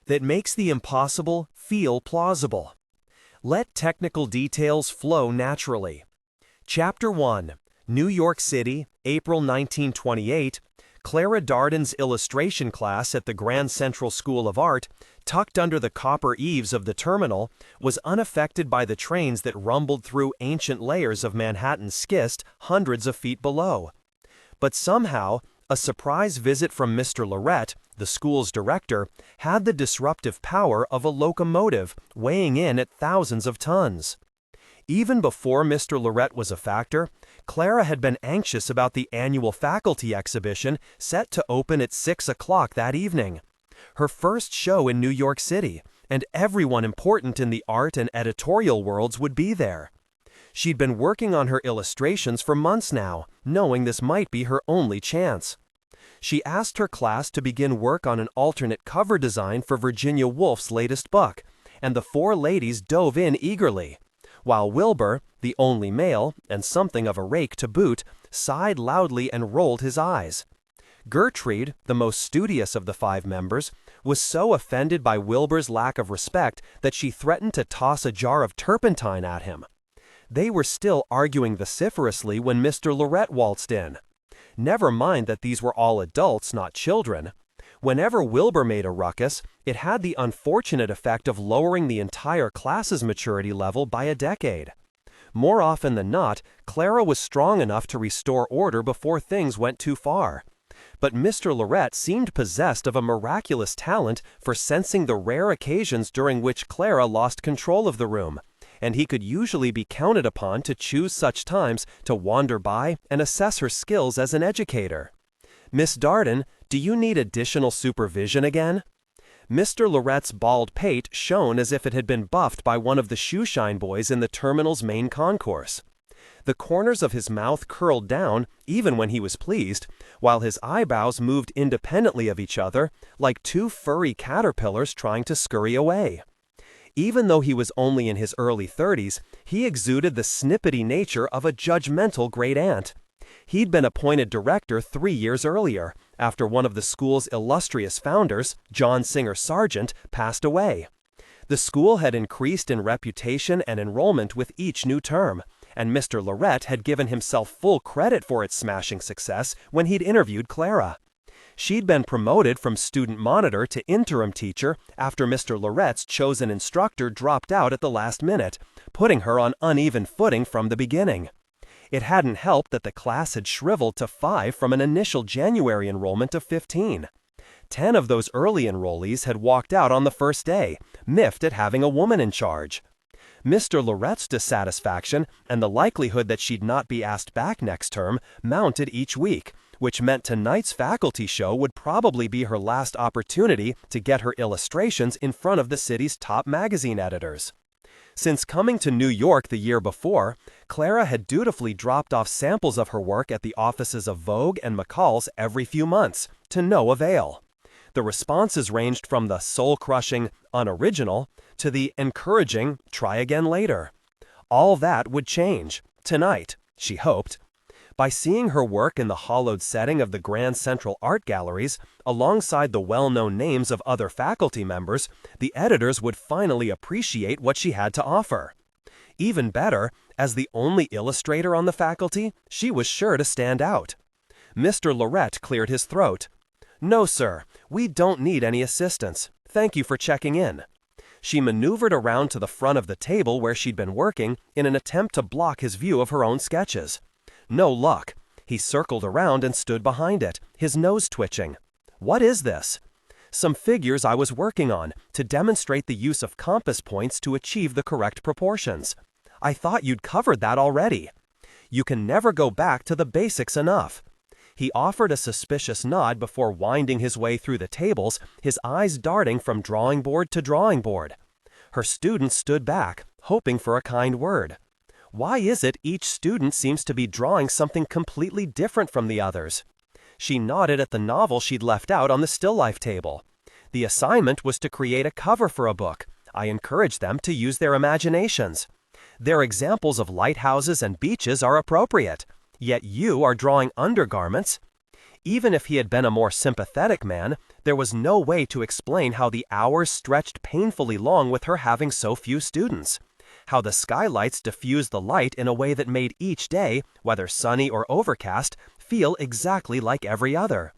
that makes the impossible feel plausible. Let technical details flow naturally. Chapter 1. New York City, April 1928. Clara Darden's illustration class at the Grand Central School of Art, tucked under the copper eaves of the terminal, was unaffected by the trains that rumbled through ancient layers of Manhattan schist hundreds of feet below. But somehow, a surprise visit from Mr. Lorette, the school's director, had the disruptive power of a locomotive weighing in at thousands of tons. Even before Mr. Lorette was a factor, Clara had been anxious about the annual faculty exhibition set to open at 6 o'clock that evening. Her first show in New York City, and everyone important in the art and editorial worlds would be there. She'd been working on her illustrations for months now, knowing this might be her only chance. She asked her class to begin work on an alternate cover design for Virginia Woolf's latest book, and the four ladies dove in eagerly, while Wilbur, the only male, and something of a rake to boot, sighed loudly and rolled his eyes. Gertrude, the most studious of the five members, was so offended by Wilbur's lack of respect that she threatened to toss a jar of turpentine at him. They were still arguing vociferously when Mr. Lorette waltzed in. Never mind that these were all adults, not children. Whenever Wilbur made a ruckus, it had the unfortunate effect of lowering the entire class's maturity level by a decade. More often than not, Clara was strong enough to restore order before things went too far. But Mr. Lorette seemed possessed of a miraculous talent for sensing the rare occasions during which Clara lost control of the room, and he could usually be counted upon to choose such times to wander by and assess her skills as an educator. "Miss Darden, do you need additional supervision again?" Mr. Lorette's bald pate shone as if it had been buffed by one of the shoeshine boys in the terminal's main concourse. The corners of his mouth curled down, even when he was pleased, while his eyebrows moved independently of each other, like two furry caterpillars trying to scurry away. Even though he was only in his early 30s, he exuded the snippety nature of a judgmental great-aunt. He'd been appointed director 3 years earlier, after one of the school's illustrious founders, John Singer Sargent, passed away. The school had increased in reputation and enrollment with each new term, and Mr. Lorette had given himself full credit for its smashing success when he'd interviewed Clara. She'd been promoted from student monitor to interim teacher after Mr. Lorette's chosen instructor dropped out at the last minute, putting her on uneven footing from the beginning. It hadn't helped that the class had shriveled to 5 from an initial January enrollment of 15. 10 of those early enrollees had walked out on the first day, miffed at having a woman in charge. Mr. Lorette's dissatisfaction and the likelihood that she'd not be asked back next term mounted each week, which meant tonight's faculty show would probably be her last opportunity to get her illustrations in front of the city's top magazine editors. Since coming to New York the year before, Clara had dutifully dropped off samples of her work at the offices of Vogue and McCall's every few months, to no avail. The responses ranged from the soul-crushing, unoriginal, to the encouraging, try again later. All that would change, tonight, she hoped. By seeing her work in the hollowed setting of the Grand Central Art Galleries, alongside the well-known names of other faculty members, the editors would finally appreciate what she had to offer. Even better, as the only illustrator on the faculty, she was sure to stand out. Mr. Lorette cleared his throat. "No, sir, we don't need any assistance. Thank you for checking in." She maneuvered around to the front of the table where she'd been working in an attempt to block his view of her own sketches. No luck. He circled around and stood behind it, his nose twitching. "What is this?" "Some figures I was working on to demonstrate the use of compass points to achieve the correct proportions. I thought you'd covered that already." "You can never go back to the basics enough." He offered a suspicious nod before winding his way through the tables, his eyes darting from drawing board to drawing board. Her students stood back, hoping for a kind word. Why is it each student seems to be drawing something completely different from the others? She nodded at the novel she'd left out on the still life table. The assignment was to create a cover for a book. I encouraged them to use their imaginations. Their examples of lighthouses and beaches are appropriate, yet you are drawing undergarments. Even if he had been a more sympathetic man, there was no way to explain how the hours stretched painfully long with her having so few students. How the skylights diffused the light in a way that made each day, whether sunny or overcast, feel exactly like every other.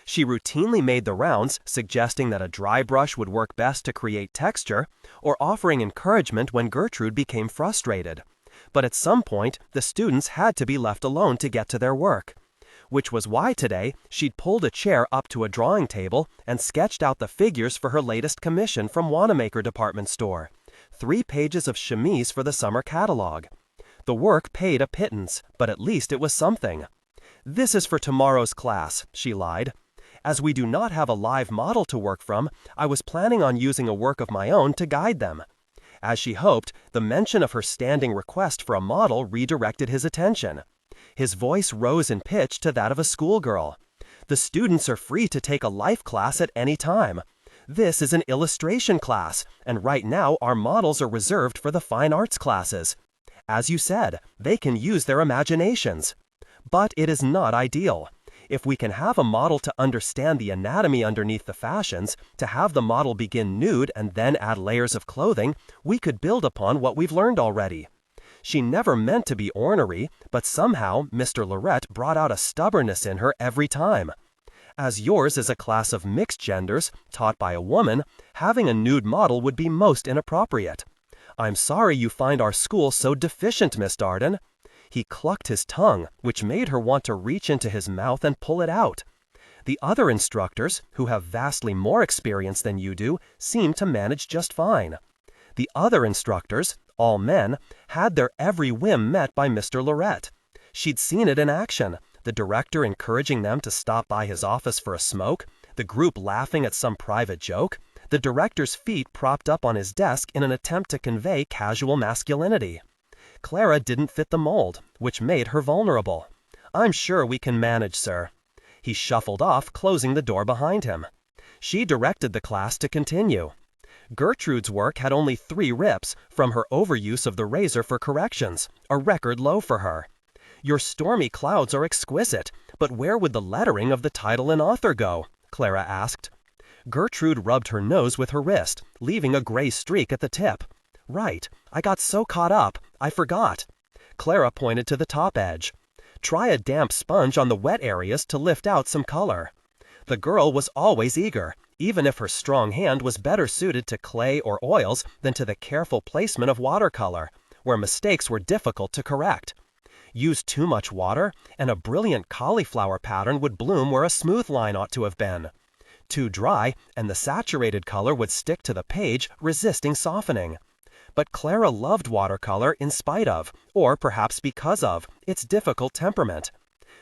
She routinely made the rounds, suggesting that a dry brush would work best to create texture, or offering encouragement when Gertrude became frustrated. But at some point, the students had to be left alone to get to their work. Which was why today she'd pulled a chair up to a drawing table and sketched out the figures for her latest commission from Wanamaker department store. 3 pages of chemise for the summer catalog. The work paid a pittance, but at least it was something. "This is for tomorrow's class," she lied. "As we do not have a live model to work from, I was planning on using a work of my own to guide them." As she hoped, the mention of her standing request for a model redirected his attention. His voice rose in pitch to that of a schoolgirl. "The students are free to take a life class at any time. This is an illustration class, and right now our models are reserved for the fine arts classes. As you said, they can use their imaginations. But it is not ideal. If we can have a model to understand the anatomy underneath the fashions, to have the model begin nude and then add layers of clothing, we could build upon what we've learned already." She never meant to be ornery, but somehow Mr. Lorette brought out a stubbornness in her every time. "As yours is a class of mixed genders, taught by a woman, having a nude model would be most inappropriate. I'm sorry you find our school so deficient, Miss Darden." He clucked his tongue, which made her want to reach into his mouth and pull it out. "The other instructors, who have vastly more experience than you do, seem to manage just fine." The other instructors, all men, had their every whim met by Mr. Lorette. She'd seen it in action, the director encouraging them to stop by his office for a smoke, the group laughing at some private joke, the director's feet propped up on his desk in an attempt to convey casual masculinity. Clara didn't fit the mold, which made her vulnerable. "I'm sure we can manage, sir." He shuffled off, closing the door behind him. She directed the class to continue. Gertrude's work had only 3 rips from her overuse of the razor for corrections, a record low for her. "Your stormy clouds are exquisite, but where would the lettering of the title and author go?" Clara asked. Gertrude rubbed her nose with her wrist, leaving a gray streak at the tip. "Right, I got so caught up, I forgot." Clara pointed to the top edge. "Try a damp sponge on the wet areas to lift out some color." The girl was always eager, even if her strong hand was better suited to clay or oils than to the careful placement of watercolor, where mistakes were difficult to correct. Use too much water, and a brilliant cauliflower pattern would bloom where a smooth line ought to have been. Too dry, and the saturated color would stick to the page, resisting softening. But Clara loved watercolor in spite of, or perhaps because of, its difficult temperament.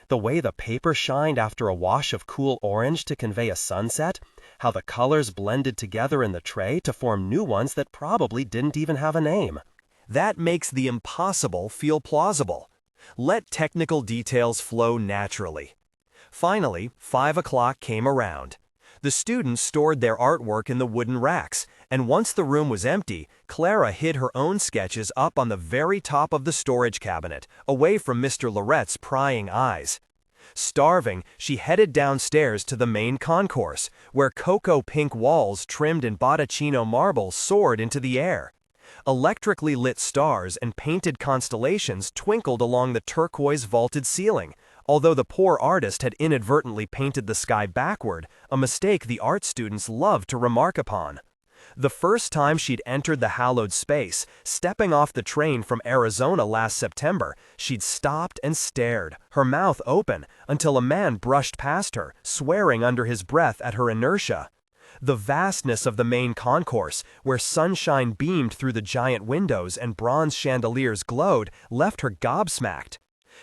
The way the paper shined after a wash of cool orange to convey a sunset, how the colors blended together in the tray to form new ones that probably didn't even have a name. That makes the impossible feel plausible. Let technical details flow naturally. Finally, 5 o'clock came around. The students stored their artwork in the wooden racks, and once the room was empty, Clara hid her own sketches up on the very top of the storage cabinet, away from Mr. Lorette's prying eyes. Starving, she headed downstairs to the main concourse, where cocoa-pink walls trimmed in Botticino marble soared into the air. Electrically lit stars and painted constellations twinkled along the turquoise vaulted ceiling, although the poor artist had inadvertently painted the sky backward, a mistake the art students loved to remark upon. The first time she'd entered the hallowed space, stepping off the train from Arizona last September, she'd stopped and stared, her mouth open, until a man brushed past her, swearing under his breath at her inertia. The vastness of the main concourse, where sunshine beamed through the giant windows and bronze chandeliers glowed, left her gobsmacked.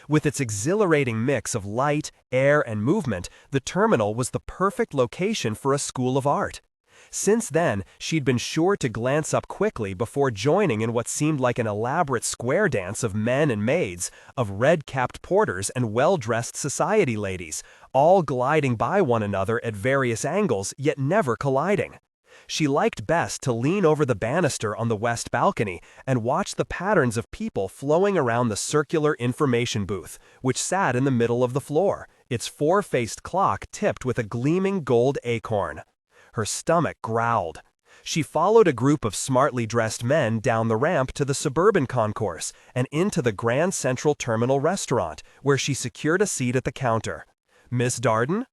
With its exhilarating mix of light, air, and movement, the terminal was the perfect location for a school of art. Since then, she'd been sure to glance up quickly before joining in what seemed like an elaborate square dance of men and maids, of red-capped porters and well-dressed society ladies, all gliding by one another at various angles, yet never colliding. She liked best to lean over the banister on the west balcony and watch the patterns of people flowing around the circular information booth, which sat in the middle of the floor, its four-faced clock tipped with a gleaming gold acorn. Her stomach growled. She followed a group of smartly dressed men down the ramp to the suburban concourse and into the Grand Central Terminal restaurant, where she secured a seat at the counter. "Miss Darden?"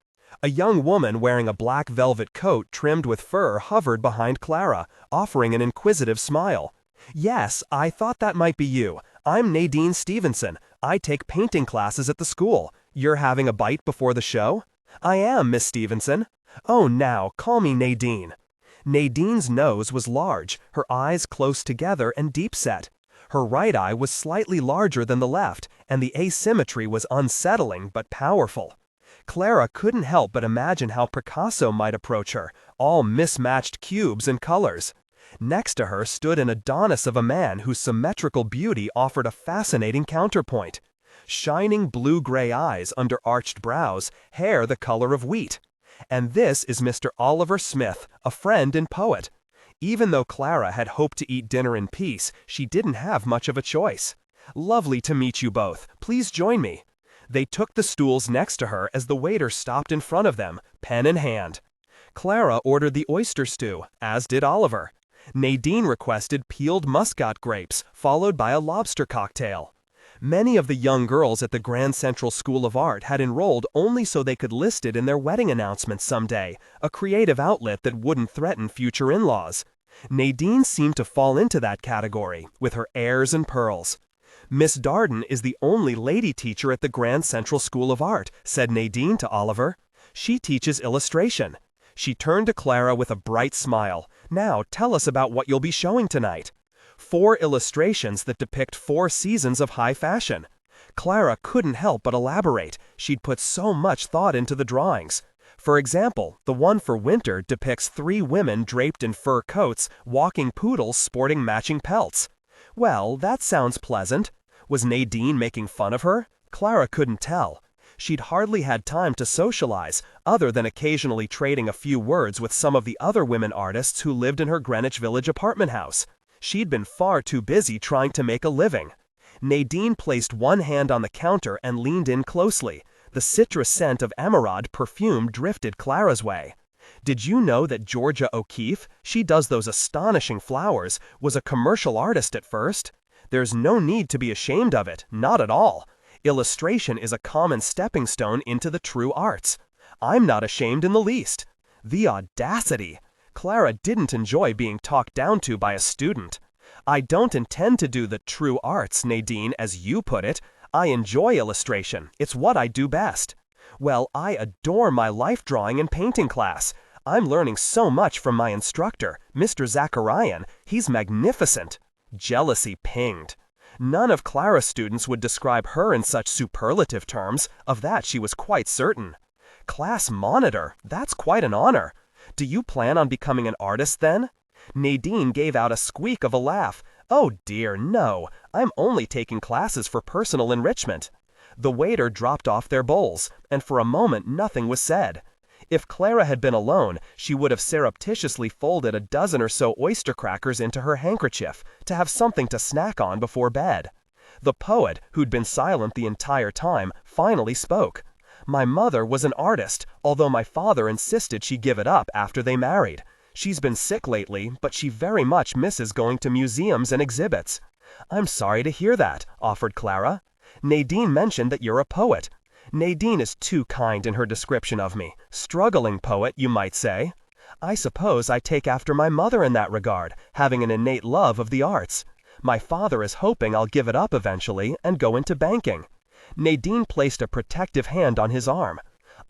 A young woman wearing a black velvet coat trimmed with fur hovered behind Clara, offering an inquisitive smile. "Yes, I thought that might be you. I'm Nadine Stevenson. I take painting classes at the school. You're having a bite before the show?" "I am, Miss Stevenson." "Oh, now, call me Nadine." Nadine's nose was large, her eyes close together and deep-set. Her right eye was slightly larger than the left, and the asymmetry was unsettling but powerful. Clara couldn't help but imagine how Picasso might approach her, all mismatched cubes and colors. Next to her stood an Adonis of a man whose symmetrical beauty offered a fascinating counterpoint. Shining blue-gray eyes under arched brows, hair the color of wheat. And this is Mr. Oliver Smith, a friend and poet. Even though Clara had hoped to eat dinner in peace, she didn't have much of a choice. "Lovely to meet you both. Please join me." They took the stools next to her as the waiter stopped in front of them, pen in hand. Clara ordered the oyster stew, as did Oliver. Nadine requested peeled muscat grapes, followed by a lobster cocktail. Many of the young girls at the Grand Central School of Art had enrolled only so they could list it in their wedding announcements someday, a creative outlet that wouldn't threaten future in-laws. Nadine seemed to fall into that category, with her airs and pearls. "Miss Darden is the only lady teacher at the Grand Central School of Art," said Nadine to Oliver. "She teaches illustration." She turned to Clara with a bright smile. "Now tell us about what you'll be showing tonight." 4 illustrations that depict 4 seasons of high fashion. Clara couldn't help but elaborate. She'd put so much thought into the drawings. For example, the one for winter depicts 3 women draped in fur coats, walking poodles sporting matching pelts. Well, that sounds pleasant. Was Nadine making fun of her? Clara couldn't tell. She'd hardly had time to socialize, other than occasionally trading a few words with some of the other women artists who lived in her Greenwich Village apartment house. She'd been far too busy trying to make a living. Nadine placed one hand on the counter and leaned in closely. The citrus scent of emerald perfume drifted Clara's way. "Did you know that Georgia O'Keeffe, she does those astonishing flowers, was a commercial artist at first? There's no need to be ashamed of it, not at all. Illustration is a common stepping stone into the true arts. I'm not ashamed in the least." The audacity! Clara didn't enjoy being talked down to by a student. "I don't intend to do the true arts, Nadine, as you put it. I enjoy illustration. It's what I do best." "Well, I adore my life drawing and painting class. I'm learning so much from my instructor, Mr. Zacharian. He's magnificent." Jealousy pinged. None of Clara's students would describe her in such superlative terms. Of that she was quite certain. "Class monitor? That's quite an honor. Do you plan on becoming an artist then?" Nadine gave out a squeak of a laugh. "Oh dear, no. I'm only taking classes for personal enrichment." The waiter dropped off their bowls, and for a moment nothing was said. If Clara had been alone, she would have surreptitiously folded a dozen or so oyster crackers into her handkerchief, to have something to snack on before bed. The poet, who'd been silent the entire time, finally spoke. "My mother was an artist, although my father insisted she give it up after they married. She's been sick lately, but she very much misses going to museums and exhibits." "I'm sorry to hear that," offered Clara. "Nadine mentioned that you're a poet." "Nadine is too kind in her description of me. Struggling poet, you might say." "I suppose I take after my mother in that regard, having an innate love of the arts. My father is hoping I'll give it up eventually and go into banking." Nadine placed a protective hand on his arm.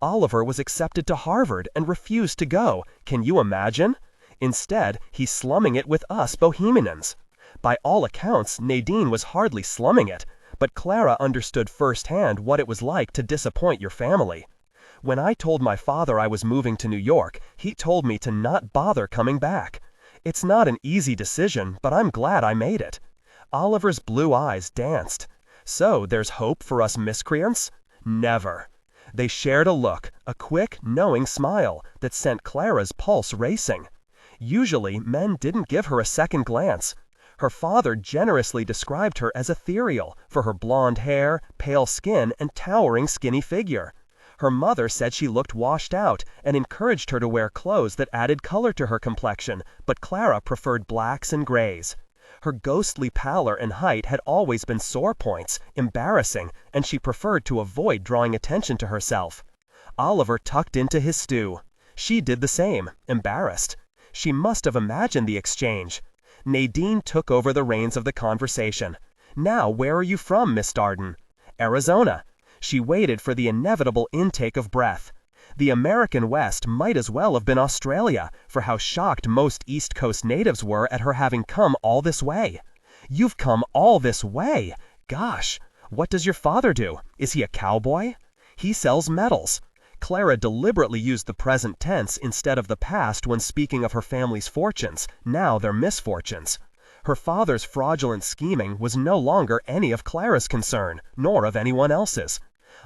"Oliver was accepted to Harvard and refused to go. Can you imagine? Instead, he's slumming it with us bohemians." By all accounts, Nadine was hardly slumming it, but Clara understood firsthand what it was like to disappoint your family. "When I told my father I was moving to New York, he told me to not bother coming back. It's not an easy decision, but I'm glad I made it." Oliver's blue eyes danced. "So there's hope for us miscreants?" "Never." They shared a look, a quick, knowing smile that sent Clara's pulse racing. Usually, men didn't give her a second glance. Her father generously described her as ethereal for her blonde hair, pale skin, and towering skinny figure. Her mother said she looked washed out and encouraged her to wear clothes that added color to her complexion, but Clara preferred blacks and grays. Her ghostly pallor and height had always been sore points, embarrassing, and she preferred to avoid drawing attention to herself. Oliver tucked into his stew. She did the same, embarrassed. She must have imagined the exchange. Nadine took over the reins of the conversation. "Now, where are you from, Miss Darden?" "Arizona." She waited for the inevitable intake of breath. The American West might as well have been Australia, for how shocked most East Coast natives were at her having come all this way. "You've come all this way? Gosh! What does your father do? Is he a cowboy?" "He sells metals." Clara deliberately used the present tense instead of the past when speaking of her family's fortunes, now their misfortunes. Her father's fraudulent scheming was no longer any of Clara's concern, nor of anyone else's.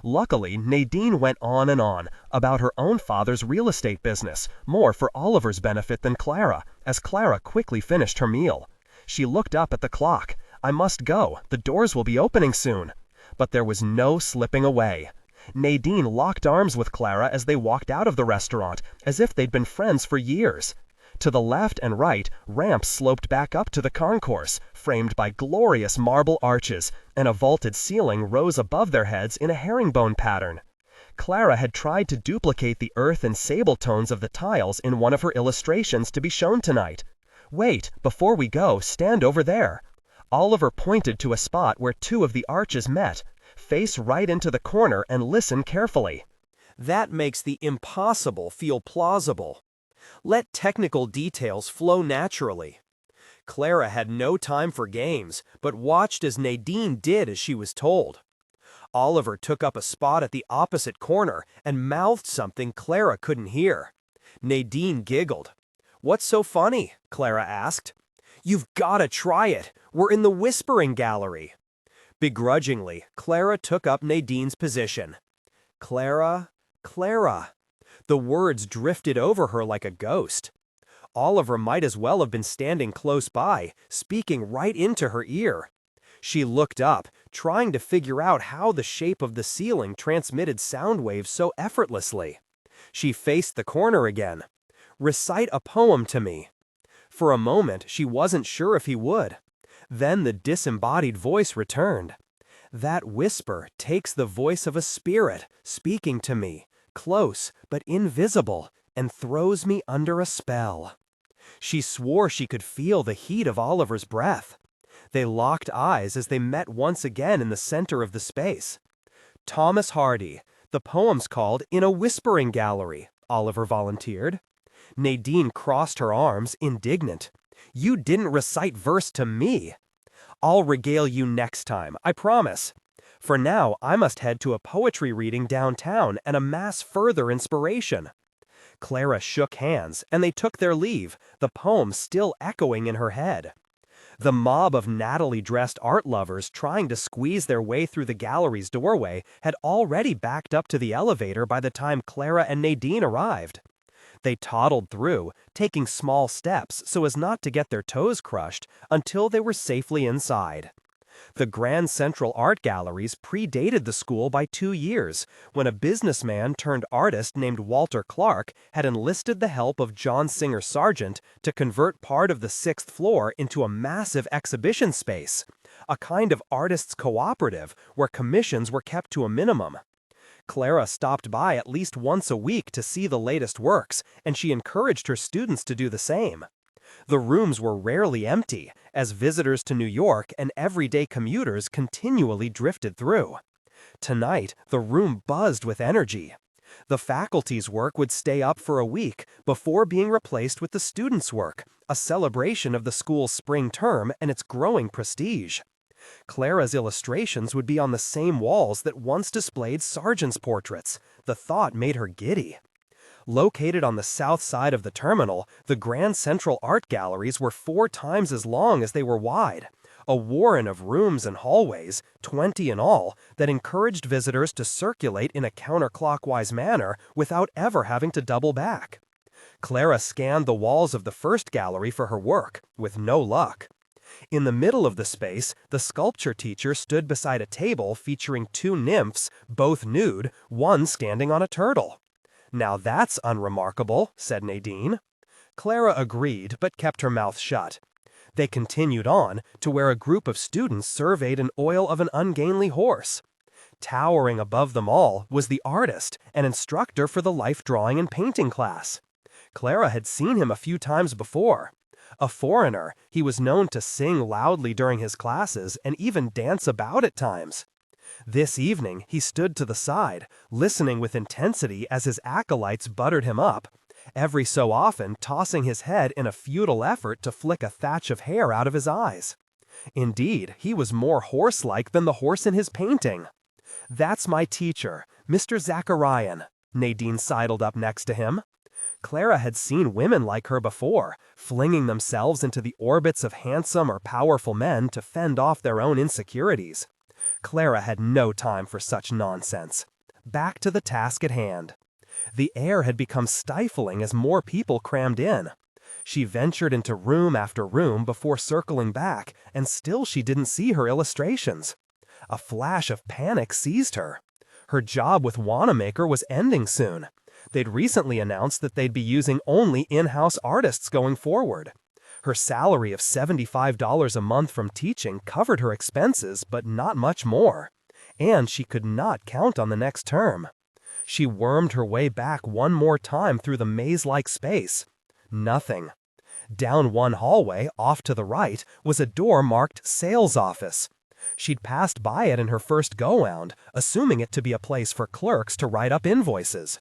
Luckily, Nadine went on and on about her own father's real estate business, more for Oliver's benefit than Clara, as Clara quickly finished her meal. She looked up at the clock. "I must go. The doors will be opening soon." But there was no slipping away. Nadine locked arms with Clara as they walked out of the restaurant, as if they'd been friends for years. To the left and right, ramps sloped back up to the concourse, framed by glorious marble arches, and a vaulted ceiling rose above their heads in a herringbone pattern. Clara had tried to duplicate the earth and sable tones of the tiles in one of her illustrations to be shown tonight. "Wait, before we go, stand over there." Oliver pointed to a spot where two of the arches met. "Face right into the corner and listen carefully." That makes the impossible feel plausible. Let technical details flow naturally. Clara had no time for games, but watched as Nadine did as she was told. Oliver took up a spot at the opposite corner and mouthed something Clara couldn't hear. Nadine giggled. "What's so funny?" Clara asked. "You've got to try it. We're in the whispering gallery." Begrudgingly, Clara took up Nadine's position. "Clara, Clara." The words drifted over her like a ghost. Oliver might as well have been standing close by, speaking right into her ear. She looked up, trying to figure out how the shape of the ceiling transmitted sound waves so effortlessly. She faced the corner again. "Recite a poem to me." For a moment, she wasn't sure if he would. Then the disembodied voice returned. "That whisper takes the voice of a spirit speaking to me, close but invisible, and throws me under a spell." She swore she could feel the heat of Oliver's breath. They locked eyes as they met once again in the center of the space. "Thomas Hardy, the poem's called In a Whispering Gallery," Oliver volunteered. Nadine crossed her arms, indignant. "You didn't recite verse to me." "I'll regale you next time, I promise. For now, I must head to a poetry reading downtown and amass further inspiration." Clara shook hands, and they took their leave, the poem still echoing in her head. The mob of nattily-dressed art lovers trying to squeeze their way through the gallery's doorway had already backed up to the elevator by the time Clara and Nadine arrived. They toddled through, taking small steps so as not to get their toes crushed, until they were safely inside. The Grand Central Art Galleries predated the school by 2 years, when a businessman turned artist named Walter Clark had enlisted the help of John Singer Sargent to convert part of the 6th floor into a massive exhibition space, a kind of artists' cooperative where commissions were kept to a minimum. Clara stopped by at least once a week to see the latest works, and she encouraged her students to do the same. The rooms were rarely empty, as visitors to New York and everyday commuters continually drifted through. Tonight, the room buzzed with energy. The faculty's work would stay up for a week before being replaced with the students' work, a celebration of the school's spring term and its growing prestige. Clara's illustrations would be on the same walls that once displayed Sargent's portraits. The thought made her giddy. Located on the south side of the terminal, the Grand Central Art Galleries were 4 times as long as they were wide, a warren of rooms and hallways, 20 in all, that encouraged visitors to circulate in a counterclockwise manner without ever having to double back. Clara scanned the walls of the first gallery for her work, with no luck. In the middle of the space, the sculpture teacher stood beside a table featuring two nymphs, both nude, one standing on a turtle. "Now that's unremarkable," said Nadine. Clara agreed, but kept her mouth shut. They continued on to where a group of students surveyed an oil of an ungainly horse. Towering above them all was the artist, an instructor for the life drawing and painting class. Clara had seen him a few times before. A foreigner, he was known to sing loudly during his classes and even dance about at times. This evening, he stood to the side, listening with intensity as his acolytes buttered him up, every so often tossing his head in a futile effort to flick a thatch of hair out of his eyes. Indeed, he was more horse-like than the horse in his painting. "That's my teacher, Mr. Zacharian," Nadine sidled up next to him. Clara had seen women like her before, flinging themselves into the orbits of handsome or powerful men to fend off their own insecurities. Clara had no time for such nonsense. Back to the task at hand. The air had become stifling as more people crammed in. She ventured into room after room before circling back, and still she didn't see her illustrations. A flash of panic seized her. Her job with Wanamaker was ending soon. They'd recently announced that they'd be using only in-house artists going forward. Her salary of $75 a month from teaching covered her expenses, but not much more. And she could not count on the next term. She wormed her way back one more time through the maze-like space. Nothing. Down one hallway, off to the right, was a door marked Sales Office. She'd passed by it in her first go-round, assuming it to be a place for clerks to write up invoices.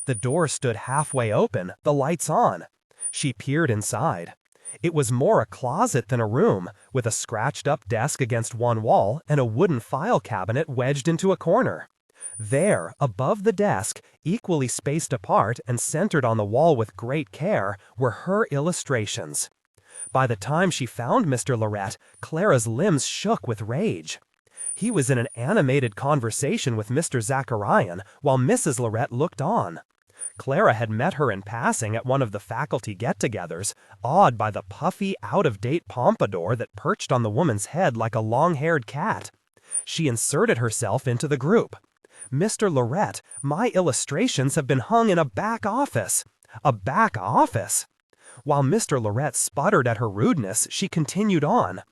The door stood halfway open, the lights on. She peered inside. It was more a closet than a room, with a scratched-up desk against one wall and a wooden file cabinet wedged into a corner. There, above the desk, equally spaced apart and centered on the wall with great care, were her illustrations. By the time she found Mr. Lorette, Clara's limbs shook with rage. He was in an animated conversation with Mr. Zacharian, while Mrs. Lorette looked on. Clara had met her in passing at one of the faculty get-togethers, awed by the puffy, out-of-date pompadour that perched on the woman's head like a long-haired cat. She inserted herself into the group. "Mr. Lorette, my illustrations have been hung in a back office." A back office? While Mr. Lorette sputtered at her rudeness, she continued on.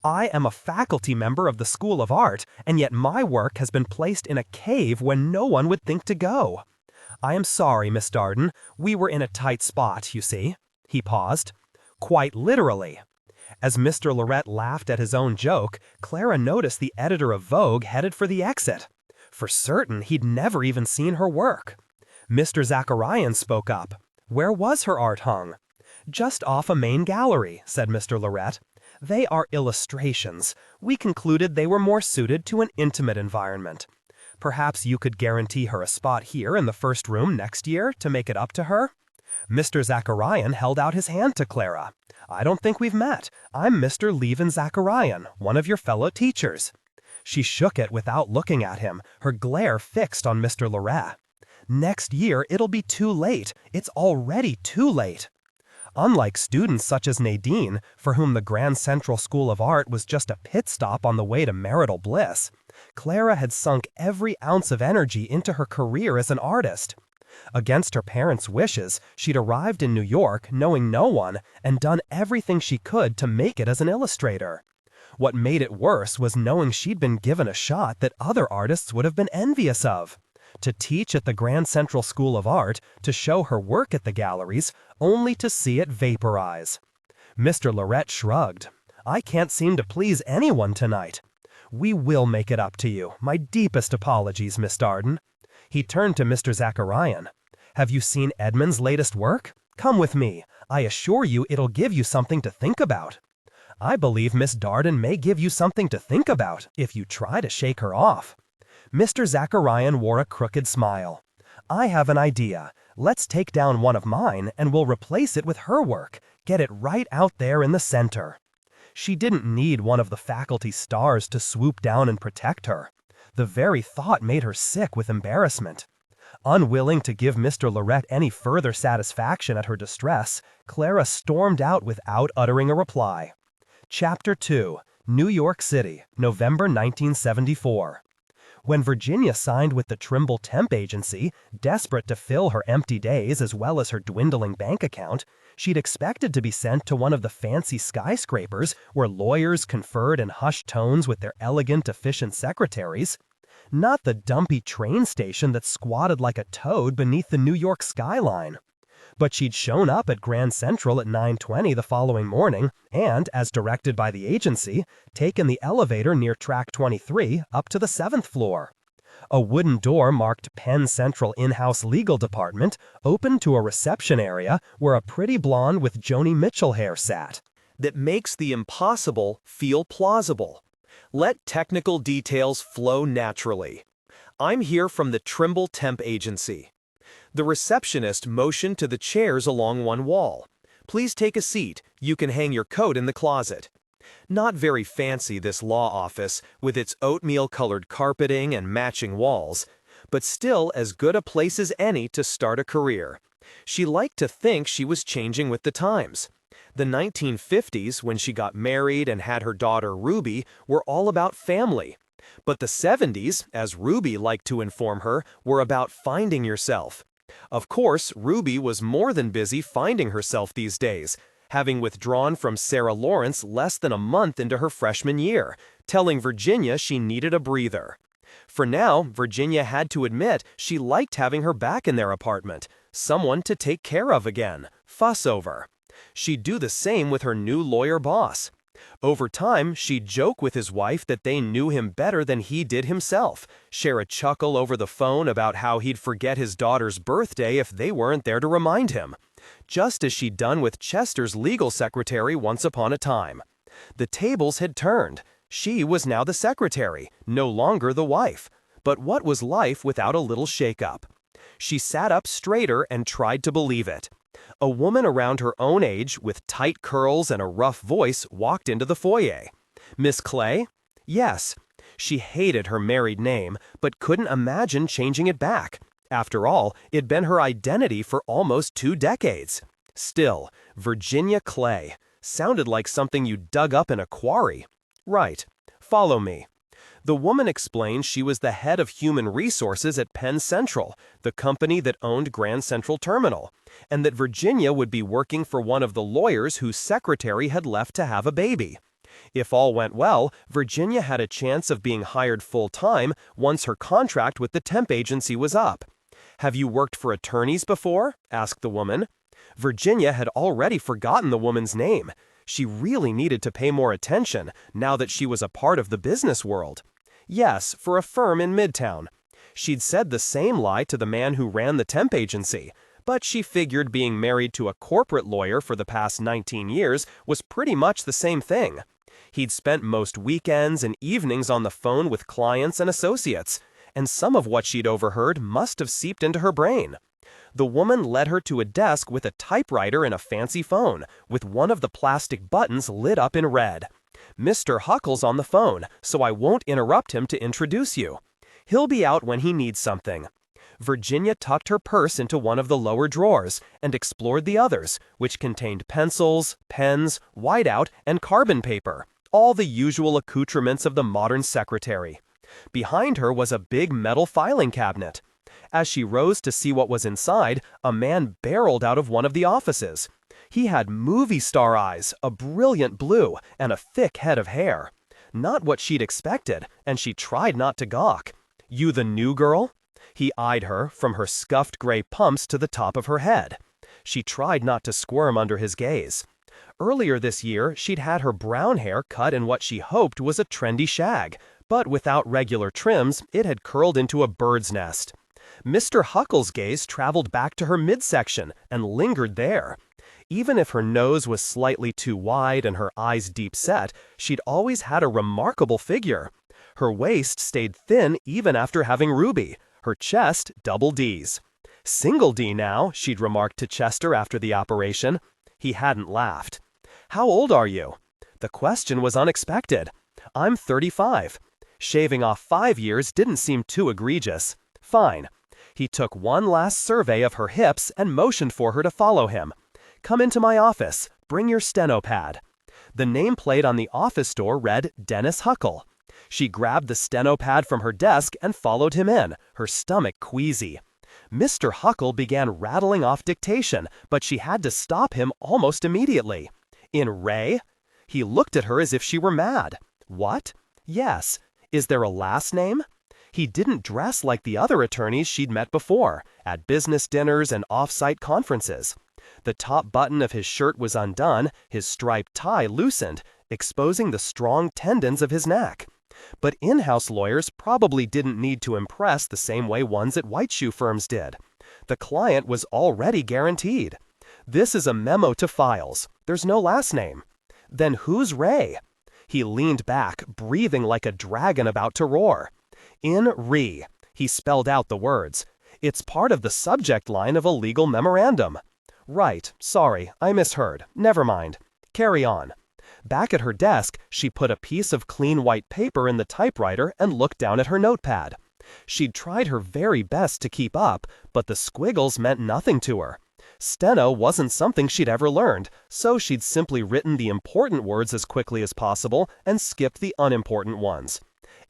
"I am a faculty member of the School of Art, and yet my work has been placed in a cave where no one would think to go. I am sorry, Miss Darden. We were in a tight spot, you see." He paused. "Quite literally." As Mr. Lorette laughed at his own joke, Clara noticed the editor of Vogue headed for the exit. For certain, he'd never even seen her work. Mr. Zacharian spoke up. Where was her art hung? "Just off a main gallery," said Mr. Lorette. "They are illustrations. We concluded they were more suited to an intimate environment. Perhaps you could guarantee her a spot here in the first room next year to make it up to her?" Mr. Zacharian held out his hand to Clara. "I don't think we've met. I'm Mr. Levin Zacharian, one of your fellow teachers." She shook it without looking at him, her glare fixed on Mr. Lorette. "Next year it'll be too late. It's already too late." Unlike students such as Nadine, for whom the Grand Central School of Art was just a pit stop on the way to marital bliss, Clara had sunk every ounce of energy into her career as an artist. Against her parents' wishes, she'd arrived in New York, knowing no one, and done everything she could to make it as an illustrator. What made it worse was knowing she'd been given a shot that other artists would have been envious of. To teach at the Grand Central School of Art, to show her work at the galleries, only to see it vaporize. Mr. Lorette shrugged. "I can't seem to please anyone tonight." "We will make it up to you. My deepest apologies, Miss Darden." He turned to Mr. Zacharian. "Have you seen Edmund's latest work? Come with me. I assure you it'll give you something to think about." "I believe Miss Darden may give you something to think about, if you try to shake her off." Mr. Zacharian wore a crooked smile. "I have an idea. Let's take down one of mine, and we'll replace it with her work. Get it right out there in the center." She didn't need one of the faculty stars to swoop down and protect her. The very thought made her sick with embarrassment. Unwilling to give Mr. Lorette any further satisfaction at her distress, Clara stormed out without uttering a reply. Chapter 2, New York City, November 1974. When Virginia signed with the Trimble Temp Agency, desperate to fill her empty days as well as her dwindling bank account, she'd expected to be sent to one of the fancy skyscrapers where lawyers conferred in hushed tones with their elegant, efficient secretaries. Not the dumpy train station that squatted like a toad beneath the New York skyline. But she'd shown up at Grand Central at 9:20 the following morning and, as directed by the agency, taken the elevator near Track 23 up to the 7th floor. A wooden door marked Penn Central In-House Legal Department opened to a reception area where a pretty blonde with Joni Mitchell hair sat. That makes the impossible feel plausible. Let technical details flow naturally. I'm here from the Trimble Temp Agency. The receptionist motioned to the chairs along one wall. Please take a seat. You can hang your coat in the closet. Not very fancy, this law office, with its oatmeal-colored carpeting and matching walls, but still as good a place as any to start a career. She liked to think she was changing with the times. The 1950s, when she got married and had her daughter Ruby, were all about family. But the 70s, as Ruby liked to inform her, were about finding yourself. Of course, Ruby was more than busy finding herself these days, having withdrawn from Sarah Lawrence less than a month into her freshman year, telling Virginia she needed a breather. For now, Virginia had to admit she liked having her back in their apartment, someone to take care of again, fuss over. She'd do the same with her new lawyer boss. Over time, she'd joke with his wife that they knew him better than he did himself, share a chuckle over the phone about how he'd forget his daughter's birthday if they weren't there to remind him, just as she'd done with Chester's legal secretary once upon a time. The tables had turned. She was now the secretary, no longer the wife. But what was life without a little shake-up? She sat up straighter and tried to believe it. A woman around her own age, with tight curls and a rough voice, walked into the foyer. Miss Clay? Yes. She hated her married name, but couldn't imagine changing it back. After all, it'd been her identity for almost 2 decades. Still, Virginia Clay sounded like something you dug up in a quarry. Right. Follow me. The woman explained she was the head of human resources at Penn Central, the company that owned Grand Central Terminal, and that Virginia would be working for one of the lawyers whose secretary had left to have a baby. If all went well, Virginia had a chance of being hired full-time once her contract with the temp agency was up. "Have you worked for attorneys before?" asked the woman. Virginia had already forgotten the woman's name. She really needed to pay more attention now that she was a part of the business world. Yes, for a firm in Midtown. She'd said the same lie to the man who ran the temp agency, but she figured being married to a corporate lawyer for the past 19 years was pretty much the same thing. He'd spent most weekends and evenings on the phone with clients and associates, and some of what she'd overheard must have seeped into her brain. The woman led her to a desk with a typewriter and a fancy phone, with one of the plastic buttons lit up in red. "Mr. Huckle's on the phone, so I won't interrupt him to introduce you. He'll be out when he needs something." Virginia tucked her purse into one of the lower drawers and explored the others, which contained pencils, pens, whiteout, and carbon paper, all the usual accoutrements of the modern secretary. Behind her was a big metal filing cabinet. As she rose to see what was inside, a man barreled out of one of the offices. He had movie star eyes, a brilliant blue, and a thick head of hair. Not what she'd expected, and she tried not to gawk. "You the new girl?" He eyed her, from her scuffed gray pumps to the top of her head. She tried not to squirm under his gaze. Earlier this year, she'd had her brown hair cut in what she hoped was a trendy shag, but without regular trims, it had curled into a bird's nest. Mr. Huckle's gaze traveled back to her midsection and lingered there. Even if her nose was slightly too wide and her eyes deep-set, she'd always had a remarkable figure. Her waist stayed thin even after having Ruby, her chest double D's. "Single D now," she'd remarked to Chester after the operation. He hadn't laughed. "How old are you?" The question was unexpected. "I'm 35. Shaving off 5 years didn't seem too egregious. Fine." He took one last survey of her hips and motioned for her to follow him. "Come into my office. Bring your steno pad." The nameplate on the office door read Dennis Huckle. She grabbed the steno pad from her desk and followed him in, her stomach queasy. Mr. Huckle began rattling off dictation, but she had to stop him almost immediately. In Ray? He looked at her as if she were mad. What? Yes. Is there a last name? He didn't dress like the other attorneys she'd met before, at business dinners and off-site conferences. The top button of his shirt was undone, his striped tie loosened, exposing the strong tendons of his neck. But in-house lawyers probably didn't need to impress the same way ones at white shoe firms did. The client was already guaranteed. This is a memo to files. There's no last name. Then who's Ray? He leaned back, breathing like a dragon about to roar. In re. He spelled out the words. It's part of the subject line of a legal memorandum. Right, sorry, I misheard. Never mind. Carry on. Back at her desk, she put a piece of clean white paper in the typewriter and looked down at her notepad. She'd tried her very best to keep up, but the squiggles meant nothing to her. Steno wasn't something she'd ever learned, so she'd simply written the important words as quickly as possible and skipped the unimportant ones.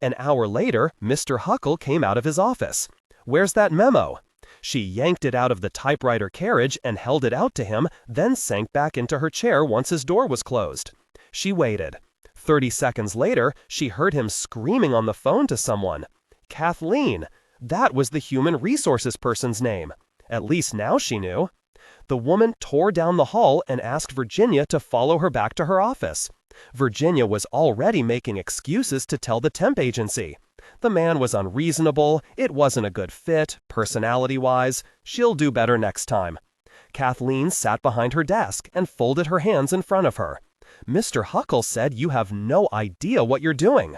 An hour later, Mr. Huckle came out of his office. Where's that memo? She yanked it out of the typewriter carriage and held it out to him, then sank back into her chair once his door was closed. She waited. 30 seconds later, she heard him screaming on the phone to someone. Kathleen! That was the human resources person's name. At least now she knew. The woman tore down the hall and asked Virginia to follow her back to her office. Virginia was already making excuses to tell the temp agency. The man was unreasonable, it wasn't a good fit, personality-wise. She'll do better next time. Kathleen sat behind her desk and folded her hands in front of her. Mr. Huckle said you have no idea what you're doing.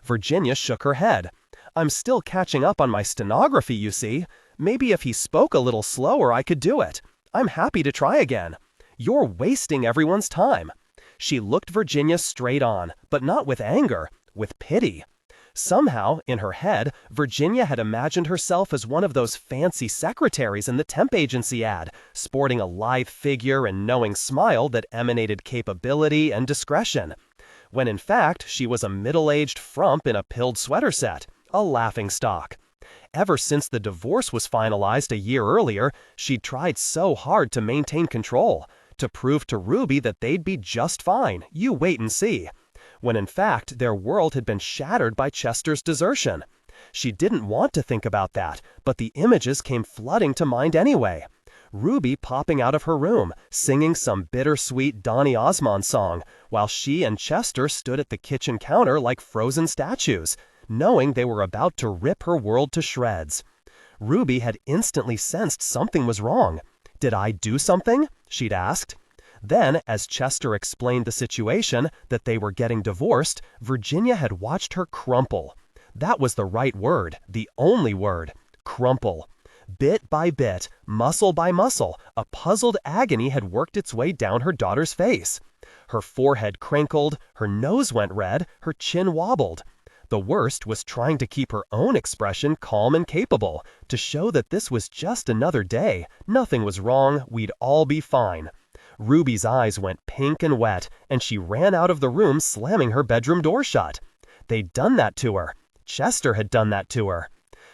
Virginia shook her head. I'm still catching up on my stenography, you see. Maybe if he spoke a little slower I could do it. I'm happy to try again. You're wasting everyone's time. She looked Virginia straight on, but not with anger, with pity. Somehow, in her head, Virginia had imagined herself as one of those fancy secretaries in the temp agency ad, sporting a lithe figure and knowing smile that emanated capability and discretion, when in fact she was a middle-aged frump in a pilled sweater set, a laughingstock. Ever since the divorce was finalized a year earlier, she'd tried so hard to maintain control, to prove to Ruby that they'd be just fine, you wait and see, when in fact their world had been shattered by Chester's desertion. She didn't want to think about that, but the images came flooding to mind anyway. Ruby popping out of her room, singing some bittersweet Donny Osmond song, while she and Chester stood at the kitchen counter like frozen statues, knowing they were about to rip her world to shreds. Ruby had instantly sensed something was wrong. Did I do something? She'd asked. Then, as Chester explained the situation, that they were getting divorced, Virginia had watched her crumple. That was the right word, the only word. Crumple. Bit by bit, muscle by muscle, a puzzled agony had worked its way down her daughter's face. Her forehead crinkled, her nose went red, her chin wobbled. The worst was trying to keep her own expression calm and capable, to show that this was just another day, nothing was wrong, we'd all be fine. Ruby's eyes went pink and wet, and she ran out of the room slamming her bedroom door shut. They'd done that to her. Chester had done that to her.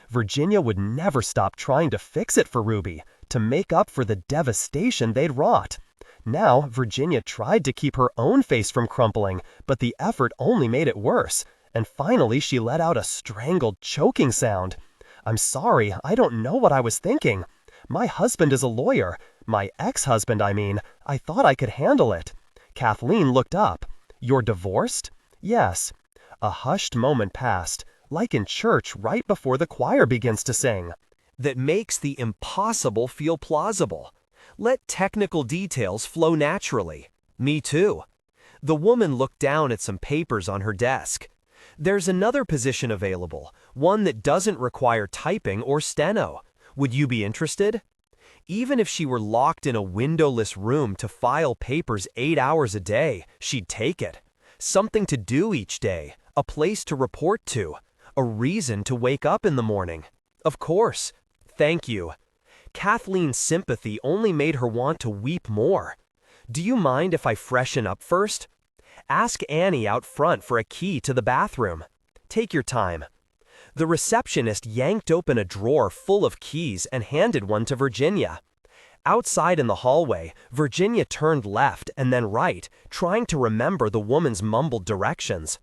Virginia would never stop trying to fix it for Ruby, to make up for the devastation they'd wrought. Now, Virginia tried to keep her own face from crumpling, but the effort only made it worse, and finally she let out a strangled, choking sound. I'm sorry, I don't know what I was thinking. My husband is a lawyer. My ex-husband, I mean. I thought I could handle it. Kathleen looked up. You're divorced? Yes. A hushed moment passed, like in church right before the choir begins to sing. That makes the impossible feel plausible. Let technical details flow naturally. Me too. The woman looked down at some papers on her desk. There's another position available, one that doesn't require typing or steno. Would you be interested? Even if she were locked in a windowless room to file papers 8 hours a day, she'd take it. Something to do each day, a place to report to, a reason to wake up in the morning. Of course. Thank you. Kathleen's sympathy only made her want to weep more. Do you mind if I freshen up first? Ask Annie out front for a key to the bathroom. Take your time." The receptionist yanked open a drawer full of keys and handed one to Virginia. Outside in the hallway, Virginia turned left and then right, trying to remember the woman's mumbled directions.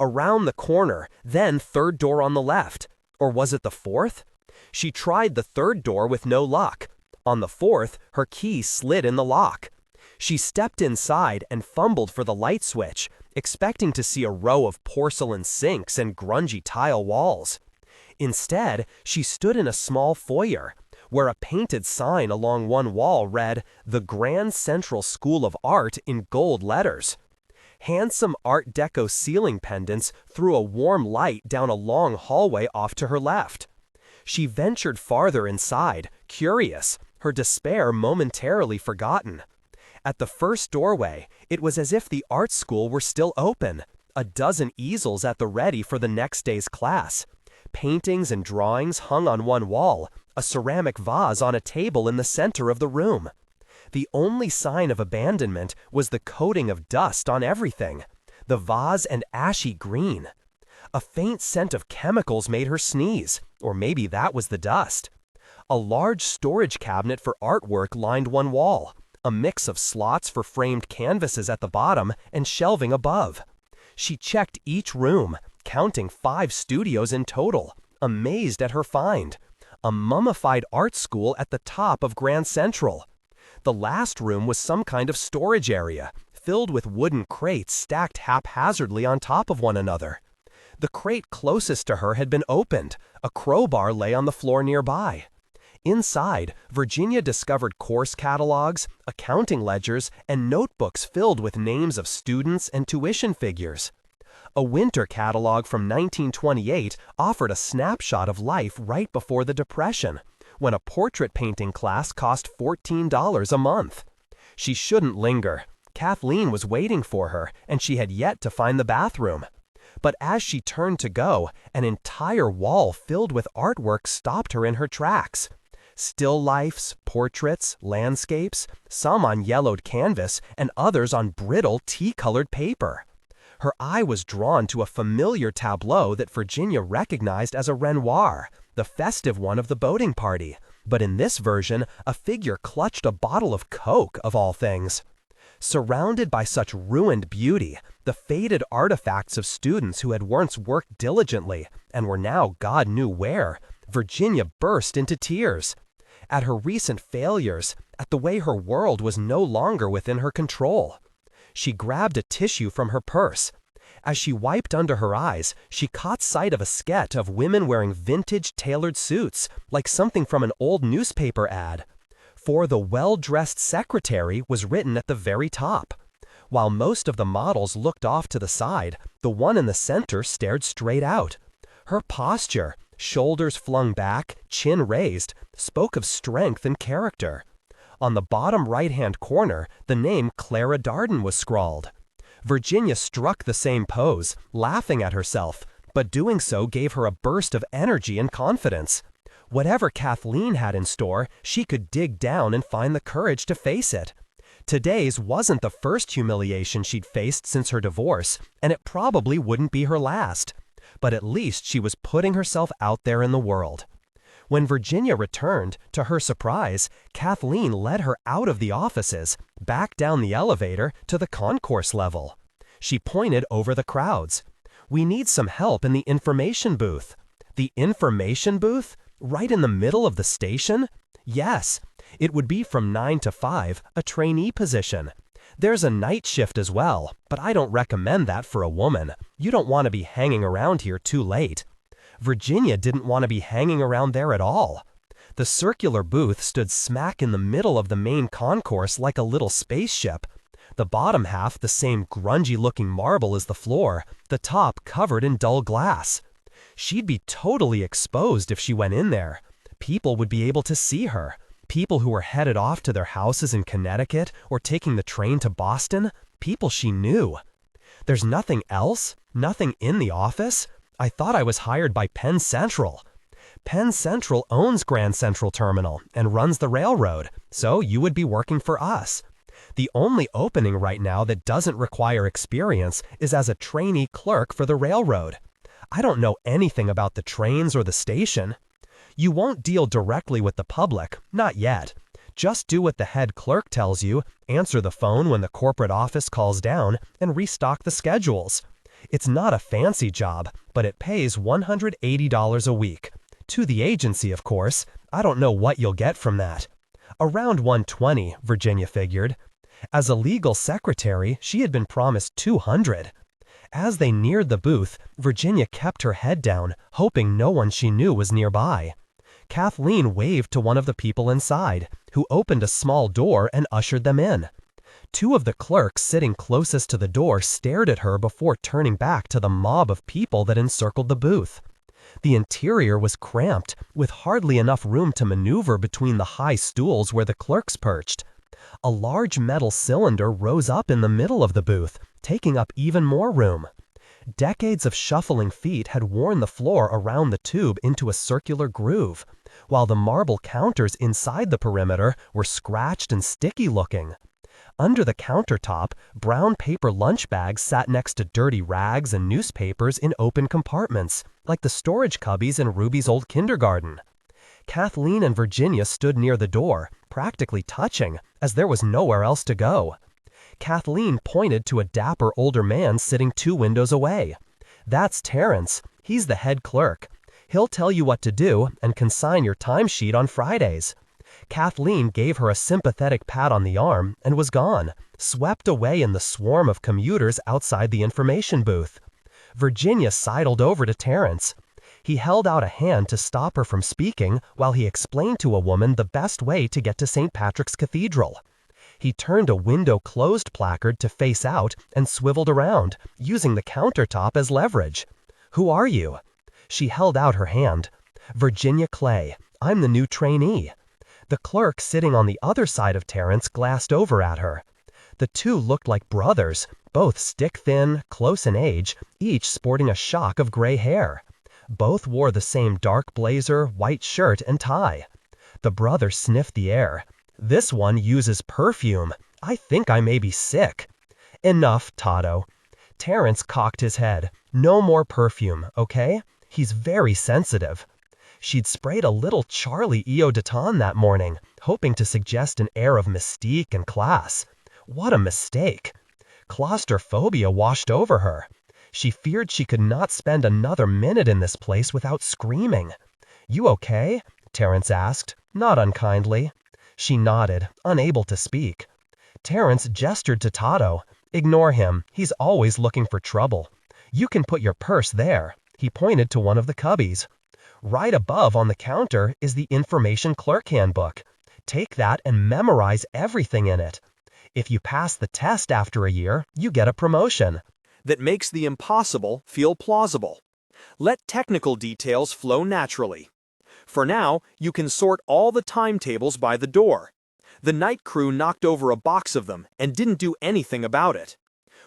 Around the corner, then third door on the left. Or was it the fourth? She tried the third door with no luck. On the fourth, her key slid in the lock. She stepped inside and fumbled for the light switch, expecting to see a row of porcelain sinks and grungy tile walls. Instead, she stood in a small foyer, where a painted sign along one wall read, "The Grand Central School of Art" in gold letters. Handsome Art Deco ceiling pendants threw a warm light down a long hallway off to her left. She ventured farther inside, curious, her despair momentarily forgotten. At the first doorway, it was as if the art school were still open, a dozen easels at the ready for the next day's class. Paintings and drawings hung on one wall, a ceramic vase on a table in the center of the room. The only sign of abandonment was the coating of dust on everything, the vase an ashy green. A faint scent of chemicals made her sneeze, or maybe that was the dust. A large storage cabinet for artwork lined one wall, a mix of slots for framed canvases at the bottom and shelving above. She checked each room, counting 5 studios in total, amazed at her find. A mummified art school at the top of Grand Central. The last room was some kind of storage area, filled with wooden crates stacked haphazardly on top of one another. The crate closest to her had been opened. A crowbar lay on the floor nearby. Inside, Virginia discovered course catalogs, accounting ledgers, and notebooks filled with names of students and tuition figures. A winter catalog from 1928 offered a snapshot of life right before the Depression, when a portrait painting class cost $14 a month. She shouldn't linger. Kathleen was waiting for her, and she had yet to find the bathroom. But as she turned to go, an entire wall filled with artwork stopped her in her tracks. Still lifes, portraits, landscapes, some on yellowed canvas and others on brittle tea-colored paper. Her eye was drawn to a familiar tableau that Virginia recognized as a Renoir, the festive one of the boating party, but in this version, a figure clutched a bottle of Coke, of all things. Surrounded by such ruined beauty, the faded artifacts of students who had once worked diligently and were now God knew where, Virginia burst into tears. At her recent failures, at the way her world was no longer within her control. She grabbed a tissue from her purse. As she wiped under her eyes, she caught sight of a sketch of women wearing vintage tailored suits, like something from an old newspaper ad. "For the well-dressed secretary" was written at the very top. While most of the models looked off to the side, the one in the center stared straight out. Her posture, shoulders flung back, chin raised, spoke of strength and character. On the bottom right-hand corner, the name Clara Darden was scrawled. Virginia struck the same pose, laughing at herself, but doing so gave her a burst of energy and confidence. Whatever Kathleen had in store, she could dig down and find the courage to face it. Today's wasn't the first humiliation she'd faced since her divorce, and it probably wouldn't be her last. But at least she was putting herself out there in the world. When Virginia returned, to her surprise, Kathleen led her out of the offices, back down the elevator to the concourse level. She pointed over the crowds. "We need some help in the information booth." The information booth? Right in the middle of the station? Yes, it would be from 9 to 5, a trainee position. There's a night shift as well, but I don't recommend that for a woman. You don't want to be hanging around here too late. Virginia didn't want to be hanging around there at all. The circular booth stood smack in the middle of the main concourse like a little spaceship. The bottom half the same grungy-looking marble as the floor, the top covered in dull glass. She'd be totally exposed if she went in there. People would be able to see her. People who were headed off to their houses in Connecticut or taking the train to Boston. People she knew. There's nothing else? Nothing in the office? I thought I was hired by Penn Central. Penn Central owns Grand Central Terminal and runs the railroad, so you would be working for us. The only opening right now that doesn't require experience is as a trainee clerk for the railroad. I don't know anything about the trains or the station. You won't deal directly with the public, not yet. Just do what the head clerk tells you, answer the phone when the corporate office calls down, and restock the schedules. It's not a fancy job, but it pays $180 a week. To the agency, of course. I don't know what you'll get from that. Around $120, Virginia figured. As a legal secretary, she had been promised $200. As they neared the booth, Virginia kept her head down, hoping no one she knew was nearby. Kathleen waved to one of the people inside, who opened a small door and ushered them in. Two of the clerks sitting closest to the door stared at her before turning back to the mob of people that encircled the booth. The interior was cramped, with hardly enough room to maneuver between the high stools where the clerks perched. A large metal cylinder rose up in the middle of the booth, taking up even more room. Decades of shuffling feet had worn the floor around the tube into a circular groove, while the marble counters inside the perimeter were scratched and sticky-looking. Under the countertop, brown paper lunch bags sat next to dirty rags and newspapers in open compartments, like the storage cubbies in Ruby's old kindergarten. Kathleen and Virginia stood near the door, practically touching, as there was nowhere else to go. Kathleen pointed to a dapper older man sitting 2 windows away. "That's Terrence. He's the head clerk. He'll tell you what to do and consign your timesheet on Fridays." Kathleen gave her a sympathetic pat on the arm and was gone, swept away in the swarm of commuters outside the information booth. Virginia sidled over to Terrence. He held out a hand to stop her from speaking while he explained to a woman the best way to get to St. Patrick's Cathedral. He turned a window closed placard to face out and swiveled around, using the countertop as leverage. "Who are you?" She held out her hand. "Virginia Clay. I'm the new trainee." The clerk sitting on the other side of Terrence glanced over at her. The two looked like brothers, both stick-thin, close in age, each sporting a shock of gray hair. Both wore the same dark blazer, white shirt, and tie. The brother sniffed the air. "This one uses perfume. I think I may be sick." "Enough, Toto." Terrence cocked his head. "No more perfume, okay? He's very sensitive." She'd sprayed a little Charlie Eau de Toilette that morning, hoping to suggest an air of mystique and class. What a mistake! Claustrophobia washed over her. She feared she could not spend another minute in this place without screaming. "You okay?" Terrence asked, not unkindly. She nodded, unable to speak. Terrence gestured to Toto. "Ignore him. He's always looking for trouble. You can put your purse there." He pointed to one of the cubbies. "Right above on the counter is the Information Clerk Handbook. Take that and memorize everything in it. If you pass the test after a year, you get a promotion." That makes the impossible feel plausible. Let technical details flow naturally. For now, you can sort all the timetables by the door. The night crew knocked over a box of them and didn't do anything about it.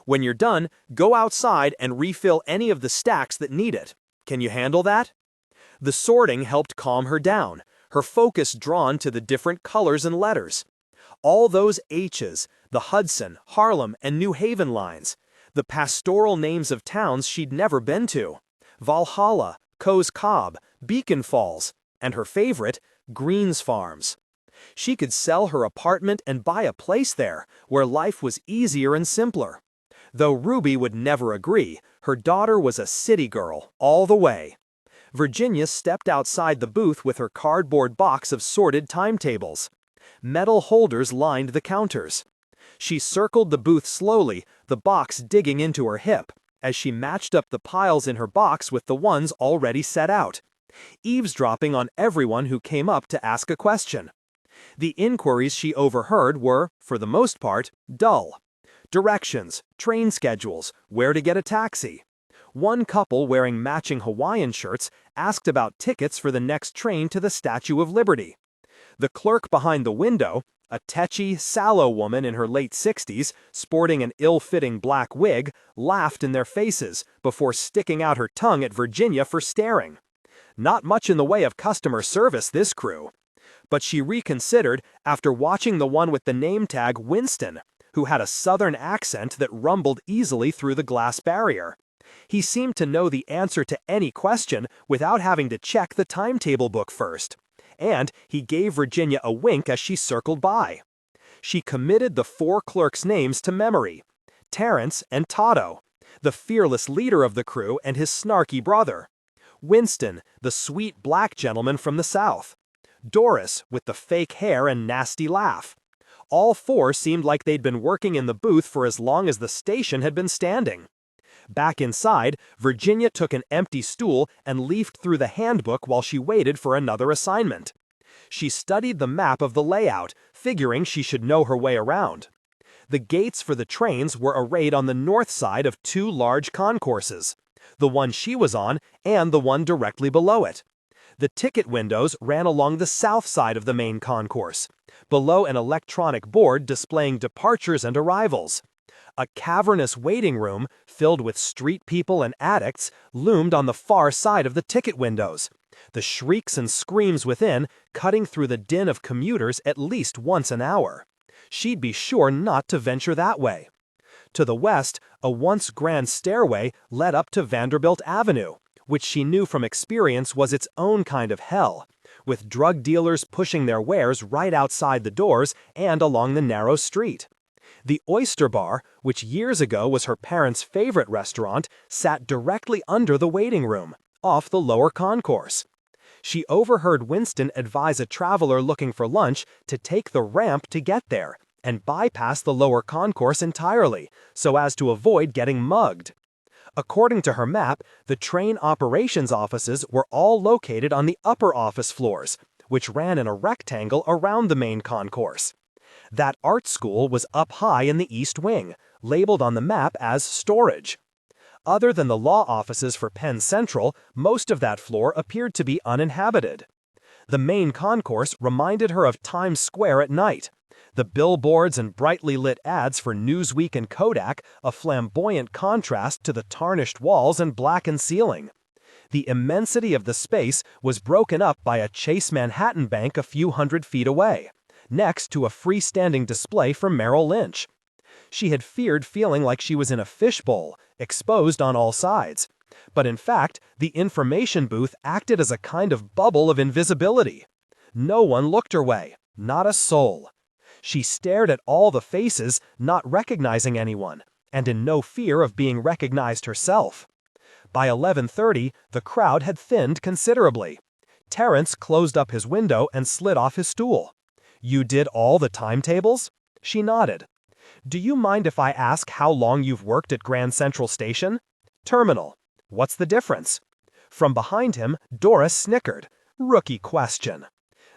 When you're done, go outside and refill any of the stacks that need it. Can you handle that? The sorting helped calm her down, her focus drawn to the different colors and letters. All those H's, the Hudson, Harlem, and New Haven lines, the pastoral names of towns she'd never been to, Valhalla, Coes Cobb, Beacon Falls, and her favorite, Greens Farms. She could sell her apartment and buy a place there, where life was easier and simpler. Though Ruby would never agree, her daughter was a city girl all the way. Virginia stepped outside the booth with her cardboard box of sorted timetables. Metal holders lined the counters. She circled the booth slowly, the box digging into her hip, as she matched up the piles in her box with the ones already set out, eavesdropping on everyone who came up to ask a question. The inquiries she overheard were, for the most part, dull. Directions, train schedules, where to get a taxi. One couple wearing matching Hawaiian shirts asked about tickets for the next train to the Statue of Liberty. The clerk behind the window, a tetchy, sallow woman in her late 60s, sporting an ill-fitting black wig, laughed in their faces before sticking out her tongue at Virginia for staring. Not much in the way of customer service, this crew. But she reconsidered after watching the one with the name tag Winston, who had a southern accent that rumbled easily through the glass barrier. He seemed to know the answer to any question without having to check the timetable book first. And he gave Virginia a wink as she circled by. She committed the 4 clerks' names to memory: Terence and Toto, the fearless leader of the crew and his snarky brother; Winston, the sweet black gentleman from the South; Doris, with the fake hair and nasty laugh. All 4 seemed like they'd been working in the booth for as long as the station had been standing. Back inside, Virginia took an empty stool and leafed through the handbook while she waited for another assignment. She studied the map of the layout, figuring she should know her way around. The gates for the trains were arrayed on the north side of 2 large concourses, the one she was on and the one directly below it. The ticket windows ran along the south side of the main concourse, below an electronic board displaying departures and arrivals. A cavernous waiting room, filled with street people and addicts, loomed on the far side of the ticket windows, the shrieks and screams within cutting through the din of commuters at least once an hour. She'd be sure not to venture that way. To the west, a once grand stairway led up to Vanderbilt Avenue, which she knew from experience was its own kind of hell, with drug dealers pushing their wares right outside the doors and along the narrow street. The Oyster Bar, which years ago was her parents' favorite restaurant, sat directly under the waiting room, off the lower concourse. She overheard Winston advise a traveler looking for lunch to take the ramp to get there and bypass the lower concourse entirely, so as to avoid getting mugged. According to her map, the train operations offices were all located on the upper office floors, which ran in a rectangle around the main concourse. That art school was up high in the east wing, labeled on the map as storage. Other than the law offices for Penn Central, most of that floor appeared to be uninhabited. The main concourse reminded her of Times Square at night. The billboards and brightly lit ads for Newsweek and Kodak, a flamboyant contrast to the tarnished walls and blackened ceiling. The immensity of the space was broken up by a Chase Manhattan Bank a few hundred feet away, next to a freestanding display for Merrill Lynch. She had feared feeling like she was in a fishbowl, exposed on all sides. But in fact, the information booth acted as a kind of bubble of invisibility. No one looked her way, not a soul. She stared at all the faces, not recognizing anyone, and in no fear of being recognized herself. By 11:30, the crowd had thinned considerably. Terence closed up his window and slid off his stool. "You did all the timetables?" She nodded. "Do you mind if I ask how long you've worked at Grand Central Station?" "Terminal." "What's the difference?" From behind him, Doris snickered. "Rookie question."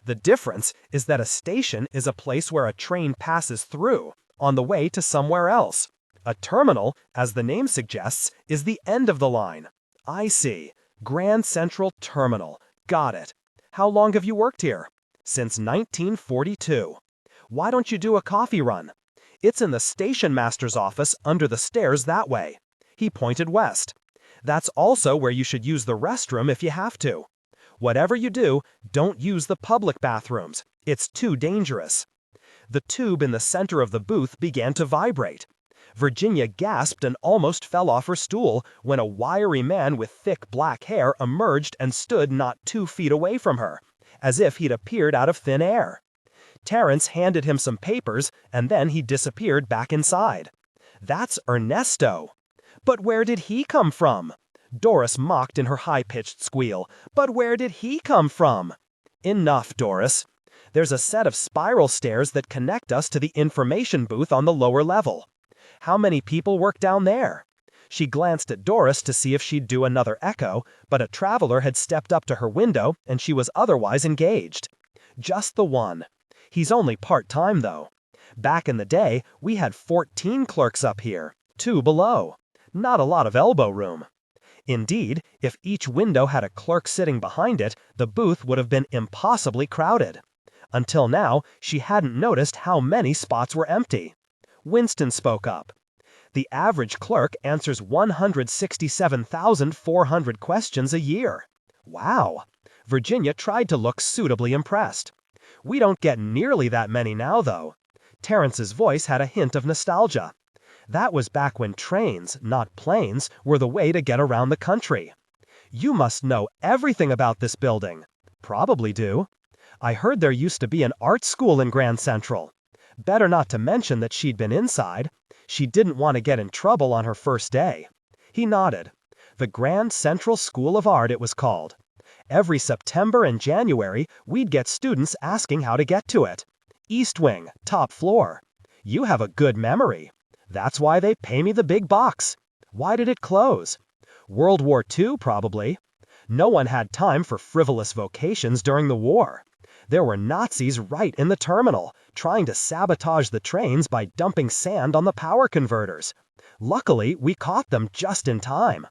"The difference is that a station is a place where a train passes through, on the way to somewhere else. A terminal, as the name suggests, is the end of the line." "I see. Grand Central Terminal. Got it. How long have you worked here?" "Since 1942. "Why don't you do a coffee run?" "It's in the station master's office under the stairs that way." He pointed west. "That's also where you should use the restroom if you have to. Whatever you do, don't use the public bathrooms. It's too dangerous." The tube in the center of the booth began to vibrate. Virginia gasped and almost fell off her stool when a wiry man with thick black hair emerged and stood not 2 feet away from her, as if he'd appeared out of thin air. Terence handed him some papers, and then he disappeared back inside. "That's Ernesto." "But where did he come from?" Doris mocked in her high-pitched squeal. "But where did he come from?" "Enough, Doris. There's a set of spiral stairs that connect us to the information booth on the lower level. How many people work down there?" She glanced at Doris to see if she'd do another echo, but a traveler had stepped up to her window and she was otherwise engaged. "Just the one. He's only part-time, though. Back in the day, we had 14 clerks up here, 2 below. Not a lot of elbow room." Indeed, if each window had a clerk sitting behind it, the booth would have been impossibly crowded. Until now, she hadn't noticed how many spots were empty. Winston spoke up. "The average clerk answers 167,400 questions a year." Wow! Virginia tried to look suitably impressed. We don't get nearly that many now, though." Terrence's voice had a hint of nostalgia. "That was back when trains, not planes, were the way to get around the country." "You must know everything about this building." "Probably do." "I heard there used to be an art school in Grand Central." Better not to mention that she'd been inside. She didn't want to get in trouble on her first day. He nodded. The Grand Central School of Art, it was called. Every September and January, we'd get students asking how to get to it. East wing, top floor. You have a good memory. That's why they pay me the big bucks. Why did it close? World War II, probably. No one had time for frivolous vocations during the war. There were Nazis right in the terminal, trying to sabotage the trains by dumping sand on the power converters. Luckily, we caught them just in time.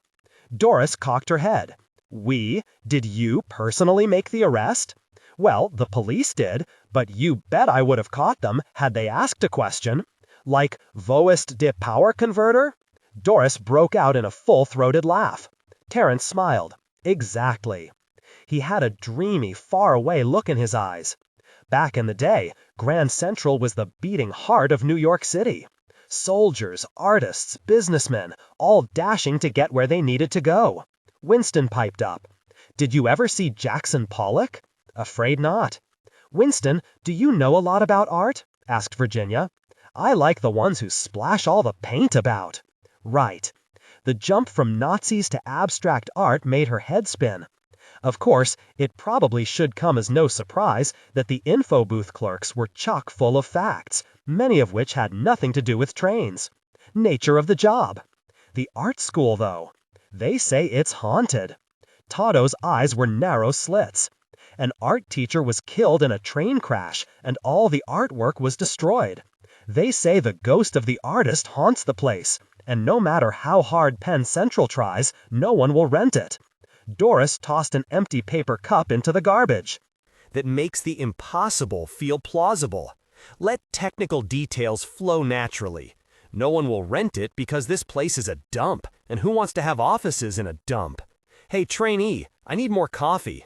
Doris cocked her head. "We? Did you personally make the arrest?" "Well, the police did, but you bet I would have caught them had they asked a question. Like, voist de power converter?" Doris broke out in a full-throated laugh. Terrence smiled. "Exactly." He had a dreamy, far-away look in his eyes. Back in the day, Grand Central was the beating heart of New York City. Soldiers, artists, businessmen, all dashing to get where they needed to go. Winston piped up. "Did you ever see Jackson Pollock?" "Afraid not." "Winston, do you know a lot about art?" asked Virginia. "I like the ones who splash all the paint about." Right. The jump from Nazis to abstract art made her head spin. Of course, it probably should come as no surprise that the info booth clerks were chock full of facts, many of which had nothing to do with trains. Nature of the job. The art school, though. They say it's haunted. Toto's eyes were narrow slits. An art teacher was killed in a train crash, and all the artwork was destroyed. They say the ghost of the artist haunts the place, and no matter how hard Penn Central tries, no one will rent it. Doris tossed an empty paper cup into the garbage. That makes the impossible feel plausible. Let technical details flow naturally. No one will rent it because this place is a dump, and who wants to have offices in a dump? Hey, trainee, I need more coffee.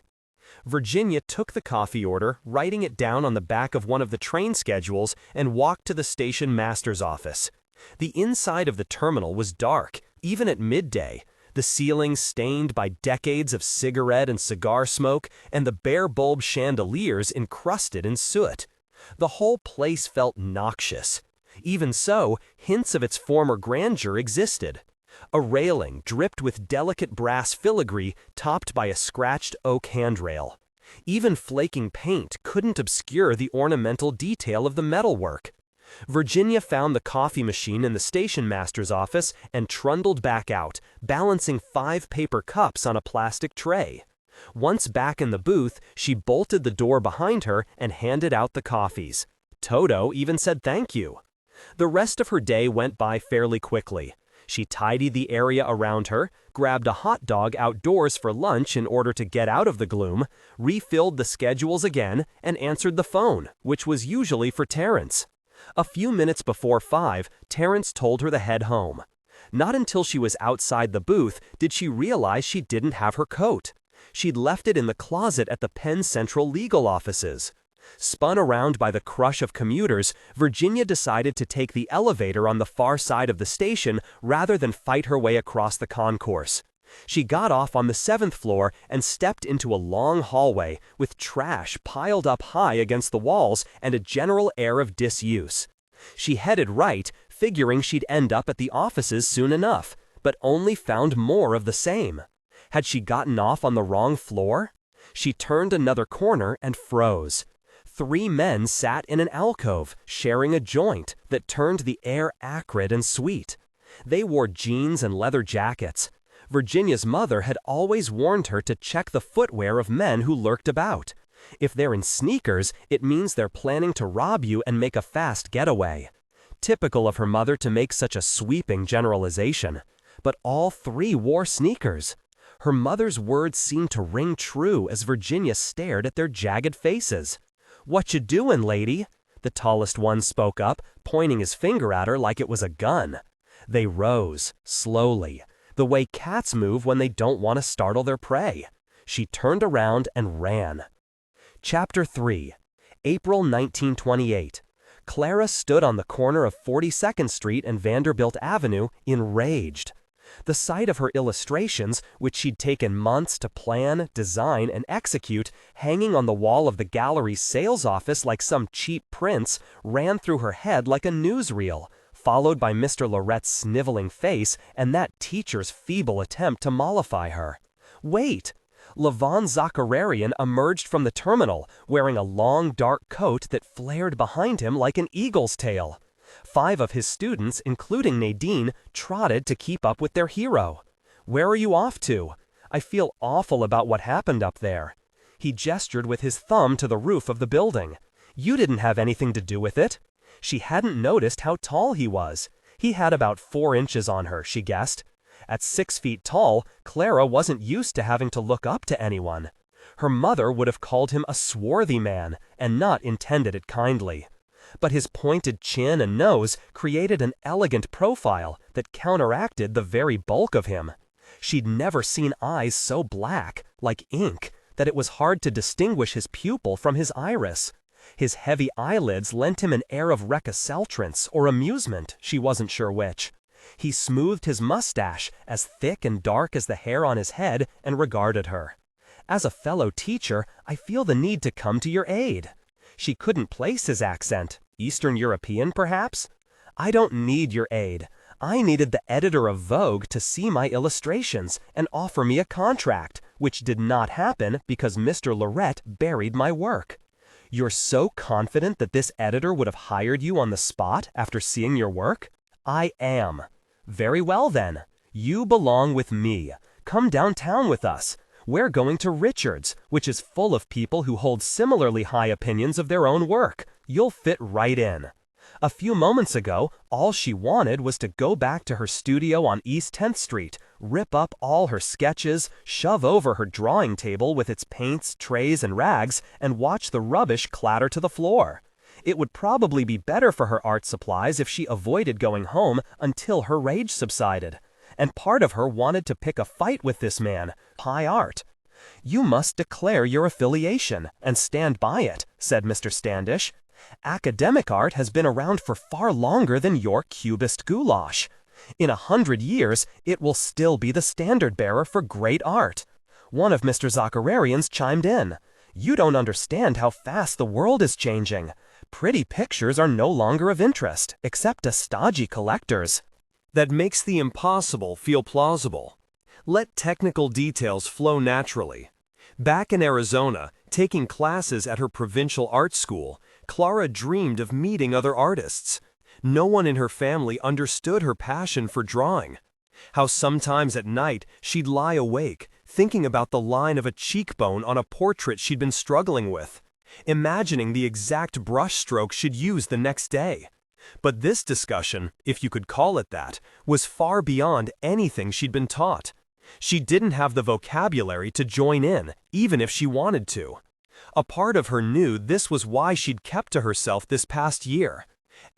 Virginia took the coffee order, writing it down on the back of one of the train schedules, and walked to the station master's office. The inside of the terminal was dark, even at midday, the ceiling stained by decades of cigarette and cigar smoke, and the bare bulb chandeliers encrusted in soot. The whole place felt noxious. Even so, hints of its former grandeur existed. A railing dripped with delicate brass filigree topped by a scratched oak handrail. Even flaking paint couldn't obscure the ornamental detail of the metalwork. Virginia found the coffee machine in the station master's office and trundled back out, balancing 5 paper cups on a plastic tray. Once back in the booth, she bolted the door behind her and handed out the coffees. Toto even said thank you. The rest of her day went by fairly quickly. She tidied the area around her, grabbed a hot dog outdoors for lunch in order to get out of the gloom, refilled the schedules again, and answered the phone, which was usually for Terrence. A few minutes before 5, Terrence told her to head home. Not until she was outside the booth did she realize she didn't have her coat. She'd left it in the closet at the Penn Central legal offices. Spun around by the crush of commuters, Virginia decided to take the elevator on the far side of the station rather than fight her way across the concourse. She got off on the 7th floor and stepped into a long hallway with trash piled up high against the walls and a general air of disuse. She headed right, figuring she'd end up at the offices soon enough, but only found more of the same. Had she gotten off on the wrong floor? She turned another corner and froze. 3 men sat in an alcove, sharing a joint that turned the air acrid and sweet. They wore jeans and leather jackets. Virginia's mother had always warned her to check the footwear of men who lurked about. If they're in sneakers, it means they're planning to rob you and make a fast getaway. Typical of her mother to make such a sweeping generalization. But all 3 wore sneakers. Her mother's words seemed to ring true as Virginia stared at their jagged faces. "What you doin', lady?" The tallest one spoke up, pointing his finger at her like it was a gun. They rose, slowly, the way cats move when they don't want to startle their prey. She turned around and ran. Chapter 3. April 1928. Clara stood on the corner of 42nd Street and Vanderbilt Avenue, enraged. The sight of her illustrations, which she'd taken months to plan, design, and execute, hanging on the wall of the gallery's sales office like some cheap prints, ran through her head like a newsreel, followed by Mr. Lorette's sniveling face and that teacher's feeble attempt to mollify her. Wait! Levon Zachararian emerged from the terminal, wearing a long, dark coat that flared behind him like an eagle's tail. 5 of his students, including Nadine, trotted to keep up with their hero. "Where are you off to? I feel awful about what happened up there." He gestured with his thumb to the roof of the building. "You didn't have anything to do with it." She hadn't noticed how tall he was. He had about 4 inches on her, she guessed. At 6 feet tall, Clara wasn't used to having to look up to anyone. Her mother would have called him a swarthy man, and not intended it kindly. But his pointed chin and nose created an elegant profile that counteracted the very bulk of him. She'd never seen eyes so black, like ink, that it was hard to distinguish his pupil from his iris. His heavy eyelids lent him an air of recalcitrance or amusement, she wasn't sure which. He smoothed his mustache, as thick and dark as the hair on his head, and regarded her. "As a fellow teacher, I feel the need to come to your aid." She couldn't place his accent. Eastern European, perhaps? "I don't need your aid. I needed the editor of Vogue to see my illustrations and offer me a contract, which did not happen because Mr. Lorette buried my work." "You're so confident that this editor would have hired you on the spot after seeing your work?" "I am." "Very well then. You belong with me. Come downtown with us. We're going to Richard's, which is full of people who hold similarly high opinions of their own work. You'll fit right in." A few moments ago, all she wanted was to go back to her studio on East 10th Street, rip up all her sketches, shove over her drawing table with its paints, trays, and rags, and watch the rubbish clatter to the floor. It would probably be better for her art supplies if she avoided going home until her rage subsided. And part of her wanted to pick a fight with this man, high art. "You must declare your affiliation, and stand by it," said Mr. Standish. "Academic art has been around for far longer than your cubist goulash. In 100 years, it will still be the standard-bearer for great art." One of Mr. Zachararian's chimed in. "You don't understand how fast the world is changing. Pretty pictures are no longer of interest, except to stodgy collectors." That makes the impossible feel plausible. Let technical details flow naturally. Back in Arizona, taking classes at her provincial art school, Clara dreamed of meeting other artists. No one in her family understood her passion for drawing. How sometimes at night she'd lie awake, thinking about the line of a cheekbone on a portrait she'd been struggling with, imagining the exact brushstroke she'd use the next day. But this discussion, if you could call it that, was far beyond anything she'd been taught. She didn't have the vocabulary to join in, even if she wanted to. A part of her knew this was why she'd kept to herself this past year.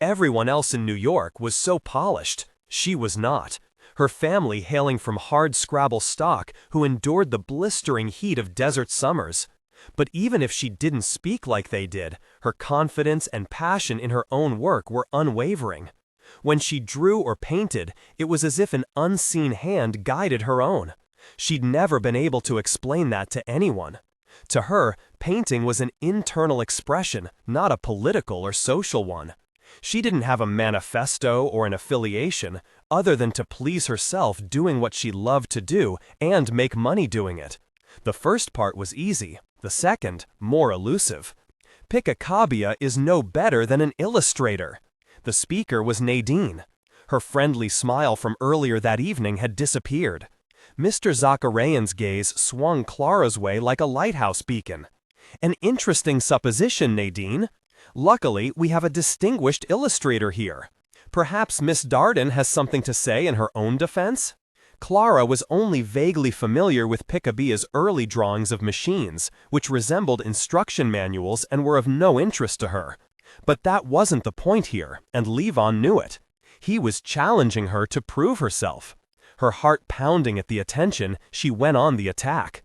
Everyone else in New York was so polished. She was not. Her family hailing from hard-scrabble stock who endured the blistering heat of desert summers. But even if she didn't speak like they did, her confidence and passion in her own work were unwavering. When she drew or painted, it was as if an unseen hand guided her own. She'd never been able to explain that to anyone. To her, painting was an internal expression, not a political or social one. She didn't have a manifesto or an affiliation, other than to please herself doing what she loved to do and make money doing it. The first part was easy, the second, more elusive. Picacabia is no better than an illustrator. The speaker was Nadine. Her friendly smile from earlier that evening had disappeared. Mr. Zachararian's gaze swung Clara's way like a lighthouse beacon. "An interesting supposition, Nadine. Luckily, we have a distinguished illustrator here. Perhaps Miss Darden has something to say in her own defense?" Clara was only vaguely familiar with Picabia's early drawings of machines, which resembled instruction manuals and were of no interest to her. But that wasn't the point here, and Levon knew it. He was challenging her to prove herself. Her heart pounding at the attention, she went on the attack.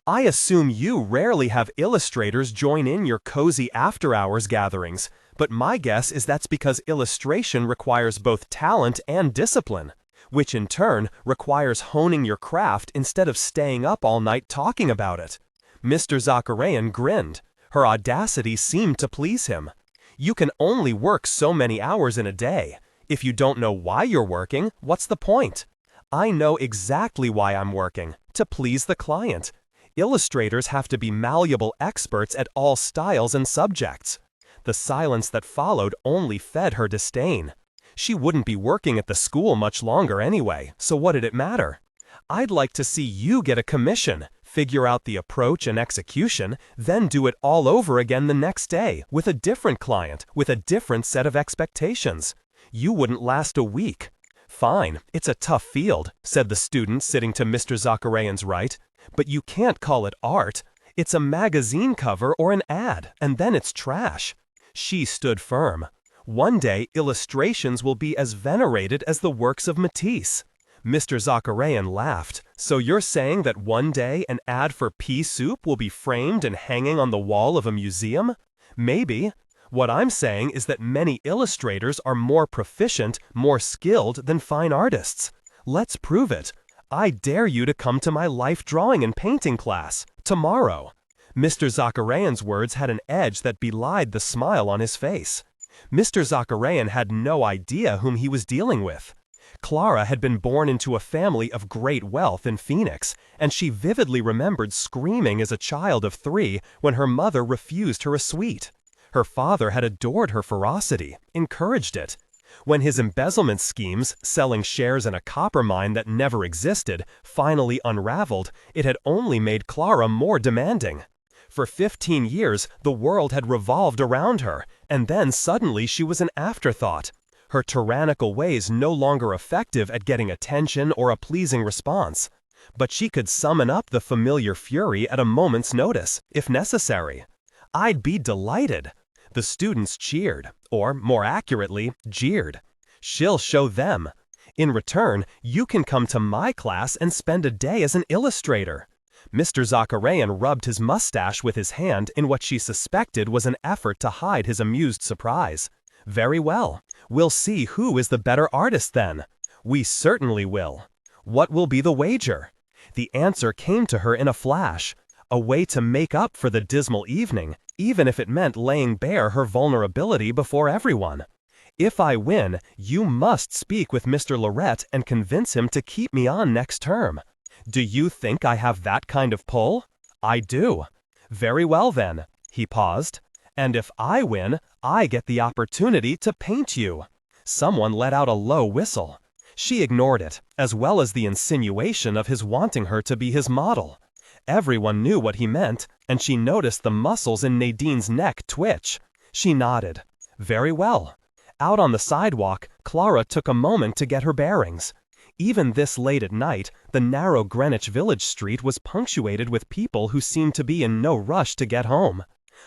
I assume you rarely have illustrators join in your cozy after-hours gatherings, but my guess is that's because illustration requires both talent and discipline, which in turn requires honing your craft instead of staying up all night talking about it. Mr. Zacharian grinned. Her audacity seemed to please him. You can only work so many hours in a day. If you don't know why you're working, what's the point? I know exactly why I'm working, to please the client. Illustrators have to be malleable experts at all styles and subjects. The silence that followed only fed her disdain. She wouldn't be working at the school much longer anyway, so what did it matter? I'd like to see you get a commission, figure out the approach and execution, then do it all over again the next day, with a different client, with a different set of expectations. You wouldn't last a week. Fine, it's a tough field, said the student sitting to Mr. Zacharian's right, but you can't call it art. It's a magazine cover or an ad, and then it's trash. She stood firm. One day, illustrations will be as venerated as the works of Matisse. Mr. Zacharian laughed. So you're saying that one day an ad for pea soup will be framed and hanging on the wall of a museum? Maybe. What I'm saying is that many illustrators are more proficient, more skilled than fine artists. Let's prove it. I dare you to come to my life drawing and painting class, tomorrow. Mr. Zacharian's words had an edge that belied the smile on his face. Mr. Zacharian had no idea whom he was dealing with. Clara had been born into a family of great wealth in Phoenix, and she vividly remembered screaming as a child of 3 when her mother refused her a sweet. Her father had adored her ferocity, encouraged it. When his embezzlement schemes, selling shares in a copper mine that never existed, finally unraveled, it had only made Clara more demanding. For 15 years, the world had revolved around her, and then suddenly she was an afterthought. Her tyrannical ways no longer effective at getting attention or a pleasing response. But she could summon up the familiar fury at a moment's notice, if necessary. I'd be delighted. The students cheered, or more accurately, jeered. She'll show them. In return, you can come to my class and spend a day as an illustrator. Mr. Zacharian rubbed his mustache with his hand in what she suspected was an effort to hide his amused surprise. Very well. We'll see who is the better artist then. We certainly will. What will be the wager? The answer came to her in a flash. A way to make up for the dismal evening, even if it meant laying bare her vulnerability before everyone. If I win, you must speak with Mr. Lorette and convince him to keep me on next term. Do you think I have that kind of pull? I do. Very well then. He paused. And if I win, I get the opportunity to paint you. Someone let out a low whistle. She ignored it, as well as the insinuation of his wanting her to be his model. Everyone knew what he meant, and she noticed the muscles in Nadine's neck twitch. She nodded. Very well. Out on the sidewalk, Clara took a moment to get her bearings. Even this late at night, the narrow Greenwich Village street was punctuated with people who seemed to be in no rush to get home.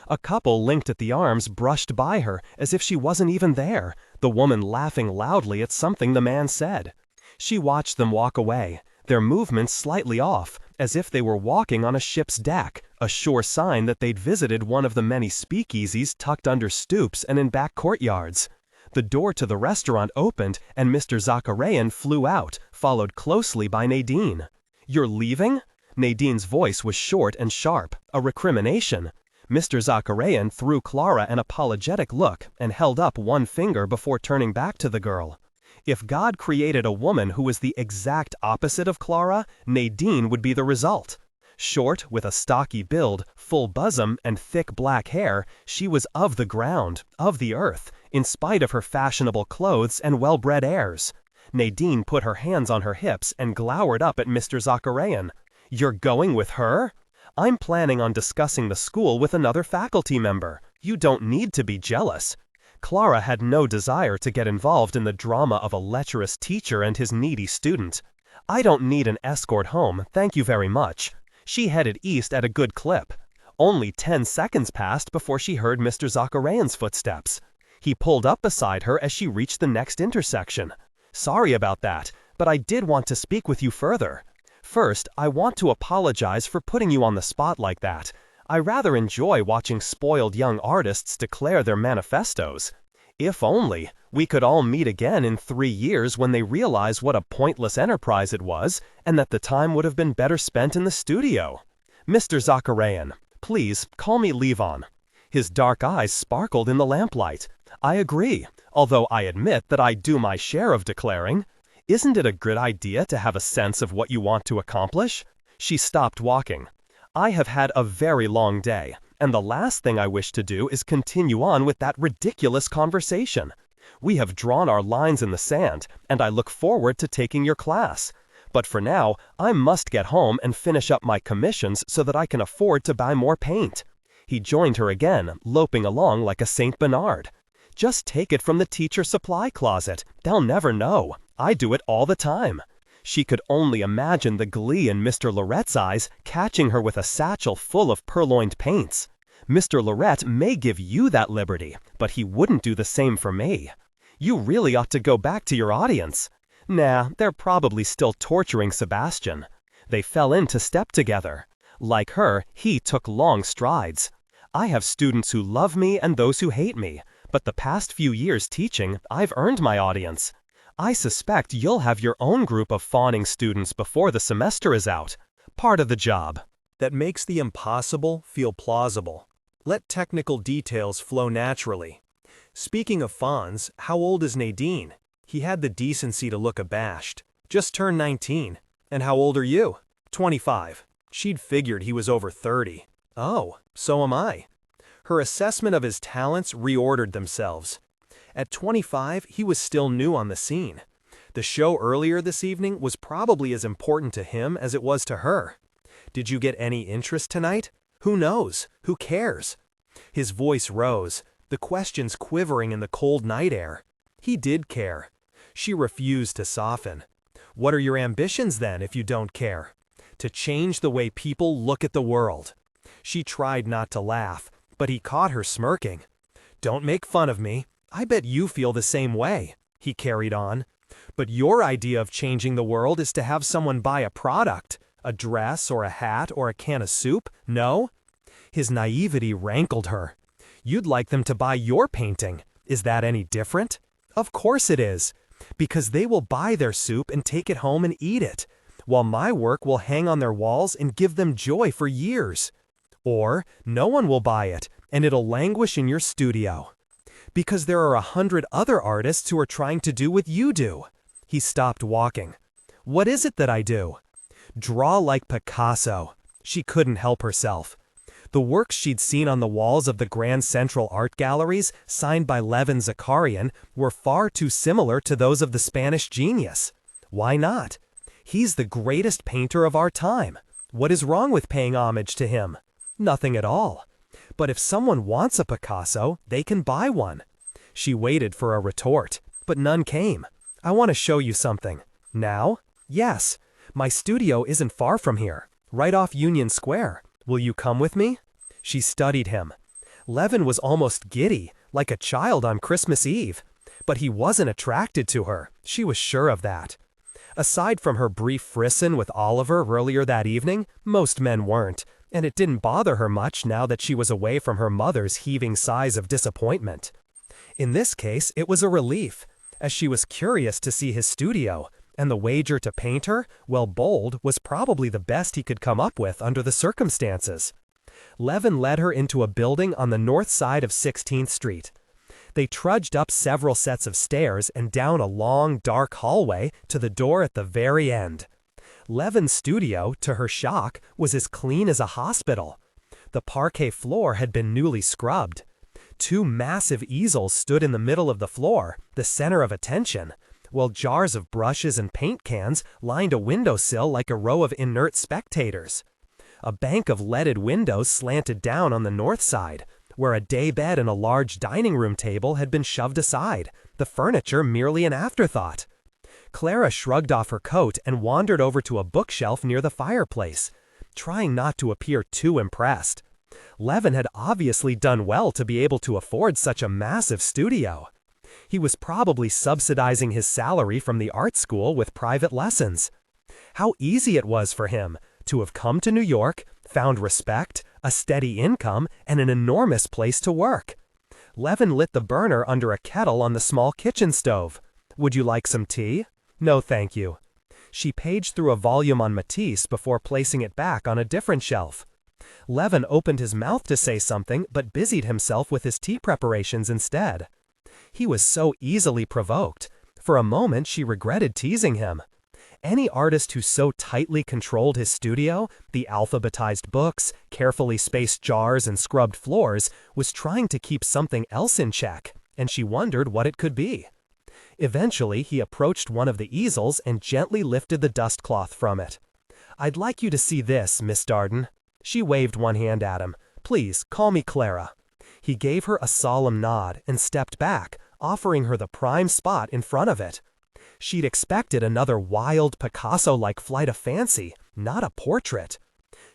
A couple linked at the arms brushed by her as if she wasn't even there, the woman laughing loudly at something the man said. She watched them walk away, their movements slightly off, as if they were walking on a ship's deck, a sure sign that they'd visited one of the many speakeasies tucked under stoops and in back courtyards. The door to the restaurant opened, and Mr. Zacharian flew out, followed closely by Nadine. You're leaving? Nadine's voice was short and sharp, a recrimination. Mr. Zacharian threw Clara an apologetic look and held up one finger before turning back to the girl. If God created a woman who was the exact opposite of Clara, Nadine would be the result. Short, with a stocky build, full bosom, and thick black hair, she was of the ground, of the earth, in spite of her fashionable clothes and well-bred airs. Nadine put her hands on her hips and glowered up at Mr. Zacharian. You're going with her? I'm planning on discussing the school with another faculty member. You don't need to be jealous. Clara had no desire to get involved in the drama of a lecherous teacher and his needy student. I don't need an escort home, thank you very much. She headed east at a good clip. Only 10 seconds passed before she heard Mr. Zacharian's footsteps. He pulled up beside her as she reached the next intersection. Sorry about that, but I did want to speak with you further. First, I want to apologize for putting you on the spot like that. I rather enjoy watching spoiled young artists declare their manifestos. If only we could all meet again in 3 years when they realize what a pointless enterprise it was and that the time would have been better spent in the studio. Mr. Zacharian, please call me Levon. His dark eyes sparkled in the lamplight. I agree, although I admit that I do my share of declaring. Isn't it a good idea to have a sense of what you want to accomplish? She stopped walking. I have had a very long day, and the last thing I wish to do is continue on with that ridiculous conversation. We have drawn our lines in the sand, and I look forward to taking your class. But for now, I must get home and finish up my commissions so that I can afford to buy more paint. He joined her again, loping along like a Saint Bernard. Just take it from the teacher supply closet. They'll never know. I do it all the time. She could only imagine the glee in Mr. Loret's eyes catching her with a satchel full of purloined paints. Mr. Loret may give you that liberty, but he wouldn't do the same for me. You really ought to go back to your audience. Nah, they're probably still torturing Sebastian. They fell into step together. Like her, he took long strides. I have students who love me and those who hate me, but the past few years teaching, I've earned my audience. I suspect you'll have your own group of fawning students before the semester is out. Part of the job. That makes the impossible feel plausible. Let technical details flow naturally. Speaking of fawns, how old is Nadine? He had the decency to look abashed. Just turned 19. And how old are you? 25. She'd figured he was over 30. Oh, so am I. Her assessment of his talents reordered themselves. At 25, he was still new on the scene. The show earlier this evening was probably as important to him as it was to her. Did you get any interest tonight? Who knows? Who cares? His voice rose, the questions quivering in the cold night air. He did care. She refused to soften. What are your ambitions then if you don't care? To change the way people look at the world. She tried not to laugh, but he caught her smirking. Don't make fun of me. I bet you feel the same way, he carried on. But your idea of changing the world is to have someone buy a product, a dress or a hat or a can of soup, no? His naivety rankled her. You'd like them to buy your painting. Is that any different? Of course it is, because they will buy their soup and take it home and eat it, while my work will hang on their walls and give them joy for years. Or no one will buy it, and it'll languish in your studio. Because there are 100 other artists who are trying to do what you do. He stopped walking. What is it that I do? Draw like Picasso. She couldn't help herself. The works she'd seen on the walls of the Grand Central Art Galleries, signed by Levin Zakarian, were far too similar to those of the Spanish genius. Why not? He's the greatest painter of our time. What is wrong with paying homage to him? Nothing at all. But if someone wants a Picasso, they can buy one. She waited for a retort, but none came. I want to show you something. Now? Yes. My studio isn't far from here, right off Union Square. Will you come with me? She studied him. Levin was almost giddy, like a child on Christmas Eve. But he wasn't attracted to her. She was sure of that. Aside from her brief frisson with Oliver earlier that evening, most men weren't. And it didn't bother her much now that she was away from her mother's heaving sighs of disappointment. In this case, it was a relief, as she was curious to see his studio, and the wager to paint her, well bold, was probably the best he could come up with under the circumstances. Levin led her into a building on the north side of 16th Street. They trudged up several sets of stairs and down a long, dark hallway to the door at the very end. Levin's studio, to her shock, was as clean as a hospital. The parquet floor had been newly scrubbed. 2 massive easels stood in the middle of the floor, the center of attention, while jars of brushes and paint cans lined a windowsill like a row of inert spectators. A bank of leaded windows slanted down on the north side, where a daybed and a large dining room table had been shoved aside, the furniture merely an afterthought. Clara shrugged off her coat and wandered over to a bookshelf near the fireplace, trying not to appear too impressed. Levin had obviously done well to be able to afford such a massive studio. He was probably subsidizing his salary from the art school with private lessons. How easy it was for him to have come to New York, found respect, a steady income, and an enormous place to work. Levin lit the burner under a kettle on the small kitchen stove. "Would you like some tea?" "No, thank you." She paged through a volume on Matisse before placing it back on a different shelf. Levin opened his mouth to say something but busied himself with his tea preparations instead. He was so easily provoked. For a moment she regretted teasing him. Any artist who so tightly controlled his studio, the alphabetized books, carefully spaced jars, and scrubbed floors, was trying to keep something else in check, and she wondered what it could be. Eventually, he approached one of the easels and gently lifted the dustcloth from it. "I'd like you to see this, Miss Darden." She waved one hand at him. "Please, call me Clara." He gave her a solemn nod and stepped back, offering her the prime spot in front of it. She'd expected another wild, Picasso-like flight of fancy, not a portrait.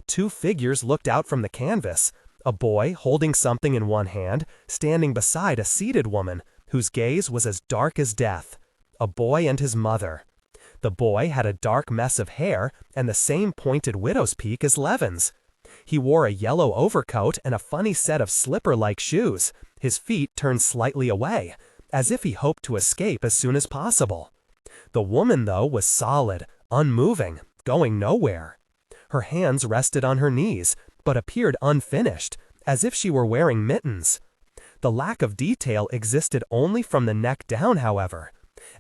Two figures looked out from the canvas, a boy holding something in one hand, standing beside a seated woman, whose gaze was as dark as death. A boy and his mother. The boy had a dark mess of hair and the same pointed widow's peak as Levin's. He wore a yellow overcoat and a funny set of slipper-like shoes, his feet turned slightly away, as if he hoped to escape as soon as possible. The woman, though, was solid, unmoving, going nowhere. Her hands rested on her knees, but appeared unfinished, as if she were wearing mittens. The lack of detail existed only from the neck down, however,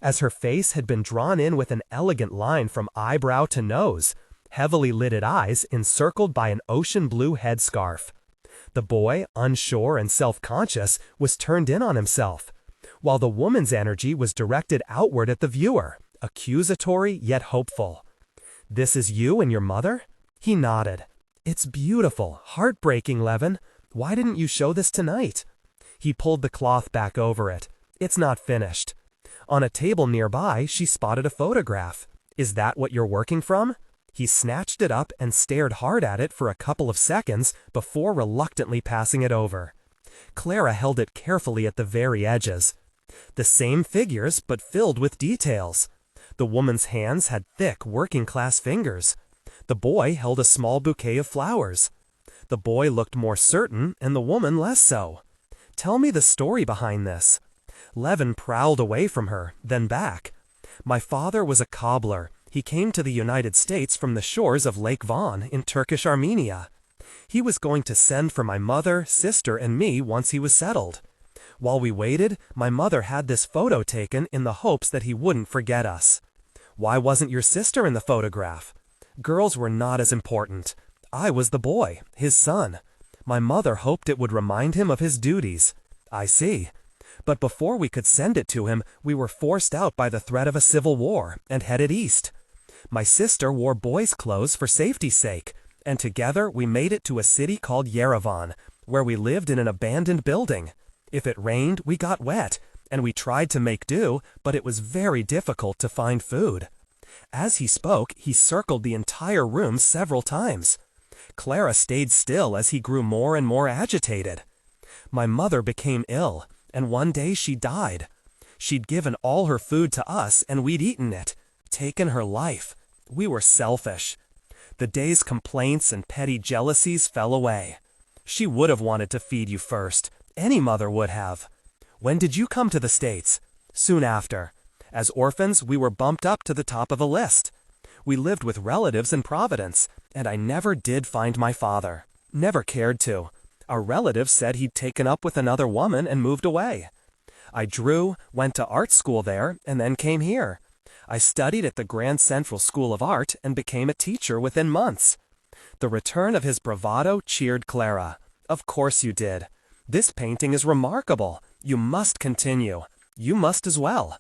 as her face had been drawn in with an elegant line from eyebrow to nose, heavily lidded eyes encircled by an ocean blue headscarf. The boy, unsure and self-conscious, was turned in on himself, while the woman's energy was directed outward at the viewer, accusatory yet hopeful. "This is you and your mother?" He nodded. "It's beautiful, heartbreaking, Levin. Why didn't you show this tonight?" He pulled the cloth back over it. "It's not finished." On a table nearby, she spotted a photograph. "Is that what you're working from?" He snatched it up and stared hard at it for a couple of seconds before reluctantly passing it over. Clara held it carefully at the very edges. The same figures, but filled with details. The woman's hands had thick, working-class fingers. The boy held a small bouquet of flowers. The boy looked more certain, and the woman less so. "Tell me the story behind this." Levin prowled away from her, then back. "My father was a cobbler. He came to the United States from the shores of Lake Van in Turkish Armenia. He was going to send for my mother, sister, and me once he was settled. While we waited, my mother had this photo taken in the hopes that he wouldn't forget us." "Why wasn't your sister in the photograph?" "Girls were not as important. I was the boy, his son. My mother hoped it would remind him of his duties." "I see. But before we could send it to him, we were forced out by the threat of a civil war and headed east. My sister wore boys' clothes for safety's sake, and together we made it to a city called Yerevan, where we lived in an abandoned building. If it rained, we got wet, and we tried to make do, but it was very difficult to find food." As he spoke, he circled the entire room several times. Clara stayed still as he grew more and more agitated. "My mother became ill, and one day she died. She'd given all her food to us, and we'd eaten it, taken her life. We were selfish. The day's complaints and petty jealousies fell away. She would have wanted to feed you first. Any mother would have." "When did you come to the States?" "Soon after. As orphans, we were bumped up to the top of a list. We lived with relatives in Providence, and I never did find my father. Never cared to. Our relatives said he'd taken up with another woman and moved away. I drew, went to art school there, and then came here. I studied at the Grand Central School of Art and became a teacher within months." The return of his bravado cheered Clara. "Of course you did. This painting is remarkable. You must continue. You must as well.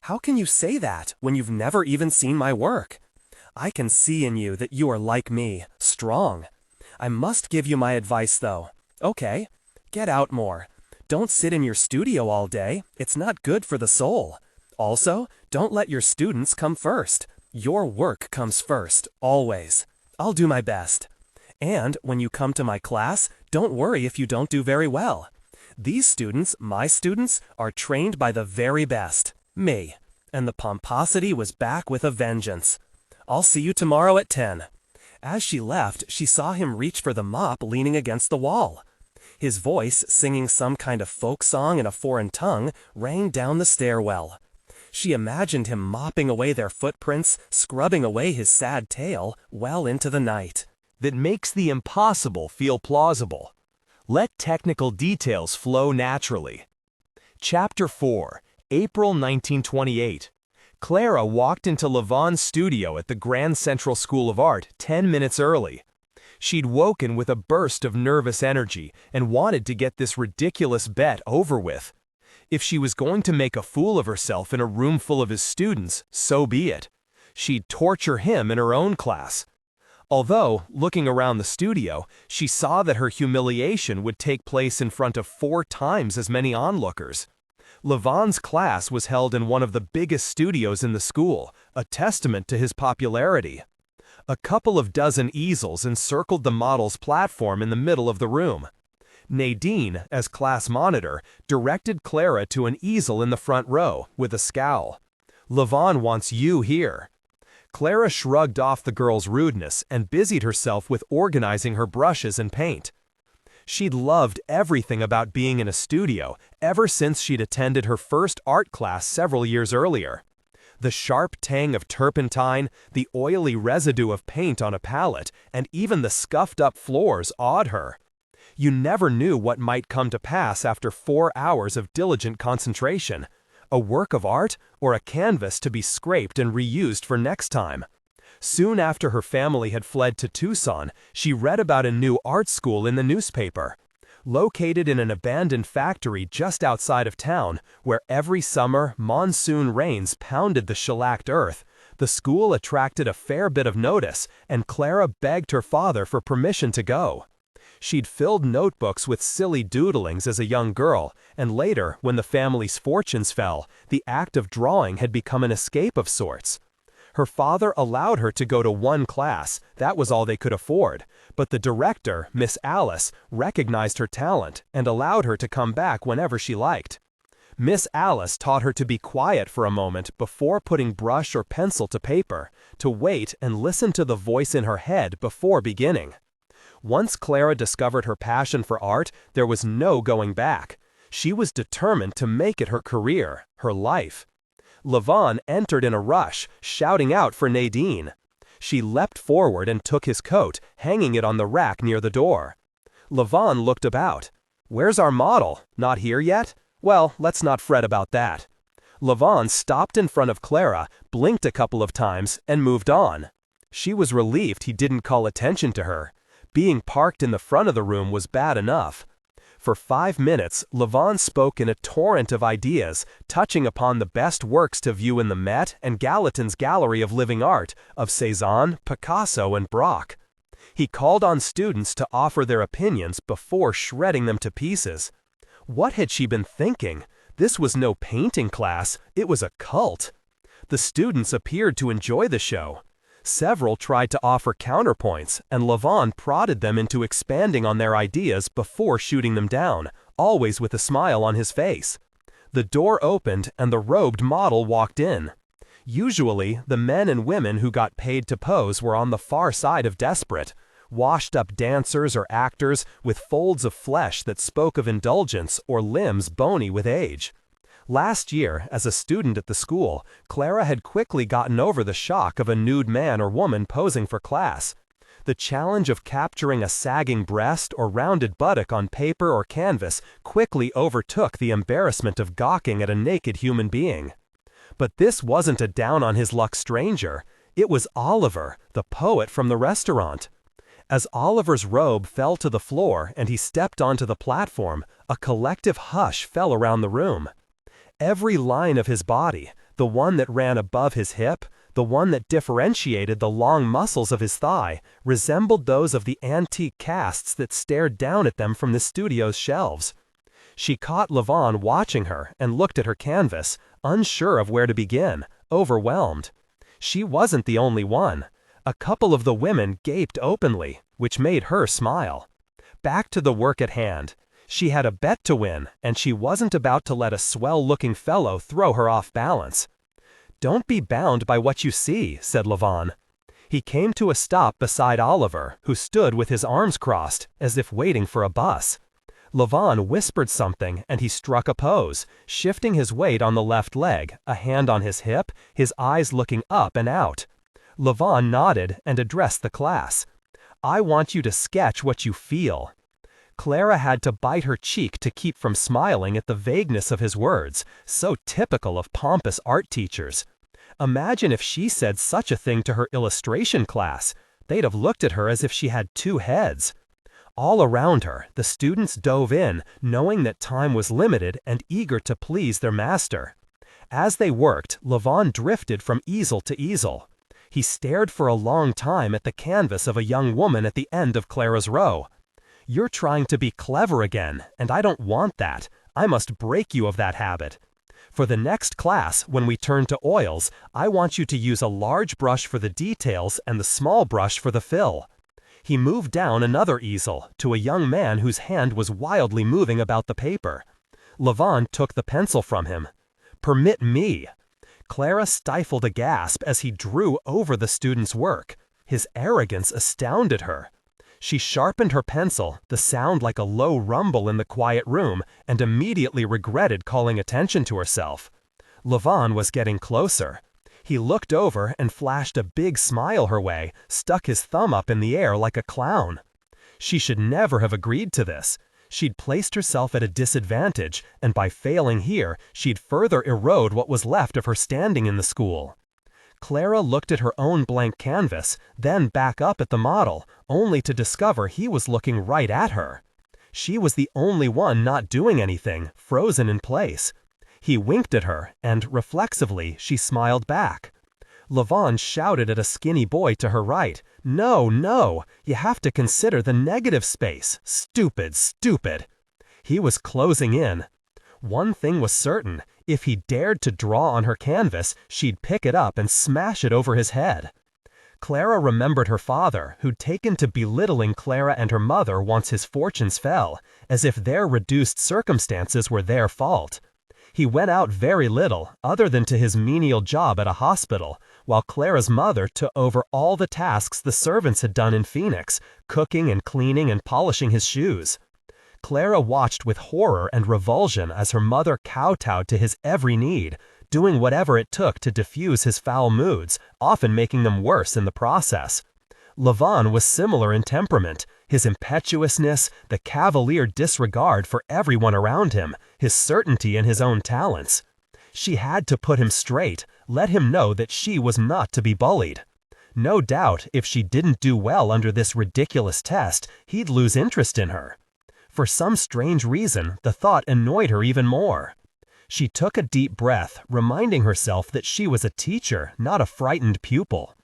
How can you say that when you've never even seen my work? I can see in you that you are like me, strong. I must give you my advice, though. Okay, get out more. Don't sit in your studio all day. It's not good for the soul. Also, don't let your students come first. Your work comes first, always. I'll do my best. And when you come to my class, don't worry if you don't do very well. These students, my students, are trained by the very best, me." And the pomposity was back with a vengeance. I'll see you tomorrow at 10. As she left, she saw him reach for the mop leaning against the wall. His voice, singing some kind of folk song in a foreign tongue, rang down the stairwell. She imagined him mopping away their footprints, scrubbing away his sad tail, well into the night. That makes the impossible feel plausible. Let technical details flow naturally. Chapter 4, April 1928. Clara walked into Levon's studio at the Grand Central School of Art 10 minutes early. She'd woken with a burst of nervous energy and wanted to get this ridiculous bet over with. If she was going to make a fool of herself in a room full of his students, so be it. She'd torture him in her own class. Although, looking around the studio, she saw that her humiliation would take place in front of 4 times as many onlookers. Levon's class was held in one of the biggest studios in the school, a testament to his popularity. A couple of dozen easels encircled the model's platform in the middle of the room. Nadine, as class monitor, directed Clara to an easel in the front row, with a scowl. "Levon wants you here." Clara shrugged off the girl's rudeness and busied herself with organizing her brushes and paint. She'd loved everything about being in a studio ever since she'd attended her first art class several years earlier. The sharp tang of turpentine, the oily residue of paint on a palette, and even the scuffed-up floors awed her. You never knew what might come to pass after 4 hours of diligent concentration. A work of art or a canvas to be scraped and reused for next time. Soon after her family had fled to Tucson, she read about a new art school in the newspaper. Located in an abandoned factory just outside of town, where every summer monsoon rains pounded the shellacked earth, the school attracted a fair bit of notice, and Clara begged her father for permission to go. She'd filled notebooks with silly doodlings as a young girl, and later, when the family's fortunes fell, the act of drawing had become an escape of sorts. Her father allowed her to go to one class, that was all they could afford, but the director, Miss Alice, recognized her talent and allowed her to come back whenever she liked. Miss Alice taught her to be quiet for a moment before putting brush or pencil to paper, to wait and listen to the voice in her head before beginning. Once Clara discovered her passion for art, there was no going back. She was determined to make it her career, her life. Levon entered in a rush, shouting out for Nadine. She leapt forward and took his coat, hanging it on the rack near the door. Levon looked about. "Where's our model? Not here yet? Well, let's not fret about that." Levon stopped in front of Clara, blinked a couple of times, and moved on. She was relieved he didn't call attention to her. Being parked in the front of the room was bad enough. For 5 minutes, Levon spoke in a torrent of ideas, touching upon the best works to view in the Met and Gallatin's Gallery of Living Art, of Cézanne, Picasso, and Braque. He called on students to offer their opinions before shredding them to pieces. What had she been thinking? This was no painting class, it was a cult. The students appeared to enjoy the show. Several tried to offer counterpoints, and Levon prodded them into expanding on their ideas before shooting them down, always with a smile on his face. The door opened, and the robed model walked in. Usually, the men and women who got paid to pose were on the far side of desperate, washed-up dancers or actors with folds of flesh that spoke of indulgence or limbs bony with age. Last year, as a student at the school, Clara had quickly gotten over the shock of a nude man or woman posing for class. The challenge of capturing a sagging breast or rounded buttock on paper or canvas quickly overtook the embarrassment of gawking at a naked human being. But this wasn't a down-on-his-luck stranger. It was Oliver, the poet from the restaurant. As Oliver's robe fell to the floor and he stepped onto the platform, a collective hush fell around the room. Every line of his body, the one that ran above his hip, the one that differentiated the long muscles of his thigh, resembled those of the antique casts that stared down at them from the studio's shelves. She caught Levon watching her and looked at her canvas, unsure of where to begin, overwhelmed. She wasn't the only one. A couple of the women gaped openly, which made her smile. Back to the work at hand. She had a bet to win, and she wasn't about to let a swell-looking fellow throw her off balance. "Don't be bound by what you see," said Levon. He came to a stop beside Oliver, who stood with his arms crossed, as if waiting for a bus. Levon whispered something and he struck a pose, shifting his weight on the left leg, a hand on his hip, his eyes looking up and out. Levon nodded and addressed the class. "I want you to sketch what you feel." Clara had to bite her cheek to keep from smiling at the vagueness of his words, so typical of pompous art teachers. Imagine if she said such a thing to her illustration class. They'd have looked at her as if she had two heads. All around her, the students dove in, knowing that time was limited and eager to please their master. As they worked, Levon drifted from easel to easel. He stared for a long time at the canvas of a young woman at the end of Clara's row. "You're trying to be clever again, and I don't want that. I must break you of that habit. For the next class, when we turn to oils, I want you to use a large brush for the details and the small brush for the fill." He moved down another easel, to a young man whose hand was wildly moving about the paper. Levon took the pencil from him. "Permit me." Clara stifled a gasp as he drew over the student's work. His arrogance astounded her. She sharpened her pencil, the sound like a low rumble in the quiet room, and immediately regretted calling attention to herself. Levon was getting closer. He looked over and flashed a big smile her way, stuck his thumb up in the air like a clown. She should never have agreed to this. She'd placed herself at a disadvantage, and by failing here, she'd further erode what was left of her standing in the school. Clara looked at her own blank canvas, then back up at the model, only to discover he was looking right at her. She was the only one not doing anything, frozen in place. He winked at her, and reflexively, she smiled back. Levon shouted at a skinny boy to her right, "No, no, you have to consider the negative space. Stupid, stupid." He was closing in. One thing was certain, if he dared to draw on her canvas, she'd pick it up and smash it over his head. Clara remembered her father, who'd taken to belittling Clara and her mother once his fortunes fell, as if their reduced circumstances were their fault. He went out very little, other than to his menial job at a hospital, while Clara's mother took over all the tasks the servants had done in Phoenix, cooking and cleaning and polishing his shoes. Clara watched with horror and revulsion as her mother kowtowed to his every need, doing whatever it took to diffuse his foul moods, often making them worse in the process. Levon was similar in temperament, his impetuousness, the cavalier disregard for everyone around him, his certainty in his own talents. She had to put him straight, let him know that she was not to be bullied. No doubt, if she didn't do well under this ridiculous test, he'd lose interest in her. For some strange reason, the thought annoyed her even more. She took a deep breath, reminding herself that she was a teacher, not a frightened pupil.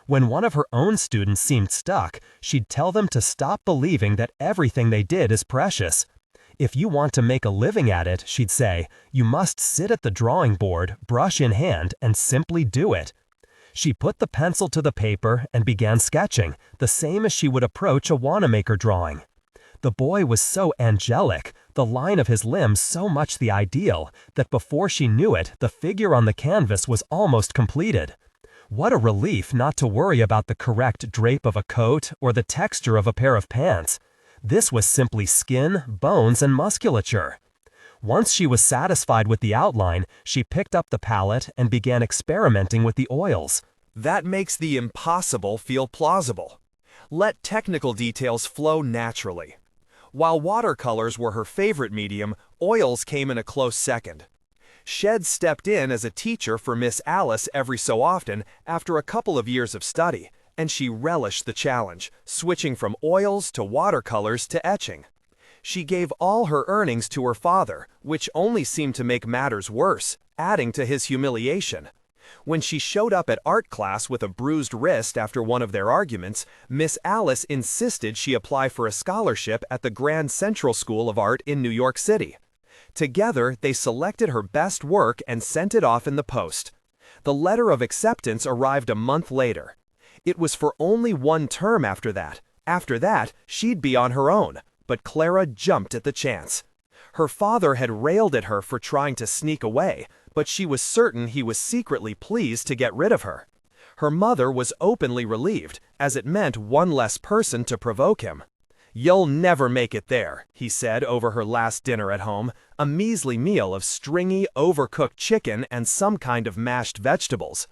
When one of her own students seemed stuck, she'd tell them to stop believing that everything they did is precious. If you want to make a living at it, she'd say, you must sit at the drawing board, brush in hand, and simply do it. She put the pencil to the paper and began sketching, the same as she would approach a Wanamaker drawing. The boy was so angelic, the line of his limbs so much the ideal, that before she knew it, the figure on the canvas was almost completed. What a relief not to worry about the correct drape of a coat or the texture of a pair of pants. This was simply skin, bones, and musculature. Once she was satisfied with the outline, she picked up the palette and began experimenting with the oils. That makes the impossible feel plausible. Let technical details flow naturally. While watercolors were her favorite medium, oils came in a close second. Shed stepped in as a teacher for Miss Alice every so often after a couple of years of study, and she relished the challenge, switching from oils to watercolors to etching. She gave all her earnings to her father, which only seemed to make matters worse, adding to his humiliation. When she showed up at art class with a bruised wrist after one of their arguments, Miss Alice insisted she apply for a scholarship at the Grand Central School of Art in New York City. Together, they selected her best work and sent it off in the post. The letter of acceptance arrived a month later. It was for only one term after that. After that, she'd be on her own, but Clara jumped at the chance. Her father had railed at her for trying to sneak away, but she was certain he was secretly pleased to get rid of her. Her mother was openly relieved, as it meant one less person to provoke him. "You'll never make it there," he said over her last dinner at home, a measly meal of stringy, overcooked chicken and some kind of mashed vegetables.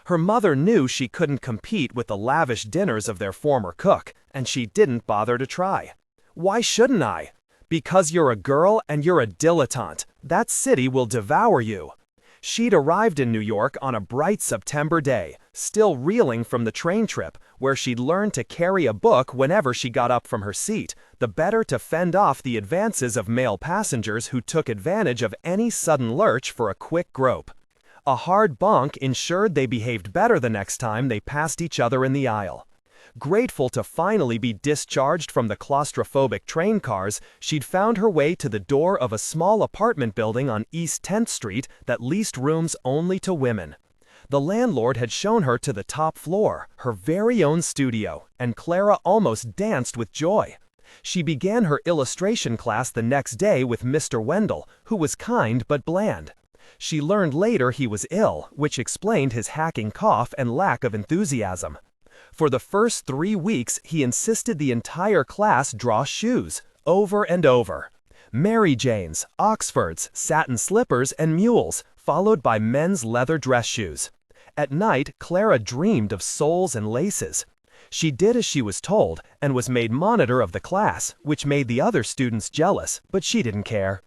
Her mother knew she couldn't compete with the lavish dinners of their former cook, and she didn't bother to try. "Why shouldn't I?" "Because you're a girl and you're a dilettante. That city will devour you." She'd arrived in New York on a bright September day, still reeling from the train trip, where she'd learned to carry a book whenever she got up from her seat, the better to fend off the advances of male passengers who took advantage of any sudden lurch for a quick grope. A hard bonk ensured they behaved better the next time they passed each other in the aisle. Grateful to finally be discharged from the claustrophobic train cars, she'd found her way to the door of a small apartment building on East 10th Street that leased rooms only to women. The landlord had shown her to the top floor, her very own studio, and Clara almost danced with joy. She began her illustration class the next day with Mr. Wendell, who was kind but bland. She learned later he was ill, which explained his hacking cough and lack of enthusiasm. For the first 3 weeks, he insisted the entire class draw shoes, over and over. Mary Janes, Oxfords, satin slippers, and mules, followed by men's leather dress shoes. At night, Clara dreamed of soles and laces. She did as she was told, and was made monitor of the class, which made the other students jealous, but she didn't care.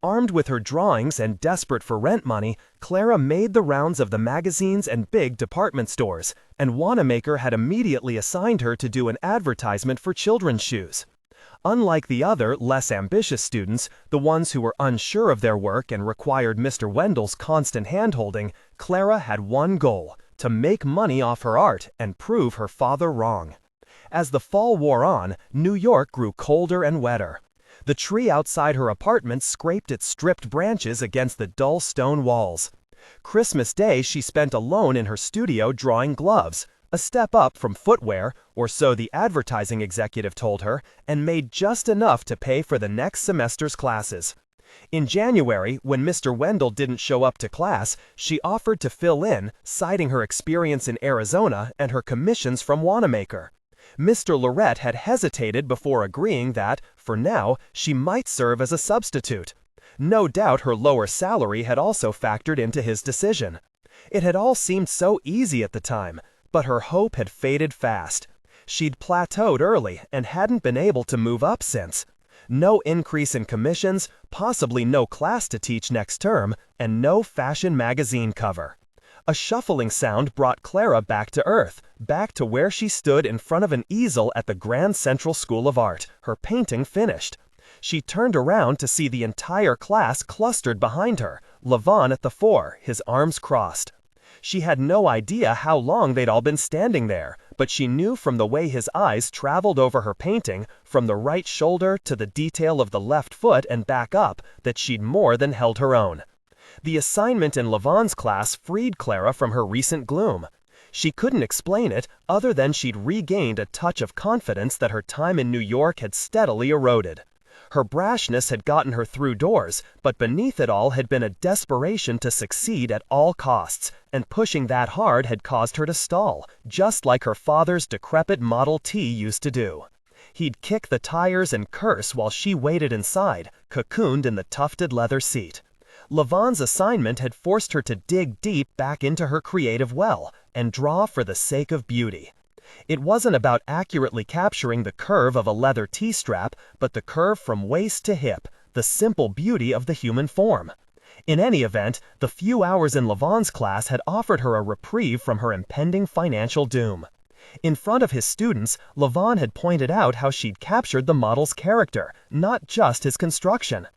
Armed with her drawings and desperate for rent money, Clara made the rounds of the magazines and big department stores, and Wanamaker had immediately assigned her to do an advertisement for children's shoes. Unlike the other, less ambitious students, the ones who were unsure of their work and required Mr. Wendell's constant hand-holding, Clara had one goal: to make money off her art and prove her father wrong. As the fall wore on, New York grew colder and wetter. The tree outside her apartment scraped its stripped branches against the dull stone walls. Christmas Day she spent alone in her studio drawing gloves, a step up from footwear, or so the advertising executive told her, and made just enough to pay for the next semester's classes. In January, when Mr. Wendell didn't show up to class, she offered to fill in, citing her experience in Arizona and her commissions from Wanamaker. Mr. Lorette had hesitated before agreeing that, for now, she might serve as a substitute. No doubt her lower salary had also factored into his decision. It had all seemed so easy at the time, but her hope had faded fast. She'd plateaued early and hadn't been able to move up since. No increase in commissions, possibly no class to teach next term, and no fashion magazine cover. A shuffling sound brought Clara back to earth, back to where she stood in front of an easel at the Grand Central School of Art, her painting finished. She turned around to see the entire class clustered behind her, Levon at the fore, his arms crossed. She had no idea how long they'd all been standing there, but she knew from the way his eyes traveled over her painting, from the right shoulder to the detail of the left foot and back up, that she'd more than held her own. The assignment in Levon's class freed Clara from her recent gloom. She couldn't explain it other than she'd regained a touch of confidence that her time in New York had steadily eroded. Her brashness had gotten her through doors, but beneath it all had been a desperation to succeed at all costs, and pushing that hard had caused her to stall, just like her father's decrepit Model T used to do. He'd kick the tires and curse while she waited inside, cocooned in the tufted leather seat. Levon's assignment had forced her to dig deep back into her creative well and draw for the sake of beauty. It wasn't about accurately capturing the curve of a leather T-strap, but the curve from waist to hip, the simple beauty of the human form. In any event, the few hours in Levon's class had offered her a reprieve from her impending financial doom. In front of his students, Levon had pointed out how she'd captured the model's character, not just his construction.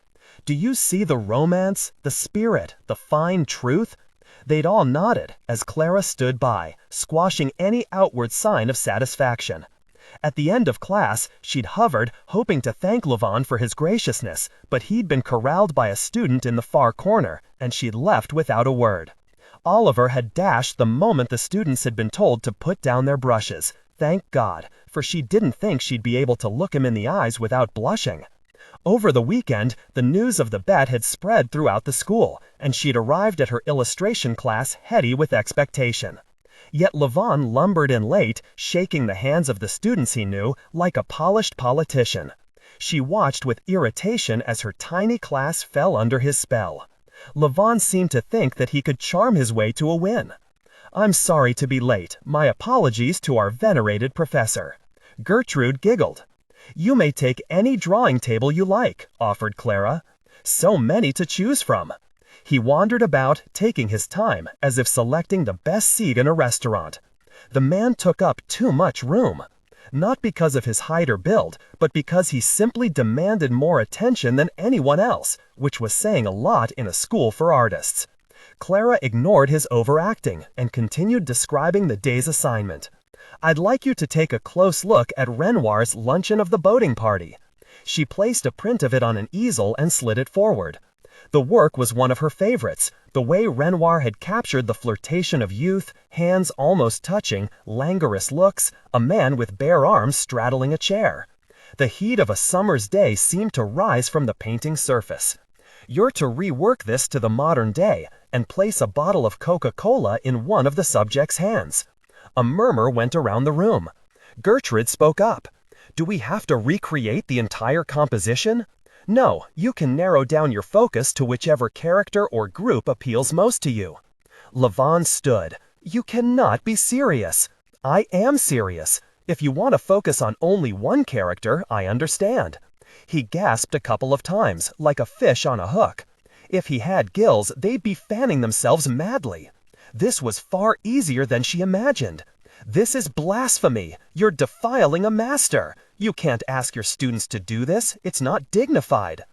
"Do you see the romance, the spirit, the fine truth?" They'd all nodded as Clara stood by, squashing any outward sign of satisfaction. At the end of class, she'd hovered, hoping to thank Levon for his graciousness, but he'd been corralled by a student in the far corner, and she'd left without a word. Oliver had dashed the moment the students had been told to put down their brushes. Thank God, for she didn't think she'd be able to look him in the eyes without blushing. Over the weekend, the news of the bet had spread throughout the school, and she'd arrived at her illustration class heady with expectation. Yet Levon lumbered in late, shaking the hands of the students he knew like a polished politician. She watched with irritation as her tiny class fell under his spell. Levon seemed to think that he could charm his way to a win. "I'm sorry to be late. My apologies to our venerated professor." Gertrude giggled. "You may take any drawing table you like," offered Clara. "So many to choose from." He wandered about, taking his time, as if selecting the best seat in a restaurant. The man took up too much room. Not because of his height or build, but because he simply demanded more attention than anyone else, which was saying a lot in a school for artists. Clara ignored his overacting and continued describing the day's assignment. "I'd like you to take a close look at Renoir's Luncheon of the Boating Party." She placed a print of it on an easel and slid it forward. The work was one of her favorites, the way Renoir had captured the flirtation of youth, hands almost touching, languorous looks, a man with bare arms straddling a chair. The heat of a summer's day seemed to rise from the painting's surface. "You're to rework this to the modern day and place a bottle of Coca-Cola in one of the subject's hands." A murmur went around the room. Gertrude spoke up. "Do we have to recreate the entire composition?" "No, you can narrow down your focus to whichever character or group appeals most to you." Levon stood. "You cannot be serious." "I am serious. If you want to focus on only one character, I understand." He gasped a couple of times, like a fish on a hook. If he had gills, they'd be fanning themselves madly. This was far easier than she imagined. "This is blasphemy. You're defiling a master. You can't ask your students to do this. It's not dignified."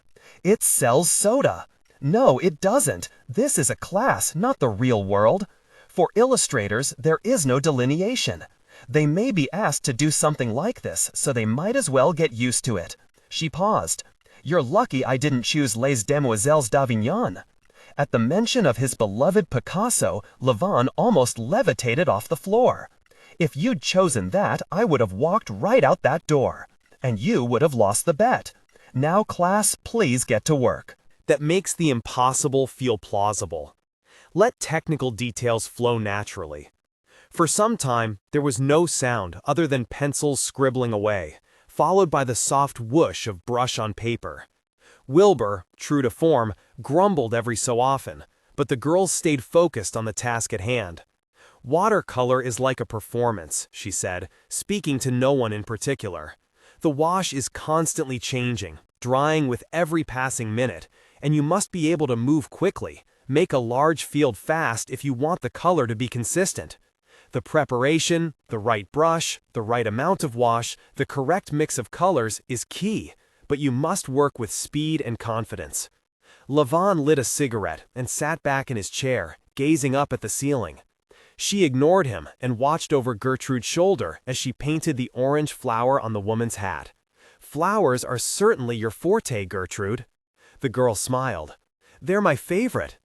"It sells soda." "No, it doesn't. This is a class, not the real world. For illustrators, there is no delineation. They may be asked to do something like this, so they might as well get used to it." She paused. "You're lucky I didn't choose Les Demoiselles d'Avignon." At the mention of his beloved Picasso, Levon almost levitated off the floor. "If you'd chosen that, I would have walked right out that door. And you would have lost the bet. Now, class, please get to work." That makes the impossible feel plausible. Let technical details flow naturally. For some time, there was no sound other than pencils scribbling away, followed by the soft whoosh of brush on paper. Wilbur, true to form, grumbled every so often, but the girls stayed focused on the task at hand. "Watercolor is like a performance," she said, speaking to no one in particular. "The wash is constantly changing, drying with every passing minute, and you must be able to move quickly, make a large field fast if you want the color to be consistent. The preparation, the right brush, the right amount of wash, the correct mix of colors is key, but you must work with speed and confidence." Levon lit a cigarette and sat back in his chair, gazing up at the ceiling. She ignored him and watched over Gertrude's shoulder as she painted the orange flower on the woman's hat. "Flowers are certainly your forte, Gertrude." The girl smiled. "They're my favorite."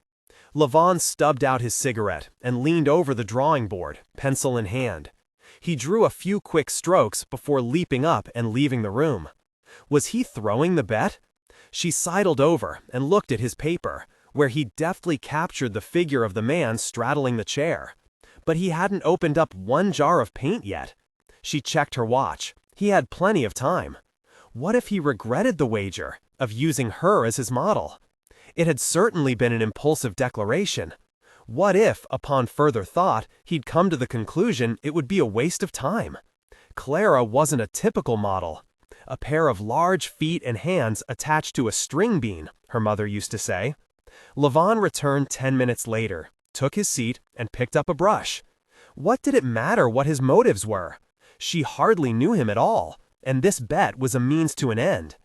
Levon stubbed out his cigarette and leaned over the drawing board, pencil in hand. He drew a few quick strokes before leaping up and leaving the room. Was he throwing the bet? She sidled over and looked at his paper, where he deftly captured the figure of the man straddling the chair. But he hadn't opened up one jar of paint yet. She checked her watch. He had plenty of time. What if he regretted the wager of using her as his model? It had certainly been an impulsive declaration. What if, upon further thought, he'd come to the conclusion it would be a waste of time? Clara wasn't a typical model. A pair of large feet and hands attached to a string bean, her mother used to say. Levon returned 10 minutes later, took his seat, and picked up a brush. What did it matter what his motives were? She hardly knew him at all, and this bet was a means to an end.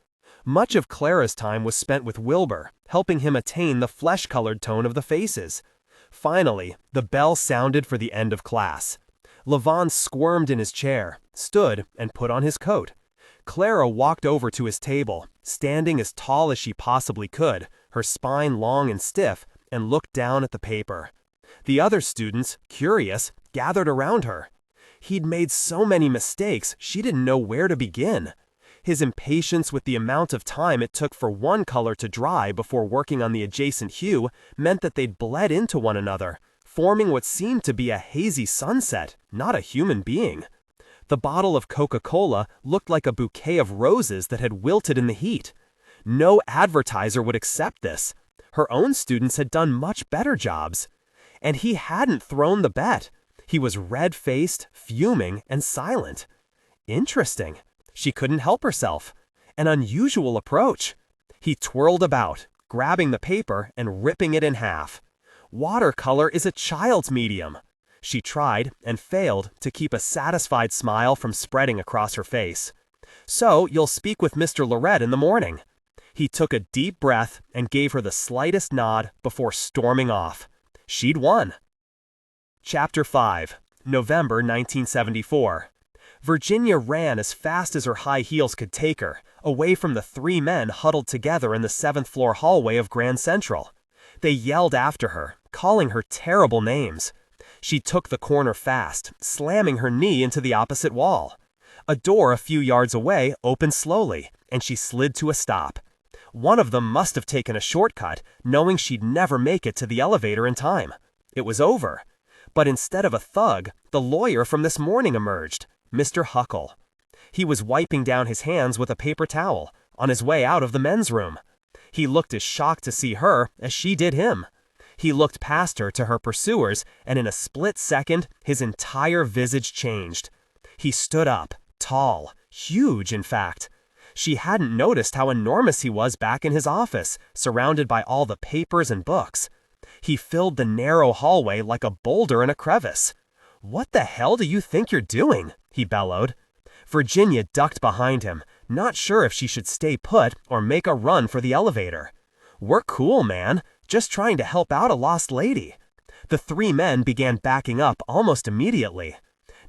Much of Clara's time was spent with Wilbur, helping him attain the flesh-colored tone of the faces. Finally, the bell sounded for the end of class. Levon squirmed in his chair, stood, and put on his coat. Clara walked over to his table, standing as tall as she possibly could, her spine long and stiff, and looked down at the paper. The other students, curious, gathered around her. He'd made so many mistakes, she didn't know where to begin. His impatience with the amount of time it took for one color to dry before working on the adjacent hue meant that they'd bled into one another, forming what seemed to be a hazy sunset, not a human being. The bottle of Coca-Cola looked like a bouquet of roses that had wilted in the heat. No advertiser would accept this. Her own students had done much better jobs. And he hadn't thrown the bet. He was red-faced, fuming, and silent. Interesting. She couldn't help herself. An unusual approach. He twirled about, grabbing the paper and ripping it in half. Watercolor is a child's medium. She tried and failed to keep a satisfied smile from spreading across her face. So you'll speak with Mr. Lorette in the morning. He took a deep breath and gave her the slightest nod before storming off. She'd won. Chapter 5, November 1974. Virginia ran as fast as her high heels could take her, away from the three men huddled together in the 7th-floor hallway of Grand Central. They yelled after her, calling her terrible names. She took the corner fast, slamming her knee into the opposite wall. A door a few yards away opened slowly, and she slid to a stop. One of them must have taken a shortcut, knowing she'd never make it to the elevator in time. It was over. But instead of a thug, the lawyer from this morning emerged, Mr. Huckle. He was wiping down his hands with a paper towel, on his way out of the men's room. He looked as shocked to see her as she did him. He looked past her to her pursuers, and in a split second, his entire visage changed. He stood up, tall, huge in fact. She hadn't noticed how enormous he was back in his office, surrounded by all the papers and books. He filled the narrow hallway like a boulder in a crevice. "What the hell do you think you're doing?" he bellowed. Virginia ducked behind him, not sure if she should stay put or make a run for the elevator. "We're cool, man. Just trying to help out a lost lady." The three men began backing up almost immediately.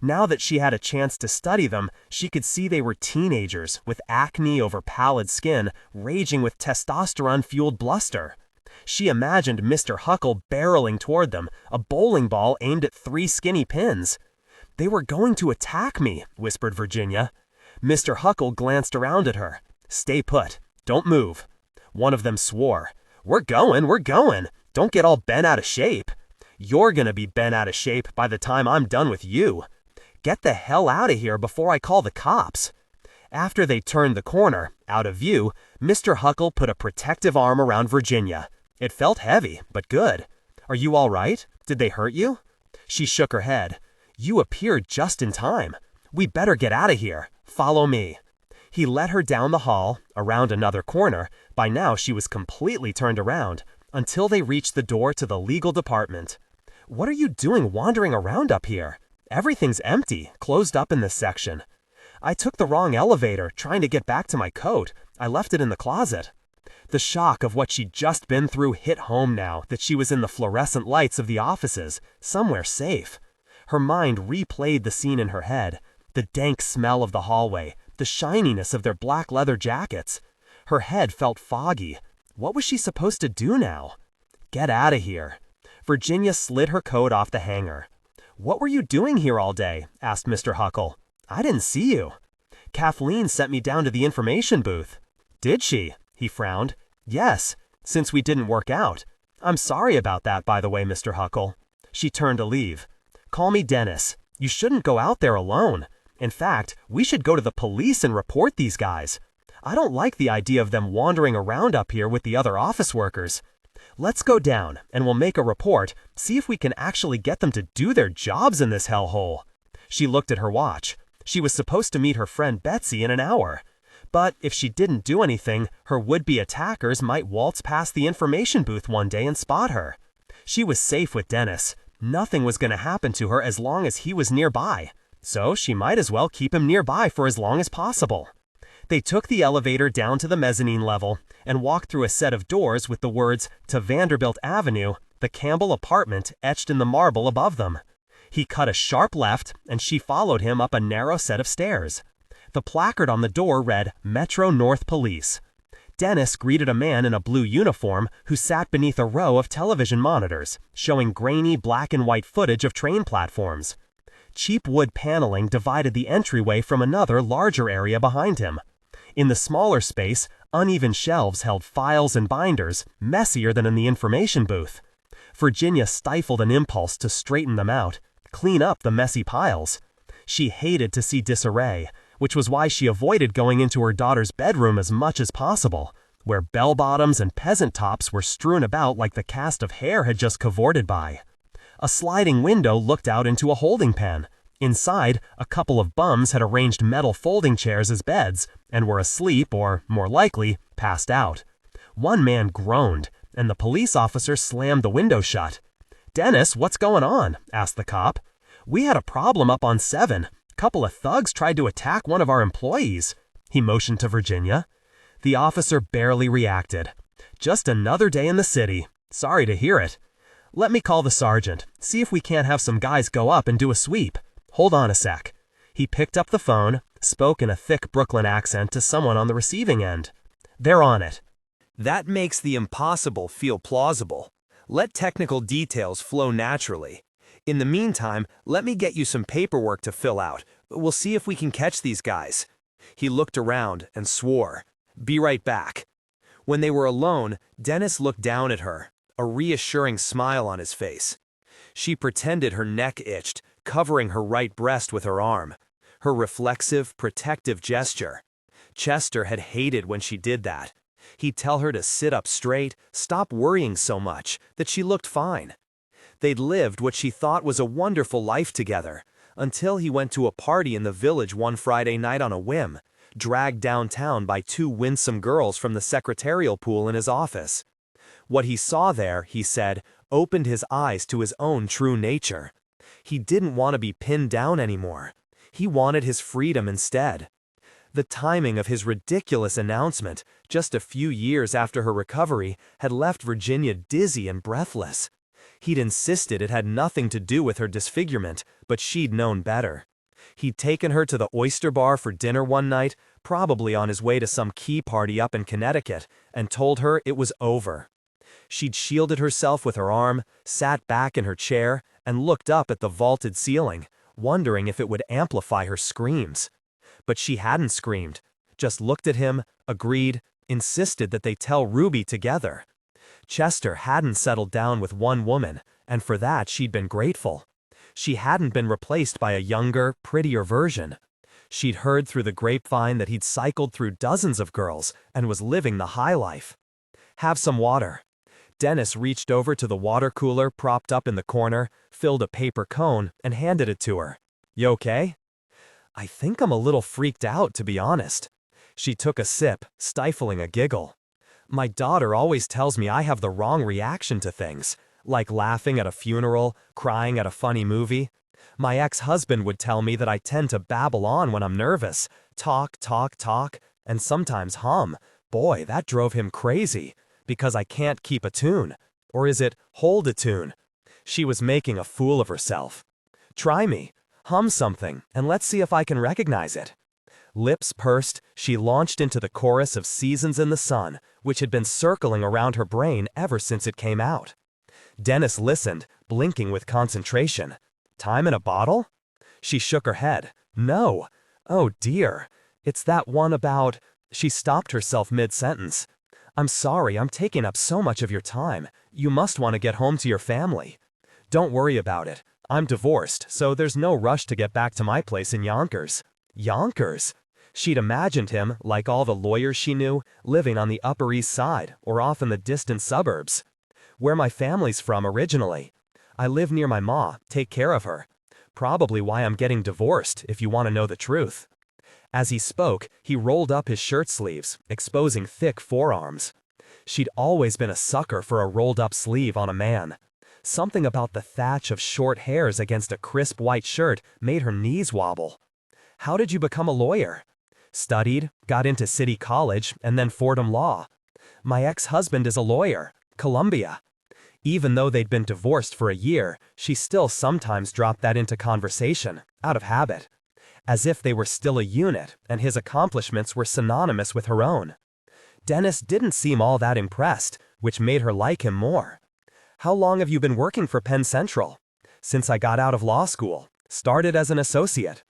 Now that she had a chance to study them, she could see they were teenagers with acne over pallid skin, raging with testosterone-fueled bluster. She imagined Mr. Huckle barreling toward them, a bowling ball aimed at 3 skinny pins. "They were going to attack me," whispered Virginia. Mr. Huckle glanced around at her. "Stay put. Don't move." One of them swore. We're going. Don't get all bent out of shape." "You're gonna be bent out of shape by the time I'm done with you." "Get the hell out of here before I call the cops." After they turned the corner, out of view, Mr. Huckle put a protective arm around Virginia. It felt heavy, but good. "Are you all right? Did they hurt you?" She shook her head. "You appeared just in time. We better get out of here. Follow me." He led her down the hall, around another corner. By now she was completely turned around, until they reached the door to the legal department. "What are you doing wandering around up here? Everything's empty, closed up in this section." "I took the wrong elevator, trying to get back to my coat. I left it in the closet." The shock of what she'd just been through hit home now that she was in the fluorescent lights of the offices, somewhere safe. Her mind replayed the scene in her head, the dank smell of the hallway, the shininess of their black leather jackets. Her head felt foggy. What was she supposed to do now? Get out of here. Virginia slid her coat off the hanger. "What were you doing here all day?" asked Mr. Huckle. "I didn't see you." "Kathleen sent me down to the information booth." "Did she?" He frowned. "Yes, since we didn't work out. I'm sorry about that, by the way, Mr. Huckle." She turned to leave. "Call me Dennis. You shouldn't go out there alone. In fact, we should go to the police and report these guys. I don't like the idea of them wandering around up here with the other office workers. Let's go down, and we'll make a report, see if we can actually get them to do their jobs in this hellhole." She looked at her watch. She was supposed to meet her friend Betsy in an hour. But if she didn't do anything, her would-be attackers might waltz past the information booth one day and spot her. She was safe with Dennis. Nothing was going to happen to her as long as he was nearby. So she might as well keep him nearby for as long as possible. They took the elevator down to the mezzanine level and walked through a set of doors with the words, "To Vanderbilt Avenue, the Campbell apartment," etched in the marble above them. He cut a sharp left, and she followed him up a narrow set of stairs. The placard on the door read, "Metro North Police." Dennis greeted a man in a blue uniform who sat beneath a row of television monitors, showing grainy black and white footage of train platforms. Cheap wood paneling divided the entryway from another larger area behind him. In the smaller space, uneven shelves held files and binders, messier than in the information booth. Virginia stifled an impulse to straighten them out, clean up the messy piles. She hated to see disarray, which was why she avoided going into her daughter's bedroom as much as possible, where bell-bottoms and peasant tops were strewn about like the cast of hair had just cavorted by. A sliding window looked out into a holding pen. Inside, a couple of bums had arranged metal folding chairs as beds and were asleep or, more likely, passed out. One man groaned, and the police officer slammed the window shut. "Dennis, what's going on?" asked the cop. "We had a problem up on 7. Couple of thugs tried to attack one of our employees." He motioned to Virginia. The officer barely reacted. "Just another day in the city. Sorry to hear it. Let me call the sergeant, see if we can't have some guys go up and do a sweep. Hold on a sec." He picked up the phone, spoke in a thick Brooklyn accent to someone on the receiving end. "They're on it." That makes the impossible feel plausible. Let technical details flow naturally. In the meantime, let me get you some paperwork to fill out. We'll see if we can catch these guys. He looked around and swore. "Be right back." When they were alone, Dennis looked down at her, a reassuring smile on his face. She pretended her neck itched, covering her right breast with her arm. Her reflexive, protective gesture. Chester had hated when she did that. He'd tell her to sit up straight, stop worrying so much, that she looked fine. They'd lived what she thought was a wonderful life together, until he went to a party in the village one Friday night on a whim, dragged downtown by 2 winsome girls from the secretarial pool in his office. What he saw there, he said, opened his eyes to his own true nature. He didn't want to be pinned down anymore. He wanted his freedom instead. The timing of his ridiculous announcement, just a few years after her recovery, had left Virginia dizzy and breathless. He'd insisted it had nothing to do with her disfigurement, but she'd known better. He'd taken her to the Oyster Bar for dinner one night, probably on his way to some key party up in Connecticut, and told her it was over. She'd shielded herself with her arm, sat back in her chair, and looked up at the vaulted ceiling, wondering if it would amplify her screams. But she hadn't screamed, just looked at him, agreed, insisted that they tell Ruby together. Chester hadn't settled down with one woman, and for that she'd been grateful. She hadn't been replaced by a younger, prettier version. She'd heard through the grapevine that he'd cycled through dozens of girls and was living the high life. "Have some water." Dennis reached over to the water cooler propped up in the corner, filled a paper cone, and handed it to her. "You okay?" "I think I'm a little freaked out, to be honest." She took a sip, stifling a giggle. "My daughter always tells me I have the wrong reaction to things, like laughing at a funeral, crying at a funny movie. My ex-husband would tell me that I tend to babble on when I'm nervous, talk, and sometimes hum. Boy, that drove him crazy, because I can't keep a tune. Or is it hold a tune?" She was making a fool of herself. "Try me. Hum something, and let's see if I can recognize it." Lips pursed, she launched into the chorus of Seasons in the Sun, which had been circling around her brain ever since it came out. Dennis listened, blinking with concentration. "Time in a Bottle?" She shook her head. "No. Oh dear. It's that one about—" She stopped herself mid-sentence. "I'm sorry, I'm taking up so much of your time. You must want to get home to your family." "Don't worry about it. I'm divorced, so there's no rush to get back to my place in Yonkers." Yonkers? She'd imagined him, like all the lawyers she knew, living on the Upper East Side or off in the distant suburbs. "Where my family's from originally. I live near my ma, take care of her. Probably why I'm getting divorced, if you want to know the truth." As he spoke, he rolled up his shirt sleeves, exposing thick forearms. She'd always been a sucker for a rolled-up sleeve on a man. Something about the thatch of short hairs against a crisp white shirt made her knees wobble. "How did you become a lawyer?" "Studied, got into City College, and then Fordham Law. My ex-husband is a lawyer, Columbia." Even though they'd been divorced for a year, she still sometimes dropped that into conversation, out of habit. As if they were still a unit, and his accomplishments were synonymous with her own. Dennis didn't seem all that impressed, which made her like him more. "How long have you been working for Penn Central?" "Since I got out of law school. Started as an associate.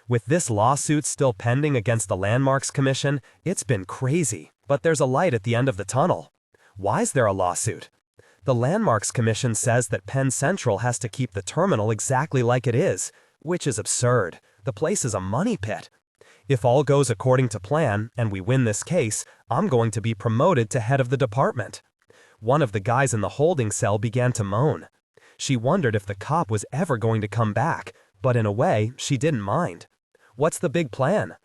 With this lawsuit still pending against the Landmarks Commission, it's been crazy, but there's a light at the end of the tunnel." "Why's there a lawsuit?" The Landmarks Commission says that Penn Central has to keep the terminal exactly like it is, which is absurd. The place is a money pit. If all goes according to plan and we win this case, I'm going to be promoted to head of the department. One of the guys in the holding cell began to moan. She wondered if the cop was ever going to come back, but in a way, she didn't mind. What's the big plan?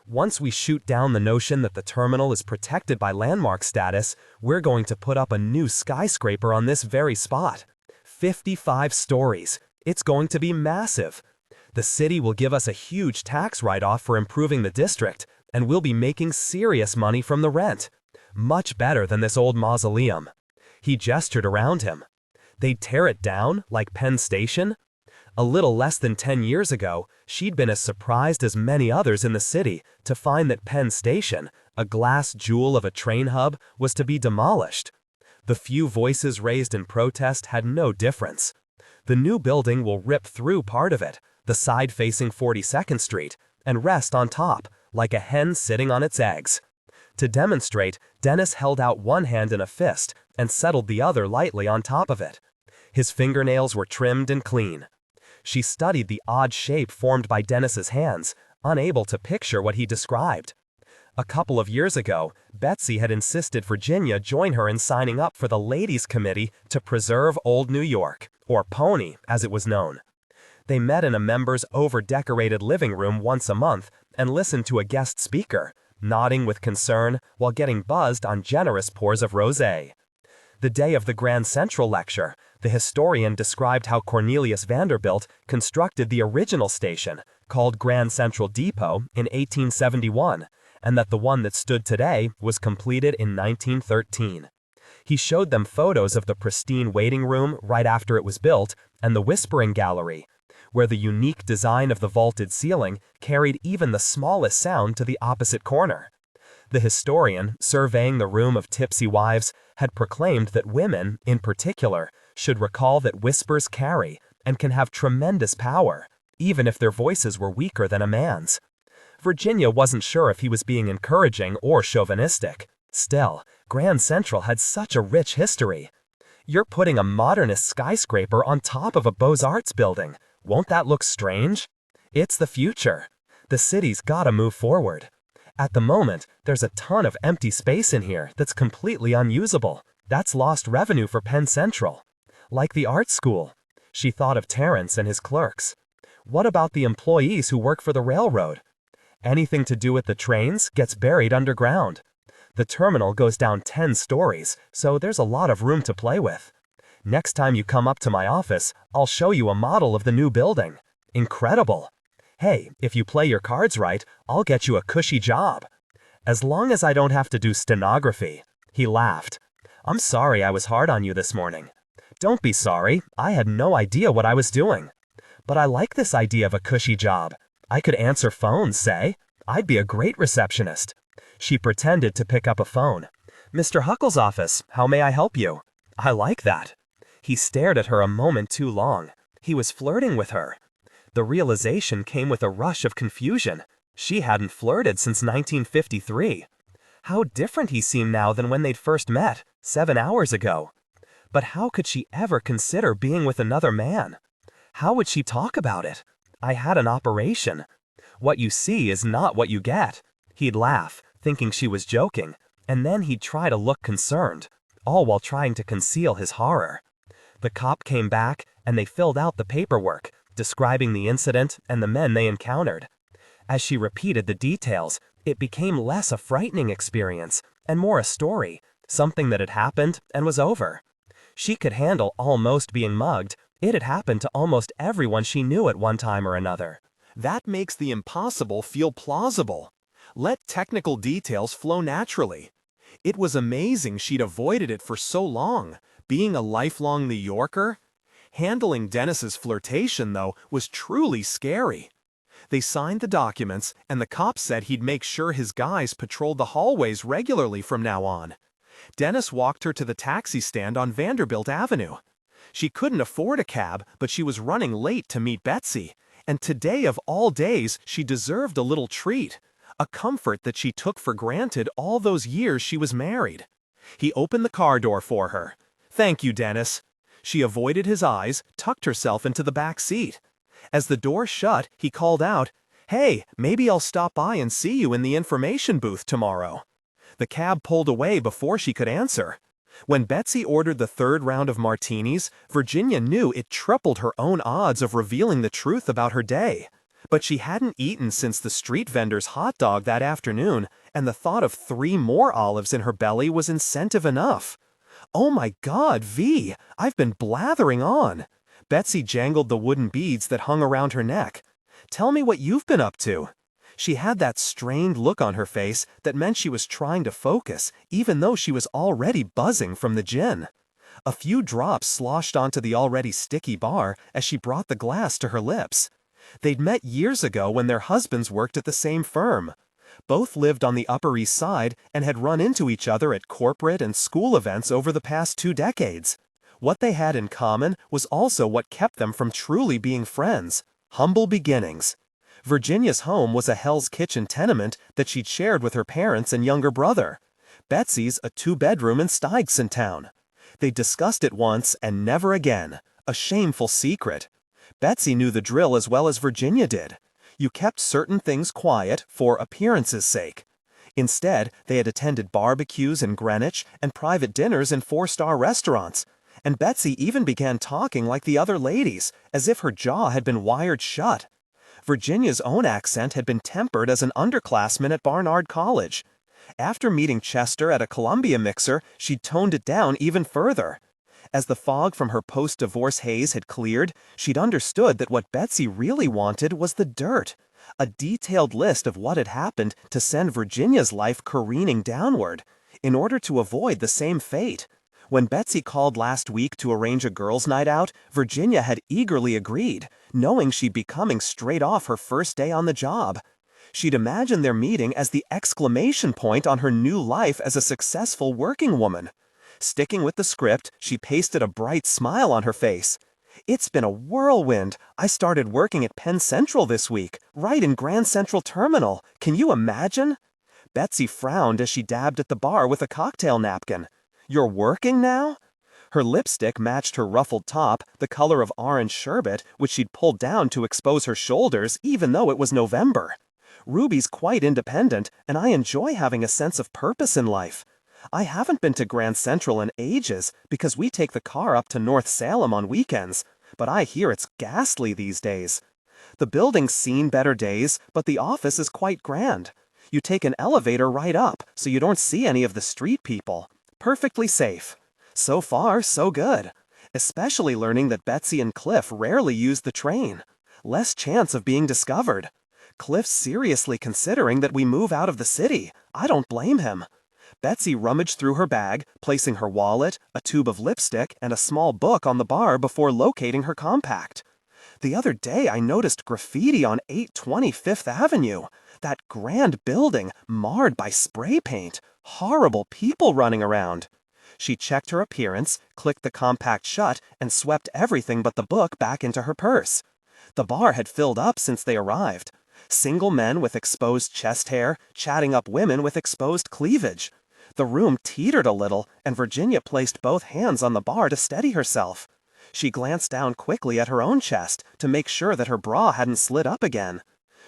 Once we shoot down the notion that the terminal is protected by landmark status, we're going to put up a new skyscraper on this very spot. 55 stories. It's going to be massive. The city will give us a huge tax write-off for improving the district, and we'll be making serious money from the rent. Much better than this old mausoleum. He gestured around him. They'd tear it down, like Penn Station? A little less than 10 years ago, she'd been as surprised as many others in the city to find that Penn Station, a glass jewel of a train hub, was to be demolished. The few voices raised in protest had no difference. The new building will rip through part of it, the side facing 42nd Street, and rest on top, like a hen sitting on its eggs. To demonstrate, Dennis held out one hand in a fist and settled the other lightly on top of it. His fingernails were trimmed and clean. She studied the odd shape formed by Dennis's hands, unable to picture what he described. A couple of years ago, Betsy had insisted Virginia join her in signing up for the Ladies' Committee to Preserve Old New York, or PONY, as it was known. They met in a member's over-decorated living room once a month and listened to a guest speaker, nodding with concern while getting buzzed on generous pours of rosé. The day of the Grand Central lecture, the historian described how Cornelius Vanderbilt constructed the original station, called Grand Central Depot, in 1871, and that the one that stood today was completed in 1913. He showed them photos of the pristine waiting room right after it was built and the Whispering Gallery, where the unique design of the vaulted ceiling carried even the smallest sound to the opposite corner. The historian, surveying the room of tipsy wives, had proclaimed that women, in particular, should recall that whispers carry and can have tremendous power, even if their voices were weaker than a man's. Virginia wasn't sure if he was being encouraging or chauvinistic. Still, Grand Central had such a rich history. You're putting a modernist skyscraper on top of a Beaux-Arts building. Won't that look strange? It's the future. The city's gotta move forward. At the moment, there's a ton of empty space in here that's completely unusable. That's lost revenue for Penn Central. Like the art school. She thought of Terrence and his clerks. What about the employees who work for the railroad? Anything to do with the trains gets buried underground. The terminal goes down 10 stories, so there's a lot of room to play with. Next time you come up to my office, I'll show you a model of the new building. Incredible. Hey, if you play your cards right, I'll get you a cushy job. As long as I don't have to do stenography. He laughed. I'm sorry I was hard on you this morning. Don't be sorry, I had no idea what I was doing. But I like this idea of a cushy job. I could answer phones, say. I'd be a great receptionist. She pretended to pick up a phone. Mr. Huckle's office, how may I help you? I like that. He stared at her a moment too long. He was flirting with her. The realization came with a rush of confusion. She hadn't flirted since 1953. How different he seemed now than when they'd first met, 7 hours ago. But how could she ever consider being with another man? How would she talk about it? I had an operation. What you see is not what you get. He'd laugh, thinking she was joking, and then he'd try to look concerned, all while trying to conceal his horror. The cop came back, and they filled out the paperwork, describing the incident and the men they encountered. As she repeated the details, it became less a frightening experience and more a story, something that had happened and was over. She could handle almost being mugged. It had happened to almost everyone she knew at one time or another. That makes the impossible feel plausible. Let technical details flow naturally. It was amazing she'd avoided it for so long, being a lifelong New Yorker. Handling Dennis's flirtation, though, was truly scary. They signed the documents, and the cop said he'd make sure his guys patrolled the hallways regularly from now on. Dennis walked her to the taxi stand on Vanderbilt Avenue. She couldn't afford a cab, but she was running late to meet Betsy, and today of all days she deserved a little treat, a comfort that she took for granted all those years she was married. He opened the car door for her. "Thank you, Dennis." She avoided his eyes, tucked herself into the back seat. As the door shut, he called out, "Hey, maybe I'll stop by and see you in the information booth tomorrow." The cab pulled away before she could answer. When Betsy ordered the third round of martinis, Virginia knew it tripled her own odds of revealing the truth about her day. But she hadn't eaten since the street vendor's hot dog that afternoon, and the thought of 3 more olives in her belly was incentive enough. "Oh my God, V, I've been blathering on." Betsy jangled the wooden beads that hung around her neck. "Tell me what you've been up to." She had that strained look on her face that meant she was trying to focus, even though she was already buzzing from the gin. A few drops sloshed onto the already sticky bar as she brought the glass to her lips. They'd met years ago when their husbands worked at the same firm. Both lived on the Upper East Side and had run into each other at corporate and school events over the past 2 decades. What they had in common was also what kept them from truly being friends: humble beginnings. Virginia's home was a Hell's Kitchen tenement that she'd shared with her parents and younger brother. Betsy's a 2-bedroom in Stuyvesant. They discussed it once and never again, a shameful secret. Betsy knew the drill as well as Virginia did. You kept certain things quiet for appearance's sake. Instead, they had attended barbecues in Greenwich and private dinners in 4-star restaurants. And Betsy even began talking like the other ladies, as if her jaw had been wired shut. Virginia's own accent had been tempered as an underclassman at Barnard College. After meeting Chester at a Columbia mixer, she'd toned it down even further. As the fog from her post-divorce haze had cleared, she'd understood that what Betsy really wanted was the dirt, a detailed list of what had happened to send Virginia's life careening downward, in order to avoid the same fate. When Betsy called last week to arrange a girls' night out, Virginia had eagerly agreed, knowing she'd be coming straight off her first day on the job. She'd imagined their meeting as the exclamation point on her new life as a successful working woman. Sticking with the script, she pasted a bright smile on her face. "It's been a whirlwind. I started working at Penn Central this week, right in Grand Central Terminal. Can you imagine?" Betsy frowned as she dabbed at the bar with a cocktail napkin. "You're working now?" Her lipstick matched her ruffled top, the color of orange sherbet, which she'd pulled down to expose her shoulders even though it was November. "Ruby's quite independent, and I enjoy having a sense of purpose in life. I haven't been to Grand Central in ages because we take the car up to North Salem on weekends, but I hear it's ghastly these days. The building's seen better days, but the office is quite grand. You take an elevator right up, so you don't see any of the street people. Perfectly safe. So far, so good. Especially learning that Betsy and Cliff rarely use the train. Less chance of being discovered. Cliff's seriously considering that we move out of the city. I don't blame him." Betsy rummaged through her bag, placing her wallet, a tube of lipstick, and a small book on the bar before locating her compact. "The other day I noticed graffiti on 820 Fifth Avenue. That grand building, marred by spray paint. Horrible people running around." She checked her appearance, clicked the compact shut, and swept everything but the book back into her purse. The bar had filled up since they arrived. Single men with exposed chest hair, chatting up women with exposed cleavage. The room teetered a little, and Virginia placed both hands on the bar to steady herself. She glanced down quickly at her own chest to make sure that her bra hadn't slid up again.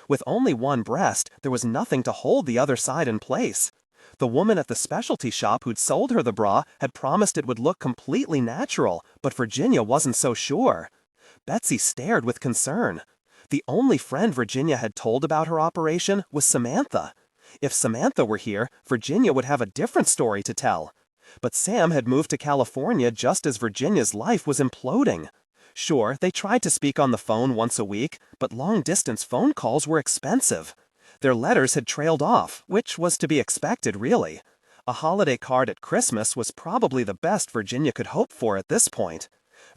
With only one breast, there was nothing to hold the other side in place. The woman at the specialty shop who'd sold her the bra had promised it would look completely natural, but Virginia wasn't so sure. Betsy stared with concern. The only friend Virginia had told about her operation was Samantha. If Samantha were here, Virginia would have a different story to tell. But Sam had moved to California just as Virginia's life was imploding. Sure, they tried to speak on the phone once a week, but long-distance phone calls were expensive. Their letters had trailed off, which was to be expected, really. A holiday card at Christmas was probably the best Virginia could hope for at this point.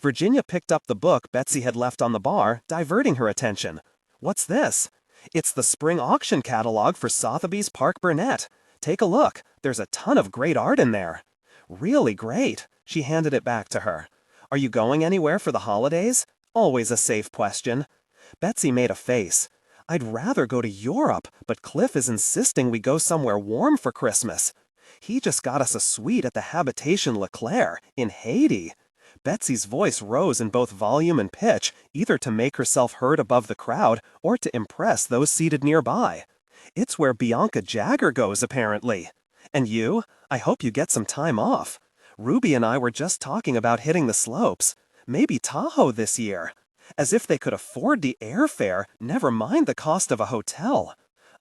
Virginia picked up the book Betsy had left on the bar, diverting her attention. "What's this?" "It's the spring auction catalog for Sotheby's Park Burnett. Take a look. There's a ton of great art in there." "Really great." She handed it back to her. "Are you going anywhere for the holidays?" Always a safe question. Betsy made a face. "I'd rather go to Europe, but Cliff is insisting we go somewhere warm for Christmas. He just got us a suite at the Habitation Leclerc in Haiti. Betsy's voice rose in both volume and pitch, either to make herself heard above the crowd or to impress those seated nearby. It's where Bianca Jagger goes, apparently. And you? I hope you get some time off. Ruby and I were just talking about hitting the slopes. Maybe Tahoe this year. As if they could afford the airfare, never mind the cost of a hotel.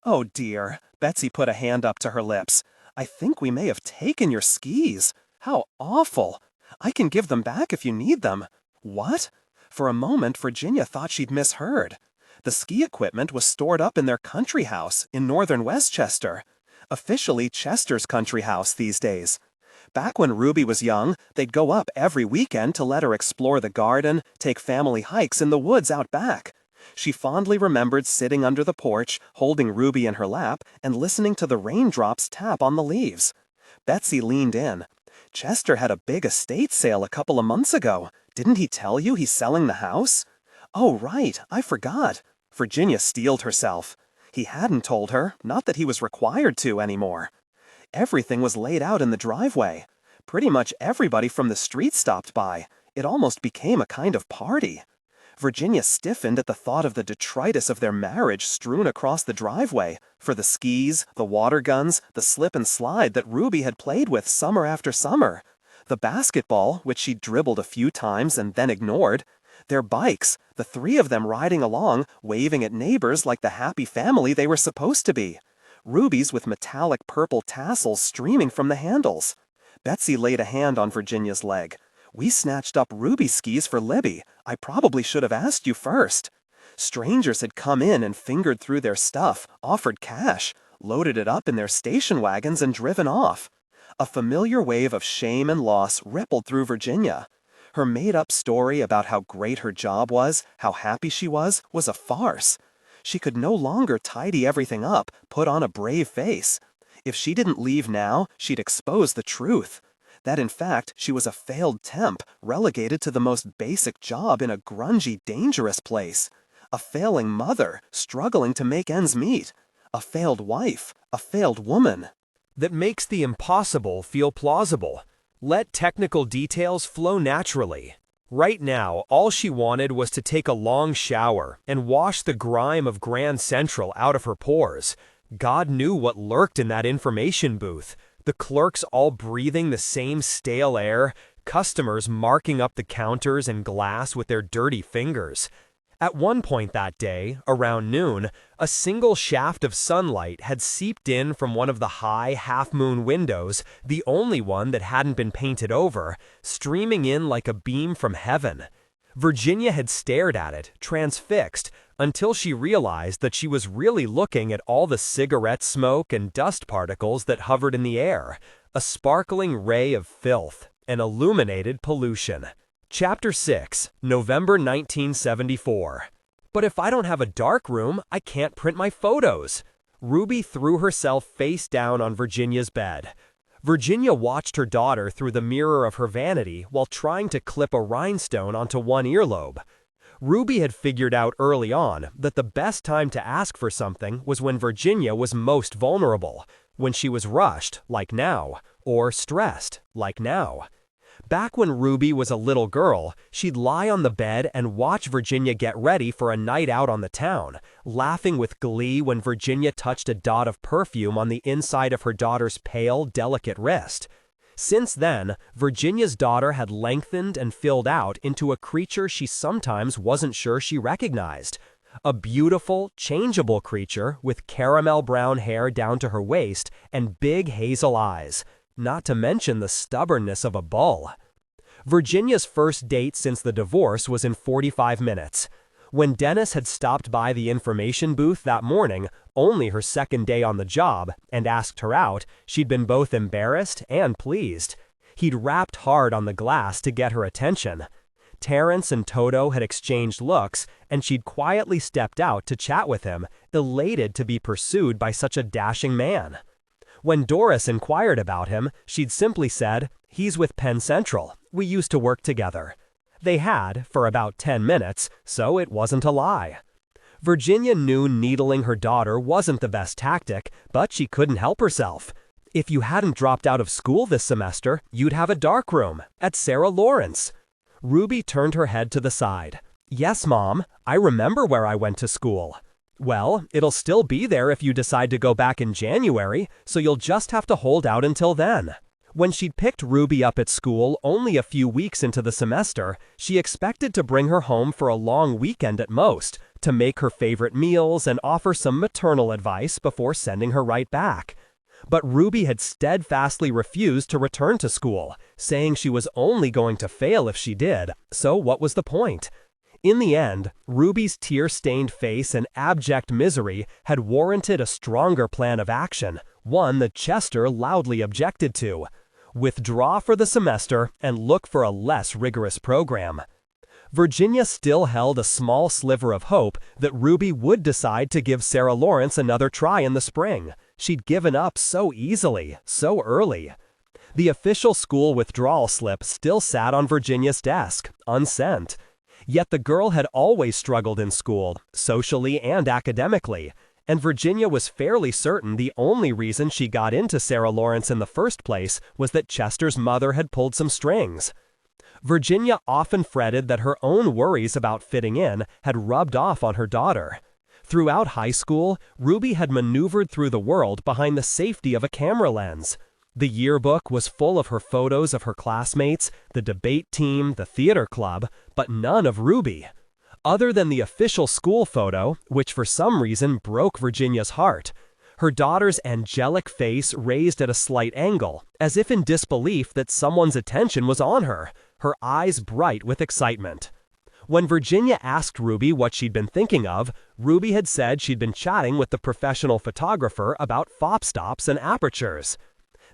Oh dear, Betsy put a hand up to her lips. I think we may have taken your skis. How awful. I can give them back if you need them. What? For a moment, Virginia thought she'd misheard. The ski equipment was stored up in their country house in northern Westchester. Officially Chester's country house these days. Back when Ruby was young, they'd go up every weekend to let her explore the garden, take family hikes in the woods out back. She fondly remembered sitting under the porch, holding Ruby in her lap, and listening to the raindrops tap on the leaves. Betsy leaned in. Chester had a big estate sale a couple of months ago. Didn't he tell you he's selling the house? Oh, right, I forgot. Virginia steeled herself. He hadn't told her, not that he was required to anymore. Everything was laid out in the driveway. Pretty much everybody from the street stopped by. It almost became a kind of party. Virginia stiffened at the thought of the detritus of their marriage strewn across the driveway, for the skis, the water guns, the slip and slide that Ruby had played with summer after summer, the basketball, which she dribbled a few times and then ignored, their bikes, the three of them riding along, waving at neighbors like the happy family they were supposed to be. Ruby's with metallic purple tassels streaming from the handles. Betsy laid a hand on Virginia's leg. We snatched up Ruby's skis for Libby. I probably should have asked you first. Strangers had come in and fingered through their stuff, offered cash, loaded it up in their station wagons and driven off. A familiar wave of shame and loss rippled through Virginia. Her made-up story about how great her job was, how happy she was a farce. She could no longer tidy everything up, put on a brave face. If she didn't leave now, she'd expose the truth. That in fact, she was a failed temp, relegated to the most basic job in a grungy, dangerous place. A failing mother, struggling to make ends meet. A failed wife, a failed woman. That makes the impossible feel plausible. Let technical details flow naturally. Right now, all she wanted was to take a long shower and wash the grime of Grand Central out of her pores. God knew what lurked in that information booth. The clerks all breathing the same stale air, customers marking up the counters and glass with their dirty fingers. At one point that day, around noon, a single shaft of sunlight had seeped in from one of the high half-moon windows, the only one that hadn't been painted over, streaming in like a beam from heaven. Virginia had stared at it, transfixed, until she realized that she was really looking at all the cigarette smoke and dust particles that hovered in the air, a sparkling ray of filth, an illuminated pollution. Chapter 6, November 1974. But if I don't have a dark room, I can't print my photos. Ruby threw herself face down on Virginia's bed. Virginia watched her daughter through the mirror of her vanity while trying to clip a rhinestone onto one earlobe. Ruby had figured out early on that the best time to ask for something was when Virginia was most vulnerable, when she was rushed, like now, or stressed, like now. Back when Ruby was a little girl, she'd lie on the bed and watch Virginia get ready for a night out on the town, laughing with glee when Virginia touched a dot of perfume on the inside of her daughter's pale, delicate wrist. Since then, Virginia's daughter had lengthened and filled out into a creature she sometimes wasn't sure she recognized. A beautiful, changeable creature with caramel brown hair down to her waist and big hazel eyes. Not to mention the stubbornness of a bull. Virginia's first date since the divorce was in 45 minutes. When Dennis had stopped by the information booth that morning, only her second day on the job, and asked her out, she'd been both embarrassed and pleased. He'd rapped hard on the glass to get her attention. Terrence and Toto had exchanged looks, and she'd quietly stepped out to chat with him, elated to be pursued by such a dashing man. When Doris inquired about him, she'd simply said, "He's with Penn Central. We used to work together." They had, for about 10 minutes, so it wasn't a lie. Virginia knew needling her daughter wasn't the best tactic, but she couldn't help herself. If you hadn't dropped out of school this semester, you'd have a darkroom at Sarah Lawrence. Ruby turned her head to the side. Yes, Mom, I remember where I went to school. Well, it'll still be there if you decide to go back in January, so you'll just have to hold out until then. When she'd picked Ruby up at school only a few weeks into the semester, she expected to bring her home for a long weekend at most, to make her favorite meals and offer some maternal advice before sending her right back. But Ruby had steadfastly refused to return to school, saying she was only going to fail if she did, so what was the point? In the end, Ruby's tear-stained face and abject misery had warranted a stronger plan of action, one that Chester loudly objected to. Withdraw for the semester and look for a less rigorous program. Virginia still held a small sliver of hope that Ruby would decide to give Sarah Lawrence another try in the spring. She'd given up so easily, so early. The official school withdrawal slip still sat on Virginia's desk, unsent. Yet the girl had always struggled in school, socially and academically, and Virginia was fairly certain the only reason she got into Sarah Lawrence in the first place was that Chester's mother had pulled some strings. Virginia often fretted that her own worries about fitting in had rubbed off on her daughter. Throughout high school, Ruby had maneuvered through the world behind the safety of a camera lens. The yearbook was full of her photos of her classmates, the debate team, the theater club, but none of Ruby. Other than the official school photo, which for some reason broke Virginia's heart. Her daughter's angelic face raised at a slight angle, as if in disbelief that someone's attention was on her, her eyes bright with excitement. When Virginia asked Ruby what she'd been thinking of, Ruby had said she'd been chatting with the professional photographer about fop stops and apertures.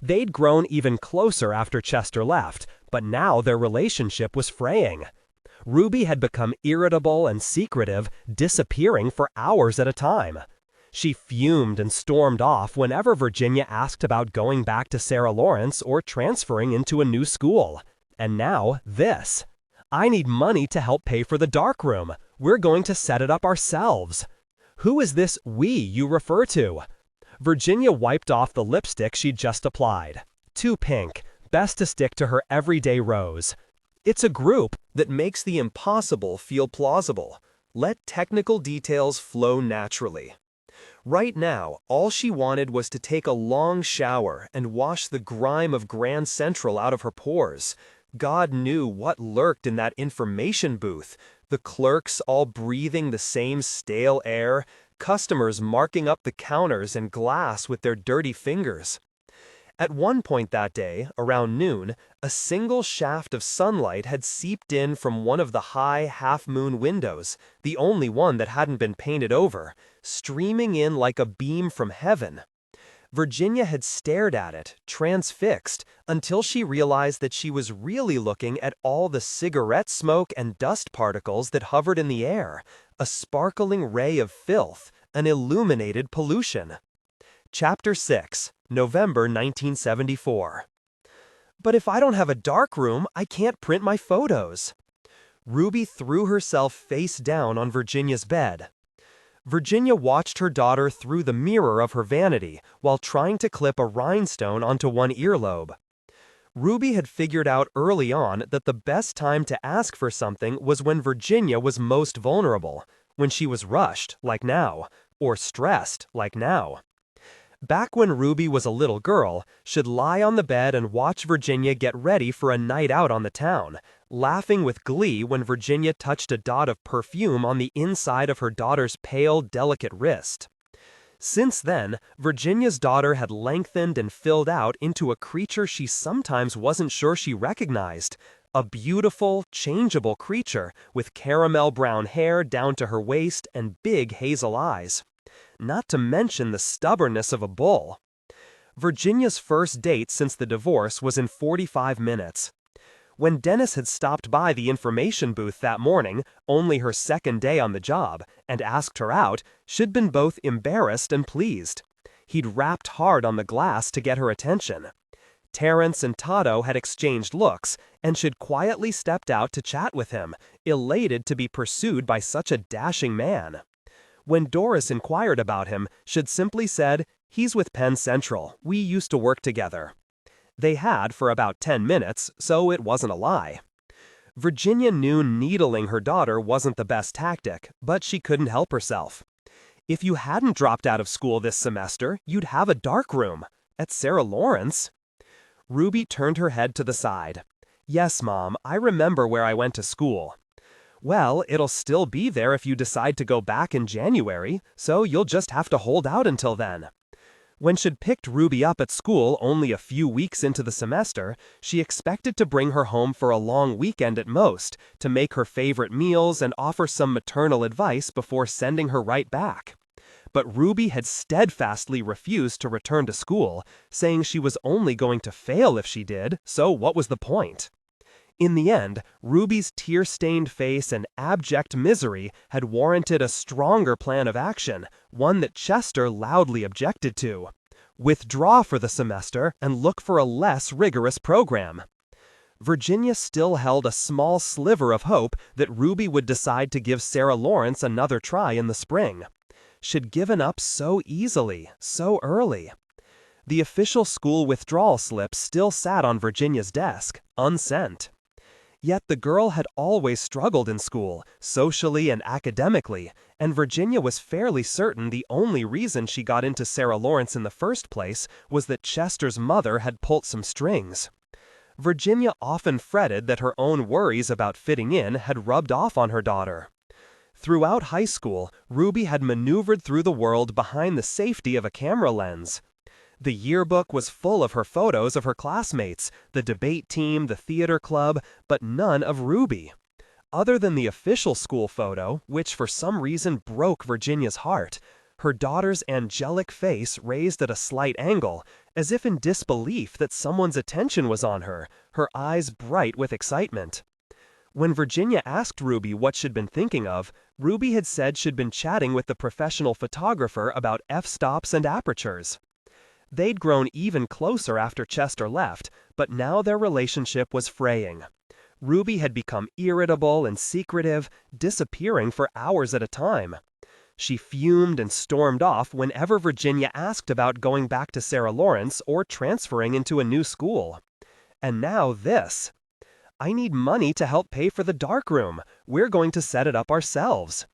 They'd grown even closer after Chester left, but now their relationship was fraying. Ruby had become irritable and secretive, disappearing for hours at a time. She fumed and stormed off whenever Virginia asked about going back to Sarah Lawrence or transferring into a new school. And now, this. I need money to help pay for the darkroom. We're going to set it up ourselves. Who is this we you refer to? Virginia wiped off the lipstick she'd just applied. Too pink, best to stick to her everyday rose. It's a group that makes the impossible feel plausible. Let technical details flow naturally. Right now, all she wanted was to take a long shower and wash the grime of Grand Central out of her pores. God knew what lurked in that information booth. The clerks all breathing the same stale air, customers marking up the counters and glass with their dirty fingers. At one point that day, around noon, a single shaft of sunlight had seeped in from one of the high half-moon windows, the only one that hadn't been painted over, streaming in like a beam from heaven. Virginia had stared at it, transfixed, until she realized that she was really looking at all the cigarette smoke and dust particles that hovered in the air, a sparkling ray of filth, an illuminated pollution. Chapter 6, November 1974. But if I don't have a darkroom, I can't print my photos. Ruby threw herself face down on Virginia's bed. Virginia watched her daughter through the mirror of her vanity while trying to clip a rhinestone onto one earlobe. Ruby had figured out early on that the best time to ask for something was when Virginia was most vulnerable, when she was rushed, like now, or stressed, like now. Back when Ruby was a little girl, she'd lie on the bed and watch Virginia get ready for a night out on the town, laughing with glee when Virginia touched a dot of perfume on the inside of her daughter's pale, delicate wrist. Since then, Virginia's daughter had lengthened and filled out into a creature she sometimes wasn't sure she recognized, a beautiful, changeable creature with caramel brown hair down to her waist and big hazel eyes. Not to mention the stubbornness of a bull. Virginia's first date since the divorce was in 45 minutes. When Dennis had stopped by the information booth that morning, only her second day on the job, and asked her out, she'd been both embarrassed and pleased. He'd rapped hard on the glass to get her attention. Terence and Tato had exchanged looks, and she'd quietly stepped out to chat with him, elated to be pursued by such a dashing man. When Doris inquired about him, she'd simply said, He's with Penn Central. We used to work together. They had for about 10 minutes, so it wasn't a lie. Virginia knew needling her daughter wasn't the best tactic, but she couldn't help herself. If you hadn't dropped out of school this semester, you'd have a darkroom. At Sarah Lawrence? Ruby turned her head to the side. Yes, Mom, I remember where I went to school. Well, it'll still be there if you decide to go back in January, so you'll just have to hold out until then. When she'd picked Ruby up at school only a few weeks into the semester, she expected to bring her home for a long weekend at most, to make her favorite meals and offer some maternal advice before sending her right back. But Ruby had steadfastly refused to return to school, saying she was only going to fail if she did, so what was the point? In the end, Ruby's tear-stained face and abject misery had warranted a stronger plan of action, one that Chester loudly objected to. Withdraw for the semester and look for a less rigorous program. Virginia still held a small sliver of hope that Ruby would decide to give Sarah Lawrence another try in the spring. She'd given up so easily, so early. The official school withdrawal slip still sat on Virginia's desk, unsent. Yet the girl had always struggled in school, socially and academically, and Virginia was fairly certain the only reason she got into Sarah Lawrence in the first place was that Chester's mother had pulled some strings. Virginia often fretted that her own worries about fitting in had rubbed off on her daughter. Throughout high school, Ruby had maneuvered through the world behind the safety of a camera lens. The yearbook was full of her photos of her classmates, the debate team, the theater club, but none of Ruby. Other than the official school photo, which for some reason broke Virginia's heart, her daughter's angelic face raised at a slight angle, as if in disbelief that someone's attention was on her, her eyes bright with excitement. When Virginia asked Ruby what she'd been thinking of, Ruby had said she'd been chatting with the professional photographer about f-stops and apertures. They'd grown even closer after Chester left, but now their relationship was fraying. Ruby had become irritable and secretive, disappearing for hours at a time. She fumed and stormed off whenever Virginia asked about going back to Sarah Lawrence or transferring into a new school. And now this. I need money to help pay for the darkroom. We're going to set it up ourselves.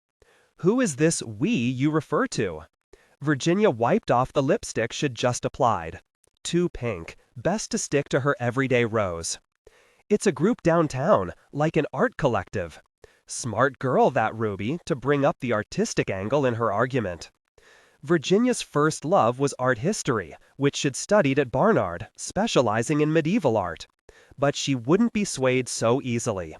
Who is this we you refer to? Virginia wiped off the lipstick she'd just applied. Too pink, best to stick to her everyday rose. It's a group downtown, like an art collective. Smart girl, that Ruby, to bring up the artistic angle in her argument. Virginia's first love was art history, which she'd studied at Barnard, specializing in medieval art. But she wouldn't be swayed so easily.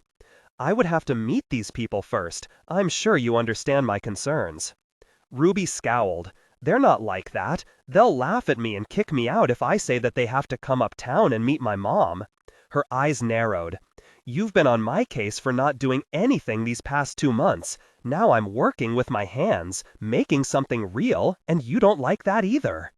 I would have to meet these people first. I'm sure you understand my concerns. Ruby scowled. They're not like that. They'll laugh at me and kick me out if I say that they have to come uptown and meet my mom. Her eyes narrowed. You've been on my case for not doing anything these past 2 months. Now I'm working with my hands, making something real, and you don't like that either.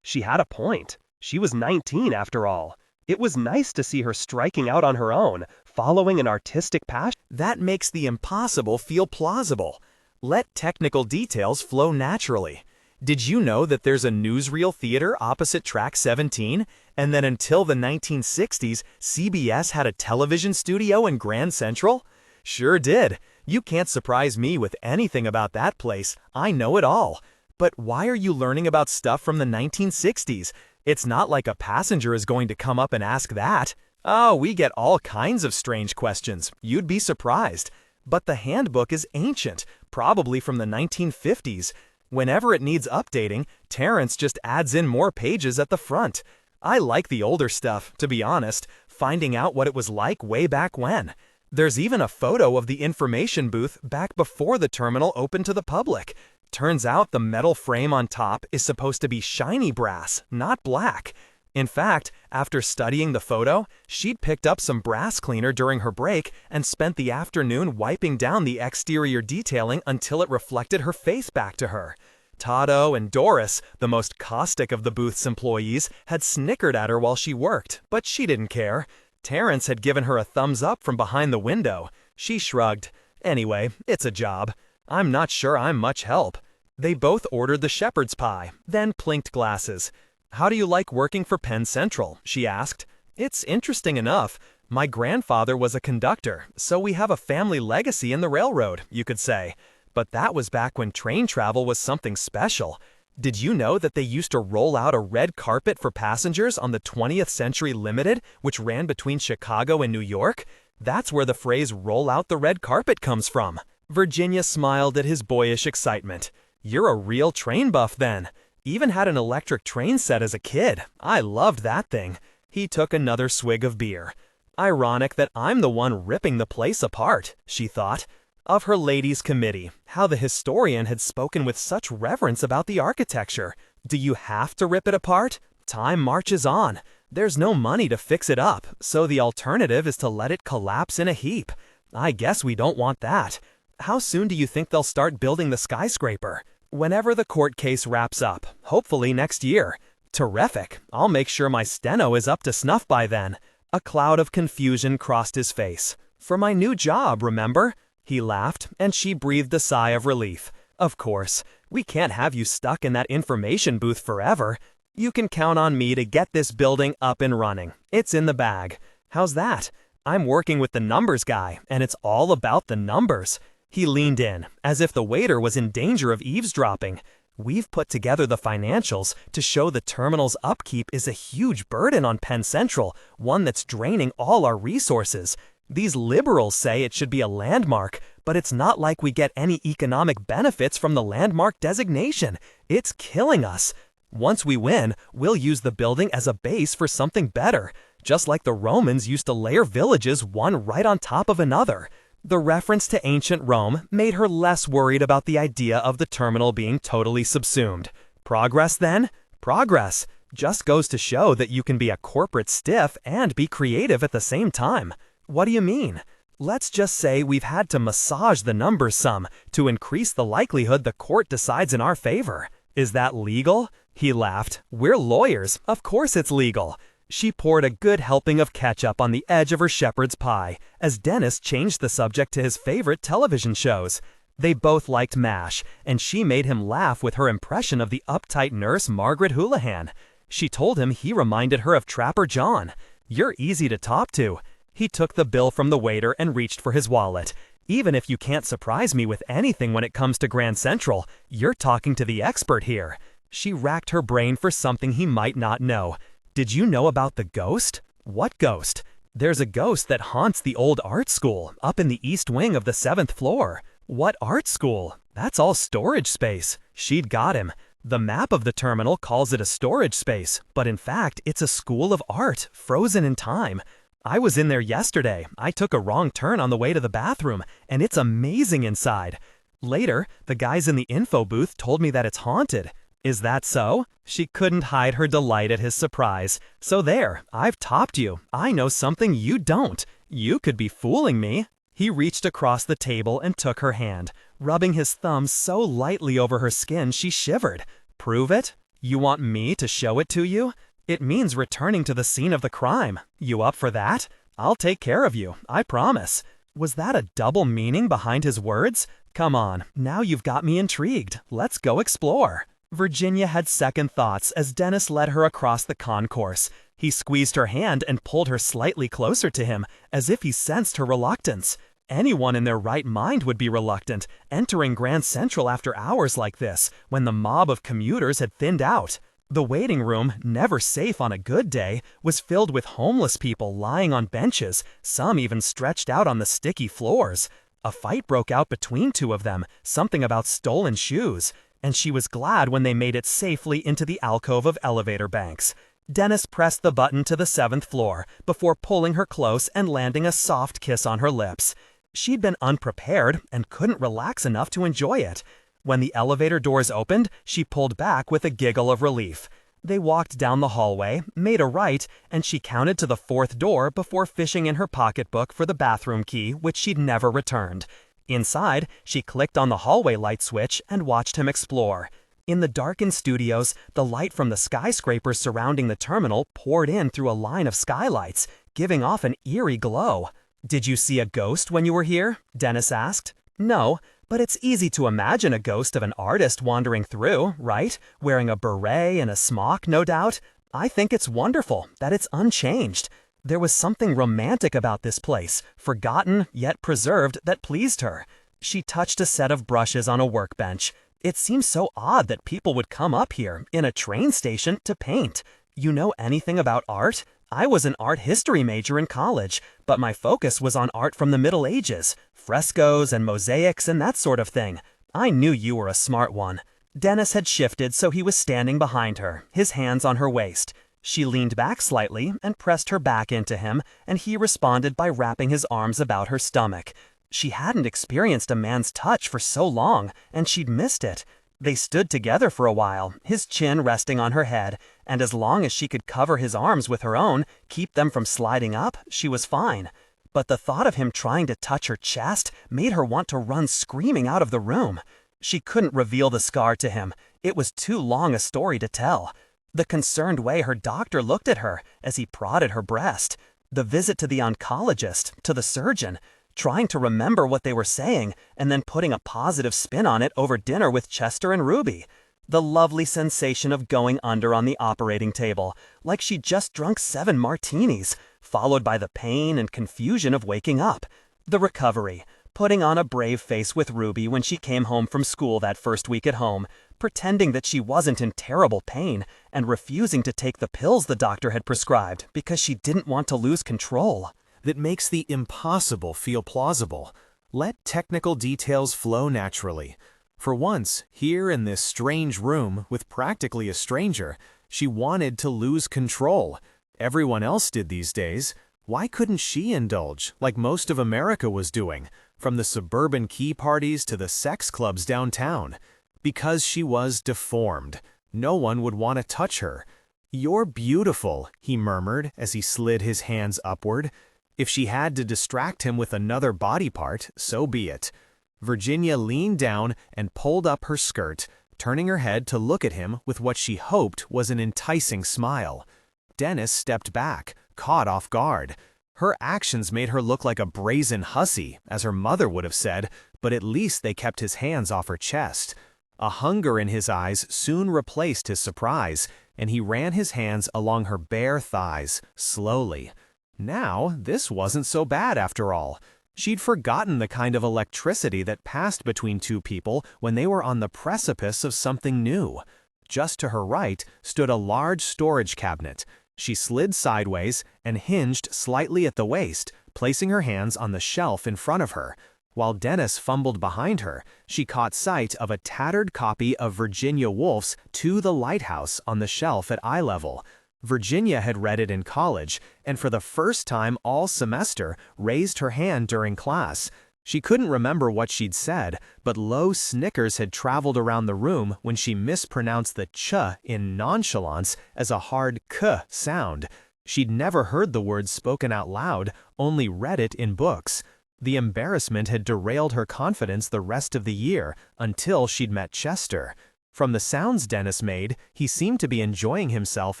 She had a point. She was 19 after all. It was nice to see her striking out on her own, following an artistic passion. That makes the impossible feel plausible. Let technical details flow naturally. Did you know that there's a newsreel theater opposite Track 17, and that until the 1960s, CBS had a television studio in Grand Central? Sure did. You can't surprise me with anything about that place. I know it all. But why are you learning about stuff from the 1960s? It's not like a passenger is going to come up and ask that. Oh, we get all kinds of strange questions. You'd be surprised. But the handbook is ancient, probably from the 1950s. Whenever it needs updating, Terrence just adds in more pages at the front. I like the older stuff, to be honest, finding out what it was like way back when. There's even a photo of the information booth back before the terminal opened to the public. Turns out the metal frame on top is supposed to be shiny brass, not black. In fact, after studying the photo, she'd picked up some brass cleaner during her break and spent the afternoon wiping down the exterior detailing until it reflected her face back to her. Tado and Doris, the most caustic of the booth's employees, had snickered at her while she worked, but she didn't care. Terrence had given her a thumbs up from behind the window. She shrugged. Anyway, it's a job. I'm not sure I'm much help. They both ordered the shepherd's pie, then plinked glasses. "How do you like working for Penn Central?" she asked. "It's interesting enough. My grandfather was a conductor, so we have a family legacy in the railroad, you could say. But that was back when train travel was something special. Did you know that they used to roll out a red carpet for passengers on the 20th Century Limited, which ran between Chicago and New York? That's where the phrase "roll out the red carpet" comes from." Virginia smiled at his boyish excitement. "You're a real train buff then. Even had an electric train set as a kid. I loved that thing." He took another swig of beer. "Ironic that I'm the one ripping the place apart," she thought. Of her ladies' committee, how the historian had spoken with such reverence about the architecture. Do you have to rip it apart? Time marches on. There's no money to fix it up, so the alternative is to let it collapse in a heap. I guess we don't want that. How soon do you think they'll start building the skyscraper? Whenever the court case wraps up, hopefully next year. Terrific. I'll make sure my steno is up to snuff by then. A cloud of confusion crossed his face. "For my new job, remember?" He laughed, and she breathed a sigh of relief. "Of course. We can't have you stuck in that information booth forever. You can count on me to get this building up and running. It's in the bag. How's that? I'm working with the numbers guy, and it's all about the numbers." He leaned in, as if the waiter was in danger of eavesdropping. "We've put together the financials to show the terminal's upkeep is a huge burden on Penn Central, one that's draining all our resources. These liberals say it should be a landmark, but it's not like we get any economic benefits from the landmark designation. It's killing us. Once we win, we'll use the building as a base for something better, just like the Romans used to layer villages one right on top of another." The reference to ancient Rome made her less worried about the idea of the terminal being totally subsumed. Progress, then? Progress. Just goes to show that you can be a corporate stiff and be creative at the same time. What do you mean? Let's just say we've had to massage the numbers some to increase the likelihood the court decides in our favor. Is that legal? He laughed. "We're lawyers. Of course it's legal." She poured a good helping of ketchup on the edge of her shepherd's pie, as Dennis changed the subject to his favorite television shows. They both liked MASH, and she made him laugh with her impression of the uptight nurse Margaret Houlihan. She told him he reminded her of Trapper John. "You're easy to talk to." He took the bill from the waiter and reached for his wallet. "Even if you can't surprise me with anything when it comes to Grand Central, you're talking to the expert here." She racked her brain for something he might not know. "Did you know about the ghost?" "What ghost?" "There's a ghost that haunts the old art school up in the east wing of the 7th floor." "What art school?" "That's all storage space." She'd got him. The map of the terminal calls it a storage space, but in fact, it's a school of art, frozen in time. I was in there yesterday. I took a wrong turn on the way to the bathroom, and it's amazing inside. Later, the guys in the info booth told me that it's haunted. Is that so? She couldn't hide her delight at his surprise. "So there, I've topped you. I know something you don't. You could be fooling me." He reached across the table and took her hand, rubbing his thumb so lightly over her skin she shivered. "Prove it? You want me to show it to you? It means returning to the scene of the crime. You up for that? I'll take care of you, I promise." Was that a double meaning behind his words? Come on, now you've got me intrigued. Let's go explore. Virginia had second thoughts as Dennis led her across the concourse. He squeezed her hand and pulled her slightly closer to him, as if he sensed her reluctance. Anyone in their right mind would be reluctant, entering Grand Central after hours like this, when the mob of commuters had thinned out. The waiting room, never safe on a good day, was filled with homeless people lying on benches, some even stretched out on the sticky floors. A fight broke out between two of them, something about stolen shoes, and she was glad when they made it safely into the alcove of elevator banks. Dennis pressed the button to the 7th floor before pulling her close and landing a soft kiss on her lips. She'd been unprepared and couldn't relax enough to enjoy it. When the elevator doors opened, she pulled back with a giggle of relief. They walked down the hallway, made a right, and she counted to the 4th door before fishing in her pocketbook for the bathroom key, which she'd never returned. Inside, she clicked on the hallway light switch and watched him explore. In the darkened studios, the light from the skyscrapers surrounding the terminal poured in through a line of skylights, giving off an eerie glow. "Did you see a ghost when you were here?" Dennis asked. "No, But it's easy to imagine a ghost of an artist wandering through, right? Wearing a beret and a smock, no doubt. I think it's wonderful that it's unchanged. There was something romantic about this place, forgotten yet preserved, that pleased her. She touched a set of brushes on a workbench. It seems so odd that people would come up here, in a train station, to paint. You know anything about art? I was an art history major in college, but my focus was on art from the Middle Ages, frescoes and mosaics and that sort of thing. I knew you were a smart one. Dennis had shifted so he was standing behind her, his hands on her waist. She leaned back slightly and pressed her back into him, and he responded by wrapping his arms about her stomach. She hadn't experienced a man's touch for so long, and she'd missed it. They stood together for a while, his chin resting on her head, and as long as she could cover his arms with her own, keep them from sliding up, she was fine. But the thought of him trying to touch her chest made her want to run screaming out of the room. She couldn't reveal the scar to him. It was too long a story to tell. The concerned way her doctor looked at her as he prodded her breast. The visit to the oncologist, to the surgeon, trying to remember what they were saying, and then putting a positive spin on it over dinner with Chester and Ruby. The lovely sensation of going under on the operating table, like she'd just drunk 7 martinis, followed by the pain and confusion of waking up. The recovery, putting on a brave face with Ruby when she came home from school that first week at home, pretending that she wasn't in terrible pain, and refusing to take the pills the doctor had prescribed because she didn't want to lose control. That makes the impossible feel plausible. Let technical details flow naturally. For once, here in this strange room with practically a stranger, she wanted to lose control. Everyone else did these days. Why couldn't she indulge, like most of America was doing, from the suburban key parties to the sex clubs downtown? Because she was deformed. No one would want to touch her. "You're beautiful," he murmured as he slid his hands upward. If she had to distract him with another body part, so be it. Virginia leaned down and pulled up her skirt, turning her head to look at him with what she hoped was an enticing smile. Dennis stepped back, caught off guard. Her actions made her look like a brazen hussy, as her mother would have said, but at least they kept his hands off her chest. A hunger in his eyes soon replaced his surprise, and he ran his hands along her bare thighs, slowly. Now, this wasn't so bad after all. She'd forgotten the kind of electricity that passed between two people when they were on the precipice of something new. Just to her right stood a large storage cabinet. She slid sideways and hinged slightly at the waist, placing her hands on the shelf in front of her. While Dennis fumbled behind her, she caught sight of a tattered copy of Virginia Woolf's To the Lighthouse on the shelf at eye level. Virginia had read it in college, and for the first time all semester raised her hand during class. She couldn't remember what she'd said, but low snickers had traveled around the room when she mispronounced the ch in nonchalance as a hard k sound. She'd never heard the word spoken out loud, only read it in books. The embarrassment had derailed her confidence the rest of the year, until she'd met Chester. From the sounds Dennis made, he seemed to be enjoying himself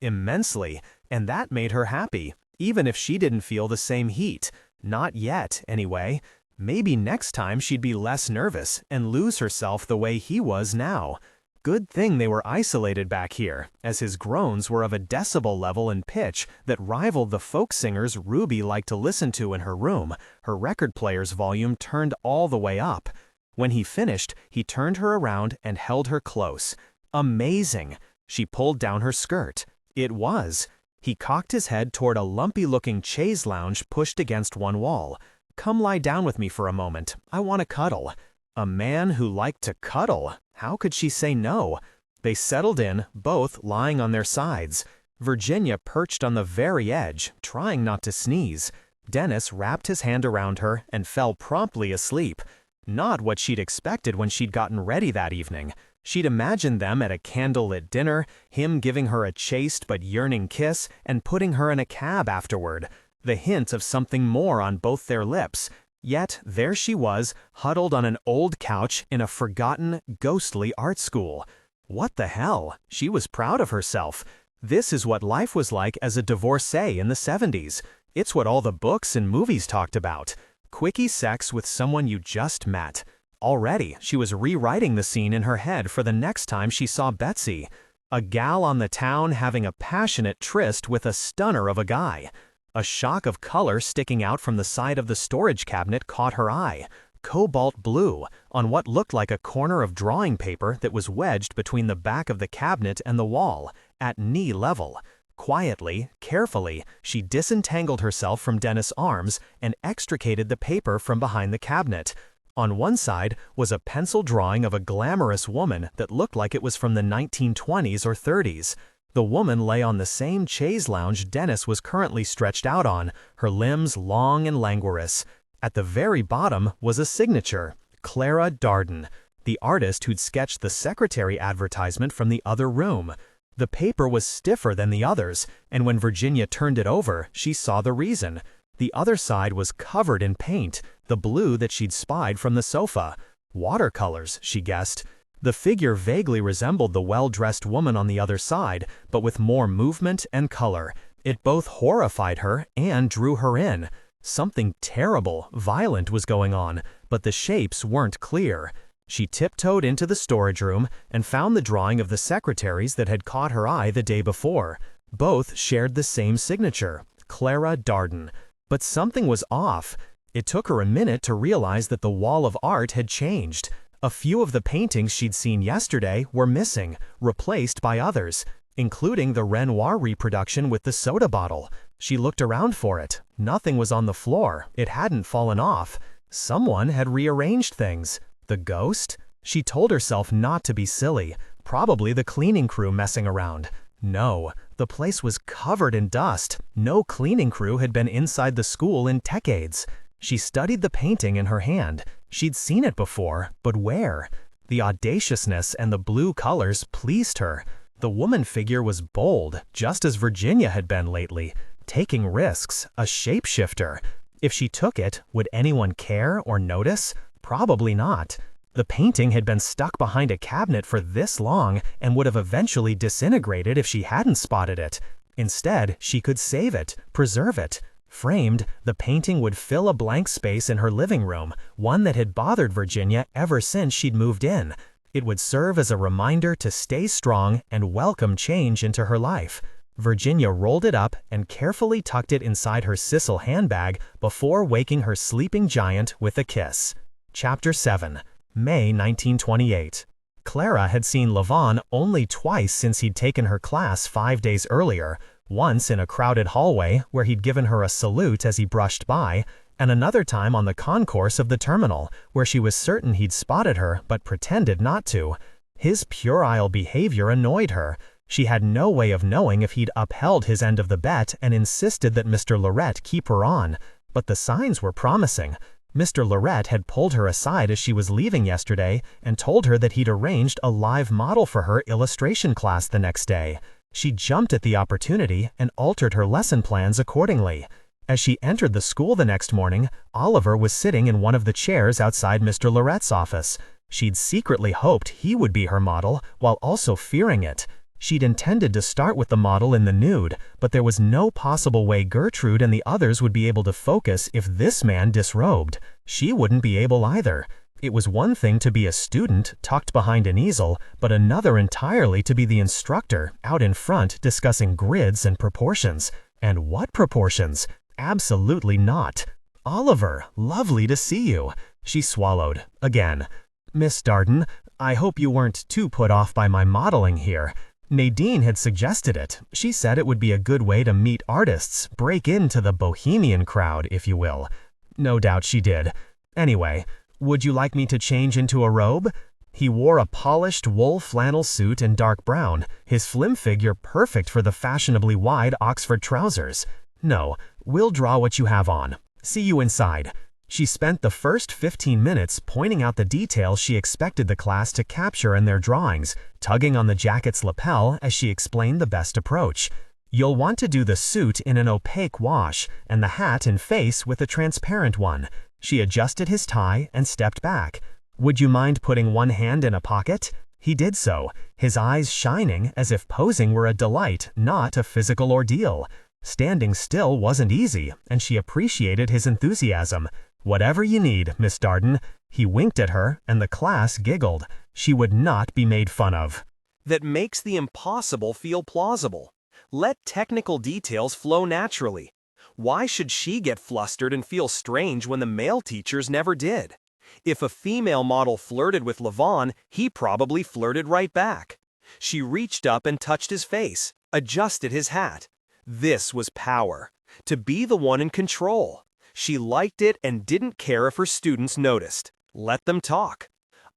immensely, and that made her happy, even if she didn't feel the same heat. Not yet, anyway. Maybe next time she'd be less nervous and lose herself the way he was now. Good thing they were isolated back here, as his groans were of a decibel level and pitch that rivaled the folk singers Ruby liked to listen to in her room, her record player's volume turned all the way up. When he finished, he turned her around and held her close. Amazing! She pulled down her skirt. It was. He cocked his head toward a lumpy-looking chaise lounge pushed against one wall. "Come lie down with me for a moment. I want to cuddle." A man who liked to cuddle. How could she say no? They settled in, both lying on their sides. Virginia perched on the very edge, trying not to sneeze. Dennis wrapped his hand around her and fell promptly asleep. Not what she'd expected when she'd gotten ready that evening. She'd imagined them at a candlelit dinner, him giving her a chaste but yearning kiss, and putting her in a cab afterward. The hint of something more on both their lips. Yet there she was, huddled on an old couch in a forgotten, ghostly art school. What the hell? She was proud of herself. This is what life was like as a divorcee in the 70s. It's what all the books and movies talked about. Quickie sex with someone you just met. Already, she was rewriting the scene in her head for the next time she saw Betsy. A gal on the town having a passionate tryst with a stunner of a guy. A shock of color sticking out from the side of the storage cabinet caught her eye. Cobalt blue, on what looked like a corner of drawing paper that was wedged between the back of the cabinet and the wall, at knee level. Quietly, carefully, she disentangled herself from Dennis' arms and extricated the paper from behind the cabinet. On one side was a pencil drawing of a glamorous woman that looked like it was from the 1920s or 30s. The woman lay on the same chaise lounge Dennis was currently stretched out on, her limbs long and languorous. At the very bottom was a signature, Clara Darden, the artist who'd sketched the secretary advertisement from the other room. The paper was stiffer than the others, and when Virginia turned it over, she saw the reason. The other side was covered in paint, the blue that she'd spied from the sofa. Watercolors, she guessed. The figure vaguely resembled the well-dressed woman on the other side, but with more movement and color. It both horrified her and drew her in. Something terrible, violent was going on, but the shapes weren't clear. She tiptoed into the storage room and found the drawing of the secretaries that had caught her eye the day before. Both shared the same signature, Clara Darden. But something was off. It took her a minute to realize that the wall of art had changed. A few of the paintings she'd seen yesterday were missing, replaced by others, including the Renoir reproduction with the soda bottle. She looked around for it. Nothing was on the floor. It hadn't fallen off. Someone had rearranged things. The ghost? She told herself not to be silly. Probably the cleaning crew messing around. No, the place was covered in dust. No cleaning crew had been inside the school in decades. She studied the painting in her hand. She'd seen it before, but where? The audaciousness and the blue colors pleased her. The woman figure was bold, just as Virginia had been lately. Taking risks, a shapeshifter. If she took it, would anyone care or notice? Probably not. The painting had been stuck behind a cabinet for this long and would have eventually disintegrated if she hadn't spotted it. Instead, she could save it, preserve it. Framed, the painting would fill a blank space in her living room, one that had bothered Virginia ever since she'd moved in. It would serve as a reminder to stay strong and welcome change into her life. Virginia rolled it up and carefully tucked it inside her sisal handbag before waking her sleeping giant with a kiss. Chapter 7. May 1928. Clara had seen Levon only twice since he'd taken her class 5 days earlier, once in a crowded hallway where he'd given her a salute as he brushed by, and another time on the concourse of the terminal, where she was certain he'd spotted her but pretended not to. His puerile behavior annoyed her. She had no way of knowing if he'd upheld his end of the bet and insisted that Mr. Lorette keep her on, but the signs were promising. Mr. Lorette had pulled her aside as she was leaving yesterday and told her that he'd arranged a live model for her illustration class the next day. She jumped at the opportunity and altered her lesson plans accordingly. As she entered the school the next morning, Oliver was sitting in one of the chairs outside Mr. Lorette's office. She'd secretly hoped he would be her model, while also fearing it. She'd intended to start with the model in the nude, but there was no possible way Gertrude and the others would be able to focus if this man disrobed. She wouldn't be able either. It was one thing to be a student, tucked behind an easel, but another entirely to be the instructor, out in front discussing grids and proportions. And what proportions? Absolutely not. Oliver, lovely to see you. She swallowed, again. Miss Darden, I hope you weren't too put off by my modeling here. Nadine had suggested it. She said it would be a good way to meet artists, break into the bohemian crowd, if you will. No doubt she did. Anyway, would you like me to change into a robe? He wore a polished wool flannel suit in dark brown, his slim figure perfect for the fashionably wide Oxford trousers. No, we'll draw what you have on. See you inside. She spent the first 15 minutes pointing out the details she expected the class to capture in their drawings, tugging on the jacket's lapel as she explained the best approach. You'll want to do the suit in an opaque wash, and the hat and face with a transparent one. She adjusted his tie and stepped back. Would you mind putting one hand in a pocket? He did so, his eyes shining as if posing were a delight, not a physical ordeal. Standing still wasn't easy, and she appreciated his enthusiasm. "Whatever you need, Miss Darden." He winked at her, and the class giggled. She would not be made fun of. That makes the impossible feel plausible. Let technical details flow naturally. Why should she get flustered and feel strange when the male teachers never did? If a female model flirted with Levon, he probably flirted right back. She reached up and touched his face, adjusted his hat. This was power. To be the one in control. She liked it and didn't care if her students noticed. Let them talk.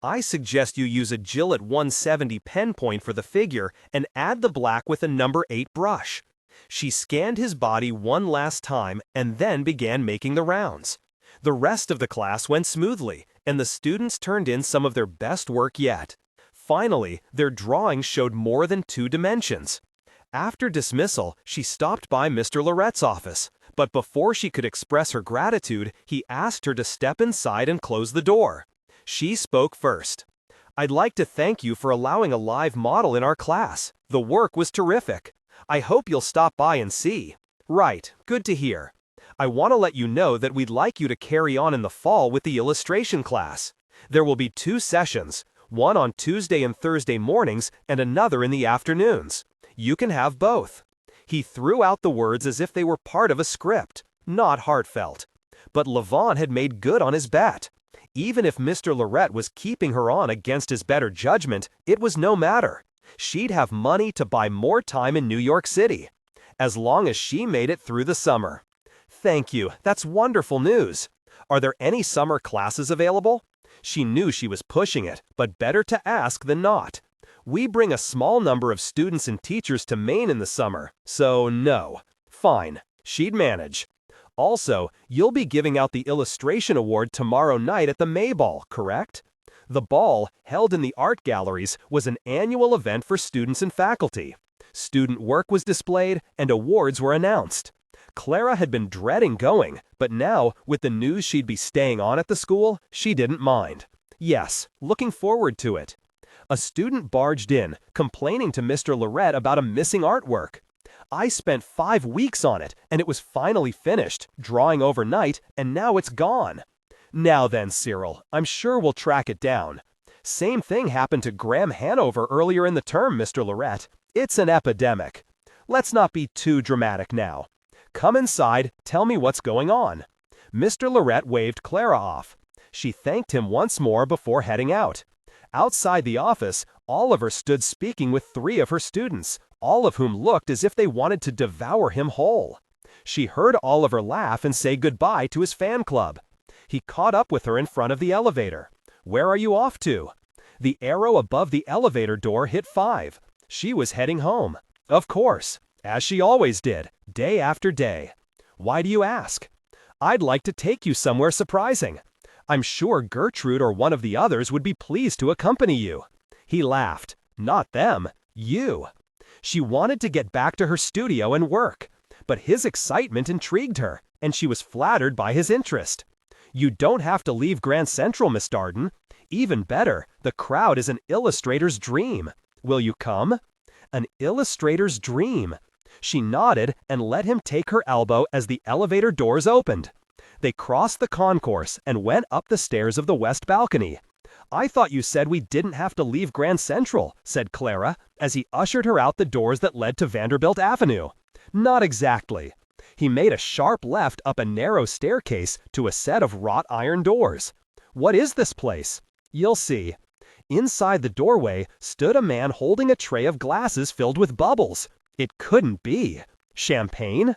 I suggest you use a Gillette 170 pen point for the figure and add the black with a number 8 brush. She scanned his body one last time and then began making the rounds. The rest of the class went smoothly, and the students turned in some of their best work yet. Finally, their drawings showed more than 2 dimensions. After dismissal, she stopped by Mr. Lorette's office, but before she could express her gratitude, he asked her to step inside and close the door. She spoke first. "I'd like to thank you for allowing a live model in our class. The work was terrific. I hope you'll stop by and see." "Right, good to hear. I want to let you know that we'd like you to carry on in the fall with the illustration class. There will be 2 sessions, one on Tuesday and Thursday mornings and another in the afternoons. You can have both." He threw out the words as if they were part of a script, not heartfelt. But Levon had made good on his bet. Even if Mr. Lorette was keeping her on against his better judgment, it was no matter. She'd have money to buy more time in New York City, as long as she made it through the summer. "Thank you, that's wonderful news. Are there any summer classes available?" She knew she was pushing it, but better to ask than not. "We bring a small number of students and teachers to Maine in the summer, so no." Fine, she'd manage. "Also, you'll be giving out the illustration award tomorrow night at the May Ball, correct?" The ball, held in the art galleries, was an annual event for students and faculty. Student work was displayed, and awards were announced. Clara had been dreading going, but now, with the news she'd be staying on at the school, she didn't mind. Yes, looking forward to it. A student barged in, complaining to Mr. Lorette about a missing artwork. "I spent 5 weeks on it, and it was finally finished, drawing overnight, and now it's gone." "Now then, Cyril, I'm sure we'll track it down." "Same thing happened to Graham Hanover earlier in the term, Mr. Lorette. It's an epidemic." "Let's not be too dramatic now. Come inside, tell me what's going on." Mr. Lorette waved Clara off. She thanked him once more before heading out. Outside the office, Oliver stood speaking with 3 of her students, all of whom looked as if they wanted to devour him whole. She heard Oliver laugh and say goodbye to his fan club. He caught up with her in front of the elevator. "Where are you off to?" The arrow above the elevator door hit 5. She was heading home. Of course, as she always did, day after day. "Why do you ask?" "I'd like to take you somewhere surprising. I'm sure Gertrude or one of the others would be pleased to accompany you." He laughed. "Not them, you." She wanted to get back to her studio and work, but his excitement intrigued her, and she was flattered by his interest. "You don't have to leave Grand Central, Miss Darden. Even better, the crowd is an illustrator's dream. Will you come?" An illustrator's dream. She nodded and let him take her elbow as the elevator doors opened. They crossed the concourse and went up the stairs of the west balcony. "I thought you said we didn't have to leave Grand Central," said Clara, as he ushered her out the doors that led to Vanderbilt Avenue. "Not exactly." He made a sharp left up a narrow staircase to a set of wrought iron doors. "What is this place?" "You'll see." Inside the doorway stood a man holding a tray of glasses filled with bubbles. It couldn't be. Champagne?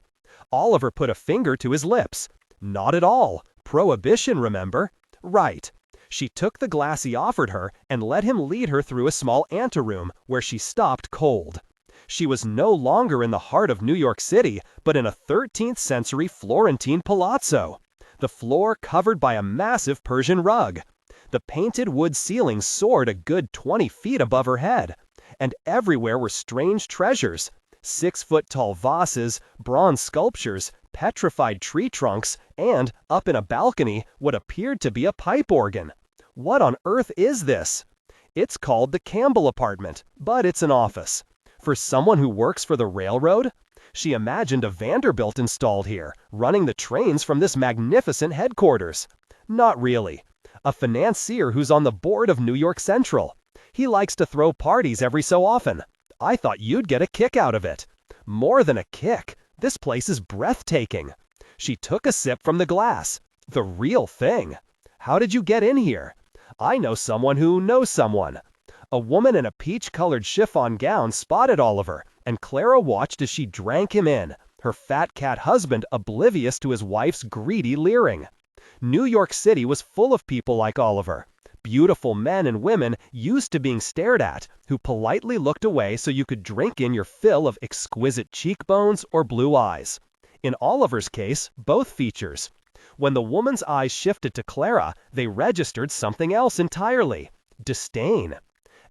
Oliver put a finger to his lips. "Not at all. Prohibition, remember?" "Right." She took the glass he offered her and let him lead her through a small anteroom where she stopped cold. She was no longer in the heart of New York City, but in a 13th century Florentine palazzo. The floor covered by a massive Persian rug. The painted wood ceiling soared a good 20 feet above her head, and everywhere were strange treasures: 6-foot-tall vases, bronze sculptures, petrified tree trunks, and, up in a balcony, what appeared to be a pipe organ. What on earth is this? It's called the Campbell apartment, but it's an office. For someone who works for the railroad? She imagined a Vanderbilt installed here, running the trains from this magnificent headquarters. Not really. A financier who's on the board of New York Central. He likes to throw parties every so often. I thought you'd get a kick out of it. More than a kick. This place is breathtaking. She took a sip from the glass. The real thing. How did you get in here? I know someone who knows someone. A woman in a peach-colored chiffon gown spotted Oliver, and Clara watched as she drank him in, her fat cat husband oblivious to his wife's greedy leering. New York City was full of people like Oliver. Beautiful men and women used to being stared at, who politely looked away so you could drink in your fill of exquisite cheekbones or blue eyes. In Oliver's case, both features. When the woman's eyes shifted to Clara, they registered something else entirely: disdain.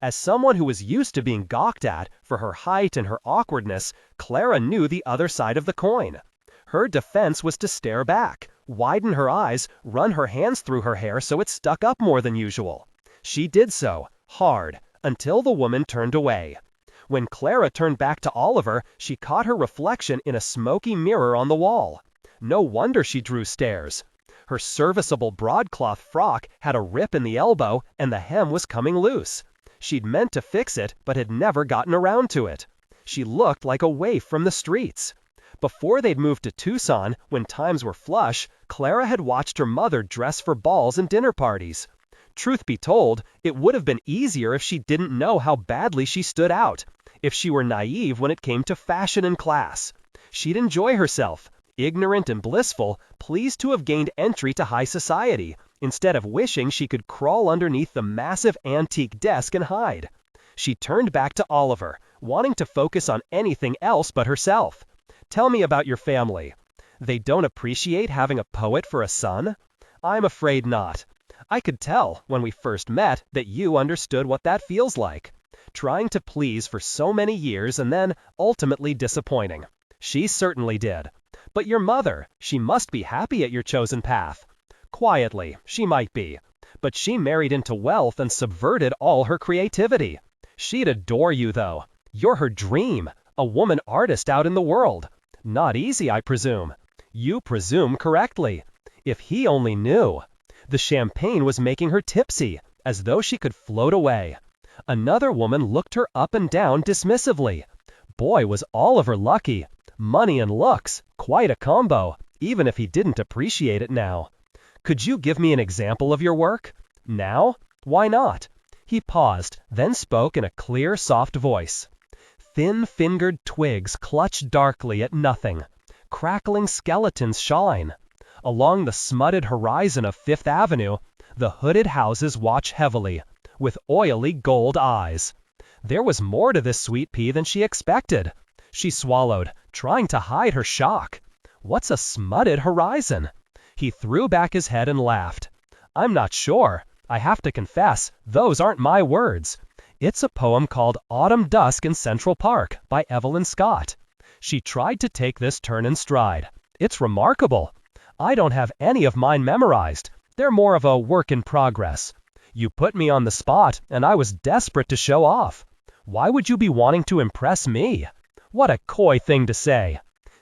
As someone who was used to being gawked at for her height and her awkwardness, Clara knew the other side of the coin. Her defense was to stare back, widen her eyes, run her hands through her hair so it stuck up more than usual. She did so, hard, until the woman turned away. When Clara turned back to Oliver, she caught her reflection in a smoky mirror on the wall. No wonder she drew stares. Her serviceable broadcloth frock had a rip in the elbow and the hem was coming loose. She'd meant to fix it, but had never gotten around to it. She looked like a waif from the streets. Before they'd moved to Tucson, when times were flush, Clara had watched her mother dress for balls and dinner parties. Truth be told, it would have been easier if she didn't know how badly she stood out, if she were naive when it came to fashion and class. She'd enjoy herself, ignorant and blissful, pleased to have gained entry to high society, instead of wishing she could crawl underneath the massive antique desk and hide. She turned back to Oliver, wanting to focus on anything else but herself. Tell me about your family. They don't appreciate having a poet for a son? I'm afraid not. I could tell, when we first met, that you understood what that feels like. Trying to please for so many years and then ultimately disappointing. She certainly did. But your mother, she must be happy at your chosen path. Quietly, she might be. But she married into wealth and subverted all her creativity. She'd adore you, though. You're her dream, a woman artist out in the world. Not easy, I presume. You presume correctly. If he only knew. The champagne was making her tipsy, as though she could float away. Another woman looked her up and down dismissively. Boy, was Oliver lucky. Money and looks, quite a combo, even if he didn't appreciate it now. Could you give me an example of your work? Now? Why not? He paused, then spoke in a clear, soft voice. Thin-fingered twigs clutch darkly at nothing. Crackling skeletons shine. Along the smutted horizon of Fifth Avenue, the hooded houses watch heavily, with oily gold eyes. There was more to this sweet pea than she expected. She swallowed, trying to hide her shock. What's a smutted horizon? He threw back his head and laughed. I'm not sure. I have to confess, those aren't my words. It's a poem called Autumn Dusk in Central Park by Evelyn Scott. She tried to take this turn in stride. It's remarkable. I don't have any of mine memorized. They're more of a work in progress. You put me on the spot, and I was desperate to show off. Why would you be wanting to impress me? What a coy thing to say.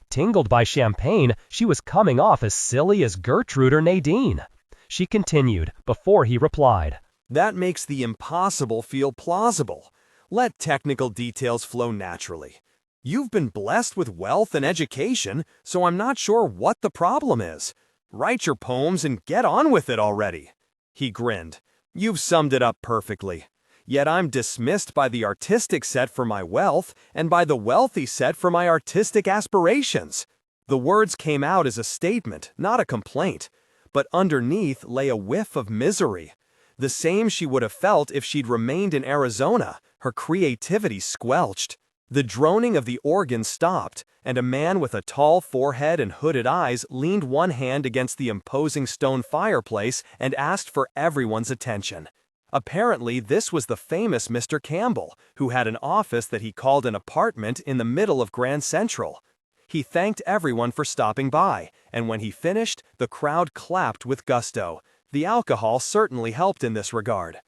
Tingled by champagne, she was coming off as silly as Gertrude or Nadine. She continued, before he replied. That makes the impossible feel plausible. Let technical details flow naturally. You've been blessed with wealth and education, so I'm not sure what the problem is. Write your poems and get on with it already. He grinned. You've summed it up perfectly. Yet I'm dismissed by the artistic set for my wealth and by the wealthy set for my artistic aspirations. The words came out as a statement, not a complaint, but underneath lay a whiff of misery. The same she would have felt if she'd remained in Arizona, her creativity squelched. The droning of the organ stopped, and a man with a tall forehead and hooded eyes leaned one hand against the imposing stone fireplace and asked for everyone's attention. Apparently, this was the famous Mr. Campbell, who had an office that he called an apartment in the middle of Grand Central. He thanked everyone for stopping by, and when he finished, the crowd clapped with gusto. The alcohol certainly helped in this regard.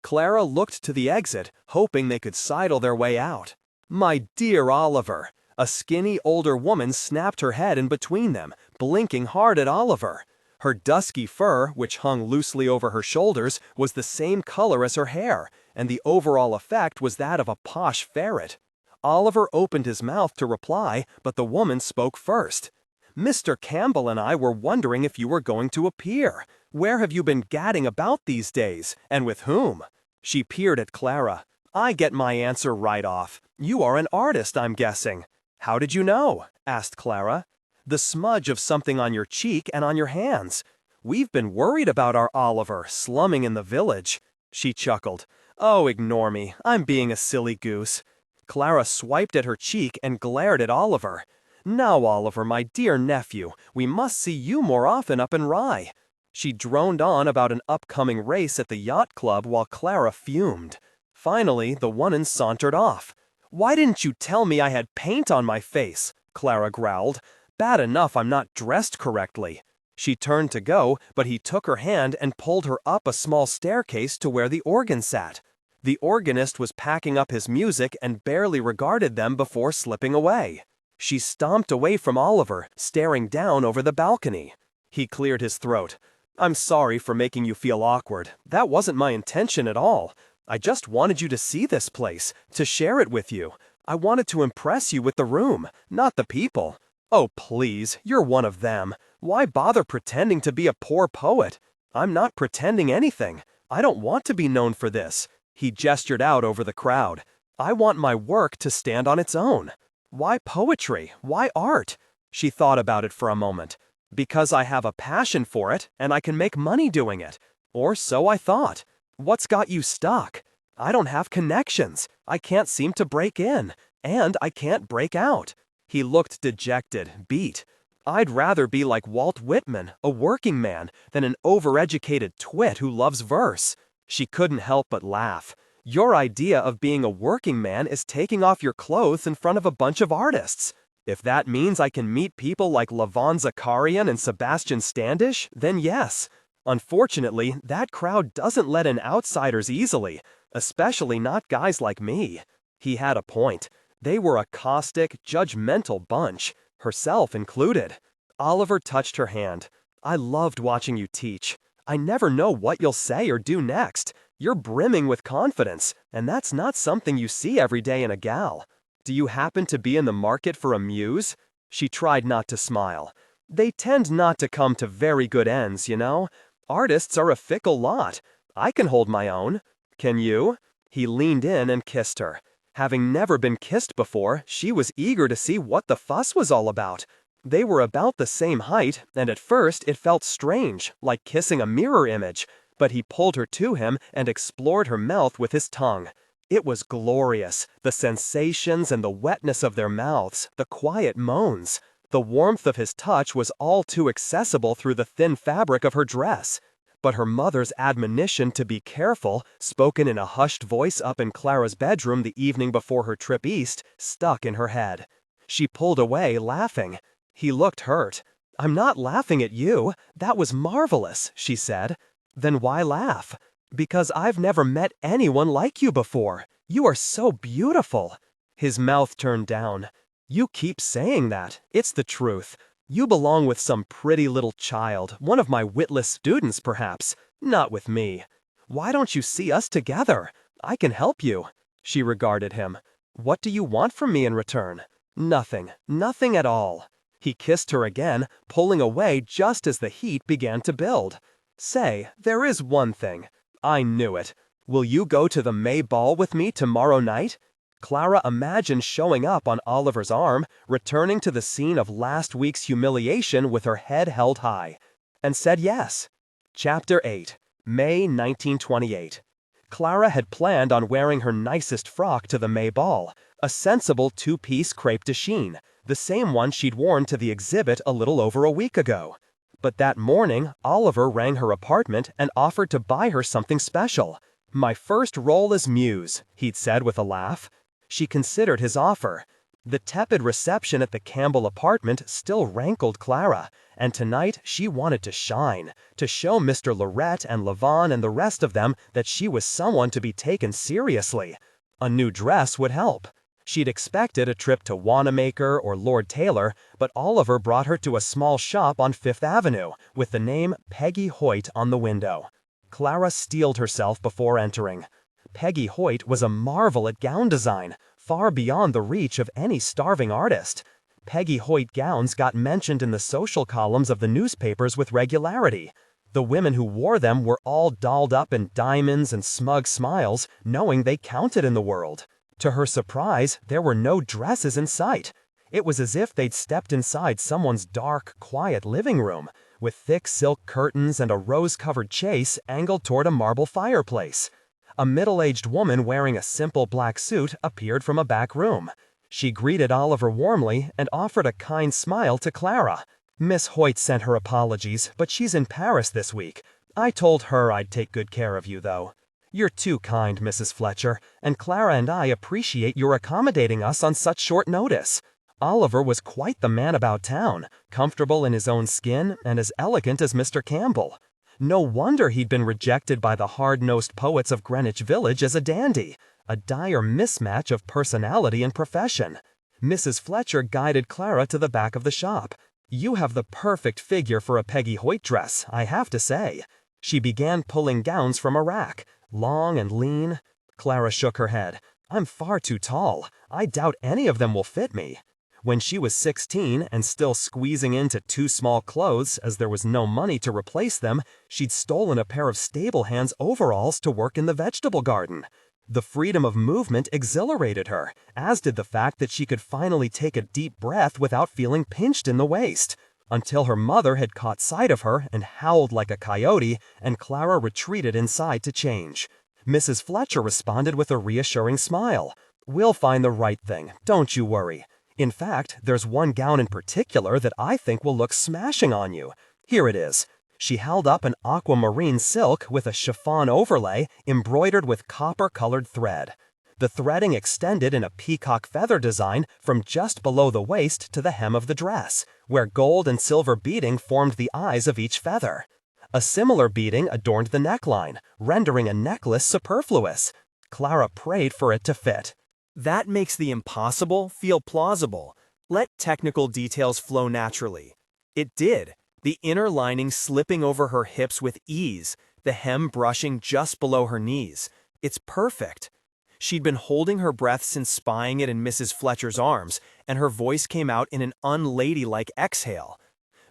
Clara looked to the exit, hoping they could sidle their way out. My dear Oliver! A skinny older woman snapped her head in between them, blinking hard at Oliver. Her dusky fur, which hung loosely over her shoulders, was the same color as her hair, and the overall effect was that of a posh ferret. Oliver opened his mouth to reply, but the woman spoke first. "Mr. Campbell and I were wondering if you were going to appear. Where have you been gadding about these days, and with whom?" She peered at Clara. "I get my answer right off. You are an artist, I'm guessing." "How did you know?" asked Clara. "The smudge of something on your cheek and on your hands. We've been worried about our Oliver slumming in the village." She chuckled. "Oh, ignore me. I'm being a silly goose." Clara swiped at her cheek and glared at Oliver. "Now, Oliver, my dear nephew, we must see you more often up in Rye." She droned on about an upcoming race at the yacht club while Clara fumed. Finally, the woman sauntered off. "Why didn't you tell me I had paint on my face?" Clara growled. "Bad enough I'm not dressed correctly." She turned to go, but he took her hand and pulled her up a small staircase to where the organ sat. The organist was packing up his music and barely regarded them before slipping away. She stomped away from Oliver, staring down over the balcony. He cleared his throat. "I'm sorry for making you feel awkward. That wasn't my intention at all. I just wanted you to see this place, to share it with you. I wanted to impress you with the room, not the people." "Oh, please, you're one of them. Why bother pretending to be a poor poet?" "I'm not pretending anything. I don't want to be known for this." He gestured out over the crowd. "I want my work to stand on its own." "Why poetry? Why art?" She thought about it for a moment. "Because I have a passion for it, and I can make money doing it. Or so I thought." "What's got you stuck?" "I don't have connections. I can't seem to break in. And I can't break out." He looked dejected, beat. "I'd rather be like Walt Whitman, a working man, than an overeducated twit who loves verse." She couldn't help but laugh. "Your idea of being a working man is taking off your clothes in front of a bunch of artists. If that means I can meet people like Levon Zakarian and Sebastian Standish, then yes. Unfortunately, that crowd doesn't let in outsiders easily, especially not guys like me." He had a point. They were a caustic, judgmental bunch, herself included. Oliver touched her hand. "I loved watching you teach. I never know what you'll say or do next. You're brimming with confidence, and that's not something you see every day in a gal. Do you happen to be in the market for a muse?" She tried not to smile. "They tend not to come to very good ends, you know. Artists are a fickle lot. I can hold my own. Can you?" He leaned in and kissed her. Having never been kissed before, she was eager to see what the fuss was all about. They were about the same height, and at first it felt strange, like kissing a mirror image, but he pulled her to him and explored her mouth with his tongue. It was glorious, the sensations and the wetness of their mouths, the quiet moans. The warmth of his touch was all too accessible through the thin fabric of her dress. But her mother's admonition to be careful, spoken in a hushed voice up in Clara's bedroom the evening before her trip east, stuck in her head. She pulled away, laughing. He looked hurt. "I'm not laughing at you. That was marvelous," she said. "Then why laugh?" "Because I've never met anyone like you before. You are so beautiful." His mouth turned down. "You keep saying that. It's the truth. You belong with some pretty little child, one of my witless students perhaps. Not with me. Why don't you see us together? I can help you." She regarded him. "What do you want from me in return?" "Nothing. Nothing at all." He kissed her again, pulling away just as the heat began to build. "Say, there is one thing. I knew it. Will you go to the May ball with me tomorrow night?" Clara imagined showing up on Oliver's arm, returning to the scene of last week's humiliation with her head held high, and said yes. Chapter 8. May 1928. Clara had planned on wearing her nicest frock to the May ball, a sensible two-piece crepe de chine, the same one she'd worn to the exhibit a little over a week ago. But that morning, Oliver rang her apartment and offered to buy her something special. "My first role as Muse," he'd said with a laugh. She considered his offer. The tepid reception at the Campbell apartment still rankled Clara, and tonight she wanted to shine, to show Mr. Lorette and Levon and the rest of them that she was someone to be taken seriously. A new dress would help. She'd expected a trip to Wanamaker or Lord Taylor, but Oliver brought her to a small shop on Fifth Avenue with the name Peggy Hoyt on the window. Clara steeled herself before entering. Peggy Hoyt was a marvel at gown design, far beyond the reach of any starving artist. Peggy Hoyt gowns got mentioned in the social columns of the newspapers with regularity. The women who wore them were all dolled up in diamonds and smug smiles, knowing they counted in the world. To her surprise, there were no dresses in sight. It was as if they'd stepped inside someone's dark, quiet living room, with thick silk curtains and a rose-covered chaise angled toward a marble fireplace. A middle-aged woman wearing a simple black suit appeared from a back room. She greeted Oliver warmly and offered a kind smile to Clara. "Miss Hoyt sent her apologies, but she's in Paris this week. I told her I'd take good care of you, though. You're too kind, Mrs. Fletcher, and Clara and I appreciate your accommodating us on such short notice." Oliver was quite the man about town, comfortable in his own skin and as elegant as Mr. Campbell. No wonder he'd been rejected by the hard-nosed poets of Greenwich Village as a dandy, a dire mismatch of personality and profession. Mrs. Fletcher guided Clara to the back of the shop. "You have the perfect figure for a Peggy Hoyt dress, I have to say." She began pulling gowns from a rack, long and lean. Clara shook her head. "I'm far too tall. I doubt any of them will fit me." When she was 16 and still squeezing into too small clothes as there was no money to replace them, she'd stolen a pair of stable-hands overalls to work in the vegetable garden. The freedom of movement exhilarated her, as did the fact that she could finally take a deep breath without feeling pinched in the waist, until her mother had caught sight of her and howled like a coyote, and Clara retreated inside to change. Mrs. Fletcher responded with a reassuring smile. "We'll find the right thing, don't you worry. In fact, there's one gown in particular that I think will look smashing on you. Here it is." She held up an aquamarine silk with a chiffon overlay embroidered with copper-colored thread. The threading extended in a peacock feather design from just below the waist to the hem of the dress, where gold and silver beading formed the eyes of each feather. A similar beading adorned the neckline, rendering a necklace superfluous. Clara prayed for it to fit. That makes the impossible feel plausible. Let technical details flow naturally. It did, the inner lining slipping over her hips with ease, the hem brushing just below her knees. It's perfect. She'd been holding her breath since spying it in Mrs. Fletcher's arms, and her voice came out in an unladylike exhale.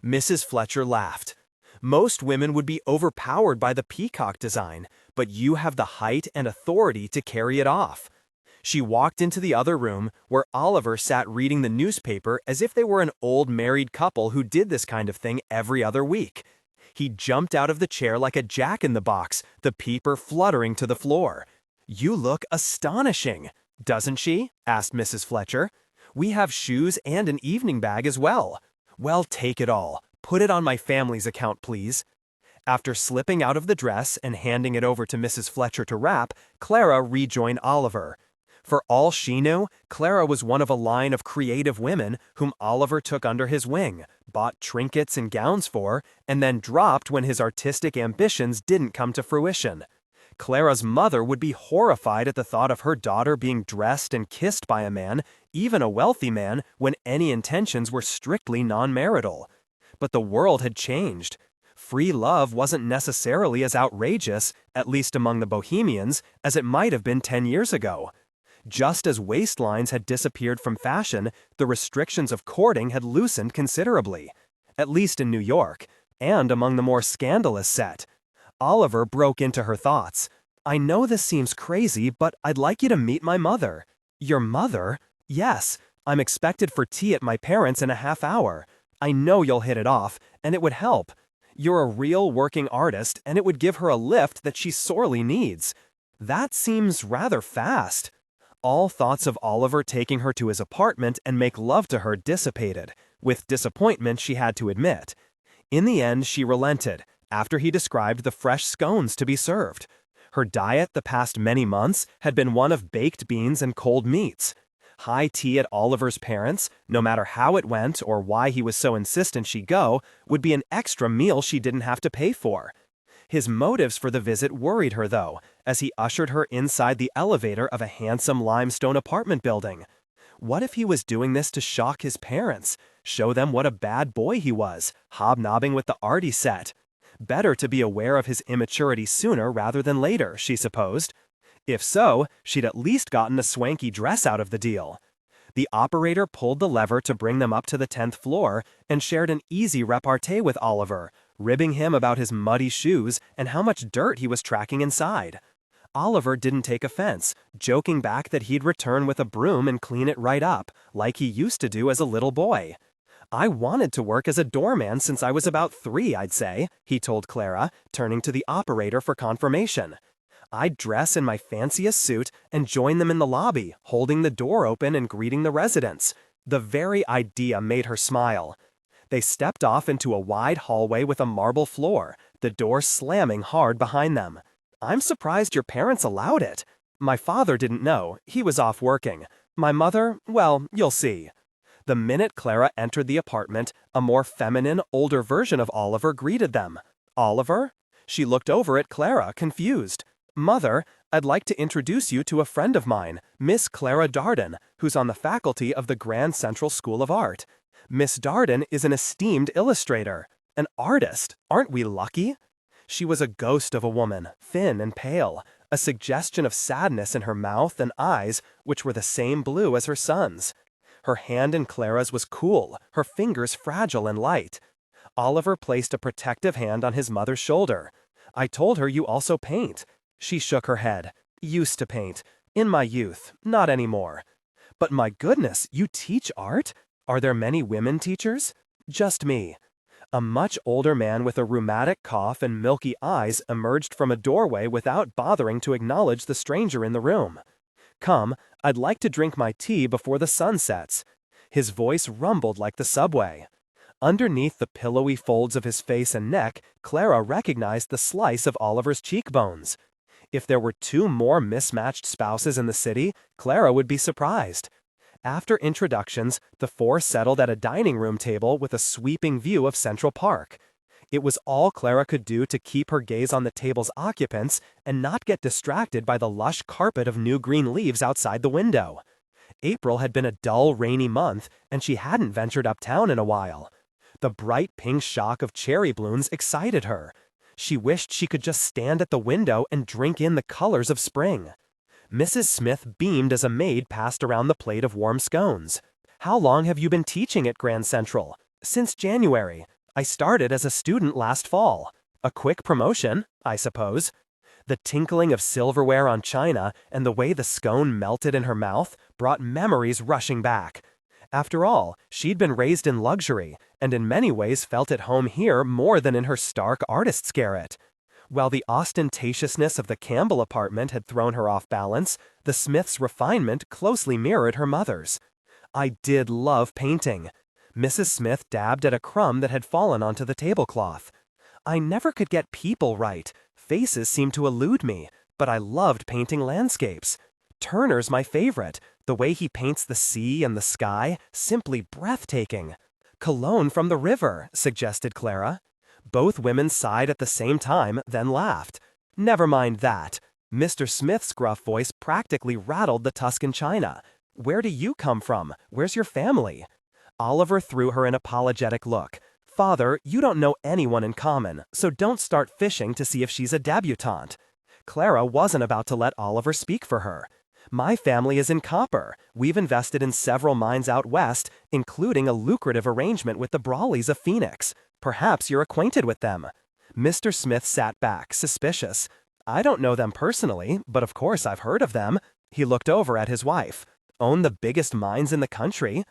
Mrs. Fletcher laughed. "Most women would be overpowered by the peacock design, but you have the height and authority to carry it off." She walked into the other room, where Oliver sat reading the newspaper as if they were an old married couple who did this kind of thing every other week. He jumped out of the chair like a jack-in-the-box, the paper fluttering to the floor. "You look astonishing." "Doesn't she?" asked Mrs. Fletcher. "We have shoes and an evening bag as well." "Well, take it all. Put it on my family's account, please." After slipping out of the dress and handing it over to Mrs. Fletcher to wrap, Clara rejoined Oliver. For all she knew, Clara was one of a line of creative women whom Oliver took under his wing, bought trinkets and gowns for, and then dropped when his artistic ambitions didn't come to fruition. Clara's mother would be horrified at the thought of her daughter being dressed and kissed by a man, even a wealthy man, when any intentions were strictly non-marital. But the world had changed. Free love wasn't necessarily as outrageous, at least among the bohemians, as it might have been 10 years ago. Just as waistlines had disappeared from fashion, the restrictions of courting had loosened considerably, at least in New York, and among the more scandalous set. Oliver broke into her thoughts. "I know this seems crazy, but I'd like you to meet my mother." "Your mother?" "Yes, I'm expected for tea at my parents' in a half hour. I know you'll hit it off, and it would help. You're a real working artist, and it would give her a lift that she sorely needs." "That seems rather fast." All thoughts of Oliver taking her to his apartment and make love to her dissipated, with disappointment she had to admit. In the end, she relented, after he described the fresh scones to be served. Her diet the past many months had been one of baked beans and cold meats. High tea at Oliver's parents', no matter how it went or why he was so insistent she go, would be an extra meal she didn't have to pay for. His motives for the visit worried her, though, as he ushered her inside the elevator of a handsome limestone apartment building. What if he was doing this to shock his parents, show them what a bad boy he was, hobnobbing with the arty set? Better to be aware of his immaturity sooner rather than later, she supposed. If so, she'd at least gotten a swanky dress out of the deal. The operator pulled the lever to bring them up to the 10th floor and shared an easy repartee with Oliver, ribbing him about his muddy shoes and how much dirt he was tracking inside. Oliver didn't take offense, joking back that he'd return with a broom and clean it right up, like he used to do as a little boy. "I wanted to work as a doorman since I was about 3, I'd say," he told Clara, turning to the operator for confirmation. "I'd dress in my fanciest suit and join them in the lobby, holding the door open and greeting the residents." The very idea made her smile. They stepped off into a wide hallway with a marble floor, the door slamming hard behind them. "I'm surprised your parents allowed it." "My father didn't know. He was off working. My mother, well, you'll see." The minute Clara entered the apartment, a more feminine, older version of Oliver greeted them. "Oliver?" She looked over at Clara, confused. "Mother, I'd like to introduce you to a friend of mine, Miss Clara Darden, who's on the faculty of the Grand Central School of Art. Miss Darden is an esteemed illustrator. An artist. Aren't we lucky?" She was a ghost of a woman, thin and pale, a suggestion of sadness in her mouth and eyes, which were the same blue as her son's. Her hand in Clara's was cool, her fingers fragile and light. Oliver placed a protective hand on his mother's shoulder. "I told her you also paint." She shook her head. "Used to paint. In my youth. Not anymore." "But my goodness, you teach art? Are there many women teachers?" "Just me." A much older man with a rheumatic cough and milky eyes emerged from a doorway without bothering to acknowledge the stranger in the room. "Come, I'd like to drink my tea before the sun sets." His voice rumbled like the subway. Underneath the pillowy folds of his face and neck, Clara recognized the slice of Oliver's cheekbones. If there were 2 more mismatched spouses in the city, Clara would be surprised. After introductions, the 4 settled at a dining room table with a sweeping view of Central Park. It was all Clara could do to keep her gaze on the table's occupants and not get distracted by the lush carpet of new green leaves outside the window. April had been a dull, rainy month, and she hadn't ventured uptown in a while. The bright pink shock of cherry blooms excited her. She wished she could just stand at the window and drink in the colors of spring. Mrs. Smith beamed as a maid passed around the plate of warm scones. "How long have you been teaching at Grand Central?" "Since January. I started as a student last fall. A quick promotion, I suppose." The tinkling of silverware on china and the way the scone melted in her mouth brought memories rushing back. After all, she'd been raised in luxury, and in many ways felt at home here more than in her stark artist's garret. While the ostentatiousness of the Campbell apartment had thrown her off balance, the Smiths' refinement closely mirrored her mother's. "I did love painting." Mrs. Smith dabbed at a crumb that had fallen onto the tablecloth. "I never could get people right. Faces seemed to elude me, but I loved painting landscapes. Turner's my favorite. The way he paints the sea and the sky, simply breathtaking." "Cologne from the river," suggested Clara. Both women sighed at the same time, then laughed. "Never mind that." Mr. Smith's gruff voice practically rattled the Tuscan china. "Where do you come from? Where's your family?" Oliver threw her an apologetic look. "Father, you don't know anyone in common, so don't start fishing to see if she's a debutante." Clara wasn't about to let Oliver speak for her. "My family is in copper. We've invested in several mines out west, including a lucrative arrangement with the Brawleys of Phoenix. Perhaps you're acquainted with them." Mr. Smith sat back, suspicious. "I don't know them personally, but of course I've heard of them." He looked over at his wife. "Own the biggest mines in the country?"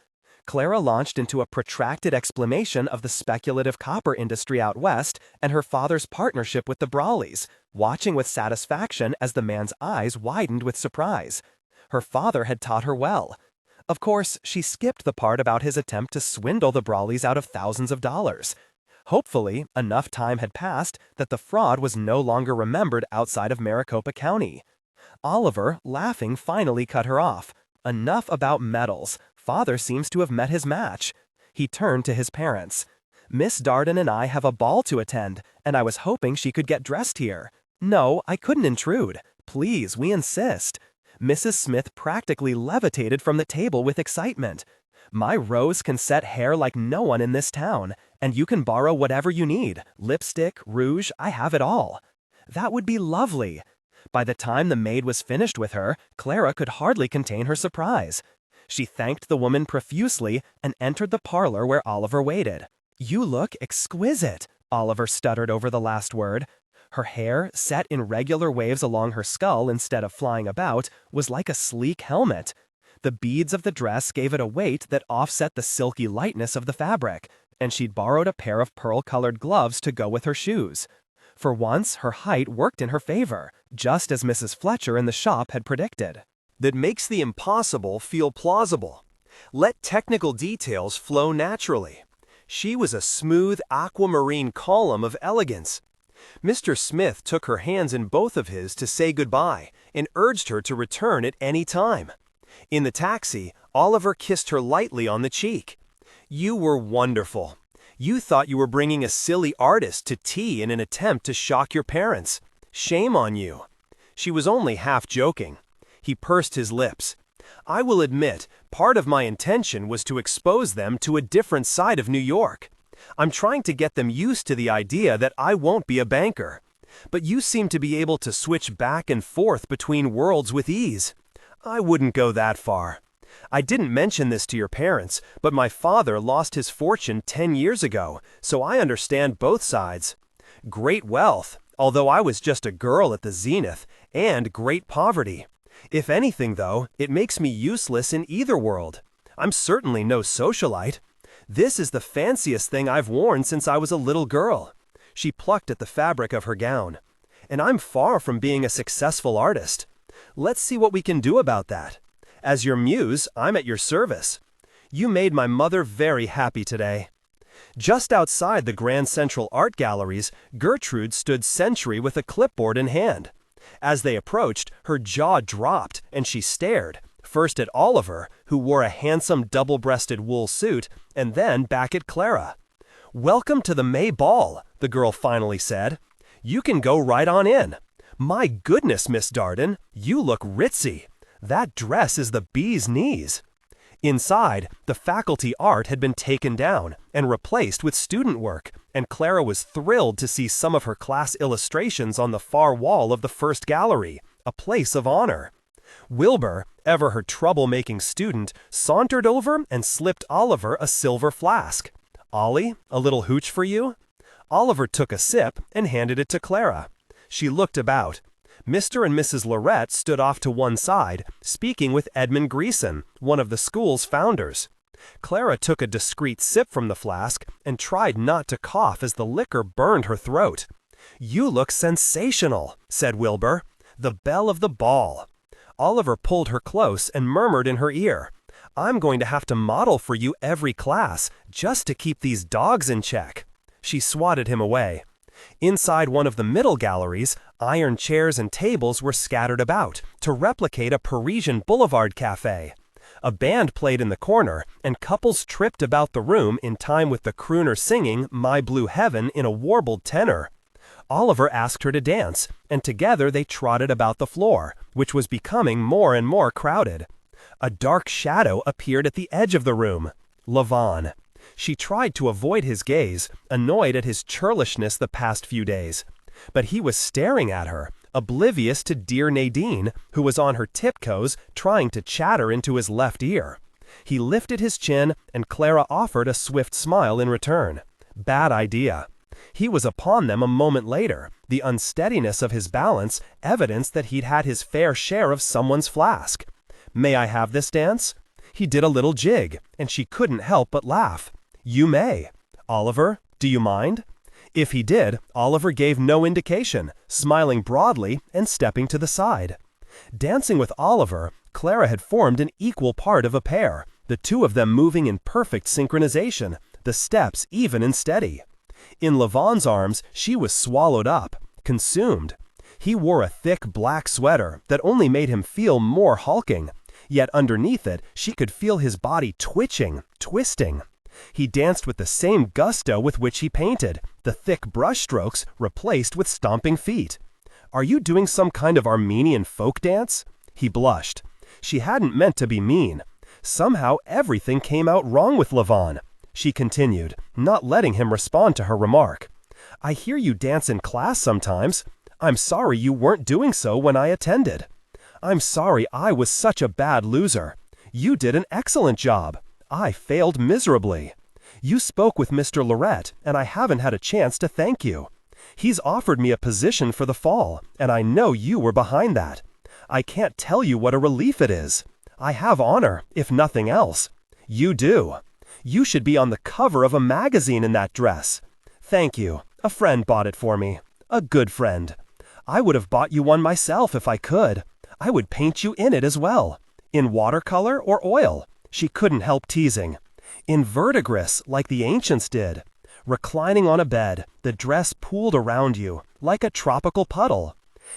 Clara launched into a protracted explanation of the speculative copper industry out west and her father's partnership with the Brawleys, watching with satisfaction as the man's eyes widened with surprise. Her father had taught her well. Of course, she skipped the part about his attempt to swindle the Brawleys out of thousands of dollars. Hopefully, enough time had passed that the fraud was no longer remembered outside of Maricopa County. Oliver, laughing, finally cut her off. "Enough about medals. Father seems to have met his match." He turned to his parents. "Miss Darden and I have a ball to attend, and I was hoping she could get dressed here." "No, I couldn't intrude. Please, we insist." Mrs. Smith practically levitated from the table with excitement. "My Rose can set hair like no one in this town, and you can borrow whatever you need. Lipstick, rouge, I have it all." "That would be lovely." By the time the maid was finished with her, Clara could hardly contain her surprise. She thanked the woman profusely and entered the parlor where Oliver waited. "You look exquisite," Oliver stuttered over the last word. Her hair, set in regular waves along her skull instead of flying about, was like a sleek helmet. The beads of the dress gave it a weight that offset the silky lightness of the fabric, and she'd borrowed a pair of pearl-colored gloves to go with her shoes. For once, her height worked in her favor, just as Mrs. Fletcher in the shop had predicted. That makes the impossible feel plausible. Let technical details flow naturally. She was a smooth aquamarine column of elegance. Mr. Smith took her hands in both of his to say goodbye and urged her to return at any time. In the taxi, Oliver kissed her lightly on the cheek. "You were wonderful. You thought you were bringing a silly artist to tea in an attempt to shock your parents. Shame on you." She was only half joking. He pursed his lips. "I will admit, part of my intention was to expose them to a different side of New York. I'm trying to get them used to the idea that I won't be a banker. But you seem to be able to switch back and forth between worlds with ease. I wouldn't go that far. I didn't mention this to your parents, but my father lost his fortune 10 years ago, so I understand both sides. Great wealth, although I was just a girl at the zenith, and great poverty. If anything, though, it makes me useless in either world. I'm certainly no socialite. This is the fanciest thing I've worn since I was a little girl." She plucked at the fabric of her gown. "And I'm far from being a successful artist. Let's see what we can do about that. As your muse, I'm at your service. You made my mother very happy today." Just outside the Grand Central Art Galleries, Gertrude stood sentry with a clipboard in hand. As they approached, her jaw dropped, and she stared, first at Oliver, who wore a handsome double-breasted wool suit, and then back at Clara. "Welcome to the May Ball," the girl finally said. "You can go right on in. My goodness, Miss Darden, you look ritzy. That dress is the bee's knees." Inside, the faculty art had been taken down and replaced with student work, and Clara was thrilled to see some of her class illustrations on the far wall of the first gallery, a place of honor. Wilbur, ever her trouble-making student, sauntered over and slipped Oliver a silver flask. "Ollie, a little hooch for you?" Oliver took a sip and handed it to Clara. She looked about. Mr. and Mrs. Lorette stood off to one side, speaking with Edmund Greason, one of the school's founders. Clara took a discreet sip from the flask and tried not to cough as the liquor burned her throat. "You look sensational," said Wilbur. "The belle of the ball." Oliver pulled her close and murmured in her ear, "I'm going to have to model for you every class, just to keep these dogs in check." She swatted him away. Inside one of the middle galleries, iron chairs and tables were scattered about to replicate a Parisian boulevard cafe. A band played in the corner, and couples tripped about the room in time with the crooner singing My Blue Heaven in a warbled tenor. Oliver asked her to dance, and together they trotted about the floor, which was becoming more and more crowded. A dark shadow appeared at the edge of the room. Levon. She tried to avoid his gaze, annoyed at his churlishness the past few days. But he was staring at her, oblivious to dear Nadine, who was on her tiptoes trying to chatter into his left ear. He lifted his chin, and Clara offered a swift smile in return. Bad idea. He was upon them a moment later, the unsteadiness of his balance evidence that he'd had his fair share of someone's flask. "May I have this dance?" He did a little jig, and she couldn't help but laugh. "You may. Oliver, do you mind?" If he did, Oliver gave no indication, smiling broadly and stepping to the side. Dancing with Oliver, Clara had formed an equal part of a pair, the two of them moving in perfect synchronization, the steps even and steady. In Levon's arms, she was swallowed up, consumed. He wore a thick black sweater that only made him feel more hulking, yet underneath it she could feel his body twitching, twisting. He danced with the same gusto with which he painted, the thick brushstrokes replaced with stomping feet. "Are you doing some kind of Armenian folk dance?" He blushed. She hadn't meant to be mean. Somehow everything came out wrong with Levon. She continued, not letting him respond to her remark. I hear you dance in class sometimes. I'm sorry you weren't doing so when I attended. I'm sorry I was such a bad loser. You did an excellent job. I failed miserably. You spoke with Mr. Lorette, and I haven't had a chance to thank you. He's offered me a position for the fall, and I know you were behind that. I can't tell you what a relief it is. I have honor, if nothing else. You do. You should be on the cover of a magazine in that dress. Thank you. A friend bought it for me. A good friend. I would have bought you one myself if I could. I would paint you in it as well. In watercolor or oil. She couldn't help teasing. In verdigris, like the ancients did. Reclining on a bed, the dress pooled around you, like a tropical puddle.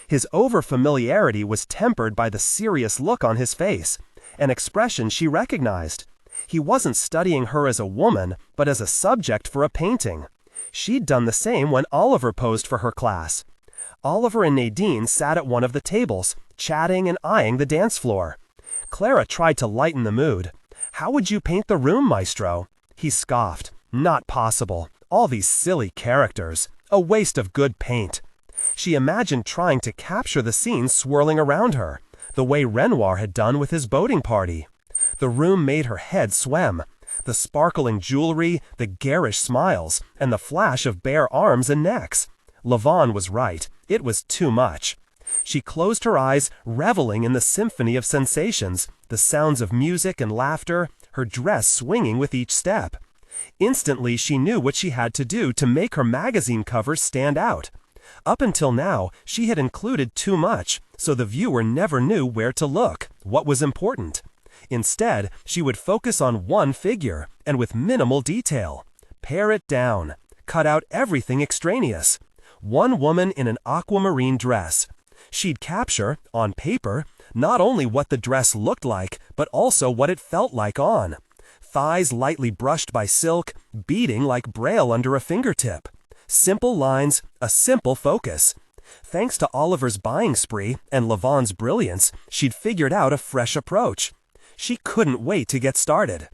His over-familiarity was tempered by the serious look on his face, an expression she recognized. He wasn't studying her as a woman, but as a subject for a painting. She'd done the same when Oliver posed for her class. Oliver and Nadine sat at one of the tables, chatting and eyeing the dance floor. Clara tried to lighten the mood. How would you paint the room, maestro? He scoffed. Not possible. All these silly characters. A waste of good paint. She imagined trying to capture the scene swirling around her, the way Renoir had done with his boating party. The room made her head swim. The sparkling jewelry, the garish smiles, and the flash of bare arms and necks. Levon was right. It was too much. She closed her eyes, reveling in the symphony of sensations, the sounds of music and laughter, her dress swinging with each step. Instantly she knew what she had to do to make her magazine cover stand out. Up until now, she had included too much, so the viewer never knew where to look, what was important. Instead, she would focus on one figure, and with minimal detail. Pare it down. Cut out everything extraneous. One woman in an aquamarine dress. She'd capture, on paper, not only what the dress looked like, but also what it felt like on. Thighs lightly brushed by silk, beading like braille under a fingertip. Simple lines, a simple focus. Thanks to Oliver's buying spree and Levon's brilliance, she'd figured out a fresh approach. She couldn't wait to get started.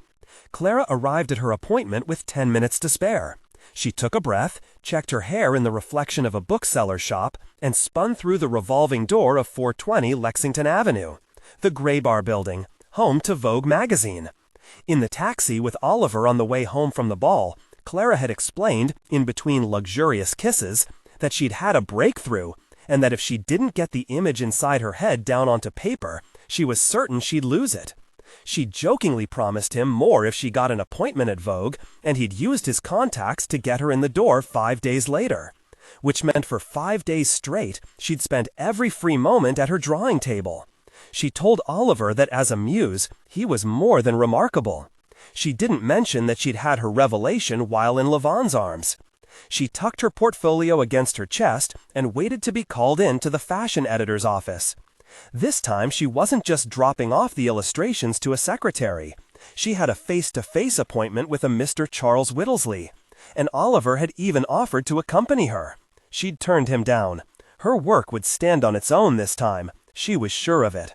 Clara arrived at her appointment with 10 minutes to spare. She took a breath, checked her hair in the reflection of a bookseller's shop, and spun through the revolving door of 420 Lexington Avenue, the Graybar building, home to Vogue magazine. In the taxi with Oliver on the way home from the ball, Clara had explained, in between luxurious kisses, that she'd had a breakthrough, and that if she didn't get the image inside her head down onto paper, she was certain she'd lose it. She jokingly promised him more if she got an appointment at Vogue, and he'd used his contacts to get her in the door 5 days later. Which meant for 5 days straight, she'd spent every free moment at her drawing table. She told Oliver that as a muse, he was more than remarkable. She didn't mention that she'd had her revelation while in Levon's arms. She tucked her portfolio against her chest and waited to be called in to the fashion editor's office. This time she wasn't just dropping off the illustrations to a secretary. She had a face-to-face appointment with a Mr. Charles Whittlesley, and Oliver had even offered to accompany her. She'd turned him down. Her work would stand on its own this time. She was sure of it.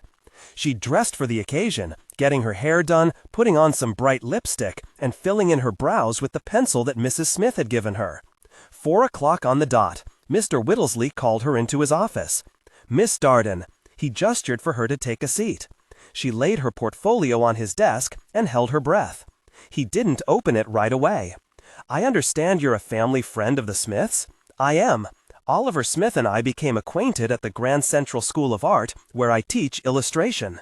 She dressed for the occasion, getting her hair done, putting on some bright lipstick, and filling in her brows with the pencil that Mrs. Smith had given her. 4 o'clock on the dot. Mr. Whittlesley called her into his office. Miss Darden. He gestured for her to take a seat. She laid her portfolio on his desk and held her breath. He didn't open it right away. I understand you're a family friend of the Smiths? I am. Oliver Smith and I became acquainted at the Grand Central School of Art, where I teach illustration.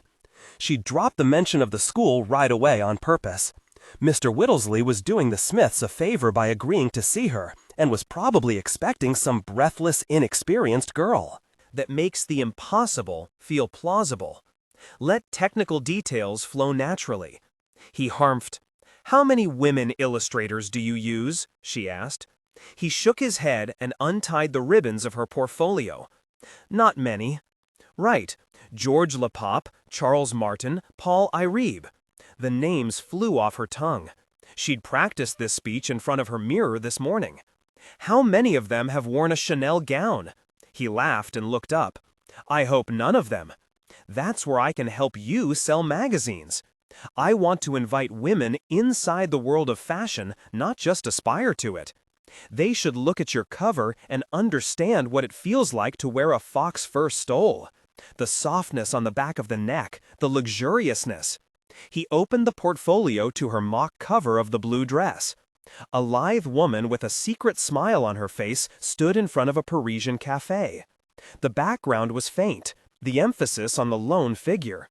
She dropped the mention of the school right away on purpose. Mr. Whittlesley was doing the Smiths a favor by agreeing to see her, and was probably expecting some breathless, inexperienced girl. That makes the impossible feel plausible. Let technical details flow naturally. He harmphed. How many women illustrators do you use? She asked. He shook his head and untied the ribbons of her portfolio. Not many. Right. George Lepape, Charles Martin, Paul Iribe. The names flew off her tongue. She'd practiced this speech in front of her mirror this morning. How many of them have worn a Chanel gown? He laughed and looked up. I hope none of them. That's where I can help you sell magazines. I want to invite women inside the world of fashion, not just aspire to it. They should look at your cover and understand what it feels like to wear a fox fur stole. The softness on the back of the neck, the luxuriousness. He opened the portfolio to her mock cover of the blue dress. A lithe woman with a secret smile on her face stood in front of a Parisian cafe. The background was faint, the emphasis on the lone figure.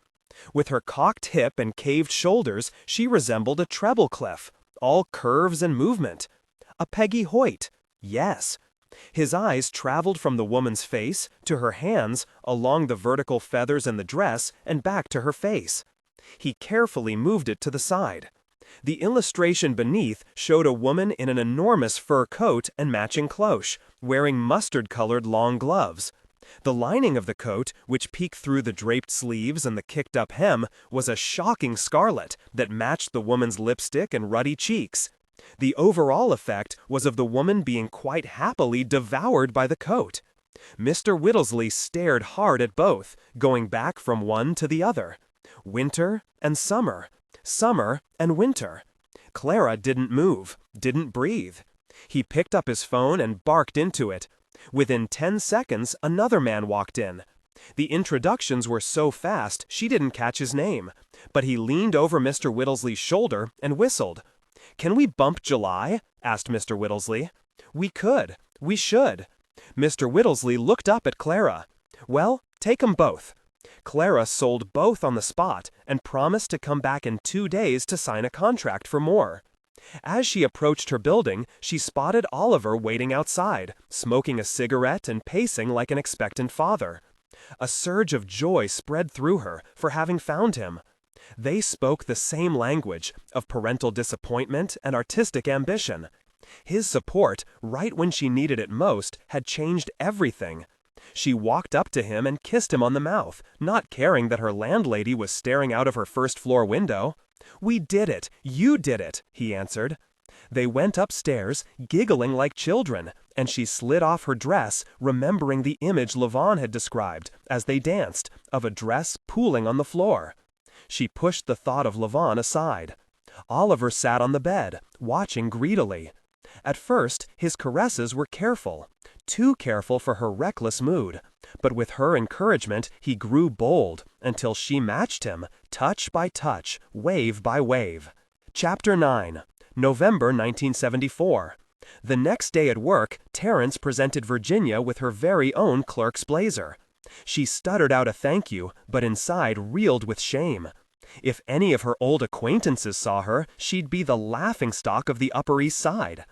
With her cocked hip and caved shoulders, she resembled a treble clef, all curves and movement. A Peggy Hoyt, yes. His eyes traveled from the woman's face to her hands, along the vertical feathers in the dress, and back to her face. He carefully moved it to the side. The illustration beneath showed a woman in an enormous fur coat and matching cloche, wearing mustard-colored long gloves. The lining of the coat, which peeked through the draped sleeves and the kicked-up hem, was a shocking scarlet that matched the woman's lipstick and ruddy cheeks. The overall effect was of the woman being quite happily devoured by the coat. Mr. Whittlesley stared hard at both, going back from one to the other. Winter and summer. Summer and winter. Clara didn't move, didn't breathe. He picked up his phone and barked into it. Within 10 seconds, another man walked in. The introductions were so fast she didn't catch his name, but he leaned over Mr. Whittlesley's shoulder and whistled. "Can we bump July?" asked Mr. Whittlesley. "We could. We should." Mr. Whittlesley looked up at Clara. "Well, take 'em both." Clara sold both on the spot and promised to come back in 2 days to sign a contract for more. As she approached her building, she spotted Oliver waiting outside, smoking a cigarette and pacing like an expectant father. A surge of joy spread through her for having found him. They spoke the same language of parental disappointment and artistic ambition. His support, right when she needed it most, had changed everything. She walked up to him and kissed him on the mouth, not caring that her landlady was staring out of her first-floor window. "We did it! You did it!" he answered. They went upstairs, giggling like children, and she slid off her dress, remembering the image Levon had described, as they danced, of a dress pooling on the floor. She pushed the thought of Levon aside. Oliver sat on the bed, watching greedily. At first, his caresses were careful, too careful for her reckless mood, but with her encouragement he grew bold, until she matched him, touch by touch, wave by wave. Chapter 9. November 1974. The next day at work, Terence presented Virginia with her very own clerk's blazer. She stuttered out a thank you, but inside reeled with shame. If any of her old acquaintances saw her, she'd be the laughingstock of the Upper East Side.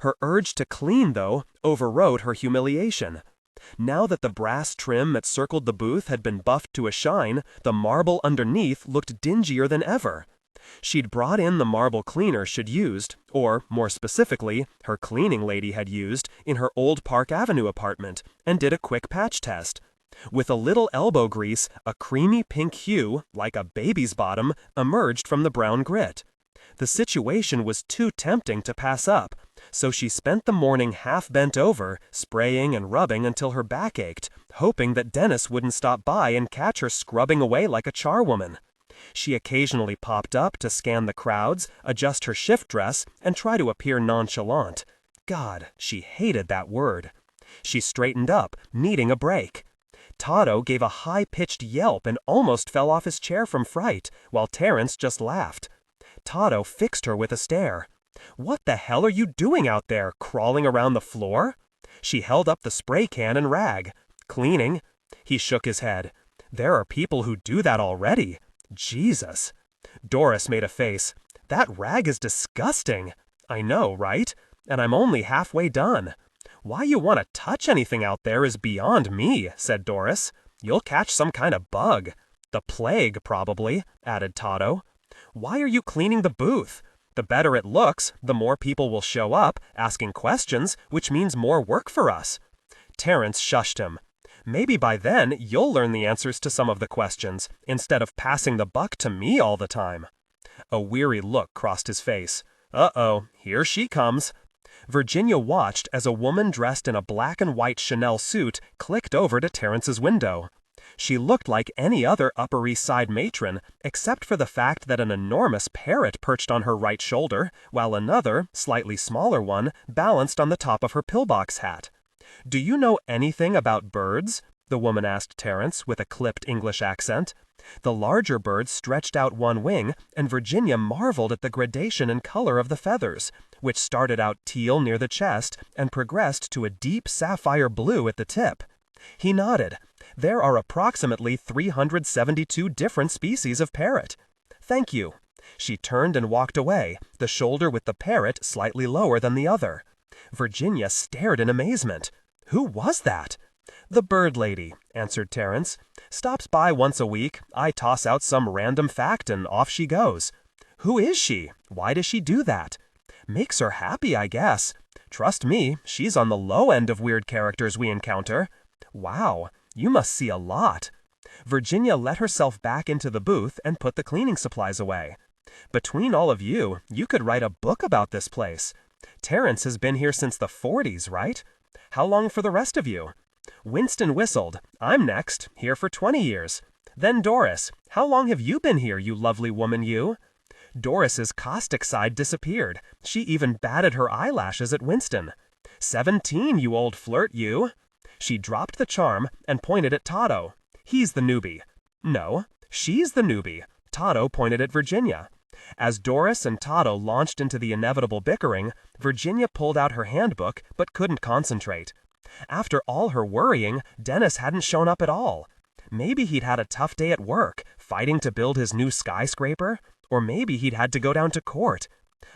Her urge to clean, though, overrode her humiliation. Now that the brass trim that circled the booth had been buffed to a shine, the marble underneath looked dingier than ever. She'd brought in the marble cleaner she'd used, or, more specifically, her cleaning lady had used, in her old Park Avenue apartment, and did a quick patch test. With a little elbow grease, a creamy pink hue, like a baby's bottom, emerged from the brown grit. The situation was too tempting to pass up, so she spent the morning half bent over, spraying and rubbing until her back ached, hoping that Dennis wouldn't stop by and catch her scrubbing away like a charwoman. She occasionally popped up to scan the crowds, adjust her shift dress, and try to appear nonchalant. God, she hated that word. She straightened up, needing a break. Toto gave a high-pitched yelp and almost fell off his chair from fright, while Terence just laughed. Toto fixed her with a stare. "What the hell are you doing out there, crawling around the floor?" She held up the spray can and rag. "Cleaning." He shook his head. "There are people who do that already. Jesus." Doris made a face. "That rag is disgusting." "I know, right? And I'm only halfway done." "Why you want to touch anything out there is beyond me," said Doris. "You'll catch some kind of bug." "The plague, probably," added Toto. "Why are you cleaning the booth? The better it looks, the more people will show up, asking questions, which means more work for us." Terence shushed him. "Maybe by then you'll learn the answers to some of the questions, instead of passing the buck to me all the time." A weary look crossed his face. "Uh-oh, here she comes." Virginia watched as a woman dressed in a black and white Chanel suit clicked over to Terence's window. She looked like any other Upper East Side matron, except for the fact that an enormous parrot perched on her right shoulder, while another, slightly smaller one, balanced on the top of her pillbox hat. "Do you know anything about birds?" the woman asked Terence with a clipped English accent. The larger bird stretched out one wing, and Virginia marveled at the gradation and color of the feathers, which started out teal near the chest and progressed to a deep sapphire blue at the tip. He nodded. "There are approximately 372 different species of parrot." "Thank you." She turned and walked away, the shoulder with the parrot slightly lower than the other. Virginia stared in amazement. Who was that? "The bird lady," answered Terence. "Stops by once a week. I toss out some random fact and off she goes." "Who is she? Why does she do that?" "Makes her happy, I guess. Trust me, she's on the low end of weird characters we encounter." "Wow, you must see a lot." Virginia let herself back into the booth and put the cleaning supplies away. "Between all of you, you could write a book about this place. Terence has been here since the 40s, right? How long for the rest of you?" Winston whistled. "I'm next, here for 20 years. Then Doris, how long have you been here, you lovely woman, you?" Doris's caustic side disappeared. She even batted her eyelashes at Winston. 17, you old flirt, you." She dropped the charm and pointed at Toto. "He's the newbie." "No, she's the newbie." Toto pointed at Virginia. As Doris and Toto launched into the inevitable bickering, Virginia pulled out her handbook but couldn't concentrate. After all her worrying, Dennis hadn't shown up at all. Maybe he'd had a tough day at work, fighting to build his new skyscraper, or maybe he'd had to go down to court.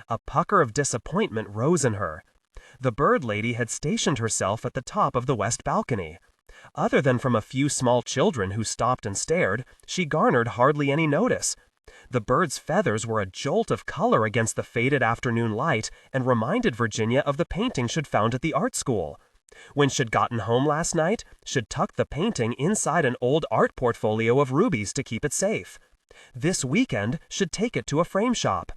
A pucker of disappointment rose in her. The bird lady had stationed herself at the top of the west balcony. Other than from a few small children who stopped and stared, she garnered hardly any notice. The bird's feathers were a jolt of color against the faded afternoon light and reminded Virginia of the painting she'd found at the art school. When she'd gotten home last night, she'd tucked the painting inside an old art portfolio of rubies to keep it safe. This weekend, she'd take it to a frame shop.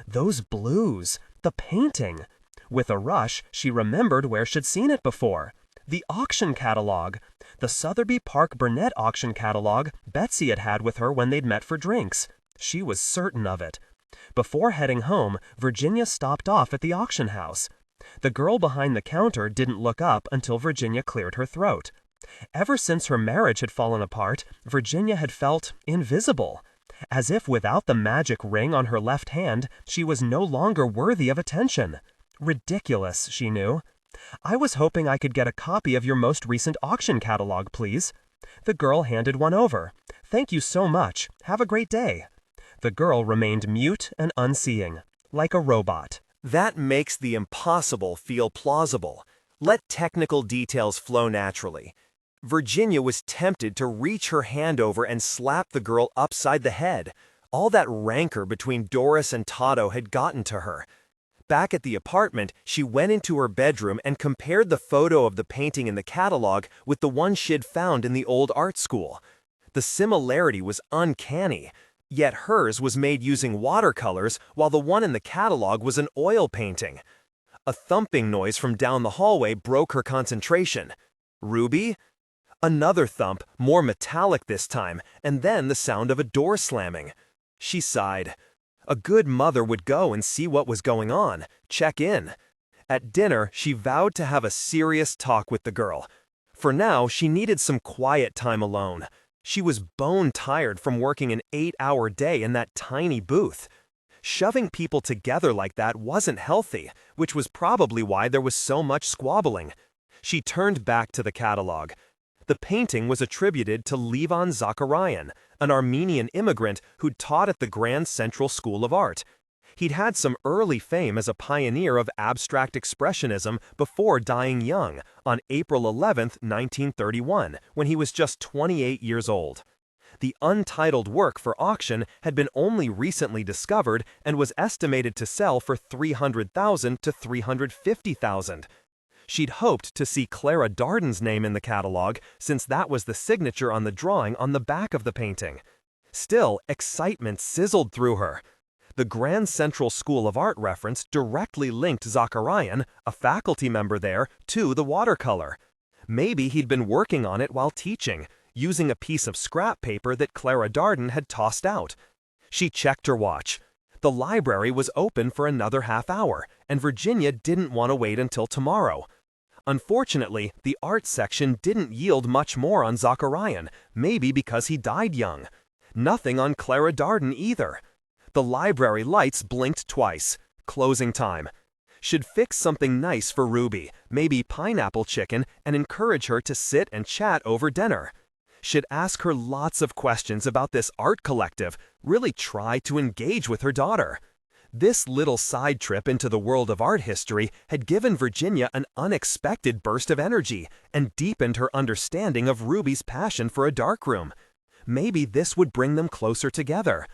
Those blues, the painting. With a rush, she remembered where she'd seen it before. The auction catalog. The Sotheby Park Burnett auction catalog Betsy had had with her when they'd met for drinks. She was certain of it. Before heading home, Virginia stopped off at the auction house. The girl behind the counter didn't look up until Virginia cleared her throat. Ever since her marriage had fallen apart, Virginia had felt invisible. As if without the magic ring on her left hand, she was no longer worthy of attention. Ridiculous, she knew. "I was hoping I could get a copy of your most recent auction catalog, please." The girl handed one over. "Thank you so much. Have a great day." The girl remained mute and unseeing, like a robot. That makes the impossible feel plausible. Let technical details flow naturally. Virginia was tempted to reach her hand over and slap the girl upside the head. All that rancor between Doris and Toto had gotten to her. Back at the apartment, she went into her bedroom and compared the photo of the painting in the catalog with the one she'd found in the old art school. The similarity was uncanny. Yet hers was made using watercolors, while the one in the catalog was an oil painting. A thumping noise from down the hallway broke her concentration. Ruby? Another thump, more metallic this time, and then the sound of a door slamming. She sighed. A good mother would go and see what was going on, check in. At dinner, she vowed to have a serious talk with the girl. For now, she needed some quiet time alone. She was bone-tired from working an 8-hour day in that tiny booth. Shoving people together like that wasn't healthy, which was probably why there was so much squabbling. She turned back to the catalog. The painting was attributed to Levon Zakarian, an Armenian immigrant who'd taught at the Grand Central School of Art. He'd had some early fame as a pioneer of abstract expressionism before dying young, on April 11, 1931, when he was just 28 years old. The untitled work for auction had been only recently discovered and was estimated to sell for $300,000 to $350,000. She'd hoped to see Clara Darden's name in the catalog, since that was the signature on the drawing on the back of the painting. Still, excitement sizzled through her. The Grand Central School of Art reference directly linked Zakarian, a faculty member there, to the watercolor. Maybe he'd been working on it while teaching. using a piece of scrap paper that Clara Darden had tossed out. She checked her watch. The library was open for another half hour, and Virginia didn't want to wait until tomorrow. Unfortunately, the art section didn't yield much more on Zacharian, maybe because he died young. Nothing on Clara Darden either. The library lights blinked twice. Closing time. Should fix something nice for Ruby, maybe pineapple chicken, and encourage her to sit and chat over dinner. Should ask her lots of questions about this art collective, really try to engage with her daughter. This little side trip into the world of art history had given Virginia an unexpected burst of energy and deepened her understanding of Ruby's passion for a darkroom. Maybe this would bring them closer together.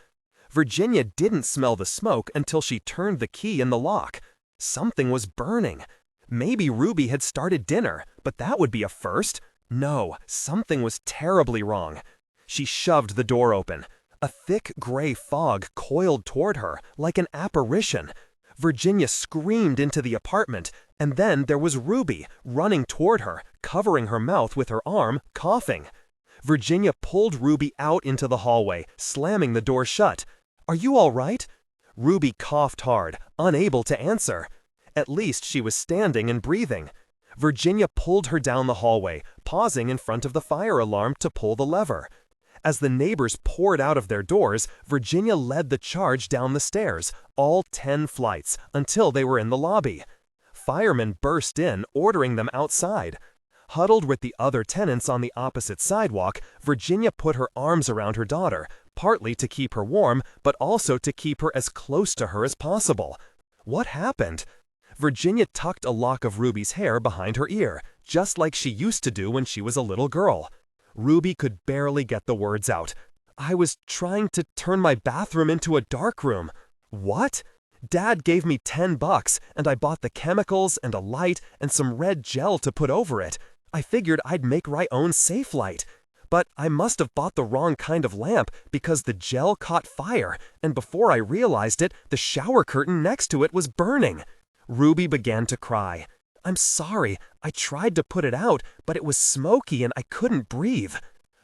Virginia didn't smell the smoke until she turned the key in the lock. Something was burning. Maybe Ruby had started dinner, but that would be a first. No, something was terribly wrong. She shoved the door open. A thick gray fog coiled toward her, like an apparition. Virginia screamed into the apartment, and then there was Ruby, running toward her, covering her mouth with her arm, coughing. Virginia pulled Ruby out into the hallway, slamming the door shut. "Are you all right?" Ruby coughed hard, unable to answer. At least she was standing and breathing. Virginia pulled her down the hallway, pausing in front of the fire alarm to pull the lever. As the neighbors poured out of their doors, Virginia led the charge down the stairs, all 10 flights, until they were in the lobby. Firemen burst in, ordering them outside. Huddled with the other tenants on the opposite sidewalk, Virginia put her arms around her daughter, partly to keep her warm, but also to keep her as close to her as possible. What happened? Virginia tucked a lock of Ruby's hair behind her ear, just like she used to do when she was a little girl. Ruby could barely get the words out. "I was trying to turn my bathroom into a darkroom." "What?" "Dad gave me $10, and I bought the chemicals and a light and some red gel to put over it. I figured I'd make my own safe light. But I must have bought the wrong kind of lamp because the gel caught fire, and before I realized it, the shower curtain next to it was burning." Ruby began to cry. "I'm sorry, I tried to put it out, but it was smoky and I couldn't breathe."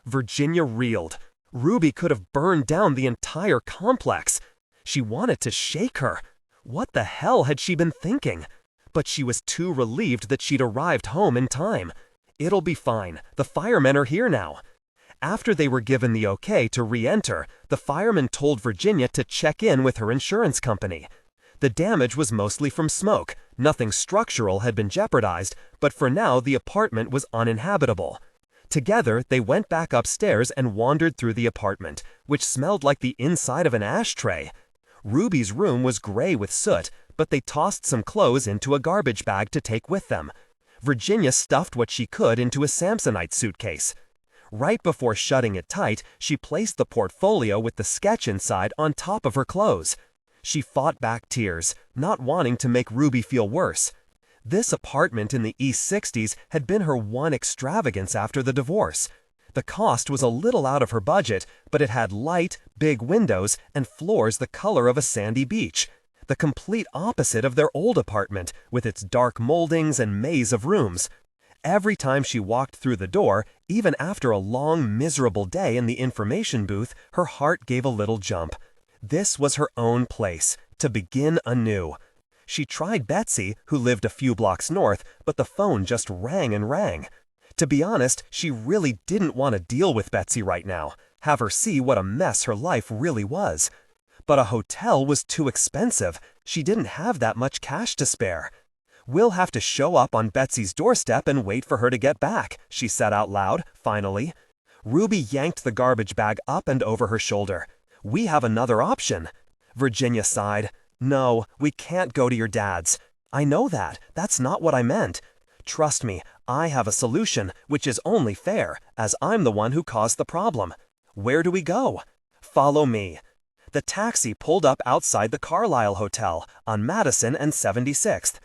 Virginia reeled. Ruby could have burned down the entire complex. She wanted to shake her. What the hell had she been thinking? But she was too relieved that she'd arrived home in time. It'll be fine. The firemen are here now. After they were given the okay to re-enter, the firemen told Virginia to check in with her insurance company. The damage was mostly from smoke. Nothing structural had been jeopardized, but for now the apartment was uninhabitable. Together, they went back upstairs and wandered through the apartment, which smelled like the inside of an ashtray. Ruby's room was gray with soot, but they tossed some clothes into a garbage bag to take with them. Virginia stuffed what she could into a Samsonite suitcase. Right before shutting it tight, she placed the portfolio with the sketch inside on top of her clothes. She fought back tears, not wanting to make Ruby feel worse. This apartment in the East 60s had been her one extravagance after the divorce. The cost was a little out of her budget, but it had light, big windows, and floors the color of a sandy beach. The complete opposite of their old apartment, with its dark moldings and maze of rooms. Every time she walked through the door, even after a long, miserable day in the information booth, her heart gave a little jump. This was her own place, to begin anew. She tried Betsy, who lived a few blocks north, but the phone just rang and rang. To be honest, she really didn't want to deal with Betsy right now, have her see what a mess her life really was. But a hotel was too expensive. She didn't have that much cash to spare. "We'll have to show up on Betsy's doorstep and wait for her to get back," she said out loud, finally. Ruby yanked the garbage bag up and over her shoulder. "We have another option." Virginia sighed. "No, we can't go to your dad's." "I know that. That's not what I meant. Trust me, I have a solution, which is only fair, as I'm the one who caused the problem. Where do we go?" "Follow me." The taxi pulled up outside the Carlisle Hotel on Madison and 76th.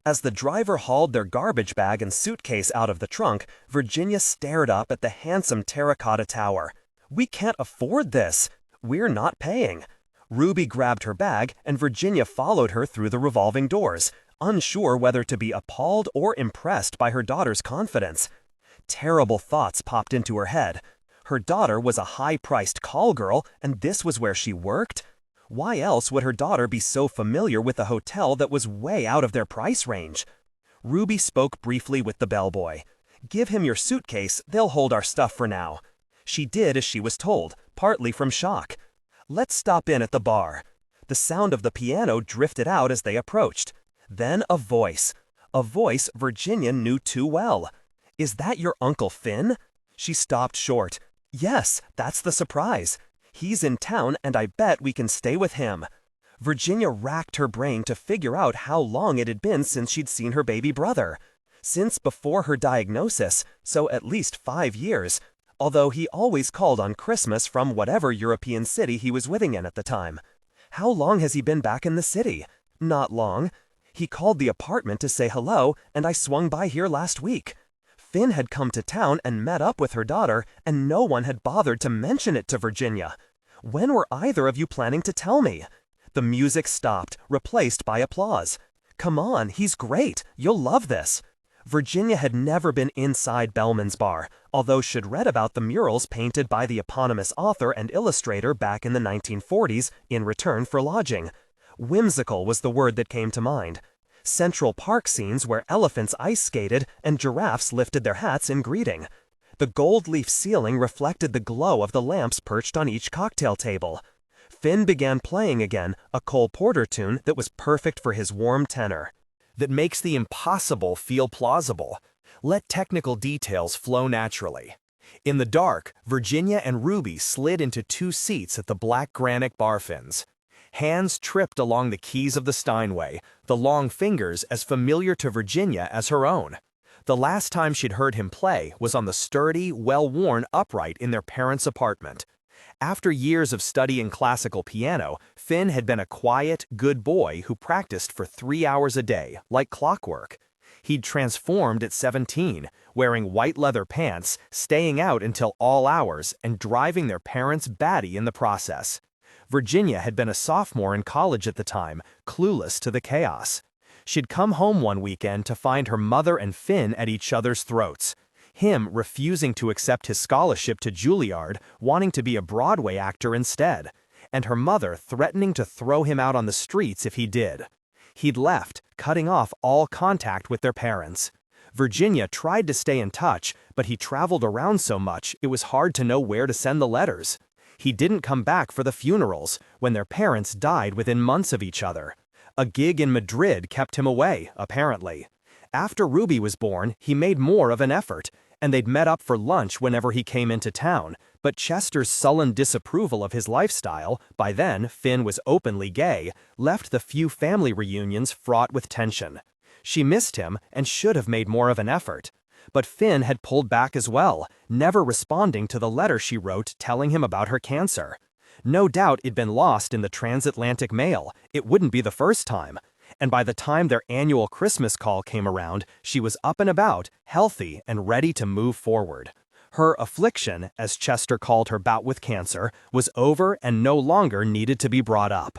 As the driver hauled their garbage bag and suitcase out of the trunk, Virginia stared up at the handsome terracotta tower. "We can't afford this. We're not paying." Ruby grabbed her bag, and Virginia followed her through the revolving doors, unsure whether to be appalled or impressed by her daughter's confidence. Terrible thoughts popped into her head. Her daughter was a high-priced call girl, and this was where she worked? Why else would her daughter be so familiar with a hotel that was way out of their price range? Ruby spoke briefly with the bellboy. "Give him your suitcase, they'll hold our stuff for now." She did as she was told, partly from shock. "Let's stop in at the bar." The sound of the piano drifted out as they approached. Then a voice. A voice Virginia knew too well. "Is that your Uncle Finn?" She stopped short. "Yes, that's the surprise. He's in town and I bet we can stay with him." Virginia racked her brain to figure out how long it had been since she'd seen her baby brother. Since before her diagnosis, so at least 5 years, although he always called on Christmas from whatever European city he was living in at the time. How long has he been back in the city? Not long. He called the apartment to say hello, and I swung by here last week. Finn had come to town and met up with her daughter, and no one had bothered to mention it to Virginia. When were either of you planning to tell me? The music stopped, replaced by applause. "Come on, he's great. You'll love this." Virginia had never been inside Bellman's bar, although she'd read about the murals painted by the eponymous author and illustrator back in the 1940s in return for lodging. Whimsical was the word that came to mind. Central Park scenes where elephants ice skated and giraffes lifted their hats in greeting. The gold leaf ceiling reflected the glow of the lamps perched on each cocktail table. Finn began playing again, a Cole Porter tune that was perfect for his warm tenor. That makes the impossible feel plausible. Let technical details flow naturally. In the dark, Virginia and Ruby slid into 2 seats at the black granite bar fins. Hands tripped along the keys of the Steinway, the long fingers as familiar to Virginia as her own. The last time she'd heard him play was on the sturdy, well-worn upright in their parents' apartment. After years of studying classical piano, Finn had been a quiet, good boy who practiced for 3 hours a day, like clockwork. He'd transformed at 17, wearing white leather pants, staying out until all hours, and driving their parents batty in the process. Virginia had been a sophomore in college at the time, clueless to the chaos. She'd come home one weekend to find her mother and Finn at each other's throats. Him refusing to accept his scholarship to Juilliard, wanting to be a Broadway actor instead, and her mother threatening to throw him out on the streets if he did. He'd left, cutting off all contact with their parents. Virginia tried to stay in touch, but he traveled around so much it was hard to know where to send the letters. He didn't come back for the funerals, when their parents died within months of each other. A gig in Madrid kept him away, apparently. After Ruby was born, he made more of an effort, and they'd met up for lunch whenever he came into town, but Chester's sullen disapproval of his lifestyle, by then Finn was openly gay, left the few family reunions fraught with tension. She missed him and should have made more of an effort. But Finn had pulled back as well, never responding to the letter she wrote telling him about her cancer. No doubt it'd been lost in the transatlantic mail. It wouldn't be the first time. And by the time their annual Christmas call came around, she was up and about, healthy, and ready to move forward. Her affliction, as Chester called her bout with cancer, was over and no longer needed to be brought up.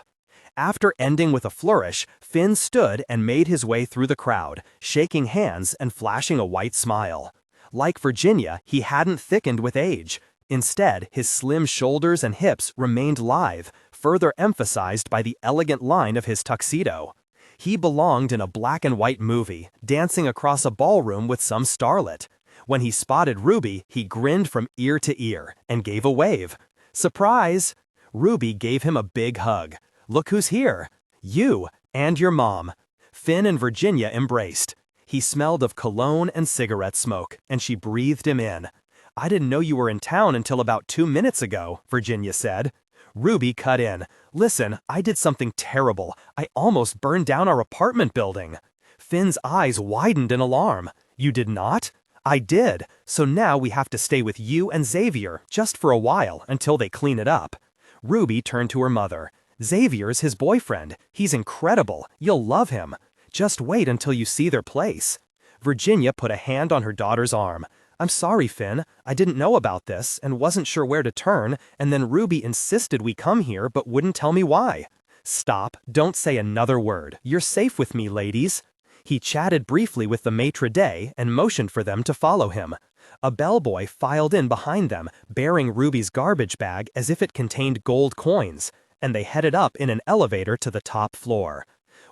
After ending with a flourish, Finn stood and made his way through the crowd, shaking hands and flashing a white smile. Like Virginia, he hadn't thickened with age. Instead, his slim shoulders and hips remained lithe, further emphasized by the elegant line of his tuxedo. He belonged in a black and white movie, dancing across a ballroom with some starlet. When he spotted Ruby, he grinned from ear to ear and gave a wave. Surprise! Ruby gave him a big hug. "Look who's here. You and your mom." Finn and Virginia embraced. He smelled of cologne and cigarette smoke, and she breathed him in. "I didn't know you were in town until about 2 minutes ago," Virginia said. Ruby cut in. "Listen, I did something terrible. I almost burned down our apartment building." Finn's eyes widened in alarm. "You did not?" "I did. So now we have to stay with you and Xavier, just for a while, until they clean it up." Ruby turned to her mother. "Xavier's his boyfriend. He's incredible. You'll love him. Just wait until you see their place." Virginia put a hand on her daughter's arm. "I'm sorry, Finn. I didn't know about this and wasn't sure where to turn, and then Ruby insisted we come here but wouldn't tell me why." "Stop. Don't say another word. You're safe with me, ladies." He chatted briefly with the maitre d' and motioned for them to follow him. A bellboy filed in behind them, bearing Ruby's garbage bag as if it contained gold coins, and they headed up in an elevator to the top floor.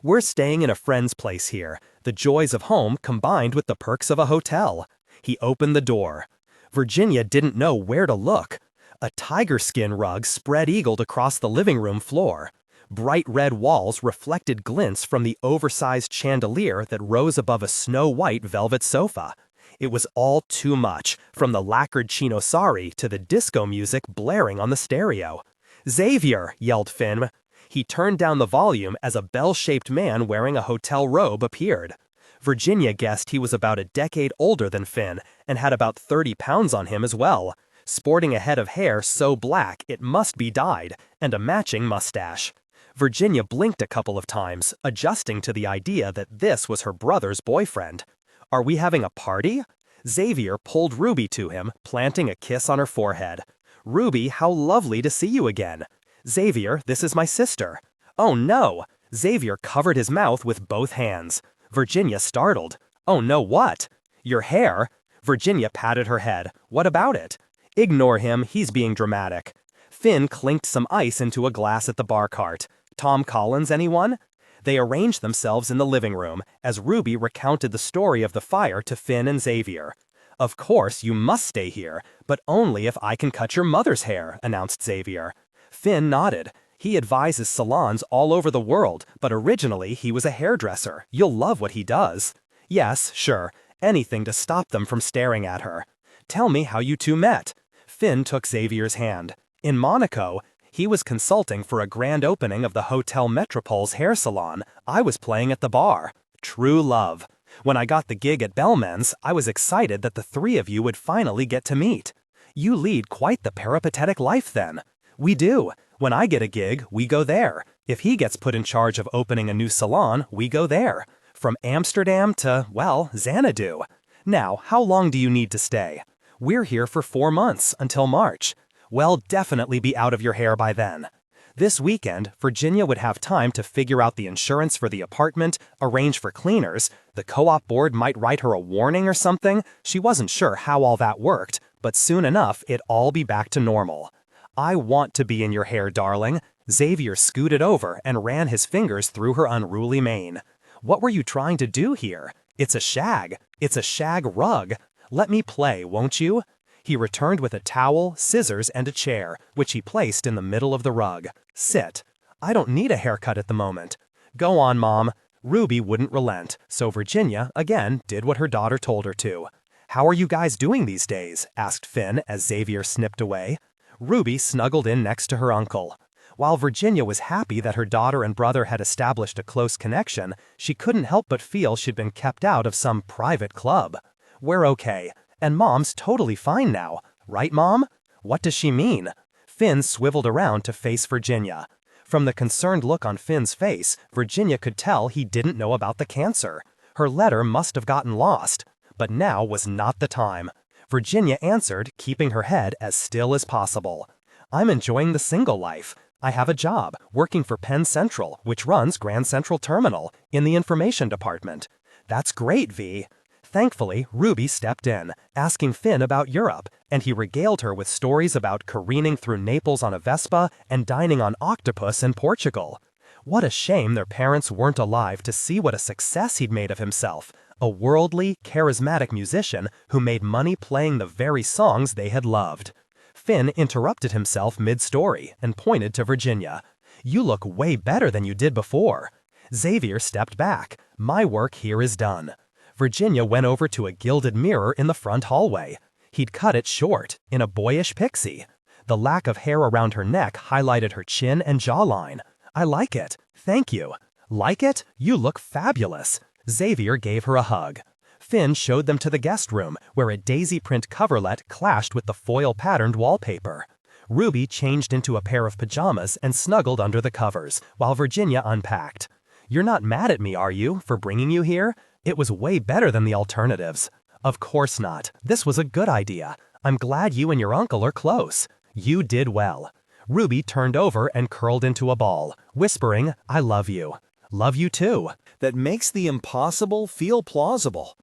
"We're staying in a friend's place here, the joys of home combined with the perks of a hotel." He opened the door. Virginia didn't know where to look. A tiger skin rug spread-eagled across the living room floor. Bright red walls reflected glints from the oversized chandelier that rose above a snow-white velvet sofa. It was all too much, from the lacquered chino sari to the disco music blaring on the stereo. "Xavier!" yelled Finn. He turned down the volume as a bell-shaped man wearing a hotel robe appeared. Virginia guessed he was about a decade older than Finn and had about 30 pounds on him as well, sporting a head of hair so black it must be dyed, and a matching mustache. Virginia blinked a couple of times, adjusting to the idea that this was her brother's boyfriend. "Are we having a party?" Xavier pulled Ruby to him, planting a kiss on her forehead. "Ruby, how lovely to see you again." "Xavier, this is my sister." "Oh no!" Xavier covered his mouth with both hands. Virginia startled. "Oh no, what?" "Your hair." Virginia patted her head. "What about it?" "Ignore him, he's being dramatic." Finn clinked some ice into a glass at the bar cart. "Tom Collins, anyone?" They arranged themselves in the living room as Ruby recounted the story of the fire to Finn and Xavier. "Of course, you must stay here, but only if I can cut your mother's hair," announced Xavier. Finn nodded. "He advises salons all over the world, but originally he was a hairdresser. You'll love what he does." "Yes, sure. Anything to stop them from staring at her." "Tell me how you two met." Finn took Xavier's hand. "In Monaco. He was consulting for a grand opening of the Hotel Metropole's hair salon. I was playing at the bar. True love. When I got the gig at Bellman's, I was excited that the three of you would finally get to meet. You lead quite the peripatetic life then." "We do. When I get a gig, we go there. If he gets put in charge of opening a new salon, we go there. From Amsterdam to, well, Xanadu. Now, how long do you need to stay?" "We're here for 4 months, until March." "Well, definitely be out of your hair by then." This weekend, Virginia would have time to figure out the insurance for the apartment, arrange for cleaners. The co-op board might write her a warning or something. She wasn't sure how all that worked, but soon enough it'd all be back to normal. "I want to be in your hair, darling." Xavier scooted over and ran his fingers through her unruly mane. "What were you trying to do here? It's a shag. It's a shag rug. Let me play, won't you?" He returned with a towel, scissors, and a chair, which he placed in the middle of the rug. "Sit." "I don't need a haircut at the moment." "Go on, Mom." Ruby wouldn't relent, so Virginia, again, did what her daughter told her to. "How are you guys doing these days?" asked Finn as Xavier snipped away. Ruby snuggled in next to her uncle. While Virginia was happy that her daughter and brother had established a close connection, she couldn't help but feel she'd been kept out of some private club. "We're okay. And Mom's totally fine now. Right, Mom?" "What does she mean?" Finn swiveled around to face Virginia. From the concerned look on Finn's face, Virginia could tell he didn't know about the cancer. Her letter must have gotten lost. But now was not the time. Virginia answered, keeping her head as still as possible. "I'm enjoying the single life. I have a job, working for Penn Central, which runs Grand Central Terminal, in the information department." "That's great, V." Thankfully, Ruby stepped in, asking Finn about Europe, and he regaled her with stories about careening through Naples on a Vespa and dining on octopus in Portugal. What a shame their parents weren't alive to see what a success he'd made of himself, a worldly, charismatic musician who made money playing the very songs they had loved. Finn interrupted himself mid-story and pointed to Virginia. "You look way better than you did before." Xavier stepped back. "My work here is done." Virginia went over to a gilded mirror in the front hallway. He'd cut it short, in a boyish pixie. The lack of hair around her neck highlighted her chin and jawline. "I like it. Thank you." "Like it? You look fabulous." Xavier gave her a hug. Finn showed them to the guest room, where a daisy print coverlet clashed with the foil-patterned wallpaper. Ruby changed into a pair of pajamas and snuggled under the covers, while Virginia unpacked. "You're not mad at me, are you, for bringing you here? It was way better than the alternatives." "Of course not. This was a good idea. I'm glad you and your uncle are close." "You did well." Ruby turned over and curled into a ball, whispering, "I love you." "Love you too." that makes the impossible feel plausible.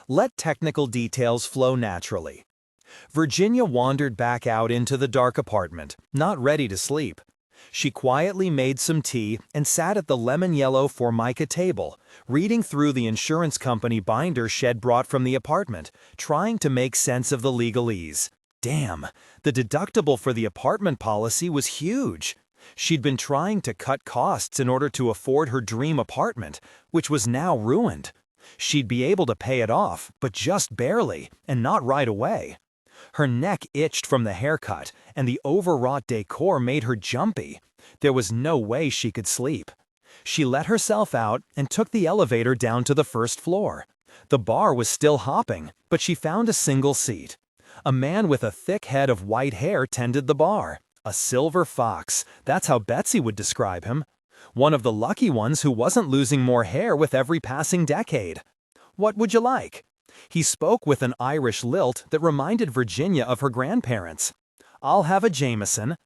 Let technical details flow naturally. Virginia wandered back out into the dark apartment, not ready to sleep. She quietly made some tea and sat at the lemon-yellow Formica table, reading through the insurance company binder Shed brought from the apartment, trying to make sense of the legalese. Damn, the deductible for the apartment policy was huge. She'd been trying to cut costs in order to afford her dream apartment, which was now ruined. She'd be able to pay it off, but just barely, and not right away. Her neck itched from the haircut, and the overwrought decor made her jumpy. There was no way she could sleep. She let herself out and took the elevator down to the first floor. The bar was still hopping, but she found a single seat. A man with a thick head of white hair tended the bar. A silver fox, that's how Betsy would describe him. One of the lucky ones who wasn't losing more hair with every passing decade. "What would you like?" He spoke with an Irish lilt that reminded Virginia of her grandparents. "I'll have a Jameson."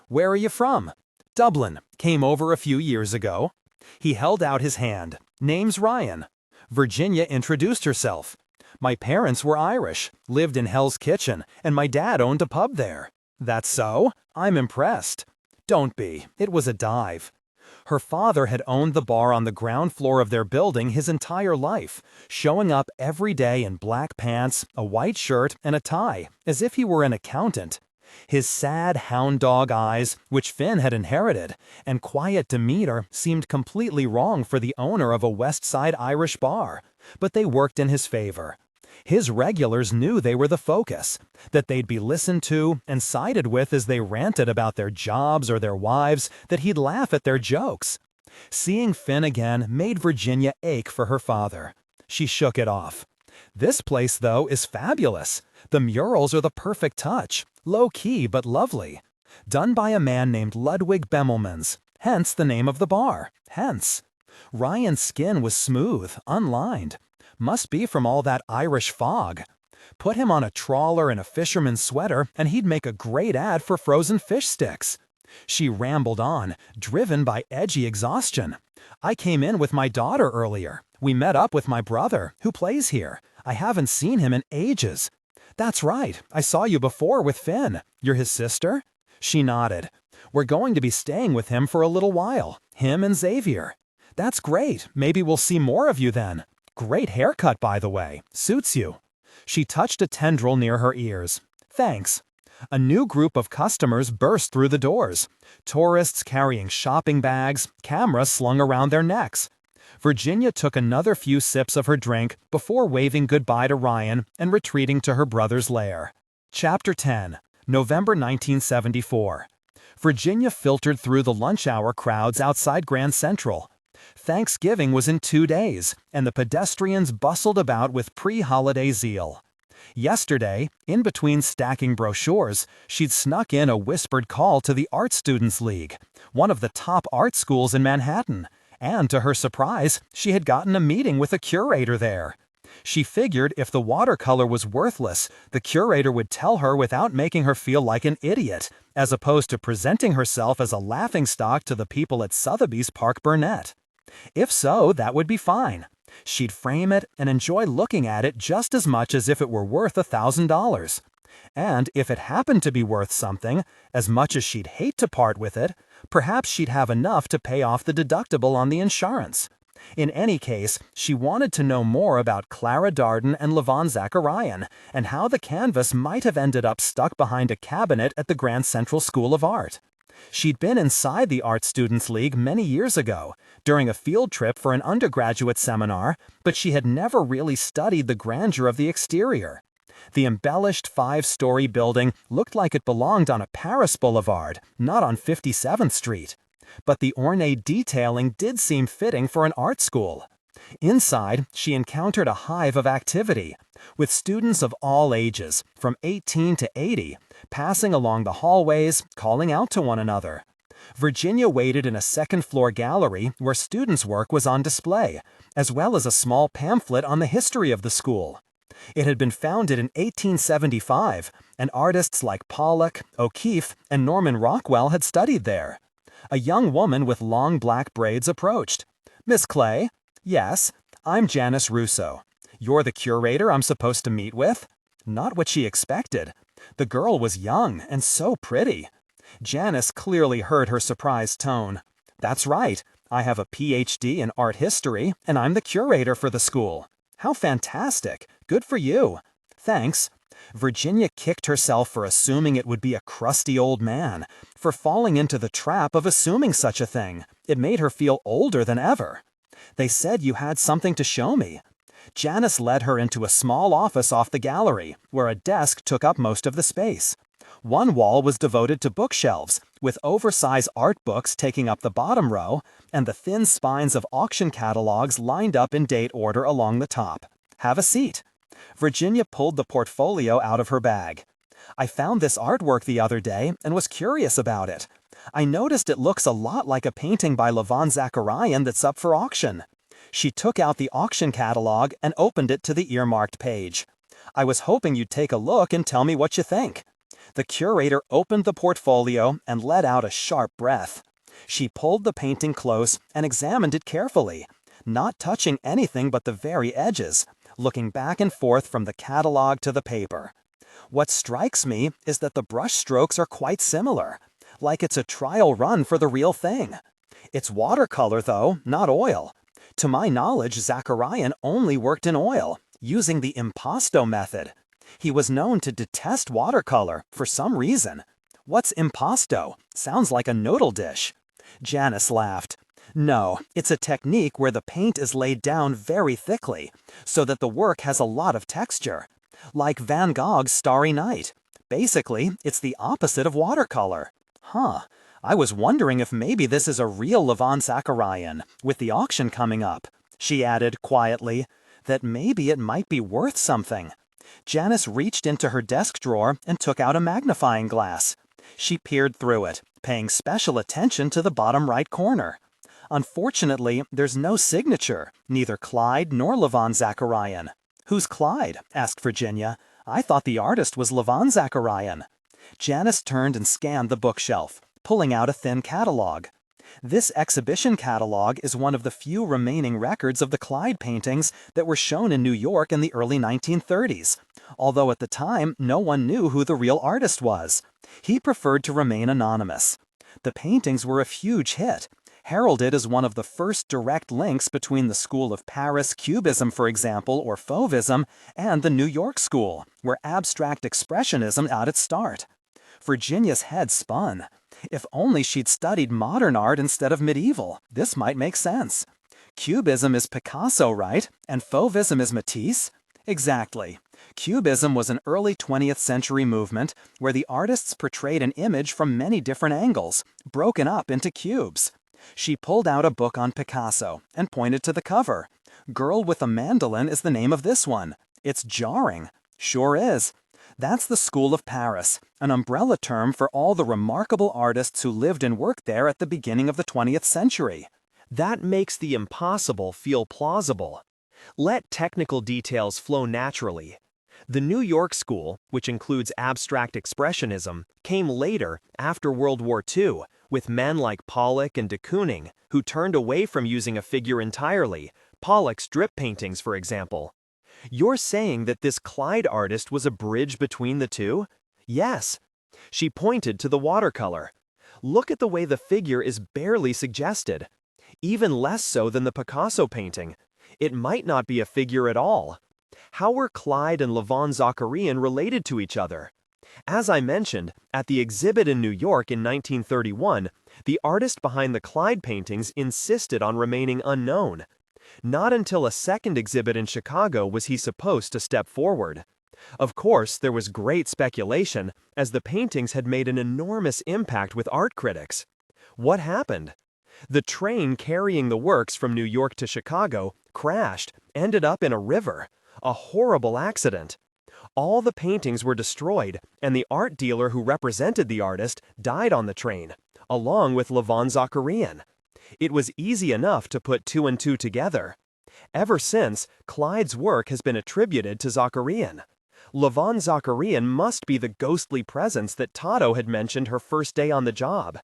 "Where are you from?" "Dublin. Came over a few years ago." He held out his hand. "Name's Ryan." Virginia introduced herself. "My parents were Irish, lived in Hell's Kitchen, and my dad owned a pub there." "That's so? I'm impressed." "Don't be. It was a dive." Her father had owned the bar on the ground floor of their building his entire life, showing up every day in black pants, a white shirt, and a tie, as if he were an accountant. His sad hound dog eyes, which Finn had inherited, and quiet demeanor seemed completely wrong for the owner of a West Side Irish bar, but they worked in his favor. His regulars knew they were the focus, that they'd be listened to and sided with as they ranted about their jobs or their wives, that he'd laugh at their jokes. Seeing Finn again made Virginia ache for her father. She shook it off. "This place, though, is fabulous. The murals are the perfect touch, low-key but lovely. Done by a man named Ludwig Bemelmans, hence the name of the bar, hence." Ryan's skin was smooth, unlined. Must be from all that Irish fog. Put him on a trawler and a fisherman's sweater, and he'd make a great ad for frozen fish sticks. She rambled on, driven by edgy exhaustion. "I came in with my daughter earlier. We met up with my brother, who plays here. I haven't seen him in ages." "That's right. I saw you before with Finn. You're his sister?" She nodded. "We're going to be staying with him for a little while, him and Xavier." "That's great. Maybe we'll see more of you then. Great haircut, by the way. Suits you." She touched a tendril near her ears. "Thanks." A new group of customers burst through the doors. Tourists carrying shopping bags, cameras slung around their necks. Virginia took another few sips of her drink before waving goodbye to Ryan and retreating to her brother's lair. Chapter 10, November 1974. Virginia filtered through the lunch hour crowds outside Grand Central. Thanksgiving was in 2 days, and the pedestrians bustled about with pre-holiday zeal. Yesterday, in between stacking brochures, she'd snuck in a whispered call to the Art Students League, one of the top art schools in Manhattan, and to her surprise, she had gotten a meeting with a curator there. She figured if the watercolor was worthless, the curator would tell her without making her feel like an idiot, as opposed to presenting herself as a laughingstock to the people at Sotheby's Park Burnett. If so, that would be fine. She'd frame it and enjoy looking at it just as much as if it were worth $1,000. And if it happened to be worth something, as much as she'd hate to part with it, perhaps she'd have enough to pay off the deductible on the insurance. In any case, she wanted to know more about Clara Darden and Levon Zacharian, and how the canvas might have ended up stuck behind a cabinet at the Grand Central School of Art. She'd been inside the Art Students League many years ago, during a field trip for an undergraduate seminar, but she had never really studied the grandeur of the exterior. The embellished 5-story building looked like it belonged on a Paris boulevard, not on 57th Street. But the ornate detailing did seem fitting for an art school. Inside, she encountered a hive of activity, with students of all ages, from 18 to 80, passing along the hallways, calling out to one another. Virginia waited in a second-floor gallery where students' work was on display, as well as a small pamphlet on the history of the school. It had been founded in 1875, and artists like Pollock, O'Keeffe, and Norman Rockwell had studied there. A young woman with long black braids approached. "Miss Clay?" Yes, I'm Janice Russo. You're the curator I'm supposed to meet with? Not what she expected. The girl was young and so pretty. Janice clearly heard her surprised tone. That's right. I have a PhD in art history, and I'm the curator for the school. How fantastic. Good for you. Thanks. Virginia kicked herself for assuming it would be a crusty old man, for falling into the trap of assuming such a thing. It made her feel older than ever. They said you had something to show me. Janice led her into a small office off the gallery, where a desk took up most of the space. One wall was devoted to bookshelves, with oversized art books taking up the bottom row, and the thin spines of auction catalogs lined up in date order along the top. Have a seat. Virginia pulled the portfolio out of her bag. I found this artwork the other day and was curious about it. I noticed it looks a lot like a painting by Levon Zakarian that's up for auction. She took out the auction catalog and opened it to the earmarked page. I was hoping you'd take a look and tell me what you think. The curator opened the portfolio and let out a sharp breath. She pulled the painting close and examined it carefully, not touching anything but the very edges, looking back and forth from the catalog to the paper. What strikes me is that the brush strokes are quite similar, like it's a trial run for the real thing. It's watercolor, though, not oil. To my knowledge, Zakarian only worked in oil, using the impasto method. He was known to detest watercolor for some reason. What's impasto? Sounds like a noodle dish. Janice laughed. No, it's a technique where the paint is laid down very thickly, so that the work has a lot of texture. Like Van Gogh's Starry Night. Basically, it's the opposite of watercolor. Huh. I was wondering if maybe this is a real Levon Zakarian, with the auction coming up. She added quietly that maybe it might be worth something. Janice reached into her desk drawer and took out a magnifying glass. She peered through it, paying special attention to the bottom right corner. Unfortunately, there's no signature, neither Clyde nor Levon Zakarian. Who's Clyde? Asked Virginia. I thought the artist was Levon Zakarian. Janice turned and scanned the bookshelf, pulling out a thin catalog. This exhibition catalog is one of the few remaining records of the Clyde paintings that were shown in New York in the early 1930s, although at the time no one knew who the real artist was. He preferred to remain anonymous. The paintings were a huge hit, heralded as one of the first direct links between the school of Paris Cubism, for example, or Fauvism, and the New York school, where abstract expressionism at its start. Virginia's head spun. If only she'd studied modern art instead of medieval, this might make sense. Cubism is Picasso, right? And Fauvism is Matisse? Exactly. Cubism was an early 20th century movement where the artists portrayed an image from many different angles, broken up into cubes. She pulled out a book on Picasso and pointed to the cover. Girl with a Mandolin is the name of this one. It's jarring. Sure is. That's the School of Paris, an umbrella term for all the remarkable artists who lived and worked there at the beginning of the 20th century. That makes the impossible feel plausible. Let technical details flow naturally. The New York School, which includes abstract expressionism, came later, after World War II, with men like Pollock and de Kooning, who turned away from using a figure entirely, Pollock's drip paintings, for example. You're saying that this Clyde artist was a bridge between the two? Yes. She pointed to the watercolor. Look at the way the figure is barely suggested. Even less so than the Picasso painting. It might not be a figure at all. How were Clyde and Levon Zakarian related to each other? As I mentioned, at the exhibit in New York in 1931, the artist behind the Clyde paintings insisted on remaining unknown. Not until a second exhibit in Chicago was he supposed to step forward. Of course, there was great speculation, as the paintings had made an enormous impact with art critics. What happened? The train carrying the works from New York to Chicago crashed, ended up in a river. A horrible accident. All the paintings were destroyed, and the art dealer who represented the artist died on the train, along with Levon Zakarian. It was easy enough to put two and two together. Ever since, Clyde's work has been attributed to Zakarian. Levon Zakarian must be the ghostly presence that Tato had mentioned her first day on the job.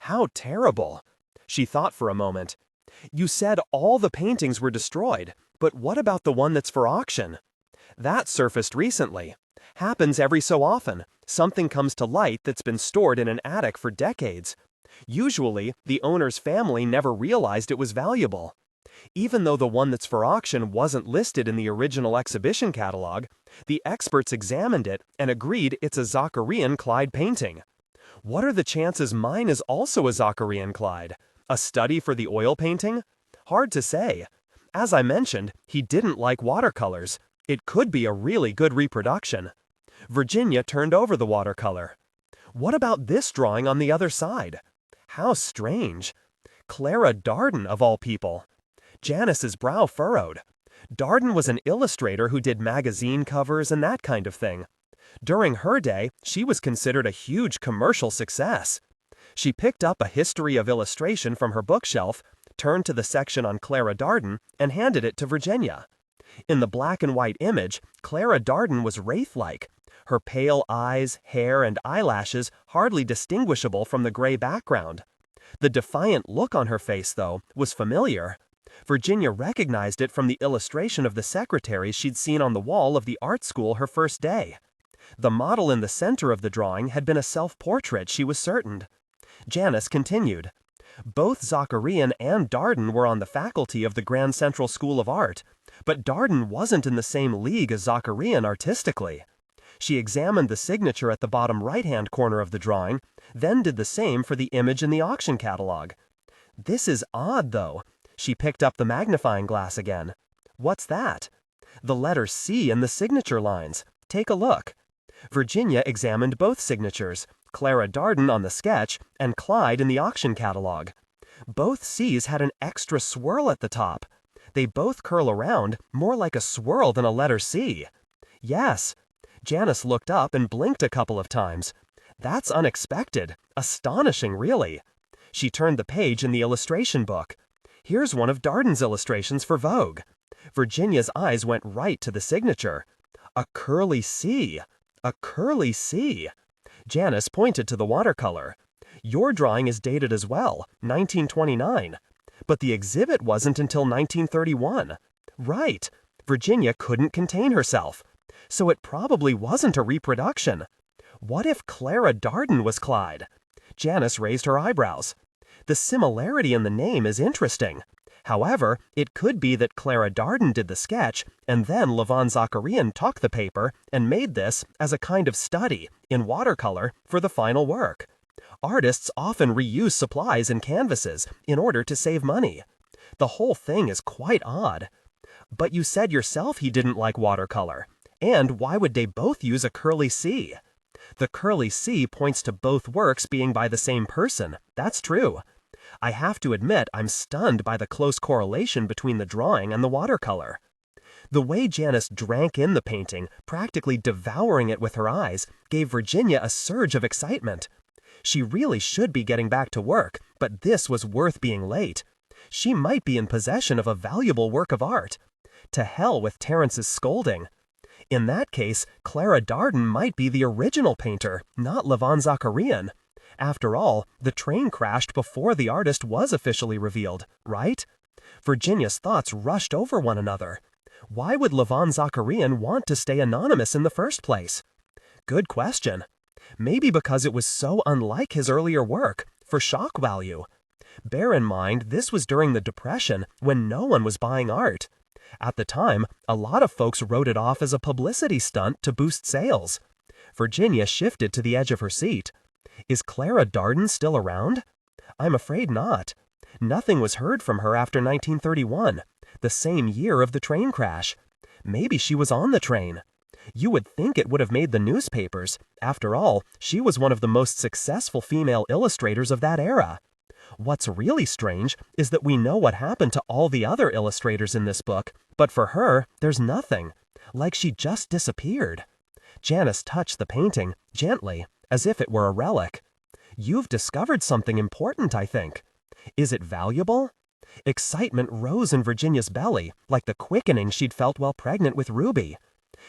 How terrible! She thought for a moment. You said all the paintings were destroyed, but what about the one that's for auction? That surfaced recently. Happens every so often. Something comes to light that's been stored in an attic for decades. Usually, the owner's family never realized it was valuable. Even though the one that's for auction wasn't listed in the original exhibition catalog, the experts examined it and agreed it's a Zacharian Clyde painting. What are the chances mine is also a Zacharian Clyde? A study for the oil painting? Hard to say. As I mentioned, he didn't like watercolors. It could be a really good reproduction. Virginia turned over the watercolor. What about this drawing on the other side? How strange. Clara Darden, of all people. Janice's brow furrowed. Darden was an illustrator who did magazine covers and that kind of thing. During her day, she was considered a huge commercial success. She picked up a history of illustration from her bookshelf, turned to the section on Clara Darden, and handed it to Virginia. In the black and white image, Clara Darden was wraith-like, her pale eyes, hair, and eyelashes hardly distinguishable from the gray background. The defiant look on her face, though, was familiar. Virginia recognized it from the illustration of the secretary she'd seen on the wall of the art school her first day. The model in the center of the drawing had been a self-portrait, she was certain. Janice continued. Both Zacharian and Darden were on the faculty of the Grand Central School of Art, but Darden wasn't in the same league as Zacharian artistically. She examined the signature at the bottom right-hand corner of the drawing, then did the same for the image in the auction catalog. This is odd, though. She picked up the magnifying glass again. What's that? The letter C in the signature lines. Take a look. Virginia examined both signatures, Clara Darden on the sketch and Clyde in the auction catalog. Both C's had an extra swirl at the top. They both curl around, more like a swirl than a letter C. Yes. Janice looked up and blinked a couple of times. That's unexpected. Astonishing, really. She turned the page in the illustration book. Here's one of Darden's illustrations for Vogue. Virginia's eyes went right to the signature. A curly C. A curly C. Janice pointed to the watercolor. Your drawing is dated as well, 1929. But the exhibit wasn't until 1931. Right. Virginia couldn't contain herself. So it probably wasn't a reproduction. What if Clara Darden was Clyde? Janice raised her eyebrows. The similarity in the name is interesting. However, it could be that Clara Darden did the sketch, and then Levon Zacharian took the paper and made this as a kind of study, in watercolor, for the final work. Artists often reuse supplies and canvases in order to save money. The whole thing is quite odd. But you said yourself he didn't like watercolor. And why would they both use a curly C? The curly C points to both works being by the same person. That's true. I have to admit I'm stunned by the close correlation between the drawing and the watercolor. The way Janice drank in the painting, practically devouring it with her eyes, gave Virginia a surge of excitement. She really should be getting back to work, but this was worth being late. She might be in possession of a valuable work of art. To hell with Terrence's scolding. In that case, Clara Darden might be the original painter, not Levon Zacharian. After all, the train crashed before the artist was officially revealed, right? Virginia's thoughts rushed over one another. Why would Levon Zacharian want to stay anonymous in the first place? Good question. Maybe because it was so unlike his earlier work, for shock value. Bear in mind, this was during the Depression, when no one was buying art. At the time, a lot of folks wrote it off as a publicity stunt to boost sales. Virginia shifted to the edge of her seat. Is Clara Darden still around? I'm afraid not. Nothing was heard from her after 1931, the same year of the train crash. Maybe she was on the train. You would think it would have made the newspapers. After all, she was one of the most successful female illustrators of that era. What's really strange is that we know what happened to all the other illustrators in this book, but for her, there's nothing. Like she just disappeared. Janice touched the painting, gently, as if it were a relic. You've discovered something important, I think. Is it valuable? Excitement rose in Virginia's belly, like the quickening she'd felt while pregnant with Ruby.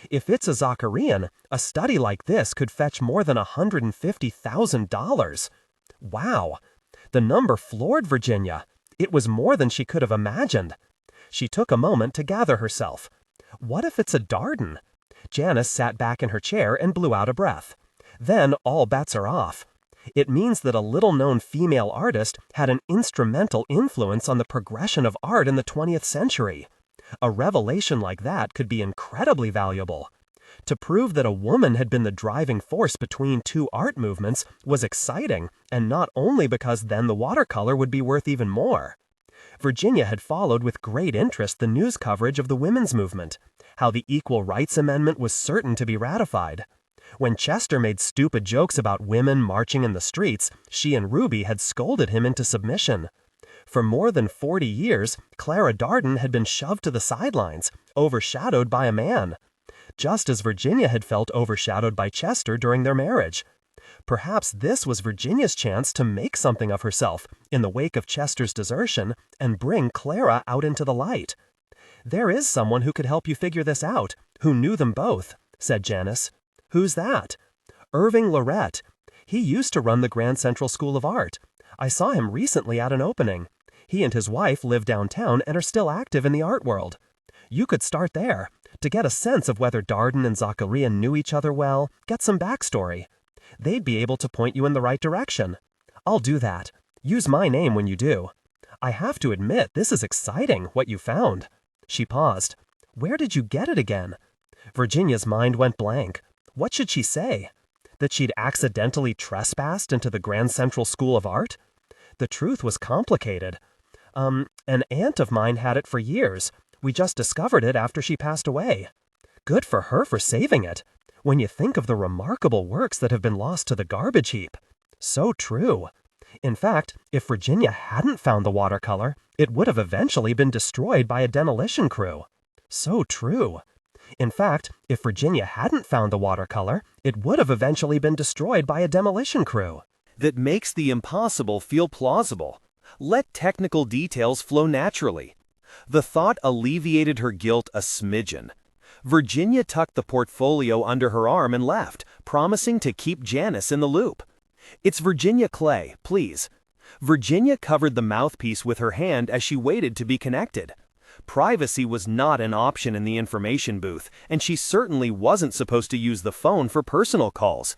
If it's a Zacharian, a study like this could fetch more than $150,000. Wow! The number floored Virginia. It was more than she could have imagined. She took a moment to gather herself. What if it's a Darden? Janice sat back in her chair and blew out a breath. Then all bets are off. It means that a little-known female artist had an instrumental influence on the progression of art in the 20th century. A revelation like that could be incredibly valuable. To prove that a woman had been the driving force between two art movements was exciting, and not only because then the watercolor would be worth even more. Virginia had followed with great interest the news coverage of the women's movement, how the Equal Rights Amendment was certain to be ratified. When Chester made stupid jokes about women marching in the streets, she and Ruby had scolded him into submission. For more than 40 years, Clara Darden had been shoved to the sidelines, overshadowed by a man, just as Virginia had felt overshadowed by Chester during their marriage. Perhaps this was Virginia's chance to make something of herself in the wake of Chester's desertion and bring Clara out into the light. "There is someone who could help you figure this out, who knew them both," said Janice. "Who's that?" "Irving Lorette. He used to run the Grand Central School of Art. I saw him recently at an opening. He and his wife live downtown and are still active in the art world. You could start there, to get a sense of whether Darden and Jacqueline knew each other well, get some backstory. They'd be able to point you in the right direction. I'll do that. Use my name when you do. I have to admit, this is exciting, what you found." She paused. "Where did you get it again?" Virginia's mind went blank. What should she say? That she'd accidentally trespassed into the Grand Central School of Art? The truth was complicated. An aunt of mine had it for years. We just discovered it after she passed away. Good for her for saving it. When you think of the remarkable works that have been lost to the garbage heap. So true. In fact, if Virginia hadn't found the watercolor, it would have eventually been destroyed by a demolition crew. So true. In fact, if Virginia hadn't found the watercolor, it would have eventually been destroyed by a demolition crew. That makes the impossible feel plausible. Let technical details flow naturally. The thought alleviated her guilt a smidgen. Virginia tucked the portfolio under her arm and left, promising to keep Janice in the loop. "It's Virginia Clay, please." Virginia covered the mouthpiece with her hand as she waited to be connected. Privacy was not an option in the information booth, and she certainly wasn't supposed to use the phone for personal calls.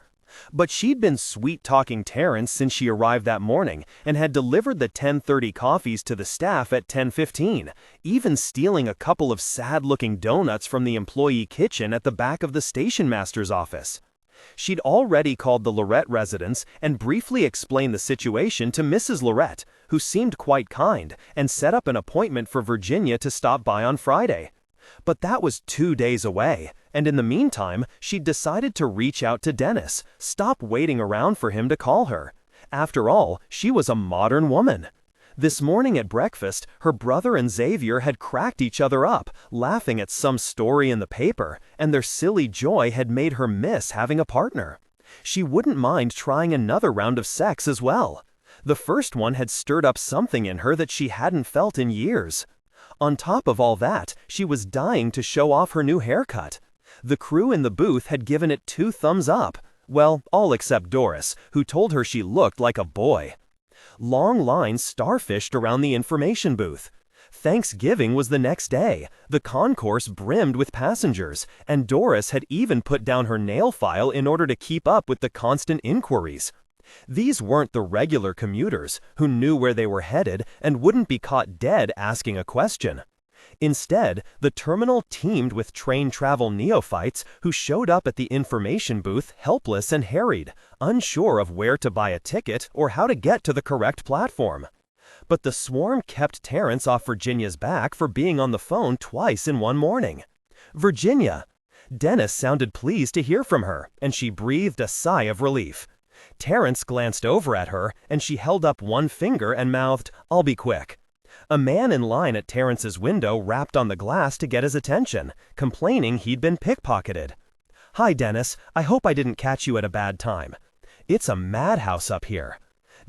But she'd been sweet-talking Terrence since she arrived that morning and had delivered the 10:30 coffees to the staff at 10:15, even stealing a couple of sad-looking donuts from the employee kitchen at the back of the station master's office. She'd already called the Lorette residence and briefly explained the situation to Mrs. Lorette, who seemed quite kind, and set up an appointment for Virginia to stop by on Friday. But that was 2 days away, and in the meantime, she'd decided to reach out to Dennis, stop waiting around for him to call her. After all, she was a modern woman. This morning at breakfast, her brother and Xavier had cracked each other up, laughing at some story in the paper, and their silly joy had made her miss having a partner. She wouldn't mind trying another round of sex as well. The first one had stirred up something in her that she hadn't felt in years. On top of all that, she was dying to show off her new haircut. The crew in the booth had given it 2 thumbs up. Well, all except Doris, who told her she looked like a boy. Long lines starfished around the information booth. Thanksgiving was the next day. The concourse brimmed with passengers, and Doris had even put down her nail file in order to keep up with the constant inquiries. These weren't the regular commuters, who knew where they were headed and wouldn't be caught dead asking a question. Instead, the terminal teemed with train travel neophytes who showed up at the information booth helpless and harried, unsure of where to buy a ticket or how to get to the correct platform. But the swarm kept Terrence off Virginia's back for being on the phone twice in one morning. "Virginia!" Dennis sounded pleased to hear from her, and she breathed a sigh of relief. Terrence glanced over at her, and she held up one finger and mouthed, "I'll be quick." A man in line at Terrence's window rapped on the glass to get his attention, complaining he'd been pickpocketed. "Hi, Dennis. I hope I didn't catch you at a bad time. It's a madhouse up here.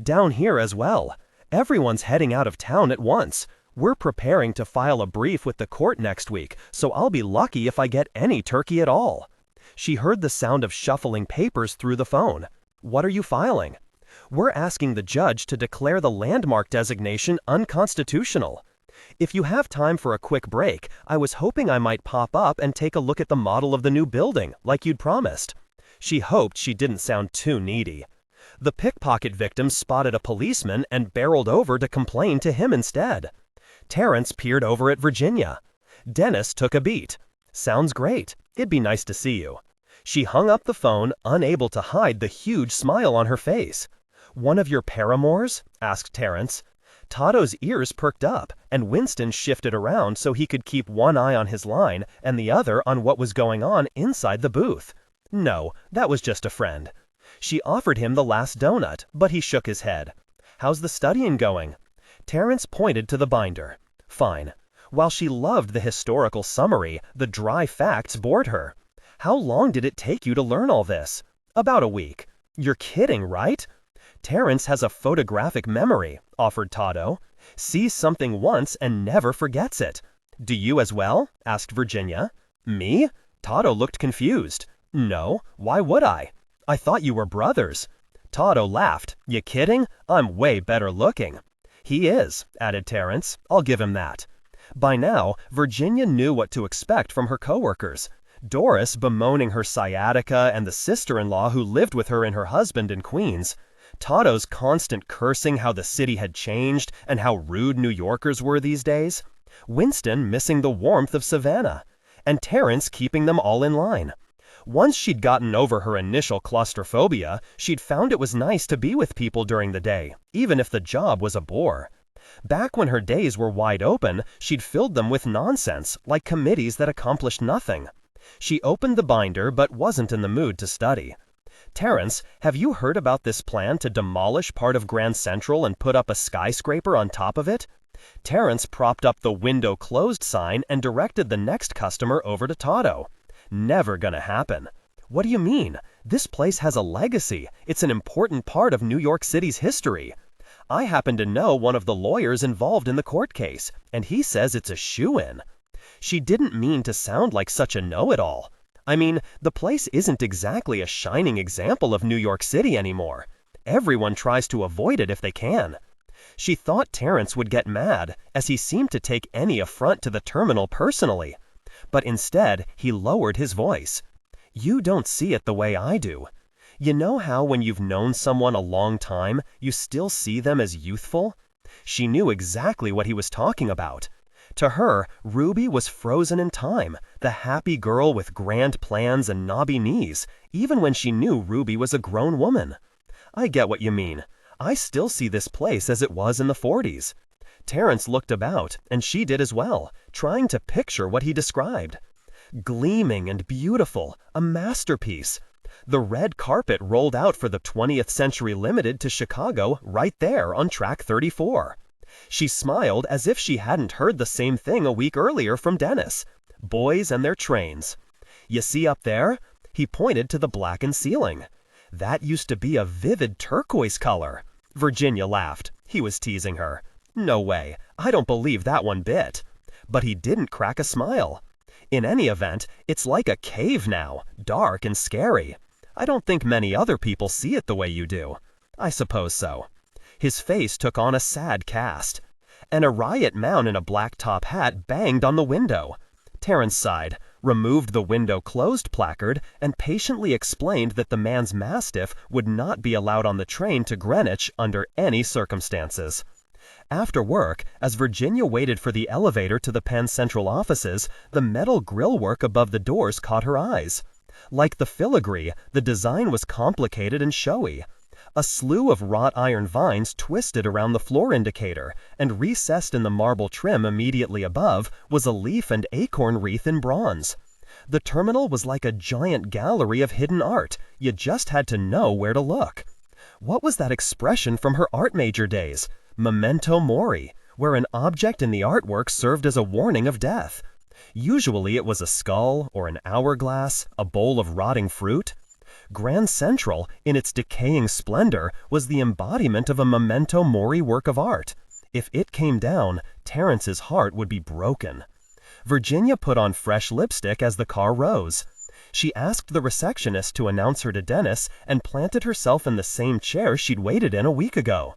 Down here as well. Everyone's heading out of town at once. We're preparing to file a brief with the court next week, so I'll be lucky if I get any turkey at all." She heard the sound of shuffling papers through the phone. "What are you filing?" We're asking the judge to declare the landmark designation unconstitutional. If you have time for a quick break, I was hoping I might pop up and take a look at the model of the new building, like you'd promised." She hoped she didn't sound too needy. The pickpocket victim spotted a policeman and barreled over to complain to him instead. Terrence peered over at Virginia. Dennis took a beat. "Sounds great. It'd be nice to see you." She hung up the phone, unable to hide the huge smile on her face. "One of your paramours?" asked Terrence. Todo's ears perked up, and Winston shifted around so he could keep one eye on his line and the other on what was going on inside the booth. No, that was just a friend. She offered him the last donut, but he shook his head. "How's the studying going?" Terrence pointed to the binder. "Fine." While she loved the historical summary, the dry facts bored her. "How long did it take you to learn all this?" "About a week." "You're kidding, right?" "Terrence has a photographic memory," offered Todo. "Sees something once and never forgets it." "Do you as well?" asked Virginia. "Me?" Todo looked confused. "No, why would I? I thought you were brothers." Todo laughed. "You kidding? I'm way better looking." "He is," added Terrence. "I'll give him that." By now, Virginia knew what to expect from her coworkers. Doris bemoaning her sciatica and the sister-in-law who lived with her and her husband in Queens. Todo's constant cursing how the city had changed and how rude New Yorkers were these days. Winston missing the warmth of Savannah. And Terrence keeping them all in line. Once she'd gotten over her initial claustrophobia, she'd found it was nice to be with people during the day, even if the job was a bore. Back when her days were wide open, she'd filled them with nonsense, like committees that accomplished nothing. She opened the binder but wasn't in the mood to study. "Terrence, have you heard about this plan to demolish part of Grand Central and put up a skyscraper on top of it?" Terrence propped up the window closed sign and directed the next customer over to Todo. "Never gonna happen." "What do you mean? This place has a legacy. It's an important part of New York City's history." "I happen to know one of the lawyers involved in the court case, and he says it's a shoo-in." She didn't mean to sound like such a know-it-all. I mean, the place isn't exactly a shining example of New York City anymore. Everyone tries to avoid it if they can. She thought Terrence would get mad, as he seemed to take any affront to the terminal personally. But instead, he lowered his voice. "You don't see it the way I do. You know how when you've known someone a long time, you still see them as youthful?" She knew exactly what he was talking about. To her, Ruby was frozen in time, the happy girl with grand plans and knobby knees, even when she knew Ruby was a grown woman. "I get what you mean. I still see this place as it was in the 40s. Terrence looked about, and she did as well, trying to picture what he described. Gleaming and beautiful, a masterpiece. The red carpet rolled out for the 20th Century Limited to Chicago right there on track 34. She smiled as if she hadn't heard the same thing a week earlier from Dennis. Boys and their trains. "You see up there?" He pointed to the blackened ceiling. "That used to be a vivid turquoise color." Virginia laughed. He was teasing her. "No way. I don't believe that one bit." But he didn't crack a smile. "In any event, it's like a cave now, dark and scary. I don't think many other people see it the way you do." "I suppose so." His face took on a sad cast. And a riot mound in a black top hat banged on the window. Terrence sighed, removed the window closed placard, and patiently explained that the man's mastiff would not be allowed on the train to Greenwich under any circumstances. After work, as Virginia waited for the elevator to the Penn Central offices, the metal grillwork above the doors caught her eyes. Like the filigree, the design was complicated and showy. A slew of wrought iron vines twisted around the floor indicator, and recessed in the marble trim immediately above was a leaf and acorn wreath in bronze. The terminal was like a giant gallery of hidden art. You just had to know where to look. What was that expression from her art major days? Memento mori, where an object in the artwork served as a warning of death. Usually it was a skull or an hourglass, a bowl of rotting fruit. Grand Central, in its decaying splendor, was the embodiment of a memento mori work of art. If it came down, Terrence's heart would be broken. Virginia put on fresh lipstick as the car rose. She asked the receptionist to announce her to Dennis and planted herself in the same chair she'd waited in a week ago.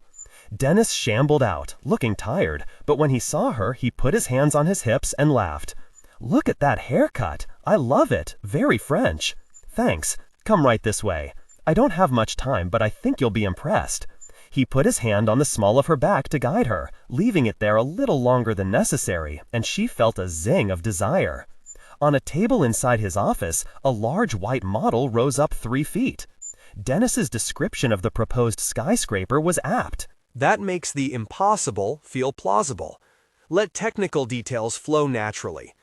Dennis shambled out, looking tired, but when he saw her, he put his hands on his hips and laughed. "Look at that haircut! I love it! Very French!" "Thanks. Come right this way. I don't have much time, but I think you'll be impressed." He put his hand on the small of her back to guide her, leaving it there a little longer than necessary, and she felt a zing of desire. On a table inside his office, a large white model rose up 3 feet. Dennis's description of the proposed skyscraper was apt. That makes the impossible feel plausible. Let technical details flow naturally.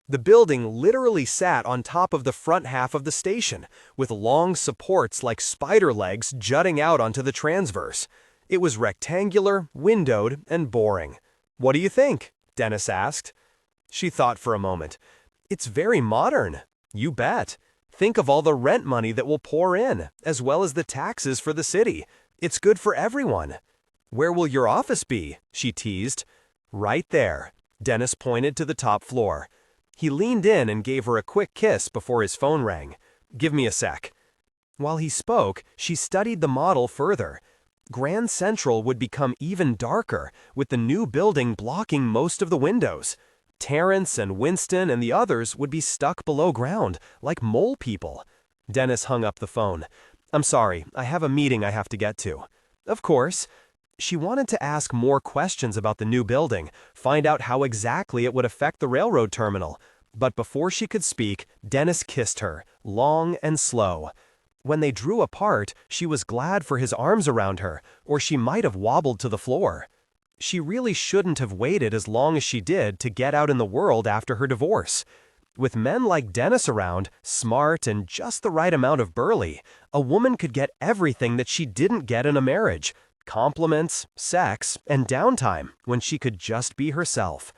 The building literally sat on top of the front half of the station, with long supports like spider legs jutting out onto the transverse. It was rectangular, windowed, and boring. "What do you think?" Dennis asked. She thought for a moment. "It's very modern." "You bet. Think of all the rent money that will pour in, as well as the taxes for the city. It's good for everyone." "Where will your office be?" she teased. "Right there." Dennis pointed to the top floor. He leaned in and gave her a quick kiss before his phone rang. "Give me a sec." While he spoke, she studied the model further. Grand Central would become even darker, with the new building blocking most of the windows. Terrence and Winston and the others would be stuck below ground, like mole people. Dennis hung up the phone. "I'm sorry, I have a meeting I have to get to." "Of course." She wanted to ask more questions about the new building, find out how exactly it would affect the railroad terminal. But before she could speak, Dennis kissed her, long and slow. When they drew apart, she was glad for his arms around her, or she might have wobbled to the floor. She really shouldn't have waited as long as she did to get out in the world after her divorce. With men like Dennis around, smart and just the right amount of burly, a woman could get everything that she didn't get in a marriage. Compliments, sex, and downtime when she could just be herself.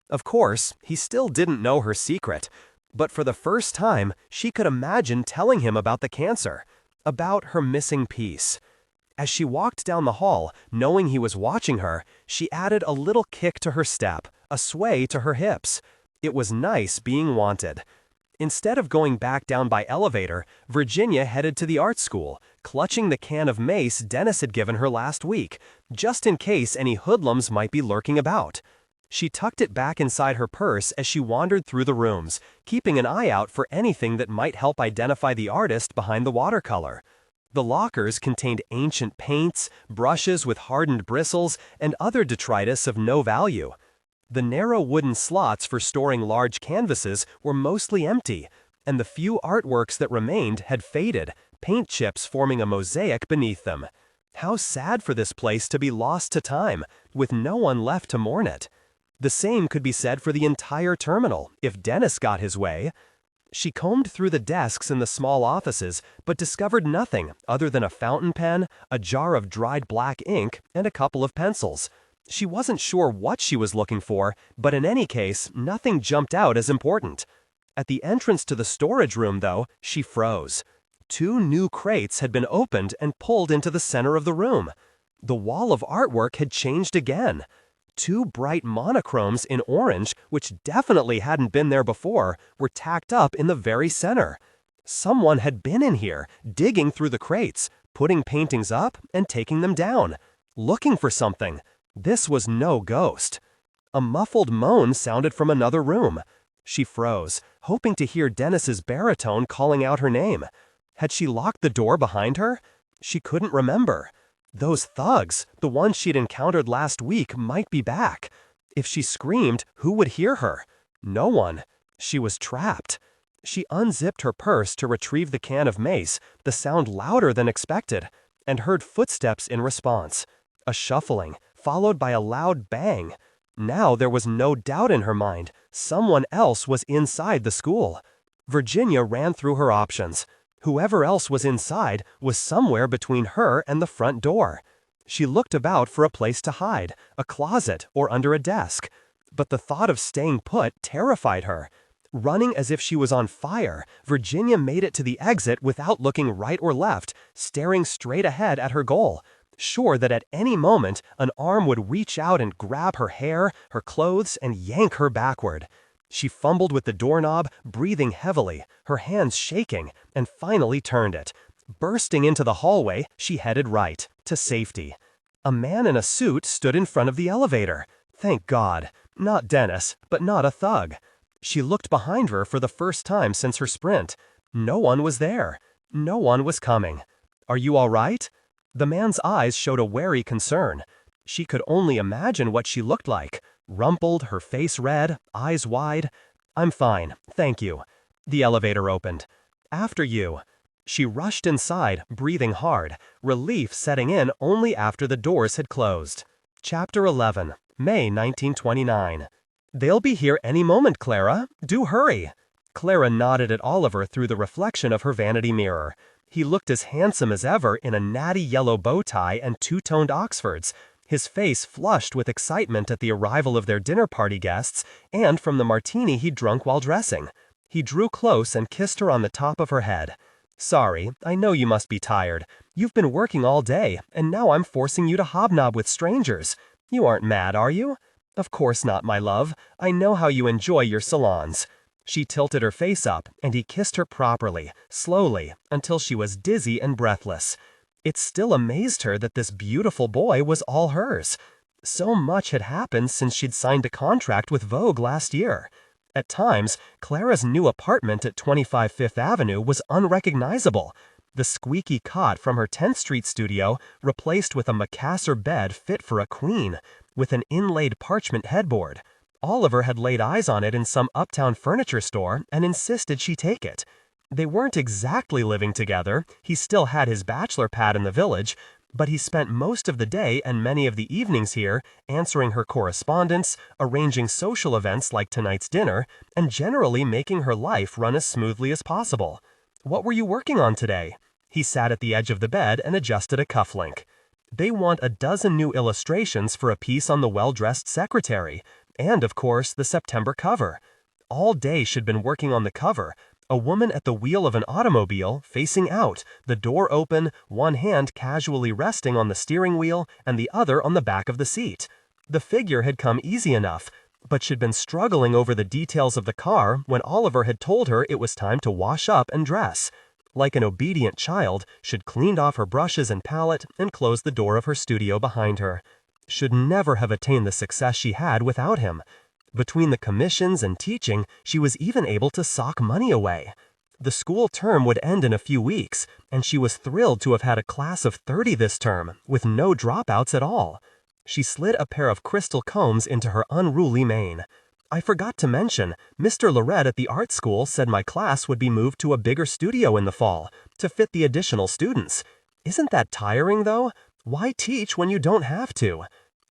Of course, he still didn't know her secret, but for the first time, she could imagine telling him about the cancer, about her missing piece. As she walked down the hall, knowing he was watching her, she added a little kick to her step, a sway to her hips. It was nice being wanted. Instead of going back down by elevator, Virginia headed to the art school, clutching the can of mace Dennis had given her last week, just in case any hoodlums might be lurking about. She tucked it back inside her purse as she wandered through the rooms, keeping an eye out for anything that might help identify the artist behind the watercolor. The lockers contained ancient paints, brushes with hardened bristles, and other detritus of no value. The narrow wooden slots for storing large canvases were mostly empty, and the few artworks that remained had faded, paint chips forming a mosaic beneath them. How sad for this place to be lost to time, with no one left to mourn it. The same could be said for the entire terminal, if Dennis got his way. She combed through the desks in the small offices, but discovered nothing other than a fountain pen, a jar of dried black ink, and a couple of pencils. She wasn't sure what she was looking for, but in any case, nothing jumped out as important. At the entrance to the storage room, though, she froze. 2 new crates had been opened and pulled into the center of the room. The wall of artwork had changed again. 2 bright monochromes in orange, which definitely hadn't been there before, were tacked up in the very center. Someone had been in here, digging through the crates, putting paintings up and taking them down, looking for something. This was no ghost. A muffled moan sounded from another room. She froze, hoping to hear Dennis's baritone calling out her name. Had she locked the door behind her? She couldn't remember. Those thugs, the ones she'd encountered last week, might be back. If she screamed, who would hear her? No one. She was trapped. She unzipped her purse to retrieve the can of mace, the sound louder than expected, and heard footsteps in response. A shuffling, followed by a loud bang. Now there was no doubt in her mind. Someone else was inside the school. Virginia ran through her options. Whoever else was inside was somewhere between her and the front door. She looked about for a place to hide, a closet or under a desk. But the thought of staying put terrified her. Running as if she was on fire, Virginia made it to the exit without looking right or left, staring straight ahead at her goal, sure that at any moment an arm would reach out and grab her hair, her clothes, and yank her backward. She fumbled with the doorknob, breathing heavily, her hands shaking, and finally turned it. Bursting into the hallway, she headed right, to safety. A man in a suit stood in front of the elevator. Thank God. Not Dennis, but not a thug. She looked behind her for the first time since her sprint. No one was there. No one was coming. Are you all right? The man's eyes showed a wary concern. She could only imagine what she looked like. Rumpled, her face red, eyes wide. I'm fine, thank you. The elevator opened. After you. She rushed inside, breathing hard, relief setting in only after the doors had closed. Chapter 11, May 1929. They'll be here any moment, Clara. Do hurry. Clara nodded at Oliver through the reflection of her vanity mirror. He looked as handsome as ever in a natty yellow bow tie and two-toned Oxfords, his face flushed with excitement at the arrival of their dinner party guests and from the martini he'd drunk while dressing. He drew close and kissed her on the top of her head. Sorry, I know you must be tired. You've been working all day, and now I'm forcing you to hobnob with strangers. You aren't mad, are you? Of course not, my love. I know how you enjoy your salons. She tilted her face up, and he kissed her properly, slowly, until she was dizzy and breathless. It still amazed her that this beautiful boy was all hers. So much had happened since she'd signed a contract with Vogue last year. At times, Clara's new apartment at 25 Fifth Avenue was unrecognizable. The squeaky cot from her 10th Street studio replaced with a Macassar bed fit for a queen, with an inlaid parchment headboard. Oliver had laid eyes on it in some uptown furniture store and insisted she take it. They weren't exactly living together, he still had his bachelor pad in the village, but he spent most of the day and many of the evenings here answering her correspondence, arranging social events like tonight's dinner, and generally making her life run as smoothly as possible. What were you working on today? He sat at the edge of the bed and adjusted a cufflink. They want a dozen new illustrations for a piece on the well-dressed secretary, and of course the September cover. All day she'd been working on the cover, a woman at the wheel of an automobile, facing out, the door open, one hand casually resting on the steering wheel and the other on the back of the seat. The figure had come easy enough, but she'd been struggling over the details of the car when Oliver had told her it was time to wash up and dress. Like an obedient child, she'd cleaned off her brushes and palette and closed the door of her studio behind her. Should never have attained the success she had without him. Between the commissions and teaching, she was even able to sock money away. The school term would end in a few weeks, and she was thrilled to have had a class of 30 this term, with no dropouts at all. She slid a pair of crystal combs into her unruly mane. I forgot to mention, Mr. Lorette at the art school said my class would be moved to a bigger studio in the fall, to fit the additional students. Isn't that tiring, though? Why teach when you don't have to?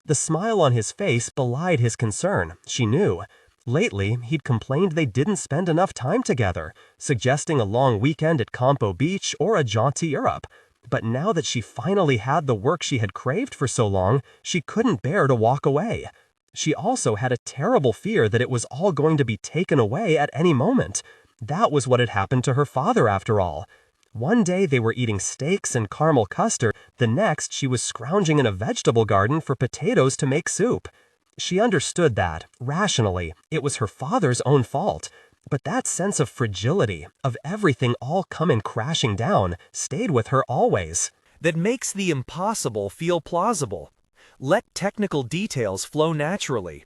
The smile on his face belied his concern, she knew. Lately, he'd complained they didn't spend enough time together, suggesting a long weekend at Campo Beach or a jaunt to Europe. But now that she finally had the work she had craved for so long, she couldn't bear to walk away. She also had a terrible fear that it was all going to be taken away at any moment. That was what had happened to her father, after all. One day they were eating steaks and caramel custard, the next she was scrounging in a vegetable garden for potatoes to make soup. She understood that, rationally, it was her father's own fault. But that sense of fragility, of everything all coming crashing down, stayed with her always. That makes the impossible feel plausible. Let technical details flow naturally.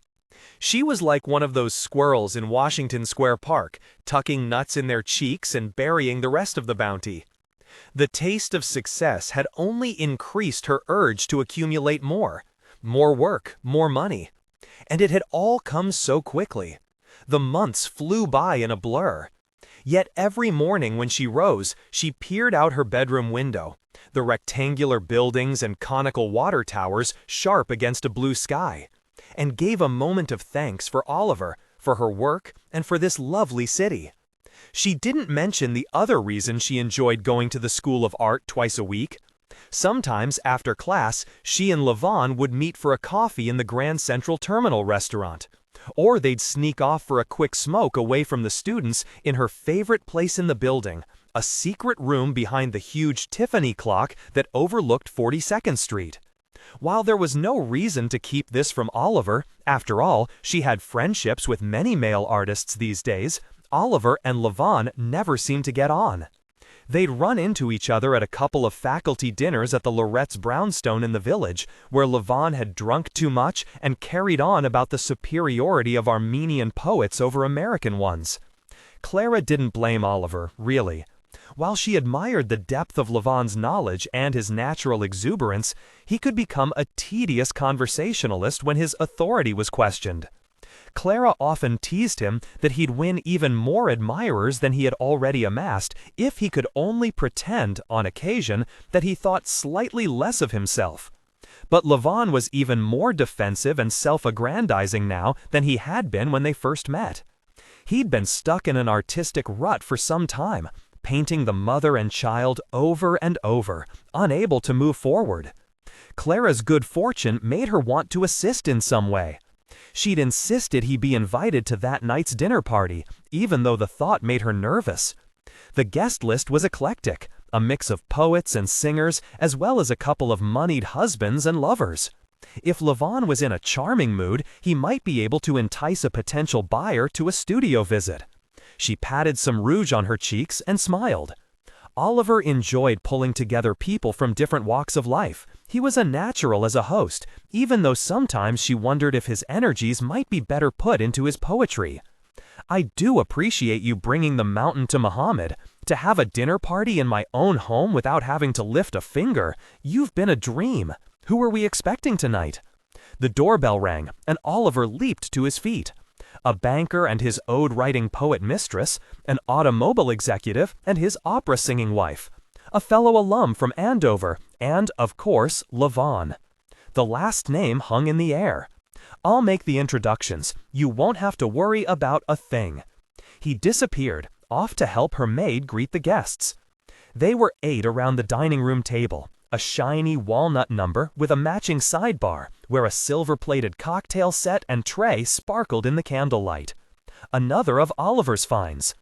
She was like one of those squirrels in Washington Square Park, tucking nuts in their cheeks and burying the rest of the bounty. The taste of success had only increased her urge to accumulate more work, more money. And it had all come so quickly. The months flew by in a blur. Yet every morning when she rose, she peered out her bedroom window, the rectangular buildings and conical water towers sharp against a blue sky, and gave a moment of thanks for Oliver, for her work, and for this lovely city. She didn't mention the other reason she enjoyed going to the School of Art twice a week. Sometimes, after class, she and Levon would meet for a coffee in the Grand Central Terminal restaurant. Or they'd sneak off for a quick smoke away from the students in her favorite place in the building, a secret room behind the huge Tiffany clock that overlooked 42nd Street. While there was no reason to keep this from Oliver, After all, she had friendships with many male artists these days. Oliver and Levon never seemed to get on. They'd run into each other at a couple of faculty dinners at the Lorette's brownstone in the village, where Levon had drunk too much and carried on about the superiority of Armenian poets over American ones. Clara didn't blame Oliver, really. While she admired the depth of Levon's knowledge and his natural exuberance, he could become a tedious conversationalist when his authority was questioned. Clara often teased him that he'd win even more admirers than he had already amassed if he could only pretend, on occasion, that he thought slightly less of himself. But Levon was even more defensive and self-aggrandizing now than he had been when they first met. He'd been stuck in an artistic rut for some time, painting the mother and child over and over, unable to move forward. Clara's good fortune made her want to assist in some way. She'd insisted he be invited to that night's dinner party, even though the thought made her nervous. The guest list was eclectic, a mix of poets and singers, as well as a couple of moneyed husbands and lovers. If Levon was in a charming mood, he might be able to entice a potential buyer to a studio visit. She patted some rouge on her cheeks and smiled. Oliver enjoyed pulling together people from different walks of life. He was a natural as a host, even though sometimes she wondered if his energies might be better put into his poetry. "I do appreciate you bringing the mountain to Muhammad. To have a dinner party in my own home without having to lift a finger. You've been a dream. Who are we expecting tonight?" The doorbell rang, and Oliver leaped to his feet. A banker and his ode-writing poet mistress, an automobile executive and his opera-singing wife, a fellow alum from Andover, and, of course, Levon. The last name hung in the air. "I'll make the introductions. You won't have to worry about a thing." He disappeared, off to help her maid greet the guests. They were 8 around the dining room table, a shiny walnut number with a matching sidebar, where a silver-plated cocktail set and tray sparkled in the candlelight. Another of Oliver's finds.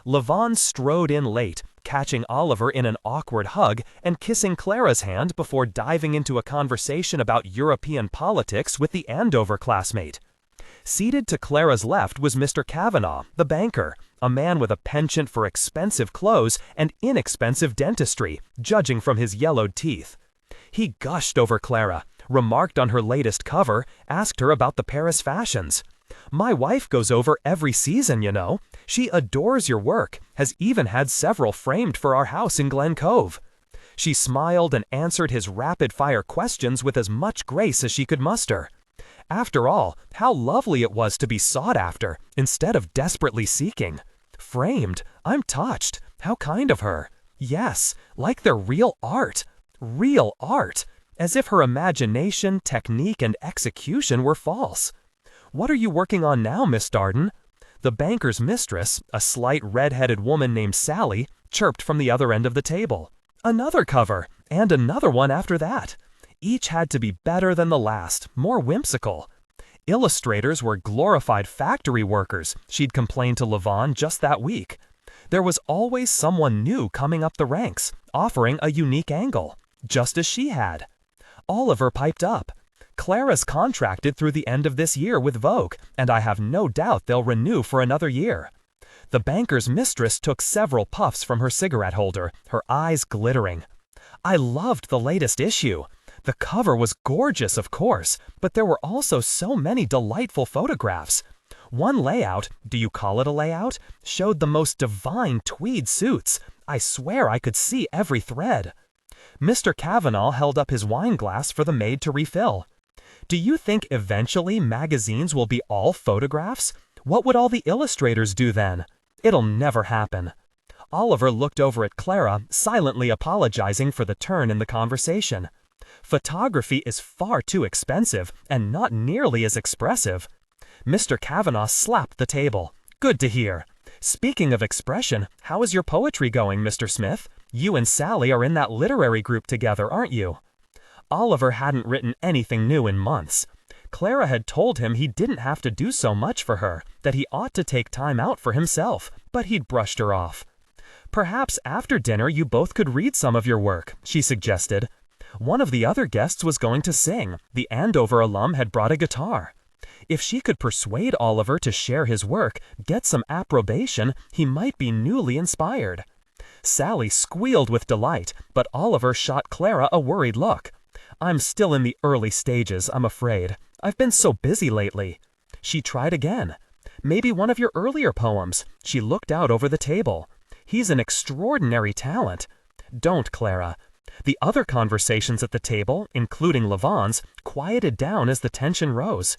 Levon strode in late, catching Oliver in an awkward hug and kissing Clara's hand before diving into a conversation about European politics with the Andover classmate. Seated to Clara's left was Mr. Kavanaugh, the banker, a man with a penchant for expensive clothes and inexpensive dentistry, judging from his yellowed teeth. He gushed over Clara, remarked on her latest cover, asked her about the Paris fashions. "My wife goes over every season, you know. She adores your work, has even had several framed for our house in Glen Cove." She smiled and answered his rapid-fire questions with as much grace as she could muster. After all, how lovely it was to be sought after, instead of desperately seeking. Framed? I'm touched. How kind of her. Yes, like they're real art. Real art. As if her imagination, technique, and execution were false. "What are you working on now, Miss Darden?" The banker's mistress, a slight red-headed woman named Sally, chirped from the other end of the table. Another cover, and another one after that. Each had to be better than the last, more whimsical. Illustrators were glorified factory workers, she'd complained to Levon just that week. There was always someone new coming up the ranks, offering a unique angle, just as she had. Oliver piped up. "Clara's contracted through the end of this year with Vogue, and I have no doubt they'll renew for another year." The banker's mistress took several puffs from her cigarette holder, her eyes glittering. "I loved the latest issue. The cover was gorgeous, of course, but there were also so many delightful photographs. One layout, do you call it a layout, showed the most divine tweed suits. I swear I could see every thread." Mr. Kavanaugh held up his wine glass for the maid to refill. "Do you think eventually magazines will be all photographs? What would all the illustrators do then? It'll never happen." Oliver looked over at Clara, silently apologizing for the turn in the conversation. "Photography is far too expensive and not nearly as expressive." Mr. Kavanaugh slapped the table. "Good to hear. Speaking of expression, how is your poetry going, Mr. Smith? You and Sally are in that literary group together, aren't you?" Oliver hadn't written anything new in months. Clara had told him he didn't have to do so much for her, that he ought to take time out for himself, but he'd brushed her off. "Perhaps after dinner you both could read some of your work," she suggested. One of the other guests was going to sing. The Andover alum had brought a guitar. If she could persuade Oliver to share his work, get some approbation, he might be newly inspired. Sally squealed with delight, but Oliver shot Clara a worried look. "I'm still in the early stages, I'm afraid. I've been so busy lately." She tried again. "Maybe one of your earlier poems." She looked out over the table. "He's an extraordinary talent." "Don't, Clara." The other conversations at the table, including Lavon's, quieted down as the tension rose.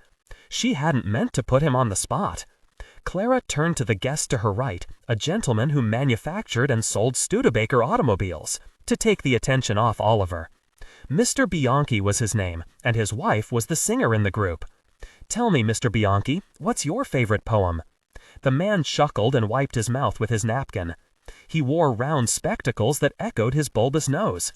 She hadn't meant to put him on the spot. Clara turned to the guest to her right, a gentleman who manufactured and sold Studebaker automobiles, to take the attention off Oliver. Mr. Bianchi was his name, and his wife was the singer in the group. "Tell me, Mr. Bianchi, what's your favorite poem?" The man chuckled and wiped his mouth with his napkin. He wore round spectacles that echoed his bulbous nose.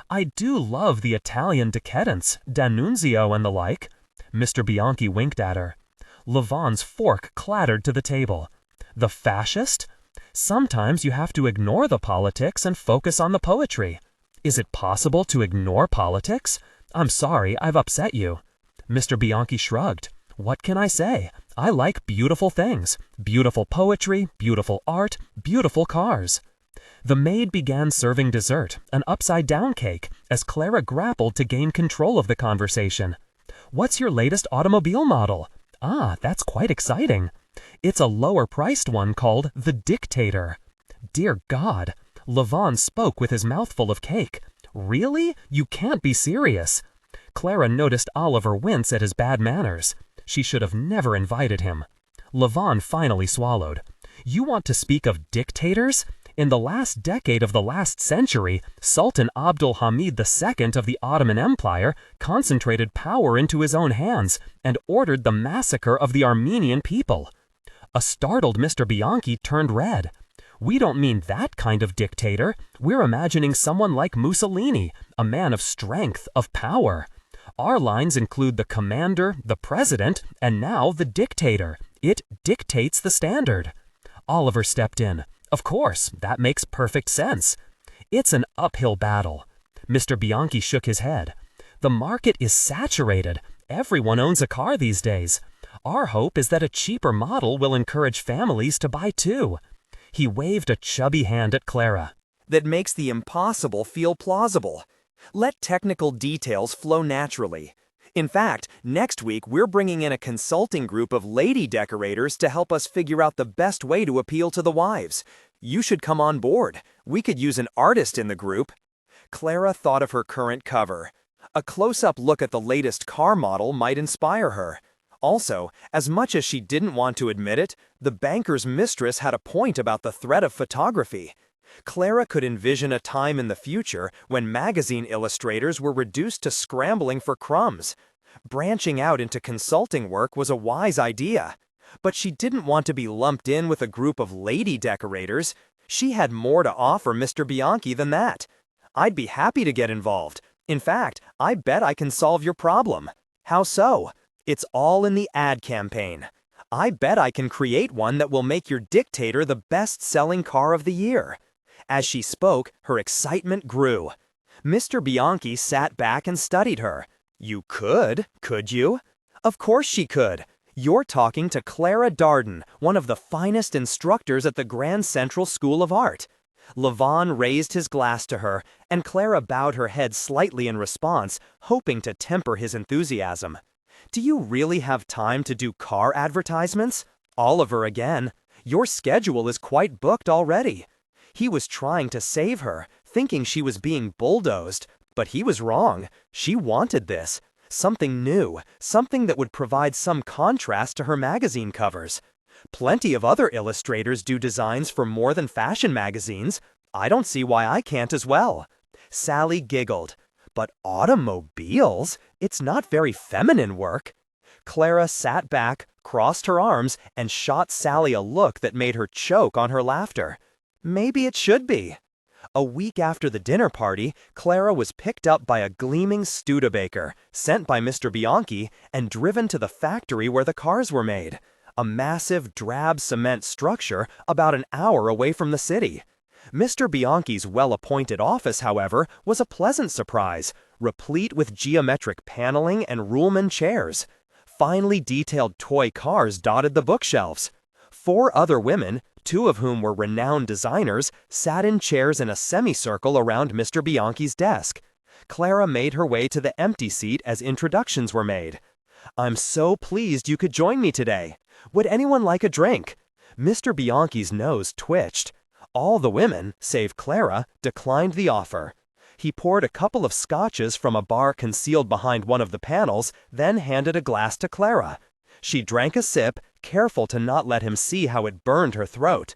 "I do love the Italian decadence, D'Annunzio and the like." Mr. Bianchi winked at her. Lavon's fork clattered to the table. "The fascist? Sometimes you have to ignore the politics and focus on the poetry." "Is it possible to ignore politics? I'm sorry, I've upset you." Mr. Bianchi shrugged. "What can I say? I like beautiful things. Beautiful poetry, beautiful art, beautiful cars." The maid began serving dessert, an upside-down cake, as Clara grappled to gain control of the conversation. "What's your latest automobile model?" "Ah, that's quite exciting." "It's a lower-priced one called the Dictator." Dear God! Lavon spoke with his mouth full of cake. "Really? You can't be serious." Clara noticed Oliver wince at his bad manners. She should have never invited him. Lavon finally swallowed. "You want to speak of dictators? In the last decade of the last century, Sultan Abdul Hamid II of the Ottoman Empire concentrated power into his own hands and ordered the massacre of the Armenian people." A startled Mr. Bianchi turned red. "We don't mean that kind of dictator. We're imagining someone like Mussolini, a man of strength, of power. Our lines include the commander, the president, and now the dictator. It dictates the standard." Oliver stepped in. "Of course, that makes perfect sense." "It's an uphill battle." Mr. Bianchi shook his head. "The market is saturated. Everyone owns a car these days. Our hope is that a cheaper model will encourage families to buy two." He waved a chubby hand at Clara. That makes the impossible feel plausible. Let technical details flow naturally. In fact, next week we're bringing in a consulting group of lady decorators to help us figure out the best way to appeal to the wives. You should come on board. We could use an artist in the group. Clara thought of her current cover. A close-up look at the latest car model might inspire her. Also, as much as she didn't want to admit it, the banker's mistress had a point about the threat of photography. Clara could envision a time in the future when magazine illustrators were reduced to scrambling for crumbs. Branching out into consulting work was a wise idea. But she didn't want to be lumped in with a group of lady decorators. She had more to offer Mr. Bianchi than that. "I'd be happy to get involved. In fact, I bet I can solve your problem." "How so?" "It's all in the ad campaign. I bet I can create one that will make your Dictator the best-selling car of the year." As she spoke, her excitement grew. Mr. Bianchi sat back and studied her. "You could you?" "Of course she could. You're talking to Clara Darden, one of the finest instructors at the Grand Central School of Art." Lavon raised his glass to her, and Clara bowed her head slightly in response, hoping to temper his enthusiasm. "Do you really have time to do car advertisements?" Oliver again. "Your schedule is quite booked already." He was trying to save her, thinking she was being bulldozed, but he was wrong. She wanted this. Something new, something that would provide some contrast to her magazine covers. Plenty of other illustrators do designs for more than fashion magazines. I don't see why I can't as well. Sally giggled. "But automobiles? It's not very feminine work." Clara sat back, crossed her arms, and shot Sally a look that made her choke on her laughter. Maybe it should be. A week after the dinner party, Clara was picked up by a gleaming Studebaker, sent by Mr. Bianchi, and driven to the factory where the cars were made. A massive, drab cement structure about an hour away from the city. Mr. Bianchi's well-appointed office, however, was a pleasant surprise, replete with geometric paneling and Ruhlman chairs. Finely detailed toy cars dotted the bookshelves. 4 other women, 2 of whom were renowned designers, sat in chairs in a semicircle around Mr. Bianchi's desk. Clara made her way to the empty seat as introductions were made. "I'm so pleased you could join me today. Would anyone like a drink?" Mr. Bianchi's nose twitched. All the women, save Clara, declined the offer. He poured a couple of scotches from a bar concealed behind one of the panels, then handed a glass to Clara. She drank a sip, careful to not let him see how it burned her throat.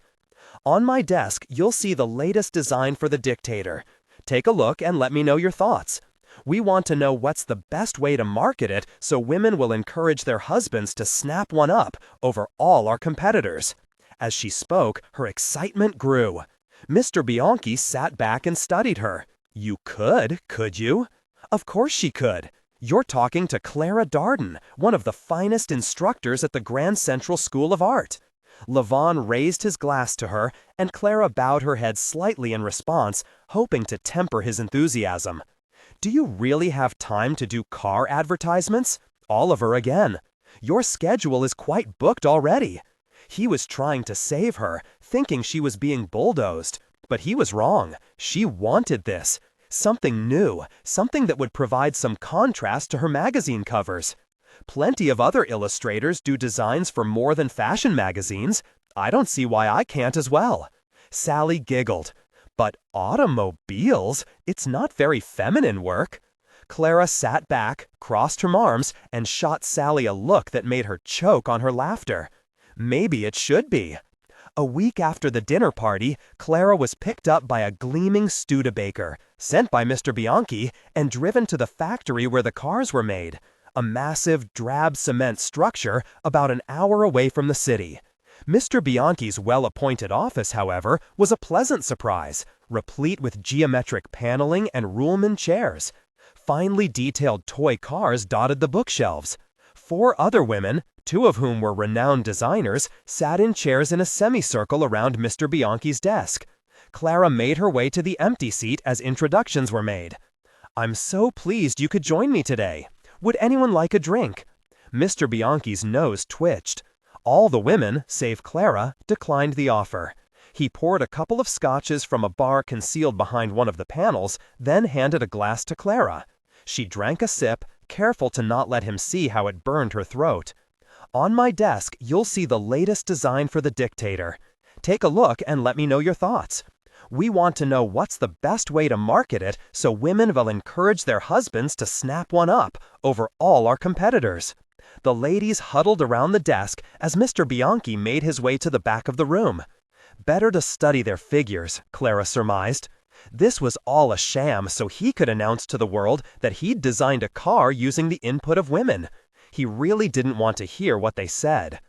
"On my desk, you'll see the latest design for the dictator. Take a look and let me know your thoughts. We want to know what's the best way to market it so women will encourage their husbands to snap one up over all our competitors." As she spoke, her excitement grew. Mr. Bianchi sat back and studied her. "You could you?" "Of course she could. You're talking to Clara Darden, one of the finest instructors at the Grand Central School of Art." Levon raised his glass to her, and Clara bowed her head slightly in response, hoping to temper his enthusiasm. "Do you really have time to do car advertisements?" Oliver again. "Your schedule is quite booked already." He was trying to save her, thinking she was being bulldozed. But he was wrong. She wanted this. Something new, something that would provide some contrast to her magazine covers. "Plenty of other illustrators do designs for more than fashion magazines. I don't see why I can't as well." Sally giggled. "But automobiles? It's not very feminine work." Clara sat back, crossed her arms, and shot Sally a look that made her choke on her laughter. Maybe it should be. A week after the dinner party, Clara was picked up by a gleaming Studebaker, sent by Mr. Bianchi, and driven to the factory where the cars were made, a massive, drab cement structure about an hour away from the city. Mr. Bianchi's well-appointed office, however, was a pleasant surprise, replete with geometric paneling and Ruhlman chairs. Finely detailed toy cars dotted the bookshelves. 4 other women, 2 of whom were renowned designers, sat in chairs in a semicircle around Mr. Bianchi's desk. Clara made her way to the empty seat as introductions were made. "I'm so pleased you could join me today. Would anyone like a drink?" Mr. Bianchi's nose twitched. All the women, save Clara, declined the offer. He poured a couple of scotches from a bar concealed behind one of the panels, then handed a glass to Clara. She drank a sip, careful to not let him see how it burned her throat. "On my desk, you'll see the latest design for the dictator. Take a look and let me know your thoughts. We want to know what's the best way to market it so women will encourage their husbands to snap one up over all our competitors." The ladies huddled around the desk as Mr. Bianchi made his way to the back of the room. Better to study their figures, Clara surmised. This was all a sham so he could announce to the world that he'd designed a car using the input of women. He really didn't want to hear what they said.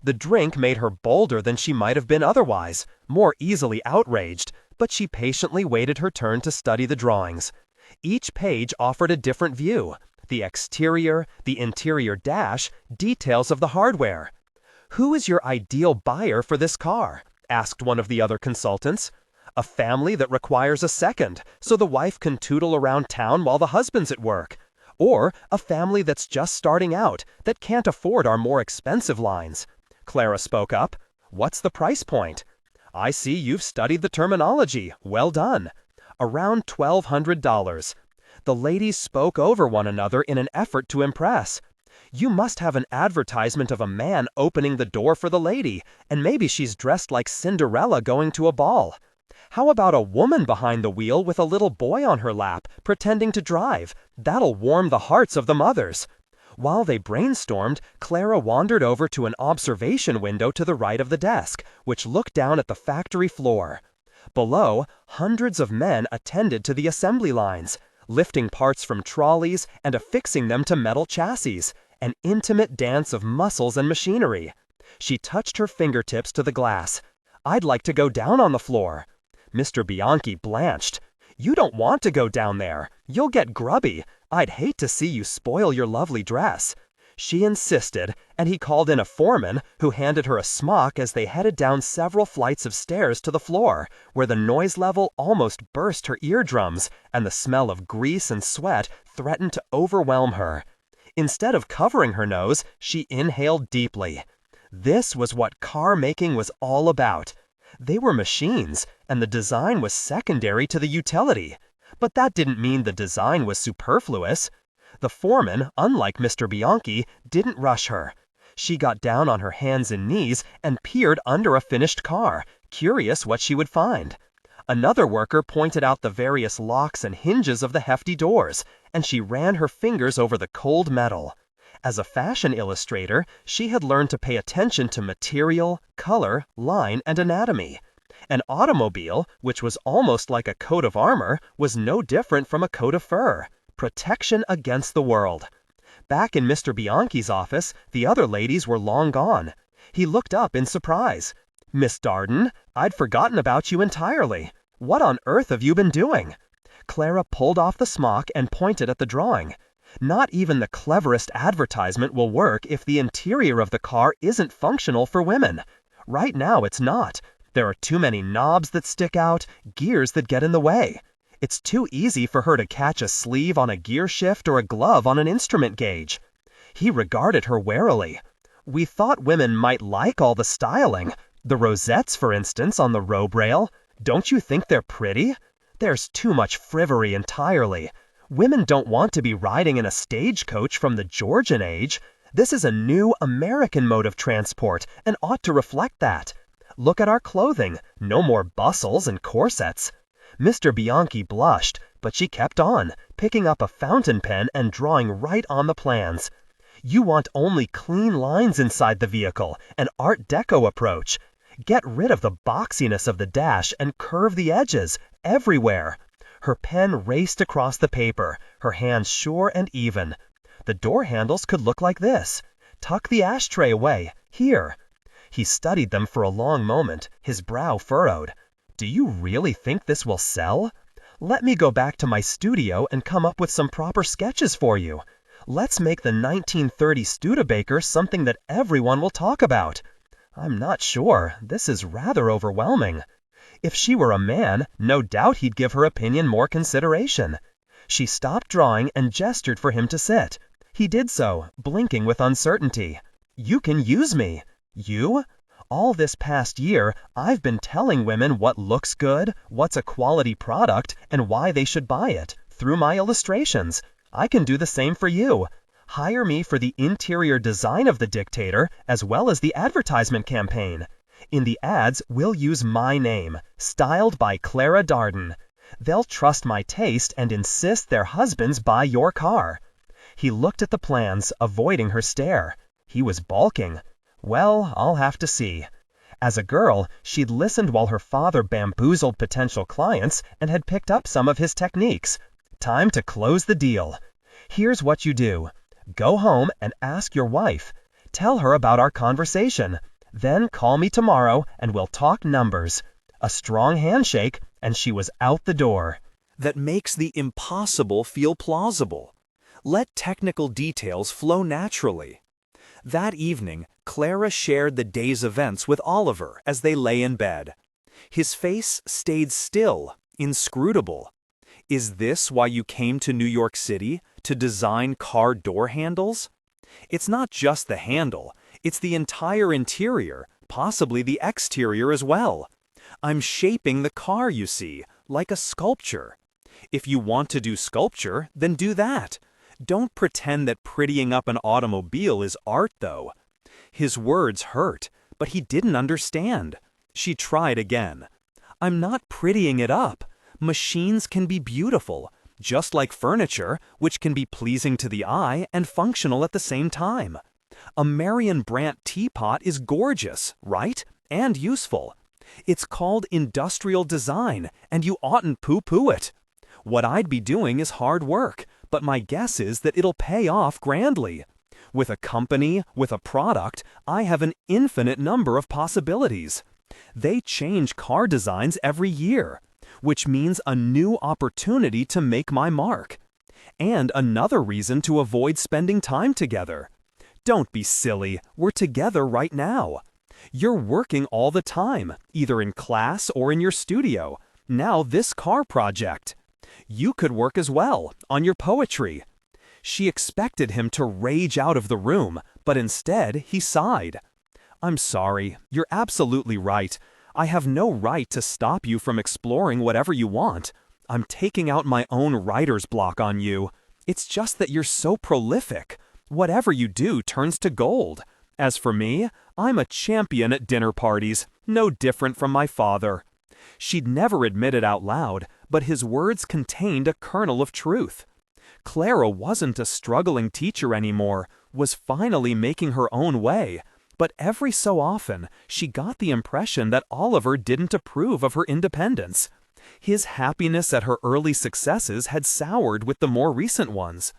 The drink made her bolder than she might have been otherwise, more easily outraged, but she patiently waited her turn to study the drawings. Each page offered a different view: the exterior, the interior dash, details of the hardware. "Who is your ideal buyer for this car?" asked one of the other consultants. "A family that requires a second, so the wife can tootle around town while the husband's at work. Or a family that's just starting out, that can't afford our more expensive lines." Clara spoke up. "What's the price point?" "I see you've studied the terminology. Well done." "Around $1,200. The ladies spoke over one another in an effort to impress. "You must have an advertisement of a man opening the door for the lady, and maybe she's dressed like Cinderella going to a ball. How about a woman behind the wheel with a little boy on her lap, pretending to drive? That'll warm the hearts of the mothers." While they brainstormed, Clara wandered over to an observation window to the right of the desk, which looked down at the factory floor. Below, hundreds of men attended to the assembly lines, lifting parts from trolleys and affixing them to metal chassis, an intimate dance of muscles and machinery. She touched her fingertips to the glass. "I'd like to go down on the floor." Mr. Bianchi blanched. "You don't want to go down there. You'll get grubby. I'd hate to see you spoil your lovely dress." She insisted, and he called in a foreman, who handed her a smock as they headed down several flights of stairs to the floor, where the noise level almost burst her eardrums, and the smell of grease and sweat threatened to overwhelm her. Instead of covering her nose, she inhaled deeply. This was what car making was all about. They were machines, and the design was secondary to the utility. But that didn't mean the design was superfluous. The foreman, unlike Mr. Bianchi, didn't rush her. She got down on her hands and knees and peered under a finished car, curious what she would find. Another worker pointed out the various locks and hinges of the hefty doors, and she ran her fingers over the cold metal. As a fashion illustrator, she had learned to pay attention to material, color, line, and anatomy. An automobile, which was almost like a coat of armor, was no different from a coat of fur. Protection against the world. Back in Mr. Bianchi's office, the other ladies were long gone. He looked up in surprise. "Miss Darden, I'd forgotten about you entirely. What on earth have you been doing?" Clara pulled off the smock and pointed at the drawing. Not even the cleverest advertisement will work if the interior of the car isn't functional for women. Right now it's not. There are too many knobs that stick out, gears that get in the way. It's too easy for her to catch a sleeve on a gear shift or a glove on an instrument gauge. He regarded her warily. "We thought women might like all the styling. The rosettes, for instance, on the robe rail. Don't you think they're pretty? There's too much frivolory entirely. Women don't want to be riding in a stagecoach from the Georgian age. This is a new American mode of transport and ought to reflect that. Look at our clothing. No more bustles and corsets." Mr. Bianchi blushed, but she kept on, picking up a fountain pen and drawing right on the plans. "You want only clean lines inside the vehicle, an Art Deco approach. Get rid of the boxiness of the dash and curve the edges, everywhere." Her pen raced across the paper, her hands sure and even. "The door handles could look like this. Tuck the ashtray away, here." He studied them for a long moment, his brow furrowed. "Do you really think this will sell? Let me go back to my studio and come up with some proper sketches for you. Let's make the 1930 Studebaker something that everyone will talk about. I'm not sure. This is rather overwhelming." If she were a man, no doubt he'd give her opinion more consideration. She stopped drawing and gestured for him to sit. He did so, blinking with uncertainty. "You can use me." "You? All this past year, I've been telling women what looks good, what's a quality product, and why they should buy it, through my illustrations. I can do the same for you. Hire me for the interior design of the Dictator, as well as the advertisement campaign. In the ads, we'll use my name, styled by Clara Darden. They'll trust my taste and insist their husbands buy your car." He looked at the plans, avoiding her stare. He was balking. "Well, I'll have to see." As a girl, she'd listened while her father bamboozled potential clients and had picked up some of his techniques. Time to close the deal. "Here's what you do. Go home and ask your wife. Tell her about our conversation. Then call me tomorrow and we'll talk numbers." A strong handshake, and she was out the door. That makes the impossible feel plausible. Let technical details flow naturally. That evening, Clara shared the day's events with Oliver as they lay in bed. His face stayed still, inscrutable. "Is this why you came to New York City, to design car door handles?" "It's not just the handle, it's the entire interior, possibly the exterior as well. I'm shaping the car, you see, like a sculpture. If you want to do sculpture, then do that. Don't pretend that prettying up an automobile is art, though." His words hurt, but he didn't understand. She tried again. "I'm not prettying it up. Machines can be beautiful, just like furniture, which can be pleasing to the eye and functional at the same time. A Marion Brandt teapot is gorgeous, right? And useful. It's called industrial design, and you oughtn't poo-poo it. What I'd be doing is hard work, but my guess is that it'll pay off grandly. With a company, with a product, I have an infinite number of possibilities. They change car designs every year, which means a new opportunity to make my mark. And another reason to avoid spending time together. Don't be silly, we're together right now. You're working all the time, either in class or in your studio. Now this car project. You could work as well, on your poetry." She expected him to rage out of the room, but instead he sighed. "I'm sorry, you're absolutely right. I have no right to stop you from exploring whatever you want. I'm taking out my own writer's block on you. It's just that you're so prolific. Whatever you do turns to gold. As for me, I'm a champion at dinner parties, no different from my father." She'd never admit it out loud, but his words contained a kernel of truth. Clara wasn't a struggling teacher anymore, was finally making her own way, but every so often she got the impression that Oliver didn't approve of her independence. His happiness at her early successes had soured with the more recent ones.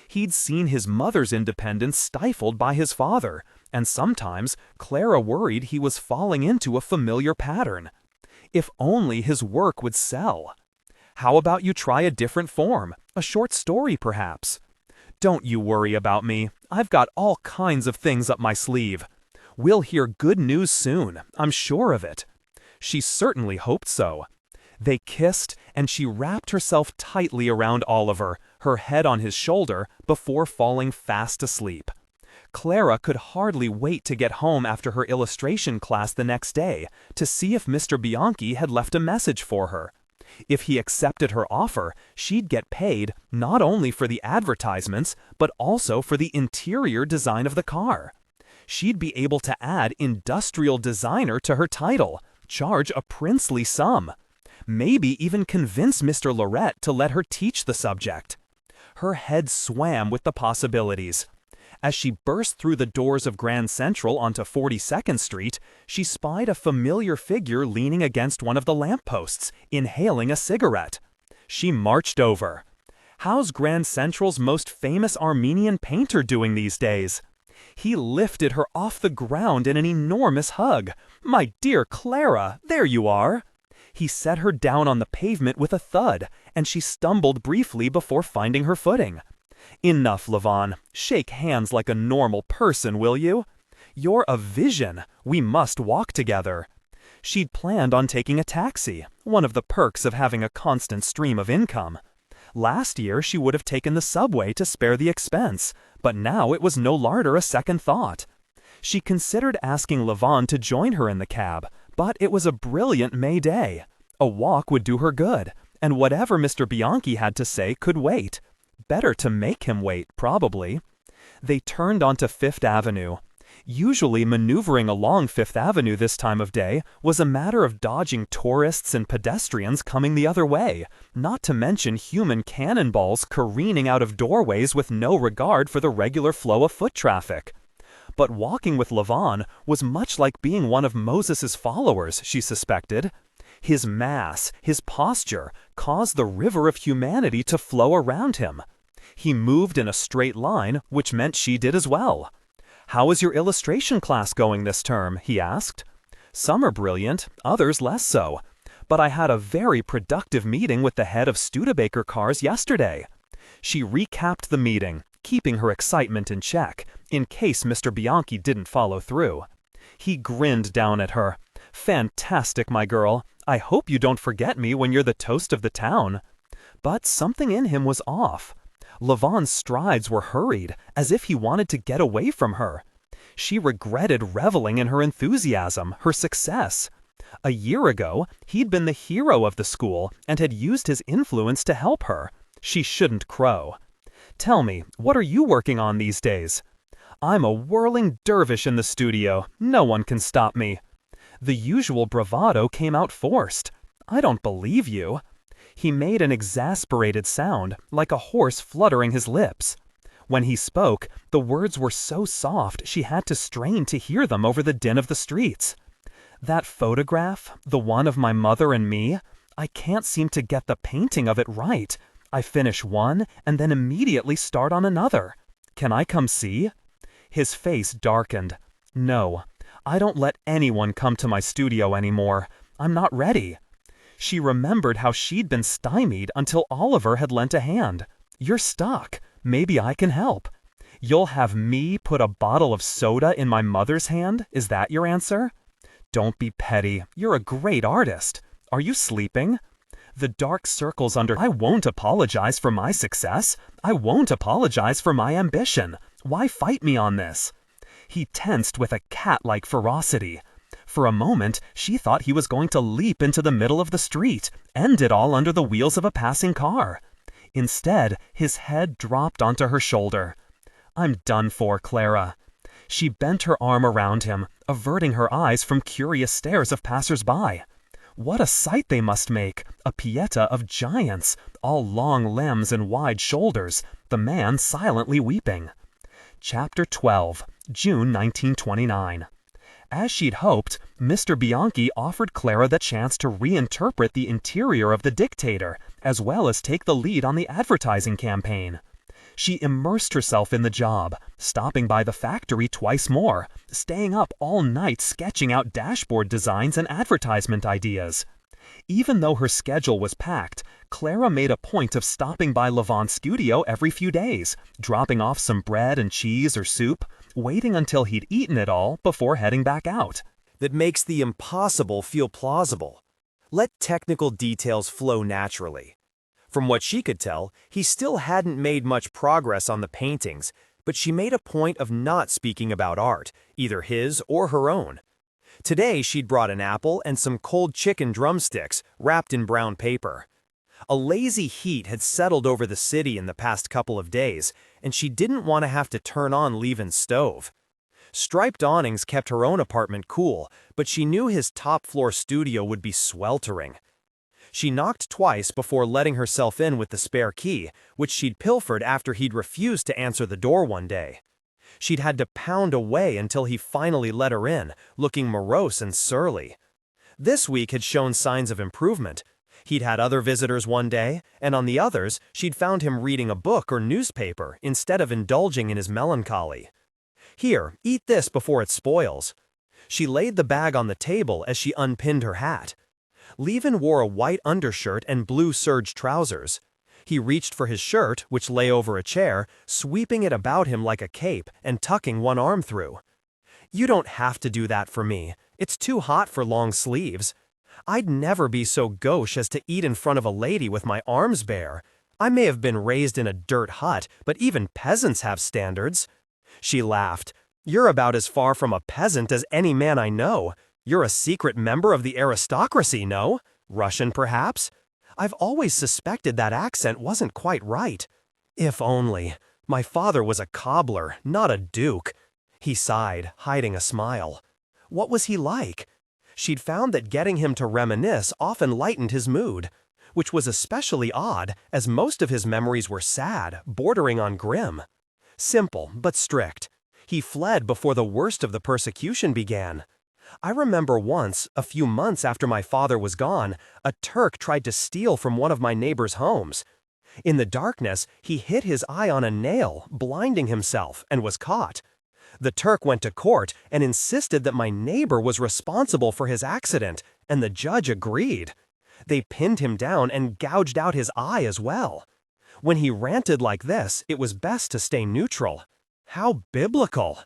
He'd seen his mother's independence stifled by his father, and sometimes Clara worried he was falling into a familiar pattern. If only his work would sell. "How about you try a different form, a short story perhaps?" "Don't you worry about me. I've got all kinds of things up my sleeve. We'll hear good news soon, I'm sure of it." She certainly hoped so. They kissed, and she wrapped herself tightly around Oliver, her head on his shoulder, before falling fast asleep. Clara could hardly wait to get home after her illustration class the next day to see if Mr. Bianchi had left a message for her. If he accepted her offer, she'd get paid not only for the advertisements, but also for the interior design of the car. She'd be able to add industrial designer to her title, charge a princely sum. Maybe even convince Mr. Lorette to let her teach the subject. Her head swam with the possibilities. As she burst through the doors of Grand Central onto 42nd Street, she spied a familiar figure leaning against one of the lampposts, inhaling a cigarette. She marched over. "How's Grand Central's most famous Armenian painter doing these days?" He lifted her off the ground in an enormous hug. "My dear Clara, there you are!" He set her down on the pavement with a thud, and she stumbled briefly before finding her footing. "Enough, Levon. Shake hands like a normal person, will you? You're a vision. We must walk together." She'd planned on taking a taxi, one of the perks of having a constant stream of income. Last year she would have taken the subway to spare the expense, but now it was no longer a second thought. She considered asking Levon to join her in the cab, but it was a brilliant May day. A walk would do her good, and whatever Mr. Bianchi had to say could wait. Better to make him wait, probably. They turned onto Fifth Avenue. Usually maneuvering along Fifth Avenue this time of day was a matter of dodging tourists and pedestrians coming the other way, not to mention human cannonballs careening out of doorways with no regard for the regular flow of foot traffic. But walking with Levon was much like being one of Moses's followers, she suspected. His mass, his posture, caused the river of humanity to flow around him. He moved in a straight line, which meant she did as well. "How is your illustration class going this term?" he asked. "Some are brilliant, others less so. But I had a very productive meeting with the head of Studebaker cars yesterday." She recapped the meeting, keeping her excitement in check, in case Mr. Bianchi didn't follow through. He grinned down at her. "Fantastic, my girl. I hope you don't forget me when you're the toast of the town." But something in him was off. Levon's strides were hurried, as if he wanted to get away from her. She regretted reveling in her enthusiasm, her success. A year ago, he'd been the hero of the school and had used his influence to help her. She shouldn't crow. "Tell me, what are you working on these days?" "I'm a whirling dervish in the studio. No one can stop me." The usual bravado came out forced. "I don't believe you." He made an exasperated sound, like a horse fluttering his lips. When he spoke, the words were so soft she had to strain to hear them over the din of the streets. "That photograph, the one of my mother and me, I can't seem to get the painting of it right. I finish one and then immediately start on another. Can I come see?" His face darkened. "No, I don't let anyone come to my studio anymore. I'm not ready." She remembered how she'd been stymied until Oliver had lent a hand. "You're stuck. Maybe I can help." "You'll have me put a bottle of soda in my mother's hand? Is that your answer?" "Don't be petty. You're a great artist. Are you sleeping?" The dark circles under. I won't apologize for my success. I won't apologize for my ambition. Why fight me on this? He tensed with a cat-like ferocity. For a moment, she thought he was going to leap into the middle of the street, end it all under the wheels of a passing car. Instead, his head dropped onto her shoulder. I'm done for, Clara. She bent her arm around him, averting her eyes from curious stares of passers-by. What a sight they must make, a pieta of giants, all long limbs and wide shoulders, the man silently weeping. Chapter 12, June 1929. As she'd hoped, Mr. Bianchi offered Clara the chance to reinterpret the interior of the Dictator, as well as take the lead on the advertising campaign. She immersed herself in the job, stopping by the factory twice more, staying up all night sketching out dashboard designs and advertisement ideas. Even though her schedule was packed, Clara made a point of stopping by Levant's studio every few days, dropping off some bread and cheese or soup, waiting until he'd eaten it all before heading back out. That makes the impossible feel plausible. Let technical details flow naturally. From what she could tell, he still hadn't made much progress on the paintings, but she made a point of not speaking about art, either his or her own. Today she'd brought an apple and some cold chicken drumsticks wrapped in brown paper. A lazy heat had settled over the city in the past couple of days, and she didn't want to have to turn on Levin's stove. Striped awnings kept her own apartment cool, but she knew his top-floor studio would be sweltering. She knocked twice before letting herself in with the spare key, which she'd pilfered after he'd refused to answer the door one day. She'd had to pound away until he finally let her in, looking morose and surly. This week had shown signs of improvement. He'd had other visitors one day, and on the others, she'd found him reading a book or newspaper instead of indulging in his melancholy. Here, eat this before it spoils. She laid the bag on the table as she unpinned her hat. Levin wore a white undershirt and blue serge trousers. He reached for his shirt, which lay over a chair, sweeping it about him like a cape and tucking one arm through. You don't have to do that for me. It's too hot for long sleeves. I'd never be so gauche as to eat in front of a lady with my arms bare. I may have been raised in a dirt hut, but even peasants have standards. She laughed. You're about as far from a peasant as any man I know. You're a secret member of the aristocracy, no? Russian, perhaps? I've always suspected that accent wasn't quite right. If only. My father was a cobbler, not a duke. He sighed, hiding a smile. What was he like? She'd found that getting him to reminisce often lightened his mood, which was especially odd, as most of his memories were sad, bordering on grim. Simple, but strict. He fled before the worst of the persecution began. I remember once, a few months after my father was gone, a Turk tried to steal from one of my neighbor's homes. In the darkness, he hit his eye on a nail, blinding himself, and was caught. The Turk went to court and insisted that my neighbor was responsible for his accident, and the judge agreed. They pinned him down and gouged out his eye as well. When he ranted like this, it was best to stay neutral. How biblical!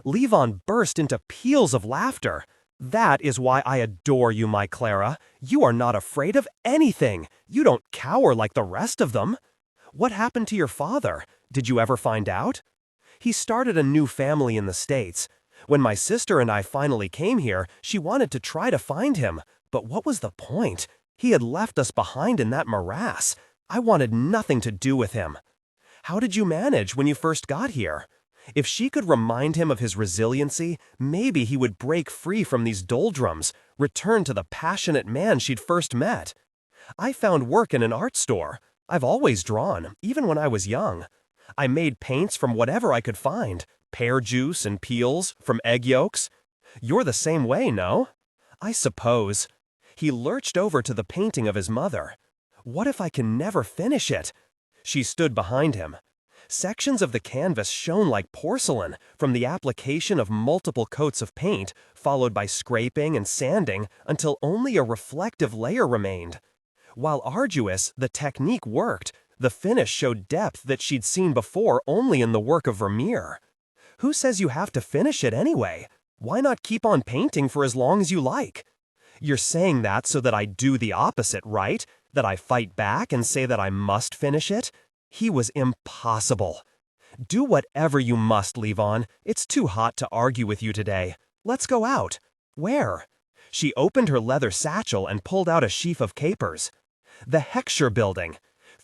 Levin burst into peals of laughter. That is why I adore you, my Clara. You are not afraid of anything. You don't cower like the rest of them. What happened to your father? Did you ever find out? He started a new family in the States. When my sister and I finally came here, she wanted to try to find him. But what was the point? He had left us behind in that morass. I wanted nothing to do with him. How did you manage when you first got here? If she could remind him of his resiliency, maybe he would break free from these doldrums, return to the passionate man she'd first met. I found work in an art store. I've always drawn, even when I was young. I made paints from whatever I could find, pear juice and peels, from egg yolks. You're the same way, no? I suppose. He lurched over to the painting of his mother. What if I can never finish it? She stood behind him. Sections of the canvas shone like porcelain from the application of multiple coats of paint, followed by scraping and sanding until only a reflective layer remained. While arduous, the technique worked. The finish showed depth that she'd seen before only in the work of Vermeer. Who says you have to finish it anyway? Why not keep on painting for as long as you like? You're saying that so that I do the opposite, right? That I fight back and say that I must finish it? He was impossible. Do whatever you must, Levon. It's too hot to argue with you today. Let's go out. Where? She opened her leather satchel and pulled out a sheaf of capers. The Heckscher Building.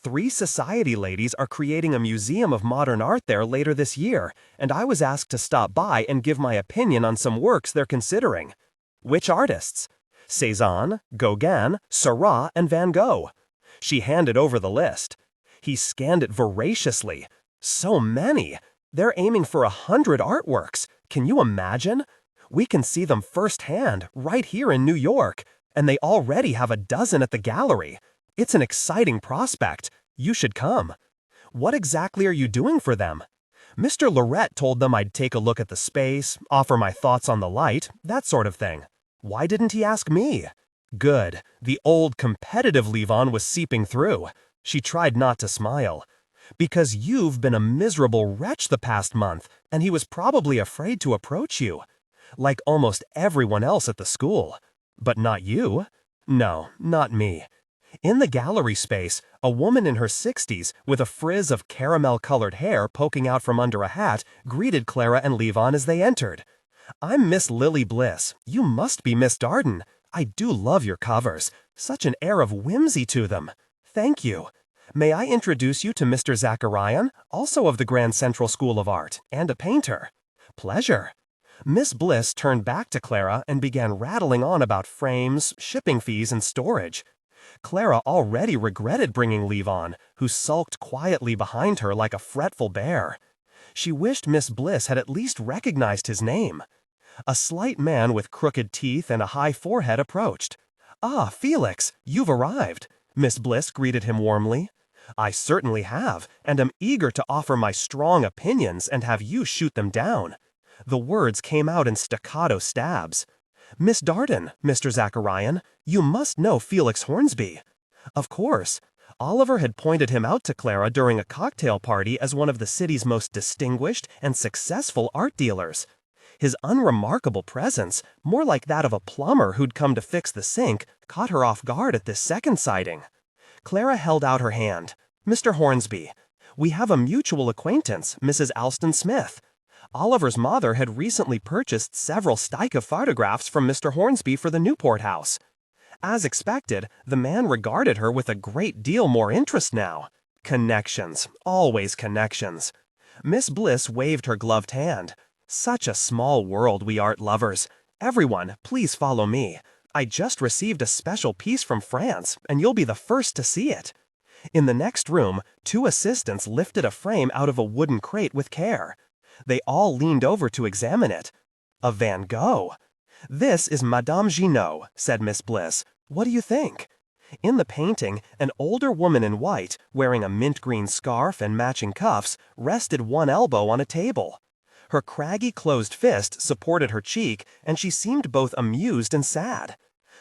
3 society ladies are creating a museum of modern art there later this year, and I was asked to stop by and give my opinion on some works they're considering. Which artists? Cézanne, Gauguin, Seurat, and Van Gogh. She handed over the list. He scanned it voraciously. So many! They're aiming for 100 artworks. Can you imagine? We can see them firsthand, right here in New York, and they already have a dozen at the gallery. It's an exciting prospect. You should come. What exactly are you doing for them? Mr. Lorette told them I'd take a look at the space, offer my thoughts on the light, that sort of thing. Why didn't he ask me? Good. The old competitive Levon was seeping through. She tried not to smile. Because you've been a miserable wretch the past month, and he was probably afraid to approach you. Like almost everyone else at the school. But not you. No, not me. In the gallery space, a woman in her 60s, with a frizz of caramel-colored hair poking out from under a hat, greeted Clara and Levon as they entered. I'm Miss Lily Bliss. You must be Miss Darden. I do love your covers. Such an air of whimsy to them. Thank you. May I introduce you to Mr. Zacharian, also of the Grand Central School of Art, and a painter? Pleasure. Miss Bliss turned back to Clara and began rattling on about frames, shipping fees, and storage. Clara already regretted bringing Levon, who sulked quietly behind her like a fretful bear. She wished Miss Bliss had at least recognized his name. A slight man with crooked teeth and a high forehead approached. "Ah, Felix, you've arrived," Miss Bliss greeted him warmly. "I certainly have, and am eager to offer my strong opinions and have you shoot them down." The words came out in staccato stabs. "Miss Darden, Mr. Zacharian, you must know Felix Hornsby." Of course. Oliver had pointed him out to Clara during a cocktail party as one of the city's most distinguished and successful art dealers. His unremarkable presence, more like that of a plumber who'd come to fix the sink, caught her off guard at this second sighting. Clara held out her hand. "Mr. Hornsby, we have a mutual acquaintance, Mrs. Alston Smith. Oliver's mother had recently purchased several Steiche photographs from Mr. Hornsby for the Newport House." As expected, the man regarded her with a great deal more interest now. Connections, always connections. Miss Bliss waved her gloved hand. "Such a small world, we art lovers. Everyone, please follow me. I just received a special piece from France, and you'll be the first to see it." In the next room, 2 assistants lifted a frame out of a wooden crate with care. They all leaned over to examine it. A Van Gogh. "This is Madame Ginot," said Miss Bliss. "What do you think?" In the painting, an older woman in white, wearing a mint-green scarf and matching cuffs, rested one elbow on a table. Her craggy closed fist supported her cheek, and she seemed both amused and sad.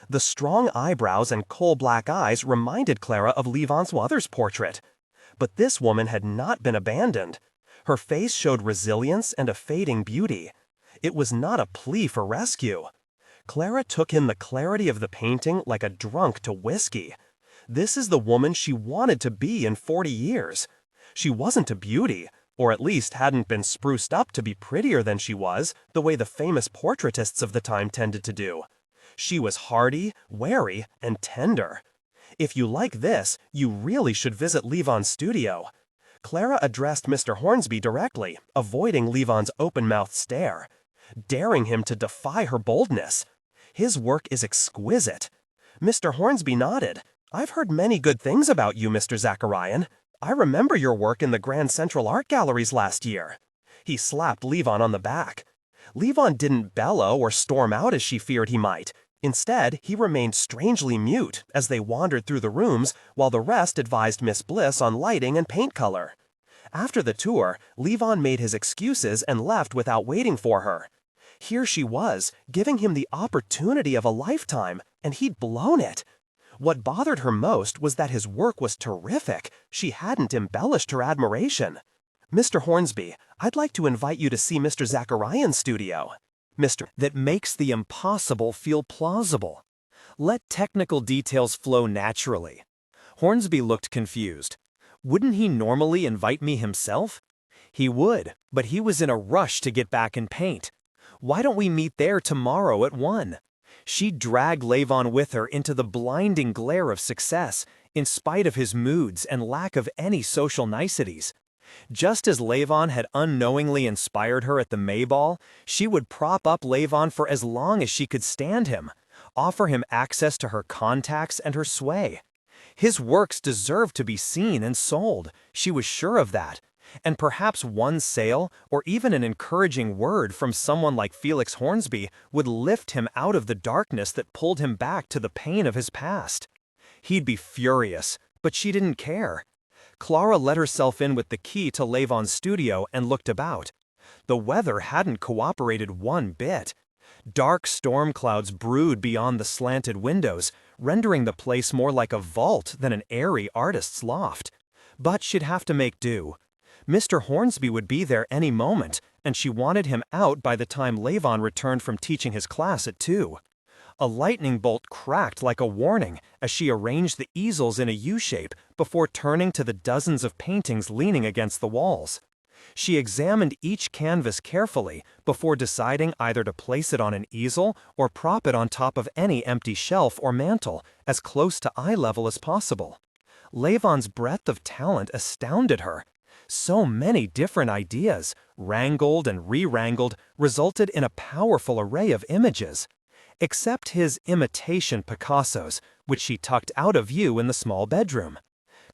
The strong eyebrows and coal-black eyes reminded Clara of Levon Swathers' portrait. But this woman had not been abandoned. Her face showed resilience and a fading beauty. It was not a plea for rescue. Clara took in the clarity of the painting like a drunk to whiskey. This is the woman she wanted to be in 40 years. She wasn't a beauty, or at least hadn't been spruced up to be prettier than she was, the way the famous portraitists of the time tended to do. She was hardy, wary, and tender. If you like this, you really should visit Levon's studio. Clara addressed Mr. Hornsby directly, avoiding Levon's open-mouthed stare, daring him to defy her boldness. His work is exquisite. Mr. Hornsby nodded. "I've heard many good things about you, Mr. Zacharian. I remember your work in the Grand Central Art Galleries last year." He slapped Levon on the back. Levon didn't bellow or storm out as she feared he might. Instead, he remained strangely mute as they wandered through the rooms while the rest advised Miss Bliss on lighting and paint color. After the tour, Levon made his excuses and left without waiting for her. Here she was, giving him the opportunity of a lifetime, and he'd blown it. What bothered her most was that his work was terrific. She hadn't embellished her admiration. "Mr. Hornsby, I'd like to invite you to see Mr. Zacharian's studio." That makes the impossible feel plausible. Let technical details flow naturally. Hornsby looked confused. Wouldn't he normally invite me himself? He would, but he was in a rush to get back and paint. Why don't we meet there tomorrow at 1? She dragged Levon with her into the blinding glare of success, in spite of his moods and lack of any social niceties. Just as Levon had unknowingly inspired her at the May Ball, she would prop up Levon for as long as she could stand him, offer him access to her contacts and her sway. His works deserved to be seen and sold, she was sure of that, and perhaps one sale or even an encouraging word from someone like Felix Hornsby would lift him out of the darkness that pulled him back to the pain of his past. He'd be furious, but she didn't care. Clara let herself in with the key to Levon's studio and looked about. The weather hadn't cooperated one bit. Dark storm clouds brewed beyond the slanted windows, rendering the place more like a vault than an airy artist's loft. But she'd have to make do. Mr. Hornsby would be there any moment, and she wanted him out by the time Levon returned from teaching his class at 2. A lightning bolt cracked like a warning as she arranged the easels in a U-shape before turning to the dozens of paintings leaning against the walls. She examined each canvas carefully before deciding either to place it on an easel or prop it on top of any empty shelf or mantel, as close to eye level as possible. Levon's breadth of talent astounded her. So many different ideas, wrangled and re-wrangled, resulted in a powerful array of images. Except his imitation Picassos, which she tucked out of view in the small bedroom.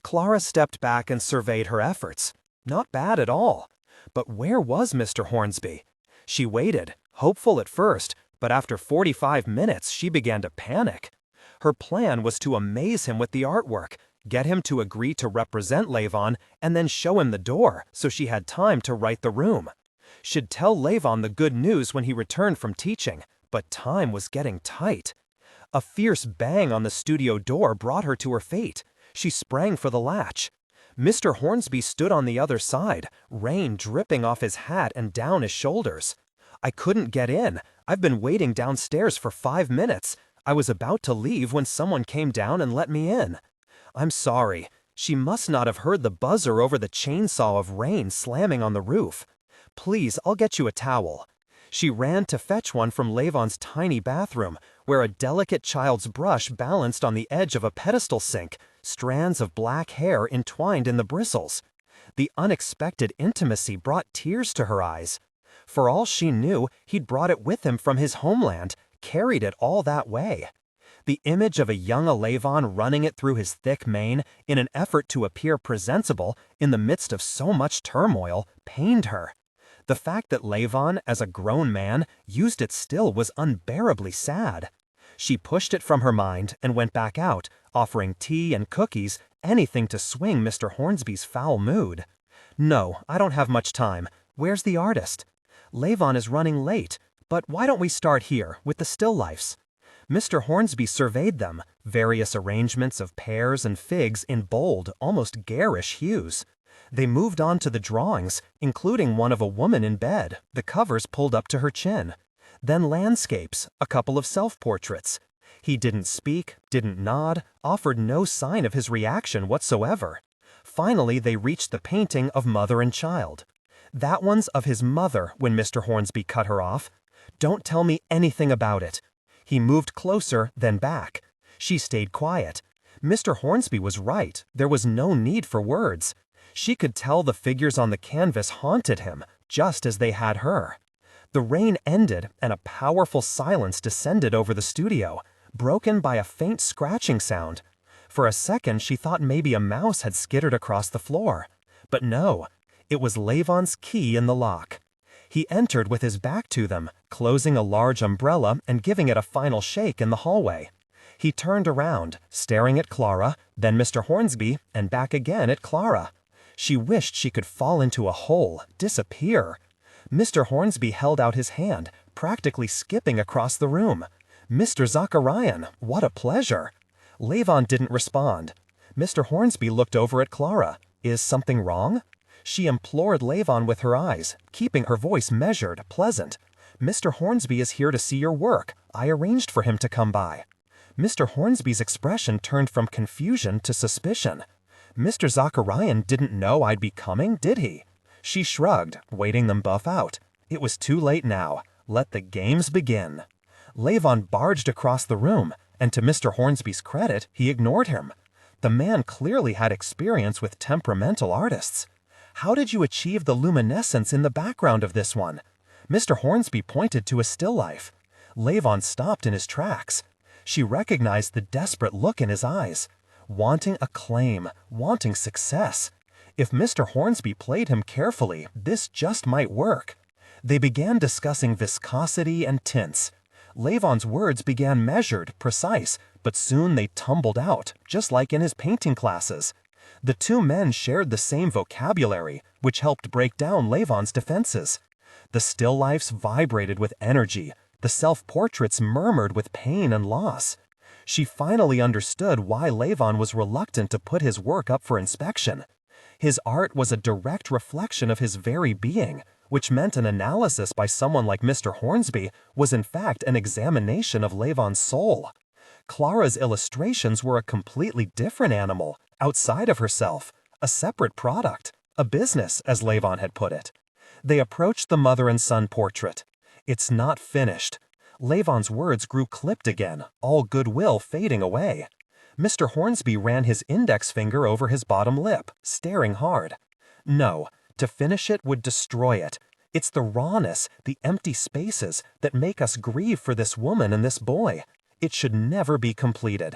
Clara stepped back and surveyed her efforts. Not bad at all. But where was Mr. Hornsby? She waited, hopeful at first, but after 45 minutes she began to panic. Her plan was to amaze him with the artwork, get him to agree to represent Levon, and then show him the door so she had time to write the room. She'd tell Levon the good news when he returned from teaching, but time was getting tight. A fierce bang on the studio door brought her to her fate. She sprang for the latch. Mr. Hornsby stood on the other side, rain dripping off his hat and down his shoulders. "I couldn't get in. I've been waiting downstairs for 5 minutes. I was about to leave when someone came down and let me in." "I'm sorry." She must not have heard the buzzer over the chainsaw of rain slamming on the roof. "Please, I'll get you a towel." She ran to fetch one from Levon's tiny bathroom, where a delicate child's brush balanced on the edge of a pedestal sink, strands of black hair entwined in the bristles. The unexpected intimacy brought tears to her eyes. For all she knew, he'd brought it with him from his homeland, carried it all that way. The image of a young Levon running it through his thick mane in an effort to appear presentable in the midst of so much turmoil pained her. The fact that Levon, as a grown man, used it still was unbearably sad. She pushed it from her mind and went back out, offering tea and cookies, anything to swing Mr. Hornsby's foul mood. "No, I don't have much time. Where's the artist?" "Levon is running late, but why don't we start here, with the still lifes?" Mr. Hornsby surveyed them, various arrangements of pears and figs in bold, almost garish hues. They moved on to the drawings, including one of a woman in bed, the covers pulled up to her chin. Then landscapes, a couple of self-portraits. He didn't speak, didn't nod, offered no sign of his reaction whatsoever. Finally, they reached the painting of mother and child. "That one's of his mother," when Mr. Hornsby cut her off. "Don't tell me anything about it." He moved closer, then back. She stayed quiet. Mr. Hornsby was right. There was no need for words. She could tell the figures on the canvas haunted him, just as they had her. The rain ended, and a powerful silence descended over the studio, broken by a faint scratching sound. For a second she thought maybe a mouse had skittered across the floor. But no, it was Levon's key in the lock. He entered with his back to them, closing a large umbrella and giving it a final shake in the hallway. He turned around, staring at Clara, then Mr. Hornsby, and back again at Clara. She wished she could fall into a hole, disappear. Mr. Hornsby held out his hand, practically skipping across the room. "Mr. Zacharian, what a pleasure!" Levon didn't respond. Mr. Hornsby looked over at Clara. "Is something wrong?" She implored Levon with her eyes, keeping her voice measured, pleasant. "Mr. Hornsby is here to see your work. I arranged for him to come by." Mr. Hornsby's expression turned from confusion to suspicion. Mr. Zacharian didn't know I'd be coming, did he? She shrugged, waiting them both out. It was too late now. Let the games begin. Levon barged across the room, and to Mr. Hornsby's credit, he ignored him. The man clearly had experience with temperamental artists. How did you achieve the luminescence in the background of this one? Mr. Hornsby pointed to a still life. Levon stopped in his tracks. She recognized the desperate look in his eyes. Wanting acclaim, wanting success. If Mr. Hornsby played him carefully, this just might work. They began discussing viscosity and tints. Levon's words began measured, precise, but soon they tumbled out, just like in his painting classes. The two men shared the same vocabulary, which helped break down Levon's defenses. The still lifes vibrated with energy. The self-portraits murmured with pain and loss. She finally understood why Levon was reluctant to put his work up for inspection. His art was a direct reflection of his very being, which meant an analysis by someone like Mr. Hornsby was in fact an examination of Levon's soul. Clara's illustrations were a completely different animal, outside of herself, a separate product, a business, as Levon had put it. They approached the mother and son portrait. It's not finished. Levon's words grew clipped again, all goodwill fading away. Mr. Hornsby ran his index finger over his bottom lip, staring hard. No, to finish it would destroy it. It's the rawness, the empty spaces, that make us grieve for this woman and this boy. It should never be completed.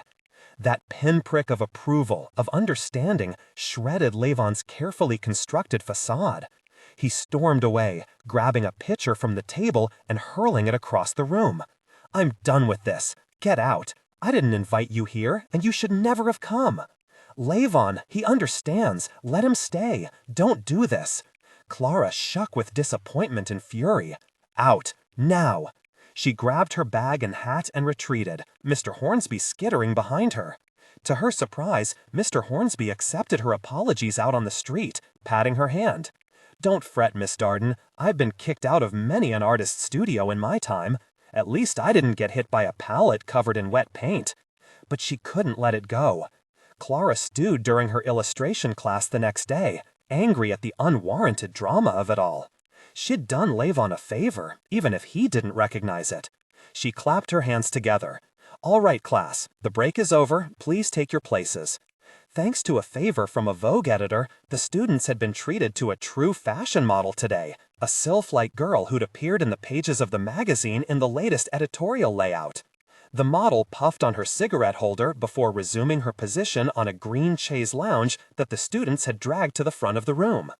That pinprick of approval, of understanding, shredded Levon's carefully constructed facade. He stormed away, grabbing a pitcher from the table and hurling it across the room. I'm done with this. Get out. I didn't invite you here, and you should never have come. Levon, he understands. Let him stay. Don't do this. Clara shook with disappointment and fury. Out. Now. She grabbed her bag and hat and retreated, Mr. Hornsby skittering behind her. To her surprise, Mr. Hornsby accepted her apologies out on the street, patting her hand. Don't fret, Miss Darden. I've been kicked out of many an artist's studio in my time. At least I didn't get hit by a palette covered in wet paint. But she couldn't let it go. Clara stewed during her illustration class the next day, angry at the unwarranted drama of it all. She'd done Levon a favor, even if he didn't recognize it. She clapped her hands together. All right, class, the break is over. Please take your places. Thanks to a favor from a Vogue editor, the students had been treated to a true fashion model today, a sylph-like girl who'd appeared in the pages of the magazine in the latest editorial layout. The model puffed on her cigarette holder before resuming her position on a green chaise lounge that the students had dragged to the front of the room.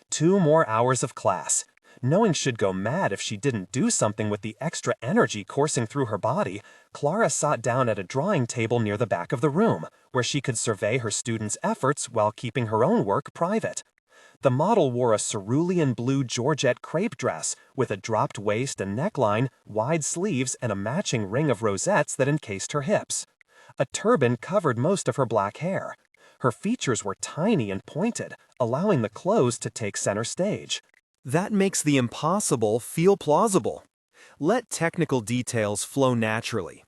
2 more hours of class. Knowing she'd go mad if she didn't do something with the extra energy coursing through her body, Clara sat down at a drawing table near the back of the room, where she could survey her students' efforts while keeping her own work private. The model wore a cerulean blue georgette crepe dress with a dropped waist and neckline, wide sleeves, and a matching ring of rosettes that encased her hips. A turban covered most of her black hair. Her features were tiny and pointed, allowing the clothes to take center stage. That makes the impossible feel plausible. Let technical details flow naturally.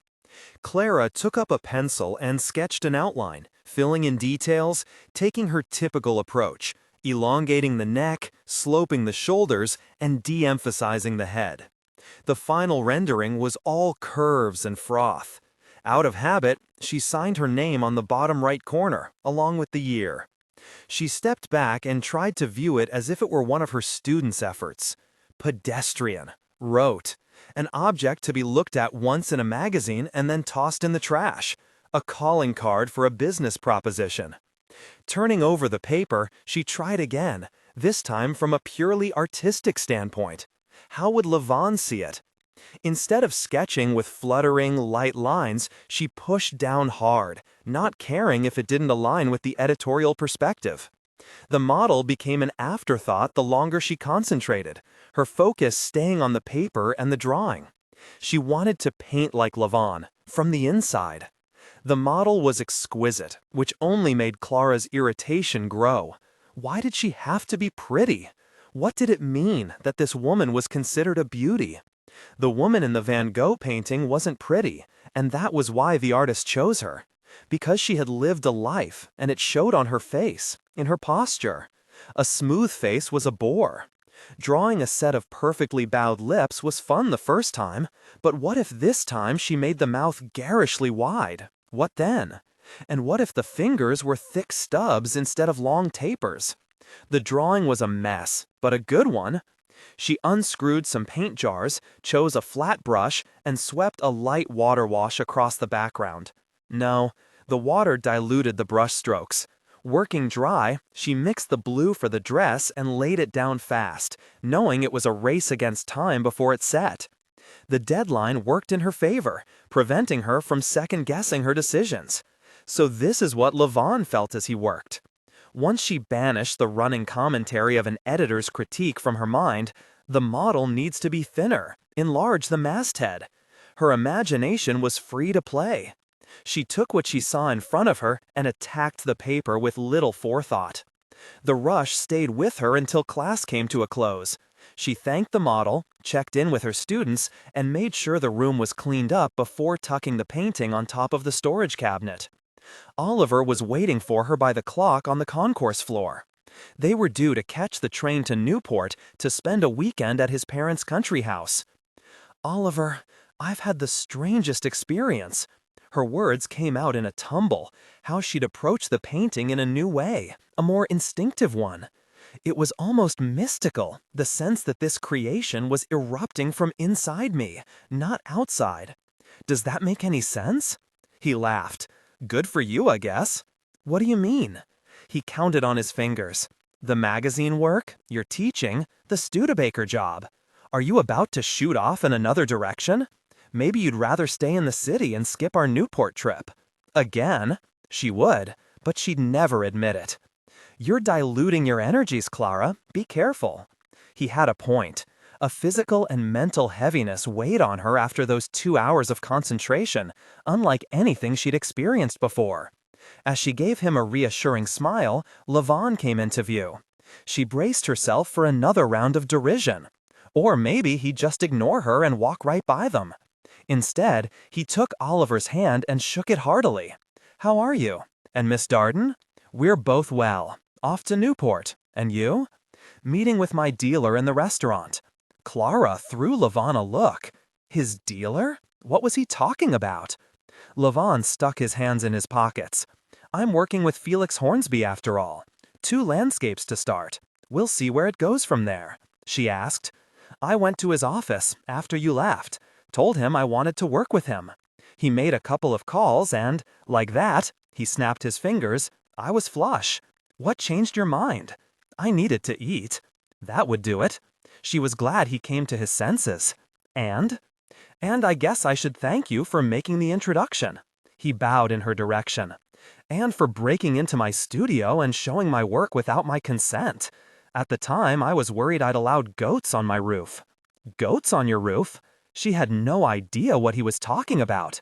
Clara took up a pencil and sketched an outline, filling in details, taking her typical approach, elongating the neck, sloping the shoulders, and de-emphasizing the head. The final rendering was all curves and froth. Out of habit, she signed her name on the bottom right corner, along with the year. She stepped back and tried to view it as if it were one of her students' efforts. Pedestrian. Rote. An object to be looked at once in a magazine and then tossed in the trash. A calling card for a business proposition. Turning over the paper, she tried again, this time from a purely artistic standpoint. How would Levon see it? Instead of sketching with fluttering, light lines, she pushed down hard, not caring if it didn't align with the editorial perspective. The model became an afterthought the longer she concentrated, her focus staying on the paper and the drawing. She wanted to paint like Levon, from the inside. The model was exquisite, which only made Clara's irritation grow. Why did she have to be pretty? What did it mean that this woman was considered a beauty? The woman in the Van Gogh painting wasn't pretty, and that was why the artist chose her. Because she had lived a life, and it showed on her face, in her posture. A smooth face was a bore. Drawing a set of perfectly bowed lips was fun the first time, but what if this time she made the mouth garishly wide? What then? And what if the fingers were thick stubs instead of long tapers? The drawing was a mess, but a good one. She unscrewed some paint jars, chose a flat brush, and swept a light water wash across the background. No, the water diluted the brush strokes. Working dry, she mixed the blue for the dress and laid it down fast, knowing it was a race against time before it set. The deadline worked in her favor, preventing her from second-guessing her decisions. So this is what Levon felt as he worked. Once she banished the running commentary of an editor's critique from her mind, the model needs to be thinner, enlarge the masthead. Her imagination was free to play. She took what she saw in front of her and attacked the paper with little forethought. The rush stayed with her until class came to a close. She thanked the model, checked in with her students, and made sure the room was cleaned up before tucking the painting on top of the storage cabinet. Oliver was waiting for her by the clock on the concourse floor. They were due to catch the train to Newport to spend a weekend at his parents' country house. "Oliver, I've had the strangest experience." Her words came out in a tumble, how she'd approach the painting in a new way, a more instinctive one. It was almost mystical, the sense that this creation was erupting from inside me, not outside. "Does that make any sense?" He laughed. "Good for you, I guess." "What do you mean?" He counted on his fingers. "The magazine work, your teaching, the Studebaker job. Are you about to shoot off in another direction? Maybe you'd rather stay in the city and skip our Newport trip." Again? She would, but she'd never admit it. "You're diluting your energies, Clara. Be careful." He had a point. A physical and mental heaviness weighed on her after those 2 hours of concentration, unlike anything she'd experienced before. As she gave him a reassuring smile, Levon came into view. She braced herself for another round of derision. Or maybe he'd just ignore her and walk right by them. Instead, he took Oliver's hand and shook it heartily. "How are you? And Miss Darden?" "We're both well. Off to Newport. And you?" "Meeting with my dealer in the restaurant." Clara threw Levon a look. His dealer? What was he talking about? Levon stuck his hands in his pockets. "I'm working with Felix Hornsby after all. 2 landscapes to start. We'll see where it goes from there." She asked. "I went to his office after you left. Told him I wanted to work with him. He made a couple of calls and, like that," he snapped his fingers, "I was flush. What changed your mind?" "I needed to eat." That would do it. She was glad he came to his senses. And I guess I should thank you for making the introduction." He bowed in her direction. "And for breaking into my studio and showing my work without my consent. At the time, I was worried I'd allowed goats on my roof." "Goats on your roof?" She had no idea what he was talking about.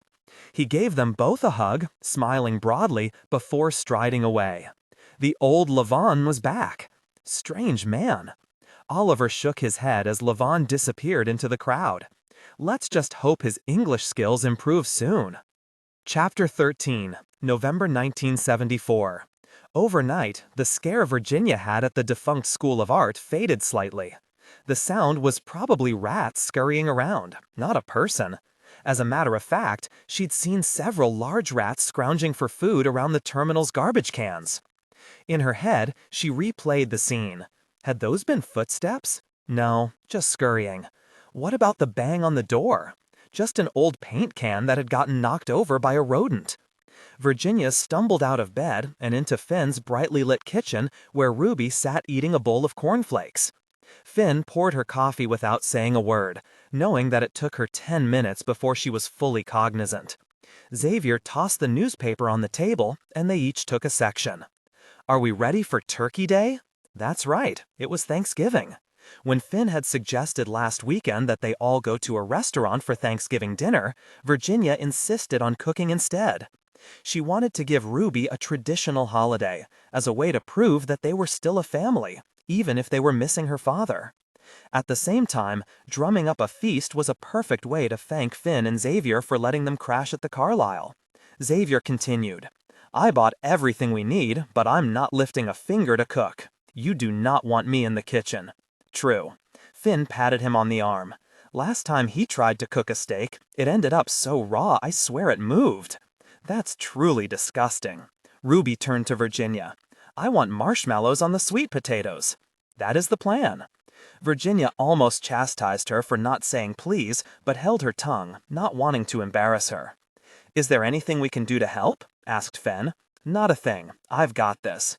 He gave them both a hug, smiling broadly, before striding away. The old Levon was back. Strange man. Oliver shook his head as Levon disappeared into the crowd. Let's just hope his English skills improve soon. Chapter 13, November 1974. Overnight, the scare Virginia had at the defunct School of Art faded slightly. The sound was probably rats scurrying around, not a person. As a matter of fact, she'd seen several large rats scrounging for food around the terminal's garbage cans. In her head, she replayed the scene. Had those been footsteps? No, just scurrying. What about the bang on the door? Just an old paint can that had gotten knocked over by a rodent. Virginia stumbled out of bed and into Finn's brightly lit kitchen where Ruby sat eating a bowl of cornflakes. Finn poured her coffee without saying a word, knowing that it took her 10 minutes before she was fully cognizant. Xavier tossed the newspaper on the table, and they each took a section. Are we ready for Turkey Day? That's right, it was Thanksgiving. When Finn had suggested last weekend that they all go to a restaurant for Thanksgiving dinner, Virginia insisted on cooking instead. She wanted to give Ruby a traditional holiday, as a way to prove that they were still a family, even if they were missing her father. At the same time, drumming up a feast was a perfect way to thank Finn and Xavier for letting them crash at the Carlisle. Xavier continued, "I bought everything we need, but I'm not lifting a finger to cook. You do not want me in the kitchen." "True." Finn patted him on the arm. "Last time he tried to cook a steak, it ended up so raw I swear it moved." "That's truly disgusting." Ruby turned to Virginia. "I want marshmallows on the sweet potatoes." "That is the plan." Virginia almost chastised her for not saying please, but held her tongue, not wanting to embarrass her. "Is there anything we can do to help?" asked Finn. "Not a thing. I've got this."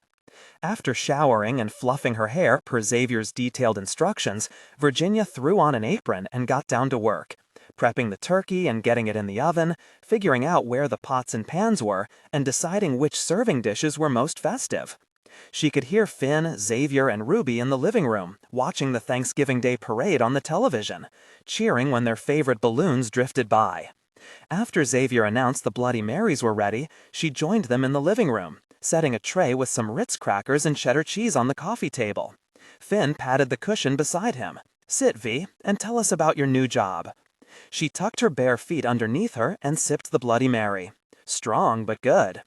After showering and fluffing her hair per Xavier's detailed instructions, Virginia threw on an apron and got down to work, prepping the turkey and getting it in the oven, figuring out where the pots and pans were, and deciding which serving dishes were most festive. She could hear Finn, Xavier, and Ruby in the living room, watching the Thanksgiving Day parade on the television, cheering when their favorite balloons drifted by. After Xavier announced the Bloody Marys were ready, she joined them in the living room, setting a tray with some Ritz crackers and cheddar cheese on the coffee table. Finn patted the cushion beside him. "Sit, V, and tell us about your new job." She tucked her bare feet underneath her and sipped the Bloody Mary. "Strong, but good."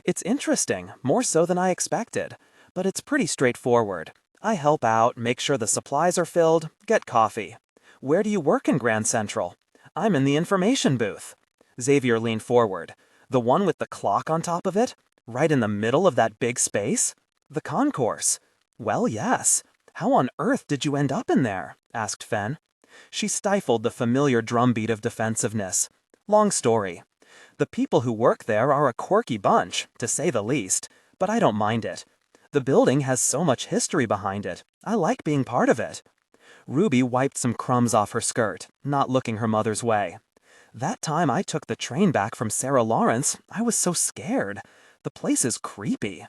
"It's interesting, more so than I expected. But it's pretty straightforward. I help out, make sure the supplies are filled, get coffee." "Where do you work in Grand Central?" "I'm in the information booth." Xavier leaned forward. "The one with the clock on top of it? Right in the middle of that big space?" "The concourse." "Well, yes. How on earth did you end up in there?" asked Finn. She stifled the familiar drumbeat of defensiveness. "Long story. The people who work there are a quirky bunch, to say the least, but I don't mind it. The building has so much history behind it. I like being part of it." Ruby wiped some crumbs off her skirt, not looking her mother's way. "That time I took the train back from Sarah Lawrence, I was so scared. The place is creepy."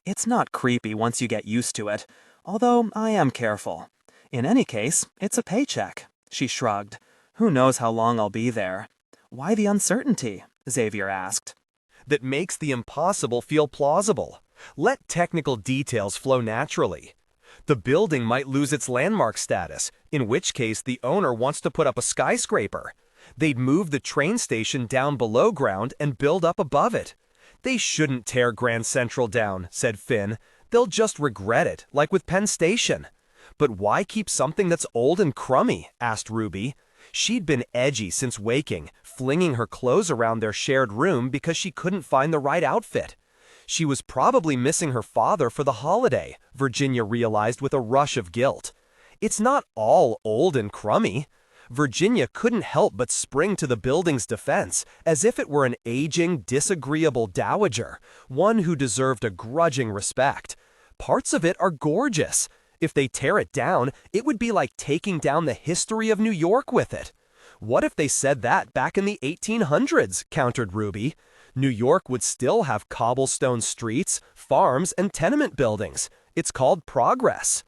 "It's not creepy once you get used to it, although I am careful. In any case, it's a paycheck." She shrugged. "Who knows how long I'll be there." "Why the uncertainty?" Xavier asked. That makes the impossible feel plausible. Let technical details flow naturally. The building might lose its landmark status, in which case the owner wants to put up a skyscraper. They'd move the train station down below ground and build up above it. "They shouldn't tear Grand Central down," said Finn. "They'll just regret it, like with Penn Station." "But why keep something that's old and crummy?" asked Ruby. She'd been edgy since waking, flinging her clothes around their shared room because she couldn't find the right outfit. She was probably missing her father for the holiday, Virginia realized with a rush of guilt. It's not all old and crummy. Virginia couldn't help but spring to the building's defense, as if it were an aging, disagreeable dowager, one who deserved a grudging respect. Parts of it are gorgeous. If they tear it down, it would be like taking down the history of New York with it. "What if they said that back in the 1800s?" countered Ruby. "New York would still have cobblestone streets, farms, and tenement buildings. It's called progress."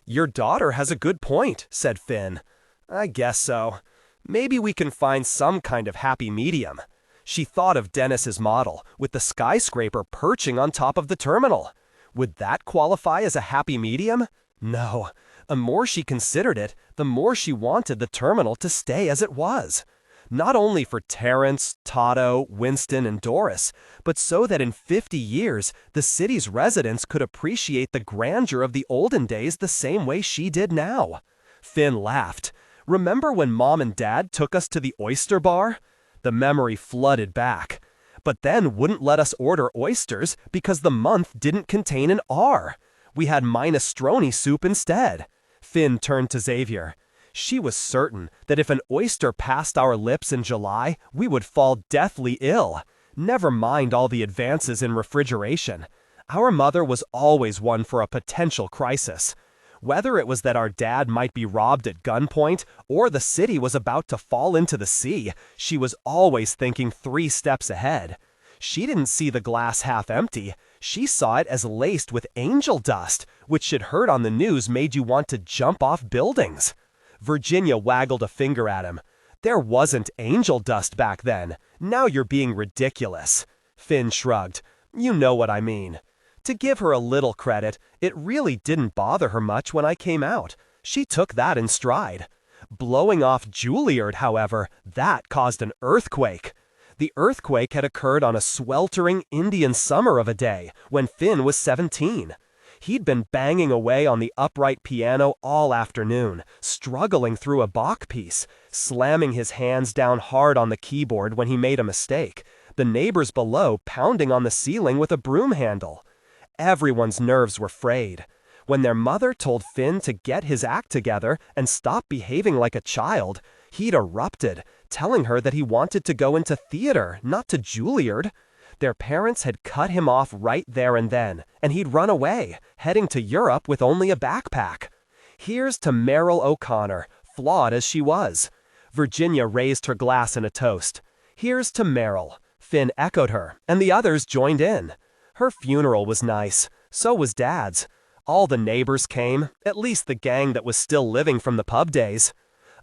"Your daughter has a good point," said Finn. "I guess so. Maybe we can find some kind of happy medium." She thought of Dennis's model, with the skyscraper perching on top of the terminal. Would that qualify as a happy medium? No. The more she considered it, the more she wanted the terminal to stay as it was. Not only for Terrence, Toto, Winston, and Doris, but so that in 50 years, the city's residents could appreciate the grandeur of the olden days the same way she did now. Finn laughed. "Remember when Mom and Dad took us to the oyster bar?" The memory flooded back. "But then wouldn't let us order oysters because the month didn't contain an R. We had minestrone soup instead." Finn turned to Xavier. She was certain that if an oyster passed our lips in July, we would fall deathly ill. Never mind all the advances in refrigeration. Our mother was always one for a potential crisis. Whether it was that our dad might be robbed at gunpoint or the city was about to fall into the sea, she was always thinking 3 steps ahead. She didn't see the glass half empty. She saw it as laced with angel dust, which she'd heard on the news made you want to jump off buildings. Virginia waggled a finger at him. "There wasn't angel dust back then. Now you're being ridiculous." Finn shrugged. "You know what I mean." To give her a little credit, it really didn't bother her much when I came out. She took that in stride. Blowing off Juilliard, however, that caused an earthquake. The earthquake had occurred on a sweltering Indian summer of a day when Finn was 17. He'd been banging away on the upright piano all afternoon, struggling through a Bach piece, slamming his hands down hard on the keyboard when he made a mistake, the neighbors below pounding on the ceiling with a broom handle. Everyone's nerves were frayed. When their mother told Finn to get his act together and stop behaving like a child, he'd erupted, telling her that he wanted to go into theater, not to Juilliard. Their parents had cut him off right there and then, and he'd run away, heading to Europe with only a backpack. Here's to Meryl O'Connor, flawed as she was. Virginia raised her glass in a toast. Here's to Meryl. Finn echoed her, and the others joined in. Her funeral was nice. So was Dad's. All the neighbors came, at least the gang that was still living from the pub days.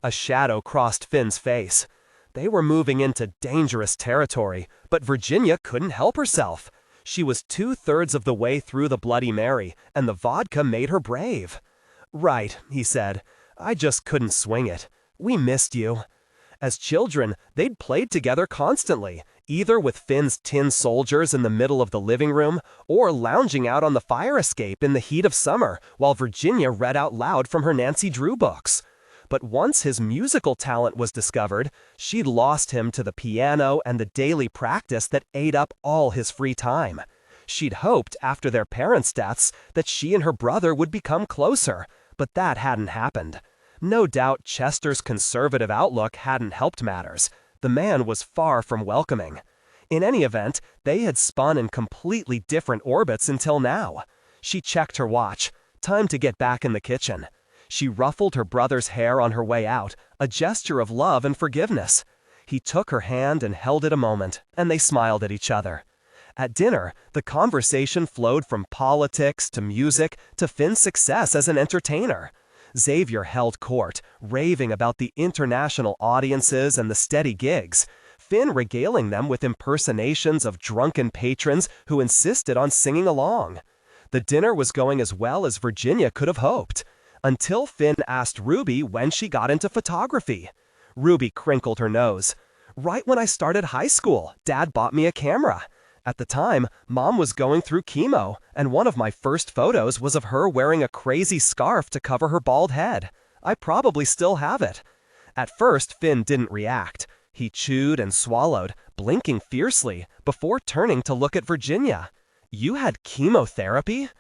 A shadow crossed Finn's face. They were moving into dangerous territory, but Virginia couldn't help herself. She was 2/3 of the way through the Bloody Mary, and the vodka made her brave. "Right," he said. "I just couldn't swing it. We missed you." As children, they'd played together constantly, either with Finn's tin soldiers in the middle of the living room, or lounging out on the fire escape in the heat of summer while Virginia read out loud from her Nancy Drew books. But once his musical talent was discovered, she'd lost him to the piano and the daily practice that ate up all his free time. She'd hoped, after their parents' deaths, that she and her brother would become closer, but that hadn't happened. No doubt Chester's conservative outlook hadn't helped matters. The man was far from welcoming. In any event, they had spun in completely different orbits until now. She checked her watch. Time to get back in the kitchen. She ruffled her brother's hair on her way out, a gesture of love and forgiveness. He took her hand and held it a moment, and they smiled at each other. At dinner, the conversation flowed from politics to music to Finn's success as an entertainer. Xavier held court, raving about the international audiences and the steady gigs, Finn regaling them with impersonations of drunken patrons who insisted on singing along. The dinner was going as well as Virginia could have hoped, until Finn asked Ruby when she got into photography. Ruby crinkled her nose. "Right when I started high school, Dad bought me a camera. At the time, Mom was going through chemo, and one of my first photos was of her wearing a crazy scarf to cover her bald head. I probably still have it." At first, Finn didn't react. He chewed and swallowed, blinking fiercely, before turning to look at Virginia. "You had chemotherapy?"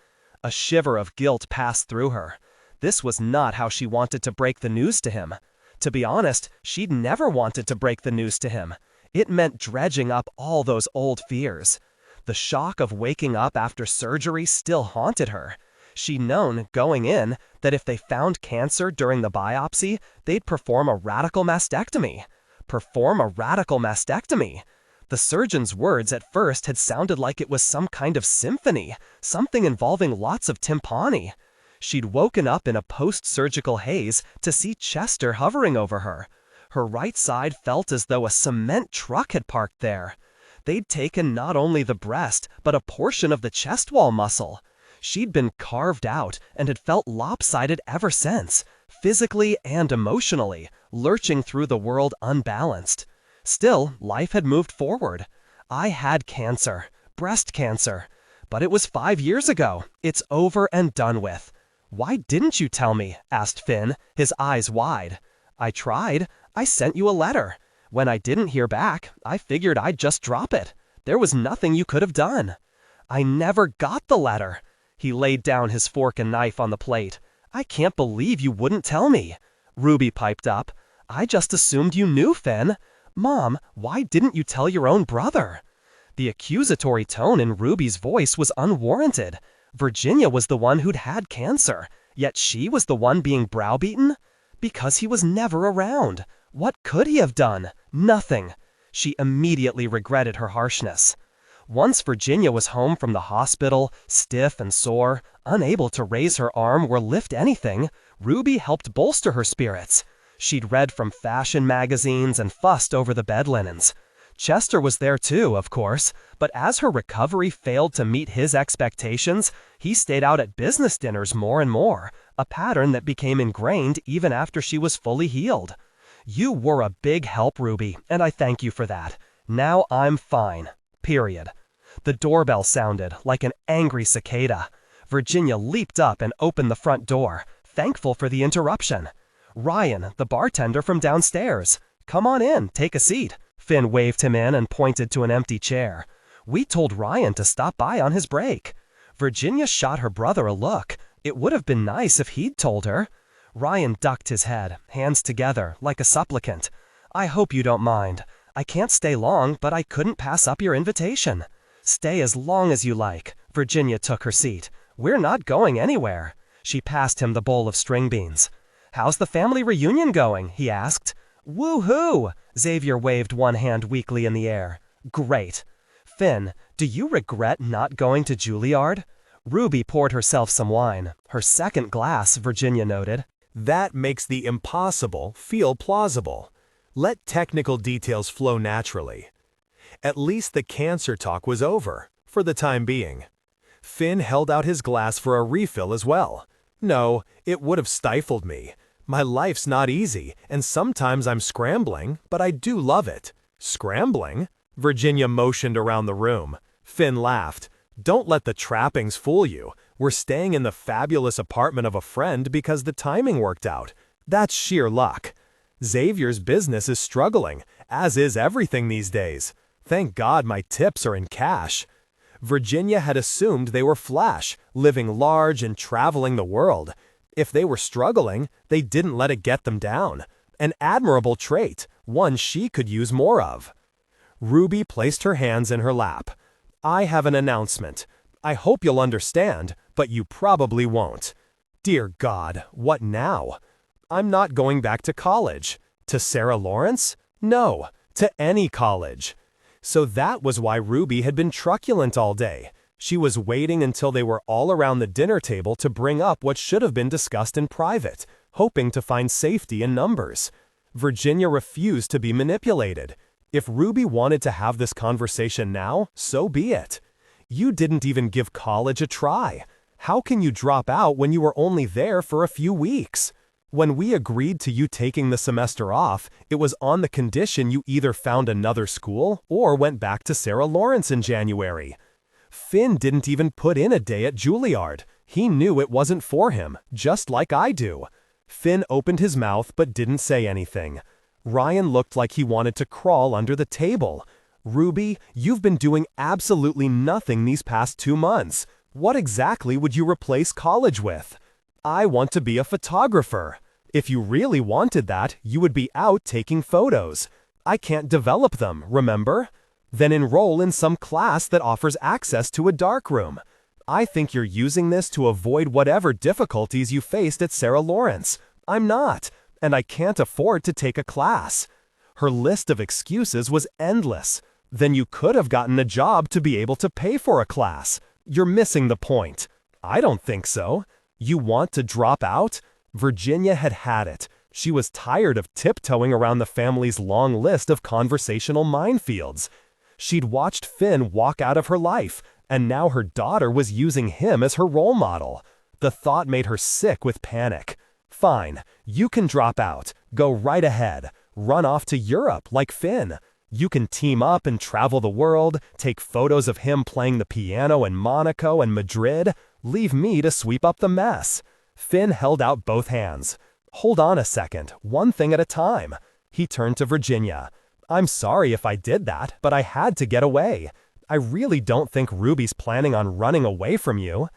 A shiver of guilt passed through her. This was not how she wanted to break the news to him. To be honest, she'd never wanted to break the news to him. It meant dredging up all those old fears. The shock of waking up after surgery still haunted her. She'd known, going in, that if they found cancer during the biopsy, they'd perform a radical mastectomy. Perform a radical mastectomy. The surgeon's words at first had sounded like it was some kind of symphony, something involving lots of timpani. She'd woken up in a post-surgical haze to see Chester hovering over her. Her right side felt as though a cement truck had parked there. They'd taken not only the breast, but a portion of the chest wall muscle. She'd been carved out and had felt lopsided ever since, physically and emotionally, lurching through the world unbalanced. Still, life had moved forward. I had cancer, breast cancer. But it was 5 years ago. It's over and done with. "Why didn't you tell me?" asked Finn, his eyes wide. "I tried. I sent you a letter. When I didn't hear back, I figured I'd just drop it. There was nothing you could have done." "I never got the letter." He laid down his fork and knife on the plate. "I can't believe you wouldn't tell me." Ruby piped up. "I just assumed you knew, Finn. Mom, why didn't you tell your own brother?" The accusatory tone in Ruby's voice was unwarranted. Virginia was the one who'd had cancer, yet she was the one being browbeaten? Because he was never around. What could he have done? Nothing. She immediately regretted her harshness. Once Virginia was home from the hospital, stiff and sore, unable to raise her arm or lift anything, Ruby helped bolster her spirits. She'd read from fashion magazines and fussed over the bed linens. Chester was there too, of course, but as her recovery failed to meet his expectations, he stayed out at business dinners more and more, a pattern that became ingrained even after she was fully healed. You were a big help, Ruby, and I thank you for that. Now I'm fine. Period. The doorbell sounded like an angry cicada. Virginia leaped up and opened the front door, thankful for the interruption. Ryan, the bartender from downstairs. Come on in, take a seat. Finn waved him in and pointed to an empty chair. We told Ryan to stop by on his break. Virginia shot her brother a look. It would have been nice if he'd told her. Ryan ducked his head, hands together, like a supplicant. I hope you don't mind. I can't stay long, but I couldn't pass up your invitation. Stay as long as you like. Virginia took her seat. We're not going anywhere. She passed him the bowl of string beans. How's the family reunion going? He asked. Woo-hoo! Xavier waved one hand weakly in the air. Great. Finn, do you regret not going to Juilliard? Ruby poured herself some wine. Her second glass, Virginia noted. That makes the impossible feel plausible. Let technical details flow naturally. At least the cancer talk was over, for the time being. Finn held out his glass for a refill as well. No, it would have stifled me. My life's not easy, and sometimes I'm scrambling, but I do love it. Scrambling? Virginia motioned around the room. Finn laughed. Don't let the trappings fool you. We're staying in the fabulous apartment of a friend because the timing worked out. That's sheer luck. Xavier's business is struggling, as is everything these days. Thank God my tips are in cash. Virginia had assumed they were flash, living large and traveling the world. If they were struggling, they didn't let it get them down. An admirable trait, one she could use more of. Ruby placed her hands in her lap. I have an announcement. I hope you'll understand, but you probably won't. Dear God, what now? I'm not going back to college. To Sarah Lawrence? No, to any college. So that was why Ruby had been truculent all day. She was waiting until they were all around the dinner table to bring up what should have been discussed in private, hoping to find safety in numbers. Virginia refused to be manipulated. If Ruby wanted to have this conversation now, so be it. You didn't even give college a try. How can you drop out when you were only there for a few weeks? When we agreed to you taking the semester off, it was on the condition you either found another school or went back to Sarah Lawrence in January. Finn didn't even put in a day at Juilliard. He knew it wasn't for him, just like I do. Finn opened his mouth but didn't say anything. Ryan looked like he wanted to crawl under the table. Ruby, you've been doing absolutely nothing these past 2 months. What exactly would you replace college with? I want to be a photographer. If you really wanted that, you would be out taking photos. I can't develop them, remember? Then enroll in some class that offers access to a darkroom. I think you're using this to avoid whatever difficulties you faced at Sarah Lawrence. I'm not, and I can't afford to take a class. Her list of excuses was endless. Then you could have gotten a job to be able to pay for a class. You're missing the point. I don't think so. You want to drop out? Virginia had had it. She was tired of tiptoeing around the family's long list of conversational minefields. She'd watched Finn walk out of her life, and now her daughter was using him as her role model. The thought made her sick with panic. Fine, you can drop out. Go right ahead. Run off to Europe like Finn. You can team up and travel the world, take photos of him playing the piano in Monaco and Madrid. Leave me to sweep up the mess. Finn held out both hands. Hold on a second, one thing at a time. He turned to Virginia. I'm sorry if I did that, but I had to get away. I really don't think Ruby's planning on running away from you.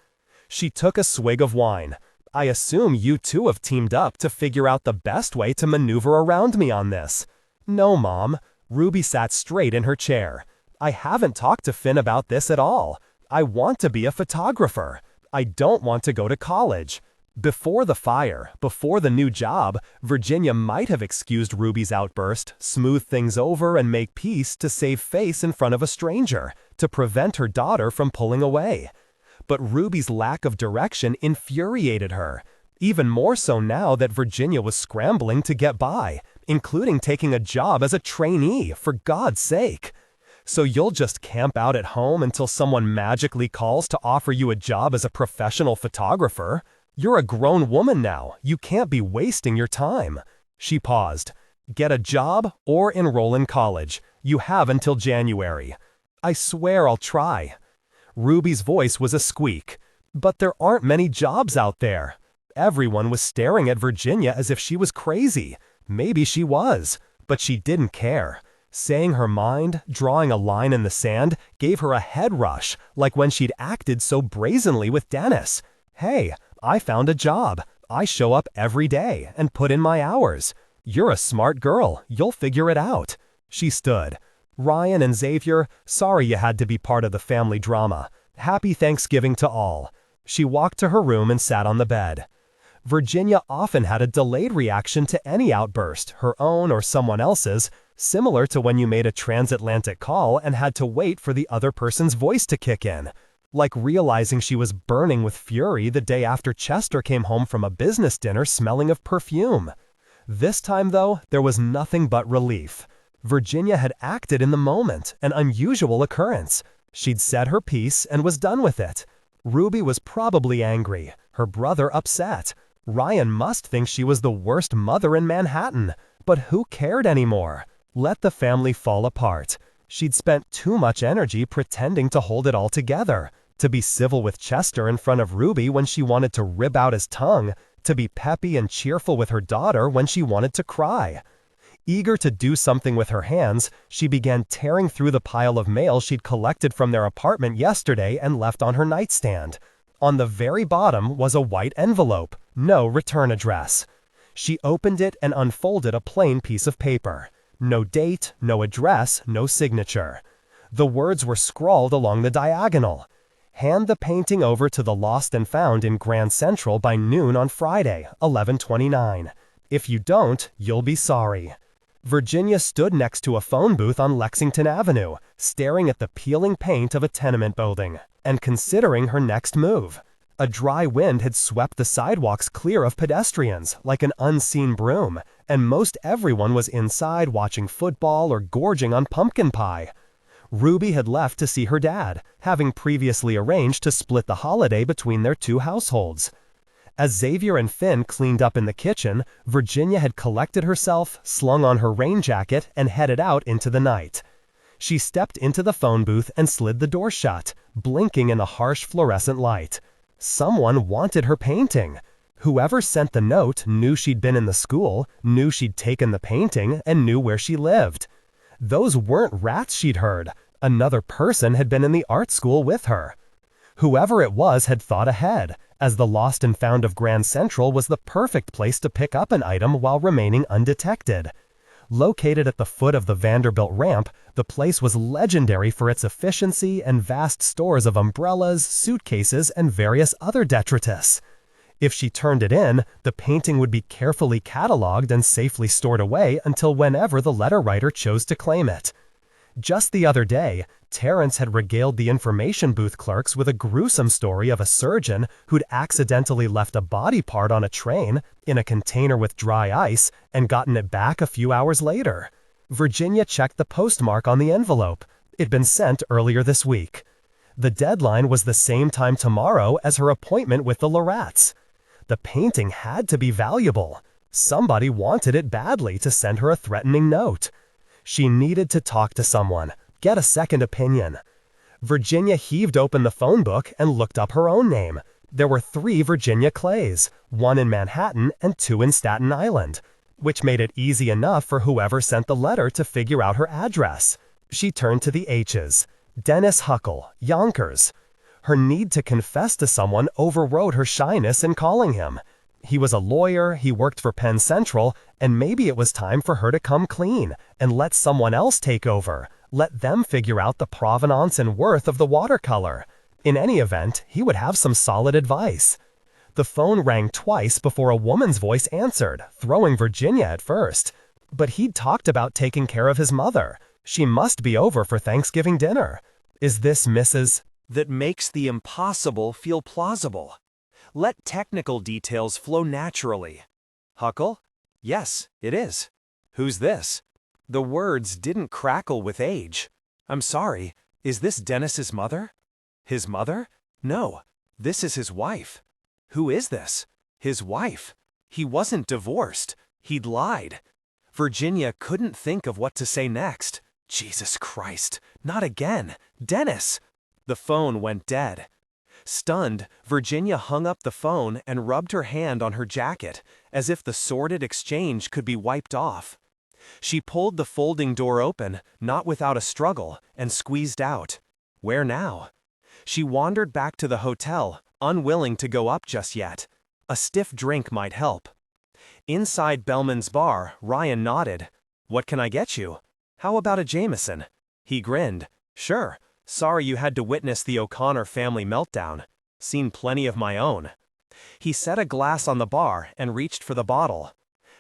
She took a swig of wine. I assume you two have teamed up to figure out the best way to maneuver around me on this. No, Mom. Ruby sat straight in her chair. I haven't talked to Finn about this at all. I want to be a photographer. I don't want to go to college. Before the fire, before the new job, Virginia might have excused Ruby's outburst, smoothed things over, and make peace to save face in front of a stranger, to prevent her daughter from pulling away. But Ruby's lack of direction infuriated her, even more so now that Virginia was scrambling to get by, including taking a job as a trainee, for God's sake. So you'll just camp out at home until someone magically calls to offer you a job as a professional photographer? You're a grown woman now. You can't be wasting your time. She paused. Get a job or enroll in college. You have until January. I swear I'll try. Ruby's voice was a squeak. But there aren't many jobs out there. Everyone was staring at Virginia as if she was crazy. Maybe she was, but she didn't care. Saying her mind, drawing a line in the sand, gave her a head rush, like when she'd acted so brazenly with Dennis. Hey, I found a job. I show up every day and put in my hours. You're a smart girl. You'll figure it out. She stood. Ryan and Xavier, sorry you had to be part of the family drama. Happy Thanksgiving to all. She walked to her room and sat on the bed. Virginia often had a delayed reaction to any outburst, her own or someone else's, similar to when you made a transatlantic call and had to wait for the other person's voice to kick in. Like realizing she was burning with fury the day after Chester came home from a business dinner smelling of perfume. This time, though, there was nothing but relief. Virginia had acted in the moment, an unusual occurrence. She'd said her piece and was done with it. Ruby was probably angry, her brother upset. Ryan must think she was the worst mother in Manhattan, but who cared anymore? Let the family fall apart. She'd spent too much energy pretending to hold it all together, to be civil with Chester in front of Ruby when she wanted to rip out his tongue, to be peppy and cheerful with her daughter when she wanted to cry. Eager to do something with her hands, she began tearing through the pile of mail she'd collected from their apartment yesterday and left on her nightstand. On the very bottom was a white envelope, no return address. She opened it and unfolded a plain piece of paper. No date, no address, no signature. The words were scrawled along the diagonal. Hand the painting over to the Lost and Found in Grand Central by noon on Friday, 11/29. If you don't, you'll be sorry. Virginia stood next to a phone booth on Lexington Avenue, staring at the peeling paint of a tenement building, and considering her next move. A dry wind had swept the sidewalks clear of pedestrians, like an unseen broom, and most everyone was inside watching football or gorging on pumpkin pie. Ruby had left to see her dad, having previously arranged to split the holiday between their two households. As Xavier and Finn cleaned up in the kitchen, Virginia had collected herself, slung on her rain jacket, and headed out into the night. She stepped into the phone booth and slid the door shut, blinking in the harsh fluorescent light. Someone wanted her painting. Whoever sent the note knew she'd been in the school, knew she'd taken the painting, and knew where she lived. Those weren't rats she'd heard. Another person had been in the art school with her. Whoever it was had thought ahead, as the Lost and Found of Grand Central was the perfect place to pick up an item while remaining undetected. Located at the foot of the Vanderbilt ramp, the place was legendary for its efficiency and vast stores of umbrellas, suitcases, and various other detritus. If she turned it in, the painting would be carefully cataloged and safely stored away until whenever the letter writer chose to claim it. Just the other day, Terrence had regaled the information booth clerks with a gruesome story of a surgeon who'd accidentally left a body part on a train in a container with dry ice and gotten it back a few hours later. Virginia checked the postmark on the envelope. It'd been sent earlier this week. The deadline was the same time tomorrow as her appointment with the Loratts. The painting had to be valuable. Somebody wanted it badly to send her a threatening note. She needed to talk to someone, get a second opinion. Virginia heaved open the phone book and looked up her own name. There were 3 Virginia Clays, 1 in Manhattan and 2 in Staten Island, which made it easy enough for whoever sent the letter to figure out her address. She turned to the H's. Dennis Huckle, Yonkers. Her need to confess to someone overrode her shyness in calling him. He was a lawyer, he worked for Penn Central, and maybe it was time for her to come clean and let someone else take over. Let them figure out the provenance and worth of the watercolor. In any event, he would have some solid advice. The phone rang twice before a woman's voice answered, throwing Virginia at first. But he'd talked about taking care of his mother. She must be over for Thanksgiving dinner. Is this Mrs. That makes the impossible feel plausible. Let technical details flow naturally. Huckle? Yes, it is. Who's this? The words didn't crackle with age. I'm sorry, is this Dennis's mother? His mother? No, this is his wife. Who is this? His wife. He wasn't divorced. He'd lied. Virginia couldn't think of what to say next. Jesus Christ, not again. Dennis! The phone went dead. Stunned, Virginia hung up the phone and rubbed her hand on her jacket, as if the sordid exchange could be wiped off. She pulled the folding door open, not without a struggle, and squeezed out. Where now? She wandered back to the hotel, unwilling to go up just yet. A stiff drink might help. Inside Bellman's bar, Ryan nodded. What can I get you? How about a Jameson? He grinned. Sure. Sorry you had to witness the O'Connor family meltdown. Seen plenty of my own. He set a glass on the bar and reached for the bottle.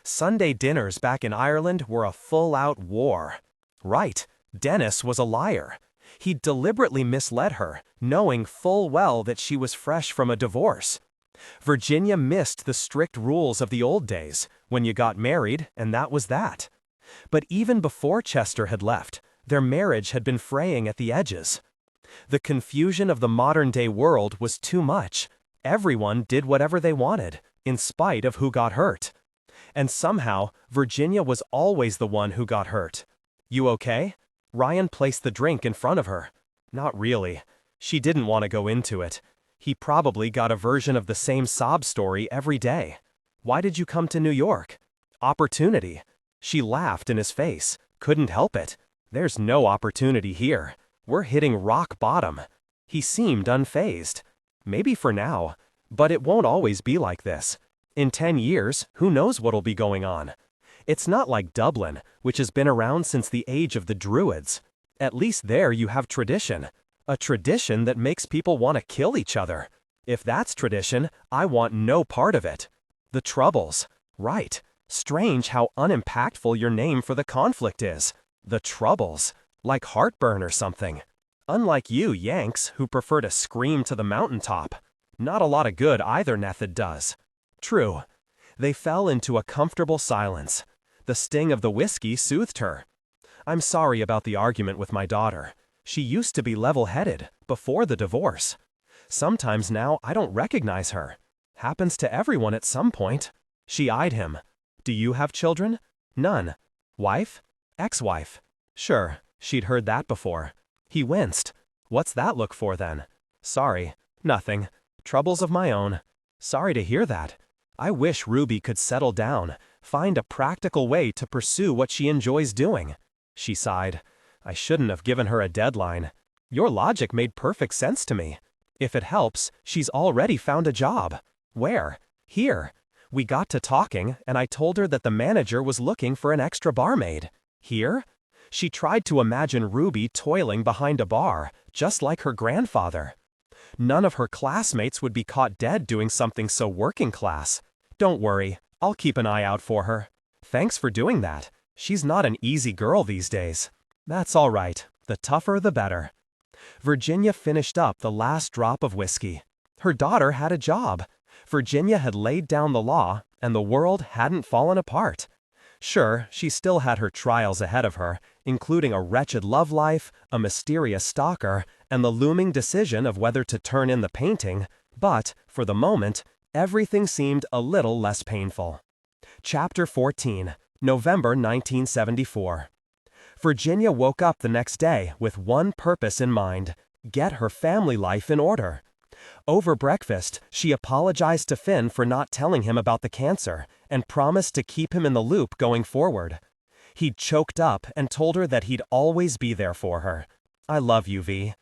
Sunday dinners back in Ireland were a full-out war. Right, Dennis was a liar. He'd deliberately misled her, knowing full well that she was fresh from a divorce. Virginia missed the strict rules of the old days, when you got married, and that was that. But even before Chester had left, their marriage had been fraying at the edges. The confusion of the modern-day world was too much. Everyone did whatever they wanted, in spite of who got hurt. And somehow, Virginia was always the one who got hurt. You okay? Ryan placed the drink in front of her. Not really. She didn't want to go into it. He probably got a version of the same sob story every day. Why did you come to New York? Opportunity. She laughed in his face. Couldn't help it. There's no opportunity here. We're hitting rock bottom. He seemed unfazed. Maybe for now. But it won't always be like this. In 10 years, who knows what'll be going on? It's not like Dublin, which has been around since the age of the Druids. At least there you have tradition. A tradition that makes people want to kill each other. If that's tradition, I want no part of it. The Troubles. Right. Strange how unimpactful your name for the conflict is. The Troubles. Like heartburn or something. Unlike you, Yanks, who prefer to scream to the mountaintop. Not a lot of good either method does. True. They fell into a comfortable silence. The sting of the whiskey soothed her. I'm sorry about the argument with my daughter. She used to be level-headed, before the divorce. Sometimes now I don't recognize her. Happens to everyone at some point. She eyed him. Do you have children? None. Wife? Ex-wife? Sure, she'd heard that before. He winced. What's that look for then? Sorry. Nothing. Troubles of my own. Sorry to hear that. I wish Ruby could settle down, find a practical way to pursue what she enjoys doing. She sighed. I shouldn't have given her a deadline. Your logic made perfect sense to me. If it helps, she's already found a job. Where? Here. We got to talking, and I told her that the manager was looking for an extra barmaid. Here? She tried to imagine Ruby toiling behind a bar, just like her grandfather. None of her classmates would be caught dead doing something so working class. Don't worry, I'll keep an eye out for her. Thanks for doing that. She's not an easy girl these days. That's all right. The tougher the better. Virginia finished up the last drop of whiskey. Her daughter had a job. Virginia had laid down the law, and the world hadn't fallen apart. Sure, she still had her trials ahead of her, including a wretched love life, a mysterious stalker, and the looming decision of whether to turn in the painting, but, for the moment, everything seemed a little less painful. Chapter 14, November 1974. Virginia woke up the next day with one purpose in mind: get her family life in order. Over breakfast, she apologized to Finn for not telling him about the cancer and promised to keep him in the loop going forward. He'd choked up and told her that he'd always be there for her. I love you, V.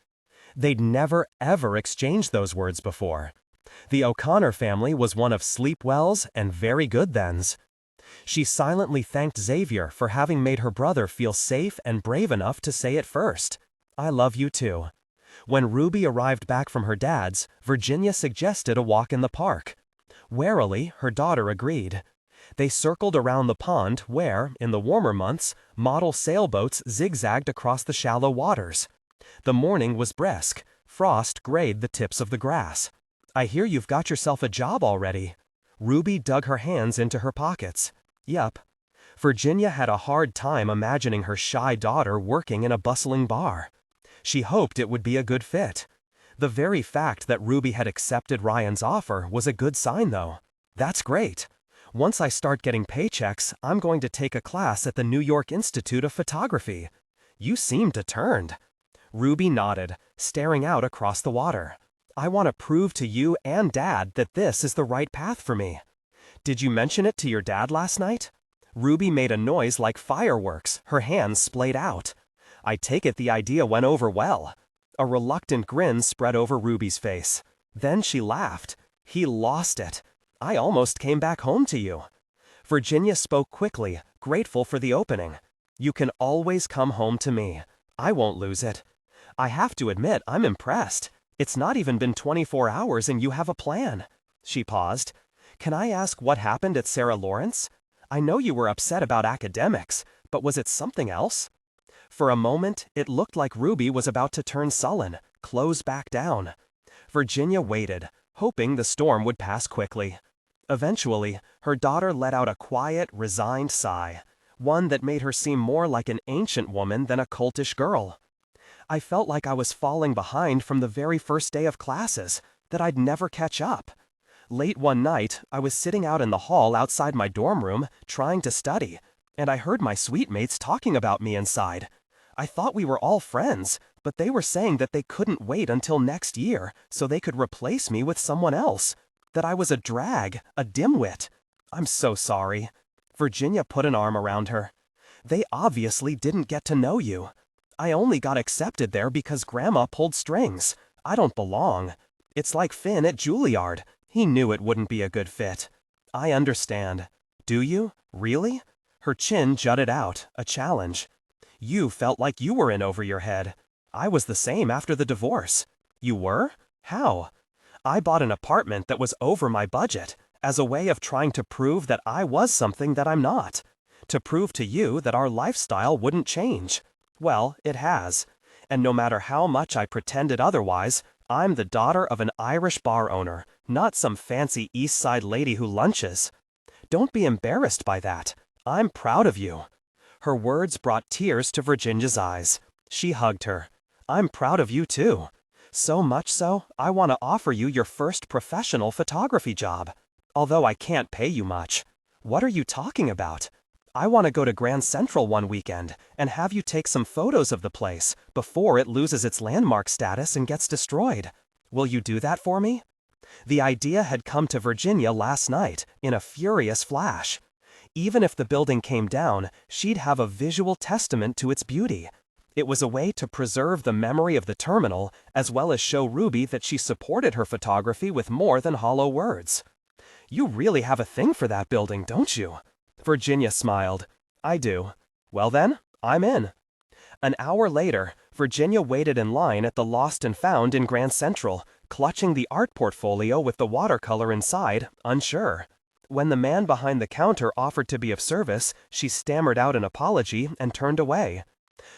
They'd never, ever exchanged those words before. The O'Connor family was one of Sleepwell's and Very Good Then's. She silently thanked Xavier for having made her brother feel safe and brave enough to say it first. I love you too. When Ruby arrived back from her dad's, Virginia suggested a walk in the park. Warily, her daughter agreed. They circled around the pond where, in the warmer months, model sailboats zigzagged across the shallow waters. The morning was brisk. Frost grayed the tips of the grass. I hear you've got yourself a job already. Ruby dug her hands into her pockets. Yup. Virginia had a hard time imagining her shy daughter working in a bustling bar. She hoped it would be a good fit. The very fact that Ruby had accepted Ryan's offer was a good sign, though. That's great. Once I start getting paychecks, I'm going to take a class at the New York Institute of Photography. You seem determined. Ruby nodded, staring out across the water. I want to prove to you and Dad that this is the right path for me. Did you mention it to your dad last night? Ruby made a noise like fireworks, her hands splayed out. I take it the idea went over well. A reluctant grin spread over Ruby's face. Then she laughed. He lost it. I almost came back home to you. Virginia spoke quickly, grateful for the opening. You can always come home to me. I won't lose it. I have to admit, I'm impressed. It's not even been 24 hours and you have a plan. She paused. Can I ask what happened at Sarah Lawrence? I know you were upset about academics, but was it something else? For a moment, it looked like Ruby was about to turn sullen, close back down. Virginia waited, hoping the storm would pass quickly. Eventually, her daughter let out a quiet, resigned sigh, one that made her seem more like an ancient woman than a coltish girl. I felt like I was falling behind from the very first day of classes, that I'd never catch up. Late one night, I was sitting out in the hall outside my dorm room, trying to study, and I heard my suite mates talking about me inside. I thought we were all friends, but they were saying that they couldn't wait until next year so they could replace me with someone else. That I was a drag, a dimwit. I'm so sorry. Virginia put an arm around her. They obviously didn't get to know you. I only got accepted there because Grandma pulled strings. I don't belong. It's like Finn at Juilliard. He knew it wouldn't be a good fit. I understand. Do you? Really? Her chin jutted out, a challenge. You felt like you were in over your head. I was the same after the divorce. You were? How? I bought an apartment that was over my budget, as a way of trying to prove that I was something that I'm not. To prove to you that our lifestyle wouldn't change. Well, it has. And no matter how much I pretended otherwise, I'm the daughter of an Irish bar owner, not some fancy East Side lady who lunches. Don't be embarrassed by that. I'm proud of you. Her words brought tears to Virginia's eyes. She hugged her. I'm proud of you too. So much so, I want to offer you your first professional photography job. Although I can't pay you much. What are you talking about? I want to go to Grand Central one weekend and have you take some photos of the place before it loses its landmark status and gets destroyed. Will you do that for me? The idea had come to Virginia last night, in a furious flash. Even if the building came down, she'd have a visual testament to its beauty. It was a way to preserve the memory of the terminal, as well as show Ruby that she supported her photography with more than hollow words. You really have a thing for that building, don't you? Virginia smiled. I do. Well then, I'm in. An hour later, Virginia waited in line at the Lost and Found in Grand Central, clutching the art portfolio with the watercolor inside, unsure. When the man behind the counter offered to be of service, she stammered out an apology and turned away.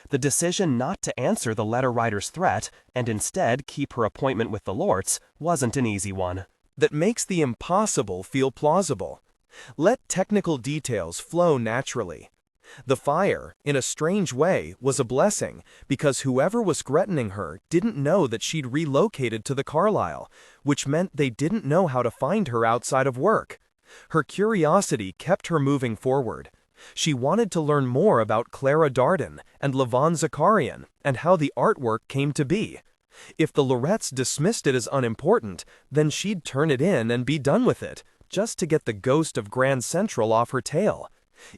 The decision not to answer the letter writer's threat and instead keep her appointment with the Lorts wasn't an easy one. That makes the impossible feel plausible. Let technical details flow naturally. The fire, in a strange way, was a blessing because whoever was threatening her didn't know that she'd relocated to the Carlisle, which meant they didn't know how to find her outside of work. Her curiosity kept her moving forward. She wanted to learn more about Clara Darden and Levon Zakarian and how the artwork came to be. If the Lorettes dismissed it as unimportant, then she'd turn it in and be done with it, just to get the ghost of Grand Central off her tail.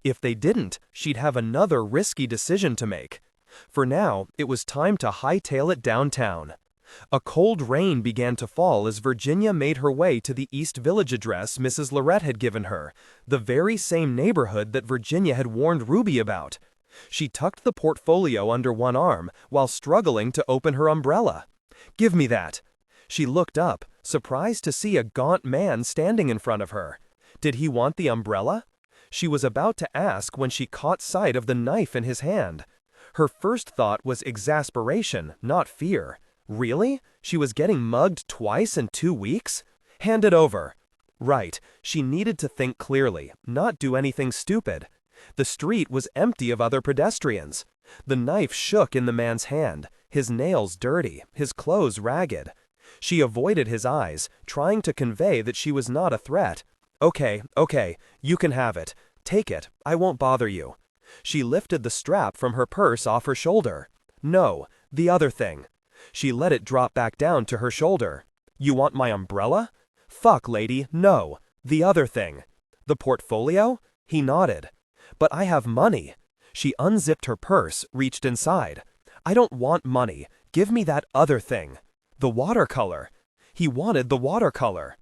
If they didn't, she'd have another risky decision to make. For now, it was time to hightail it downtown. A cold rain began to fall as Virginia made her way to the East Village address Mrs. Lorette had given her, the very same neighborhood that Virginia had warned Ruby about. She tucked the portfolio under one arm while struggling to open her umbrella. "Give me that." She looked up, surprised to see a gaunt man standing in front of her. Did he want the umbrella? She was about to ask when she caught sight of the knife in his hand. Her first thought was exasperation, not fear. Really? She was getting mugged twice in 2 weeks? Hand it over. Right, she needed to think clearly, not do anything stupid. The street was empty of other pedestrians. The knife shook in the man's hand, his nails dirty, his clothes ragged. She avoided his eyes, trying to convey that she was not a threat. Okay, you can have it. Take it, I won't bother you. She lifted the strap from her purse off her shoulder. No, the other thing. She let it drop back down to her shoulder. You want my umbrella? Fuck, lady, no. The other thing. The portfolio? He nodded. But I have money. She unzipped her purse, reached inside. I don't want money. Give me that other thing. The watercolor. He wanted the watercolor.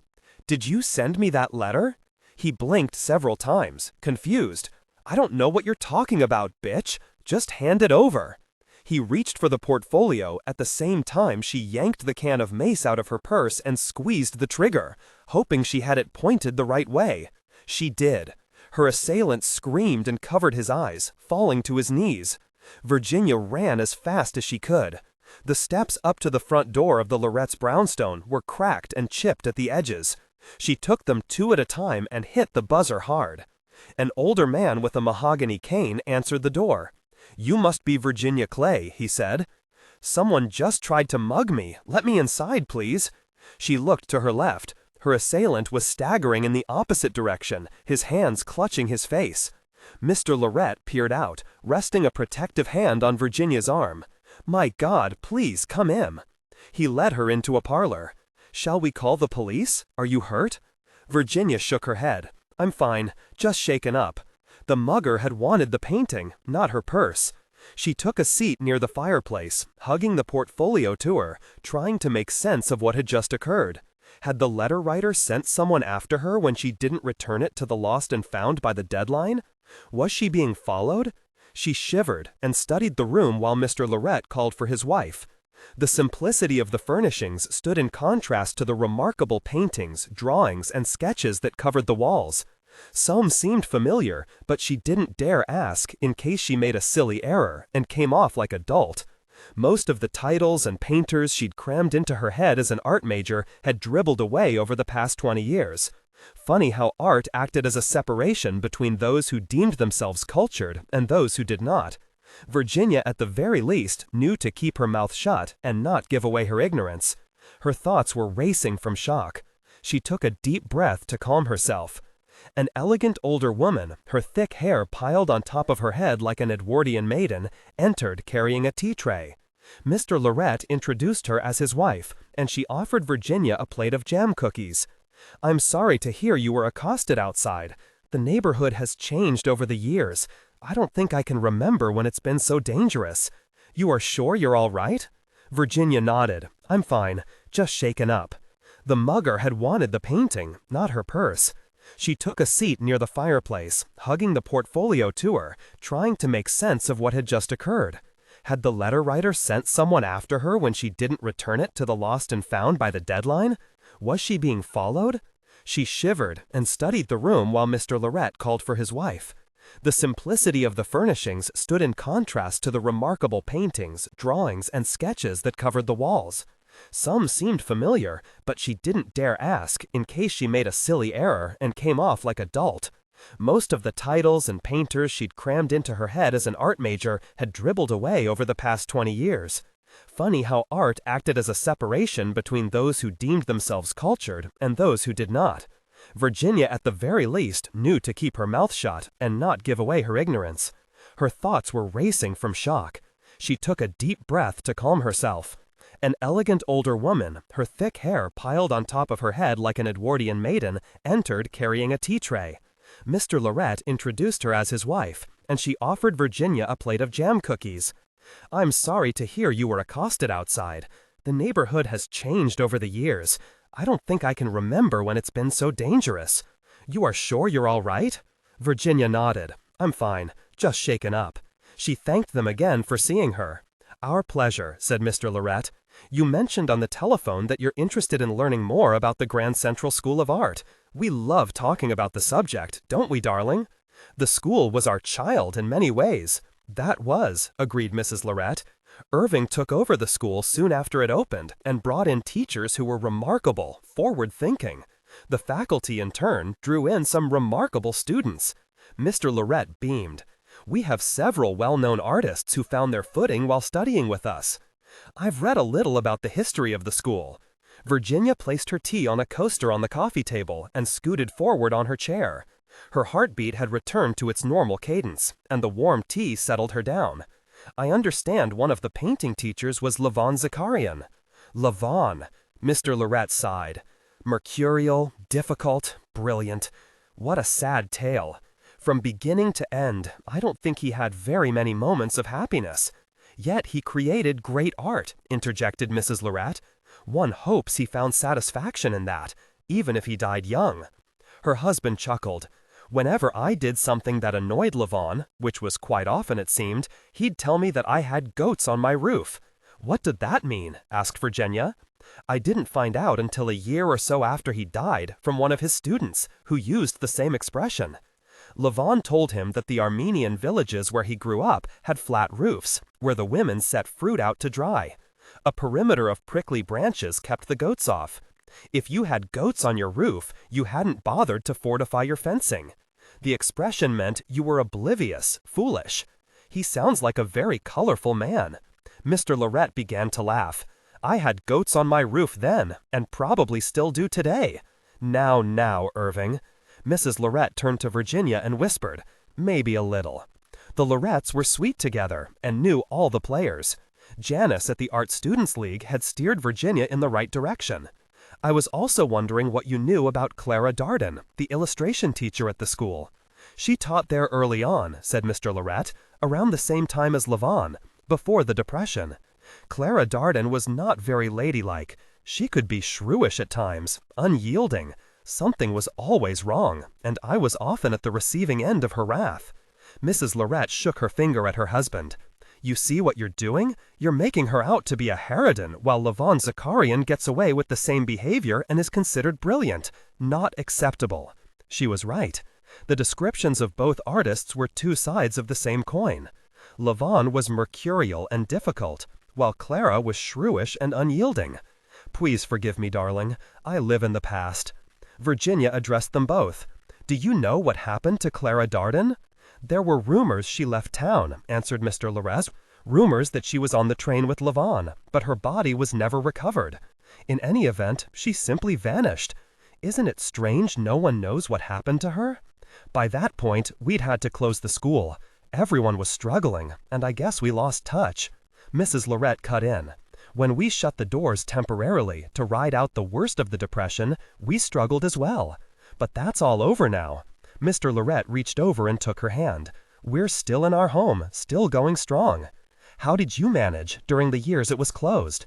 Did you send me that letter? He blinked several times, confused. I don't know what you're talking about, bitch. Just hand it over. He reached for the portfolio at the same time she yanked the can of mace out of her purse and squeezed the trigger, hoping she had it pointed the right way. She did. Her assailant screamed and covered his eyes, falling to his knees. Virginia ran as fast as she could. The steps up to the front door of the Lorette's brownstone were cracked and chipped at the edges. She took them two at a time and hit the buzzer hard. An older man with a mahogany cane answered the door. You must be Virginia Clay, he said. Someone just tried to mug me. Let me inside, please. She looked to her left. Her assailant was staggering in the opposite direction, his hands clutching his face. Mr. Lorette peered out, resting a protective hand on Virginia's arm. My God, please come in. He led her into a parlor. Shall we call the police? Are you hurt? Virginia shook her head. I'm fine, just shaken up. The mugger had wanted the painting, not her purse. She took a seat near the fireplace, hugging the portfolio to her, trying to make sense of what had just occurred. Had the letter writer sent someone after her when she didn't return it to the lost and found by the deadline? Was she being followed? She shivered and studied the room while Mr. Lorette called for his wife. The simplicity of the furnishings stood in contrast to the remarkable paintings, drawings, and sketches that covered the walls. Some seemed familiar, but she didn't dare ask in case she made a silly error and came off like a dolt. Most of the titles and painters she'd crammed into her head as an art major had dribbled away over the past 20 years. Funny how art acted as a separation between those who deemed themselves cultured and those who did not. Virginia, at the very least, knew to keep her mouth shut and not give away her ignorance. Her thoughts were racing from shock. She took a deep breath to calm herself. An elegant older woman, her thick hair piled on top of her head like an Edwardian maiden, entered carrying a tea tray. Mr. Lorette introduced her as his wife, and she offered Virginia a plate of jam cookies. I'm sorry to hear you were accosted outside. The neighborhood has changed over the years. I don't think I can remember when it's been so dangerous. You are sure you're all right? Virginia nodded. I'm fine, just shaken up. The mugger had wanted the painting, not her purse. She took a seat near the fireplace, hugging the portfolio to her, trying to make sense of what had just occurred. Had the letter writer sent someone after her when she didn't return it to the lost and found by the deadline? Was she being followed? She shivered and studied the room while Mr. Lorette called for his wife. The simplicity of the furnishings stood in contrast to the remarkable paintings, drawings, and sketches that covered the walls. Some seemed familiar, but she didn't dare ask in case she made a silly error and came off like a dolt. Most of the titles and painters she'd crammed into her head as an art major had dribbled away over the past 20 years. Funny how art acted as a separation between those who deemed themselves cultured and those who did not. Virginia, at the very least, knew to keep her mouth shut and not give away her ignorance. Her thoughts were racing from shock. She took a deep breath to calm herself. An elegant older woman, her thick hair piled on top of her head like an Edwardian maiden, entered carrying a tea tray. Mr. Lorette introduced her as his wife, and she offered Virginia a plate of jam cookies. I'm sorry to hear you were accosted outside. The neighborhood has changed over the years. I don't think I can remember when it's been so dangerous. You are sure you're all right? Virginia nodded. I'm fine, just shaken up. She thanked them again for seeing her. Our pleasure, said Mr. Lorette. You mentioned on the telephone that you're interested in learning more about the Grand Central School of Art. We love talking about the subject, don't we, darling? The school was our child in many ways. That was, agreed Mrs. Lorette. Irving took over the school soon after it opened and brought in teachers who were remarkable, forward-thinking. The faculty, in turn, drew in some remarkable students. Mr. Lorette beamed. We have several well-known artists who found their footing while studying with us. I've read a little about the history of the school. Virginia placed her tea on a coaster on the coffee table and scooted forward on her chair. Her heartbeat had returned to its normal cadence, and the warm tea settled her down. I understand one of the painting teachers was Levon Zakarian. Levon, Mr. Lorette sighed. Mercurial, difficult, brilliant. What a sad tale. From beginning to end, I don't think he had very many moments of happiness. Yet he created great art, interjected Mrs. Lorette. One hopes he found satisfaction in that, even if he died young. Her husband chuckled. Whenever I did something that annoyed Levon, which was quite often it seemed, he'd tell me that I had goats on my roof. What did that mean? Asked Virginia. I didn't find out until a year or so after he died from one of his students, who used the same expression. Levon told him that the Armenian villages where he grew up had flat roofs, where the women set fruit out to dry. A perimeter of prickly branches kept the goats off. If you had goats on your roof, you hadn't bothered to fortify your fencing. The expression meant you were oblivious, foolish. He sounds like a very colorful man. Mr. Lorette began to laugh. I had goats on my roof then, and probably still do today. Now, Irving. Mrs. Lorette turned to Virginia and whispered, maybe a little. The Lorettes were sweet together and knew all the players. Janice at the Art Students League had steered Virginia in the right direction. I was also wondering what you knew about Clara Darden, the illustration teacher at the school. She taught there early on, said Mr. Lorette, around the same time as Levon, before the Depression. Clara Darden was not very ladylike. She could be shrewish at times, unyielding. Something was always wrong, and I was often at the receiving end of her wrath. Mrs. Lorette shook her finger at her husband. You see what you're doing? You're making her out to be a harridan, while Levon Zakarian gets away with the same behavior and is considered brilliant. Not acceptable. She was right. The descriptions of both artists were two sides of the same coin. Levon was mercurial and difficult, while Clara was shrewish and unyielding. Please forgive me, darling. I live in the past. Virginia addressed them both. Do you know what happened to Clara Darden? There were rumors she left town, answered Mr. Lorette. Rumors that she was on the train with Levon, but her body was never recovered. In any event, she simply vanished. Isn't it strange no one knows what happened to her? By that point, we'd had to close the school. Everyone was struggling, and I guess we lost touch. Mrs. Lorette cut in. When we shut the doors temporarily to ride out the worst of the Depression, we struggled as well. But that's all over now. Mr. Lorette reached over and took her hand. We're still in our home, still going strong. How did you manage during the years it was closed?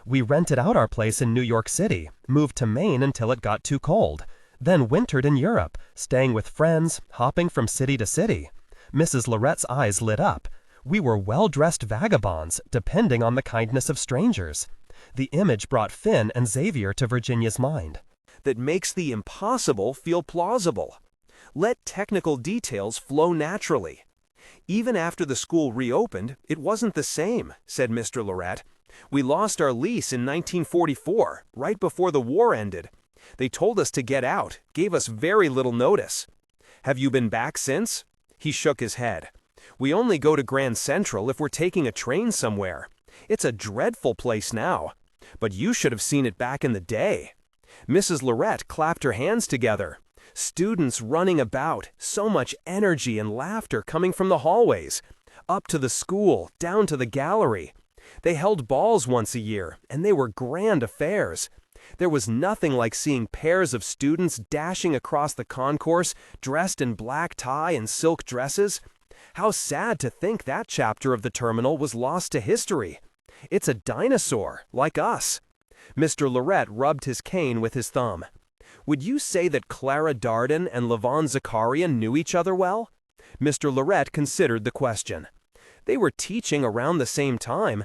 We rented out our place in New York City, moved to Maine until it got too cold, then wintered in Europe, staying with friends, hopping from city to city. Mrs. Lorette's eyes lit up. We were well-dressed vagabonds, depending on the kindness of strangers. The image brought Finn and Xavier to Virginia's mind. That makes the impossible feel plausible. Let technical details flow naturally. Even after the school reopened, it wasn't the same, said Mr. Lorette. We lost our lease in 1944, right before the war ended. They told us to get out, gave us very little notice. Have you been back since? He shook his head. We only go to Grand Central if we're taking a train somewhere. It's a dreadful place now. But you should have seen it back in the day. Mrs. Lorette clapped her hands together. Students running about, so much energy and laughter coming from the hallways. Up to the school, down to the gallery. They held balls once a year, and they were grand affairs. There was nothing like seeing pairs of students dashing across the concourse, dressed in black tie and silk dresses. How sad to think that chapter of the terminal was lost to history. It's a dinosaur, like us. Mr. Lorette rubbed his cane with his thumb. Would you say that Clara Darden and Levon Zakarian knew each other well? Mr. Lorette considered the question. They were teaching around the same time.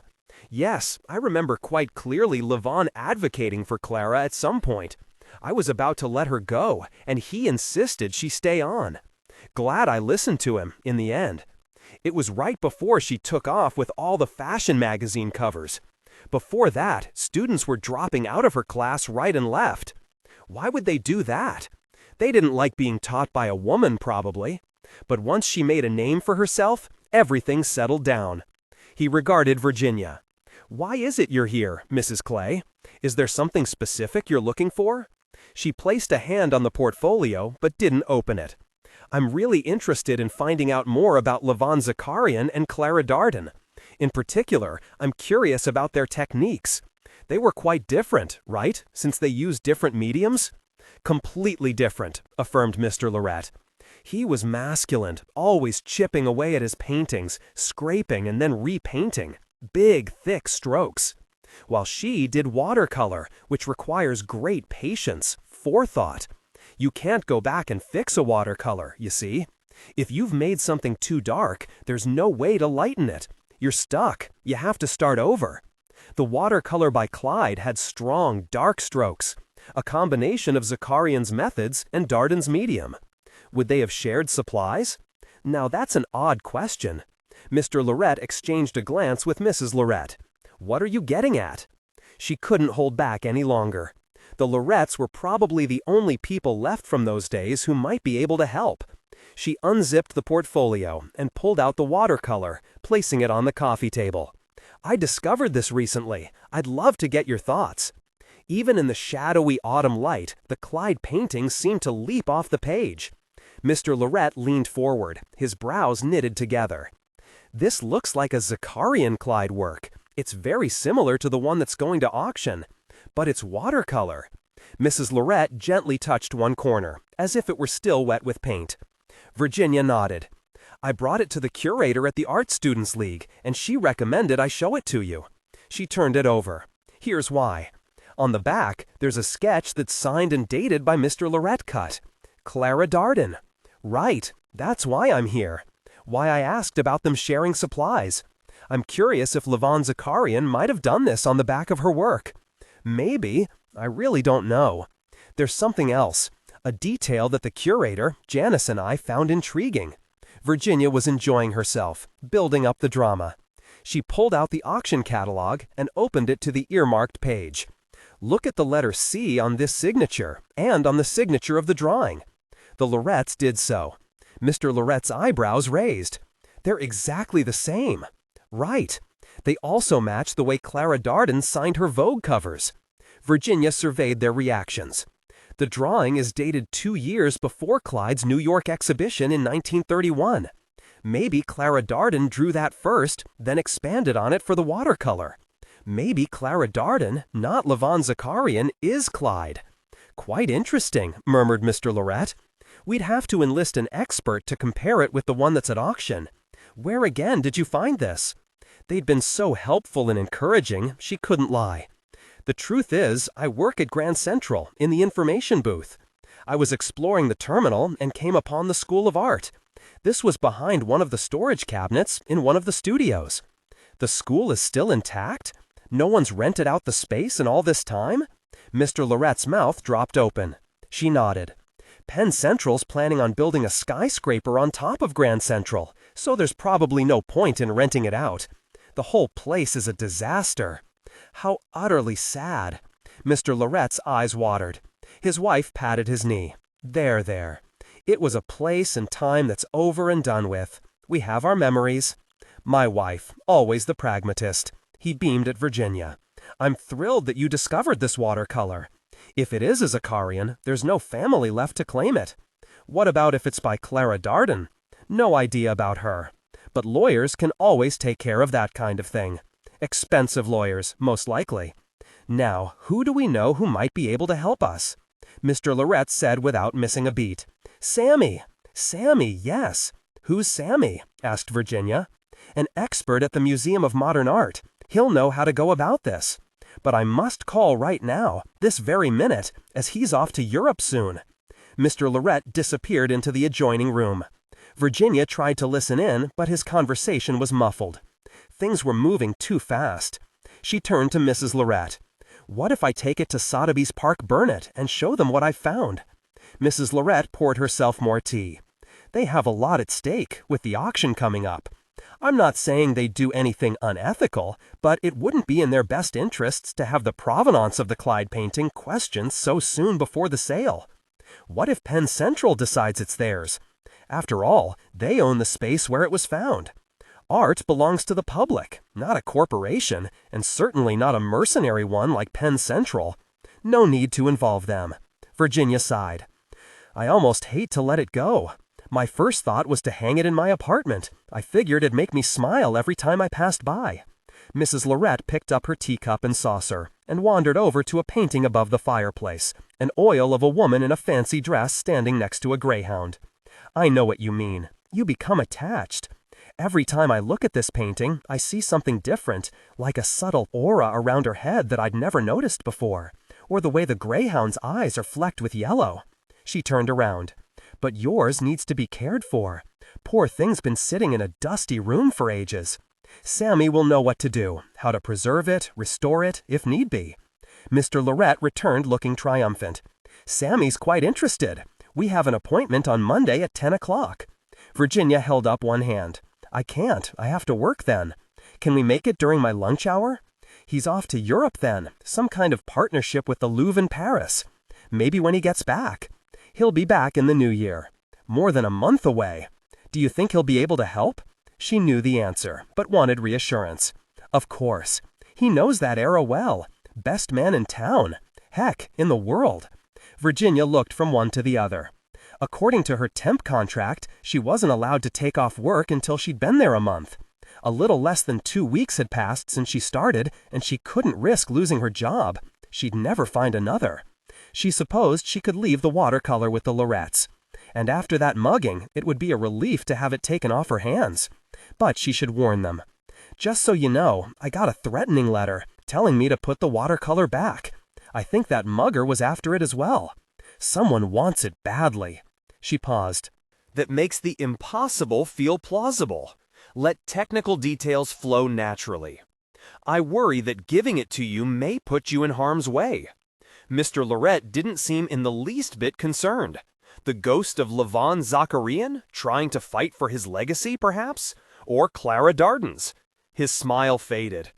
Yes, I remember quite clearly Levon advocating for Clara at some point. I was about to let her go, and he insisted she stay on. Glad I listened to him, in the end. It was right before she took off with all the fashion magazine covers. Before that, students were dropping out of her class right and left. Why would they do that? They didn't like being taught by a woman, probably. But once she made a name for herself, everything settled down. He regarded Virginia. "Why is it you're here, Mrs. Clay? Is there something specific you're looking for?" She placed a hand on the portfolio but didn't open it. "I'm really interested in finding out more about Levon Zakarian and Clara Darden. In particular, I'm curious about their techniques. They were quite different, right, since they used different mediums?" "Completely different," affirmed Mr. Lorette. "He was masculine, always chipping away at his paintings, scraping and then repainting. Big, thick strokes. While she did watercolor, which requires great patience, forethought. You can't go back and fix a watercolor, you see. If you've made something too dark, there's no way to lighten it. You're stuck. You have to start over. The watercolor by Clyde had strong, dark strokes, a combination of Zakarian's methods and Darden's medium. Would they have shared supplies? Now that's an odd question." Mr. Lorette exchanged a glance with Mrs. Lorette. "What are you getting at?" She couldn't hold back any longer. The Lorettes were probably the only people left from those days who might be able to help. She unzipped the portfolio and pulled out the watercolor, placing it on the coffee table. "I discovered this recently. I'd love to get your thoughts." Even in the shadowy autumn light, the Clyde paintings seemed to leap off the page. Mr. Lorette leaned forward, his brows knitted together. "This looks like a Zakarian Clyde work. It's very similar to the one that's going to auction. But it's watercolor." Mrs. Lorette gently touched one corner, as if it were still wet with paint. Virginia nodded. "I brought it to the curator at the Art Students League, and she recommended I show it to you." She turned it over. "Here's why. On the back, there's a sketch that's signed and dated by Mr. Lorette cut. Clara Darden." "Right, that's why I'm here. Why I asked about them sharing supplies. I'm curious if Levon Zakarian might have done this on the back of her work. Maybe. I really don't know. There's something else, a detail that the curator, Janice, and I found intriguing." Virginia was enjoying herself, building up the drama. She pulled out the auction catalog and opened it to the earmarked page. "Look at the letter C on this signature, and on the signature of the drawing." The Lorettes did so. Mr. Lorette's eyebrows raised. "They're exactly the same." "Right. They also match the way Clara Darden signed her Vogue covers." Virginia surveyed their reactions. "The drawing is dated 2 years before Clyde's New York exhibition in 1931. Maybe Clara Darden drew that first, then expanded on it for the watercolor. Maybe Clara Darden, not Levon Zakarian, is Clyde." "Quite interesting," murmured Mr. Lorette. "We'd have to enlist an expert to compare it with the one that's at auction. Where again did you find this?" They'd been so helpful and encouraging, she couldn't lie. "The truth is, I work at Grand Central, in the information booth. I was exploring the terminal and came upon the School of Art. This was behind one of the storage cabinets in one of the studios." "The school is still intact? No one's rented out the space in all this time?" Mr. Lorette's mouth dropped open. She nodded. "Penn Central's planning on building a skyscraper on top of Grand Central, so there's probably no point in renting it out. The whole place is a disaster." "How utterly sad." Mr. Lorette's eyes watered. His wife patted his knee. "There, there. It was a place and time that's over and done with. We have our memories." "My wife, always the pragmatist." He beamed at Virginia. "I'm thrilled that you discovered this watercolor. If it is a Zakarian, there's no family left to claim it. What about if it's by Clara Darden? No idea about her. But lawyers can always take care of that kind of thing. Expensive lawyers, most likely. Now, who do we know who might be able to help us?" Mr. Lorette said without missing a beat. "Sammy. Sammy, yes." "Who's Sammy?" asked Virginia. "An expert at the Museum of Modern Art. He'll know how to go about this. But I must call right now, this very minute, as he's off to Europe soon." Mr. Lorette disappeared into the adjoining room. Virginia tried to listen in, but his conversation was muffled. Things were moving too fast. She turned to Mrs. Lorette. "What if I take it to Sotheby's Park Burnett and show them what I've found?" Mrs. Lorette poured herself more tea. "They have a lot at stake, with the auction coming up. I'm not saying they'd do anything unethical, but it wouldn't be in their best interests to have the provenance of the Clyde painting questioned so soon before the sale. What if Penn Central decides it's theirs? After all, they own the space where it was found. Art belongs to the public, not a corporation, and certainly not a mercenary one like Penn Central. No need to involve them. Virginia sighed. I almost hate to let it go. My first thought was to hang it in my apartment. I figured it'd make me smile every time I passed by. Mrs. Lorette picked up her teacup and saucer and wandered over to a painting above the fireplace, an oil of a woman in a fancy dress standing next to a greyhound. I know what you mean. You become attached. Every time I look at this painting, I see something different, like a subtle aura around her head that I'd never noticed before, or the way the greyhound's eyes are flecked with yellow. She turned around. But yours needs to be cared for. Poor thing's been sitting in a dusty room for ages. Sammy will know what to do, how to preserve it, restore it, if need be. Mr. Lorette returned looking triumphant. Sammy's quite interested. We have an appointment on Monday at 10 o'clock. Virginia held up one hand. I can't. I have to work then. Can we make it during my lunch hour? He's off to Europe then, some kind of partnership with the Louvre in Paris. Maybe when he gets back. He'll be back in the new year. More than a month away. Do you think he'll be able to help? She knew the answer, but wanted reassurance. Of course. He knows that era well. Best man in town. Heck, in the world. Virginia looked from one to the other. According to her temp contract, she wasn't allowed to take off work until she'd been there a month. A little less than 2 weeks had passed since she started, and she couldn't risk losing her job. She'd never find another. She supposed she could leave the watercolor with the Lorettes. And after that mugging, it would be a relief to have it taken off her hands. But she should warn them. Just so you know, I got a threatening letter, telling me to put the watercolor back. I think that mugger was after it as well. Someone wants it badly. She paused. That makes the impossible feel plausible. Let technical details flow naturally. I worry that giving it to you may put you in harm's way. Mr. Lorette didn't seem in the least bit concerned. The ghost of Levon Zakarian, trying to fight for his legacy, perhaps? Or Clara Darden's? His smile faded.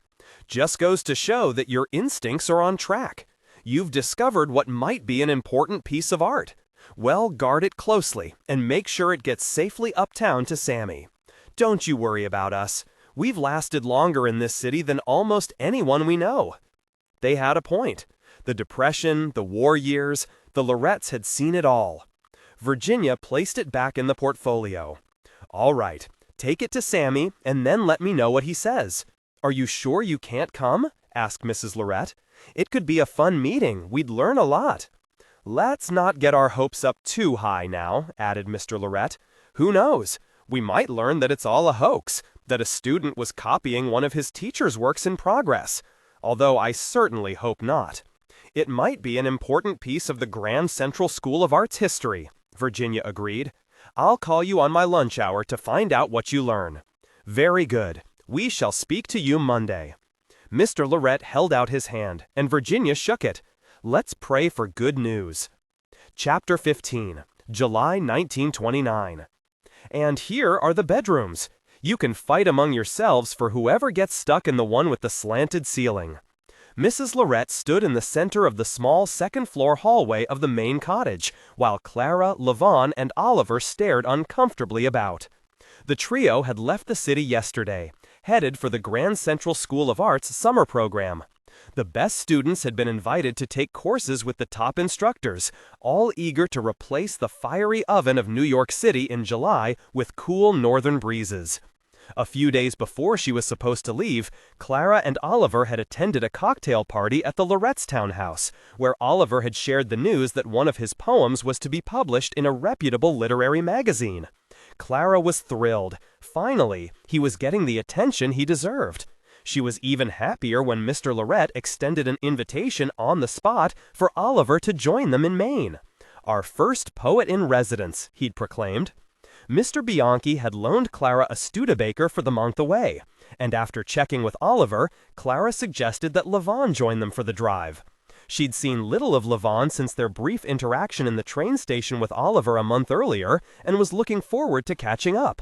Just goes to show that your instincts are on track. You've discovered what might be an important piece of art. Well, guard it closely, and make sure it gets safely uptown to Sammy. Don't you worry about us. We've lasted longer in this city than almost anyone we know. They had a point. The Depression, the war years, the Lorettes had seen it all. Virginia placed it back in the portfolio. All right, take it to Sammy, and then let me know what he says. Are you sure you can't come? Asked Mrs. Lorette. It could be a fun meeting. We'd learn a lot. Let's not get our hopes up too high now, added Mr. Lorette. Who knows? We might learn that it's all a hoax, that a student was copying one of his teacher's works in progress, although I certainly hope not. It might be an important piece of the Grand Central School of Art's history, Virginia agreed. I'll call you on my lunch hour to find out what you learn. Very good. We shall speak to you Monday. Mr. Lorette held out his hand, and Virginia shook it. Let's pray for good news. Chapter 15, July 1929. And here are the bedrooms. You can fight among yourselves for whoever gets stuck in the one with the slanted ceiling. Mrs. Lorette stood in the center of the small second-floor hallway of the main cottage, while Clara, Levon, and Oliver stared uncomfortably about. The trio had left the city yesterday, headed for the Grand Central School of Art's summer program. The best students had been invited to take courses with the top instructors, all eager to replace the fiery oven of New York City in July with cool northern breezes. A few days before she was supposed to leave, Clara and Oliver had attended a cocktail party at the Lorette's townhouse, where Oliver had shared the news that one of his poems was to be published in a reputable literary magazine. Clara was thrilled. Finally, he was getting the attention he deserved. She was even happier when Mr. Lorette extended an invitation on the spot for Oliver to join them in Maine. Our first poet in residence, he'd proclaimed. Mr. Bianchi had loaned Clara a Studebaker for the month away, and after checking with Oliver, Clara suggested that Levon join them for the drive. She'd seen little of Levon since their brief interaction in the train station with Oliver a month earlier, and was looking forward to catching up.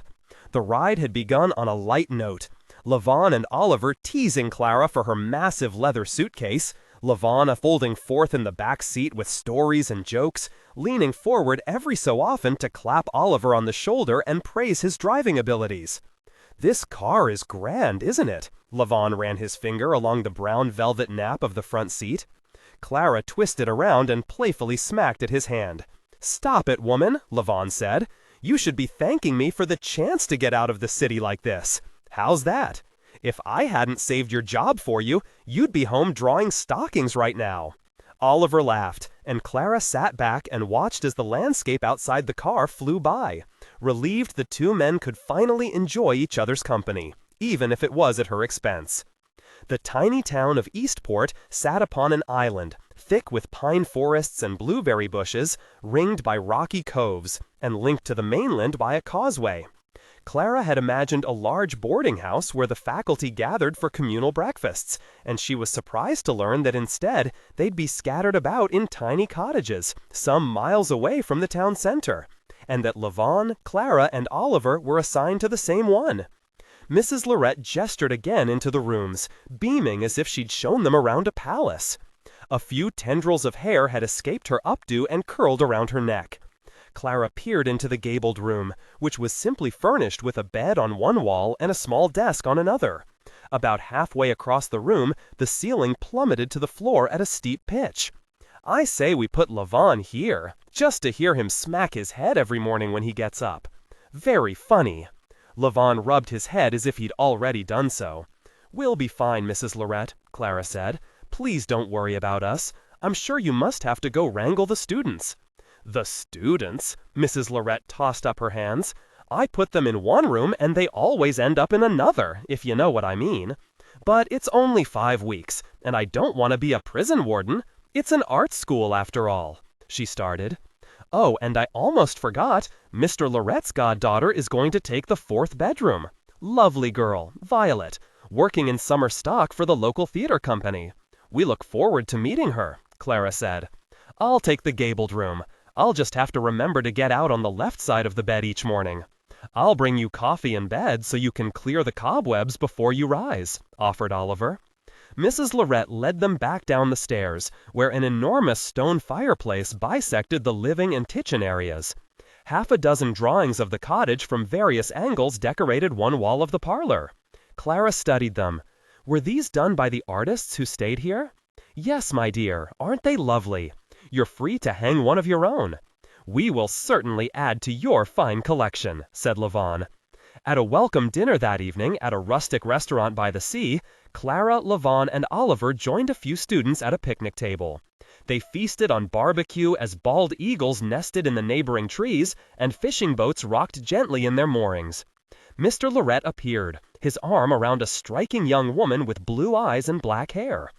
The ride had begun on a light note. Levon and Oliver teasing Clara for her massive leather suitcase, Levon folding forth in the back seat with stories and jokes, leaning forward every so often to clap Oliver on the shoulder and praise his driving abilities. "This car is grand, isn't it?" Levon ran his finger along the brown velvet nap of the front seat. Clara twisted around and playfully smacked at his hand. "Stop it, woman," Levon said. "You should be thanking me for the chance to get out of the city like this. How's that? If I hadn't saved your job for you, you'd be home drawing stockings right now." Oliver laughed, and Clara sat back and watched as the landscape outside the car flew by, relieved the two men could finally enjoy each other's company, even if it was at her expense. The tiny town of Eastport sat upon an island, thick with pine forests and blueberry bushes, ringed by rocky coves, and linked to the mainland by a causeway. Clara had imagined a large boarding house where the faculty gathered for communal breakfasts, and she was surprised to learn that instead they'd be scattered about in tiny cottages, some miles away from the town center, and that Levon, Clara, and Oliver were assigned to the same one. Mrs. Lorette gestured again into the rooms, beaming as if she'd shown them around a palace. A few tendrils of hair had escaped her updo and curled around her neck. Clara peered into the gabled room, which was simply furnished with a bed on one wall and a small desk on another. About halfway across the room, the ceiling plummeted to the floor at a steep pitch. "I say we put Levon here, just to hear him smack his head every morning when he gets up. Very funny." Levon rubbed his head as if he'd already done so. "We'll be fine, Mrs. Lorette," Clara said. "Please don't worry about us. I'm sure you must have to go wrangle the students." "The students?" Mrs. Lorette tossed up her hands. "I put them in one room and they always end up in another, if you know what I mean. But it's only 5 weeks, and I don't want to be a prison warden. It's an art school after all," she started. "Oh, and I almost forgot, Mr. Lorette's goddaughter is going to take the 4th bedroom. Lovely girl, Violet, working in summer stock for the local theater company. We look forward to meeting her," Clara said. "I'll take the gabled room. I'll just have to remember to get out on the left side of the bed each morning. I'll bring you coffee in bed so you can clear the cobwebs before you rise," offered Oliver. Mrs. Lorette led them back down the stairs, where an enormous stone fireplace bisected the living and kitchen areas. Half a dozen drawings of the cottage from various angles decorated one wall of the parlor. Clara studied them. "Were these done by the artists who stayed here?" "Yes, my dear. Aren't they lovely? You're free to hang one of your own." "We will certainly add to your fine collection," said Levon. At a welcome dinner that evening at a rustic restaurant by the sea, Clara, Levon, and Oliver joined a few students at a picnic table. They feasted on barbecue as bald eagles nested in the neighboring trees and fishing boats rocked gently in their moorings. Mr. Lorette appeared, his arm around a striking young woman with blue eyes and black hair.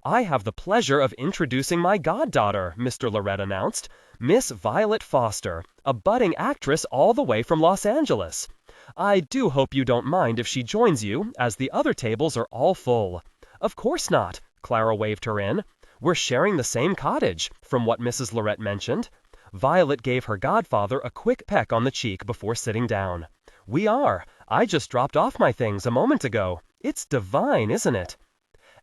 "I have the pleasure of introducing my goddaughter," Mr. Lorette announced, "Miss Violet Foster, a budding actress all the way from Los Angeles. I do hope you don't mind if she joins you, as the other tables are all full." "Of course not," Clara waved her in. "We're sharing the same cottage, from what Mrs. Lorette mentioned." Violet gave her godfather a quick peck on the cheek before sitting down. "We are. I just dropped off my things a moment ago. It's divine, isn't it?"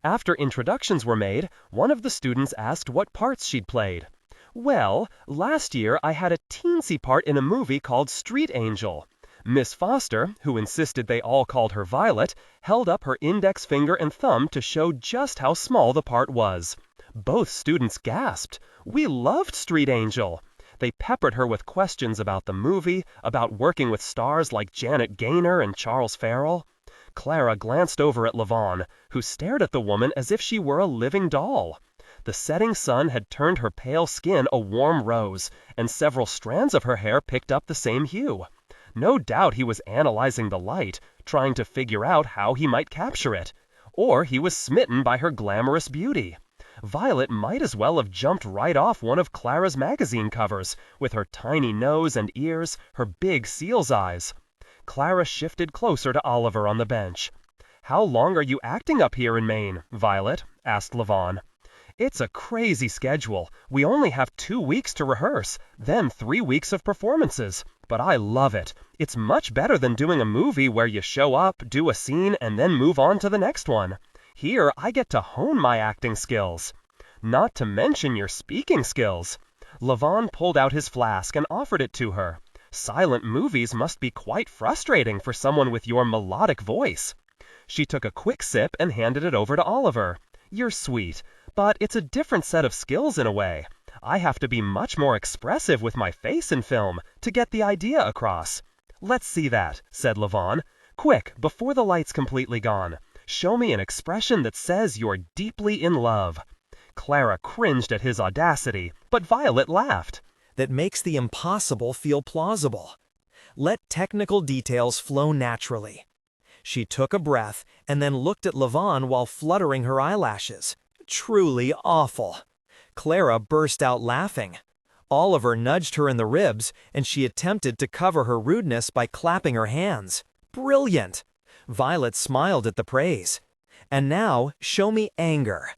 After introductions were made, one of the students asked what parts she'd played. "Well, last year I had a teensy part in a movie called Street Angel." Miss Foster, who insisted they all called her Violet, held up her index finger and thumb to show just how small the part was. Both students gasped. "We loved Street Angel." They peppered her with questions about the movie, about working with stars like Janet Gaynor and Charles Farrell. Clara glanced over at Levon, who stared at the woman as if she were a living doll. The setting sun had turned her pale skin a warm rose, and several strands of her hair picked up the same hue. No doubt he was analyzing the light, trying to figure out how he might capture it. Or he was smitten by her glamorous beauty. Violet might as well have jumped right off one of Clara's magazine covers, with her tiny nose and ears, her big seal's eyes. Clara shifted closer to Oliver on the bench. "How long are you acting up here in Maine, Violet?" asked Levon. "It's a crazy schedule. We only have 2 weeks to rehearse, then 3 weeks of performances. But I love it. It's much better than doing a movie where you show up, do a scene, and then move on to the next one. Here I get to hone my acting skills. Not to mention your speaking skills." Levon pulled out his flask and offered it to her. Silent movies must be quite frustrating for someone with your melodic voice." She took a quick sip and handed it over to Oliver. "You're sweet, but it's a different set of skills in a way. I have to be much more expressive with my face in film to get the idea across." "Let's see that," said Levon. "Quick, before the light's completely gone. Show me an expression that says you're deeply in love." Clara cringed at his audacity, but Violet laughed. That makes the impossible feel plausible. Let technical details flow naturally. She took a breath and then looked at Levon while fluttering her eyelashes. Truly awful. Clara burst out laughing. Oliver nudged her in the ribs, and she attempted to cover her rudeness by clapping her hands. Brilliant! Violet smiled at the praise. And now, show me anger.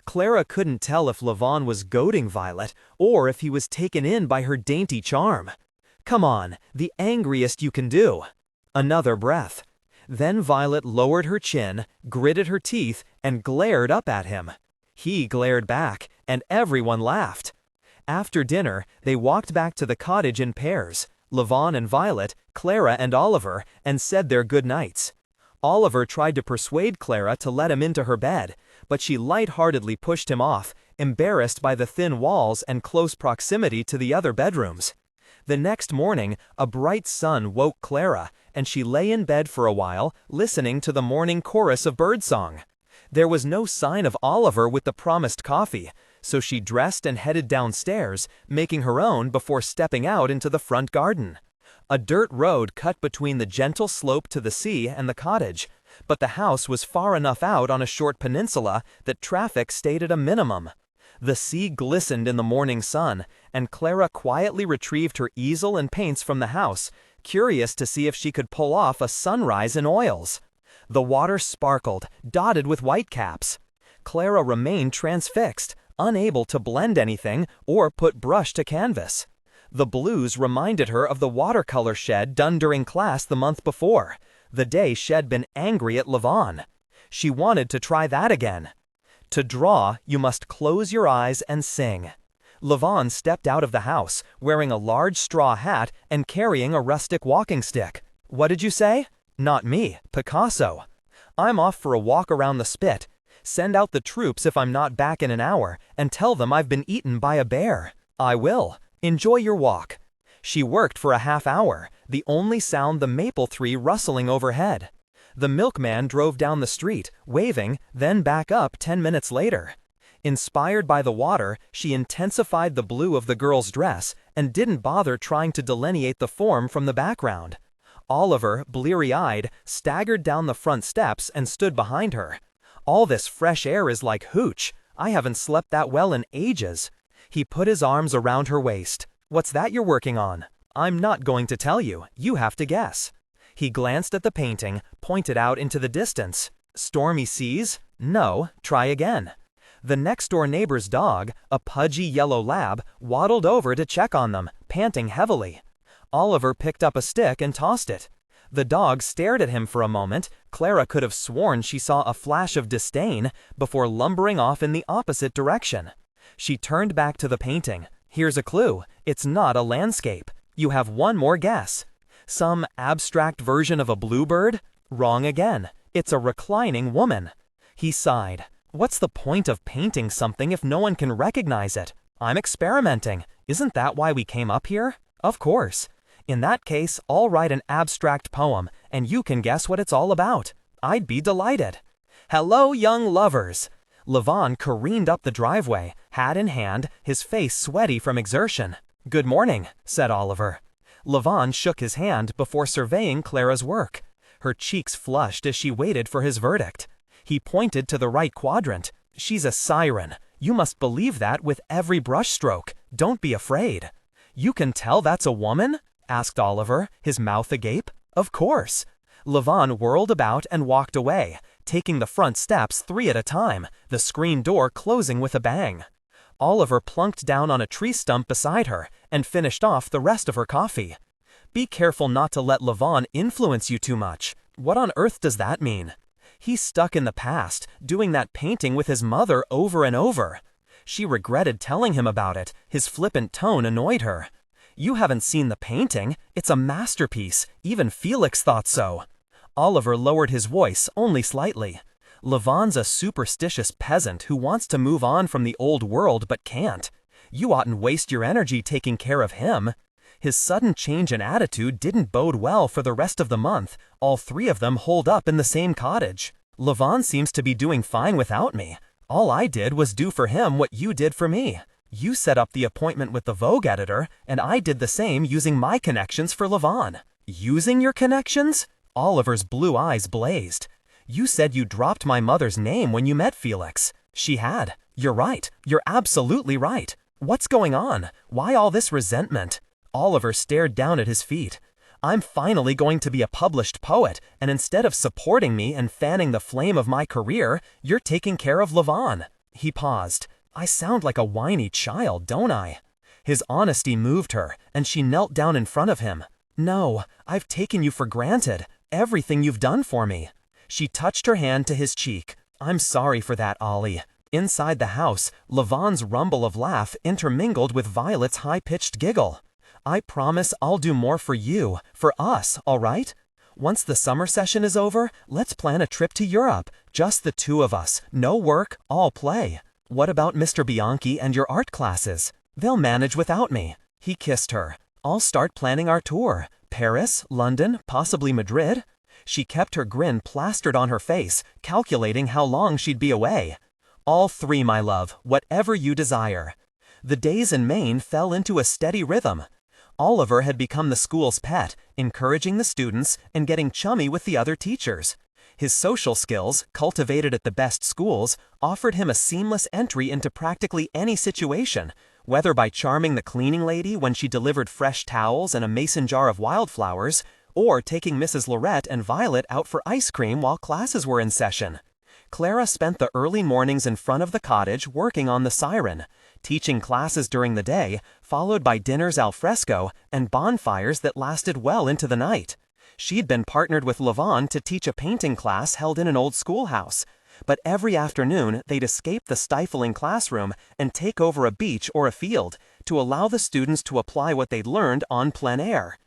Clara couldn't tell if Levon was goading Violet or if he was taken in by her dainty charm. Come on, the angriest you can do. Another breath. Then Violet lowered her chin, gritted her teeth, and glared up at him. He glared back, and everyone laughed. After dinner, they walked back to the cottage in pairs, Levon and Violet, Clara and Oliver, and said their good nights. Oliver tried to persuade Clara to let him into her bed, but she lightheartedly pushed him off, embarrassed by the thin walls and close proximity to the other bedrooms. The next morning, a bright sun woke Clara, and she lay in bed for a while, listening to the morning chorus of birdsong. There was no sign of Oliver with the promised coffee, so she dressed and headed downstairs, making her own before stepping out into the front garden. A dirt road cut between the gentle slope to the sea and the cottage, but the house was far enough out on a short peninsula that traffic stayed at a minimum. The sea glistened in the morning sun, and Clara quietly retrieved her easel and paints from the house, curious to see if she could pull off a sunrise in oils. The water sparkled, dotted with whitecaps. Clara remained transfixed, unable to blend anything or put brush to canvas. The blues reminded her of the watercolor shed done during class the month before, the day she'd been angry at Levon. She wanted to try that again. To draw, you must close your eyes and sing. Levon stepped out of the house, wearing a large straw hat and carrying a rustic walking stick. "What did you say?" "Not me, Picasso." "I'm off for a walk around the spit. Send out the troops if I'm not back in an hour, and tell them I've been eaten by a bear." "I will. Enjoy your walk." She worked for a half hour, the only sound the maple tree rustling overhead. The milkman drove down the street, waving, then back up 10 minutes later. Inspired by the water, she intensified the blue of the girl's dress and didn't bother trying to delineate the form from the background. Oliver, bleary-eyed, staggered down the front steps and stood behind her. "All this fresh air is like hooch. I haven't slept that well in ages." He put his arms around her waist. "What's that you're working on?" "I'm not going to tell you. You have to guess." He glanced at the painting, pointed out into the distance. "Stormy seas? No, try again." The next-door neighbor's dog, a pudgy yellow lab, waddled over to check on them, panting heavily. Oliver picked up a stick and tossed it. The dog stared at him for a moment. Clara could have sworn she saw a flash of disdain before lumbering off in the opposite direction. She turned back to the painting. "Here's a clue. It's not a landscape. You have one more guess." "Some abstract version of a bluebird?" "Wrong again. It's a reclining woman." He sighed. "What's the point of painting something if no one can recognize it? I'm experimenting. Isn't that why we came up here?" "Of course." "In that case, I'll write an abstract poem, and you can guess what it's all about." "I'd be delighted." "Hello, young lovers." Levon careened up the driveway, hat in hand, his face sweaty from exertion. "Good morning," said Oliver. Levon shook his hand before surveying Clara's work. Her cheeks flushed as she waited for his verdict. He pointed to the right quadrant. "She's a siren. You must believe that with every brushstroke. Don't be afraid." "You can tell that's a woman?" asked Oliver, his mouth agape. "Of course." Levon whirled about and walked away, taking the front steps 3 at a time, the screen door closing with a bang. Oliver plunked down on a tree stump beside her and finished off the rest of her coffee. "Be careful not to let Levon influence you too much." "What on earth does that mean?" "He's stuck in the past, doing that painting with his mother over and over." She regretted telling him about it. His flippant tone annoyed her. You haven't seen the painting. It's a masterpiece. Even Felix thought so. Oliver lowered his voice only slightly. Lavon's a superstitious peasant who wants to move on from the old world but can't. You oughtn't waste your energy taking care of him. His sudden change in attitude didn't bode well for the rest of the month. All three of them holed up in the same cottage. Lavon seems to be doing fine without me. All I did was do for him what you did for me. You set up the appointment with the Vogue editor, and I did the same using my connections for Lavon. Using your connections? Oliver's blue eyes blazed. You said you dropped my mother's name when you met Felix. She had. You're right. You're absolutely right. What's going on? Why all this resentment? Oliver stared down at his feet. I'm finally going to be a published poet, and instead of supporting me and fanning the flame of my career, you're taking care of Lavon. He paused. I sound like a whiny child, don't I? His honesty moved her, and she knelt down in front of him. No, I've taken you for granted. Everything you've done for me. She touched her hand to his cheek. I'm sorry for that, Ollie. Inside the house, Lavon's rumble of laugh intermingled with Violet's high-pitched giggle. I promise I'll do more for you, for us, all right? Once the summer session is over, let's plan a trip to Europe. Just the two of us. No work, all play. What about Mr. Bianchi and your art classes? They'll manage without me. He kissed her. I'll start planning our tour. Paris, London, possibly Madrid. She kept her grin plastered on her face, calculating how long she'd be away. All three, my love, whatever you desire. The days in Maine fell into a steady rhythm. Oliver had become the school's pet, encouraging the students and getting chummy with the other teachers. His social skills, cultivated at the best schools, offered him a seamless entry into practically any situation, whether by charming the cleaning lady when she delivered fresh towels and a mason jar of wildflowers, or taking Mrs. Lorette and Violet out for ice cream while classes were in session. Clara spent the early mornings in front of the cottage working on the siren, teaching classes during the day, followed by dinners al fresco and bonfires that lasted well into the night. She'd been partnered with Lavon to teach a painting class held in an old schoolhouse, but every afternoon they'd escape the stifling classroom and take over a beach or a field to allow the students to apply what they'd learned on plein air.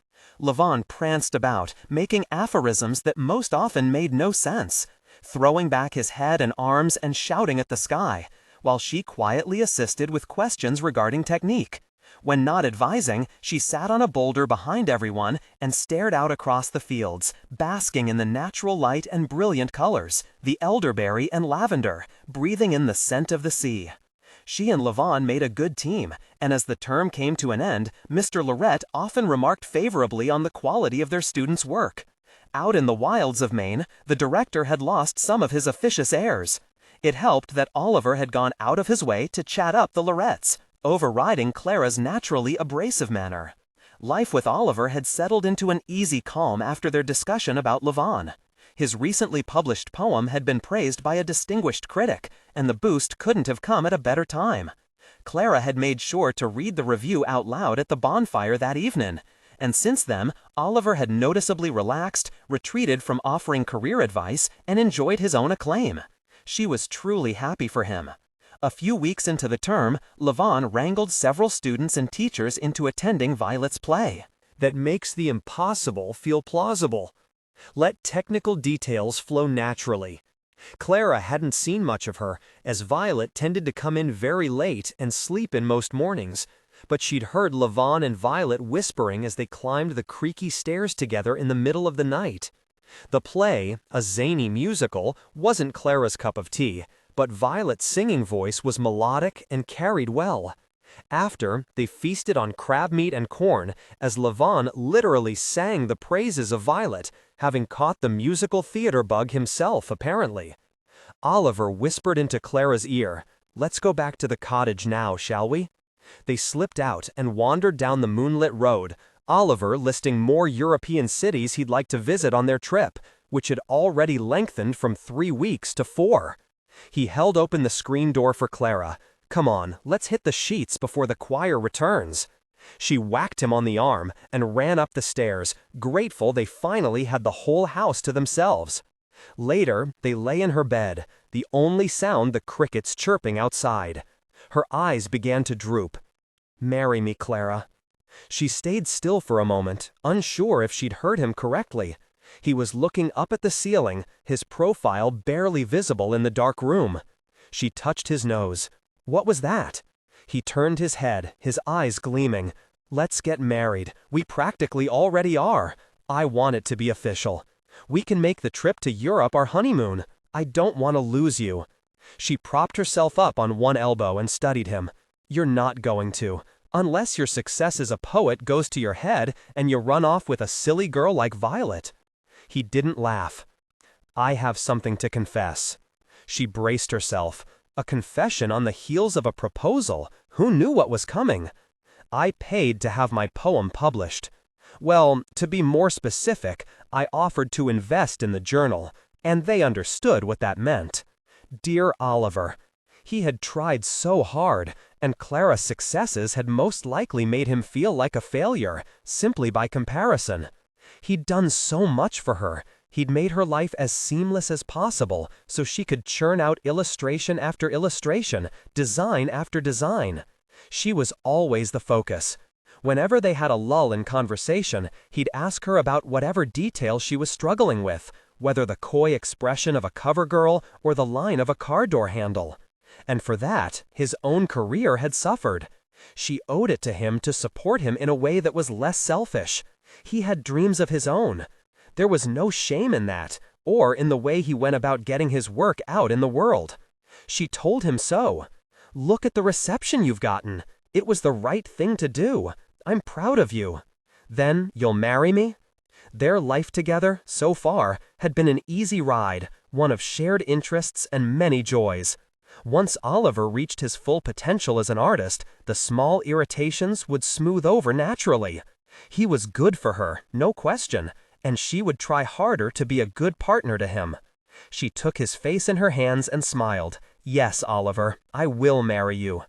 Lavon pranced about, making aphorisms that most often made no sense, throwing back his head and arms and shouting at the sky, while she quietly assisted with questions regarding technique. When not advising, she sat on a boulder behind everyone and stared out across the fields, basking in the natural light and brilliant colors, the elderberry and lavender, breathing in the scent of the sea. She and Lavon made a good team, and as the term came to an end, Mr. Lorette often remarked favorably on the quality of their students' work. Out in the wilds of Maine, the director had lost some of his officious airs. It helped that Oliver had gone out of his way to chat up the Lorettes, overriding Clara's naturally abrasive manner. Life with Oliver had settled into an easy calm after their discussion about Lavon. His recently published poem had been praised by a distinguished critic, and the boost couldn't have come at a better time. Clara had made sure to read the review out loud at the bonfire that evening, and since then, Oliver had noticeably relaxed, retreated from offering career advice, and enjoyed his own acclaim. She was truly happy for him. A few weeks into the term, Lavon wrangled several students and teachers into attending Violet's play. That makes the impossible feel plausible. Let technical details flow naturally. Clara hadn't seen much of her, as Violet tended to come in very late and sleep in most mornings, but she'd heard Lavon and Violet whispering as they climbed the creaky stairs together in the middle of the night. The play, a zany musical, wasn't Clara's cup of tea, but Violet's singing voice was melodic and carried well. After, they feasted on crab meat and corn, as Lavon literally sang the praises of Violet, having caught the musical theater bug himself, apparently. Oliver whispered into Clara's ear, "Let's go back to the cottage now, shall we?" They slipped out and wandered down the moonlit road, Oliver listing more European cities he'd like to visit on their trip, which had already lengthened from 3 weeks to 4. He held open the screen door for Clara. "Come on, let's hit the sheets before the choir returns." She whacked him on the arm and ran up the stairs, grateful they finally had the whole house to themselves. Later, they lay in her bed, the only sound the crickets chirping outside. Her eyes began to droop. "Marry me, Clara." She stayed still for a moment, unsure if she'd heard him correctly. He was looking up at the ceiling, his profile barely visible in the dark room. She touched his nose. What was that? He turned his head, his eyes gleaming. Let's get married. We practically already are. I want it to be official. We can make the trip to Europe our honeymoon. I don't want to lose you. She propped herself up on one elbow and studied him. You're not going to. Unless your success as a poet goes to your head and you run off with a silly girl like Violet. He didn't laugh. I have something to confess. She braced herself. A confession on the heels of a proposal. Who knew what was coming? I paid to have my poem published. Well, to be more specific, I offered to invest in the journal, and they understood what that meant. Dear Oliver. He had tried so hard, and Clara's successes had most likely made him feel like a failure, simply by comparison. He'd done so much for her. He'd made her life as seamless as possible so she could churn out illustration after illustration, design after design. She was always the focus. Whenever they had a lull in conversation, he'd ask her about whatever detail she was struggling with, whether the coy expression of a cover girl or the line of a car door handle. And for that, his own career had suffered. She owed it to him to support him in a way that was less selfish. He had dreams of his own. There was no shame in that, or in the way he went about getting his work out in the world. She told him so. Look at the reception you've gotten. It was the right thing to do. I'm proud of you. Then you'll marry me? Their life together, so far, had been an easy ride, one of shared interests and many joys. Once Oliver reached his full potential as an artist, the small irritations would smooth over naturally. He was good for her, no question, and she would try harder to be a good partner to him. She took his face in her hands and smiled. Yes, Oliver, I will marry you.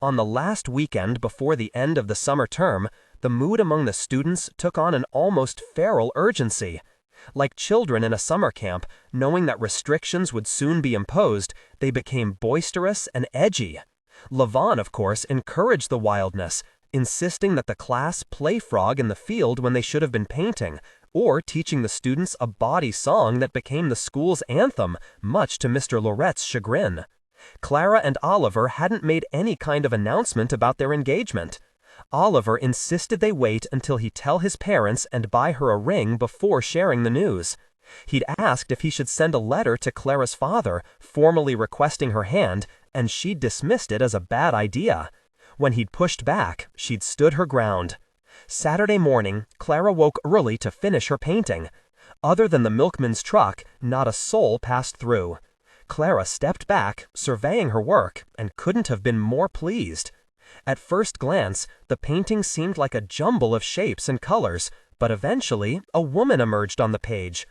On the last weekend before the end of the summer term, the mood among the students took on an almost feral urgency. Like children in a summer camp, knowing that restrictions would soon be imposed, they became boisterous and edgy. Levon, of course, encouraged the wildness, insisting that the class play frog in the field when they should have been painting, or teaching the students a bawdy song that became the school's anthem, much to Mr. Lorette's chagrin. Clara and Oliver hadn't made any kind of announcement about their engagement. Oliver insisted they wait until he tell his parents and buy her a ring before sharing the news. He'd asked if he should send a letter to Clara's father, formally requesting her hand, and she'd dismissed it as a bad idea. When he'd pushed back, she'd stood her ground. Saturday morning, Clara woke early to finish her painting. Other than the milkman's truck, not a soul passed through. Clara stepped back, surveying her work, and couldn't have been more pleased. At first glance, the painting seemed like a jumble of shapes and colors, but eventually, a woman emerged on the page.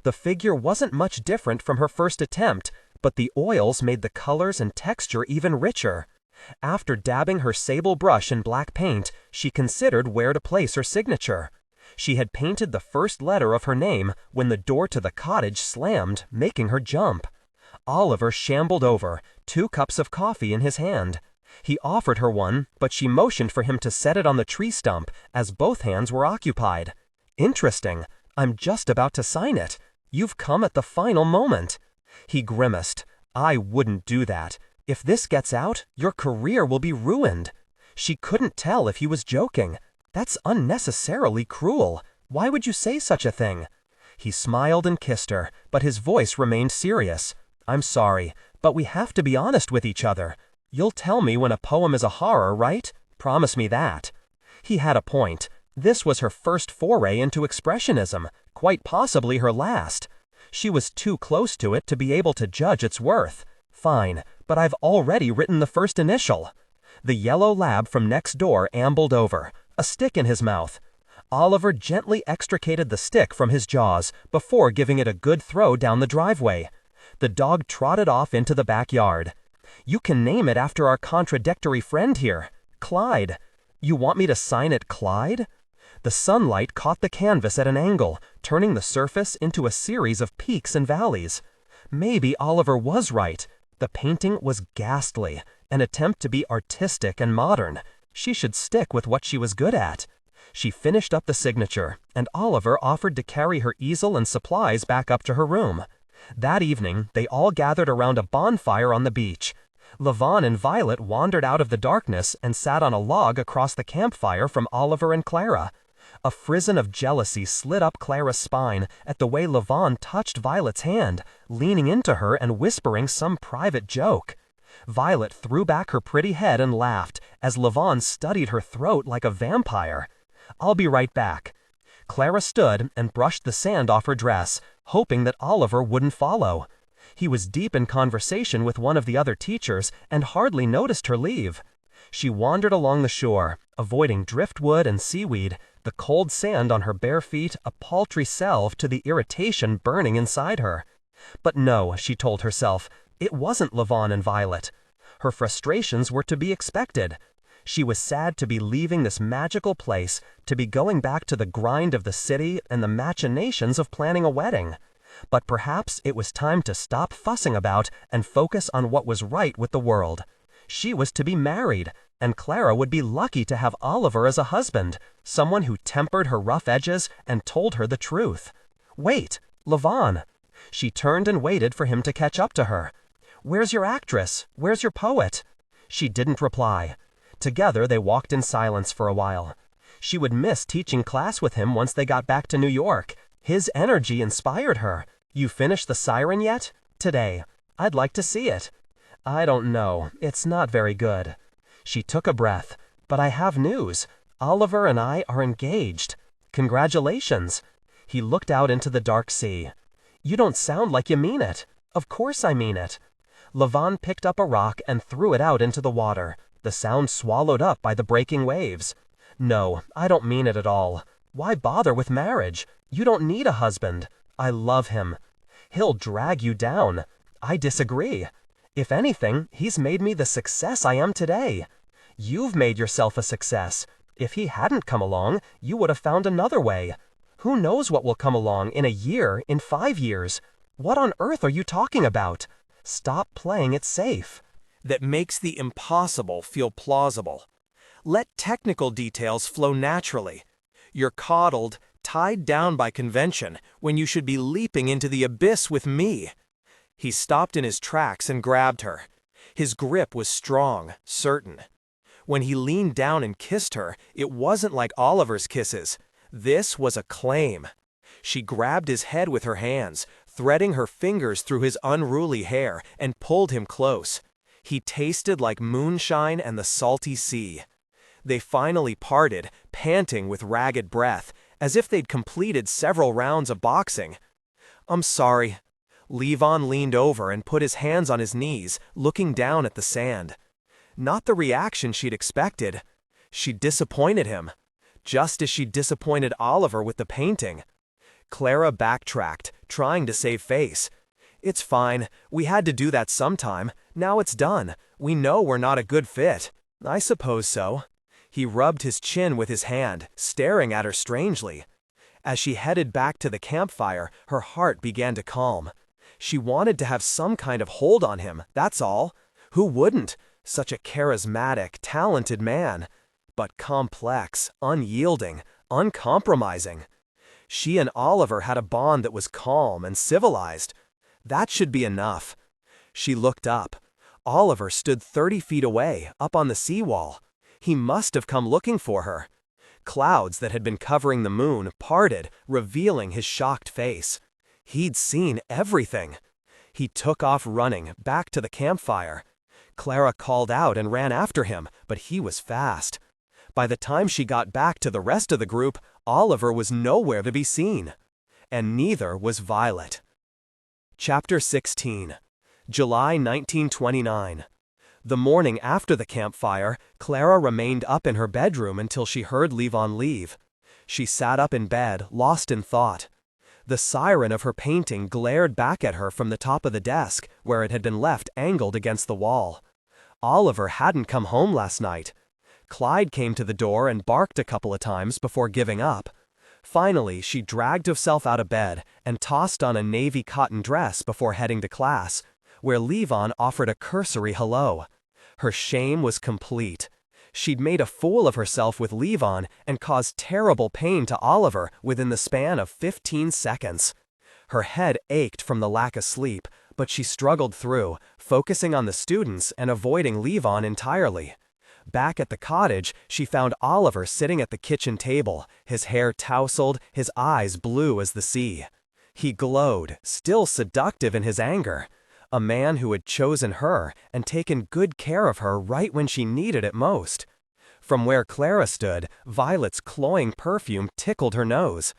The figure wasn't much different from her first attempt, but the oils made the colors and texture even richer. After dabbing her sable brush in black paint, she considered where to place her signature. She had painted the first letter of her name when the door to the cottage slammed, making her jump. Oliver shambled over, 2 cups of coffee in his hand. He offered her one, but she motioned for him to set it on the tree stump, as both hands were occupied. Interesting. I'm just about to sign it. You've come at the final moment. He grimaced. I wouldn't do that. If this gets out, your career will be ruined. She couldn't tell if he was joking. That's unnecessarily cruel. Why would you say such a thing? He smiled and kissed her, but his voice remained serious. I'm sorry, but we have to be honest with each other. You'll tell me when a poem is a horror, right? Promise me that. He had a point. This was her first foray into expressionism, quite possibly her last. She was too close to it to be able to judge its worth. Fine, but I've already written the first initial. The yellow lab from next door ambled over, a stick in his mouth. Oliver gently extricated the stick from his jaws before giving it a good throw down the driveway. The dog trotted off into the backyard. You can name it after our contradictory friend here, Clyde. You want me to sign it Clyde? The sunlight caught the canvas at an angle, turning the surface into a series of peaks and valleys. Maybe Oliver was right. The painting was ghastly, an attempt to be artistic and modern. She should stick with what she was good at. She finished up the signature, and Oliver offered to carry her easel and supplies back up to her room. That evening, they all gathered around a bonfire on the beach. Levon and Violet wandered out of the darkness and sat on a log across the campfire from Oliver and Clara. A frisson of jealousy slid up Clara's spine at the way Levon touched Violet's hand, leaning into her and whispering some private joke. Violet threw back her pretty head and laughed as Levon studied her throat like a vampire. "I'll be right back." Clara stood and brushed the sand off her dress, hoping that Oliver wouldn't follow. He was deep in conversation with one of the other teachers and hardly noticed her leave. She wandered along the shore, avoiding driftwood and seaweed, the cold sand on her bare feet a paltry salve to the irritation burning inside her. But no, she told herself, it wasn't Levon and Violet. Her frustrations were to be expected. She was sad to be leaving this magical place, to be going back to the grind of the city and the machinations of planning a wedding. But perhaps it was time to stop fussing about and focus on what was right with the world. She was to be married, and Clara would be lucky to have Oliver as a husband, someone who tempered her rough edges and told her the truth. Wait, Levon. She turned and waited for him to catch up to her. "Where's your actress? Where's your poet?" She didn't reply. Together they walked in silence for a while. She would miss teaching class with him once they got back to New York. His energy inspired her. "You finished The Siren yet?" "Today. I'd like to see it." "I don't know. It's not very good." She took a breath. "But I have news. Oliver and I are engaged. Congratulations." He looked out into the dark sea. "You don't sound like you mean it." "Of course I mean it." Levon picked up a rock and threw it out into the water, the sound swallowed up by the breaking waves. "No, I don't mean it at all. Why bother with marriage? You don't need a husband. I love him." "He'll drag you down." "I disagree. If anything, he's made me the success I am today." "You've made yourself a success. If he hadn't come along, you would have found another way. Who knows what will come along in a year, in 5 years? What on earth are you talking about? Stop playing it safe." That makes the impossible feel plausible. Let technical details flow naturally. You're coddled, tied down by convention, when you should be leaping into the abyss with me. He stopped in his tracks and grabbed her. His grip was strong, certain. When he leaned down and kissed her, it wasn't like Oliver's kisses. This was a claim. She grabbed his head with her hands, threading her fingers through his unruly hair, and pulled him close. He tasted like moonshine and the salty sea. They finally parted, panting with ragged breath, as if they'd completed several rounds of boxing. "I'm sorry." Levon leaned over and put his hands on his knees, looking down at the sand. Not the reaction she'd expected. She disappointed him, just as she disappointed Oliver with the painting. Clara backtracked, trying to save face. "It's fine. We had to do that sometime. Now it's done. We know we're not a good fit." "I suppose so." He rubbed his chin with his hand, staring at her strangely. As she headed back to the campfire, her heart began to calm. She wanted to have some kind of hold on him, that's all. Who wouldn't? Such a charismatic, talented man. But complex, unyielding, uncompromising. She and Oliver had a bond that was calm and civilized. That should be enough. She looked up. Oliver stood 30 feet away, up on the seawall. He must have come looking for her. Clouds that had been covering the moon parted, revealing his shocked face. He'd seen everything. He took off running, back to the campfire. Clara called out and ran after him, but he was fast. By the time she got back to the rest of the group, Oliver was nowhere to be seen. And neither was Violet. Chapter 16. July 1929. The morning after the campfire, Clara remained up in her bedroom until she heard Levon leave. She sat up in bed, lost in thought. The siren of her painting glared back at her from the top of the desk, where it had been left angled against the wall. Oliver hadn't come home last night. Clyde came to the door and barked a couple of times before giving up. Finally, she dragged herself out of bed and tossed on a navy cotton dress before heading to class, where Levon offered a cursory hello. Her shame was complete. She'd made a fool of herself with Levon and caused terrible pain to Oliver within the span of 15 seconds. Her head ached from the lack of sleep, but she struggled through, focusing on the students and avoiding Levon entirely. Back at the cottage, she found Oliver sitting at the kitchen table, his hair tousled, his eyes blue as the sea. He glowed, still seductive in his anger. A man who had chosen her and taken good care of her right when she needed it most. From where Clara stood, Violet's cloying perfume tickled her nose.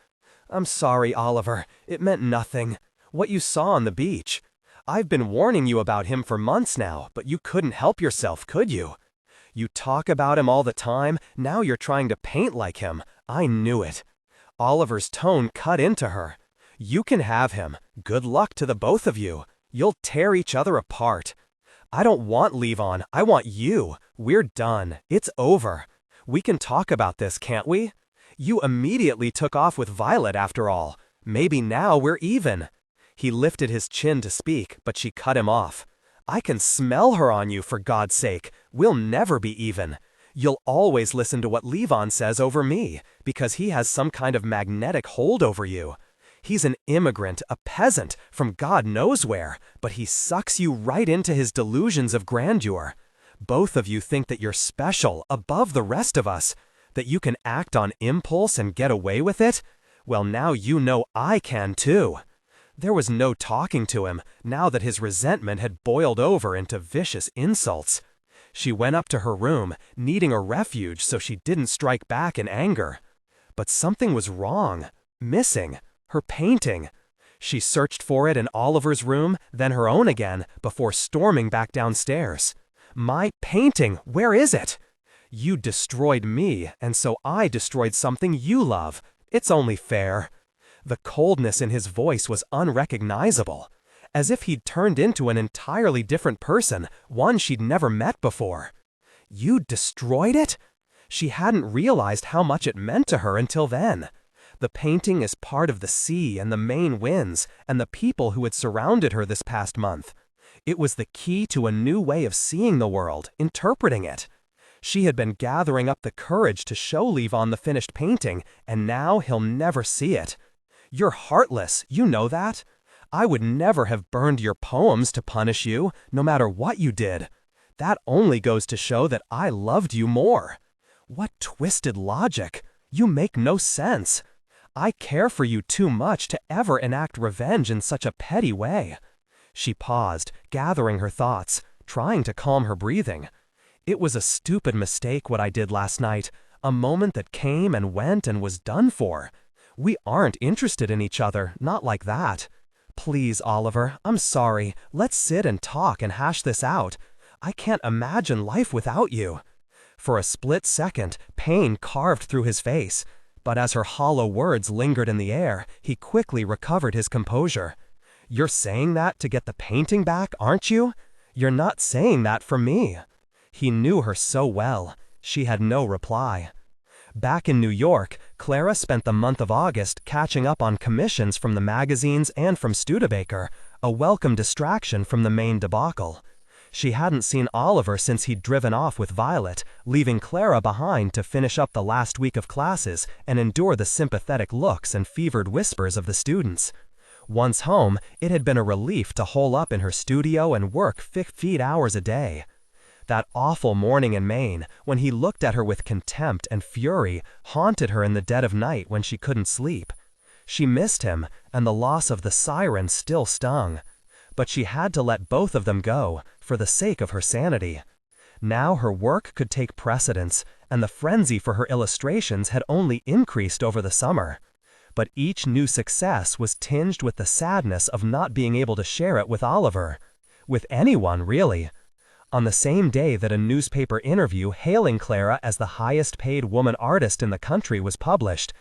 "I'm sorry, Oliver. It meant nothing. What you saw on the beach. I've been warning you about him for months now, but you couldn't help yourself, could you? You talk about him all the time, now you're trying to paint like him. I knew it." Oliver's tone cut into her. "You can have him. Good luck to the both of you. You'll tear each other apart. I don't want Levon, I want you. We're done. It's over. We can talk about this, can't we? You immediately took off with Violet after all. Maybe now we're even." He lifted his chin to speak, but she cut him off. "I can smell her on you, for God's sake. We'll never be even. You'll always listen to what Levon says over me, because he has some kind of magnetic hold over you. He's an immigrant, a peasant, from God knows where, but he sucks you right into his delusions of grandeur. Both of you think that you're special, above the rest of us, that you can act on impulse and get away with it. Well, now you know I can too." There was no talking to him, now that his resentment had boiled over into vicious insults. She went up to her room, needing a refuge so she didn't strike back in anger. But something was wrong, missing. Her painting. She searched for it in Oliver's room, then her own again, before storming back downstairs. "My painting, where is it?" "You destroyed me, and so I destroyed something you love. It's only fair." The coldness in his voice was unrecognizable, as if he'd turned into an entirely different person, one she'd never met before. "You destroyed it?" She hadn't realized how much it meant to her until then. The painting is part of the sea and the main winds and the people who had surrounded her this past month. It was the key to a new way of seeing the world, interpreting it. She had been gathering up the courage to show Levon the finished painting, and now he'll never see it. "You're heartless, you know that? I would never have burned your poems to punish you, no matter what you did. That only goes to show that I loved you more." What twisted logic! You make no sense. I care for you too much to ever enact revenge in such a petty way. She paused, gathering her thoughts, trying to calm her breathing. "It was a stupid mistake what I did last night, a moment that came and went and was done for. We aren't interested in each other, not like that. Please, Oliver, I'm sorry. Let's sit and talk and hash this out. I can't imagine life without you." For a split second, pain carved through his face. But as her hollow words lingered in the air, he quickly recovered his composure. "You're saying that to get the painting back, aren't you? You're not saying that for me." He knew her so well. She had no reply. Back in New York, Clara spent the month of August catching up on commissions from the magazines and from Studebaker, a welcome distraction from the main debacle. She hadn't seen Oliver since he'd driven off with Violet, leaving Clara behind to finish up the last week of classes and endure the sympathetic looks and fevered whispers of the students. Once home, it had been a relief to hole up in her studio and work 50 hours a day. That awful morning in Maine, when he looked at her with contempt and fury, haunted her in the dead of night when she couldn't sleep. She missed him, and the loss of the siren still stung. But she had to let both of them go, for the sake of her sanity. Now her work could take precedence, and the frenzy for her illustrations had only increased over the summer. But each new success was tinged with the sadness of not being able to share it with Oliver. With anyone, really. On the same day that a newspaper interview hailing Clara as the highest-paid woman artist in the country was published,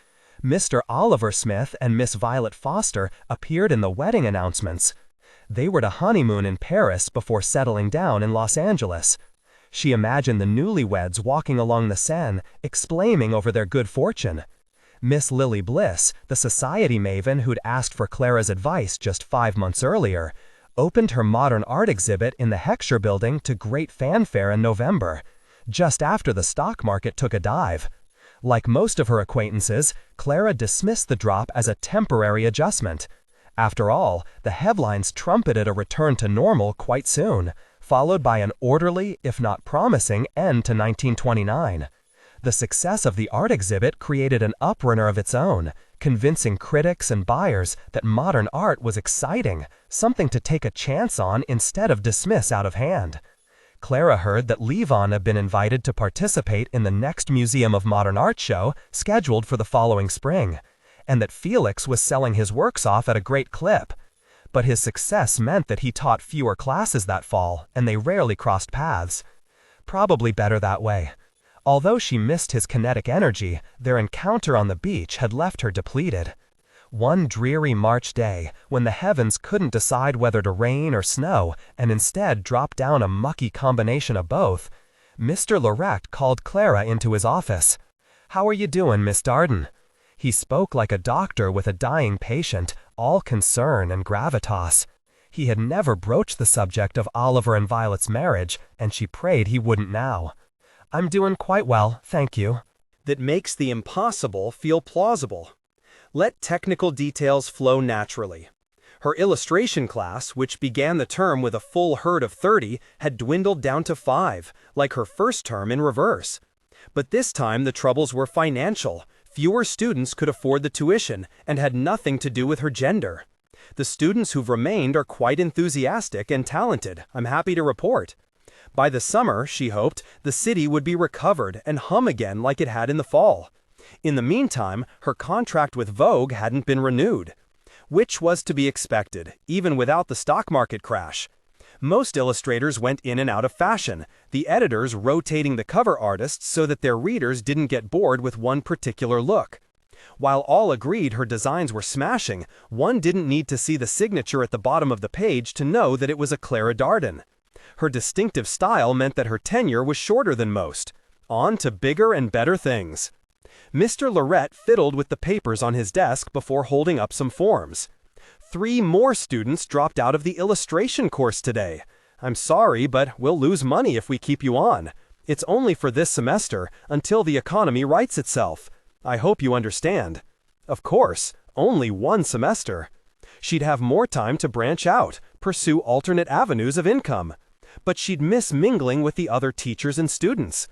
Mr. Oliver Smith and Miss Violet Foster appeared in the wedding announcements. They were to honeymoon in Paris before settling down in Los Angeles. She imagined the newlyweds walking along the Seine, exclaiming over their good fortune. Miss Lily Bliss, the society maven who'd asked for Clara's advice just 5 months earlier, opened her modern art exhibit in the Heckscher building to great fanfare in November. just after the stock market took a dive. Like most of her acquaintances, Clara dismissed the drop as a temporary adjustment. After all, the headlines trumpeted a return to normal quite soon, followed by an orderly, if not promising, end to 1929. The success of the art exhibit created an uprunner of its own, convincing critics and buyers that modern art was exciting, something to take a chance on instead of dismiss out of hand. Clara heard that Levon had been invited to participate in the next Museum of Modern Art show scheduled for the following spring, and that Felix was selling his works off at a great clip. But his success meant that he taught fewer classes that fall, and they rarely crossed paths. Probably better that way. Although she missed his kinetic energy, their encounter on the beach had left her depleted. One dreary March day, when the heavens couldn't decide whether to rain or snow, and instead dropped down a mucky combination of both, Mr. Lorette called Clara into his office. "How are you doing, Miss Darden?" He spoke like a doctor with a dying patient, all concern and gravitas. He had never broached the subject of Oliver and Violet's marriage, and she prayed he wouldn't now. "I'm doing quite well, thank you." That makes the impossible feel plausible. Let technical details flow naturally. Her illustration class, which began the term with a full herd of 30, had dwindled down to 5, like her first term in reverse. But this time the troubles were financial. Fewer students could afford the tuition and had nothing to do with her gender. The students who've remained are quite enthusiastic and talented, I'm happy to report. By the summer, she hoped, the city would be recovered and hum again like it had in the fall. In the meantime, her contract with Vogue hadn't been renewed, which was to be expected, even without the stock market crash. Most illustrators went in and out of fashion, the editors rotating the cover artists so that their readers didn't get bored with one particular look. While all agreed her designs were smashing, one didn't need to see the signature at the bottom of the page to know that it was a Clara Darden. Her distinctive style meant that her tenure was shorter than most. On to bigger and better things. Mr. Lorette fiddled with the papers on his desk before holding up some forms. 3 more students dropped out of the illustration course today. I'm sorry, but we'll lose money if we keep you on. It's only for this semester, until the economy rights itself. I hope you understand. Of course, only 1 semester. She'd have more time to branch out, pursue alternate avenues of income. But she'd miss mingling with the other teachers and students.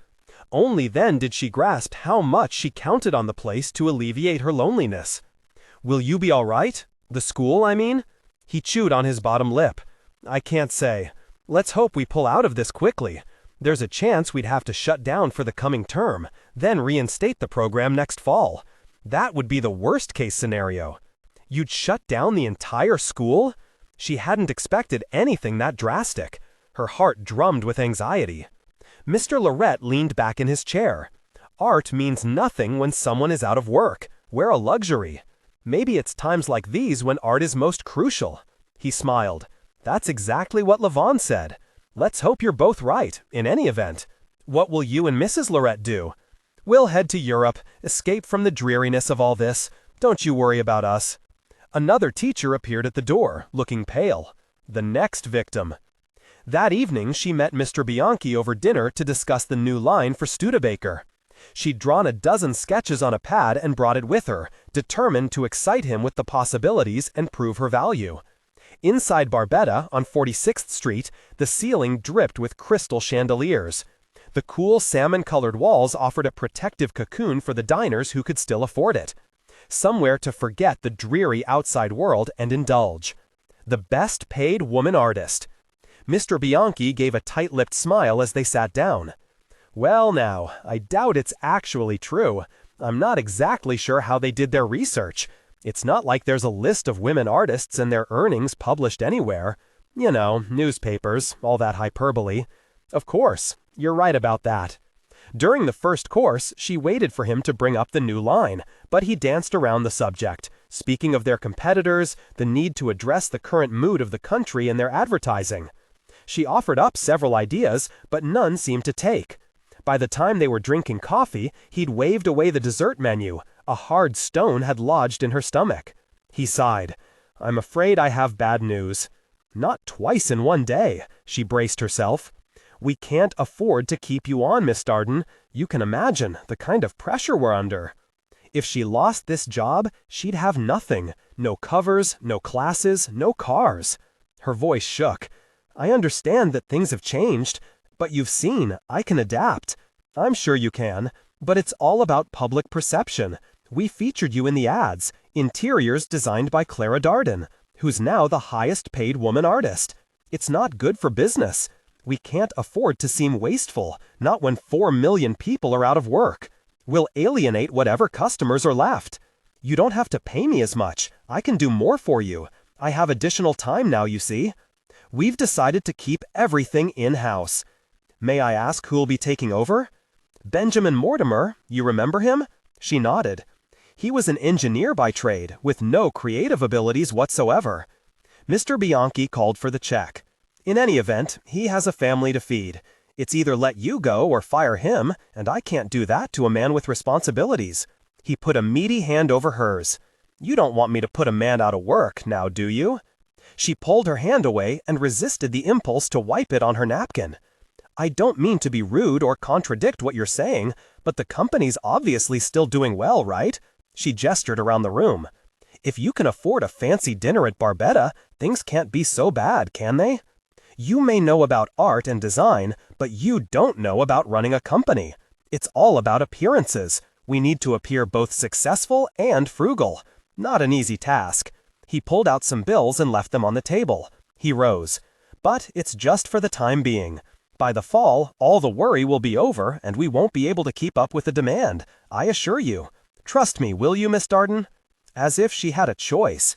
Only then did she grasp how much she counted on the place to alleviate her loneliness. "Will you be all right? The school, I mean?" He chewed on his bottom lip. "I can't say. Let's hope we pull out of this quickly. There's a chance we'd have to shut down for the coming term, then reinstate the program next fall. That would be the worst-case scenario." "You'd shut down the entire school?" She hadn't expected anything that drastic. Her heart drummed with anxiety. Mr. Lorette leaned back in his chair. "Art means nothing when someone is out of work. We're a luxury. Maybe it's times like these when art is most crucial." He smiled. "That's exactly what Levon said. Let's hope you're both right, in any event. What will you and Mrs. Lorette do?" "We'll head to Europe, escape from the dreariness of all this. Don't you worry about us." Another teacher appeared at the door, looking pale. The next victim. That evening, she met Mr. Bianchi over dinner to discuss the new line for Studebaker. She'd drawn a dozen sketches on a pad and brought it with her, determined to excite him with the possibilities and prove her value. Inside Barbetta, on 46th Street, the ceiling dripped with crystal chandeliers. The cool salmon-colored walls offered a protective cocoon for the diners who could still afford it. Somewhere to forget the dreary outside world and indulge. The best-paid woman artist. Mr. Bianchi gave a tight-lipped smile as they sat down. "Well now, I doubt it's actually true. I'm not exactly sure how they did their research. It's not like there's a list of women artists and their earnings published anywhere. You know, newspapers, all that hyperbole. Of course, you're right about that." During the first course, she waited for him to bring up the new line, but he danced around the subject, speaking of their competitors, the need to address the current mood of the country in their advertising. She offered up several ideas, but none seemed to take. By the time they were drinking coffee, he'd waved away the dessert menu. A hard stone had lodged in her stomach. He sighed. "I'm afraid I have bad news." Not twice in one day, she braced herself. We can't afford to keep you on, Miss Darden. You can imagine the kind of pressure we're under. If she lost this job, she'd have nothing. No covers, no classes, no cars. Her voice shook. I understand that things have changed, but you've seen, I can adapt. I'm sure you can, but it's all about public perception. We featured you in the ads, interiors designed by Clara Darden, who's now the highest paid woman artist. It's not good for business. We can't afford to seem wasteful, not when 4 million people are out of work. We'll alienate whatever customers are left. You don't have to pay me as much. I can do more for you. I have additional time now, you see. We've decided to keep everything in-house. May I ask who'll be taking over? Benjamin Mortimer, you remember him? She nodded. He was an engineer by trade, with no creative abilities whatsoever. Mr. Bianchi called for the check. In any event, he has a family to feed. It's either let you go or fire him, and I can't do that to a man with responsibilities. He put a meaty hand over hers. You don't want me to put a man out of work, now do you? She pulled her hand away and resisted the impulse to wipe it on her napkin. I don't mean to be rude or contradict what you're saying, but the company's obviously still doing well, right? She gestured around the room. If you can afford a fancy dinner at Barbetta, things can't be so bad, can they? You may know about art and design, but you don't know about running a company. It's all about appearances. We need to appear both successful and frugal. Not an easy task. He pulled out some bills and left them on the table. He rose. But it's just for the time being. By the fall, all the worry will be over, and we won't be able to keep up with the demand, I assure you. Trust me, will you, Miss Darden? As if she had a choice.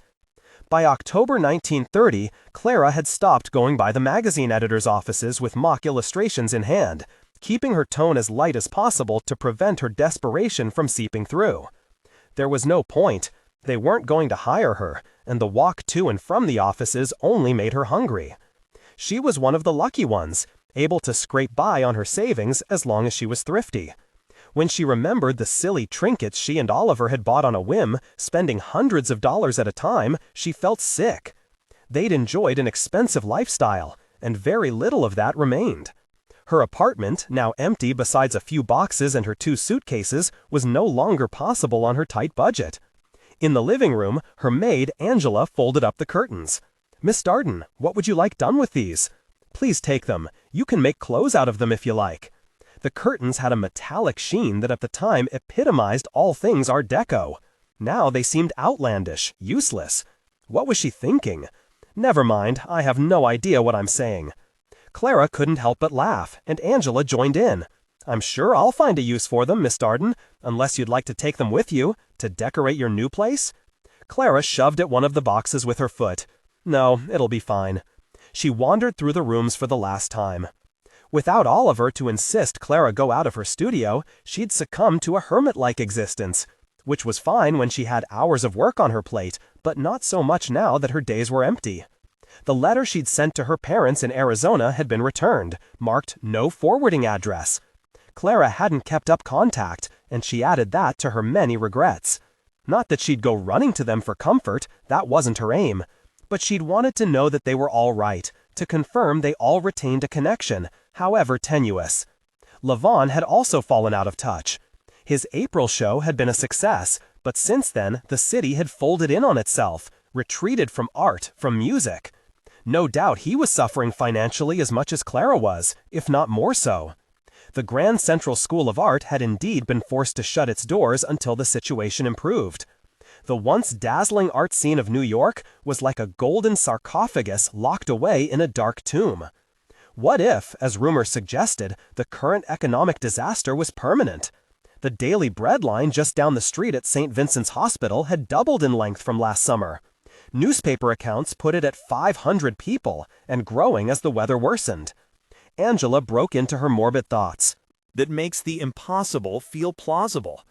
By October 1930, Clara had stopped going by the magazine editors' offices with mock illustrations in hand, keeping her tone as light as possible to prevent her desperation from seeping through. There was no point. They weren't going to hire her, and the walk to and from the offices only made her hungry. She was one of the lucky ones, able to scrape by on her savings as long as she was thrifty. When she remembered the silly trinkets she and Oliver had bought on a whim, spending hundreds of dollars at a time, she felt sick. They'd enjoyed an expensive lifestyle, and very little of that remained. Her apartment, now empty besides a few boxes and her 2 suitcases, was no longer possible on her tight budget. In the living room, her maid, Angela, folded up the curtains. Miss Darden, what would you like done with these? Please take them. You can make clothes out of them if you like. The curtains had a metallic sheen that at the time epitomized all things Art Deco. Now they seemed outlandish, useless. What was she thinking? Never mind, I have no idea what I'm saying. Clara couldn't help but laugh, and Angela joined in. I'm sure I'll find a use for them, Miss Darden, unless you'd like to take them with you, to decorate your new place. Clara shoved at one of the boxes with her foot. No, it'll be fine. She wandered through the rooms for the last time. Without Oliver to insist Clara go out of her studio, she'd succumb to a hermit-like existence, which was fine when she had hours of work on her plate, but not so much now that her days were empty. The letter she'd sent to her parents in Arizona had been returned, marked no forwarding address. Clara hadn't kept up contact, and she added that to her many regrets. Not that she'd go running to them for comfort, that wasn't her aim, but she'd wanted to know that they were all right, to confirm they all retained a connection, however tenuous. Levon had also fallen out of touch. His April show had been a success, but since then the city had folded in on itself, retreated from art, from music. No doubt he was suffering financially as much as Clara was, if not more so. The Grand Central School of Art had indeed been forced to shut its doors until the situation improved. The once dazzling art scene of New York was like a golden sarcophagus locked away in a dark tomb. What if, as rumors suggested, the current economic disaster was permanent? The Daily Bread line just down the street at St. Vincent's Hospital had doubled in length from last summer. Newspaper accounts put it at 500 people, and growing as the weather worsened. Angela broke into her morbid thoughts. That makes the impossible feel plausible.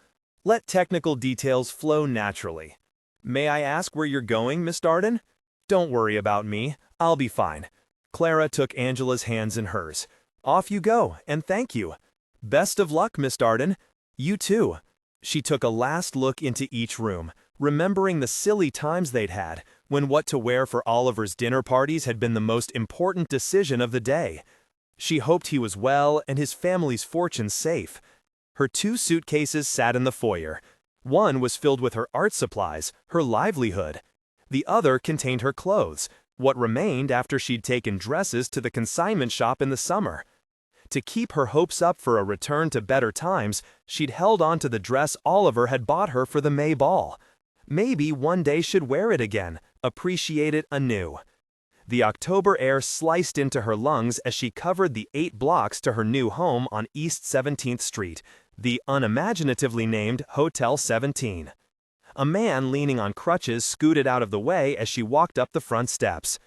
Let technical details flow naturally. May I ask where you're going, Miss Darden? Don't worry about me. I'll be fine. Clara took Angela's hands in hers. Off you go, and thank you. Best of luck, Miss Darden. You too. She took a last look into each room, remembering the silly times they'd had, when what to wear for Oliver's dinner parties had been the most important decision of the day. She hoped he was well and his family's fortune safe. Her 2 suitcases sat in the foyer. One was filled with her art supplies, her livelihood. The other contained her clothes, what remained after she'd taken dresses to the consignment shop in the summer. To keep her hopes up for a return to better times, she'd held on to the dress Oliver had bought her for the May ball. Maybe one day she'd wear it again, appreciate it anew. The October air sliced into her lungs as she covered the 8 blocks to her new home on East 17th Street, the unimaginatively named Hotel 17. A man leaning on crutches scooted out of the way as she walked up the front steps.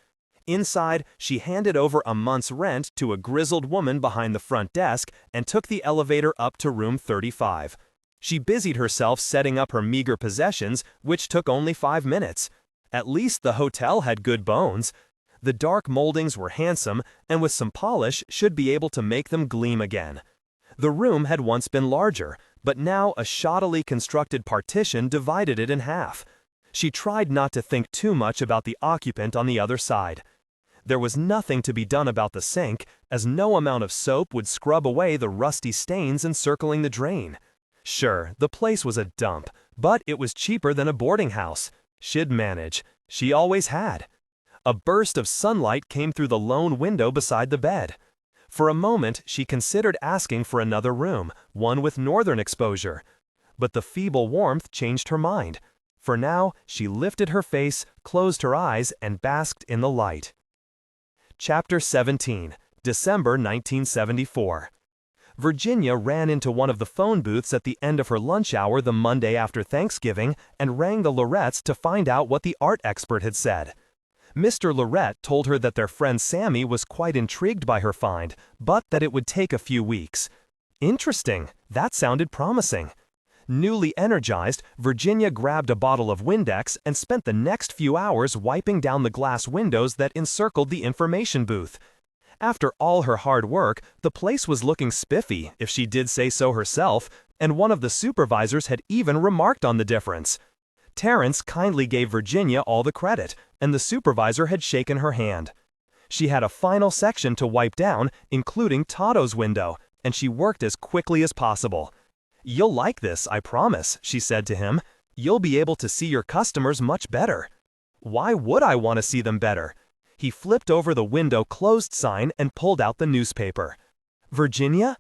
Inside, she handed over a month's rent to a grizzled woman behind the front desk and took the elevator up to room 35. She busied herself setting up her meager possessions, which took only 5 minutes. At least the hotel had good bones. The dark moldings were handsome, and with some polish should be able to make them gleam again. The room had once been larger, but now a shoddily constructed partition divided it in half. She tried not to think too much about the occupant on the other side. There was nothing to be done about the sink, as no amount of soap would scrub away the rusty stains encircling the drain. Sure, the place was a dump, but it was cheaper than a boarding house. She'd manage. She always had. A burst of sunlight came through the lone window beside the bed. For a moment, she considered asking for another room, one with northern exposure. But the feeble warmth changed her mind. For now, she lifted her face, closed her eyes, and basked in the light. Chapter 17, December 1974. Virginia ran into one of the phone booths at the end of her lunch hour the Monday after Thanksgiving and rang the Lorettes to find out what the art expert had said. Mr. Lorette told her that their friend Sammy was quite intrigued by her find, but that it would take a few weeks. Interesting. That sounded promising. Newly energized, Virginia grabbed a bottle of Windex and spent the next few hours wiping down the glass windows that encircled the information booth. After all her hard work, the place was looking spiffy, if she did say so herself, and one of the supervisors had even remarked on the difference. Terrence kindly gave Virginia all the credit, and the supervisor had shaken her hand. She had a final section to wipe down, including Toto's window, and she worked as quickly as possible. "You'll like this, I promise," she said to him. "You'll be able to see your customers much better." "Why would I want to see them better?" He flipped over the window closed sign and pulled out the newspaper. "Virginia?"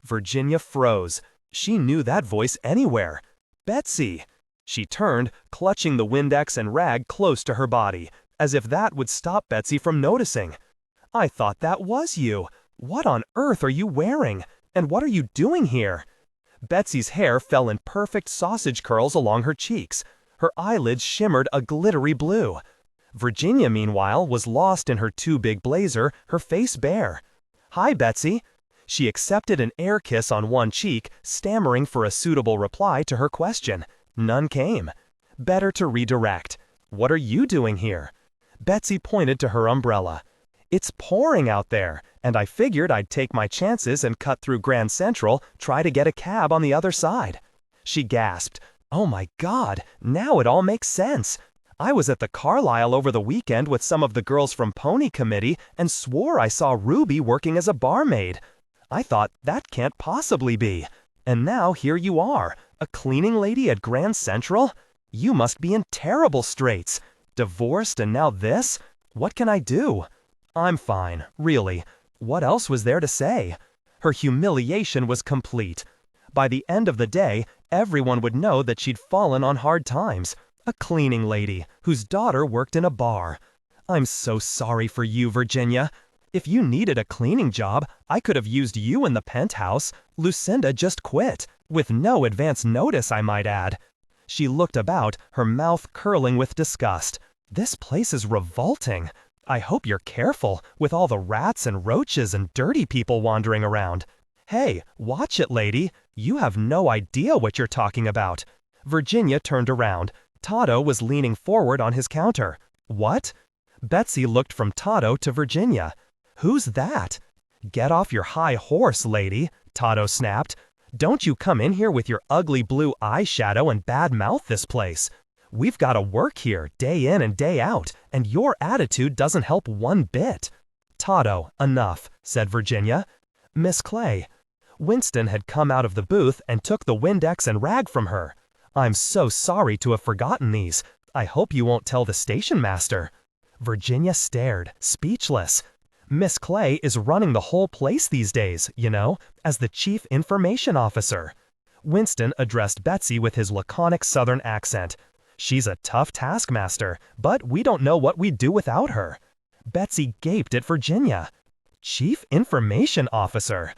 Virginia froze. She knew that voice anywhere. "Betsy!" She turned, clutching the Windex and rag close to her body, as if that would stop Betsy from noticing. "I thought that was you. What on earth are you wearing? And what are you doing here?" Betsy's hair fell in perfect sausage curls along her cheeks. Her eyelids shimmered a glittery blue. Virginia, meanwhile, was lost in her too big blazer, her face bare. "Hi, Betsy." She accepted an air kiss on one cheek, stammering for a suitable reply to her question. None came. Better to redirect. "What are you doing here?" Betsy pointed to her umbrella. "It's pouring out there, and I figured I'd take my chances and cut through Grand Central, try to get a cab on the other side." She gasped. "Oh my God, now it all makes sense. I was at the Carlisle over the weekend with some of the girls from Pony Committee and swore I saw Ruby working as a barmaid. I thought, that can't possibly be. And now here you are, a cleaning lady at Grand Central? You must be in terrible straits. Divorced and now this? What can I do?" "I'm fine, really. What else was there to say?" Her humiliation was complete. By the end of the day, everyone would know that she'd fallen on hard times. A cleaning lady, whose daughter worked in a bar. "I'm so sorry for you, Virginia. If you needed a cleaning job, I could have used you in the penthouse. Lucinda just quit, with no advance notice, I might add." She looked about, her mouth curling with disgust. "This place is revolting. I hope you're careful, with all the rats and roaches and dirty people wandering around. Hey, watch it, lady. You have no idea what you're talking about." Virginia turned around. Toto was leaning forward on his counter. "What?" Betsy looked from Toto to Virginia. "Who's that?" "Get off your high horse, lady," Toto snapped. "Don't you come in here with your ugly blue eyeshadow and bad-mouth this place. We've got to work here, day in and day out, and your attitude doesn't help one bit." Toto, enough, said Virginia. Miss Clay. Winston had come out of the booth and took the Windex and rag from her. I'm so sorry to have forgotten these. I hope you won't tell the station master. Virginia stared, speechless. Miss Clay is running the whole place these days, you know, as the chief information officer. Winston addressed Betsy with his laconic southern accent. She's a tough taskmaster, but we don't know what we'd do without her. Betsy gaped at Virginia. Chief information officer?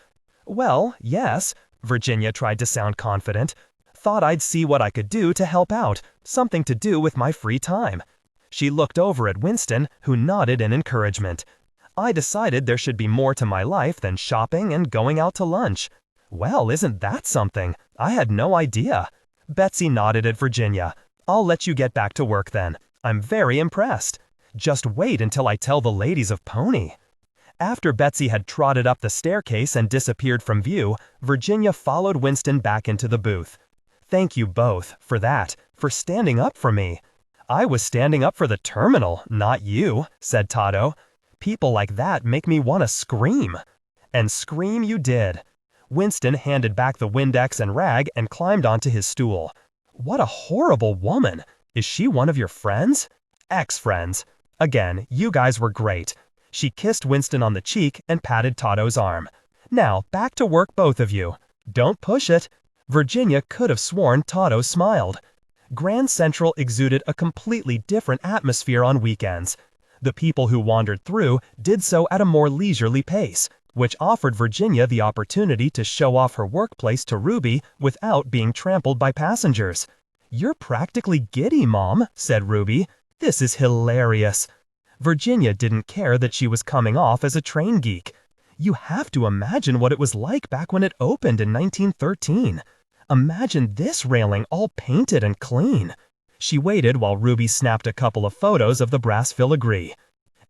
Well, yes, Virginia tried to sound confident. Thought I'd see what I could do to help out, something to do with my free time. She looked over at Winston, who nodded in encouragement. I decided there should be more to my life than shopping and going out to lunch. Well, isn't that something? I had no idea. Betsy nodded at Virginia. I'll let you get back to work then. I'm very impressed. Just wait until I tell the ladies of Pony. After Betsy had trotted up the staircase and disappeared from view, Virginia followed Winston back into the booth. Thank you both for that, for standing up for me. I was standing up for the terminal, not you, said Toto. People like that make me want to scream. And scream you did. Winston handed back the Windex and rag and climbed onto his stool. What a horrible woman. Is she one of your friends? Ex-friends. Again, you guys were great. She kissed Winston on the cheek and patted Toto's arm. Now, back to work, both of you. Don't push it. Virginia could have sworn Toto smiled. Grand Central exuded a completely different atmosphere on weekends. The people who wandered through did so at a more leisurely pace, which offered Virginia the opportunity to show off her workplace to Ruby without being trampled by passengers. You're practically giddy, Mom, said Ruby. This is hilarious. Virginia didn't care that she was coming off as a train geek. You have to imagine what it was like back when it opened in 1913. Imagine this railing all painted and clean. She waited while Ruby snapped a couple of photos of the brass filigree.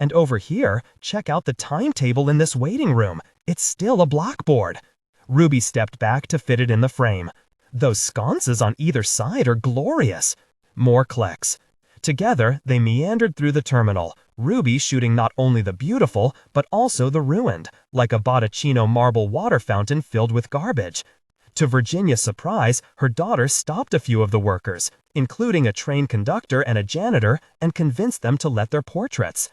And over here, check out the timetable in this waiting room. It's still a blackboard. Ruby stepped back to fit it in the frame. Those sconces on either side are glorious. More clicks. Together, they meandered through the terminal, Ruby shooting not only the beautiful, but also the ruined, like a Botticino marble water fountain filled with garbage. To Virginia's surprise, her daughter stopped a few of the workers, including a train conductor and a janitor, and convinced them to let their portraits.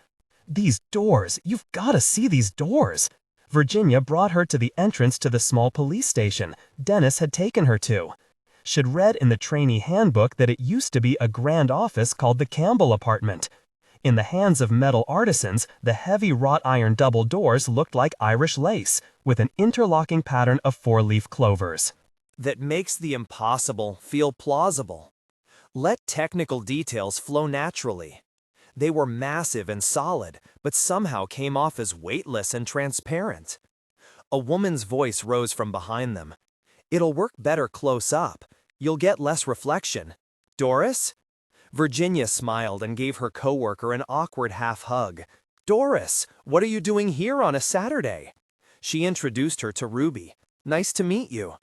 These doors, you've got to see these doors. Virginia brought her to the entrance to the small police station Dennis had taken her to. She'd read in the trainee handbook that it used to be a grand office called the Campbell Apartment. In the hands of metal artisans, the heavy wrought iron double doors looked like Irish lace, with an interlocking pattern of four-leaf clovers. That makes the impossible feel plausible. Let technical details flow naturally. They were massive and solid, but somehow came off as weightless and transparent. A woman's voice rose from behind them. It'll work better close up. You'll get less reflection. Doris? Virginia smiled and gave her coworker an awkward half hug. Doris, what are you doing here on a Saturday? She introduced her to Ruby. Nice to meet you.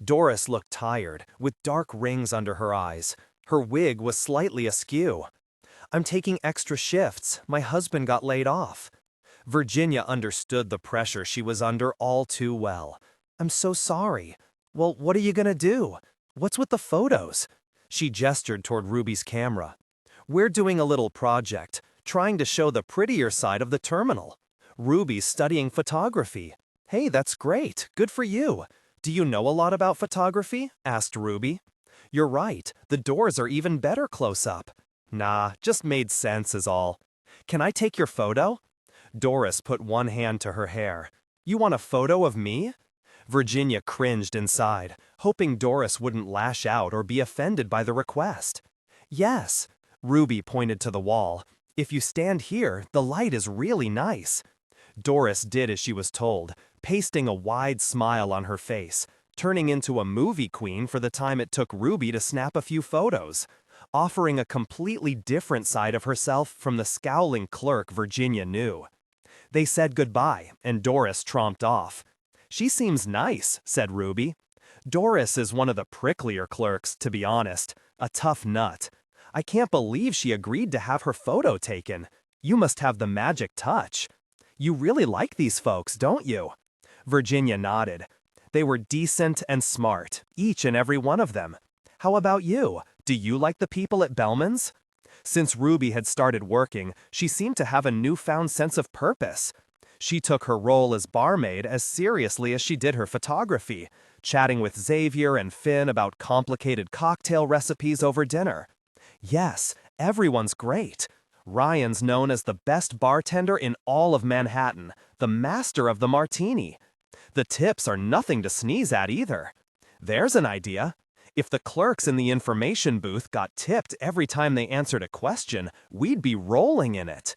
Doris looked tired, with dark rings under her eyes. Her wig was slightly askew. I'm taking extra shifts. My husband got laid off. Virginia understood the pressure she was under all too well. I'm so sorry. Well, what are you gonna do? What's with the photos? She gestured toward Ruby's camera. We're doing a little project, trying to show the prettier side of the terminal. Ruby's studying photography. Hey, that's great. Good for you. Do you know a lot about photography? Asked Ruby. You're right. The doors are even better close up. Nah, just made sense is all. Can I take your photo? Doris put one hand to her hair. You want a photo of me? Virginia cringed inside, hoping Doris wouldn't lash out or be offended by the request. Yes. Ruby pointed to the wall. If you stand here, the light is really nice. Doris did as she was told, pasting a wide smile on her face, turning into a movie queen for the time it took Ruby to snap a few photos, offering a completely different side of herself from the scowling clerk Virginia knew. They said goodbye, and Doris tromped off. She seems nice, said Ruby. Doris is one of the pricklier clerks, to be honest, a tough nut. I can't believe she agreed to have her photo taken. You must have the magic touch. You really like these folks, don't you? Virginia nodded. They were decent and smart, each and every one of them. How about you? Do you like the people at Bellman's? Since Ruby had started working, she seemed to have a newfound sense of purpose. She took her role as barmaid as seriously as she did her photography, chatting with Xavier and Finn about complicated cocktail recipes over dinner. Yes, everyone's great. Ryan's known as the best bartender in all of Manhattan, the master of the martini. The tips are nothing to sneeze at either. There's an idea. If the clerks in the information booth got tipped every time they answered a question, we'd be rolling in it.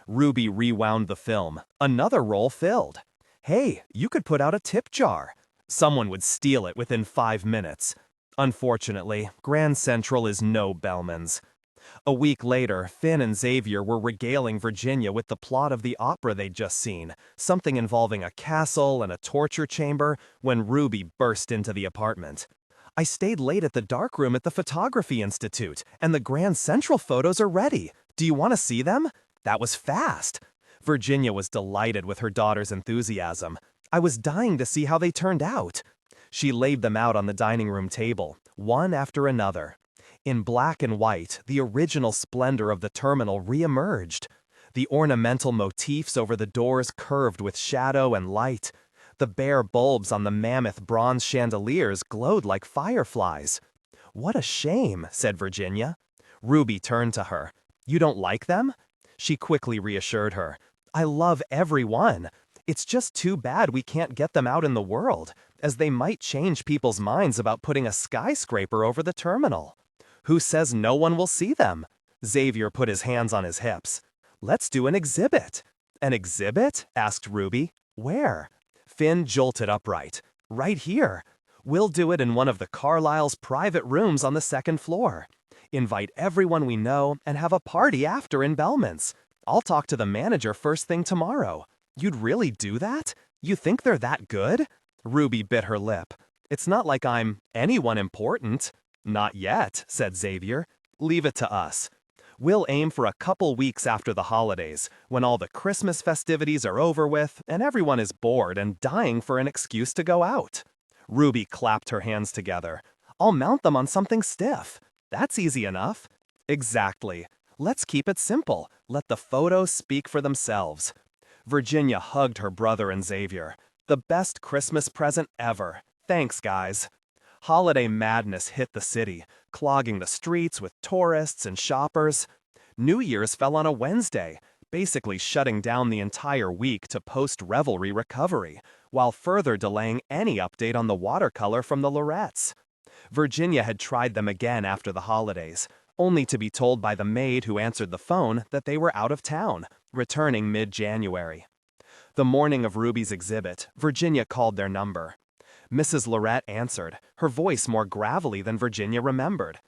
Ruby rewound the film. Another roll filled. Hey, you could put out a tip jar. Someone would steal it within 5 minutes. Unfortunately, Grand Central is no Bellman's. A week later, Finn and Xavier were regaling Virginia with the plot of the opera they'd just seen, something involving a castle and a torture chamber, when Ruby burst into the apartment. I stayed late at the darkroom at the Photography Institute, and the Grand Central photos are ready. Do you want to see them? That was fast. Virginia was delighted with her daughter's enthusiasm. I was dying to see how they turned out. She laid them out on the dining room table, one after another. In black and white, the original splendor of the terminal re-emerged. The ornamental motifs over the doors curved with shadow and light. The bare bulbs on the mammoth bronze chandeliers glowed like fireflies. "What a shame," said Virginia. Ruby turned to her. "You don't like them?" She quickly reassured her. "I love every one. It's just too bad we can't get them out in the world, as they might change people's minds about putting a skyscraper over the terminal." "Who says no one will see them?" Xavier put his hands on his hips. "Let's do an exhibit." "An exhibit?" asked Ruby. "Where?" Finn jolted upright. "Right here. We'll do it in one of the Carlyle's private rooms on the 2nd floor. Invite everyone we know and have a party after in Bellman's. I'll talk to the manager first thing tomorrow." "You'd really do that? You think they're that good?" Ruby bit her lip. "It's not like I'm anyone important." "Not yet," said Xavier. "Leave it to us. We'll aim for a couple weeks after the holidays, when all the Christmas festivities are over with and everyone is bored and dying for an excuse to go out." Ruby clapped her hands together. "I'll mount them on something stiff. That's easy enough." "Exactly. Let's keep it simple. Let the photos speak for themselves." Virginia hugged her brother and Xavier. "The best Christmas present ever. Thanks, guys." Holiday madness hit the city, clogging the streets with tourists and shoppers. New Year's fell on a Wednesday, basically shutting down the entire week to post-revelry recovery, while further delaying any update on the watercolor from the Lorettes. Virginia had tried them again after the holidays, only to be told by the maid who answered the phone that they were out of town, returning mid-January. The morning of Ruby's exhibit, Virginia called their number. Mrs. Lorette answered, her voice more gravelly than Virginia remembered.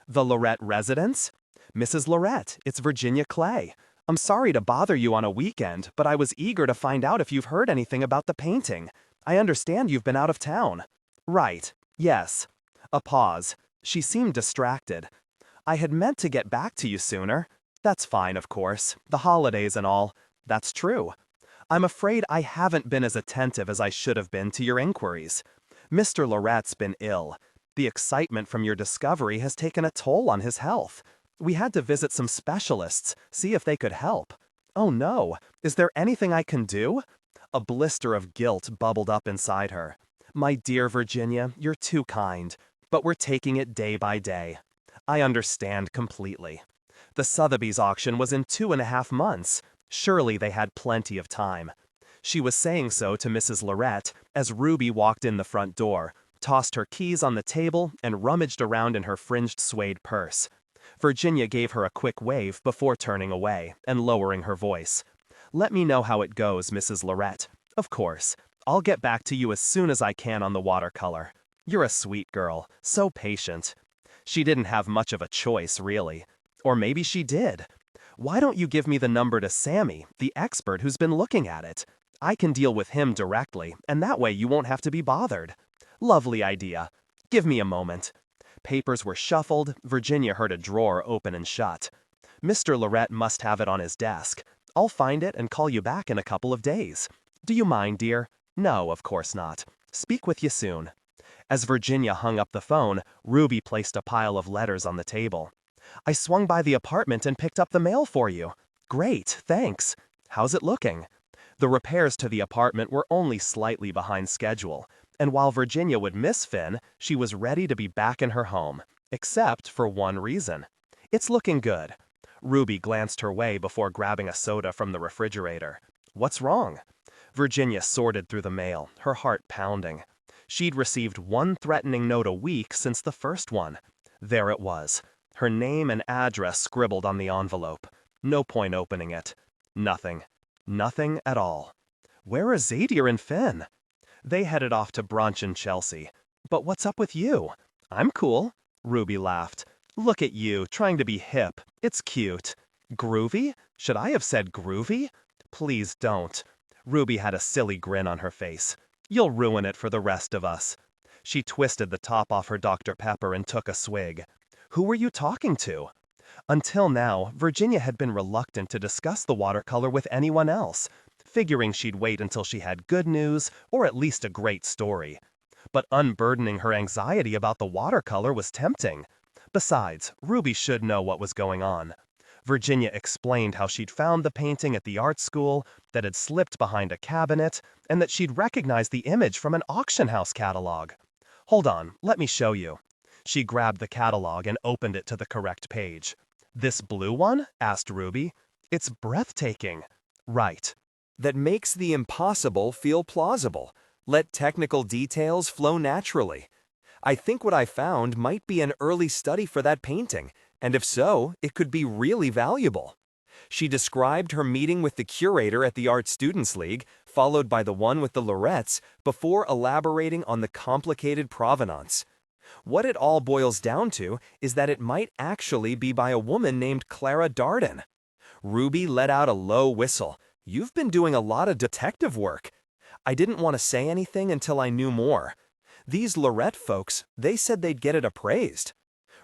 "The Lorette residence?" "Mrs. Lorette, it's Virginia Clay. I'm sorry to bother you on a weekend, but I was eager to find out if you've heard anything about the painting. I understand you've been out of town." "Right. Yes." A pause. She seemed distracted. "I had meant to get back to you sooner." "That's fine, of course. The holidays and all." "That's true." "I'm afraid I haven't been as attentive as I should have been to your inquiries. Mr. Lorette's been ill. The excitement from your discovery has taken a toll on his health. We had to visit some specialists, see if they could help." "Oh no. Is there anything I can do?" A blister of guilt bubbled up inside her. "My dear Virginia, you're too kind, but we're taking it day by day." "I understand completely." The Sotheby's auction was in 2.5 months. Surely they had plenty of time. She was saying so to Mrs. Lorette as Ruby walked in the front door, tossed her keys on the table, and rummaged around in her fringed suede purse. Virginia gave her a quick wave before turning away and lowering her voice. "Let me know how it goes, Mrs. Lorette. Of course. I'll get back to you as soon as I can on the watercolor. You're a sweet girl, so patient." She didn't have much of a choice, really. Or maybe she did. "Why don't you give me the number to Sammy, the expert who's been looking at it? I can deal with him directly, and that way you won't have to be bothered." "Lovely idea. Give me a moment." Papers were shuffled. Virginia heard a drawer open and shut. "Mr. Lorette must have it on his desk. I'll find it and call you back in a couple of days. Do you mind, dear? No, of course not. Speak with you soon. As Virginia hung up the phone, Ruby placed a pile of letters on the table. I swung by the apartment and picked up the mail for you. Great, thanks. How's it looking? The repairs to the apartment were only slightly behind schedule, and while Virginia would miss Finn, she was ready to be back in her home, except for one reason. It's looking good. Ruby glanced her way before grabbing a soda from the refrigerator. What's wrong? Virginia sorted through the mail, her heart pounding. She'd received one threatening note a week since the first one. There it was, her name and address scribbled on the envelope. No point opening it. Nothing. Nothing at all. Where are Xavier and Finn? They headed off to brunch in Chelsea. But what's up with you? I'm cool. Ruby laughed. Look at you, trying to be hip. It's cute. Groovy? Should I have said groovy? Please don't. Ruby had a silly grin on her face. You'll ruin it for the rest of us. She twisted the top off her Dr. Pepper and took a swig. Who were you talking to? Until now, Virginia had been reluctant to discuss the watercolor with anyone else, figuring she'd wait until she had good news or at least a great story. But unburdening her anxiety about the watercolor was tempting. Besides, Ruby should know what was going on. Virginia explained how she'd found the painting at the art school, that had slipped behind a cabinet, and that she'd recognized the image from an auction house catalog. Hold on, let me show you. She grabbed the catalog and opened it to the correct page. This blue one? Asked Ruby. It's breathtaking. Right. That makes the impossible feel plausible. Let technical details flow naturally. I think what I found might be an early study for that painting, and if so, it could be really valuable. She described her meeting with the curator at the Art Students League, followed by the one with the Lorettes, before elaborating on the complicated provenance. What it all boils down to is that it might actually be by a woman named Clara Darden. Ruby let out a low whistle. You've been doing a lot of detective work. I didn't want to say anything until I knew more. These Lorette folks, they said they'd get it appraised.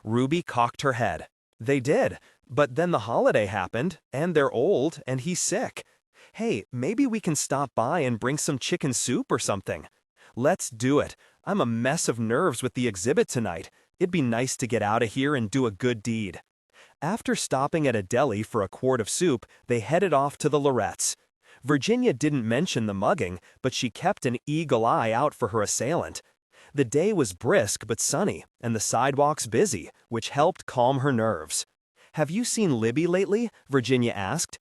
Ruby cocked her head. They did, but then the holiday happened, and they're old, and he's sick. Hey, maybe we can stop by and bring some chicken soup or something. Let's do it. I'm a mess of nerves with the exhibit tonight. It'd be nice to get out of here and do a good deed. After stopping at a deli for a quart of soup, they headed off to the Lorettes. Virginia didn't mention the mugging, but she kept an eagle eye out for her assailant. The day was brisk but sunny, and the sidewalks busy, which helped calm her nerves. Have you seen Libby lately? Virginia asked.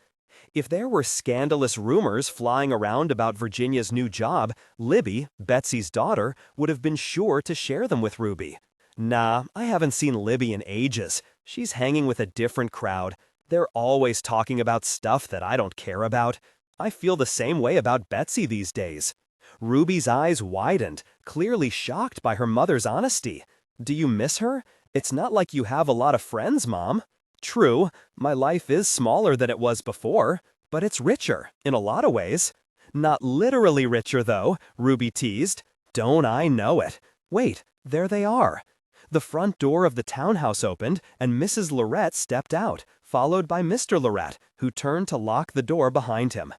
If there were scandalous rumors flying around about Virginia's new job, Libby, Betsy's daughter, would have been sure to share them with Ruby. Nah, I haven't seen Libby in ages. She's hanging with a different crowd. They're always talking about stuff that I don't care about. I feel the same way about Betsy these days. Ruby's eyes widened, clearly shocked by her mother's honesty. Do you miss her? It's not like you have a lot of friends, Mom. True, my life is smaller than it was before, but it's richer, in a lot of ways. Not literally richer, though, Ruby teased. Don't I know it? Wait, there they are. The front door of the townhouse opened, and Mrs. Lorette stepped out, followed by Mr. Lorette, who turned to lock the door behind him.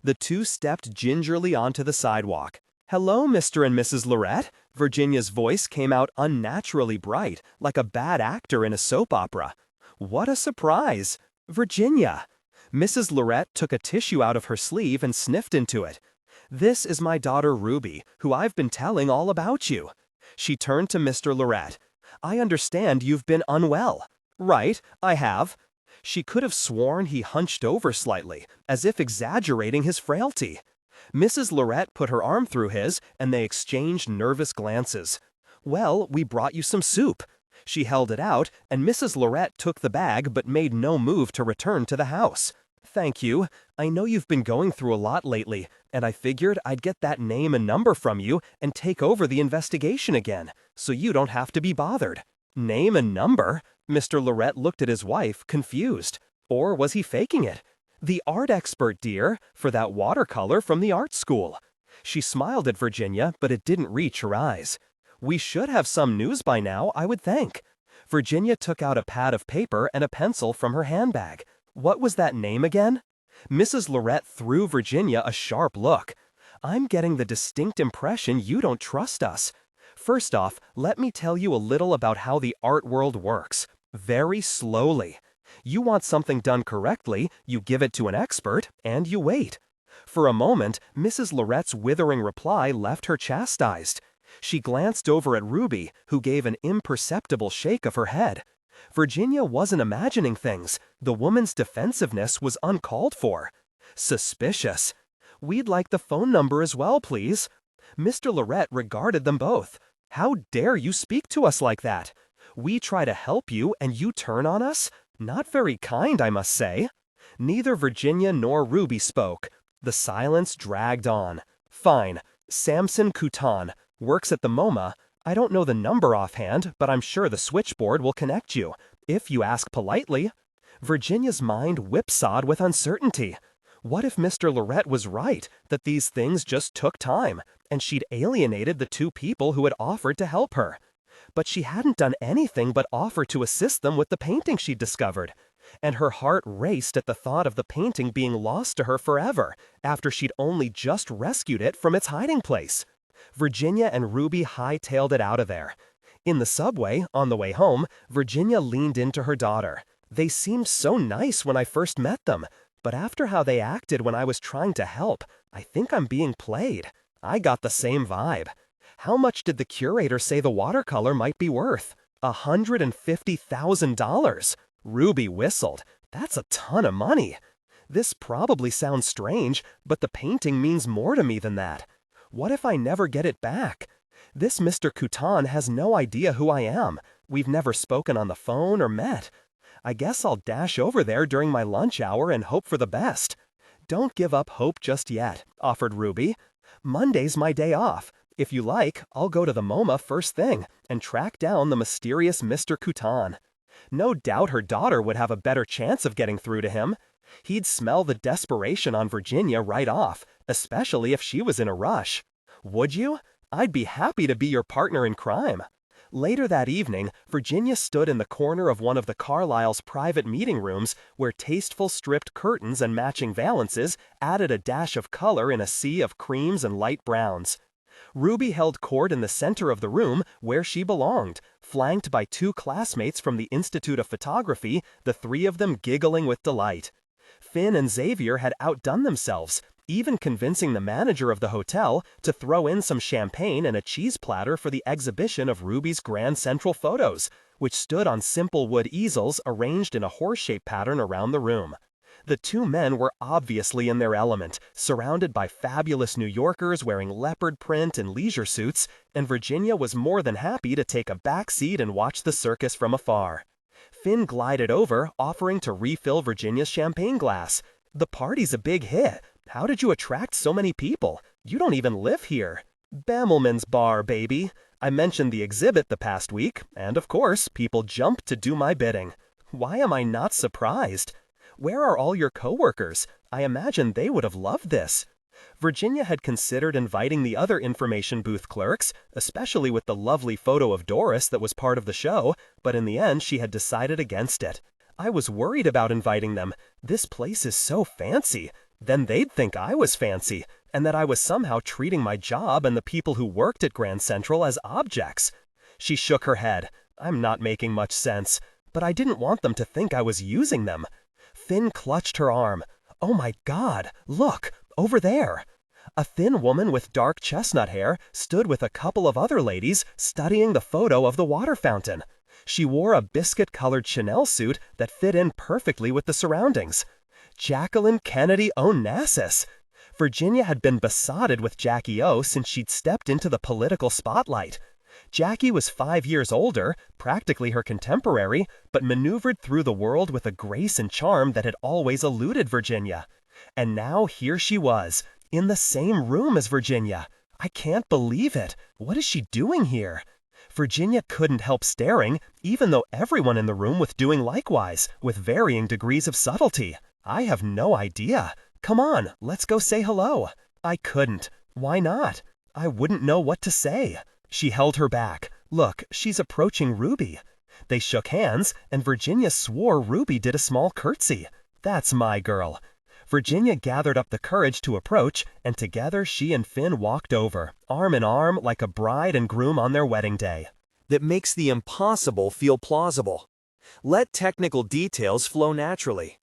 The two stepped gingerly onto the sidewalk. Hello, Mr. and Mrs. Lorette. Virginia's voice came out unnaturally bright, like a bad actor in a soap opera. What a surprise! Virginia! Mrs. Lorette took a tissue out of her sleeve and sniffed into it. This is my daughter Ruby, who I've been telling all about you. She turned to Mr. Lorette. I understand you've been unwell. Right, I have. She could have sworn he hunched over slightly, as if exaggerating his frailty. Mrs. Lorette put her arm through his, and they exchanged nervous glances. Well, we brought you some soup. She held it out, and Mrs. Lorette took the bag but made no move to return to the house. Thank you. I know you've been going through a lot lately, and I figured I'd get that name and number from you and take over the investigation again, so you don't have to be bothered. Name and number? Mr. Lorette looked at his wife, confused. Or was he faking it? The art expert, dear, for that watercolor from the art school. She smiled at Virginia, but it didn't reach her eyes. We should have some news by now, I would think. Virginia took out a pad of paper and a pencil from her handbag. What was that name again? Mrs. Lorette threw Virginia a sharp look. "I'm getting the distinct impression you don't trust us. First off, let me tell you a little about how the art world works. Very slowly. You want something done correctly, you give it to an expert, and you wait." For a moment, Mrs. Lorette's withering reply left her chastised. She glanced over at Ruby, who gave an imperceptible shake of her head. Virginia wasn't imagining things. The woman's defensiveness was uncalled for. Suspicious. "We'd like the phone number as well, please." Mr. Lorette regarded them both. "How dare you speak to us like that? We try to help you and you turn on us? Not very kind, I must say." Neither Virginia nor Ruby spoke. The silence dragged on. "Fine. Samson Couton. Works at the MoMA. I don't know the number offhand, but I'm sure the switchboard will connect you, if you ask politely." Virginia's mind whipsawed with uncertainty. What if Mr. Lorette was right, that these things just took time, and she'd alienated the two people who had offered to help her? But she hadn't done anything but offer to assist them with the painting she'd discovered. And her heart raced at the thought of the painting being lost to her forever, after she'd only just rescued it from its hiding place. Virginia and Ruby hightailed it out of there. In the subway, on the way home, Virginia leaned into her daughter. "They seemed so nice when I first met them, but after how they acted when I was trying to help, I think I'm being played. I got the same vibe. How much did the curator say the watercolor might be worth? $150,000. Ruby whistled. "That's a ton of money." "This probably sounds strange, but the painting means more to me than that. What if I never get it back? This Mr. Couton has no idea who I am. We've never spoken on the phone or met. I guess I'll dash over there during my lunch hour and hope for the best." "Don't give up hope just yet," offered Ruby. "Monday's my day off. If you like, I'll go to the MoMA first thing and track down the mysterious Mr. Couton." No doubt her daughter would have a better chance of getting through to him. He'd smell the desperation on Virginia right off, especially if she was in a rush. "Would you? I'd be happy to be your partner in crime." Later that evening, Virginia stood in the corner of one of the Carlyle's private meeting rooms where tasteful stripped curtains and matching valances added a dash of color in a sea of creams and light browns. Ruby held court in the center of the room where she belonged, flanked by two classmates from the Institute of Photography, the three of them giggling with delight. Finn and Xavier had outdone themselves, even convincing the manager of the hotel to throw in some champagne and a cheese platter for the exhibition of Ruby's Grand Central photos, which stood on simple wood easels arranged in a horse-shaped pattern around the room. The two men were obviously in their element, surrounded by fabulous New Yorkers wearing leopard print and leisure suits, and Virginia was more than happy to take a back seat and watch the circus from afar. Finn glided over, offering to refill Virginia's champagne glass. "The party's a big hit. How did you attract so many people? You don't even live here." "Bammelman's bar, baby. I mentioned the exhibit the past week, and of course, people jumped to do my bidding. Why am I not surprised? Where are all your coworkers? I imagine they would have loved this." Virginia had considered inviting the other information booth clerks, especially with the lovely photo of Doris that was part of the show, but in the end she had decided against it. "I was worried about inviting them. This place is so fancy. Then they'd think I was fancy, and that I was somehow treating my job and the people who worked at Grand Central as objects." She shook her head. "I'm not making much sense, but I didn't want them to think I was using them." Finn clutched her arm. "Oh my God, look, over there." A thin woman with dark chestnut hair stood with a couple of other ladies studying the photo of the water fountain. She wore a biscuit-colored Chanel suit that fit in perfectly with the surroundings. Jacqueline Kennedy Onassis. Virginia had been besotted with Jackie O since she'd stepped into the political spotlight. Jackie was 5 years older, practically her contemporary, but maneuvered through the world with a grace and charm that had always eluded Virginia. And now here she was, in the same room as Virginia. I can't believe it. What is she doing here? Virginia couldn't help staring, even though everyone in the room was doing likewise, with varying degrees of subtlety. I have no idea. Come on, let's go say hello. I couldn't. Why not? I wouldn't know what to say. She held her back. Look, she's approaching Ruby. They shook hands, and Virginia swore Ruby did a small curtsy. That's my girl. Virginia gathered up the courage to approach, and together she and Finn walked over, arm in arm like a bride and groom on their wedding day. That makes the impossible feel plausible. Let technical details flow naturally.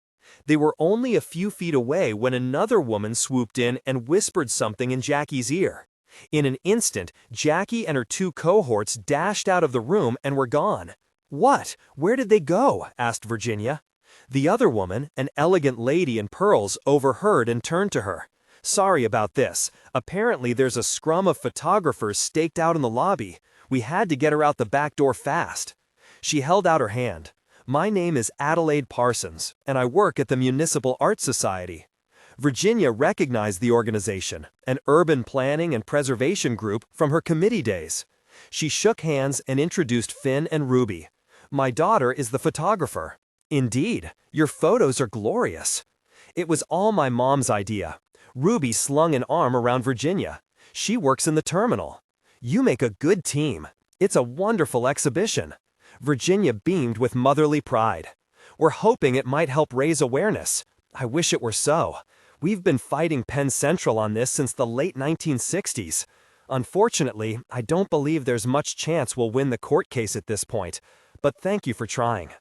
They were only a few feet away when another woman swooped in and whispered something in Jackie's ear. In an instant, Jackie and her two cohorts dashed out of the room and were gone. "What? Where did they go?" asked Virginia. The other woman, an elegant lady in pearls, overheard and turned to her. "Sorry about this. Apparently there's a scrum of photographers staked out in the lobby. We had to get her out the back door fast." She held out her hand. "My name is Adelaide Parsons, and I work at the Municipal Art Society." Virginia recognized the organization, an urban planning and preservation group, from her committee days. She shook hands and introduced Finn and Ruby. "My daughter is the photographer." "Indeed, your photos are glorious." "It was all my mom's idea." Ruby slung an arm around Virginia. "She works in the terminal." "You make a good team. It's a wonderful exhibition." Virginia beamed with motherly pride. "We're hoping it might help raise awareness." "I wish it were so. We've been fighting Penn Central on this since the late 1960s. Unfortunately, I don't believe there's much chance we'll win the court case at this point, but thank you for trying."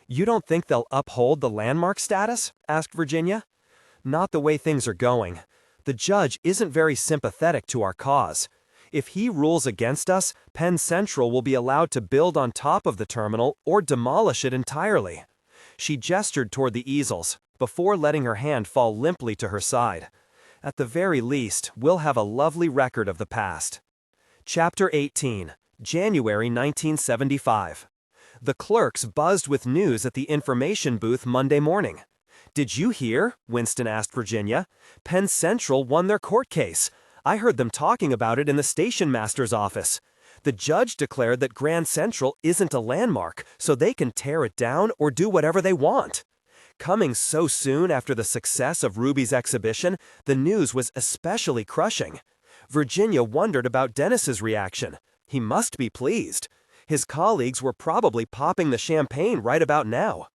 "You don't think they'll uphold the landmark status?" asked Virginia. "Not the way things are going. The judge isn't very sympathetic to our cause. If he rules against us, Penn Central will be allowed to build on top of the terminal or demolish it entirely." She gestured toward the easels, before letting her hand fall limply to her side. "At the very least, we'll have a lovely record of the past." Chapter 18, January 1975. The clerks buzzed with news at the information booth Monday morning. "Did you hear?" Winston asked Virginia. "Penn Central won their court case. I heard them talking about it in the station master's office. The judge declared that Grand Central isn't a landmark, so they can tear it down or do whatever they want." Coming so soon after the success of Ruby's exhibition, the news was especially crushing. Virginia wondered about Dennis's reaction. He must be pleased. His colleagues were probably popping the champagne right about now.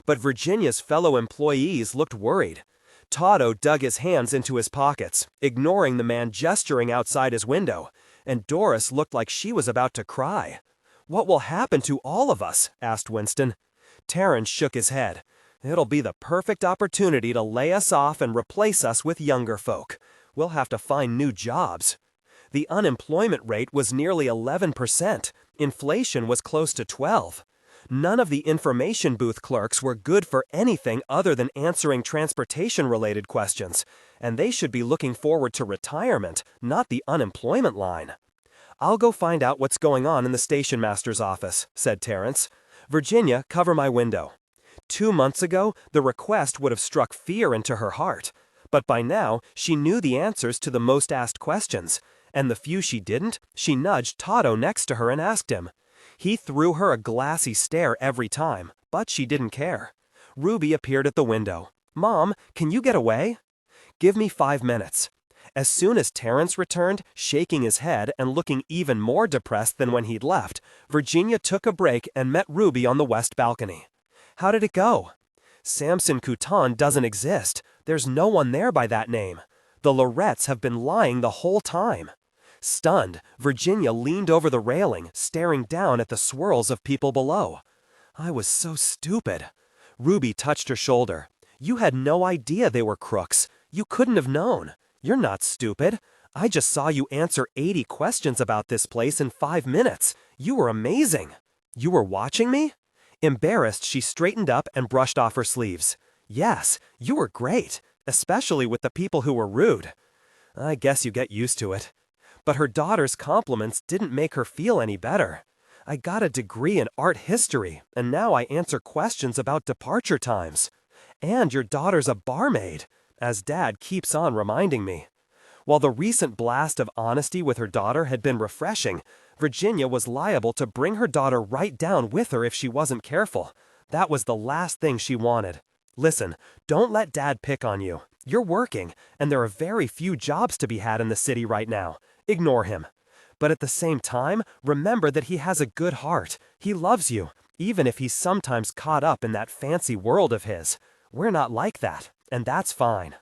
But Virginia's fellow employees looked worried. Toto dug his hands into his pockets, ignoring the man gesturing outside his window, and Doris looked like she was about to cry. "What will happen to all of us?" asked Winston. Terrence shook his head. "It'll be the perfect opportunity to lay us off and replace us with younger folk. We'll have to find new jobs." The unemployment rate was nearly 11%. Inflation was close to 12%. None of the information booth clerks were good for anything other than answering transportation-related questions, and they should be looking forward to retirement, not the unemployment line. "I'll go find out what's going on in the station master's office," said Terrence. "Virginia, cover my window." 2 months ago, the request would have struck fear into her heart. But by now, she knew the answers to the most asked questions, and the few she didn't, she nudged Toto next to her and asked him. He threw her a glassy stare every time, but she didn't care. Ruby appeared at the window. "Mom, can you get away?" "Give me 5 minutes." As soon as Terrence returned, shaking his head and looking even more depressed than when he'd left, Virginia took a break and met Ruby on the west balcony. "How did it go?" "Samson Couton doesn't exist. There's no one there by that name. The Lorettes have been lying the whole time." Stunned, Virginia leaned over the railing, staring down at the swirls of people below. "I was so stupid." Ruby touched her shoulder. "You had no idea they were crooks. You couldn't have known. You're not stupid. I just saw you answer 80 questions about this place in 5 minutes. You were amazing." "You were watching me?" Embarrassed, she straightened up and brushed off her sleeves. "Yes, you were great, especially with the people who were rude." "I guess you get used to it." But her daughter's compliments didn't make her feel any better. "I got a degree in art history, and now I answer questions about departure times. And your daughter's a barmaid, as Dad keeps on reminding me." While the recent blast of honesty with her daughter had been refreshing, Virginia was liable to bring her daughter right down with her if she wasn't careful. That was the last thing she wanted. "Listen, don't let Dad pick on you. You're working, and there are very few jobs to be had in the city right now. Ignore him. But at the same time, remember that he has a good heart. He loves you, even if he's sometimes caught up in that fancy world of his. We're not like that. and that's fine.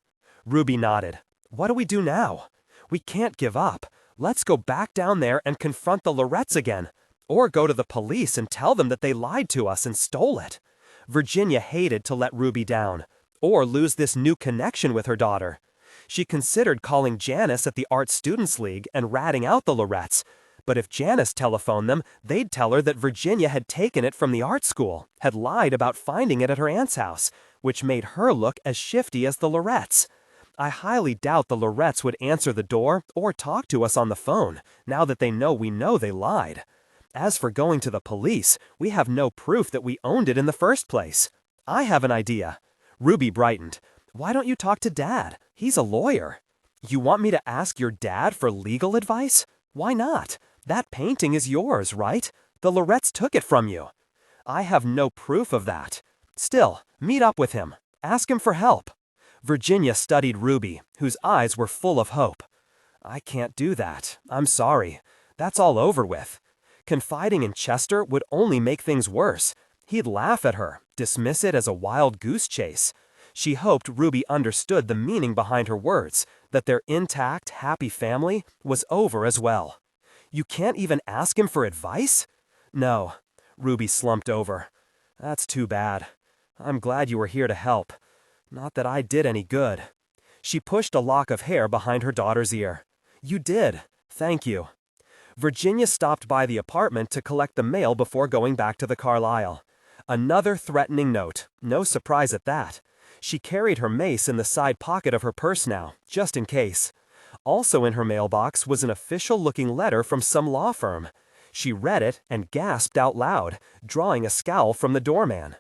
Ruby nodded. What do we do now? We can't give up. Let's go back down there and confront the Lorettes again. Or go to the police and tell them that they lied to us and stole it. Virginia hated to let Ruby down, or lose this new connection with her daughter. She considered calling Janice at the Art Students League and ratting out the Lorettes, but if Janice telephoned them, they'd tell her that Virginia had taken it from the art school, had lied about finding it at her aunt's house, which made her look as shifty as the Lorettes. I highly doubt the Lorettes would answer the door or talk to us on the phone, now that they know they lied. As for going to the police, we have no proof that we owned it in the first place. I have an idea. Ruby brightened. Why don't you talk to Dad? He's a lawyer. You want me to ask your dad for legal advice? Why not? That painting is yours, right? The Lorettes took it from you. I have no proof of that. Still, meet up with him. Ask him for help. Virginia studied Ruby, whose eyes were full of hope. I can't do that. I'm sorry. That's all over with. Confiding in Chester would only make things worse. He'd laugh at her, dismiss it as a wild goose chase. She hoped Ruby understood the meaning behind her words, that their intact, happy family was over as well. You can't even ask him for advice? No. Ruby slumped over. That's too bad. I'm glad you were here to help. Not that I did any good. She pushed a lock of hair behind her daughter's ear. You did. Thank you. Virginia stopped by the apartment to collect the mail before going back to the Carlisle. Another threatening note. No surprise at that. She carried her mace in the side pocket of her purse now, just in case. Also in her mailbox was an official-looking letter from some law firm. She read it and gasped out loud, drawing a scowl from the doorman.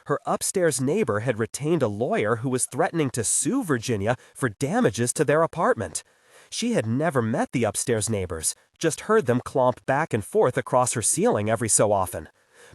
Her upstairs neighbor had retained a lawyer who was threatening to sue Virginia for damages to their apartment. She had never met the upstairs neighbors, just heard them clomp back and forth across her ceiling every so often.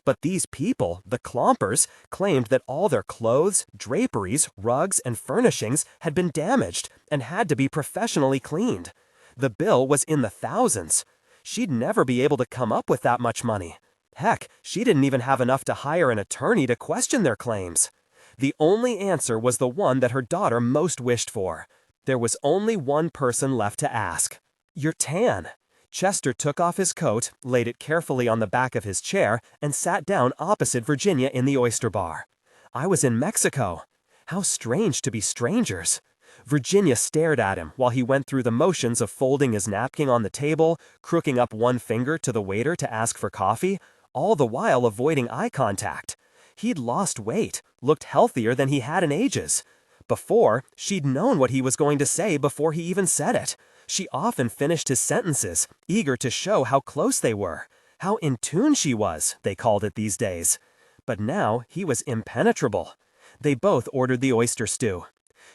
But these people, the clompers, claimed that all their clothes, draperies, rugs, and furnishings had been damaged and had to be professionally cleaned. The bill was in the thousands. She'd never be able to come up with that much money. Heck, she didn't even have enough to hire an attorney to question their claims. The only answer was the one that her daughter most wished for. There was only one person left to ask. You're tan. Chester took off his coat, laid it carefully on the back of his chair, and sat down opposite Virginia in the oyster bar. I was in Mexico. How strange to be strangers. Virginia stared at him while he went through the motions of folding his napkin on the table, crooking up one finger to the waiter to ask for coffee, all the while avoiding eye contact. He'd lost weight, looked healthier than he had in ages. Before, she'd known what he was going to say before he even said it. She often finished his sentences, eager to show how close they were. How in tune she was, they called it these days. But now he was impenetrable. They both ordered the oyster stew.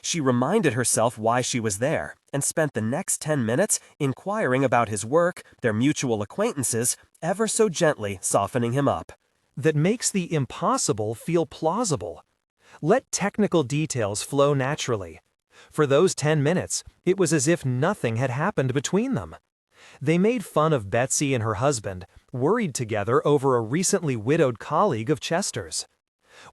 She reminded herself why she was there, and spent the next 10 minutes inquiring about his work, their mutual acquaintances, ever so gently softening him up. That makes the impossible feel plausible. Let technical details flow naturally. For those 10 minutes, it was as if nothing had happened between them. They made fun of Betsy and her husband, worried together over a recently widowed colleague of Chester's.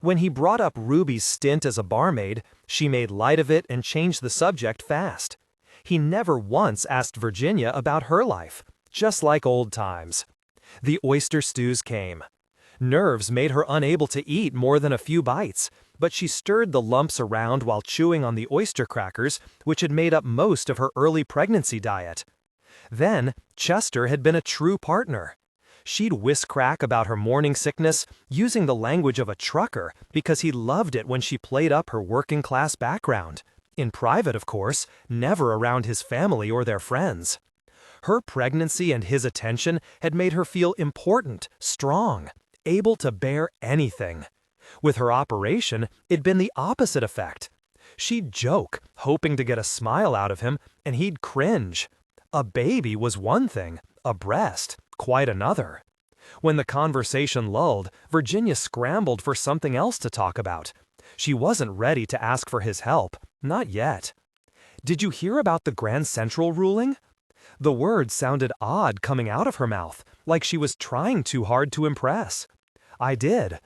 When he brought up Ruby's stint as a barmaid, she made light of it and changed the subject fast. He never once asked Virginia about her life, just like old times. The oyster stews came. Nerves made her unable to eat more than a few bites, but she stirred the lumps around while chewing on the oyster crackers, which had made up most of her early pregnancy diet. Then, Chester had been a true partner. She'd whisk-crack about her morning sickness, using the language of a trucker because he loved it when she played up her working-class background. In private, of course, never around his family or their friends. Her pregnancy and his attention had made her feel important, strong, able to bear anything. With her operation, it'd been the opposite effect. She'd joke, hoping to get a smile out of him, and he'd cringe. A baby was one thing, a breast, quite another. When the conversation lulled, Virginia scrambled for something else to talk about. She wasn't ready to ask for his help, not yet. Did you hear about the Grand Central ruling? The words sounded odd coming out of her mouth, like she was trying too hard to impress. I did.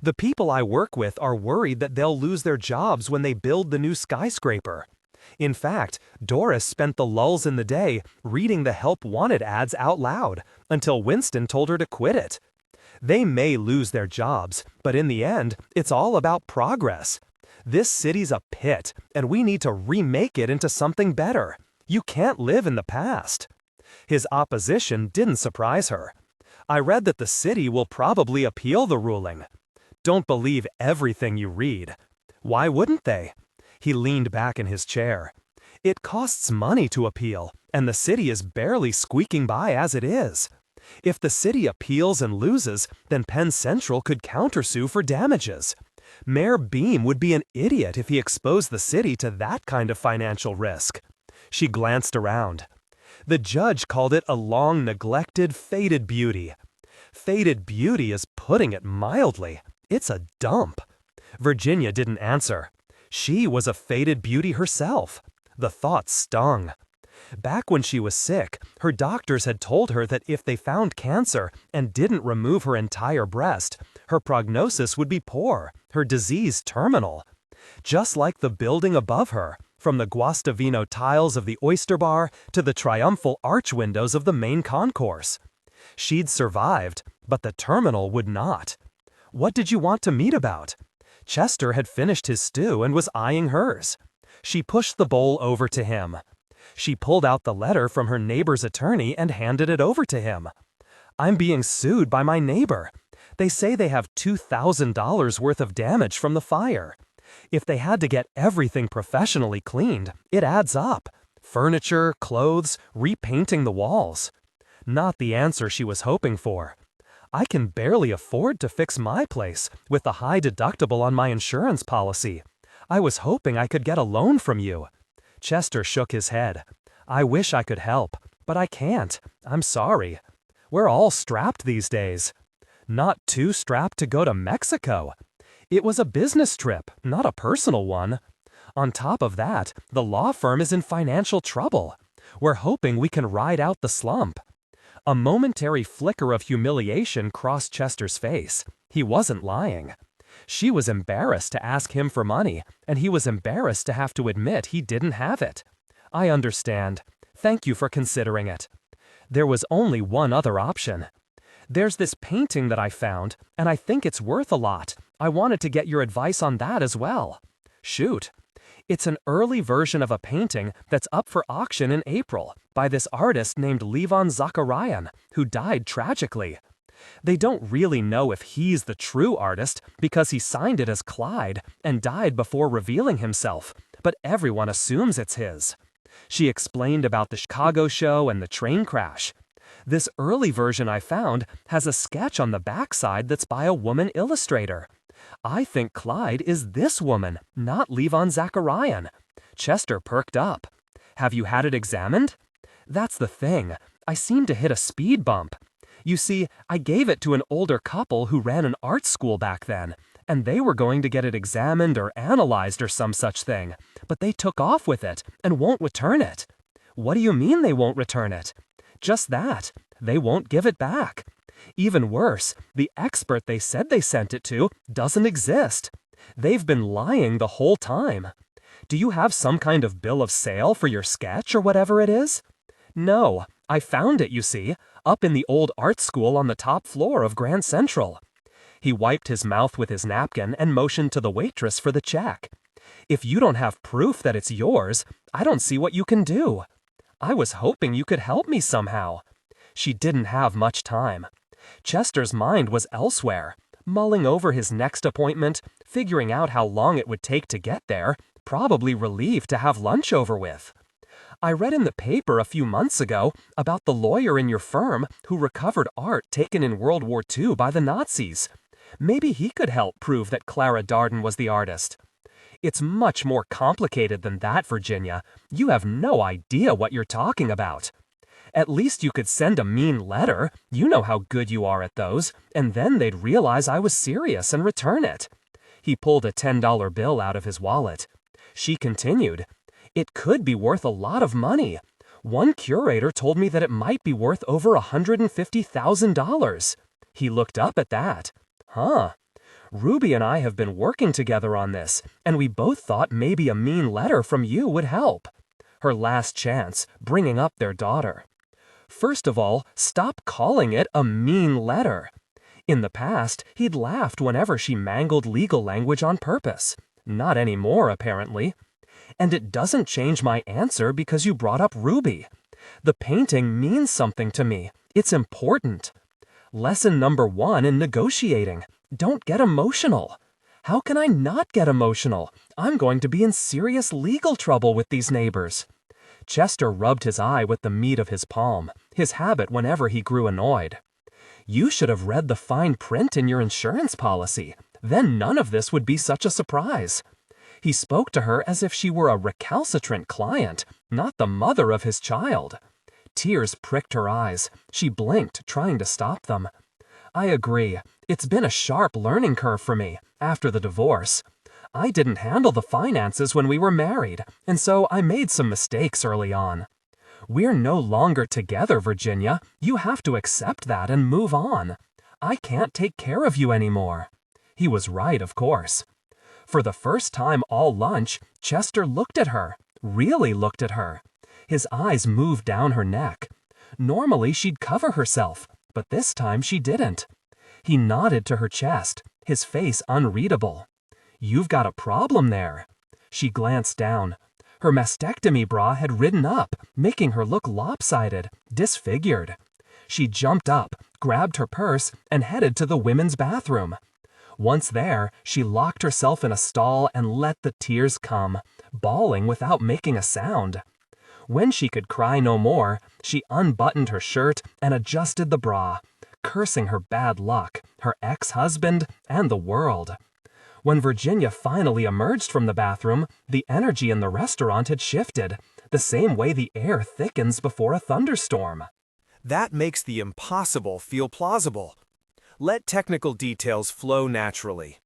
The people I work with are worried that they'll lose their jobs when they build the new skyscraper. In fact, Doris spent the lulls in the day reading the help wanted ads out loud until Winston told her to quit it. They may lose their jobs, but in the end, it's all about progress. This city's a pit, and we need to remake it into something better. You can't live in the past. His opposition didn't surprise her. I read that the city will probably appeal the ruling. Don't believe everything you read. Why wouldn't they? He leaned back in his chair. It costs money to appeal, and the city is barely squeaking by as it is. If the city appeals and loses, then Penn Central could countersue for damages. Mayor Beam would be an idiot if he exposed the city to that kind of financial risk. She glanced around. The judge called it a long-neglected, faded beauty. Faded beauty is putting it mildly. It's a dump. Virginia didn't answer. She was a faded beauty herself. The thought stung. Back when she was sick, her doctors had told her that if they found cancer and didn't remove her entire breast, her prognosis would be poor, her disease terminal. Just like the building above her, from the Guastavino tiles of the oyster bar to the triumphal arch windows of the main concourse. She'd survived, but the terminal would not. What did you want to meet about? Chester had finished his stew and was eyeing hers. She pushed the bowl over to him. She pulled out the letter from her neighbor's attorney and handed it over to him. I'm being sued by my neighbor. They say they have $2,000 worth of damage from the fire. If they had to get everything professionally cleaned, it adds up. Furniture, clothes, repainting the walls. Not the answer she was hoping for. I can barely afford to fix my place with the high deductible on my insurance policy. I was hoping I could get a loan from you. Chester shook his head. I wish I could help, but I can't. I'm sorry. We're all strapped these days. Not too strapped to go to Mexico. It was a business trip, not a personal one. On top of that, the law firm is in financial trouble. We're hoping we can ride out the slump. A momentary flicker of humiliation crossed Chester's face. He wasn't lying. She was embarrassed to ask him for money, and he was embarrassed to have to admit he didn't have it. I understand. Thank you for considering it. There was only one other option. There's this painting that I found, and I think it's worth a lot. I wanted to get your advice on that as well. Shoot. It's an early version of a painting that's up for auction in April by this artist named Levon Zakarian, who died tragically. They don't really know if he's the true artist because he signed it as Clyde and died before revealing himself, but everyone assumes it's his. She explained about the Chicago show and the train crash. This early version I found has a sketch on the backside that's by a woman illustrator. I think Clyde is this woman, not Levon Zakarian. Chester perked up. Have you had it examined? That's the thing. I seem to hit a speed bump. You see, I gave it to an older couple who ran an art school back then, and they were going to get it examined or analyzed or some such thing, but they took off with it and won't return it. What do you mean they won't return it? Just that. They won't give it back. Even worse, the expert they said they sent it to doesn't exist. They've been lying the whole time. Do you have some kind of bill of sale for your sketch or whatever it is? No, I found it, you see, up in the old art school on the top floor of Grand Central. He wiped his mouth with his napkin and motioned to the waitress for the check. If you don't have proof that it's yours, I don't see what you can do. I was hoping you could help me somehow. She didn't have much time. Chester's mind was elsewhere, mulling over his next appointment, figuring out how long it would take to get there, probably relieved to have lunch over with. I read in the paper a few months ago about the lawyer in your firm who recovered art taken in World War II by the Nazis. Maybe he could help prove that Clara Darden was the artist. It's much more complicated than that, Virginia. You have no idea what you're talking about. At least you could send a mean letter, you know how good you are at those, and then they'd realize I was serious and return it. He pulled a $10 bill out of his wallet. She continued, It could be worth a lot of money. One curator told me that it might be worth over $150,000. He looked up at that. Huh. Ruby and I have been working together on this, and we both thought maybe a mean letter from you would help. Her last chance, bringing up their daughter. First of all, stop calling it a mean letter. In the past, he'd laughed whenever she mangled legal language on purpose. Not anymore, apparently. And it doesn't change my answer because you brought up Ruby. The painting means something to me. It's important. Lesson number 1 in negotiating. Don't get emotional. How can I not get emotional? I'm going to be in serious legal trouble with these neighbors. Chester rubbed his eye with the meat of his palm, his habit whenever he grew annoyed. You should have read the fine print in your insurance policy. Then none of this would be such a surprise. He spoke to her as if she were a recalcitrant client, not the mother of his child. Tears pricked her eyes. She blinked, trying to stop them. I agree. It's been a sharp learning curve for me, after the divorce. I didn't handle the finances when we were married, and so I made some mistakes early on. We're no longer together, Virginia. You have to accept that and move on. I can't take care of you anymore. He was right, of course. For the first time all lunch, Chester looked at her, really looked at her. His eyes moved down her neck. Normally she'd cover herself, but this time she didn't. He nodded to her chest, his face unreadable. You've got a problem there. She glanced down. Her mastectomy bra had ridden up, making her look lopsided, disfigured. She jumped up, grabbed her purse, and headed to the women's bathroom. Once there, she locked herself in a stall and let the tears come, bawling without making a sound. When she could cry no more, she unbuttoned her shirt and adjusted the bra, cursing her bad luck, her ex-husband, and the world. When Virginia finally emerged from the bathroom, the energy in the restaurant had shifted, the same way the air thickens before a thunderstorm. That makes the impossible feel plausible. Let technical details flow naturally.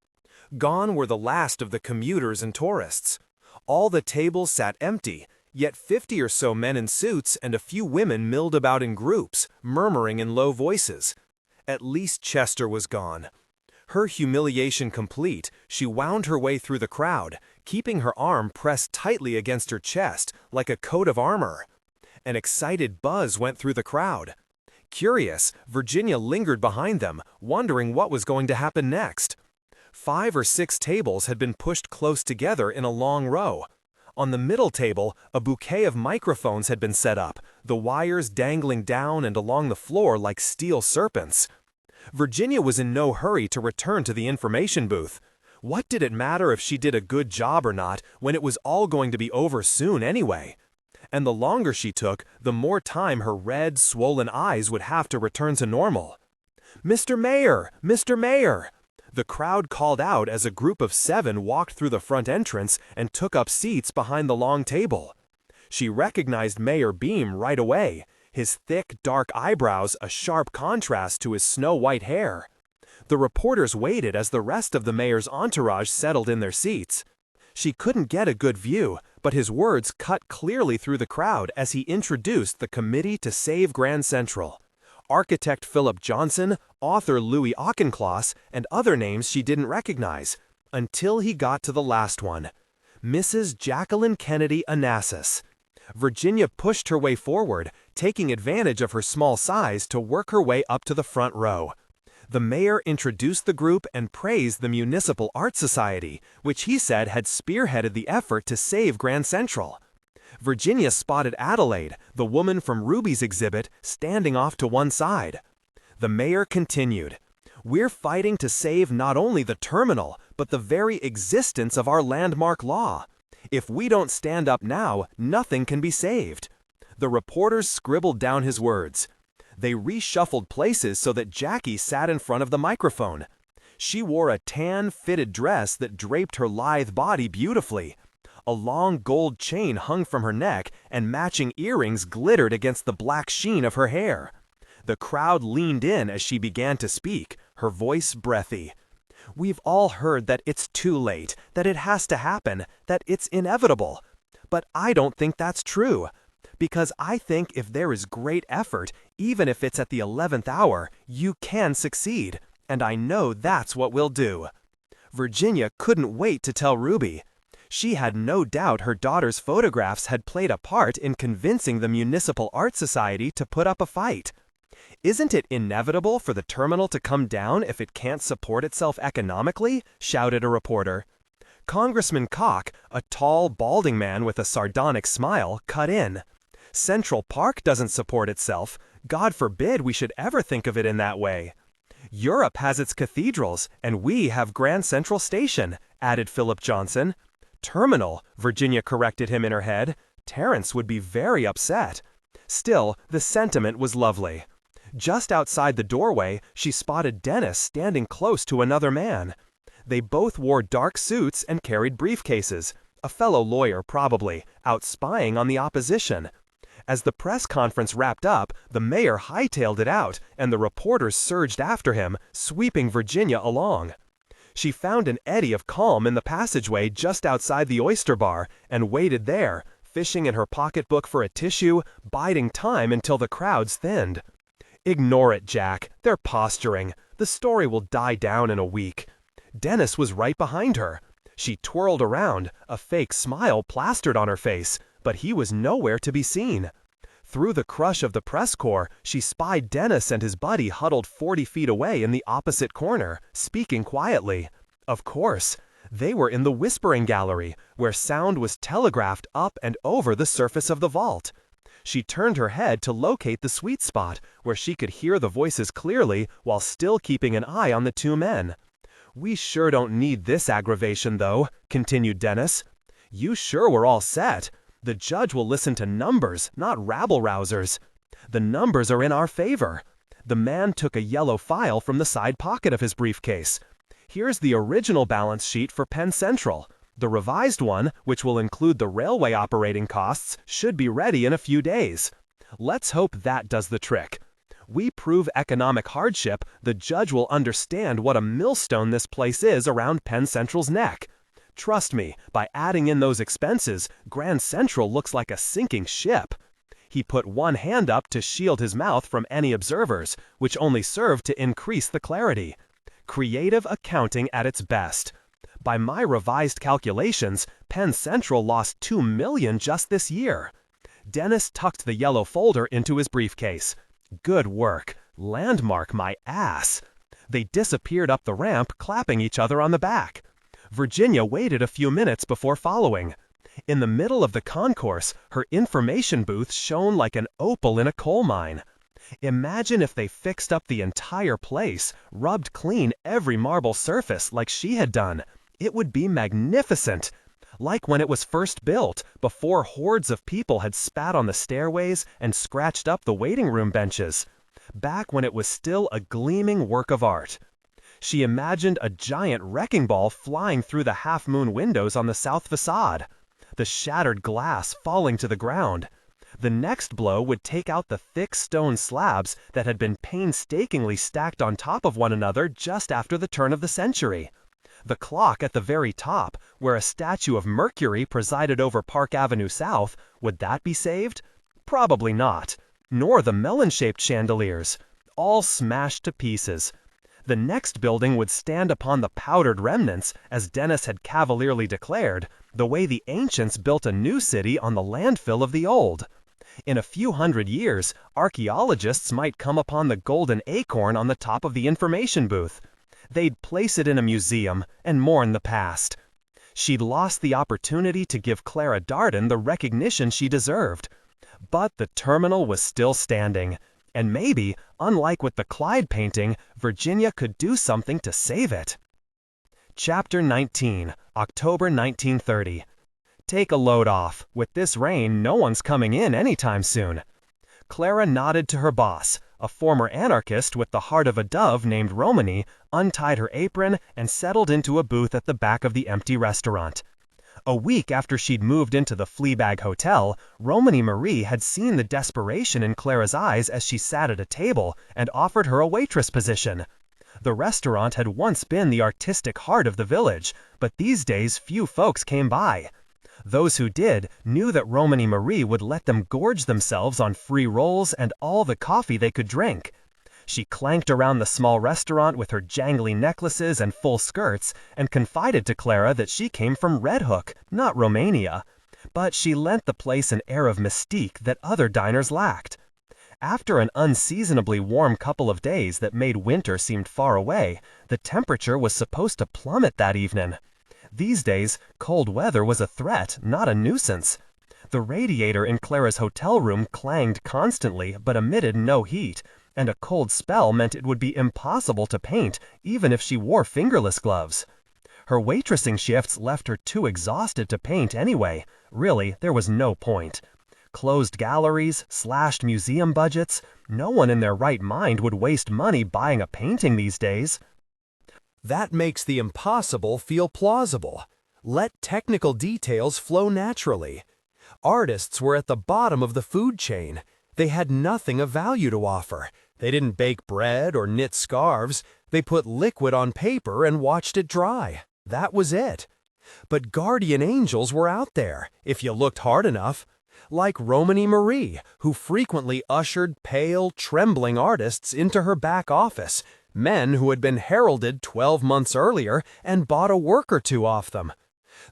Gone were the last of the commuters and tourists. All the tables sat empty, yet 50 or so men in suits and a few women milled about in groups, murmuring in low voices. At least Chester was gone. Her humiliation complete, she wound her way through the crowd, keeping her arm pressed tightly against her chest like a coat of armor. An excited buzz went through the crowd. Curious, Virginia lingered behind them, wondering what was going to happen next. 5 or 6 tables had been pushed close together in a long row. On the middle table, a bouquet of microphones had been set up, the wires dangling down and along the floor like steel serpents. Virginia was in no hurry to return to the information booth. What did it matter if she did a good job or not when it was all going to be over soon anyway? And the longer she took, the more time her red, swollen eyes would have to return to normal. "Mr. Mayor! Mr. Mayor!" The crowd called out as a group of 7 walked through the front entrance and took up seats behind the long table. She recognized Mayor Beam right away, his thick, dark eyebrows a sharp contrast to his snow-white hair. The reporters waited as the rest of the mayor's entourage settled in their seats. She couldn't get a good view, but his words cut clearly through the crowd as he introduced the Committee to Save Grand Central. Architect Philip Johnson, author Louis Auchincloss, and other names she didn't recognize, until he got to the last one. Mrs. Jacqueline Kennedy Onassis. Virginia pushed her way forward, taking advantage of her small size to work her way up to the front row. The mayor introduced the group and praised the Municipal Art Society, which he said had spearheaded the effort to save Grand Central. Virginia spotted Adelaide, the woman from Ruby's exhibit, standing off to one side. The mayor continued, "We're fighting to save not only the terminal, but the very existence of our landmark law. If we don't stand up now, nothing can be saved." The reporters scribbled down his words. They reshuffled places so that Jackie sat in front of the microphone. She wore a tan, fitted dress that draped her lithe body beautifully. A long gold chain hung from her neck, and matching earrings glittered against the black sheen of her hair. The crowd leaned in as she began to speak, her voice breathy. "We've all heard that it's too late, that it has to happen, that it's inevitable. But I don't think that's true. Because I think if there is great effort, even if it's at the 11th hour, you can succeed. And I know that's what we'll do." Virginia couldn't wait to tell Ruby. She had no doubt her daughter's photographs had played a part in convincing the Municipal Art Society to put up a fight. "Isn't it inevitable for the terminal to come down if it can't support itself economically?" shouted a reporter. Congressman Koch, a tall, balding man with a sardonic smile, cut in. "Central Park doesn't support itself. God forbid we should ever think of it in that way." "Europe has its cathedrals, and we have Grand Central Station," added Philip Johnson. "Terminal," Virginia corrected him in her head. "Terrence would be very upset." Still, the sentiment was lovely. Just outside the doorway, she spotted Dennis standing close to another man. They both wore dark suits and carried briefcases, a fellow lawyer probably, out spying on the opposition. As the press conference wrapped up, the mayor hightailed it out, and the reporters surged after him, sweeping Virginia along. She found an eddy of calm in the passageway just outside the oyster bar, and waited there, fishing in her pocketbook for a tissue, biding time until the crowds thinned. "Ignore it, Jack. They're posturing. The story will die down in a week." Dennis was right behind her. She twirled around, a fake smile plastered on her face, but he was nowhere to be seen. Through the crush of the press corps, she spied Dennis and his buddy huddled 40 feet away in the opposite corner, speaking quietly. Of course, they were in the whispering gallery, where sound was telegraphed up and over the surface of the vault. She turned her head to locate the sweet spot, where she could hear the voices clearly while still keeping an eye on the two men. "We sure don't need this aggravation, though," continued Dennis. "You sure we're all set. The judge will listen to numbers, not rabble-rousers. The numbers are in our favor." The man took a yellow file from the side pocket of his briefcase. "Here's the original balance sheet for Penn Central. The revised one, which will include the railway operating costs, should be ready in a few days. Let's hope that does the trick. We prove economic hardship, the judge will understand what a millstone this place is around Penn Central's neck. Trust me, by adding in those expenses, Grand Central looks like a sinking ship." He put one hand up to shield his mouth from any observers, which only served to increase the clarity. Creative accounting at its best. "By my revised calculations, Penn Central lost $2 million just this year." Dennis tucked the yellow folder into his briefcase. "Good work. Landmark my ass." They disappeared up the ramp, clapping each other on the back. Virginia waited a few minutes before following. In the middle of the concourse, her information booth shone like an opal in a coal mine. Imagine if they fixed up the entire place, rubbed clean every marble surface like she had done. It would be magnificent. Like when it was first built, before hordes of people had spat on the stairways and scratched up the waiting room benches. Back when it was still a gleaming work of art. She imagined a giant wrecking ball flying through the half-moon windows on the south facade, the shattered glass falling to the ground. The next blow would take out the thick stone slabs that had been painstakingly stacked on top of one another just after the turn of the century. The clock at the very top, where a statue of Mercury presided over Park Avenue South, would that be saved? Probably not. Nor the melon-shaped chandeliers. All smashed to pieces. The next building would stand upon the powdered remnants, as Dennis had cavalierly declared, the way the ancients built a new city on the landfill of the old. In a few hundred years, archaeologists might come upon the golden acorn on the top of the information booth. They'd place it in a museum and mourn the past. She'd lost the opportunity to give Clara Darden the recognition she deserved. But the terminal was still standing. And maybe, unlike with the Clyde painting, Virginia could do something to save it. Chapter 19, October 1930. Take a load off. With this rain, no one's coming in anytime soon. Clara nodded to her boss, a former anarchist with the heart of a dove named Romany, untied her apron and settled into a booth at the back of the empty restaurant. A week after she'd moved into the Fleabag Hotel, Romany Marie had seen the desperation in Clara's eyes as she sat at a table and offered her a waitress position. The restaurant had once been the artistic heart of the village, but these days few folks came by. Those who did knew that Romany Marie would let them gorge themselves on free rolls and all the coffee they could drink. She clanked around the small restaurant with her jangly necklaces and full skirts and confided to Clara that she came from Red Hook, not Romania. But she lent the place an air of mystique that other diners lacked. After an unseasonably warm couple of days that made winter seem far away, the temperature was supposed to plummet that evening. These days, cold weather was a threat, not a nuisance. The radiator in Clara's hotel room clanged constantly but emitted no heat, and a cold spell meant it would be impossible to paint even if she wore fingerless gloves. Her waitressing shifts left her too exhausted to paint anyway. Really, there was no point. Closed galleries, slashed museum budgets, no one in their right mind would waste money buying a painting these days. That makes the impossible feel plausible. Let technical details flow naturally. Artists were at the bottom of the food chain. They had nothing of value to offer. They didn't bake bread or knit scarves. They put liquid on paper and watched it dry. That was it. But guardian angels were out there, if you looked hard enough. Like Romany Marie, who frequently ushered pale, trembling artists into her back office, men who had been heralded 12 months earlier and bought a work or two off them.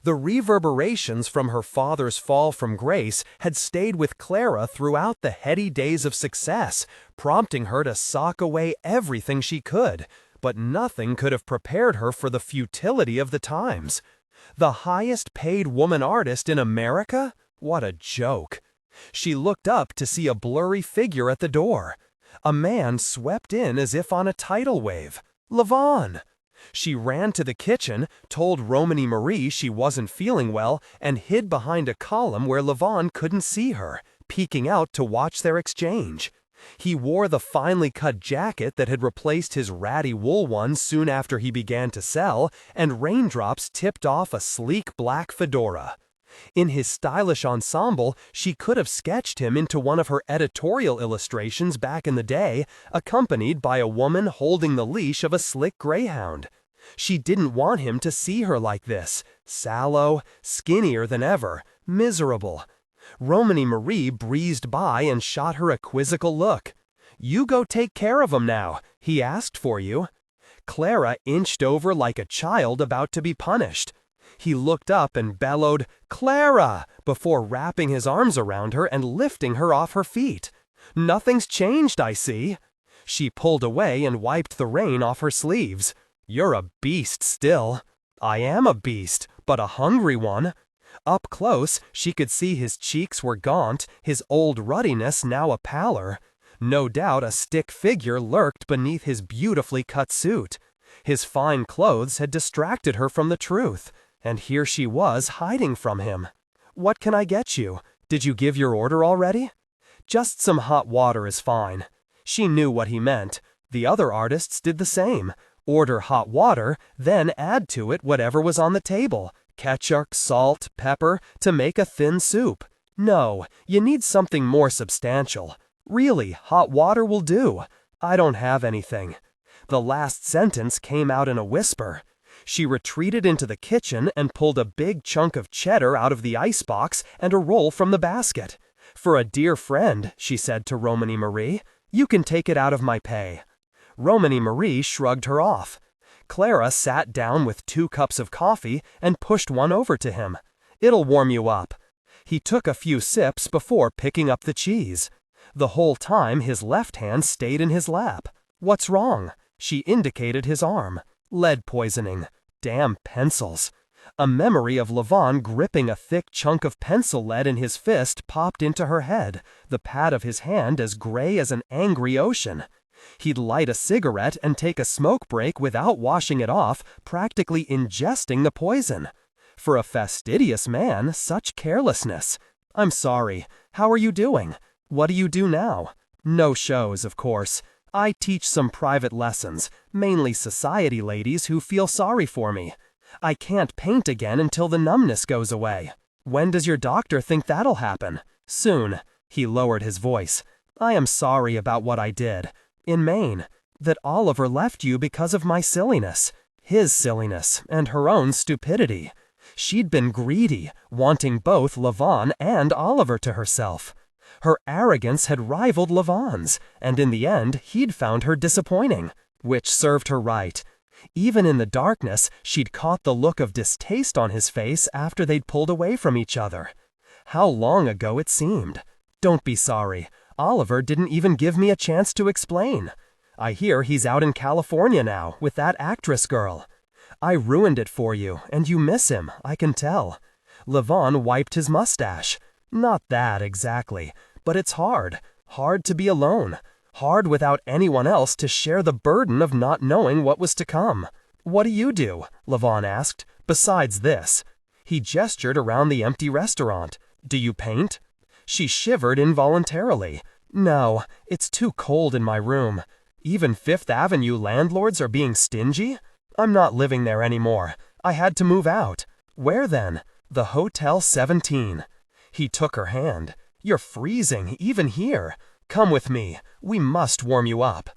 The reverberations from her father's fall from grace had stayed with Clara throughout the heady days of success, prompting her to sock away everything she could, but nothing could have prepared her for the futility of the times. The highest-paid woman artist in America? What a joke. She looked up to see a blurry figure at the door. A man swept in as if on a tidal wave. Levon! She ran to the kitchen, told Romany Marie she wasn't feeling well, and hid behind a column where Levon couldn't see her, peeking out to watch their exchange. He wore the finely cut jacket that had replaced his ratty wool one soon after he began to sell, and raindrops tipped off a sleek black fedora. In his stylish ensemble, she could have sketched him into one of her editorial illustrations back in the day, accompanied by a woman holding the leash of a slick greyhound. She didn't want him to see her like this, sallow, skinnier than ever, miserable. Romany Marie breezed by and shot her a quizzical look. "You go take care of him now. He asked for you." Clara inched over like a child about to be punished. He looked up and bellowed, "Clara!" before wrapping his arms around her and lifting her off her feet. "Nothing's changed, I see." She pulled away and wiped the rain off her sleeves. "You're a beast still." "I am a beast, but a hungry one." Up close, she could see his cheeks were gaunt, his old ruddiness now a pallor. No doubt a stick figure lurked beneath his beautifully cut suit. His fine clothes had distracted her from the truth. And here she was hiding from him. "What can I get you? Did you give your order already?" "Just some hot water is fine." She knew what he meant. The other artists did the same. Order hot water, then add to it whatever was on the table. Ketchup, salt, pepper, to make a thin soup. No, you need something more substantial. Really, hot water will do. I don't have anything. The last sentence came out in a whisper. She retreated into the kitchen and pulled a big chunk of cheddar out of the icebox and a roll from the basket. "For a dear friend," she said to Romany Marie, "you can take it out of my pay." Romany Marie shrugged her off. Clara sat down with 2 cups of coffee and pushed one over to him. "It'll warm you up." He took a few sips before picking up the cheese. The whole time his left hand stayed in his lap. "What's wrong?" She indicated his arm. "Lead poisoning. Damn pencils." A memory of Levon gripping a thick chunk of pencil lead in his fist popped into her head, the pad of his hand as gray as an angry ocean. He'd light a cigarette and take a smoke break without washing it off, practically ingesting the poison. For a fastidious man, such carelessness. "I'm sorry. How are you doing? What do you do now?" "No shows, of course. I teach some private lessons, mainly society ladies who feel sorry for me. I can't paint again until the numbness goes away." "When does your doctor think that'll happen?" "Soon." He lowered his voice. "I am sorry about what I did. In Maine. That Oliver left you because of my silliness. His silliness, and her own stupidity. She'd been greedy, wanting both Levon and Oliver to herself. Her arrogance had rivaled Lavon's, and in the end he'd found her disappointing, which served her right. Even in the darkness, she'd caught the look of distaste on his face after they'd pulled away from each other. How long ago it seemed. Don't be sorry. Oliver didn't even give me a chance to explain. I hear he's out in California now with that actress girl. I ruined it for you, and you miss him, I can tell. Lavon wiped his mustache. Not that exactly, but it's hard. Hard to be alone. Hard without anyone else to share the burden of not knowing what was to come. What do? Lavon asked, besides this. He gestured around the empty restaurant. Do you paint? She shivered involuntarily. No, it's too cold in my room. Even Fifth Avenue landlords are being stingy? I'm not living there anymore. I had to move out. Where then? The Hotel 17. He took her hand. You're freezing, even here. Come with me. We must warm you up.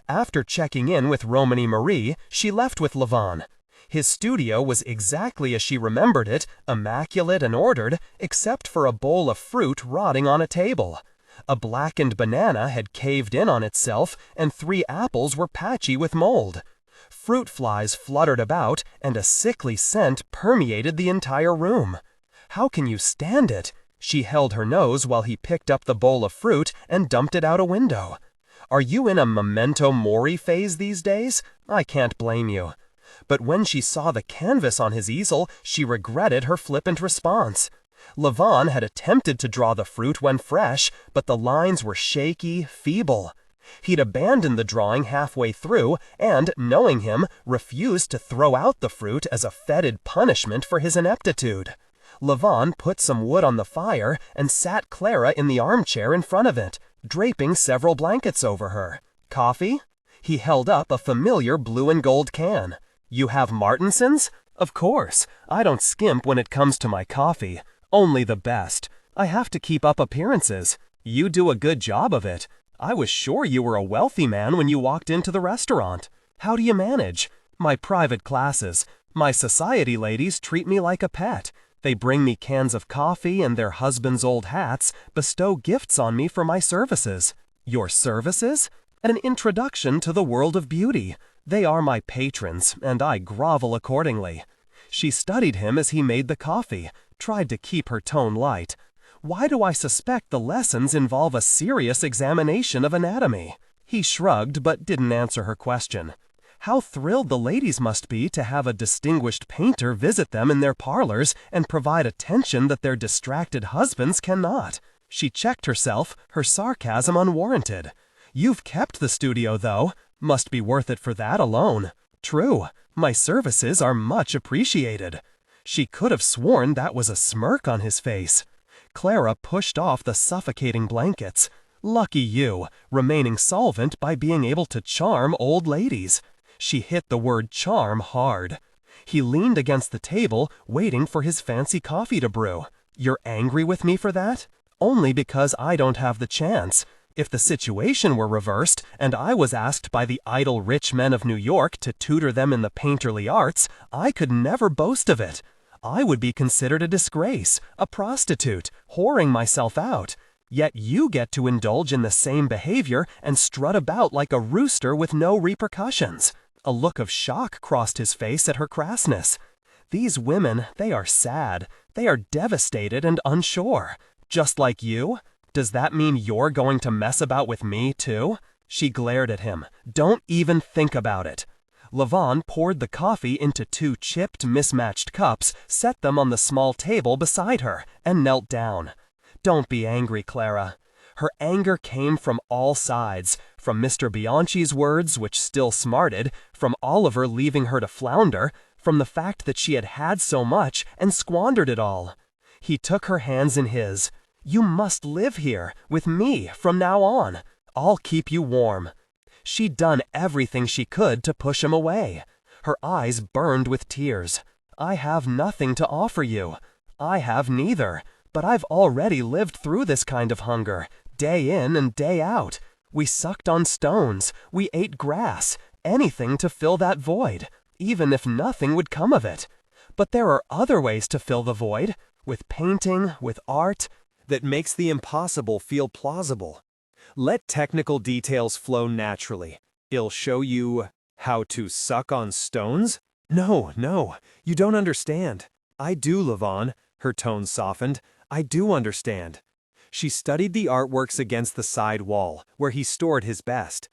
After checking in with Romany Marie, she left with Lavon. His studio was exactly as she remembered it, immaculate and ordered, except for a bowl of fruit rotting on a table. A blackened banana had caved in on itself, and 3 apples were patchy with mold. Fruit flies fluttered about, and a sickly scent permeated the entire room. How can you stand it? She held her nose while he picked up the bowl of fruit and dumped it out a window. Are you in a memento mori phase these days? I can't blame you. But when she saw the canvas on his easel, she regretted her flippant response. Lavon had attempted to draw the fruit when fresh, but the lines were shaky, feeble. He'd abandoned the drawing halfway through and, knowing him, refused to throw out the fruit as a fetid punishment for his ineptitude. Lavon put some wood on the fire and sat Clara in the armchair in front of it, draping several blankets over her. Coffee? He held up a familiar blue and gold can. You have Martinsons? Of course. I don't skimp when it comes to my coffee. Only the best. I have to keep up appearances. You do a good job of it. I was sure you were a wealthy man when you walked into the restaurant. How do you manage? My private classes. My society ladies treat me like a pet. They bring me cans of coffee and their husbands' old hats, bestow gifts on me for my services. Your services? An introduction to the world of beauty. They are my patrons, and I grovel accordingly. She studied him as he made the coffee, tried to keep her tone light. Why do I suspect the lessons involve a serious examination of anatomy? He shrugged but didn't answer her question. How thrilled the ladies must be to have a distinguished painter visit them in their parlors and provide attention that their distracted husbands cannot. She checked herself, her sarcasm unwarranted. You've kept the studio, though. Must be worth it for that alone. True, my services are much appreciated. She could have sworn that was a smirk on his face. Clara pushed off the suffocating blankets. Lucky you, remaining solvent by being able to charm old ladies. She hit the word charm hard. He leaned against the table, waiting for his fancy coffee to brew. You're angry with me for that? Only because I don't have the chance. If the situation were reversed, and I was asked by the idle rich men of New York to tutor them in the painterly arts, I could never boast of it. I would be considered a disgrace, a prostitute, whoring myself out. Yet you get to indulge in the same behavior and strut about like a rooster with no repercussions. A look of shock crossed his face at her crassness. These women, they are sad. They are devastated and unsure. Just like you? Does that mean you're going to mess about with me, too? She glared at him. Don't even think about it. Lavon poured the coffee into 2 chipped, mismatched cups, set them on the small table beside her, and knelt down. Don't be angry, Clara. Her anger came from all sides, from Mr. Bianchi's words, which still smarted, from Oliver leaving her to flounder, from the fact that she had had so much and squandered it all. He took her hands in his. You must live here, with me, from now on. I'll keep you warm. She'd done everything she could to push him away. Her eyes burned with tears. I have nothing to offer you. I have neither, but I've already lived through this kind of hunger, day in and day out. We sucked on stones, we ate grass, anything to fill that void, even if nothing would come of it. But there are other ways to fill the void, with painting, with art. that makes the impossible feel plausible. Let technical details flow naturally. It'll show you how to suck on stones? No, you don't understand. I do, Levon. Her tone softened. I do understand. She studied the artworks against the side wall, where he stored his best.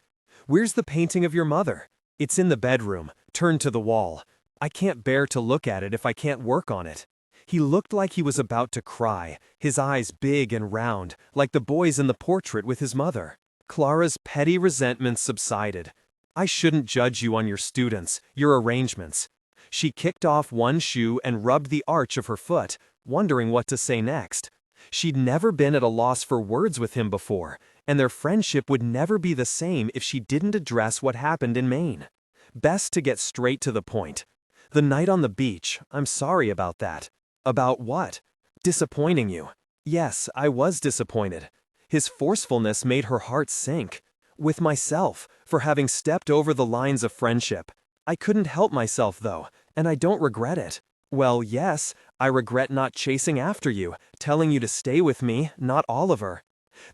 Where's the painting of your mother? It's in the bedroom, turned to the wall. I can't bear to look at it if I can't work on it. He looked like he was about to cry, his eyes big and round, like the boy's in the portrait with his mother. Clara's petty resentment subsided. I shouldn't judge you on your students, your arrangements. She kicked off one shoe and rubbed the arch of her foot, wondering what to say next. She'd never been at a loss for words with him before, and their friendship would never be the same if she didn't address what happened in Maine. Best to get straight to the point. The night on the beach, I'm sorry about that. About what? Disappointing you. Yes, I was disappointed. His forcefulness made her heart sink. With myself, for having stepped over the lines of friendship. I couldn't help myself though, and I don't regret it. Well, yes, I regret not chasing after you, telling you to stay with me, not Oliver.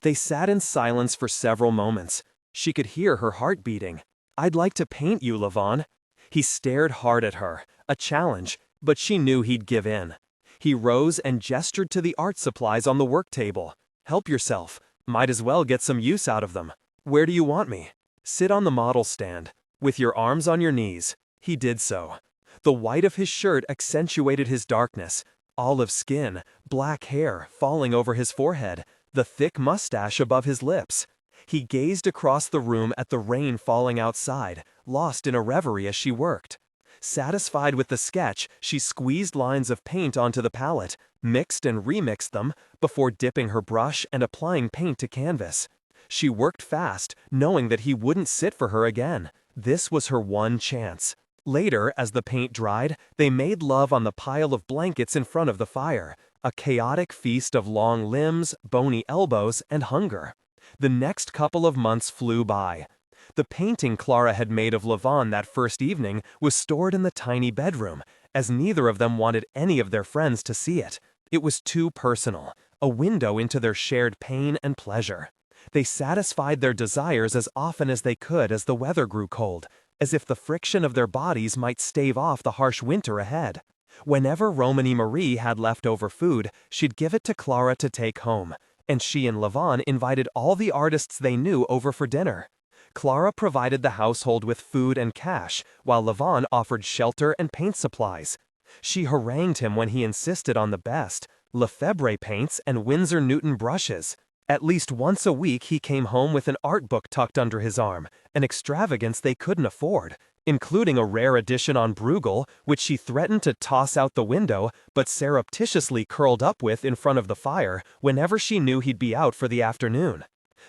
They sat in silence for several moments. She could hear her heart beating. I'd like to paint you, Levon. He stared hard at her, a challenge, but she knew he'd give in. He rose and gestured to the art supplies on the work table. Help yourself. Might as well get some use out of them. Where do you want me? Sit on the model stand, with your arms on your knees. He did so. The white of his shirt accentuated his darkness. Olive skin, black hair falling over his forehead, the thick mustache above his lips. He gazed across the room at the rain falling outside, lost in a reverie as she worked. Satisfied with the sketch, she squeezed lines of paint onto the palette, mixed and remixed them, before dipping her brush and applying paint to canvas. She worked fast, knowing that he wouldn't sit for her again. This was her one chance. Later, as the paint dried, they made love on the pile of blankets in front of the fire, a chaotic feast of long limbs, bony elbows, and hunger. The next couple of months flew by. The painting Clara had made of Levon that first evening was stored in the tiny bedroom, as neither of them wanted any of their friends to see it. It was too personal, a window into their shared pain and pleasure. They satisfied their desires as often as they could as the weather grew cold, as if the friction of their bodies might stave off the harsh winter ahead. Whenever Romany Marie had leftover food, she'd give it to Clara to take home, and she and Levon invited all the artists they knew over for dinner. Clara provided the household with food and cash, while Levon offered shelter and paint supplies. She harangued him when he insisted on the best, Lefebvre paints and Winsor Newton brushes. At least once a week he came home with an art book tucked under his arm, an extravagance they couldn't afford, including a rare edition on Bruegel, which she threatened to toss out the window, but surreptitiously curled up with in front of the fire whenever she knew he'd be out for the afternoon.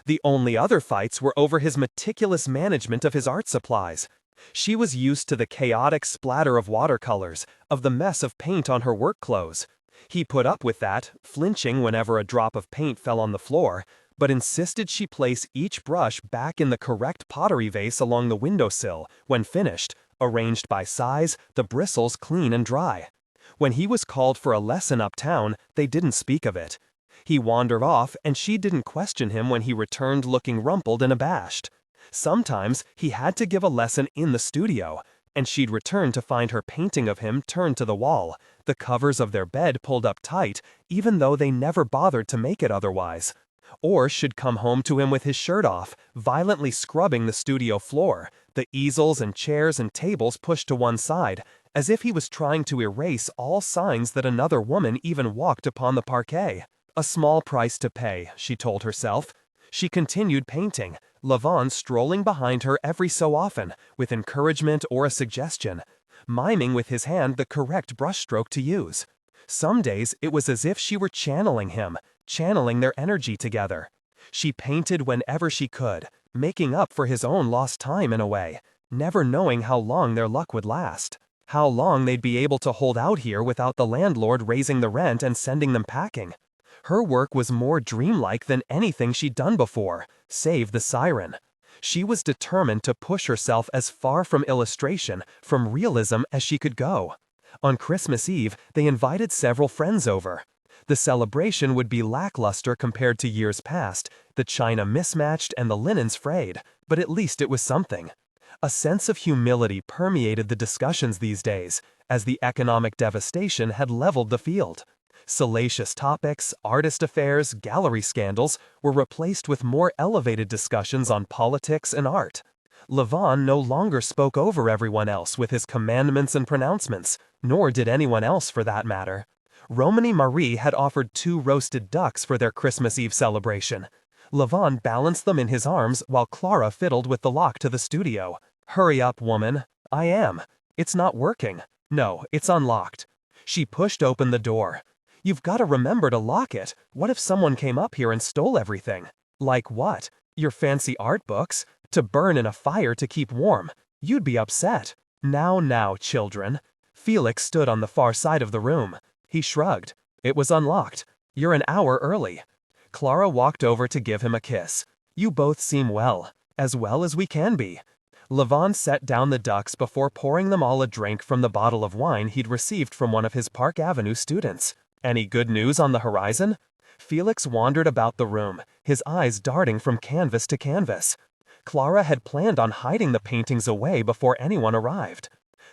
The only other fights were over his meticulous management of his art supplies. She was used to the chaotic splatter of watercolors, of the mess of paint on her work clothes. He put up with that, flinching whenever a drop of paint fell on the floor, but insisted she place each brush back in the correct pottery vase along the windowsill, when finished, arranged by size, the bristles clean and dry. When he was called for a lesson uptown, they didn't speak of it. He wandered off, and she didn't question him when he returned looking rumpled and abashed. Sometimes he had to give a lesson in the studio, and she'd return to find her painting of him turned to the wall, the covers of their bed pulled up tight, even though they never bothered to make it otherwise. Or should come home to him with his shirt off, violently scrubbing the studio floor, the easels and chairs and tables pushed to one side, as if he was trying to erase all signs that another woman even walked upon the parquet. A small price to pay, she told herself. She continued painting, Levon strolling behind her every so often, with encouragement or a suggestion, miming with his hand the correct brushstroke to use. Some days it was as if she were channeling him, channeling their energy together. She painted whenever she could, making up for his own lost time in a way, never knowing how long their luck would last, how long they'd be able to hold out here without the landlord raising the rent and sending them packing. Her work was more dreamlike than anything she'd done before, save the siren. She was determined to push herself as far from illustration, from realism as she could go. On Christmas Eve, they invited several friends over. The celebration would be lackluster compared to years past, the china mismatched and the linens frayed, but at least it was something. A sense of humility permeated the discussions these days, as the economic devastation had leveled the field. Salacious topics, artist affairs, gallery scandals were replaced with more elevated discussions on politics and art. Levon no longer spoke over everyone else with his commandments and pronouncements, nor did anyone else for that matter. Romany Marie had offered 2 roasted ducks for their Christmas Eve celebration. Levon balanced them in his arms while Clara fiddled with the lock to the studio. "Hurry up, woman." "I am." "It's not working." "No, it's unlocked." She pushed open the door. "You've got to remember to lock it. What if someone came up here and stole everything?" "Like what?" "Your fancy art books. To burn in a fire to keep warm. You'd be upset." Now, children." Felix stood on the far side of the room. He shrugged. "It was unlocked. You're an hour early." Clara walked over to give him a kiss. "You both seem well. As well as we can be." Levon set down the ducks before pouring them all a drink from the bottle of wine he'd received from one of his Park Avenue students. "Any good news on the horizon?" Felix wandered about the room, his eyes darting from canvas to canvas. Clara had planned on hiding the paintings away before anyone arrived.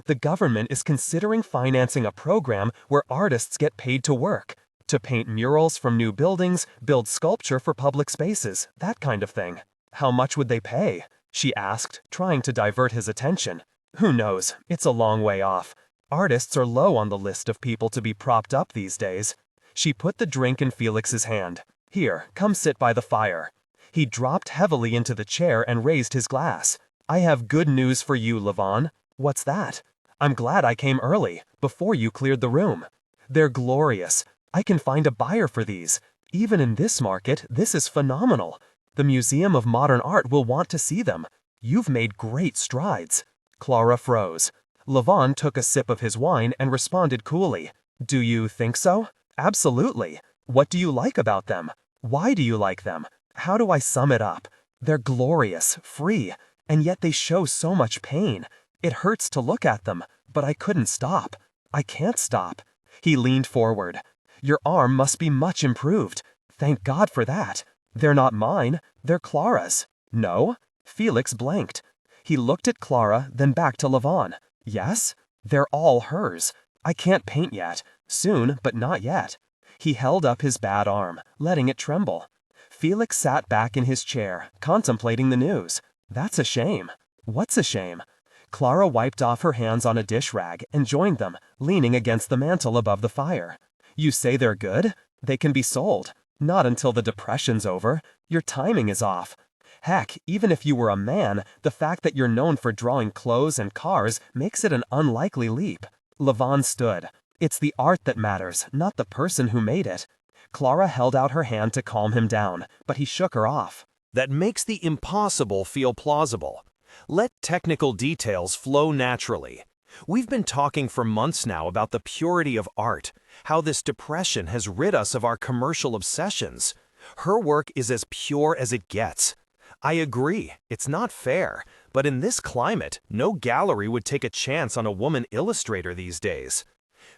"The government is considering financing a program where artists get paid to work. To paint murals from new buildings, build sculpture for public spaces, that kind of thing." "How much would they pay?" she asked, trying to divert his attention. "Who knows? It's a long way off. Artists are low on the list of people to be propped up these days." She put the drink in Felix's hand. "Here, come sit by the fire." He dropped heavily into the chair and raised his glass. "I have good news for you, Levon." "What's that?" "I'm glad I came early, before you cleared the room." "They're glorious. I can find a buyer for these. Even in this market, this is phenomenal. The Museum of Modern Art will want to see them. You've made great strides." Clara froze. Levon took a sip of his wine and responded coolly. "Do you think so?" "Absolutely. What do you like about them? Why do you like them? How do I sum it up? They're glorious, free, and yet they show so much pain. It hurts to look at them, but I couldn't stop. I can't stop." He leaned forward. "Your arm must be much improved. Thank God for that. They're not mine, they're Clara's." "No?" Felix blanked. He looked at Clara, then back to Levon. "Yes? They're all hers. I can't paint yet. Soon, but not yet." He held up his bad arm, letting it tremble. Felix sat back in his chair, contemplating the news. "That's a shame." "What's a shame?" Clara wiped off her hands on a dish rag and joined them, leaning against the mantel above the fire. "You say they're good? They can be sold. Not until the depression's over. Your timing is off. Heck, even if you were a man, the fact that you're known for drawing clothes and cars makes it an unlikely leap." Levon stood. "It's the art that matters, not the person who made it." Clara held out her hand to calm him down, but he shook her off. That makes the impossible feel plausible. Let technical details flow naturally. We've been talking for months now about the purity of art, how this depression has rid us of our commercial obsessions. Her work is as pure as it gets. I agree, it's not fair, but in this climate, no gallery would take a chance on a woman illustrator these days.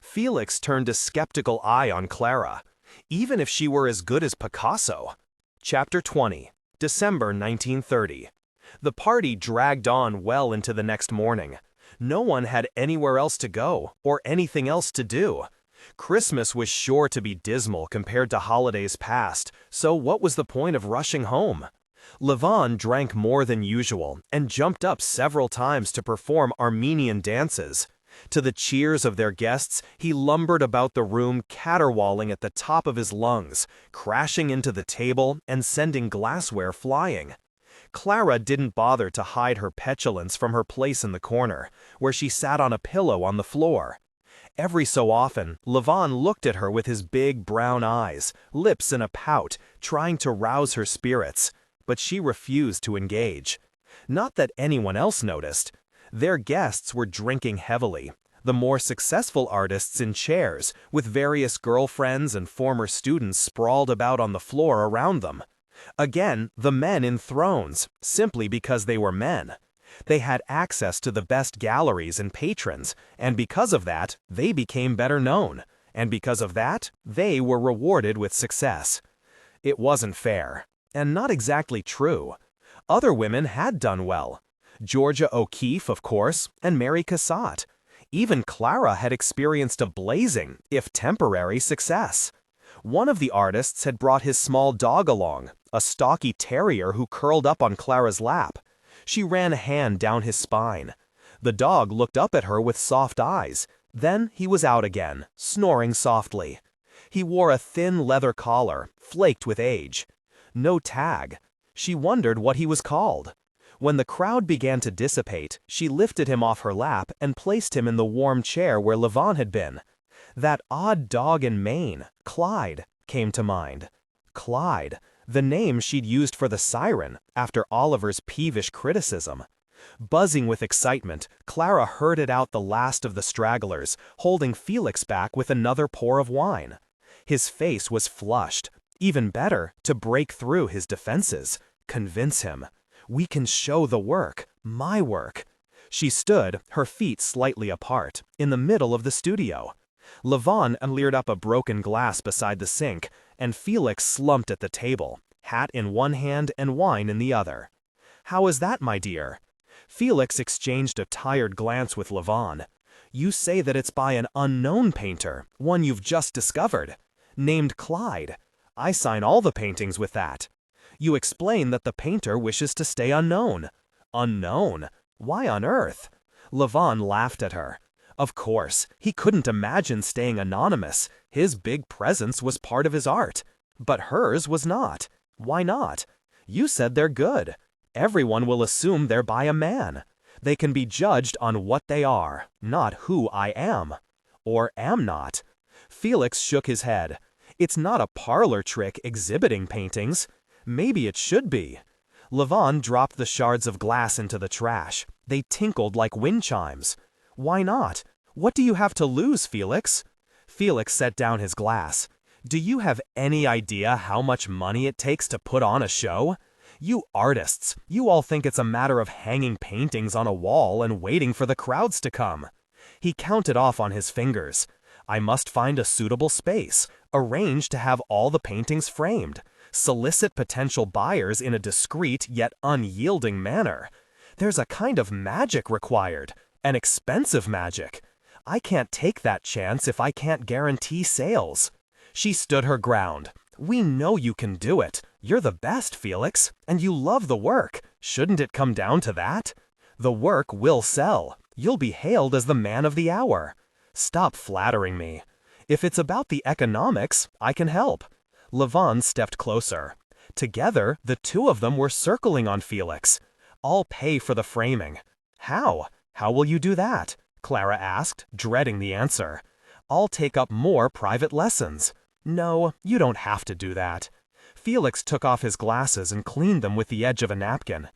Felix turned a skeptical eye on Clara. Even if she were as good as Picasso. Chapter 20, December 1930. The party dragged on well into the next morning. No one had anywhere else to go, or anything else to do. Christmas was sure to be dismal compared to holidays past, so what was the point of rushing home? Levon drank more than usual, and jumped up several times to perform Armenian dances. To the cheers of their guests, he lumbered about the room, caterwauling at the top of his lungs, crashing into the table and sending glassware flying. Clara didn't bother to hide her petulance from her place in the corner, where she sat on a pillow on the floor. Every so often, Levon looked at her with his big brown eyes, lips in a pout, trying to rouse her spirits, but she refused to engage. Not that anyone else noticed. Their guests were drinking heavily, the more successful artists in chairs, with various girlfriends and former students sprawled about on the floor around them. Again, the men in thrones, simply because they were men. They had access to the best galleries and patrons, and because of that, they became better known, and because of that, they were rewarded with success. It wasn't fair, and not exactly true. Other women had done well. Georgia O'Keeffe, of course, and Mary Cassatt. Even Clara had experienced a blazing, if temporary, success. One of the artists had brought his small dog along, a stocky terrier who curled up on Clara's lap. She ran a hand down his spine. The dog looked up at her with soft eyes. Then he was out again, snoring softly. He wore a thin leather collar, flaked with age. No tag. She wondered what he was called. When the crowd began to dissipate, she lifted him off her lap and placed him in the warm chair where Levon had been. That odd dog in Maine, Clyde, came to mind. Clyde, the name she'd used for the siren after Oliver's peevish criticism. Buzzing with excitement, Clara herded out the last of the stragglers, holding Felix back with another pour of wine. His face was flushed. Even better, to break through his defenses. Convince him. We can show the work, my work. She stood, her feet slightly apart, in the middle of the studio. Levon leered up a broken glass beside the sink, and Felix slumped at the table, hat in one hand and wine in the other. "How is that, my dear?" Felix exchanged a tired glance with Levon. "You say that it's by an unknown painter, one you've just discovered, named Clyde. I sign all the paintings with that. You explain that the painter wishes to stay unknown." Unknown? Why on earth? Levon laughed at her. Of course, he couldn't imagine staying anonymous. His big presence was part of his art. But hers was not. Why not? You said they're good. Everyone will assume they're by a man. They can be judged on what they are, not who I am. Or am not. Felix shook his head. It's not a parlor trick exhibiting paintings. Maybe it should be. Levon dropped the shards of glass into the trash. They tinkled like wind chimes. Why not? What do you have to lose, Felix? Felix set down his glass. Do you have any idea how much money it takes to put on a show? You artists, you all think it's a matter of hanging paintings on a wall and waiting for the crowds to come. He counted off on his fingers. I must find a suitable space, arrange to have all the paintings framed, solicit potential buyers in a discreet yet unyielding manner. There's a kind of magic required, an expensive magic. I can't take that chance if I can't guarantee sales. She stood her ground. We know you can do it. You're the best, Felix, and you love the work. Shouldn't it come down to that? The work will sell. You'll be hailed as the man of the hour. Stop flattering me. If it's about the economics, I can help. Levon stepped closer. Together, the two of them were circling on Felix. I'll pay for the framing. How? How will you do that? Clara asked, dreading the answer. I'll take up more private lessons. No, you don't have to do that. Felix took off his glasses and cleaned them with the edge of a napkin.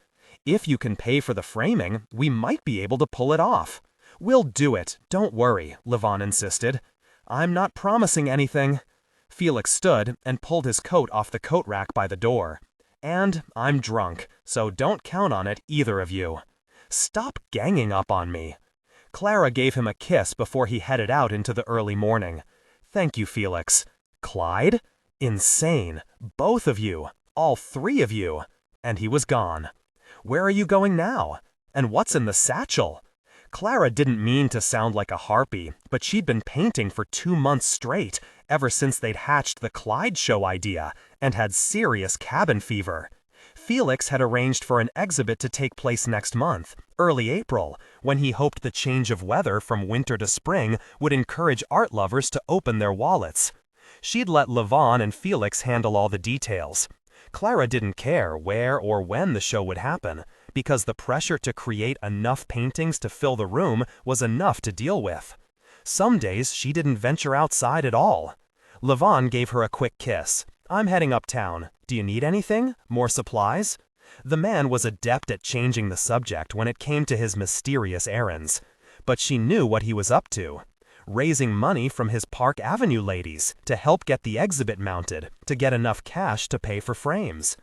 If you can pay for the framing, we might be able to pull it off. We'll do it, don't worry, Levon insisted. I'm not promising anything. Felix stood and pulled his coat off the coat rack by the door. And I'm drunk, so don't count on it, either of you. Stop ganging up on me. Clara gave him a kiss before he headed out into the early morning. Thank you, Felix. Clyde? Insane. Both of you. All three of you. And he was gone. Where are you going now? And what's in the satchel? Clara didn't mean to sound like a harpy, but she'd been painting for 2 months straight, ever since they'd hatched the Clyde show idea, and had serious cabin fever. Felix had arranged for an exhibit to take place next month, early April, when he hoped the change of weather from winter to spring would encourage art lovers to open their wallets. She'd let Levon and Felix handle all the details. Clara didn't care where or when the show would happen, because the pressure to create enough paintings to fill the room was enough to deal with. Some days she didn't venture outside at all. Levon gave her a quick kiss. I'm heading uptown. Do you need anything? More supplies? The man was adept at changing the subject when it came to his mysterious errands. But she knew what he was up to. Raising money from his Park Avenue ladies to help get the exhibit mounted, to get enough cash to pay for frames.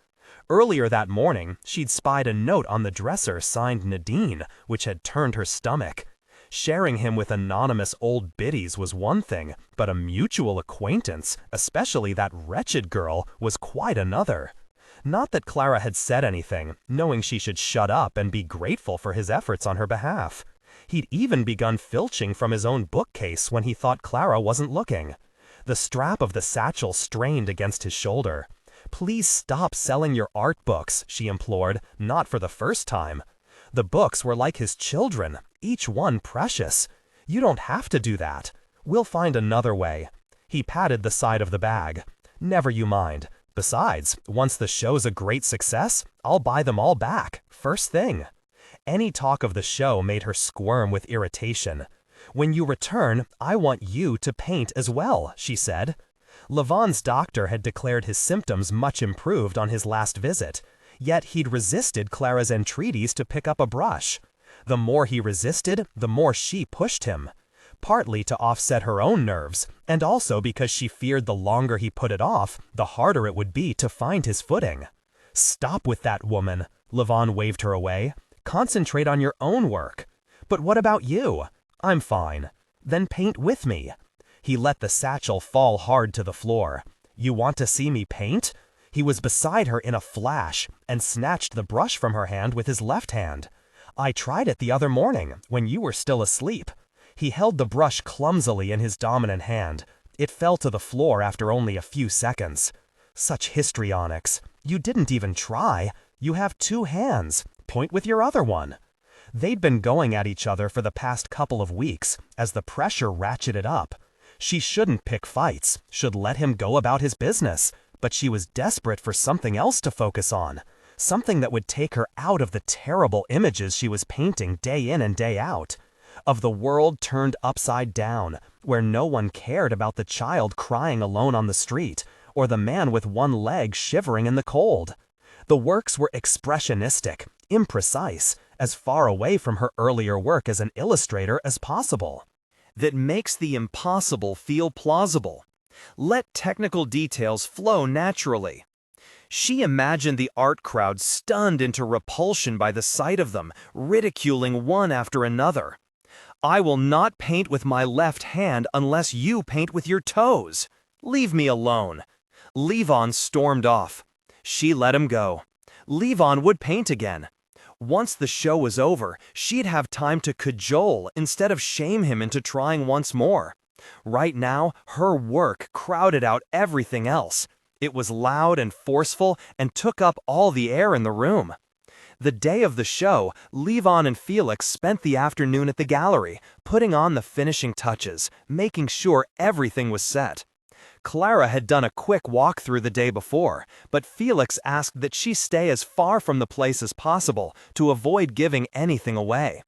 Earlier that morning, she'd spied a note on the dresser signed Nadine, which had turned her stomach. Sharing him with anonymous old biddies was one thing, but a mutual acquaintance, especially that wretched girl, was quite another. Not that Clara had said anything, knowing she should shut up and be grateful for his efforts on her behalf. He'd even begun filching from his own bookcase when he thought Clara wasn't looking. The strap of the satchel strained against his shoulder. "Please stop selling your art books," she implored, not for the first time. The books were like his children, each one precious. "You don't have to do that. We'll find another way." He patted the side of the bag. "Never you mind. Besides, once the show's a great success, I'll buy them all back, first thing." Any talk of the show made her squirm with irritation. "When you return, I want you to paint as well," she said. Levon's doctor had declared his symptoms much improved on his last visit, yet he'd resisted Clara's entreaties to pick up a brush. The more he resisted, the more she pushed him. Partly to offset her own nerves, and also because she feared the longer he put it off, the harder it would be to find his footing. "Stop with that, woman," Levon waved her away. "Concentrate on your own work." "But what about you?" "I'm fine." "Then paint with me." He let the satchel fall hard to the floor. "You want to see me paint?" He was beside her in a flash and snatched the brush from her hand with his left hand. "I tried it the other morning, when you were still asleep." He held the brush clumsily in his dominant hand. It fell to the floor after only a few seconds. "Such histrionics. You didn't even try. You have two hands. Point with your other one." They'd been going at each other for the past couple of weeks, as the pressure ratcheted up. She shouldn't pick fights, should let him go about his business, but she was desperate for something else to focus on, something that would take her out of the terrible images she was painting day in and day out, of the world turned upside down, where no one cared about the child crying alone on the street, or the man with one leg shivering in the cold. The works were expressionistic, imprecise, as far away from her earlier work as an illustrator as possible. That makes the impossible feel plausible. Let technical details flow naturally. She imagined the art crowd stunned into repulsion by the sight of them, ridiculing one after another. "I will not paint with my left hand unless you paint with your toes. Leave me alone." Levon stormed off. She let him go. Levon would paint again. Once the show was over, she'd have time to cajole instead of shame him into trying once more. Right now, her work crowded out everything else. It was loud and forceful and took up all the air in the room. The day of the show, Levon and Felix spent the afternoon at the gallery, putting on the finishing touches, making sure everything was set. Clara had done a quick walk-through the day before, but Felix asked that she stay as far from the place as possible to avoid giving anything away.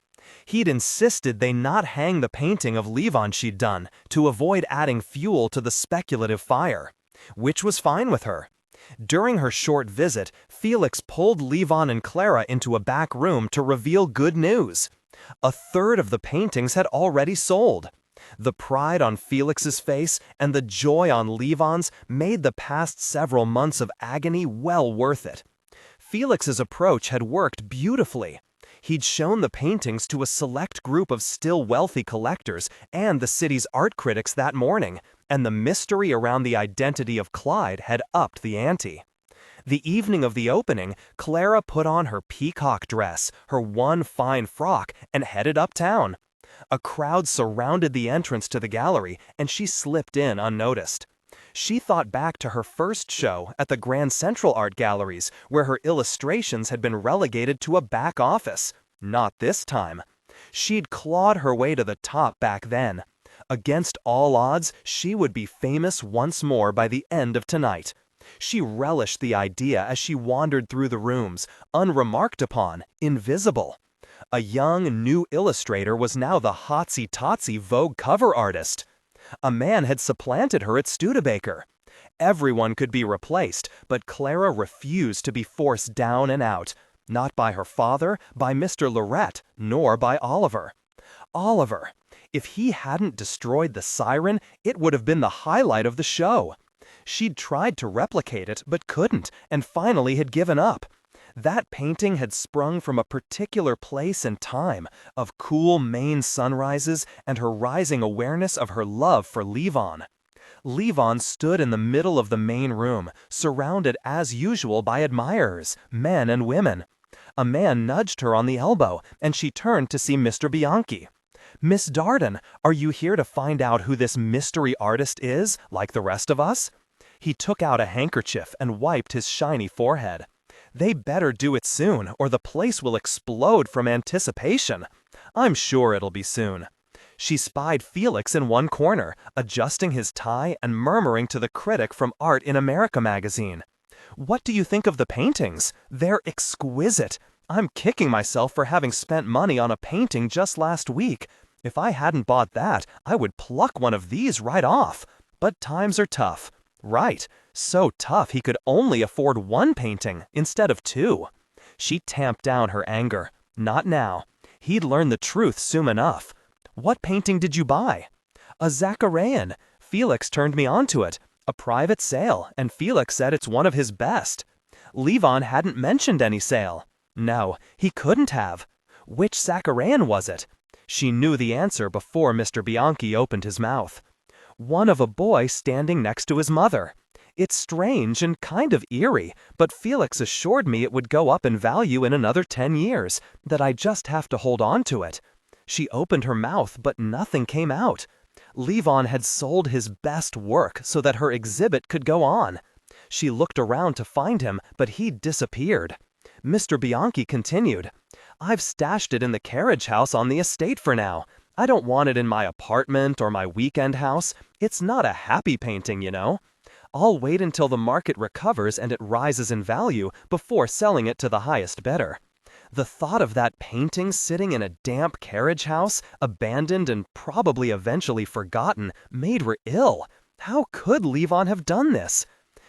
He'd insisted they not hang the painting of Levon she'd done to avoid adding fuel to the speculative fire, which was fine with her. During her short visit, Felix pulled Levon and Clara into a back room to reveal good news. A third of the paintings had already sold. The pride on Felix's face and the joy on Levon's made the past several months of agony well worth it. Felix's approach had worked beautifully. He'd shown the paintings to a select group of still wealthy collectors and the city's art critics that morning, and the mystery around the identity of Clyde had upped the ante. The evening of the opening, Clara put on her peacock dress, her one fine frock, and headed uptown. A crowd surrounded the entrance to the gallery, and she slipped in unnoticed. She thought back to her first show at the Grand Central Art Galleries, where her illustrations had been relegated to a back office. Not this time. She'd clawed her way to the top back then. Against all odds, she would be famous once more by the end of tonight. She relished the idea as she wandered through the rooms, unremarked upon, invisible. A young, new illustrator was now the hotsy-totsy Vogue cover artist. A man had supplanted her at Studebaker. Everyone could be replaced, but Clara refused to be forced down and out. Not by her father, by Mr. Lorette, nor by Oliver. Oliver. If he hadn't destroyed the siren, it would have been the highlight of the show. She'd tried to replicate it, but couldn't, and finally had given up. That painting had sprung from a particular place and time of cool Maine sunrises and her rising awareness of her love for Levon. Levon stood in the middle of the main room, surrounded as usual by admirers, men and women. A man nudged her on the elbow, and she turned to see Mr. Bianchi. "Miss Darden, are you here to find out who this mystery artist is, like the rest of us?" He took out a handkerchief and wiped his shiny forehead. "They better do it soon, or the place will explode from anticipation. I'm sure it'll be soon." She spied Felix in one corner, adjusting his tie and murmuring to the critic from Art in America magazine. "What do you think of the paintings? They're exquisite. I'm kicking myself for having spent money on a painting just last week. If I hadn't bought that, I would pluck one of these right off. But times are tough." Right, so tough he could only afford one painting instead of two. She tamped down her anger. Not now. He'd learn the truth soon enough. "What painting did you buy?" "A Zacharian. Felix turned me onto it. A private sale, and Felix said it's one of his best." Levon hadn't mentioned any sale. No, he couldn't have. Which Zacharian was it? She knew the answer before Mr. Bianchi opened his mouth. "One of a boy standing next to his mother. It's strange and kind of eerie, but Felix assured me it would go up in value in another 10 years, that I just have to hold on to it." She opened her mouth, but nothing came out. Levon had sold his best work so that her exhibit could go on. She looked around to find him, but he'd disappeared. Mr. Bianchi continued, "I've stashed it in the carriage house on the estate for now. I don't want it in my apartment or my weekend house. It's not a happy painting, you know. I'll wait until the market recovers and it rises in value before selling it to the highest bidder." The thought of that painting sitting in a damp carriage house, abandoned and probably eventually forgotten, made her ill. How could Levon have done this?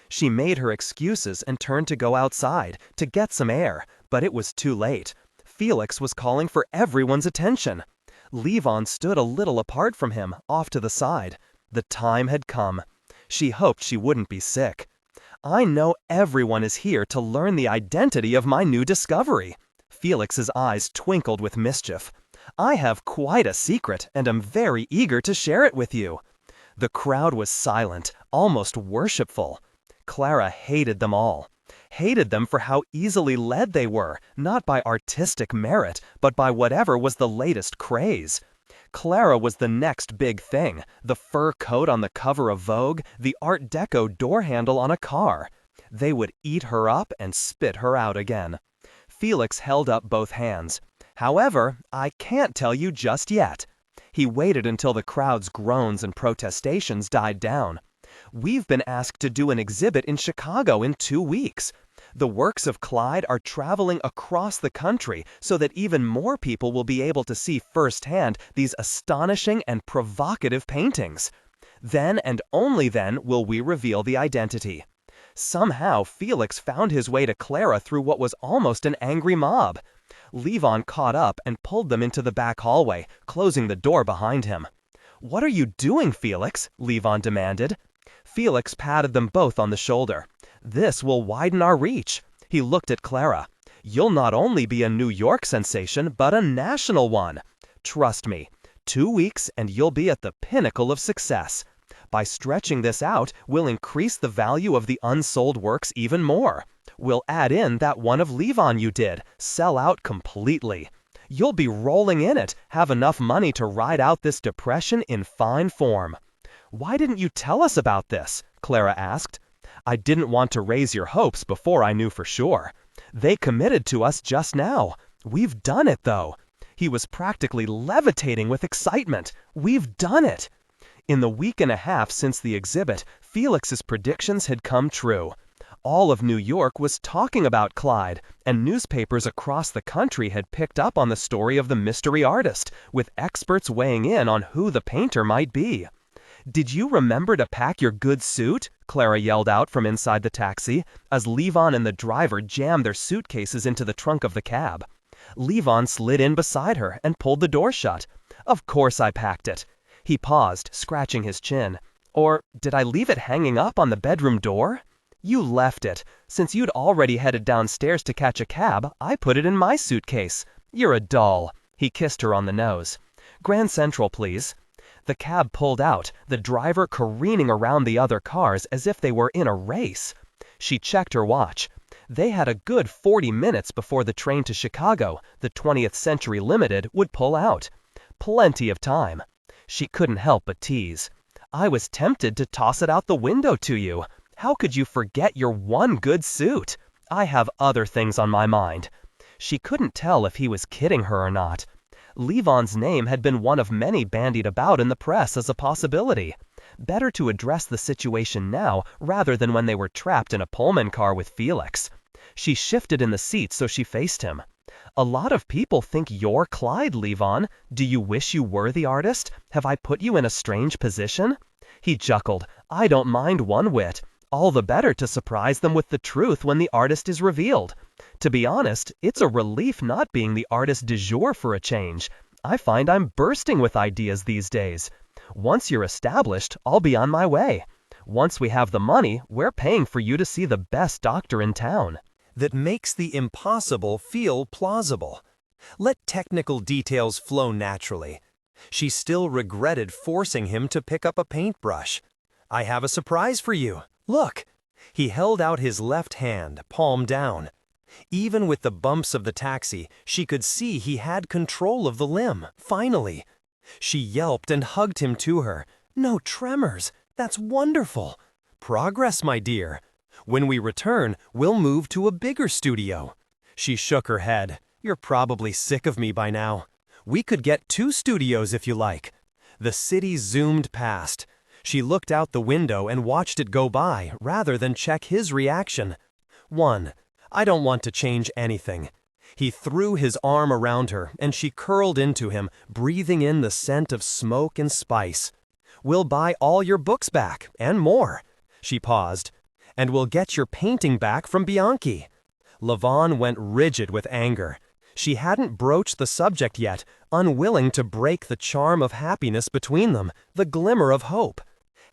She made her excuses and turned to go outside, to get some air, but it was too late. Felix was calling for everyone's attention. Levon stood a little apart from him, off to the side. The time had come. She hoped she wouldn't be sick. "I know everyone is here to learn the identity of my new discovery." Felix's eyes twinkled with mischief. "I have quite a secret, and am very eager to share it with you." The crowd was silent, almost worshipful. Clara hated them all. Hated them for how easily led they were, not by artistic merit, but by whatever was the latest craze. Clara was the next big thing, the fur coat on the cover of Vogue, the Art Deco door handle on a car. They would eat her up and spit her out again. Felix held up both hands. "However, I can't tell you just yet." He waited until the crowd's groans and protestations died down. "We've been asked to do an exhibit in Chicago in 2 weeks. The works of Clyde are traveling across the country so that even more people will be able to see firsthand these astonishing and provocative paintings. Then and only then will we reveal the identity." Somehow Felix found his way to Clara through what was almost an angry mob. Levon caught up and pulled them into the back hallway, closing the door behind him. "What are you doing, Felix?" Levon demanded. Felix patted them both on the shoulder. "This will widen our reach." He looked at Clara. "You'll not only be a New York sensation, but a national one. Trust me, 2 weeks and you'll be at the pinnacle of success. By stretching this out, we'll increase the value of the unsold works even more. We'll add in that one of Levon you did, sell out completely. You'll be rolling in it, have enough money to ride out this depression in fine form." "Why didn't you tell us about this?" Clara asked. "I didn't want to raise your hopes before I knew for sure. They committed to us just now. We've done it, though." He was practically levitating with excitement. "We've done it." In the week and a half since the exhibit, Felix's predictions had come true. All of New York was talking about Clyde, and newspapers across the country had picked up on the story of the mystery artist, with experts weighing in on who the painter might be. "Did you remember to pack your good suit?" Clara yelled out from inside the taxi, as Levon and the driver jammed their suitcases into the trunk of the cab. Levon slid in beside her and pulled the door shut. "Of course I packed it." He paused, scratching his chin. "Or did I leave it hanging up on the bedroom door?" You left it. Since you'd already headed downstairs to catch a cab, I put it in my suitcase. You're a doll. He kissed her on the nose. Grand Central, please. The cab pulled out, the driver careening around the other cars as if they were in a race. She checked her watch. They had a good 40 minutes before the train to Chicago, the 20th Century Limited, would pull out. Plenty of time. She couldn't help but tease. I was tempted to toss it out the window to you. How could you forget your one good suit? I have other things on my mind. She couldn't tell if he was kidding her or not. Levon's name had been one of many bandied about in the press as a possibility. Better to address the situation now rather than when they were trapped in a Pullman car with Felix. She shifted in the seat so she faced him. A lot of people think you're Clyde, Levon. Do you wish you were the artist? Have I put you in a strange position? He chuckled. I don't mind one whit. All the better to surprise them with the truth when the artist is revealed. To be honest, it's a relief not being the artist du jour for a change. I find I'm bursting with ideas these days. Once you're established, I'll be on my way. Once we have the money, we're paying for you to see the best doctor in town. That makes the impossible feel plausible. Let technical details flow naturally. She still regretted forcing him to pick up a paintbrush. I have a surprise for you. Look. He held out his left hand, palm down. Even with the bumps of the taxi, she could see he had control of the limb, finally. She yelped and hugged him to her. No tremors. That's wonderful. Progress, my dear. When we return, we'll move to a bigger studio. She shook her head. You're probably sick of me by now. We could get 2 studios if you like. The city zoomed past. She looked out the window and watched it go by rather than check his reaction. 1. I don't want to change anything. He threw his arm around her and she curled into him, breathing in the scent of smoke and spice. We'll buy all your books back, and more. She paused. And we'll get your painting back from Bianchi. Levon went rigid with anger. She hadn't broached the subject yet, unwilling to break the charm of happiness between them, the glimmer of hope.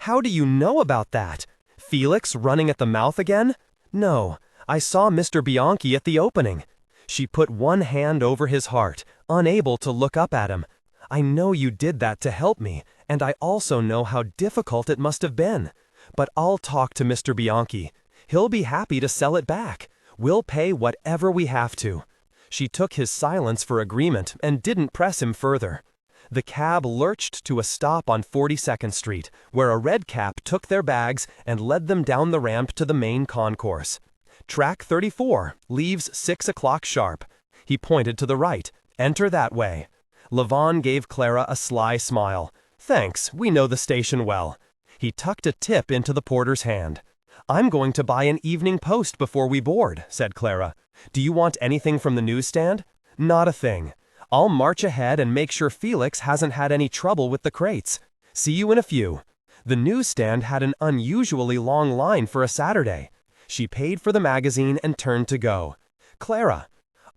How do you know about that? Felix running at the mouth again? No, I saw Mr. Bianchi at the opening. She put one hand over his heart, unable to look up at him. I know you did that to help me, and I also know how difficult it must have been. But I'll talk to Mr. Bianchi. He'll be happy to sell it back. We'll pay whatever we have to. She took his silence for agreement and didn't press him further. The cab lurched to a stop on 42nd Street, where a red cap took their bags and led them down the ramp to the main concourse. Track 34, leaves 6 o'clock sharp. He pointed to the right. Enter that way. Levon gave Clara a sly smile. Thanks, we know the station well. He tucked a tip into the porter's hand. I'm going to buy an evening post before we board, said Clara. Do you want anything from the newsstand? Not a thing. I'll march ahead and make sure Felix hasn't had any trouble with the crates. See you in a few. The newsstand had an unusually long line for a Saturday. She paid for the magazine and turned to go. Clara.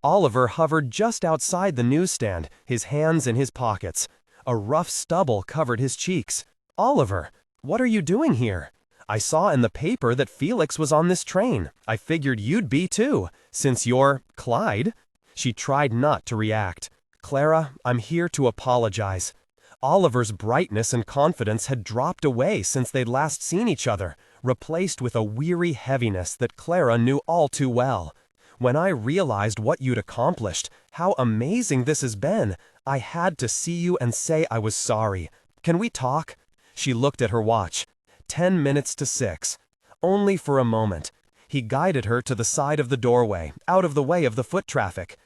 Oliver hovered just outside the newsstand, his hands in his pockets. A rough stubble covered his cheeks. Oliver, what are you doing here? I saw in the paper that Felix was on this train. I figured you'd be too, since you're Clyde. She tried not to react. Clara, I'm here to apologize. Oliver's brightness and confidence had dropped away since they'd last seen each other, replaced with a weary heaviness that Clara knew all too well. When I realized what you'd accomplished, how amazing this has been, I had to see you and say I was sorry. Can we talk? She looked at her watch. 10 minutes to 6. Only for a moment. He guided her to the side of the doorway, out of the way of the foot traffic.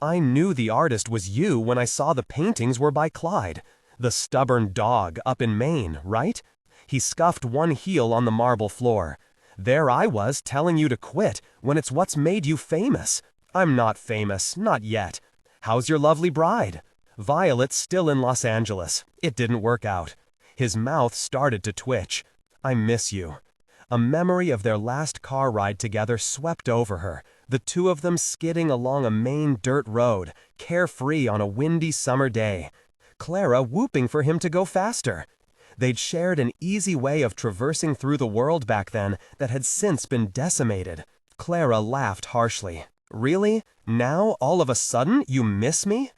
I knew the artist was you when I saw the paintings were by Clyde. The stubborn dog up in Maine, right? He scuffed one heel on the marble floor. There I was telling you to quit when it's what's made you famous. I'm not famous, not yet. How's your lovely bride? Violet's still in Los Angeles. It didn't work out. His mouth started to twitch. I miss you. A memory of their last car ride together swept over her, the two of them skidding along a Maine dirt road, carefree on a windy summer day. Clara whooping for him to go faster. They'd shared an easy way of traversing through the world back then that had since been decimated. Clara laughed harshly. Really? Now, all of a sudden, you miss me?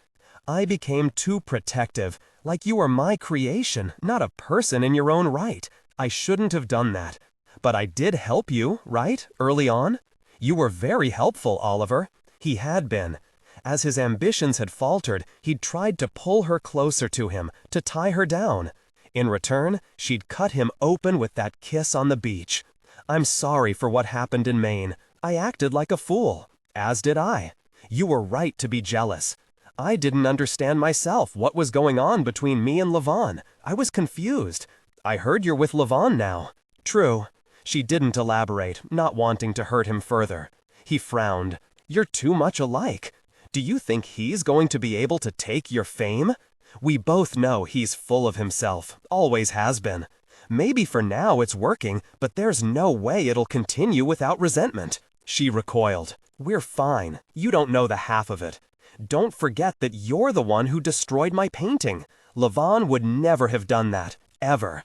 I became too protective, like you were my creation, not a person in your own right. I shouldn't have done that. But I did help you, right, early on? You were very helpful, Oliver. He had been. As his ambitions had faltered, he'd tried to pull her closer to him, to tie her down. In return, she'd cut him open with that kiss on the beach. I'm sorry for what happened in Maine. I acted like a fool. As did I. You were right to be jealous. I didn't understand myself what was going on between me and Levon. I was confused. I heard you're with Levon now. True. She didn't elaborate, not wanting to hurt him further. He frowned. You're too much alike. Do you think he's going to be able to take your fame? We both know he's full of himself, always has been. Maybe for now it's working, but there's no way it'll continue without resentment. She recoiled. We're fine. You don't know the half of it. Don't forget that you're the one who destroyed my painting. Levon would never have done that, ever.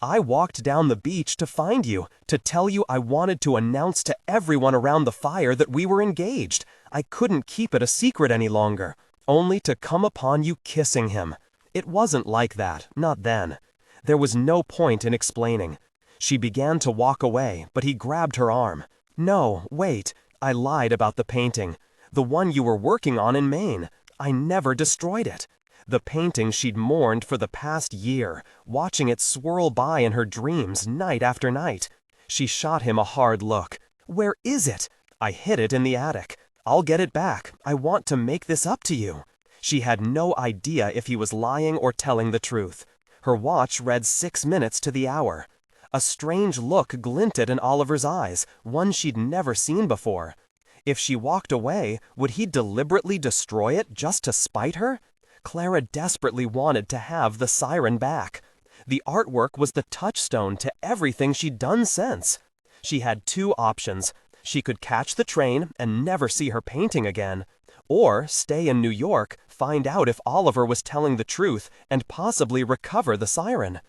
I walked down the beach to find you, to tell you I wanted to announce to everyone around the fire that we were engaged. I couldn't keep it a secret any longer, only to come upon you kissing him. It wasn't like that, not then. There was no point in explaining. She began to walk away, but he grabbed her arm. No, wait, I lied about the painting. The one you were working on in Maine. I never destroyed it. The painting she'd mourned for the past year, watching it swirl by in her dreams night after night. She shot him a hard look. Where is it? I hid it in the attic. I'll get it back. I want to make this up to you. She had no idea if he was lying or telling the truth. Her watch read 6 minutes to the hour. A strange look glinted in Oliver's eyes, one she'd never seen before. If she walked away, would he deliberately destroy it just to spite her? Clara desperately wanted to have the siren back. The artwork was the touchstone to everything she'd done since. She had 2 options. She could catch the train and never see her painting again, or stay in New York, find out if Oliver was telling the truth, and possibly recover the siren.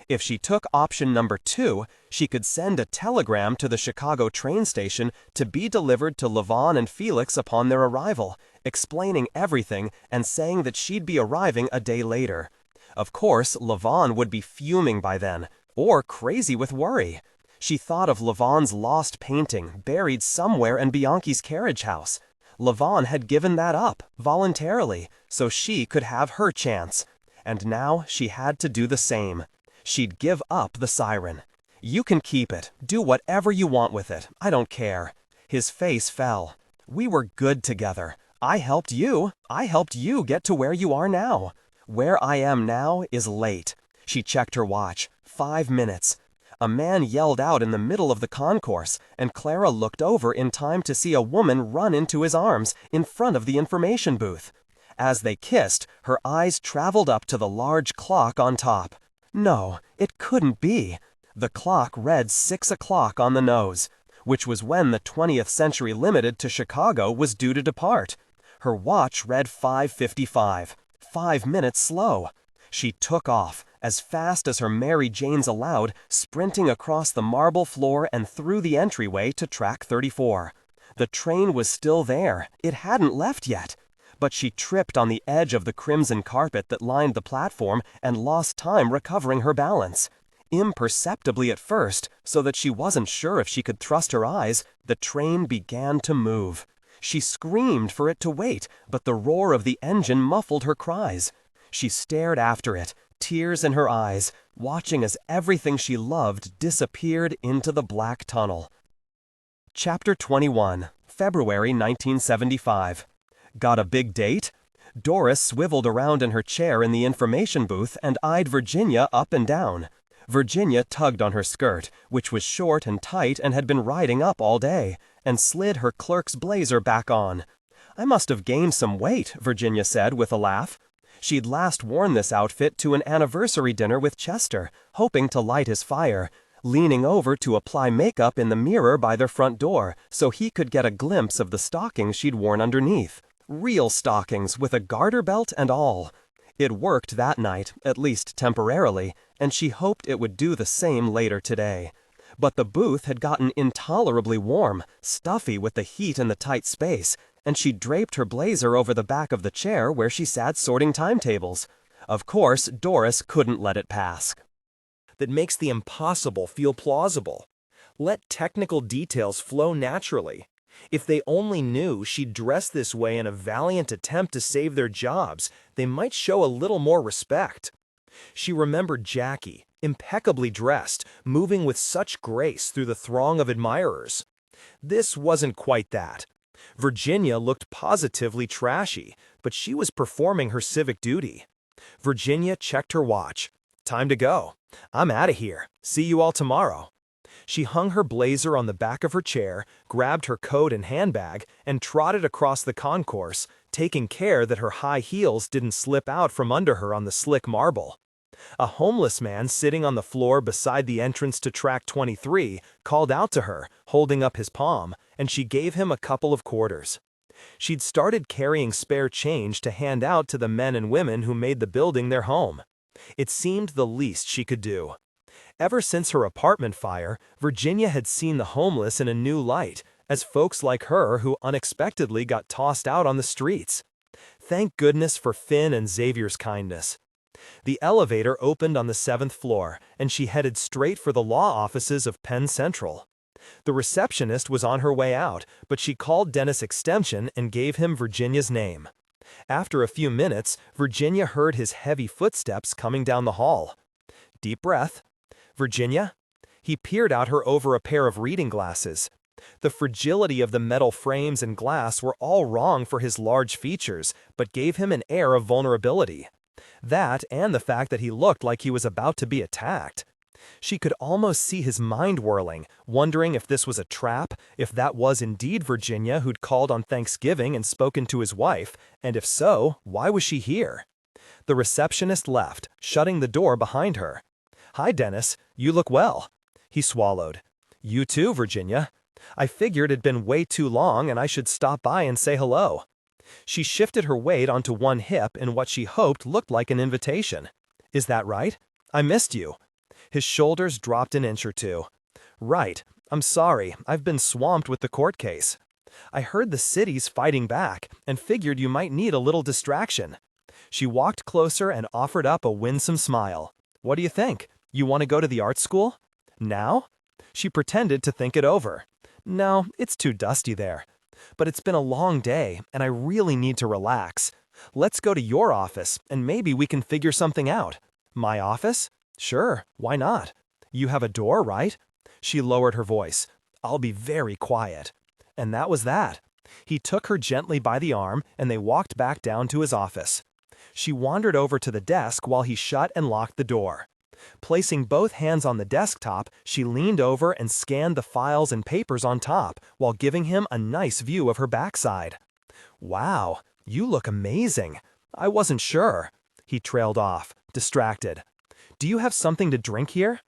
If she took option number 2, she could send a telegram to the Chicago train station to be delivered to Levon and Felix upon their arrival, explaining everything and saying that she'd be arriving a day later. Of course, Levon would be fuming by then, or crazy with worry. She thought of Levon's lost painting buried somewhere in Bianchi's carriage house. Levon had given that up, voluntarily, so she could have her chance. And now she had to do the same. She'd give up the siren. You can keep it. Do whatever you want with it. I don't care. His face fell. We were good together. I helped you. I helped you get to where you are now. Where I am now is late. She checked her watch. 5 minutes. A man yelled out in the middle of the concourse, and Clara looked over in time to see a woman run into his arms in front of the information booth. As they kissed, her eyes traveled up to the large clock on top. No, it couldn't be. The clock read 6 o'clock on the nose, which was when the 20th Century Limited to Chicago was due to depart. Her watch read 5:55, 5 minutes slow. She took off, as fast as her Mary Janes allowed, sprinting across the marble floor and through the entryway to track 34. The train was still there. It hadn't left yet. But she tripped on the edge of the crimson carpet that lined the platform and lost time recovering her balance. Imperceptibly at first, so that she wasn't sure if she could trust her eyes, the train began to move. She screamed for it to wait, but the roar of the engine muffled her cries. She stared after it, tears in her eyes, watching as everything she loved disappeared into the black tunnel. Chapter 21, February 1975. Got a big date? Doris swiveled around in her chair in the information booth and eyed Virginia up and down. Virginia tugged on her skirt, which was short and tight and had been riding up all day, and slid her clerk's blazer back on. I must have gained some weight, Virginia said with a laugh. She'd last worn this outfit to an anniversary dinner with Chester, hoping to light his fire, leaning over to apply makeup in the mirror by their front door so he could get a glimpse of the stockings she'd worn underneath. Real stockings with a garter belt and all. It worked that night, at least temporarily, and she hoped it would do the same later today. But the booth had gotten intolerably warm, stuffy with the heat and the tight space, and she draped her blazer over the back of the chair where she sat sorting timetables. Of course, Doris couldn't let it pass. That makes the impossible feel plausible. Let technical details flow naturally. If they only knew she'd dressed this way in a valiant attempt to save their jobs, they might show a little more respect. She remembered Jackie, impeccably dressed, moving with such grace through the throng of admirers. This wasn't quite that. Virginia looked positively trashy, but she was performing her civic duty. Virginia checked her watch. Time to go. I'm out of here. See you all tomorrow. She hung her blazer on the back of her chair, grabbed her coat and handbag, and trotted across the concourse, taking care that her high heels didn't slip out from under her on the slick marble. A homeless man sitting on the floor beside the entrance to Track 23 called out to her, holding up his palm, and she gave him a couple of quarters. She'd started carrying spare change to hand out to the men and women who made the building their home. It seemed the least she could do. Ever since her apartment fire, Virginia had seen the homeless in a new light, as folks like her who unexpectedly got tossed out on the streets. Thank goodness for Finn and Xavier's kindness. The elevator opened on the 7th floor, and she headed straight for the law offices of Penn Central. The receptionist was on her way out, but she called Dennis Extension and gave him Virginia's name. After a few minutes, Virginia heard his heavy footsteps coming down the hall. Deep breath. Virginia? He peered at her over a pair of reading glasses. The fragility of the metal frames and glass were all wrong for his large features, but gave him an air of vulnerability. That and the fact that he looked like he was about to be attacked. She could almost see his mind whirling, wondering if this was a trap, if that was indeed Virginia who'd called on Thanksgiving and spoken to his wife, and if so, why was she here? The receptionist left, shutting the door behind her. Hi, Dennis. You look well. He swallowed. You too, Virginia. I figured it'd been way too long and I should stop by and say hello. She shifted her weight onto one hip in what she hoped looked like an invitation. Is that right? I missed you. His shoulders dropped an inch or two. Right. I'm sorry. I've been swamped with the court case. I heard the city's fighting back and figured you might need a little distraction. She walked closer and offered up a winsome smile. What do you think? You want to go to the art school? Now? She pretended to think it over. No, it's too dusty there. But it's been a long day, and I really need to relax. Let's go to your office, and maybe we can figure something out. My office? Sure, why not? You have a door, right? She lowered her voice. I'll be very quiet. And that was that. He took her gently by the arm, and they walked back down to his office. She wandered over to the desk while he shut and locked the door. Placing both hands on the desktop, she leaned over and scanned the files and papers on top while giving him a nice view of her backside. Wow, you look amazing. I wasn't sure. He trailed off, distracted. Do you have something to drink here?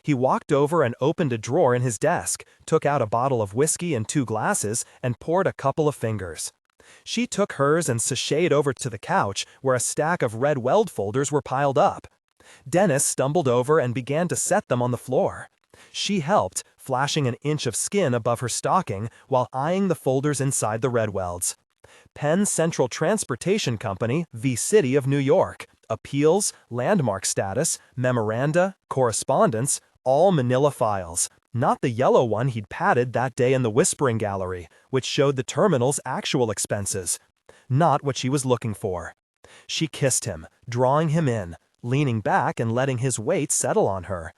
He walked over and opened a drawer in his desk, took out a bottle of whiskey and 2 glasses, and poured a couple of fingers. She took hers and sashayed over to the couch where a stack of red weld folders were piled up. Dennis stumbled over and began to set them on the floor. She helped, flashing an inch of skin above her stocking while eyeing the folders inside the red welds. Penn Central Transportation Company v. City of New York. Appeals, landmark status, memoranda, correspondence, all manila files. Not the yellow one he'd padded that day in the Whispering Gallery, which showed the terminal's actual expenses. Not what she was looking for. She kissed him, drawing him in, leaning back and letting his weight settle on her.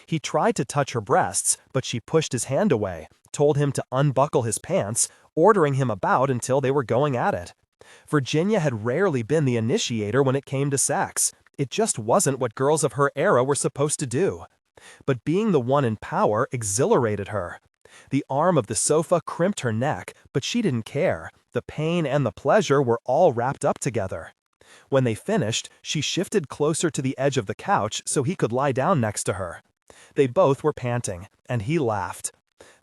He tried to touch her breasts, but she pushed his hand away, told him to unbuckle his pants, ordering him about until they were going at it. Virginia had rarely been the initiator when it came to sex. It just wasn't what girls of her era were supposed to do. But being the one in power exhilarated her. The arm of the sofa crimped her neck, but she didn't care. The pain and the pleasure were all wrapped up together. When they finished, she shifted closer to the edge of the couch so he could lie down next to her. They both were panting, and he laughed.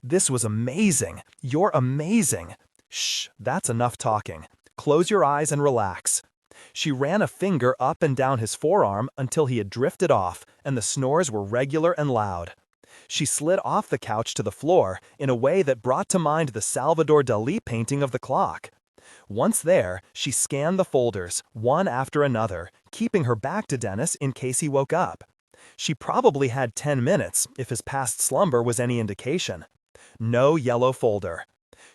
This was amazing. You're amazing. Shh, that's enough talking. Close your eyes and relax. She ran a finger up and down his forearm until he had drifted off, and the snores were regular and loud. She slid off the couch to the floor in a way that brought to mind the Salvador Dalí painting of the clock. Once there, she scanned the folders, one after another, keeping her back to Dennis in case he woke up. She probably had 10 minutes, if his past slumber was any indication. No yellow folder.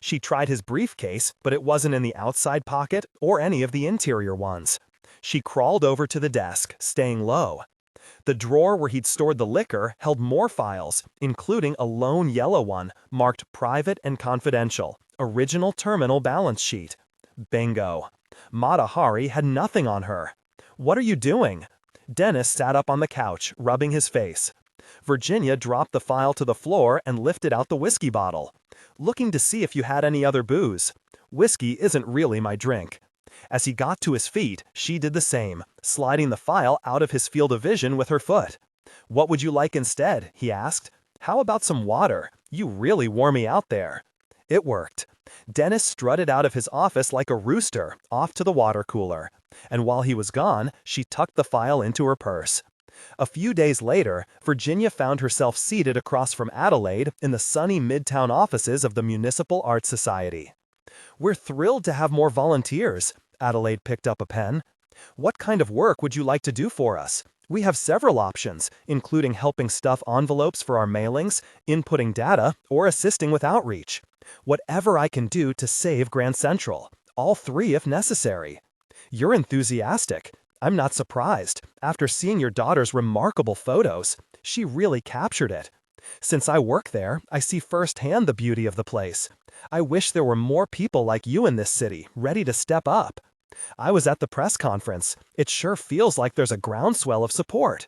She tried his briefcase, but it wasn't in the outside pocket or any of the interior ones. She crawled over to the desk, staying low. The drawer where he'd stored the liquor held more files, including a lone yellow one marked Private and Confidential, Original Terminal Balance Sheet. Bingo. Mata Hari had nothing on her. What are you doing? Dennis sat up on the couch, rubbing his face. Virginia dropped the file to the floor and lifted out the whiskey bottle. Looking to see if you had any other booze. Whiskey isn't really my drink. As he got to his feet, she did the same, sliding the file out of his field of vision with her foot. What would you like instead? He asked. How about some water? You really wore me out there. It worked. Dennis strutted out of his office like a rooster, off to the water cooler. And while he was gone, she tucked the file into her purse. A few days later, Virginia found herself seated across from Adelaide in the sunny Midtown offices of the Municipal Art Society. We're thrilled to have more volunteers. Adelaide picked up a pen. What kind of work would you like to do for us? We have several options, including helping stuff envelopes for our mailings, inputting data, or assisting with outreach. Whatever I can do to save Grand Central. All three if necessary. You're enthusiastic. I'm not surprised. After seeing your daughter's remarkable photos, she really captured it. Since I work there, I see firsthand the beauty of the place. I wish there were more people like you in this city, ready to step up. I was at the press conference. It sure feels like there's a groundswell of support.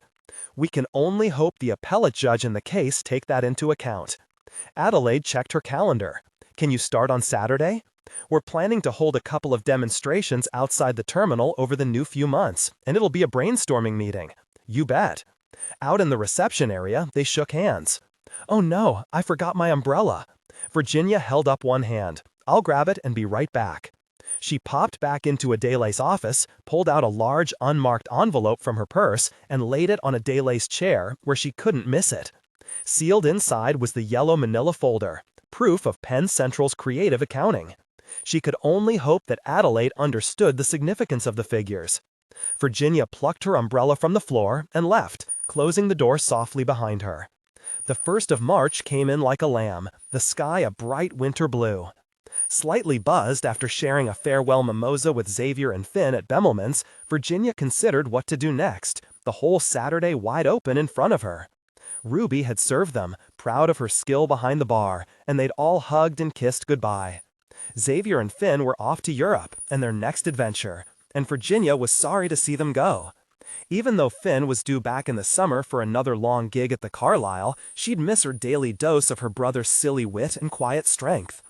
We can only hope the appellate judge in the case take that into account. Adelaide checked her calendar. Can you start on Saturday? We're planning to hold a couple of demonstrations outside the terminal over the new few months, and it'll be a brainstorming meeting. You bet. Out in the reception area, they shook hands. Oh no, I forgot my umbrella. Virginia held up one hand. I'll grab it and be right back. She popped back into Adela's office, pulled out a large, unmarked envelope from her purse, and laid it on Adela's chair where she couldn't miss it. Sealed inside was the yellow manila folder, proof of Penn Central's creative accounting. She could only hope that Adelaide understood the significance of the figures. Virginia plucked her umbrella from the floor and left, closing the door softly behind her. The 1st of March came in like a lamb, the sky a bright winter blue. Slightly buzzed after sharing a farewell mimosa with Xavier and Finn at Bemelman's, Virginia considered what to do next, the whole Saturday wide open in front of her. Ruby had served them, proud of her skill behind the bar, and they'd all hugged and kissed goodbye. Xavier and Finn were off to Europe and their next adventure, and Virginia was sorry to see them go. Even though Finn was due back in the summer for another long gig at the Carlisle, she'd miss her daily dose of her brother's silly wit and quiet strength.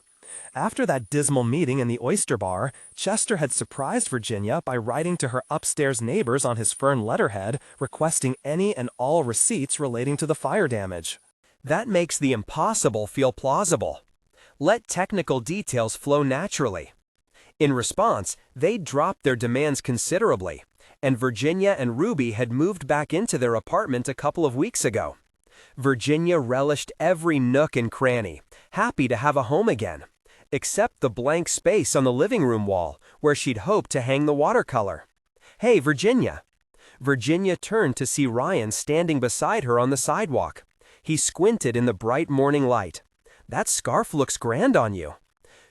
After that dismal meeting in the oyster bar, Chester had surprised Virginia by writing to her upstairs neighbors on his fern letterhead, requesting any and all receipts relating to the fire damage. That makes the impossible feel plausible. Let technical details flow naturally. In response, they dropped their demands considerably, and Virginia and Ruby had moved back into their apartment a couple of weeks ago. Virginia relished every nook and cranny, happy to have a home again, except the blank space on the living room wall, where she'd hoped to hang the watercolor. Hey, Virginia! Virginia turned to see Ryan standing beside her on the sidewalk. He squinted in the bright morning light. That scarf looks grand on you.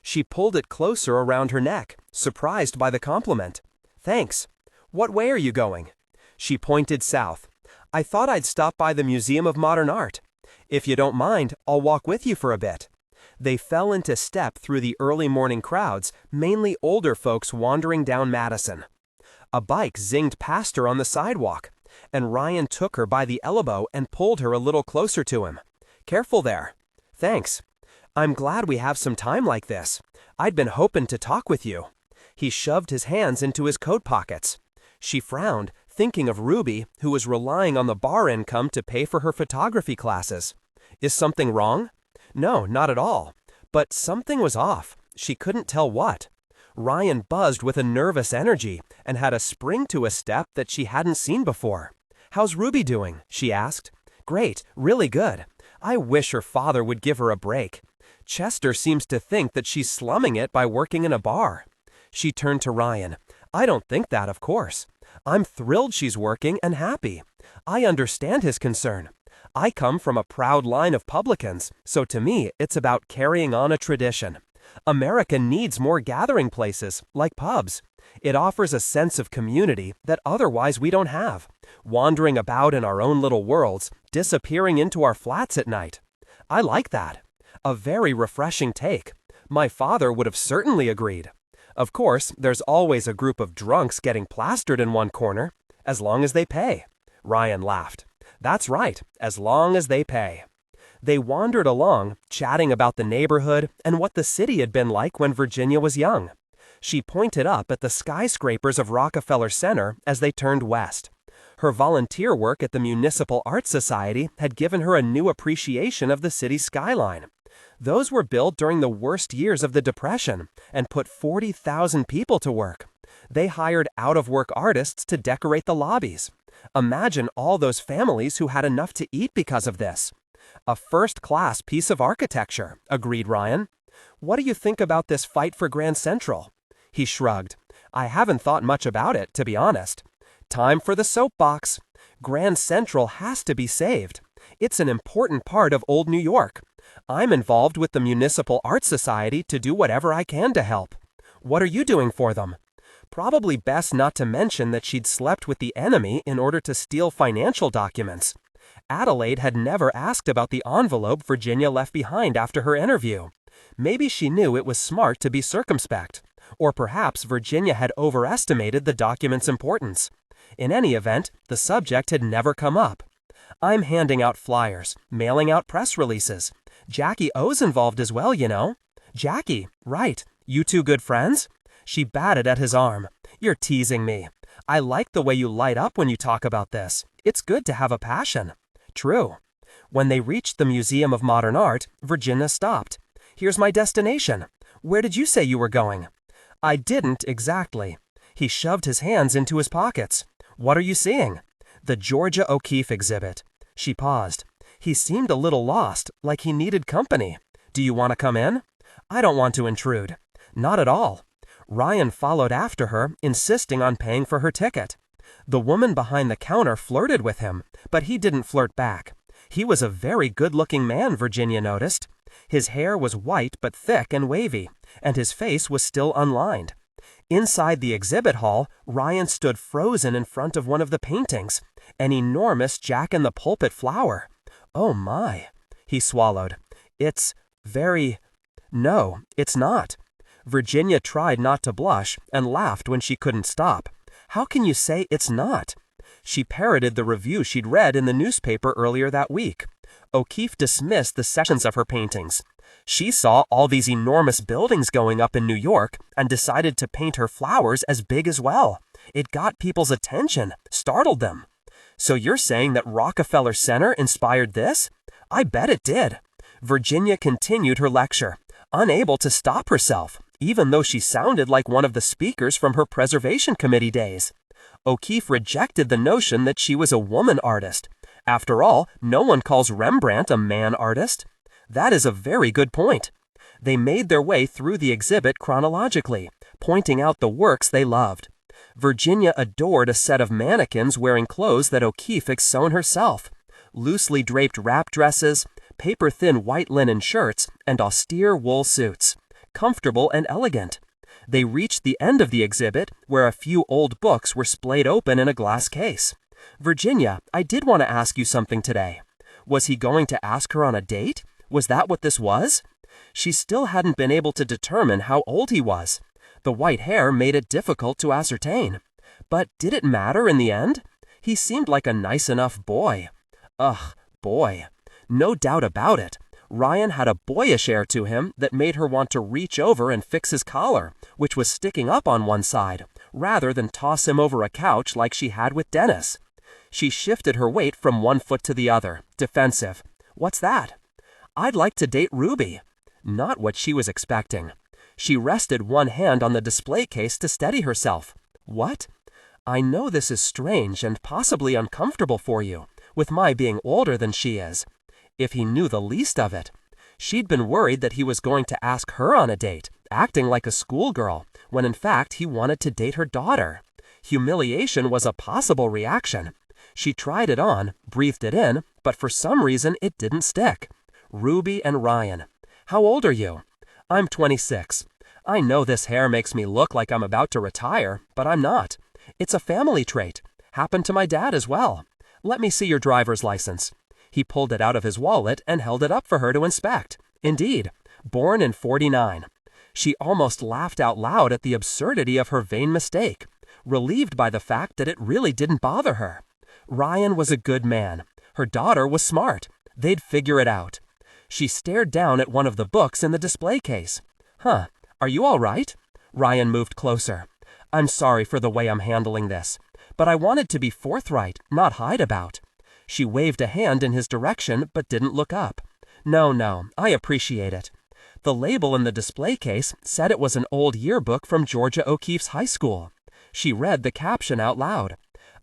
She pulled it closer around her neck, surprised by the compliment. Thanks. What way are you going? She pointed south. I thought I'd stop by the Museum of Modern Art. If you don't mind, I'll walk with you for a bit. They fell into step through the early morning crowds, mainly older folks wandering down Madison. A bike zinged past her on the sidewalk, and Ryan took her by the elbow and pulled her a little closer to him. Careful there. Thanks. I'm glad we have some time like this. I'd been hoping to talk with you. He shoved his hands into his coat pockets. She frowned, thinking of Ruby, who was relying on the bar income to pay for her photography classes. Is something wrong? No, not at all. But something was off. She couldn't tell what. Ryan buzzed with a nervous energy and had a spring to a step that she hadn't seen before. "How's Ruby doing?" she asked. "Great, really good. I wish her father would give her a break. Chester seems to think that she's slumming it by working in a bar." She turned to Ryan. "I don't think that, of course. I'm thrilled she's working and happy. I understand his concern. I come from a proud line of publicans, so to me it's about carrying on a tradition. America needs more gathering places, like pubs. It offers a sense of community that otherwise we don't have, wandering about in our own little worlds, disappearing into our flats at night. I like that. A very refreshing take. My father would have certainly agreed. Of course, there's always a group of drunks getting plastered in one corner, as long as they pay." Ryan laughed. "That's right, as long as they pay." They wandered along, chatting about the neighborhood and what the city had been like when Virginia was young. She pointed up at the skyscrapers of Rockefeller Center as they turned west. Her volunteer work at the Municipal Art Society had given her a new appreciation of the city's skyline. Those were built during the worst years of the Depression and put 40,000 people to work. They hired out-of-work artists to decorate the lobbies. Imagine all those families who had enough to eat because of this. "A first-class piece of architecture," agreed Ryan. "What do you think about this fight for Grand Central?" He shrugged. "I haven't thought much about it, to be honest. Time for the soapbox. Grand Central has to be saved. It's an important part of old New York. I'm involved with the Municipal Art Society to do whatever I can to help." "What are you doing for them?" Probably best not to mention that she'd slept with the enemy in order to steal financial documents. Adelaide had never asked about the envelope Virginia left behind after her interview. Maybe she knew it was smart to be circumspect. Or perhaps Virginia had overestimated the document's importance. In any event, the subject had never come up. "I'm handing out flyers, mailing out press releases. Jackie O's involved as well, you know." "Jackie, right. You two good friends?" She batted at his arm. "You're teasing me. I like the way you light up when you talk about this. It's good to have a passion." "True." When they reached the Museum of Modern Art, Virginia stopped. "Here's my destination. Where did you say you were going?" "I didn't exactly." He shoved his hands into his pockets. "What are you seeing?" "The Georgia O'Keeffe exhibit." She paused. He seemed a little lost, like he needed company. "Do you want to come in?" "I don't want to intrude." "Not at all." Ryan followed after her, insisting on paying for her ticket. The woman behind the counter flirted with him, but he didn't flirt back. He was a very good-looking man, Virginia noticed. His hair was white but thick and wavy, and his face was still unlined. Inside the exhibit hall, Ryan stood frozen in front of one of the paintings, an enormous Jack-in-the-Pulpit flower. "Oh my," he swallowed. "It's very... No, it's not." Virginia tried not to blush and laughed when she couldn't stop. "How can you say it's not?" She parroted the review she'd read in the newspaper earlier that week. O'Keeffe dismissed the sections of her paintings. She saw all these enormous buildings going up in New York and decided to paint her flowers as big as well. It got people's attention, startled them. "So you're saying that Rockefeller Center inspired this?" "I bet it did." Virginia continued her lecture, unable to stop herself, even though she sounded like one of the speakers from her preservation committee days. O'Keeffe rejected the notion that she was a woman artist. After all, no one calls Rembrandt a man artist. That is a very good point. They made their way through the exhibit chronologically, pointing out the works they loved. Virginia adored a set of mannequins wearing clothes that O'Keeffe had sewn herself. Loosely draped wrap dresses, paper-thin white linen shirts, and austere wool suits. Comfortable and elegant. They reached the end of the exhibit, where a few old books were splayed open in a glass case. "Virginia, I did want to ask you something today." Was he going to ask her on a date? Was that what this was? She still hadn't been able to determine how old he was. The white hair made it difficult to ascertain. But did it matter in the end? He seemed like a nice enough boy. Ugh, boy. No doubt about it. Ryan had a boyish air to him that made her want to reach over and fix his collar, which was sticking up on one side, rather than toss him over a couch like she had with Dennis. She shifted her weight from one foot to the other, defensive. "What's that?" "I'd like to date Ruby." Not what she was expecting. She rested one hand on the display case to steady herself. "What? I know this is strange and possibly uncomfortable for you, with my being older than she is. If he knew the least of it. She'd been worried that he was going to ask her on a date, acting like a schoolgirl, when in fact he wanted to date her daughter. Humiliation was a possible reaction. She tried it on, breathed it in, but for some reason it didn't stick. Ruby and Ryan. How old are you? I'm 26. I know this hair makes me look like I'm about to retire, but I'm not. It's a family trait. Happened to my dad as well. Let me see your driver's license." He pulled it out of his wallet and held it up for her to inspect. Indeed, born in 49. She almost laughed out loud at the absurdity of her vain mistake, relieved by the fact that it really didn't bother her. Ryan was a good man. Her daughter was smart. They'd figure it out. She stared down at one of the books in the display case. "Huh, are you all right?" Ryan moved closer. "I'm sorry for the way I'm handling this, but I wanted to be forthright, not hide about." She waved a hand in his direction but didn't look up. No, I appreciate it." The label in the display case said it was an old yearbook from Georgia O'Keeffe's high school. She read the caption out loud.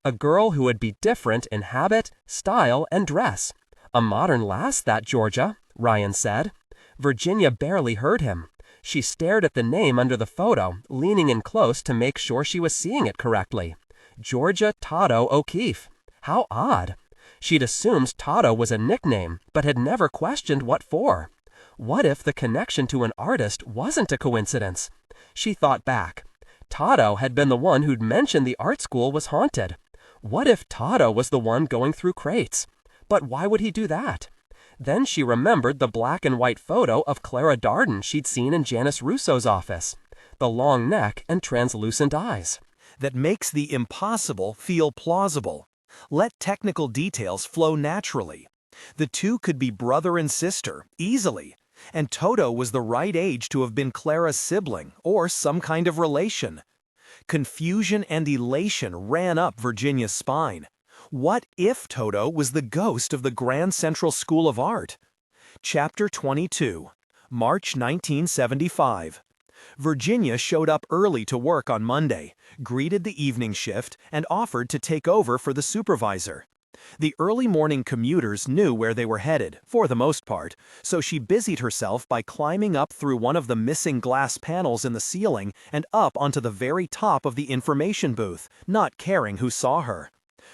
"A girl who would be different in habit, style, and dress." "A modern lass, that Georgia," Ryan said. Virginia barely heard him. She stared at the name under the photo, leaning in close to make sure she was seeing it correctly. Georgia Toto O'Keeffe. How odd. She'd assumed Toto was a nickname, but had never questioned what for. What if the connection to an artist wasn't a coincidence? She thought back. Toto had been the one who'd mentioned the art school was haunted. What if Toto was the one going through crates? But why would he do that? Then she remembered the black and white photo of Clara Darden she'd seen in Janice Russo's office. The long neck and translucent eyes. That makes the impossible feel plausible. Let technical details flow naturally. The two could be brother and sister, easily. And Toto was the right age to have been Clara's sibling, or some kind of relation. Confusion and elation ran up Virginia's spine. What if Toto was the ghost of the Grand Central School of Art? Chapter 22. March 1975. Virginia showed up early to work on Monday, greeted the evening shift, and offered to take over for the supervisor. The early morning commuters knew where they were headed, for the most part, so she busied herself by climbing up through one of the missing glass panels in the ceiling and up onto the very top of the information booth, not caring who saw her.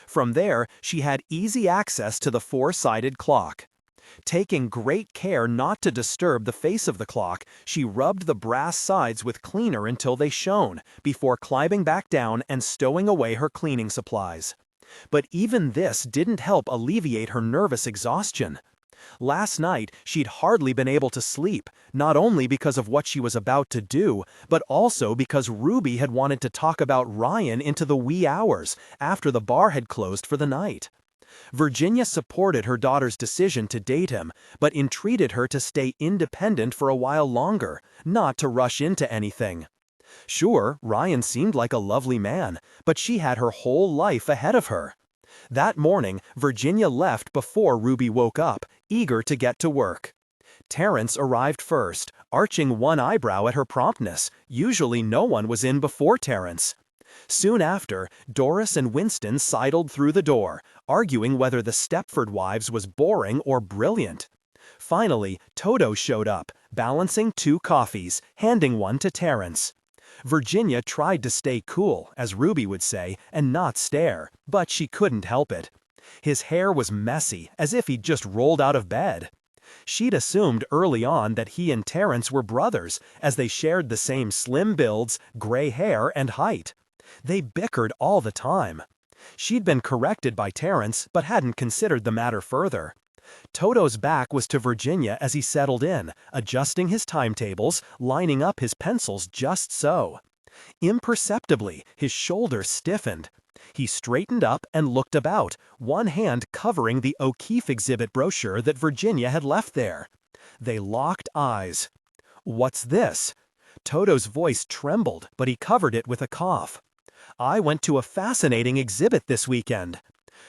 From there, she had easy access to the four-sided clock. Taking great care not to disturb the face of the clock, she rubbed the brass sides with cleaner until they shone, before climbing back down and stowing away her cleaning supplies. But even this didn't help alleviate her nervous exhaustion. Last night, she'd hardly been able to sleep, not only because of what she was about to do, but also because Ruby had wanted to talk about Ryan into the wee hours, after the bar had closed for the night. Virginia supported her daughter's decision to date him, but entreated her to stay independent for a while longer, not to rush into anything. Sure, Ryan seemed like a lovely man, but she had her whole life ahead of her. That morning, Virginia left before Ruby woke up, eager to get to work. Terrence arrived first, arching one eyebrow at her promptness. Usually no one was in before Terrence. Soon after, Doris and Winston sidled through the door, arguing whether the Stepford Wives was boring or brilliant. Finally, Toto showed up, balancing 2 coffees, handing one to Terrence. Virginia tried to stay cool, as Ruby would say, and not stare, but she couldn't help it. His hair was messy, as if he'd just rolled out of bed. She'd assumed early on that he and Terrence were brothers, as they shared the same slim builds, gray hair, and height. They bickered all the time. She'd been corrected by Terrence, but hadn't considered the matter further. Toto's back was to Virginia as he settled in, adjusting his timetables, lining up his pencils just so. Imperceptibly, his shoulders stiffened. He straightened up and looked about, one hand covering the O'Keeffe exhibit brochure that Virginia had left there. They locked eyes. "What's this?" Toto's voice trembled, but he covered it with a cough. "I went to a fascinating exhibit this weekend."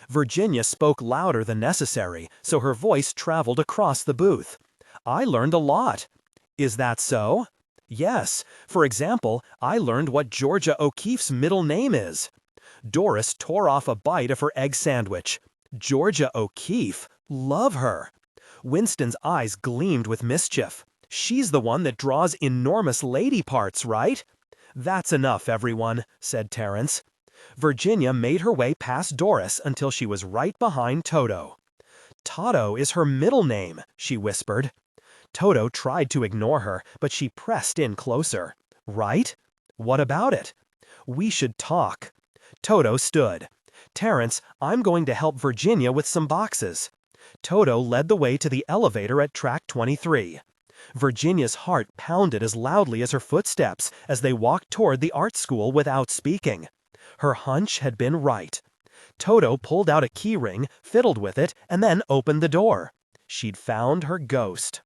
Virginia spoke louder than necessary, so her voice traveled across the booth. "I learned a lot." "Is that so?" Yes, for example, I learned what Georgia O'Keeffe's middle name is. Doris tore off a bite of her egg sandwich. Georgia O'Keeffe, love her. Winston's eyes gleamed with mischief. She's the one that draws enormous lady parts, right? That's enough, everyone, said Terence. Virginia made her way past Doris until she was right behind Toto. Toto is her middle name, she whispered. Toto tried to ignore her, but she pressed in closer. Right? What about it? We should talk. Toto stood. Terence, I'm going to help Virginia with some boxes. Toto led the way to the elevator at track 23. Virginia's heart pounded as loudly as her footsteps as they walked toward the art school without speaking. Her hunch had been right. Toto pulled out a keyring, fiddled with it, and then opened the door. She'd found her ghost.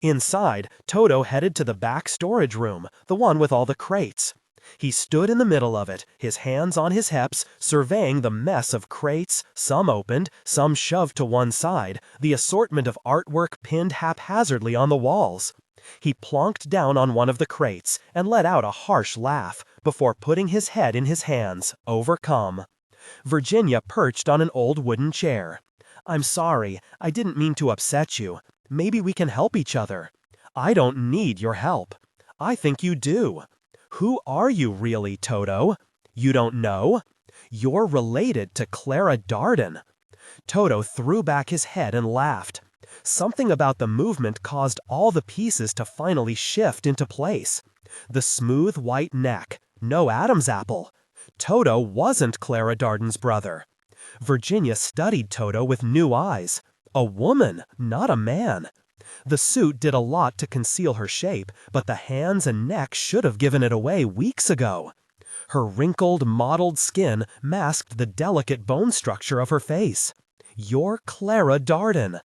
Inside, Toto headed to the back storage room, the one with all the crates. He stood in the middle of it, his hands on his hips, surveying the mess of crates, some opened, some shoved to one side, the assortment of artwork pinned haphazardly on the walls. He plonked down on one of the crates and let out a harsh laugh before putting his head in his hands, overcome. Virginia perched on an old wooden chair. I'm sorry, I didn't mean to upset you. Maybe we can help each other. I don't need your help. I think you do. Who are you really, Toto? You don't know? You're related to Clara Darden. Toto threw back his head and laughed. Something about the movement caused all the pieces to finally shift into place. The smooth white neck, no Adam's apple. Toto wasn't Clara Darden's brother. Virginia studied Toto with new eyes. A woman, not a man. The suit did a lot to conceal her shape, but the hands and neck should have given it away weeks ago. Her wrinkled, mottled skin masked the delicate bone structure of her face. You're Clara Darden.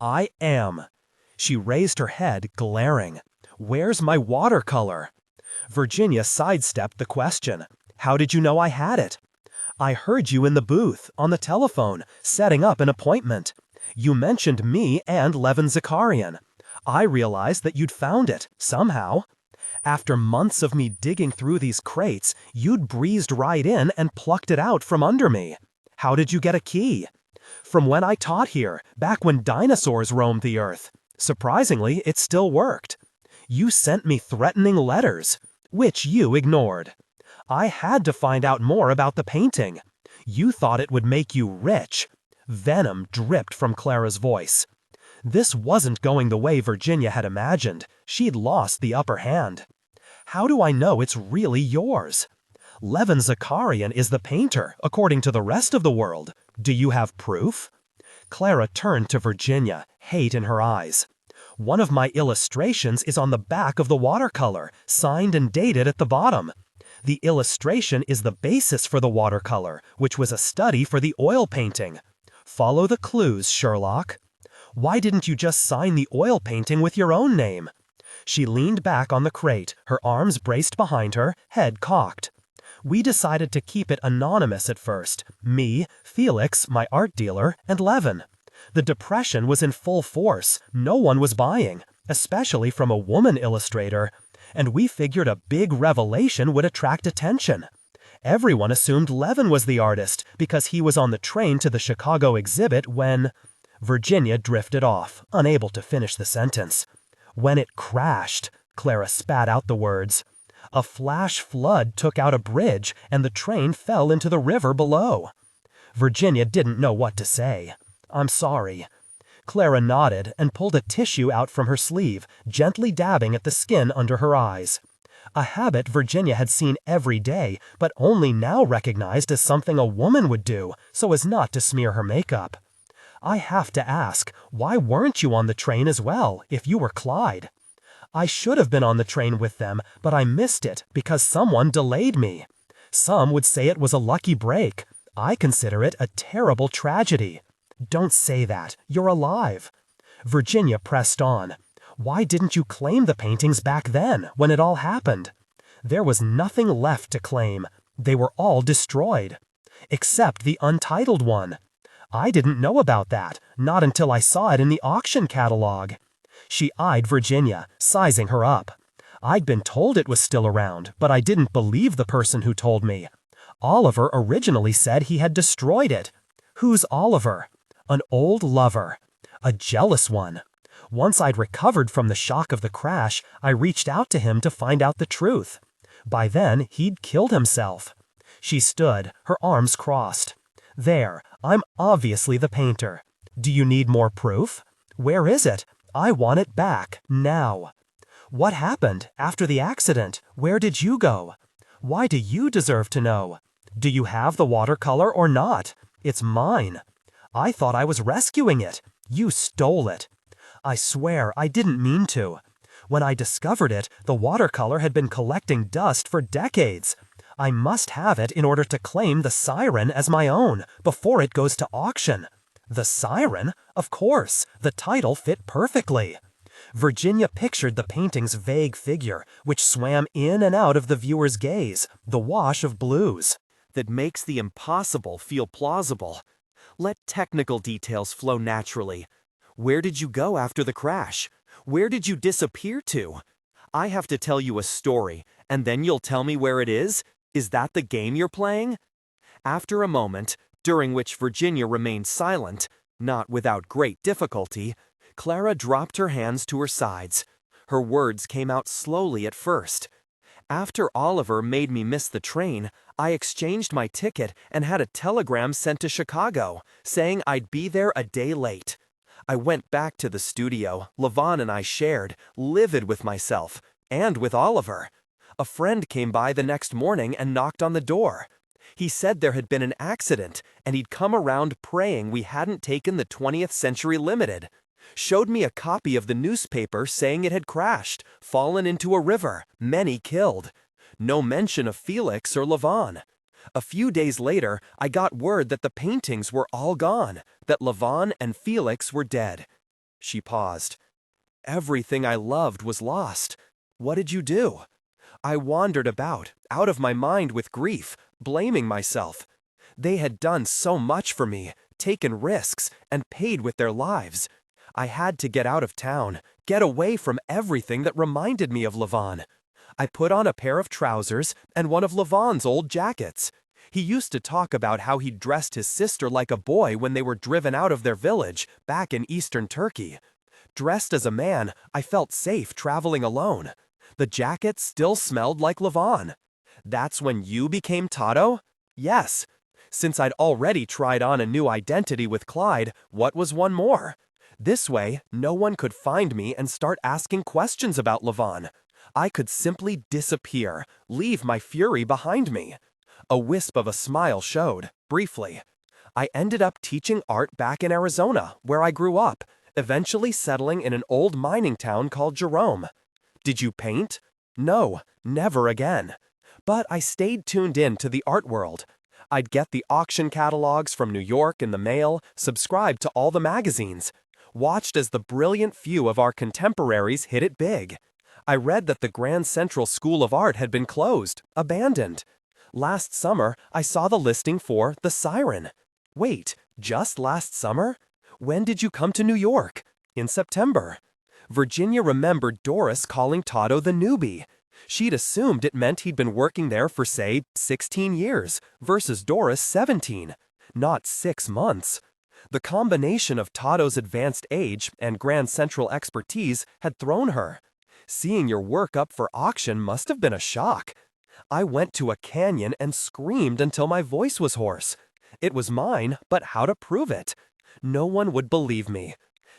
I am. She raised her head, glaring. Where's my watercolor? Virginia sidestepped the question. How did you know I had it? I heard you in the booth, on the telephone, setting up an appointment. You mentioned me and Levin Zakarian. I realized that you'd found it, somehow. After months of me digging through these crates, you'd breezed right in and plucked it out from under me. How did you get a key? From when I taught here, back when dinosaurs roamed the earth. Surprisingly, it still worked. You sent me threatening letters, which you ignored. I had to find out more about the painting. You thought it would make you rich. Venom dripped from Clara's voice. This wasn't going the way Virginia had imagined. She'd lost the upper hand. How do I know it's really yours? Levin Zakarian is the painter, according to the rest of the world. Do you have proof? Clara turned to Virginia, hate in her eyes. One of my illustrations is on the back of the watercolor, signed and dated at the bottom. The illustration is the basis for the watercolor, which was a study for the oil painting. Follow the clues, Sherlock. Why didn't you just sign the oil painting with your own name? She leaned back on the crate, her arms braced behind her, head cocked. We decided to keep it anonymous at first. Me, Felix, my art dealer, and Levin. The depression was in full force. No one was buying, especially from a woman illustrator. And we figured a big revelation would attract attention. Everyone assumed Levin was the artist because he was on the train to the Chicago exhibit when... Virginia drifted off, unable to finish the sentence. When it crashed, Clara spat out the words. A flash flood took out a bridge and the train fell into the river below. Virginia didn't know what to say. I'm sorry. Clara nodded and pulled a tissue out from her sleeve, gently dabbing at the skin under her eyes. A habit Virginia had seen every day, but only now recognized as something a woman would do, so as not to smear her makeup. I have to ask, why weren't you on the train as well, if you were Clyde? I should have been on the train with them, but I missed it because someone delayed me. Some would say it was a lucky break. I consider it a terrible tragedy. Don't say that. You're alive. Virginia pressed on. Why didn't you claim the paintings back then, when it all happened? There was nothing left to claim. They were all destroyed. Except the untitled one. I didn't know about that, not until I saw it in the auction catalog. She eyed Virginia, sizing her up. I'd been told it was still around, but I didn't believe the person who told me. Oliver originally said he had destroyed it. Who's Oliver? An old lover. A jealous one. Once I'd recovered from the shock of the crash, I reached out to him to find out the truth. By then, he'd killed himself. She stood, her arms crossed. There, I'm obviously the painter. Do you need more proof? Where is it? I want it back, now. What happened after the accident? Where did you go? Why do you deserve to know? Do you have the watercolor or not? It's mine. I thought I was rescuing it. You stole it. I swear I didn't mean to. When I discovered it, the watercolor had been collecting dust for decades. I must have it in order to claim the siren as my own before it goes to auction. The siren? Of course, the title fit perfectly. Virginia pictured the painting's vague figure, which swam in and out of the viewer's gaze, the wash of blues. That makes the impossible feel plausible. Let technical details flow naturally. Where did you go after the crash? Where did you disappear to? I have to tell you a story, and then you'll tell me where it is? Is that the game you're playing? After a moment, during which Virginia remained silent, not without great difficulty, Clara dropped her hands to her sides. Her words came out slowly at first. After Oliver made me miss the train, I exchanged my ticket and had a telegram sent to Chicago, saying I'd be there a day late. I went back to the studio Levon and I shared, livid with myself, and with Oliver. A friend came by the next morning and knocked on the door. He said there had been an accident, and he'd come around praying we hadn't taken the 20th Century Limited. Showed me a copy of the newspaper saying it had crashed, fallen into a river, many killed. No mention of Felix or Levon. A few days later, I got word that the paintings were all gone, that Levon and Felix were dead. She paused. Everything I loved was lost. What did you do? I wandered about, out of my mind with grief, blaming myself. They had done so much for me, taken risks, and paid with their lives. I had to get out of town, get away from everything that reminded me of Levon. I put on a pair of trousers and one of Levon's old jackets. He used to talk about how he dressed his sister like a boy when they were driven out of their village, back in eastern Turkey. Dressed as a man, I felt safe traveling alone. The jacket still smelled like Levon. That's when you became Tato? Yes. Since I'd already tried on a new identity with Clyde, what was one more? This way, no one could find me and start asking questions about Levon. I could simply disappear, leave my fury behind me. A wisp of a smile showed, briefly. I ended up teaching art back in Arizona, where I grew up, eventually settling in an old mining town called Jerome. Did you paint? No, never again. But I stayed tuned in to the art world. I'd get the auction catalogs from New York in the mail, subscribed to all the magazines, watched as the brilliant few of our contemporaries hit it big. I read that the Grand Central School of Art had been closed, abandoned. Last summer, I saw the listing for The Siren. Wait, just last summer? When did you come to New York? In September. Virginia remembered Doris calling Tato the newbie. She'd assumed it meant he'd been working there for, say, 16 years, versus Doris 17. Not 6 months. The combination of Tato's advanced age and Grand Central expertise had thrown her. Seeing your work up for auction must have been a shock. I went to a canyon and screamed until my voice was hoarse. It was mine, but how to prove it? No one would believe me.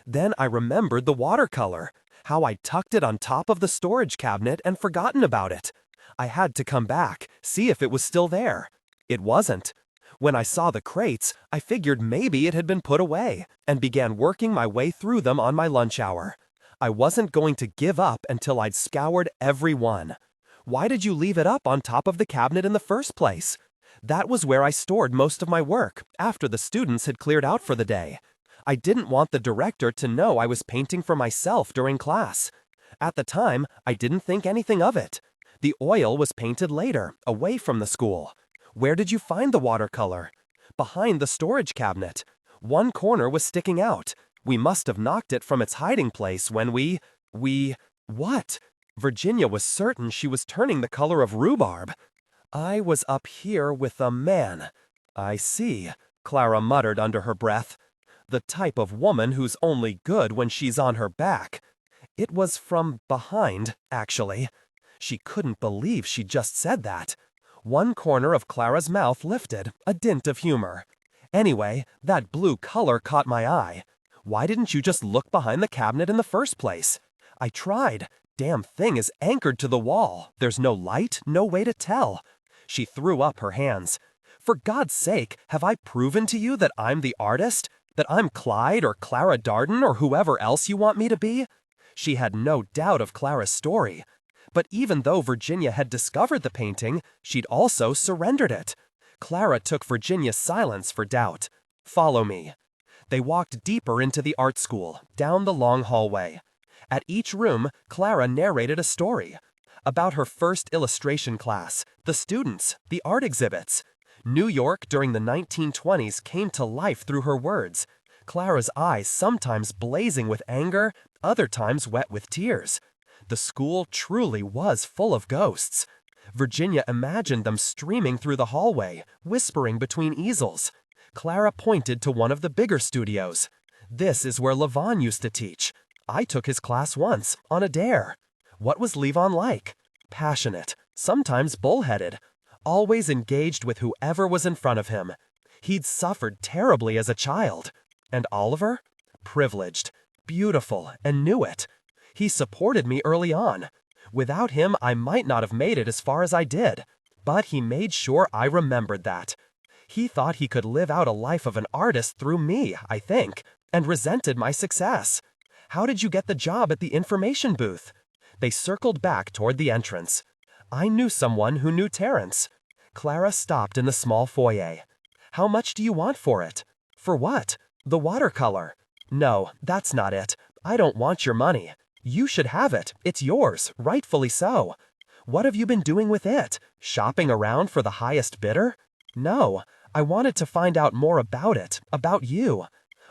Then I remembered the watercolor, how I tucked it on top of the storage cabinet and forgotten about it. I had to come back, see if it was still there. It wasn't. When I saw the crates, I figured maybe it had been put away, and began working my way through them on my lunch hour. I wasn't going to give up until I'd scoured every one. Why did you leave it up on top of the cabinet in the first place? That was where I stored most of my work, after the students had cleared out for the day. I didn't want the director to know I was painting for myself during class. At the time, I didn't think anything of it. The oil was painted later, away from the school. Where did you find the watercolor? Behind the storage cabinet. One corner was sticking out. We must have knocked it from its hiding place when we... What? Virginia was certain she was turning the color of rhubarb. I was up here with a man. I see, Clara muttered under her breath. The type of woman who's only good when she's on her back. It was from behind, actually. She couldn't believe she just said that. One corner of Clara's mouth lifted, a dint of humor. Anyway, that blue color caught my eye. Why didn't you just look behind the cabinet in the first place? I tried. Damn thing is anchored to the wall. There's no light, no way to tell. She threw up her hands. For God's sake, have I proven to you that I'm the artist? That I'm Clyde or Clara Darden or whoever else you want me to be? She had no doubt of Clara's story. But even though Virginia had discovered the painting, she'd also surrendered it. Clara took Virginia's silence for doubt. Follow me. They walked deeper into the art school, down the long hallway. At each room, Clara narrated a story. About her first illustration class, the students, the art exhibits. New York during the 1920s came to life through her words. Clara's eyes sometimes blazing with anger, other times wet with tears. The school truly was full of ghosts. Virginia imagined them streaming through the hallway, whispering between easels. Clara pointed to one of the bigger studios. This is where Levon used to teach. I took his class once, on a dare. What was Levon like? Passionate, sometimes bullheaded, always engaged with whoever was in front of him. He'd suffered terribly as a child. And Oliver? Privileged, beautiful, and knew it. He supported me early on. Without him, I might not have made it as far as I did. But he made sure I remembered that. He thought he could live out a life of an artist through me, I think, and resented my success. How did you get the job at the information booth? They circled back toward the entrance. I knew someone who knew Terrence. Clara stopped in the small foyer. How much do you want for it? For what? The watercolor. No, that's not it. I don't want your money. You should have it. It's yours, rightfully so. What have you been doing with it? Shopping around for the highest bidder? No, I wanted to find out more about it, about you.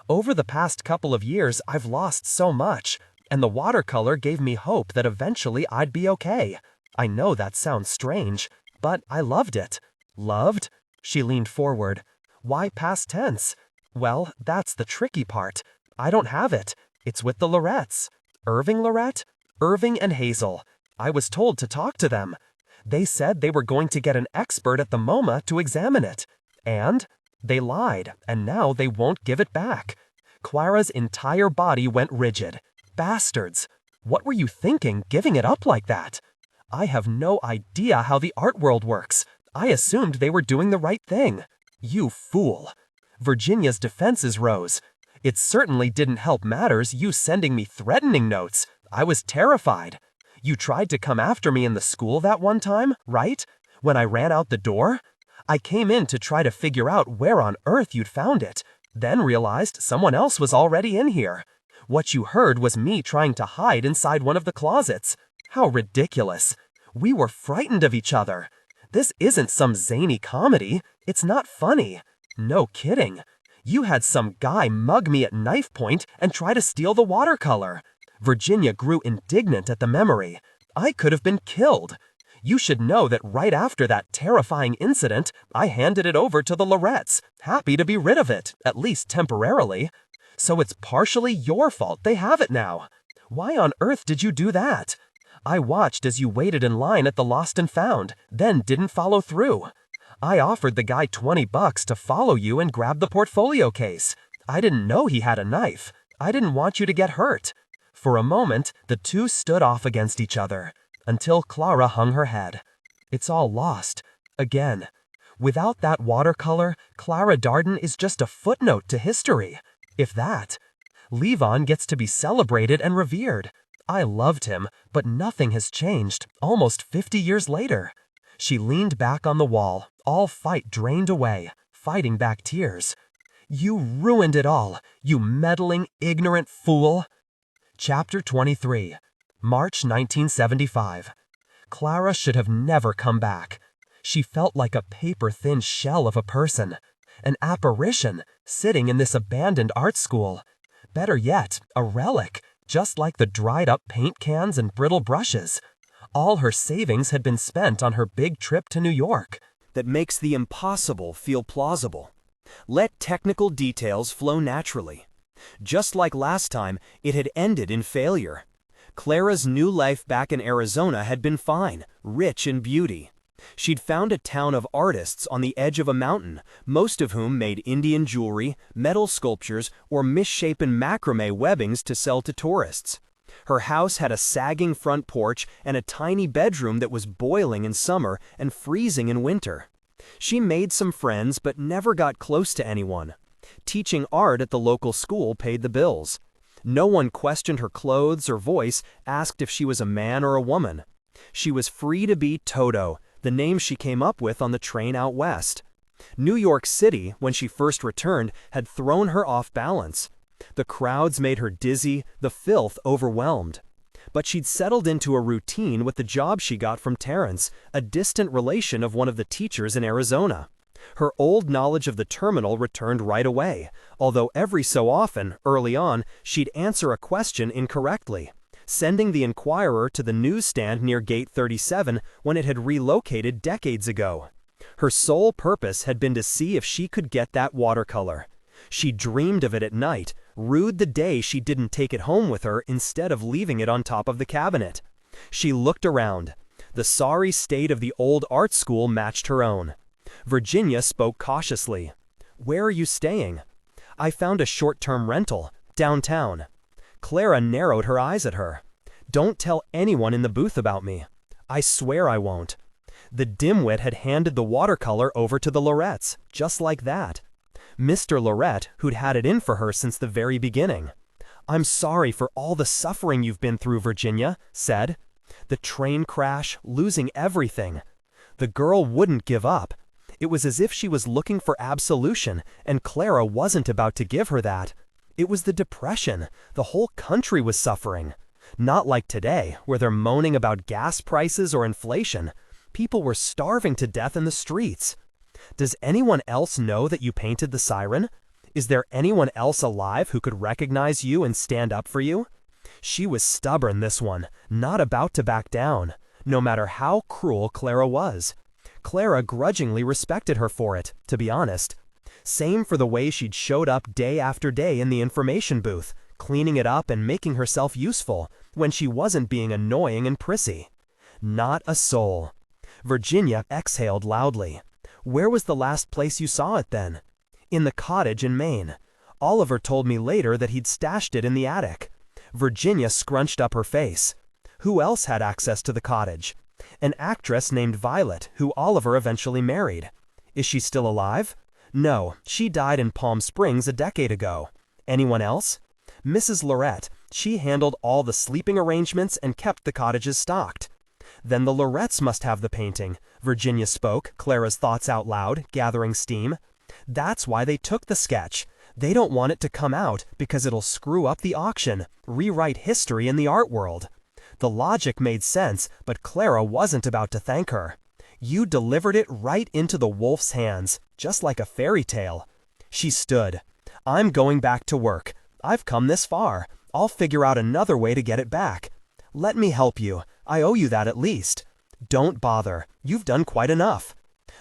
Over the past couple of years, I've lost so much, and the watercolor gave me hope that eventually I'd be okay. I know that sounds strange, but I loved it. Loved? She leaned forward. Why past tense? Well, that's the tricky part. I don't have it. It's with the Lorettes. Irving Lorette? Irving and Hazel. I was told to talk to them. They said they were going to get an expert at the MoMA to examine it. And they lied, and now they won't give it back. Clara's entire body went rigid. Bastards! What were you thinking, giving it up like that? I have no idea how the art world works. I assumed they were doing the right thing. You fool. Virginia's defenses rose. It certainly didn't help matters, you sending me threatening notes. I was terrified. You tried to come after me in the school that one time, right? When I ran out the door? I came in to try to figure out where on earth you'd found it, then realized someone else was already in here. What you heard was me trying to hide inside one of the closets. How ridiculous. We were frightened of each other. This isn't some zany comedy. It's not funny. No kidding. You had some guy mug me at knife point and try to steal the watercolor. Virginia grew indignant at the memory. I could have been killed. You should know that right after that terrifying incident, I handed it over to the Lorettes, happy to be rid of it, at least temporarily. So it's partially your fault they have it now. Why on earth did you do that? I watched as you waited in line at the Lost and Found, then didn't follow through. I offered the guy $20 to follow you and grab the portfolio case. I didn't know he had a knife. I didn't want you to get hurt. For a moment, the two stood off against each other, until Clara hung her head. It's all lost. Again. Without that watercolor, Clara Darden is just a footnote to history. If that. Levon gets to be celebrated and revered. I loved him, but nothing has changed, almost 50 years later. She leaned back on the wall, all fight drained away, fighting back tears. You ruined it all, you meddling, ignorant fool. Chapter 23. March 1975. Clara should have never come back. She felt like a paper-thin shell of a person, an apparition, sitting in this abandoned art school. Better yet, a relic, just like the dried-up paint cans and brittle brushes. All her savings had been spent on her big trip to New York. That makes the impossible feel plausible. Let technical details flow naturally. Just like last time, it had ended in failure. Clara's new life back in Arizona had been fine, rich in beauty. She'd found a town of artists on the edge of a mountain, most of whom made Indian jewelry, metal sculptures, or misshapen macrame webbings to sell to tourists. Her house had a sagging front porch and a tiny bedroom that was boiling in summer and freezing in winter. She made some friends but never got close to anyone. Teaching art at the local school paid the bills. No one questioned her clothes or voice, asked if she was a man or a woman. She was free to be Toto, the name she came up with on the train out west. New York City, when she first returned, had thrown her off balance. The crowds made her dizzy, the filth overwhelmed. But she'd settled into a routine with the job she got from Terrence, a distant relation of one of the teachers in Arizona. Her old knowledge of the terminal returned right away, although every so often, early on, she'd answer a question incorrectly, sending the Inquirer to the newsstand near Gate 37 when it had relocated decades ago. Her sole purpose had been to see if she could get that watercolor. She dreamed of it at night, rued the day she didn't take it home with her instead of leaving it on top of the cabinet. She looked around. The sorry state of the old art school matched her own. Virginia spoke cautiously. "Where are you staying?" "I found a short-term rental, downtown." Clara narrowed her eyes at her. "Don't tell anyone in the booth about me." "I swear I won't." The dimwit had handed the watercolor over to the Lorettes, just like that. Mr. Lorette, who'd had it in for her since the very beginning. "I'm sorry for all the suffering you've been through," Virginia said. "The train crash, losing everything." The girl wouldn't give up. It was as if she was looking for absolution, and Clara wasn't about to give her that. It was the depression. The whole country was suffering. Not like today, where they're moaning about gas prices or inflation. People were starving to death in the streets. "Does anyone else know that you painted the siren? Is there anyone else alive who could recognize you and stand up for you?" She was stubborn, this one, not about to back down, no matter how cruel Clara was. Clara grudgingly respected her for it, to be honest. Same for the way she'd showed up day after day in the information booth, cleaning it up and making herself useful, when she wasn't being annoying and prissy. Not a soul. Virginia exhaled loudly. "Where was the last place you saw it then?" "In the cottage in Maine. Oliver told me later that he'd stashed it in the attic." Virginia scrunched up her face. "Who else had access to the cottage?" "An actress named Violet, who Oliver eventually married." "Is she still alive?" "No, she died in Palm Springs a decade ago." "Anyone else?" "Mrs. Lorette. She handled all the sleeping arrangements and kept the cottages stocked." "Then the Lorettes must have the painting." Virginia spoke, Clara's thoughts out loud, gathering steam. "That's why they took the sketch. They don't want it to come out because it'll screw up the auction, rewrite history in the art world." The logic made sense, but Clara wasn't about to thank her. "You delivered it right into the wolf's hands, just like a fairy tale." She stood. "I'm going back to work. I've come this far. I'll figure out another way to get it back." "Let me help you. I owe you that at least." "Don't bother. You've done quite enough."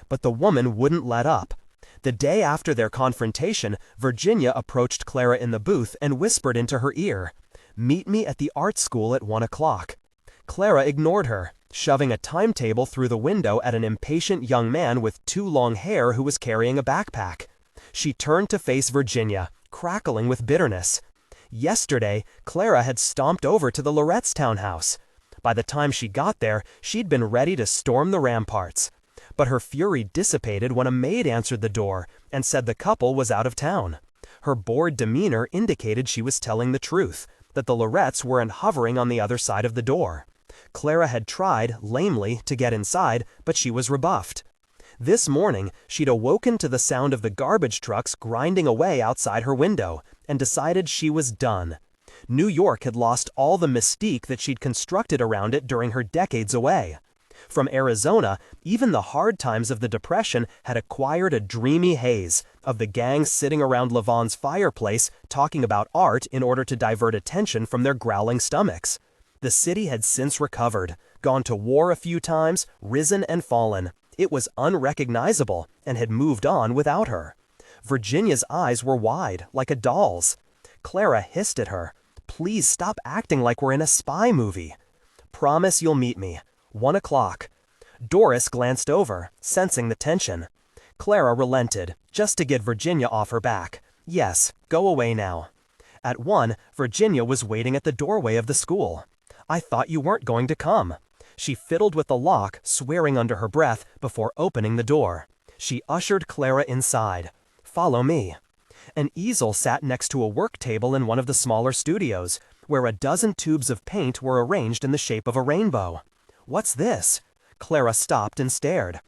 But the woman wouldn't let up. The day after their confrontation, Virginia approached Clara in the booth and whispered into her ear, "Meet me at the art school at 1 o'clock." Clara ignored her, shoving a timetable through the window at an impatient young man with too long hair who was carrying a backpack. She turned to face Virginia, crackling with bitterness. Yesterday, Clara had stomped over to the Lorette's townhouse. By the time she got there, she'd been ready to storm the ramparts. But her fury dissipated when a maid answered the door and said the couple was out of town. Her bored demeanor indicated she was telling the truth, that the Lorettes weren't hovering on the other side of the door. Clara had tried, lamely, to get inside, but she was rebuffed. This morning, she'd awoken to the sound of the garbage trucks grinding away outside her window, and decided she was done. New York had lost all the mystique that she'd constructed around it during her decades away. From Arizona, even the hard times of the Depression had acquired a dreamy haze of the gang sitting around Levon's fireplace talking about art in order to divert attention from their growling stomachs. The city had since recovered, gone to war a few times, risen and fallen. It was unrecognizable and had moved on without her. Virginia's eyes were wide, like a doll's. Clara hissed at her. "Please stop acting like we're in a spy movie." "Promise you'll meet me. 1 o'clock." Doris glanced over, sensing the tension. Clara relented, just to get Virginia off her back. "Yes, go away now." At 1, Virginia was waiting at the doorway of the school. "I thought you weren't going to come." She fiddled with the lock, swearing under her breath, before opening the door. She ushered Clara inside. "Follow me." An easel sat next to a work table in one of the smaller studios, where a dozen tubes of paint were arranged in the shape of a rainbow. "What's this?" Clara stopped and stared.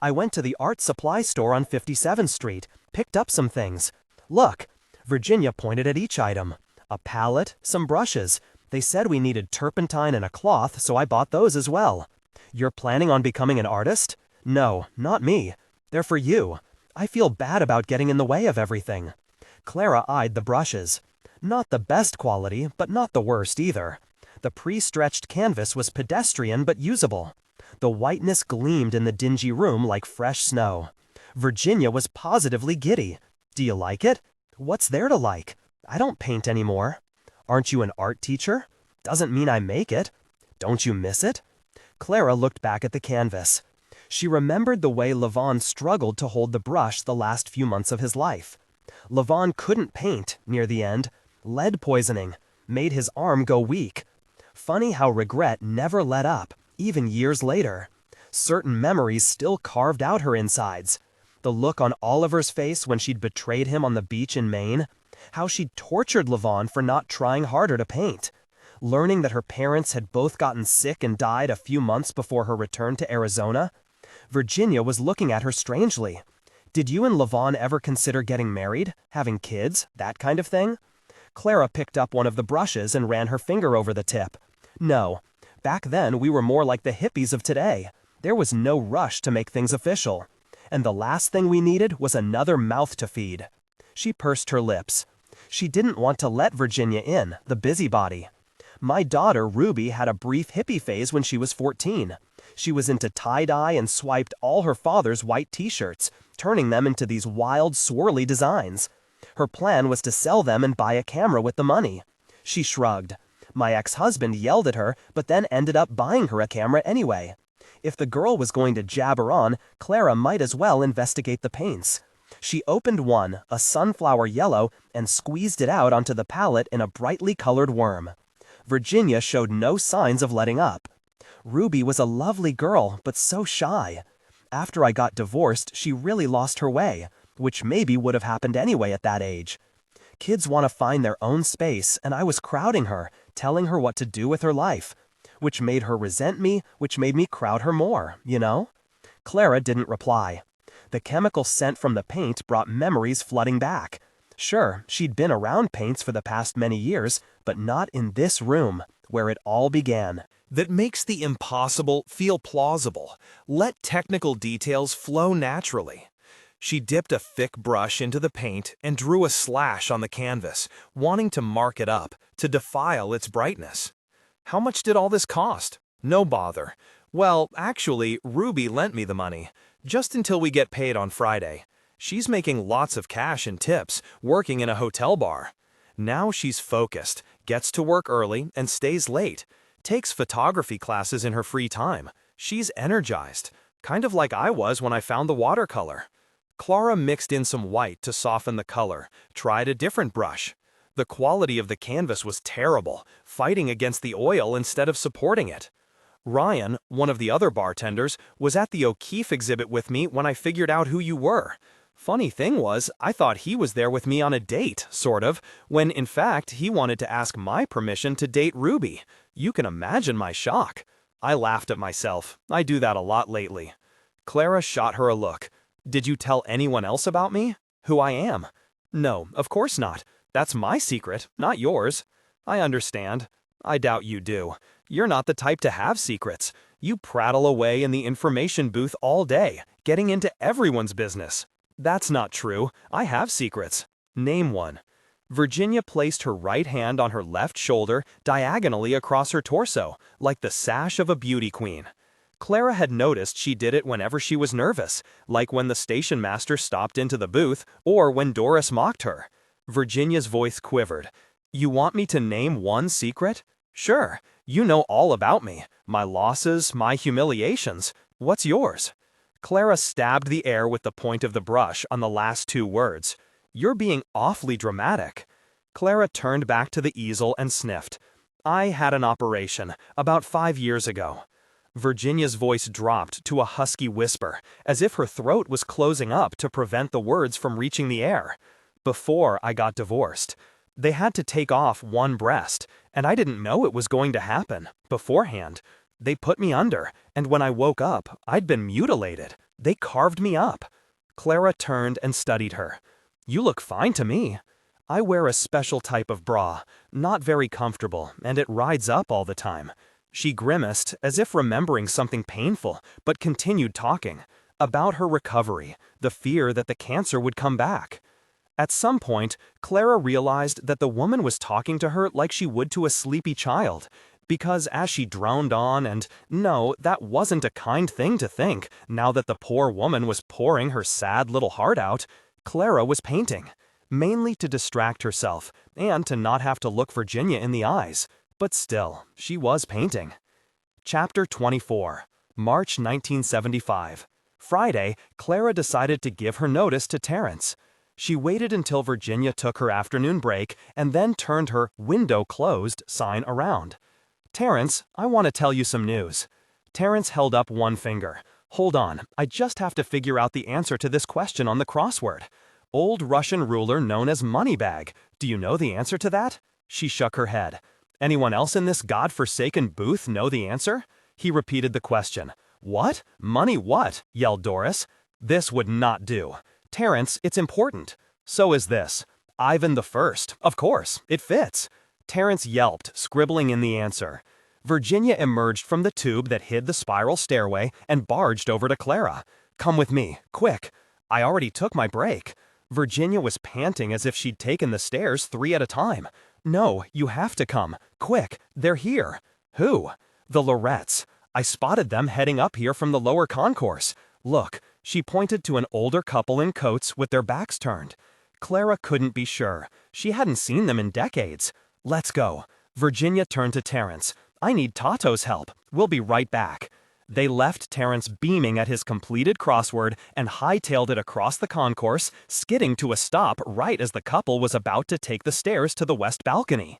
"I went to the art supply store on 57th Street, picked up some things. Look." Virginia pointed at each item. "A palette, some brushes. They said we needed turpentine and a cloth, so I bought those as well." "You're planning on becoming an artist?" "No, not me. They're for you. I feel bad about getting in the way of everything." Clara eyed the brushes. Not the best quality, but not the worst either. The pre-stretched canvas was pedestrian but usable. The whiteness gleamed in the dingy room like fresh snow. Virginia was positively giddy. "Do you like it?" "What's there to like? I don't paint anymore." "Aren't you an art teacher?" "Doesn't mean I make it." "Don't you miss it?" Clara looked back at the canvas. She remembered the way Levon struggled to hold the brush the last few months of his life. Levon couldn't paint near the end. Lead poisoning made his arm go weak. Funny how regret never let up, even years later. Certain memories still carved out her insides. The look on Oliver's face when she'd betrayed him on the beach in Maine. How she'd tortured Levon for not trying harder to paint. Learning that her parents had both gotten sick and died a few months before her return to Arizona. Virginia was looking at her strangely. "Did you and Levon ever consider getting married, having kids, that kind of thing?" Clara picked up one of the brushes and ran her finger over the tip. "No. Back then we were more like the hippies of today. There was no rush to make things official. And the last thing we needed was another mouth to feed." She pursed her lips. She didn't want to let Virginia in, the busybody. "My daughter, Ruby, had a brief hippie phase when she was 14. She was into tie-dye and swiped all her father's white t-shirts, turning them into these wild, swirly designs. Her plan was to sell them and buy a camera with the money." She shrugged. "My ex-husband yelled at her, but then ended up buying her a camera anyway. If the girl was going to jabber on, Clara might as well investigate the paints." She opened one, a sunflower yellow, and squeezed it out onto the palette in a brightly colored worm. Virginia showed no signs of letting up. "Ruby was a lovely girl, but so shy. After I got divorced, she really lost her way, which maybe would have happened anyway at that age. Kids want to find their own space, and I was crowding her, telling her what to do with her life, which made her resent me, which made me crowd her more, you know?" Clara didn't reply. The chemical scent from the paint brought memories flooding back. Sure, she'd been around paints for the past many years, but not in this room, where it all began. That makes the impossible feel plausible. Let technical details flow naturally. She dipped a thick brush into the paint and drew a slash on the canvas, wanting to mark it up, to defile its brightness. How much did all this cost? No bother. Well, actually, Ruby lent me the money, just until we get paid on Friday. She's making lots of cash in tips, working in a hotel bar. Now she's focused, gets to work early and stays late, takes photography classes in her free time. She's energized, kind of like I was when I found the watercolor. Clara mixed in some white to soften the color, tried a different brush. The quality of the canvas was terrible, fighting against the oil instead of supporting it. Ryan, one of the other bartenders, was at the O'Keefe exhibit with me when I figured out who you were. Funny thing was, I thought he was there with me on a date, sort of, when in fact he wanted to ask my permission to date Ruby. You can imagine my shock. I laughed at myself. I do that a lot lately. Clara shot her a look. "Did you tell anyone else about me? Who I am?" "No, of course not. That's my secret, not yours." "I understand. I doubt you do. You're not the type to have secrets. You prattle away in the information booth all day, getting into everyone's business." "That's not true. I have secrets." "Name one." Virginia placed her right hand on her left shoulder diagonally across her torso, like the sash of a beauty queen. Clara had noticed she did it whenever she was nervous, like when the station master stopped into the booth or when Doris mocked her. Virginia's voice quivered. "You want me to name one secret? Sure, you know all about me, my losses, my humiliations. What's yours?" Clara stabbed the air with the point of the brush on the last two words. "You're being awfully dramatic." Clara turned back to the easel and sniffed. "I had an operation, about 5 years ago." Virginia's voice dropped to a husky whisper, as if her throat was closing up to prevent the words from reaching the air. "Before I got divorced. They had to take off one breast, and I didn't know it was going to happen, beforehand. They put me under, and when I woke up, I'd been mutilated. They carved me up." Clara turned and studied her. "You look fine to me." "I wear a special type of bra, not very comfortable, and it rides up all the time." She grimaced, as if remembering something painful, but continued talking. About her recovery, the fear that the cancer would come back. At some point, Clara realized that the woman was talking to her like she would to a sleepy child, because as she droned on, and no, that wasn't a kind thing to think, now that the poor woman was pouring her sad little heart out, Clara was painting, mainly to distract herself, and to not have to look Virginia in the eyes. But still, she was painting. Chapter 24. March 1975. Friday, Clara decided to give her notice to Terence. She waited until Virginia took her afternoon break and then turned her "window closed" sign around. "Terence, I want to tell you some news." Terence held up one finger. "Hold on, I just have to figure out the answer to this question on the crossword. Old Russian ruler known as Moneybag. Do you know the answer to that?" She shook her head. "Anyone else in this godforsaken booth know the answer?" He repeated the question. "What? Money what?" yelled Doris. This would not do. "Terence, it's important." "So is this. Ivan the First. Of course, it fits." Terence yelped, scribbling in the answer. Virginia emerged from the tube that hid the spiral stairway and barged over to Clara. "Come with me, quick." "I already took my break." Virginia was panting as if she'd taken the stairs 3 at a time. "No, you have to come. Quick, they're here." "Who?" "The Lorettes. I spotted them heading up here from the lower concourse. Look." She pointed to an older couple in coats with their backs turned. Clara couldn't be sure. She hadn't seen them in decades. "Let's go." Virginia turned to Terence. "I need Tato's help. We'll be right back." They left Terence beaming at his completed crossword and hightailed it across the concourse, skidding to a stop right as the couple was about to take the stairs to the west balcony.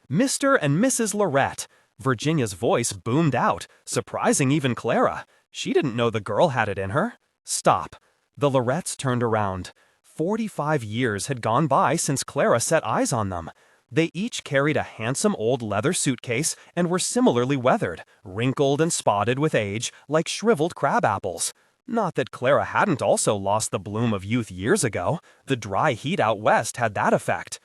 "Mr. and Mrs. Lorette." Virginia's voice boomed out, surprising even Clara. She didn't know the girl had it in her. "Stop." The Lorettes turned around. 45 years had gone by since Clara set eyes on them. They each carried a handsome old leather suitcase and were similarly weathered, wrinkled and spotted with age, like shriveled crab apples. Not that Clara hadn't also lost the bloom of youth years ago. The dry heat out west had that effect.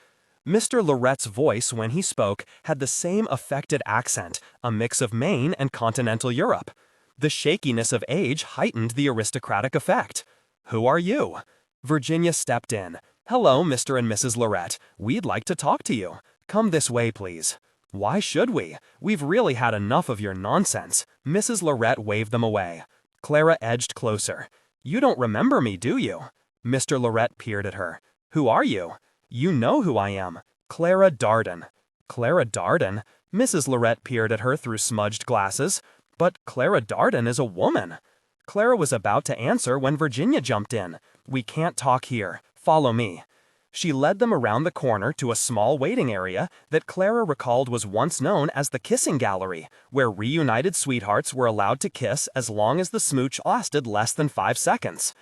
Mr. Lorette's voice, when he spoke, had the same affected accent, a mix of Maine and continental Europe. The shakiness of age heightened the aristocratic effect. "Who are you?" Virginia stepped in. "Hello, Mr. and Mrs. Lorette. We'd like to talk to you. Come this way, please." "Why should we? We've really had enough of your nonsense." Mrs. Lorette waved them away. Clara edged closer. "You don't remember me, do you?" Mr. Lorette peered at her. "Who are you?" "You know who I am. Clara Darden." "Clara Darden?" Mrs. Lorette peered at her through smudged glasses. "But Clara Darden is a woman." Clara was about to answer when Virginia jumped in. "We can't talk here. Follow me." She led them around the corner to a small waiting area that Clara recalled was once known as the Kissing Gallery, where reunited sweethearts were allowed to kiss as long as the smooch lasted less than 5 seconds.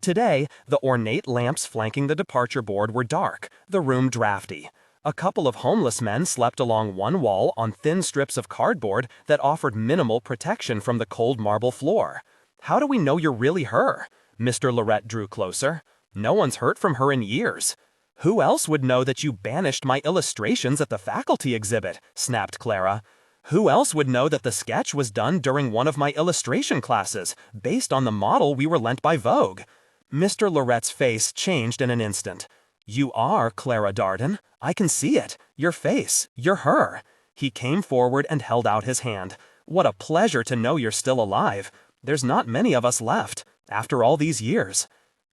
Today, the ornate lamps flanking the departure board were dark, the room drafty. A couple of homeless men slept along one wall on thin strips of cardboard that offered minimal protection from the cold marble floor. "How do we know you're really her?" Mr. Lorette drew closer. "No one's heard from her in years." "Who else would know that you banished my illustrations at the faculty exhibit?" snapped Clara. "Who else would know that the sketch was done during one of my illustration classes, based on the model we were lent by Vogue?" Mr. Lorette's face changed in an instant. "You are Clara Darden. I can see it. Your face. You're her." He came forward and held out his hand. "What a pleasure to know you're still alive. There's not many of us left, after all these years."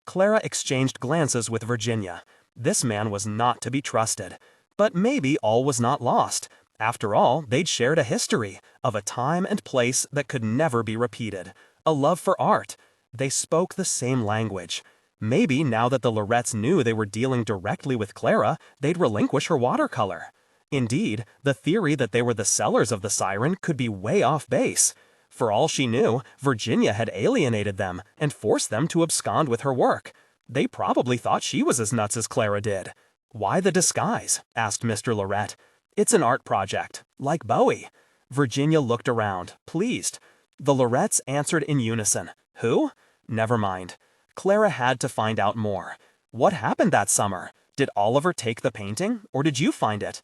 Clara exchanged glances with Virginia. This man was not to be trusted. But maybe all was not lost. After all, they'd shared a history of a time and place that could never be repeated. A love for art. They spoke the same language. Maybe now that the Lorettes knew they were dealing directly with Clara, they'd relinquish her watercolor. Indeed, the theory that they were the sellers of the siren could be way off base. For all she knew, Virginia had alienated them and forced them to abscond with her work. They probably thought she was as nuts as Clara did. "Why the disguise?" asked Mr. Lorette. "It's an art project, like Bowie." Virginia looked around, pleased. The Lorettes answered in unison. "Who?" Never mind. Clara had to find out more. "What happened that summer? Did Oliver take the painting, or did you find it?"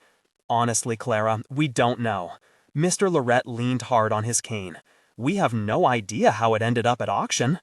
"Honestly, Clara, we don't know." Mr. Lorette leaned hard on his cane. "We have no idea how it ended up at auction."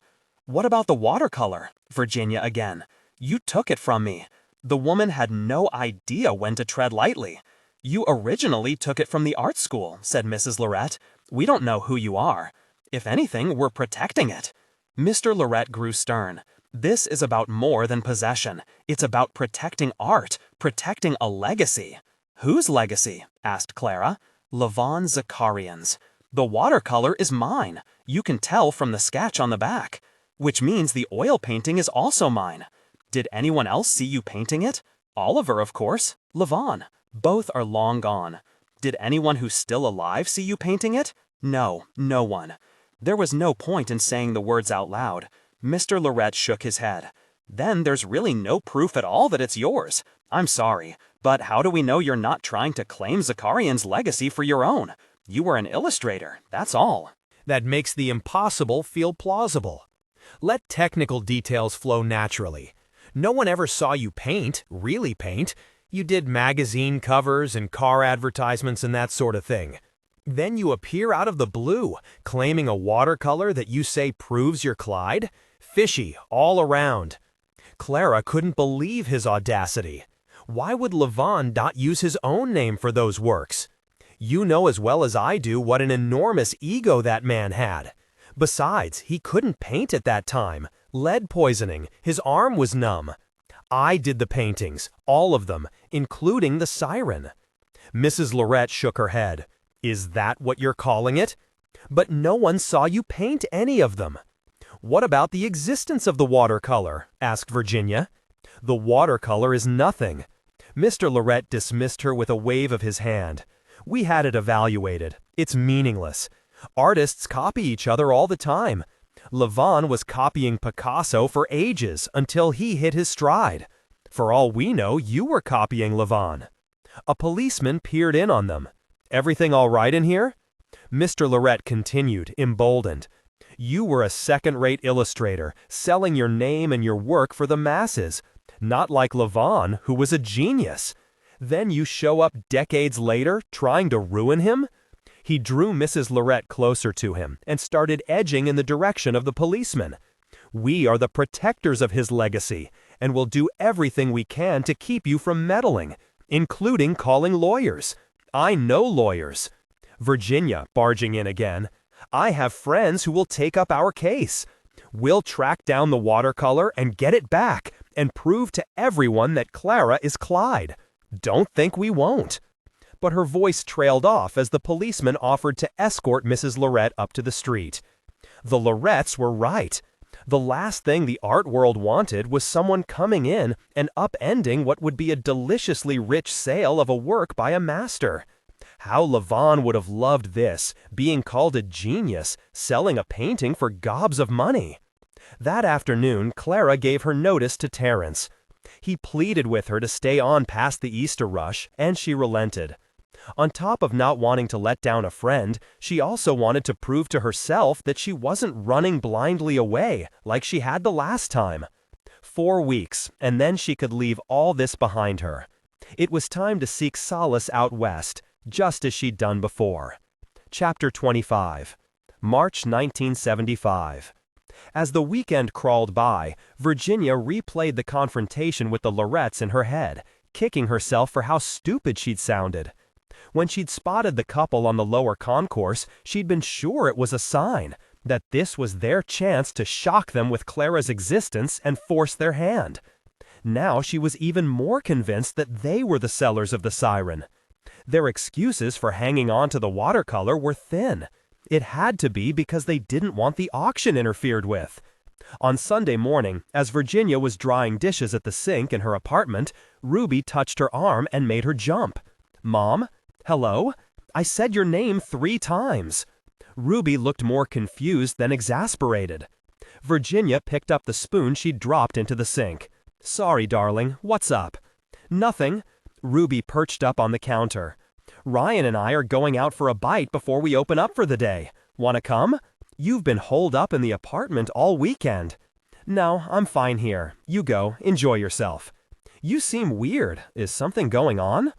"What about the watercolor?" Virginia again. "You took it from me." The woman had no idea when to tread lightly. "You originally took it from the art school," said Mrs. Lorette. "We don't know who you are. If anything, we're protecting it." Mr. Lorette grew stern. "This is about more than possession. It's about protecting art, protecting a legacy." "Whose legacy?" asked Clara. "Levon Zakarian's. The watercolor is mine. You can tell from the sketch on the back. Which means the oil painting is also mine. Did anyone else see you painting it? Oliver, of course. Levon. Both are long gone. Did anyone who's still alive see you painting it? No, no one." There was no point in saying the words out loud. Mr. Lorette shook his head. "Then there's really no proof at all that it's yours. I'm sorry, but how do we know you're not trying to claim Zakarian's legacy for your own? You were an illustrator, that's all." That makes the impossible feel plausible. Let technical details flow naturally. No one ever saw you paint, really paint. You did magazine covers and car advertisements and that sort of thing. Then you appear out of the blue, claiming a watercolor that you say proves you're Clyde? Fishy all around. Clara couldn't believe his audacity. Why would Levon not use his own name for those works? You know as well as I do what an enormous ego that man had. Besides, he couldn't paint at that time. Lead poisoning, his arm was numb. I did the paintings, all of them, including the siren. Mrs. Lorette shook her head. "Is that what you're calling it? But no one saw you paint any of them." "What about the existence of the watercolor?" asked Virginia. "The watercolor is nothing." Mr. Lorette dismissed her with a wave of his hand. "We had it evaluated. It's meaningless. Artists copy each other all the time. Levon was copying Picasso for ages until he hit his stride. For all we know, you were copying Levon." A policeman peered in on them. "Everything all right in here?" Mr. Lorette continued, emboldened. "You were a second-rate illustrator, selling your name and your work for the masses. Not like Levon, who was a genius. Then you show up decades later, trying to ruin him?" He drew Mrs. Lorette closer to him and started edging in the direction of the policeman. "We are the protectors of his legacy, and will do everything we can to keep you from meddling, including calling lawyers. I know lawyers." Virginia, barging in again. "I have friends who will take up our case. We'll track down the watercolor and get it back and prove to everyone that Clara is Clyde. Don't think we won't." But her voice trailed off as the policeman offered to escort Mrs. Lorette up to the street. The Lorettes were right. The last thing the art world wanted was someone coming in and upending what would be a deliciously rich sale of a work by a master. How Levon would have loved this, being called a genius, selling a painting for gobs of money. That afternoon, Clara gave her notice to Terence. He pleaded with her to stay on past the Easter rush, and she relented. On top of not wanting to let down a friend, she also wanted to prove to herself that she wasn't running blindly away like she had the last time. 4 weeks, and then she could leave all this behind her. It was time to seek solace out west, just as she'd done before. Chapter 25. March 1975. As the weekend crawled by, Virginia replayed the confrontation with the Lorettes in her head, kicking herself for how stupid she'd sounded. When she'd spotted the couple on the lower concourse, she'd been sure it was a sign, that this was their chance to shock them with Clara's existence and force their hand. Now she was even more convinced that they were the sellers of the siren. Their excuses for hanging on to the watercolor were thin. It had to be because they didn't want the auction interfered with. On Sunday morning, as Virginia was drying dishes at the sink in her apartment, Ruby touched her arm and made her jump. "Mom? Hello? I said your name 3 times." Ruby looked more confused than exasperated. Virginia picked up the spoon she'd dropped into the sink. "Sorry, darling. What's up?" "Nothing." Ruby perched up on the counter. "Ryan and I are going out for a bite before we open up for the day. Want to come? You've been holed up in the apartment all weekend." "No, I'm fine here. You go. Enjoy yourself." "You seem weird. Is something going on?"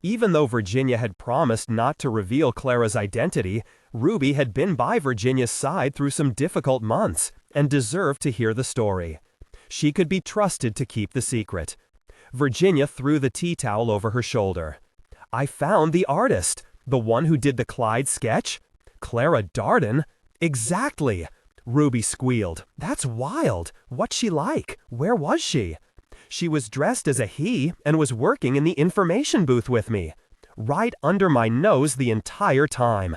Even though Virginia had promised not to reveal Clara's identity, Ruby had been by Virginia's side through some difficult months and deserved to hear the story. She could be trusted to keep the secret. Virginia threw the tea towel over her shoulder. "I found the artist, the one who did the Clyde sketch. Clara Darden." "Exactly!" Ruby squealed. "That's wild. What's she like? Where was she?" "She was dressed as a he and was working in the information booth with me. Right under my nose the entire time.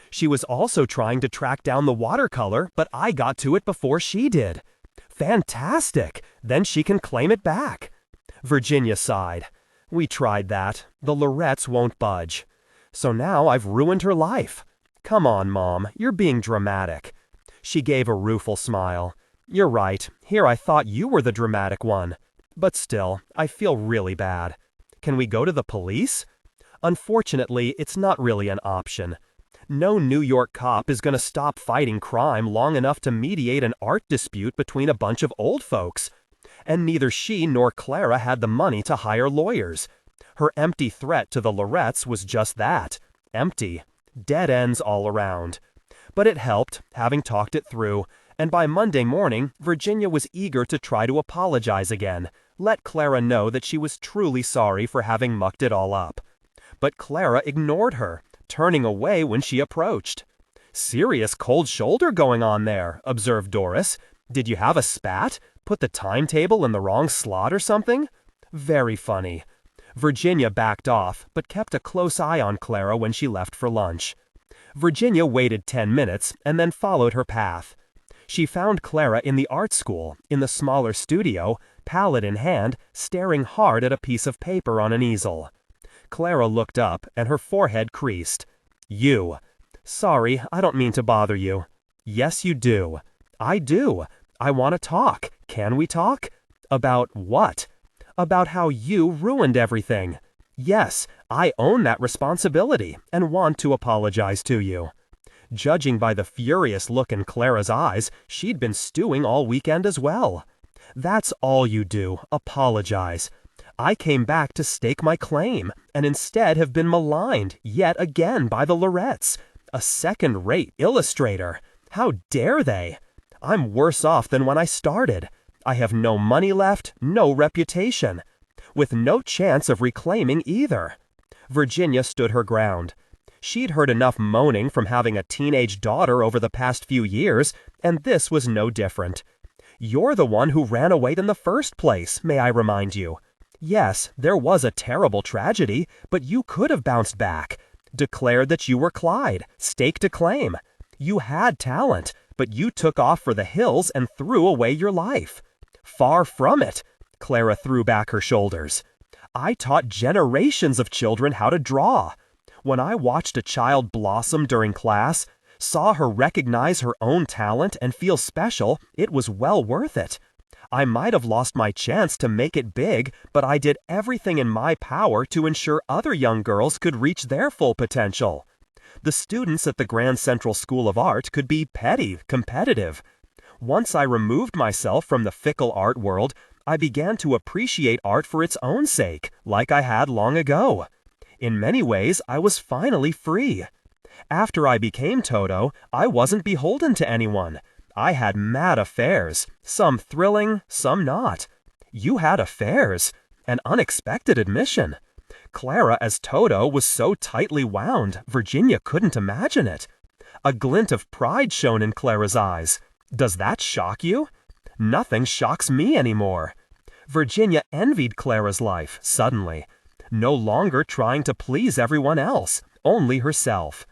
She was also trying to track down the watercolor, but I got to it before she did." "Fantastic! Then she can claim it back." Virginia sighed. "We tried that. The Lorettes won't budge. So now I've ruined her life." "Come on, Mom, you're being dramatic." She gave a rueful smile. "You're right. Here I thought you were the dramatic one. But still, I feel really bad. Can we go to the police?" "Unfortunately, it's not really an option. No New York cop is going to stop fighting crime long enough to mediate an art dispute between a bunch of old folks. And neither she nor Clara had the money to hire lawyers. Her empty threat to the Lorettes was just that. Empty. Dead ends all around. But it helped, having talked it through, and by Monday morning, Virginia was eager to try to apologize again, let Clara know that she was truly sorry for having mucked it all up. But Clara ignored her, turning away when she approached. "Serious cold shoulder going on there," observed Doris. "Did you have a spat? Put the timetable in the wrong slot or something?" "Very funny." Virginia backed off, but kept a close eye on Clara when she left for lunch. Virginia waited 10 minutes and then followed her path. She found Clara in the art school, in the smaller studio, palette in hand, staring hard at a piece of paper on an easel. Clara looked up, and her forehead creased. "You." "Sorry, I don't mean to bother you." "Yes, you do." "I do. I want to talk. Can we talk?" "About what?" "About how you ruined everything." "Yes, I own that responsibility, and want to apologize to you." Judging by the furious look in Clara's eyes, she'd been stewing all weekend as well. "That's all you do, apologize. I came back to stake my claim, and instead have been maligned yet again by the Lorettes. A second-rate illustrator. How dare they? I'm worse off than when I started. I have no money left, no reputation. With no chance of reclaiming either." Virginia stood her ground. She'd heard enough moaning from having a teenage daughter over the past few years, and this was no different. "You're the one who ran away in the first place, may I remind you. Yes, there was a terrible tragedy, but you could have bounced back. Declared that you were Clyde, staked a claim. You had talent, but you took off for the hills and threw away your life." "Far from it." Clara threw back her shoulders. "I taught generations of children how to draw. When I watched a child blossom during class, saw her recognize her own talent and feel special, it was well worth it. I might have lost my chance to make it big, but I did everything in my power to ensure other young girls could reach their full potential. The students at the Grand Central School of Art could be petty, competitive. Once I removed myself from the fickle art world, I began to appreciate art for its own sake, like I had long ago. In many ways, I was finally free. After I became Toto, I wasn't beholden to anyone. I had mad affairs, some thrilling, some not. You had affairs. An unexpected admission. Clara as Toto was so tightly wound, Virginia couldn't imagine it. A glint of pride shone in Clara's eyes. Does that shock you? Nothing shocks me anymore. Virginia envied Clara's life, suddenly. No longer trying to please everyone else, only herself.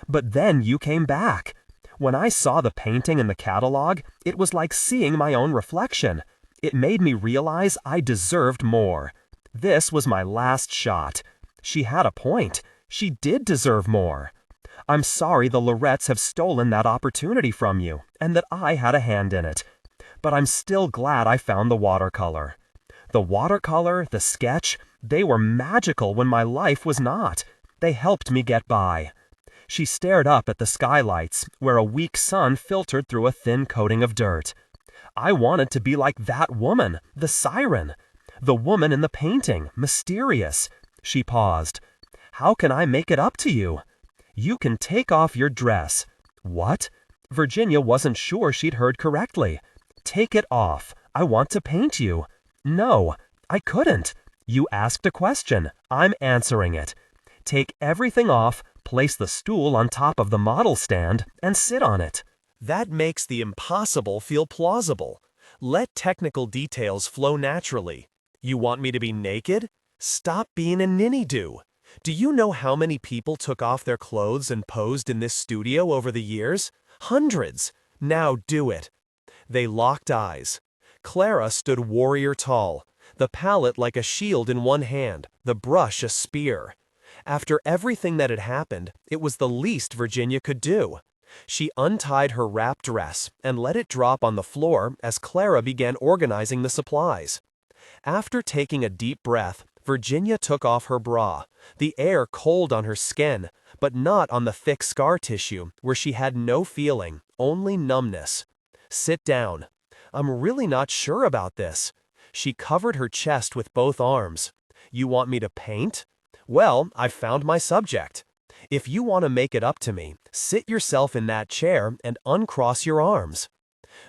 But then you came back. When I saw the painting in the catalog, it was like seeing my own reflection. It made me realize I deserved more. This was my last shot. She had a point. She did deserve more. I'm sorry the Lorettes have stolen that opportunity from you, and that I had a hand in it. But I'm still glad I found the watercolor. The watercolor, the sketch, they were magical when my life was not. They helped me get by. She stared up at the skylights, where a weak sun filtered through a thin coating of dirt. I wanted to be like that woman, the siren. The woman in the painting, mysterious. She paused. How can I make it up to you? You can take off your dress. What? Virginia wasn't sure she'd heard correctly. Take it off. I want to paint you. No, I couldn't. You asked a question. I'm answering it. Take everything off, place the stool on top of the model stand, and sit on it. That makes the impossible feel plausible. Let technical details flow naturally. You want me to be naked? Stop being a ninny-do. Do you know how many people took off their clothes and posed in this studio over the years? Hundreds. Now do it. They locked eyes. Clara stood warrior tall, the palette like a shield in one hand, the brush a spear. After everything that had happened, it was the least Virginia could do. She untied her wrap dress and let it drop on the floor as Clara began organizing the supplies. After taking a deep breath, Virginia took off her bra, the air cold on her skin, but not on the thick scar tissue where she had no feeling, only numbness. Sit down. I'm really not sure about this. She covered her chest with both arms. You want me to paint? Well, I've found my subject. If you want to make it up to me, sit yourself in that chair and uncross your arms.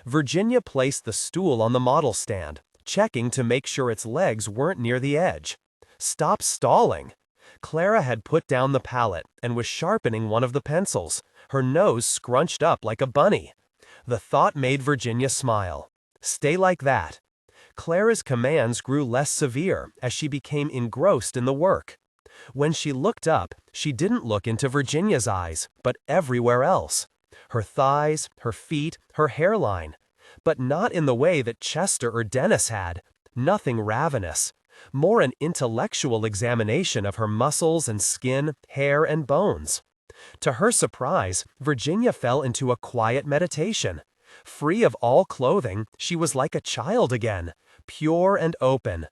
Virginia placed the stool on the model stand, checking to make sure its legs weren't near the edge. Stop stalling. Clara had put down the palette and was sharpening one of the pencils, her nose scrunched up like a bunny. The thought made Virginia smile. Stay like that. Clara's commands grew less severe as she became engrossed in the work. When she looked up, she didn't look into Virginia's eyes, but everywhere else. Her thighs, her feet, her hairline. But not in the way that Chester or Dennis had. Nothing ravenous. More an intellectual examination of her muscles and skin, hair and bones. To her surprise, Virginia fell into a quiet meditation. Free of all clothing, she was like a child again, pure and open.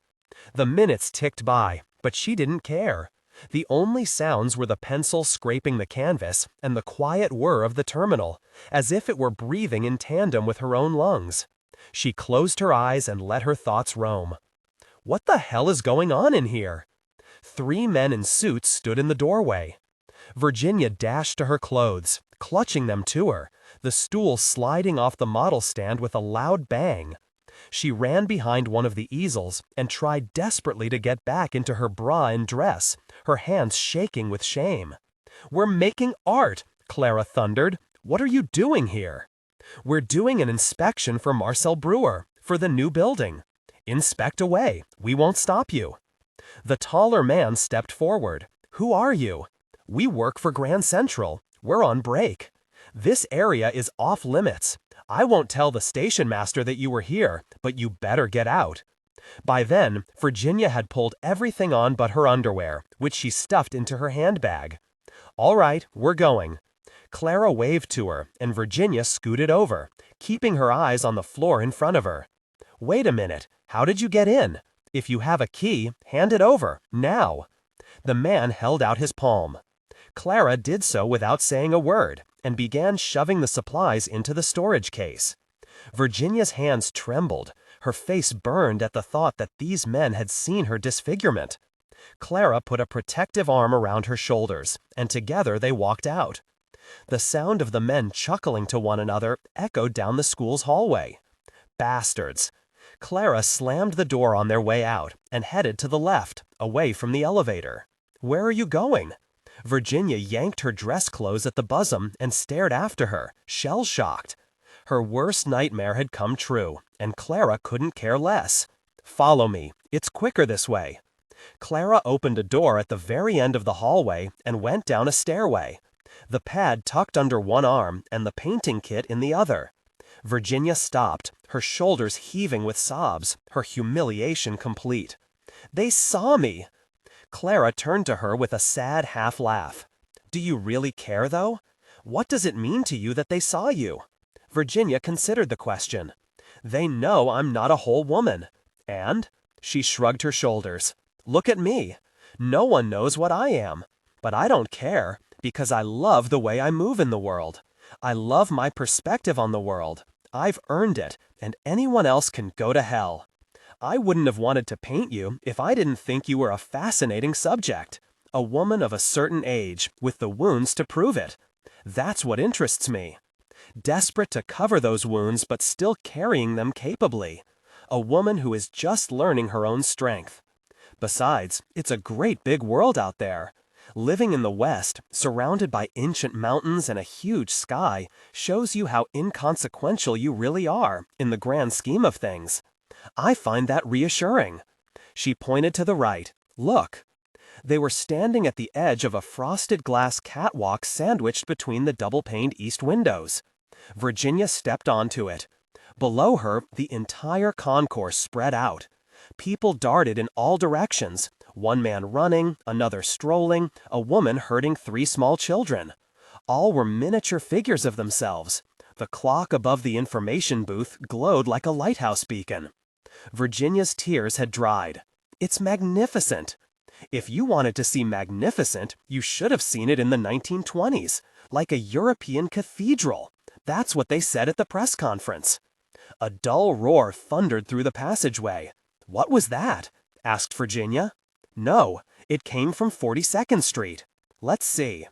The minutes ticked by, but she didn't care. The only sounds were the pencil scraping the canvas and the quiet whir of the terminal, as if it were breathing in tandem with her own lungs. She closed her eyes and let her thoughts roam. What the hell is going on in here? 3 men in suits stood in the doorway. Virginia dashed to her clothes, clutching them to her, the stool sliding off the model stand with a loud bang. She ran behind one of the easels and tried desperately to get back into her bra and dress, her hands shaking with shame. We're making art, Clara thundered. What are you doing here? We're doing an inspection for Marcel Breuer, for the new building. Inspect away. We won't stop you. The taller man stepped forward. Who are you? We work for Grand Central. We're on break. This area is off limits. I won't tell the station master that you were here, but you better get out. By then, Virginia had pulled everything on but her underwear, which she stuffed into her handbag. All right, we're going. Clara waved to her, and Virginia scooted over, keeping her eyes on the floor in front of her. Wait a minute, how did you get in? If you have a key, hand it over, now. The man held out his palm. Clara did so without saying a word, and began shoving the supplies into the storage case. Virginia's hands trembled, her face burned at the thought that these men had seen her disfigurement. Clara put a protective arm around her shoulders, and together they walked out. The sound of the men chuckling to one another echoed down the school's hallway. Bastards. Clara slammed the door on their way out and headed to the left, away from the elevator. Where are you going? Virginia yanked her dress clothes at the bosom and stared after her, shell-shocked. Her worst nightmare had come true, and Clara couldn't care less. Follow me. It's quicker this way. Clara opened a door at the very end of the hallway and went down a stairway, the pad tucked under one arm and the painting kit in the other. Virginia stopped, her shoulders heaving with sobs, her humiliation complete. They saw me! Clara turned to her with a sad half-laugh. Do you really care, though? What does it mean to you that they saw you? Virginia considered the question. They know I'm not a whole woman. And? She shrugged her shoulders. Look at me. No one knows what I am. But I don't care, because I love the way I move in the world. I love my perspective on the world. I've earned it, and anyone else can go to hell. I wouldn't have wanted to paint you if I didn't think you were a fascinating subject. A woman of a certain age, with the wounds to prove it. That's what interests me. Desperate to cover those wounds but still carrying them capably. A woman who is just learning her own strength. Besides, it's a great big world out there. Living in the West, surrounded by ancient mountains and a huge sky, shows you how inconsequential you really are in the grand scheme of things. I find that reassuring. She pointed to the right. Look. They were standing at the edge of a frosted glass catwalk sandwiched between the double-paned east windows. Virginia stepped onto it. Below her, the entire concourse spread out. People darted in all directions, one man running, another strolling, a woman herding 3 small children. All were miniature figures of themselves. The clock above the information booth glowed like a lighthouse beacon. Virginia's tears had dried. It's magnificent. If you wanted to see magnificent, you should have seen it in the 1920s, like a European cathedral. That's what they said at the press conference. A dull roar thundered through the passageway. What was that? Asked Virginia. No, it came from 42nd Street. Let's see.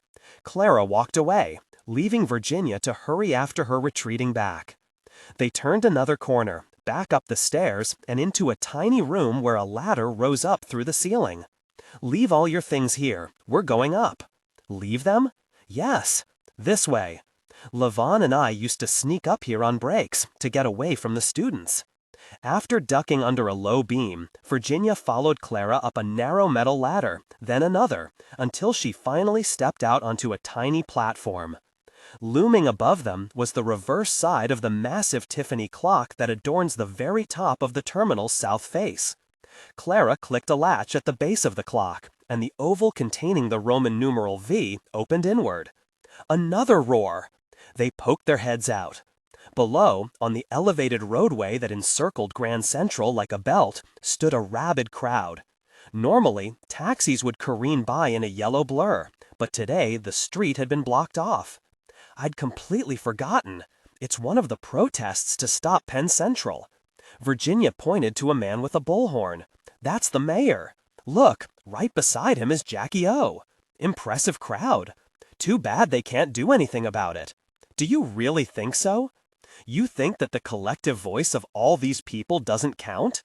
Clara walked away, leaving Virginia to hurry after her retreating back. They turned another corner, back up the stairs, and into a tiny room where a ladder rose up through the ceiling. Leave all your things here. We're going up. Leave them? Yes. This way. Levon and I used to sneak up here on breaks to get away from the students. After ducking under a low beam, Virginia followed Clara up a narrow metal ladder, then another, until she finally stepped out onto a tiny platform. Looming above them was the reverse side of the massive Tiffany clock that adorns the very top of the terminal's south face. Clara clicked a latch at the base of the clock, and the oval containing the Roman numeral V opened inward. Another roar! They poked their heads out. Below, on the elevated roadway that encircled Grand Central like a belt, stood a rabid crowd. Normally, taxis would careen by in a yellow blur, but today the street had been blocked off. I'd completely forgotten. It's one of the protests to stop Penn Central. Virginia pointed to a man with a bullhorn. That's the mayor. Look, right beside him is Jackie O. Impressive crowd. Too bad they can't do anything about it. Do you really think so? You think that the collective voice of all these people doesn't count?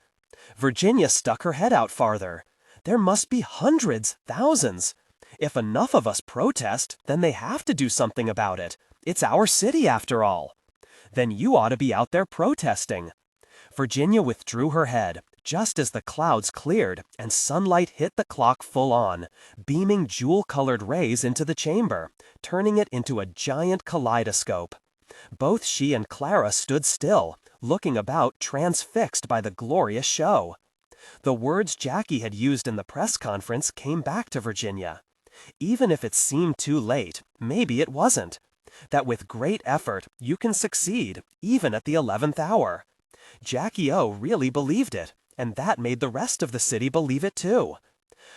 Virginia stuck her head out farther. There must be hundreds, thousands. If enough of us protest, then they have to do something about it. It's our city, after all. Then you ought to be out there protesting. Virginia withdrew her head, just as the clouds cleared and sunlight hit the clock full on, beaming jewel-colored rays into the chamber, turning it into a giant kaleidoscope. Both she and Clara stood still, looking about, transfixed by the glorious show. The words Jackie had used in the press conference came back to Virginia. Even if it seemed too late, maybe it wasn't. That with great effort, you can succeed, even at the 11th hour. Jackie O really believed it, and that made the rest of the city believe it too.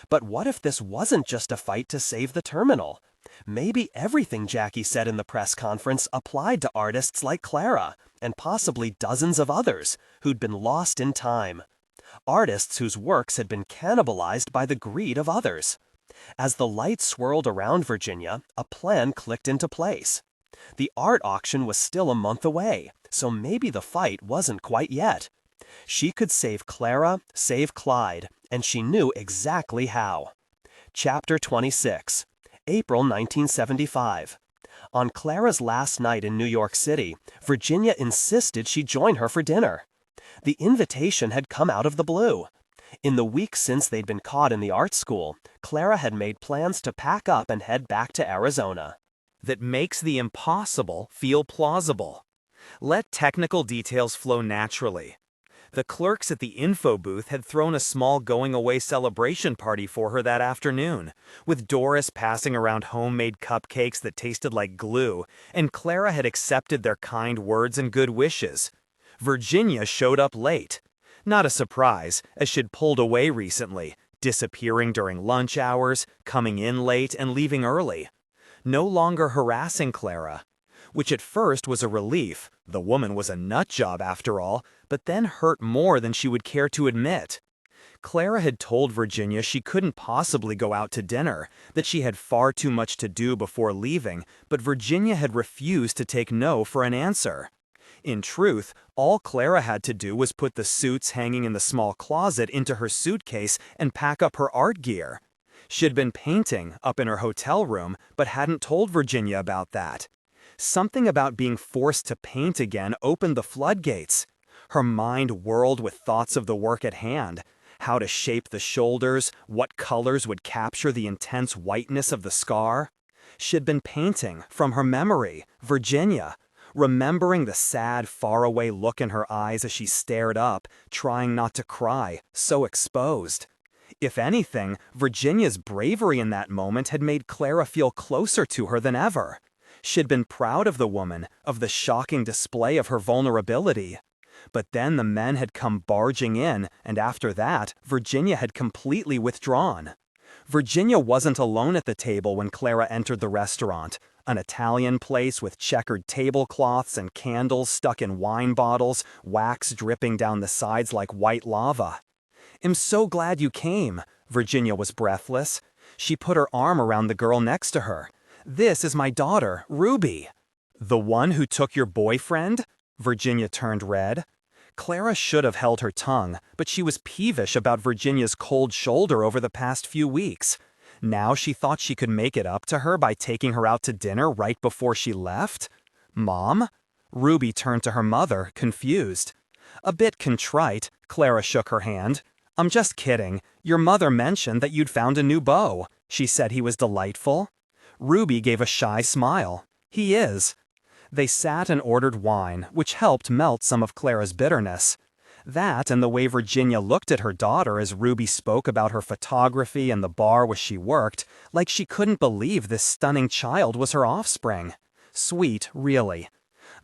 But what if this wasn't just a fight to save the terminal? Maybe everything Jackie said in the press conference applied to artists like Clara, and possibly dozens of others, who'd been lost in time. Artists whose works had been cannibalized by the greed of others. As the light swirled around Virginia, a plan clicked into place. The art auction was still a month away, so maybe the fight wasn't quite yet. She could save Clara, save Clyde, and she knew exactly how. Chapter 26, April 1975. On Clara's last night in New York City, Virginia insisted she join her for dinner. The invitation had come out of the blue. In the weeks since they'd been caught in the art school, Clara had made plans to pack up and head back to Arizona. That makes the impossible feel plausible. Let technical details flow naturally. The clerks at the info booth had thrown a small going-away celebration party for her that afternoon, with Doris passing around homemade cupcakes that tasted like glue, and Clara had accepted their kind words and good wishes. Virginia showed up late. Not a surprise, as she'd pulled away recently, disappearing during lunch hours, coming in late, and leaving early. No longer harassing Clara, which at first was a relief. The woman was a nut job after all, but then hurt more than she would care to admit. Clara had told Virginia she couldn't possibly go out to dinner, that she had far too much to do before leaving, but Virginia had refused to take no for an answer. In truth, all Clara had to do was put the suits hanging in the small closet into her suitcase and pack up her art gear. She'd been painting up in her hotel room, but hadn't told Virginia about that. Something about being forced to paint again opened the floodgates. Her mind whirled with thoughts of the work at hand, how to shape the shoulders, what colors would capture the intense whiteness of the scar. She'd been painting, from her memory, Virginia, remembering the sad, faraway look in her eyes as she stared up, trying not to cry, so exposed. If anything, Virginia's bravery in that moment had made Clara feel closer to her than ever. She'd been proud of the woman, of the shocking display of her vulnerability. But then the men had come barging in, and after that, Virginia had completely withdrawn. Virginia wasn't alone at the table when Clara entered the restaurant, an Italian place with checkered tablecloths and candles stuck in wine bottles, wax dripping down the sides like white lava. "I'm so glad you came." Virginia was breathless. She put her arm around the girl next to her. "This is my daughter, Ruby." "The one who took your boyfriend?" Virginia turned red. Clara should have held her tongue, but she was peevish about Virginia's cold shoulder over the past few weeks. Now she thought she could make it up to her by taking her out to dinner right before she left. "Mom?" Ruby turned to her mother, confused. A bit contrite, Clara shook her hand. "I'm just kidding. Your mother mentioned that you'd found a new beau. She said he was delightful." Ruby gave a shy smile. "He is." They sat and ordered wine, which helped melt some of Clara's bitterness. That and the way Virginia looked at her daughter as Ruby spoke about her photography and the bar where she worked, like she couldn't believe this stunning child was her offspring. Sweet, really.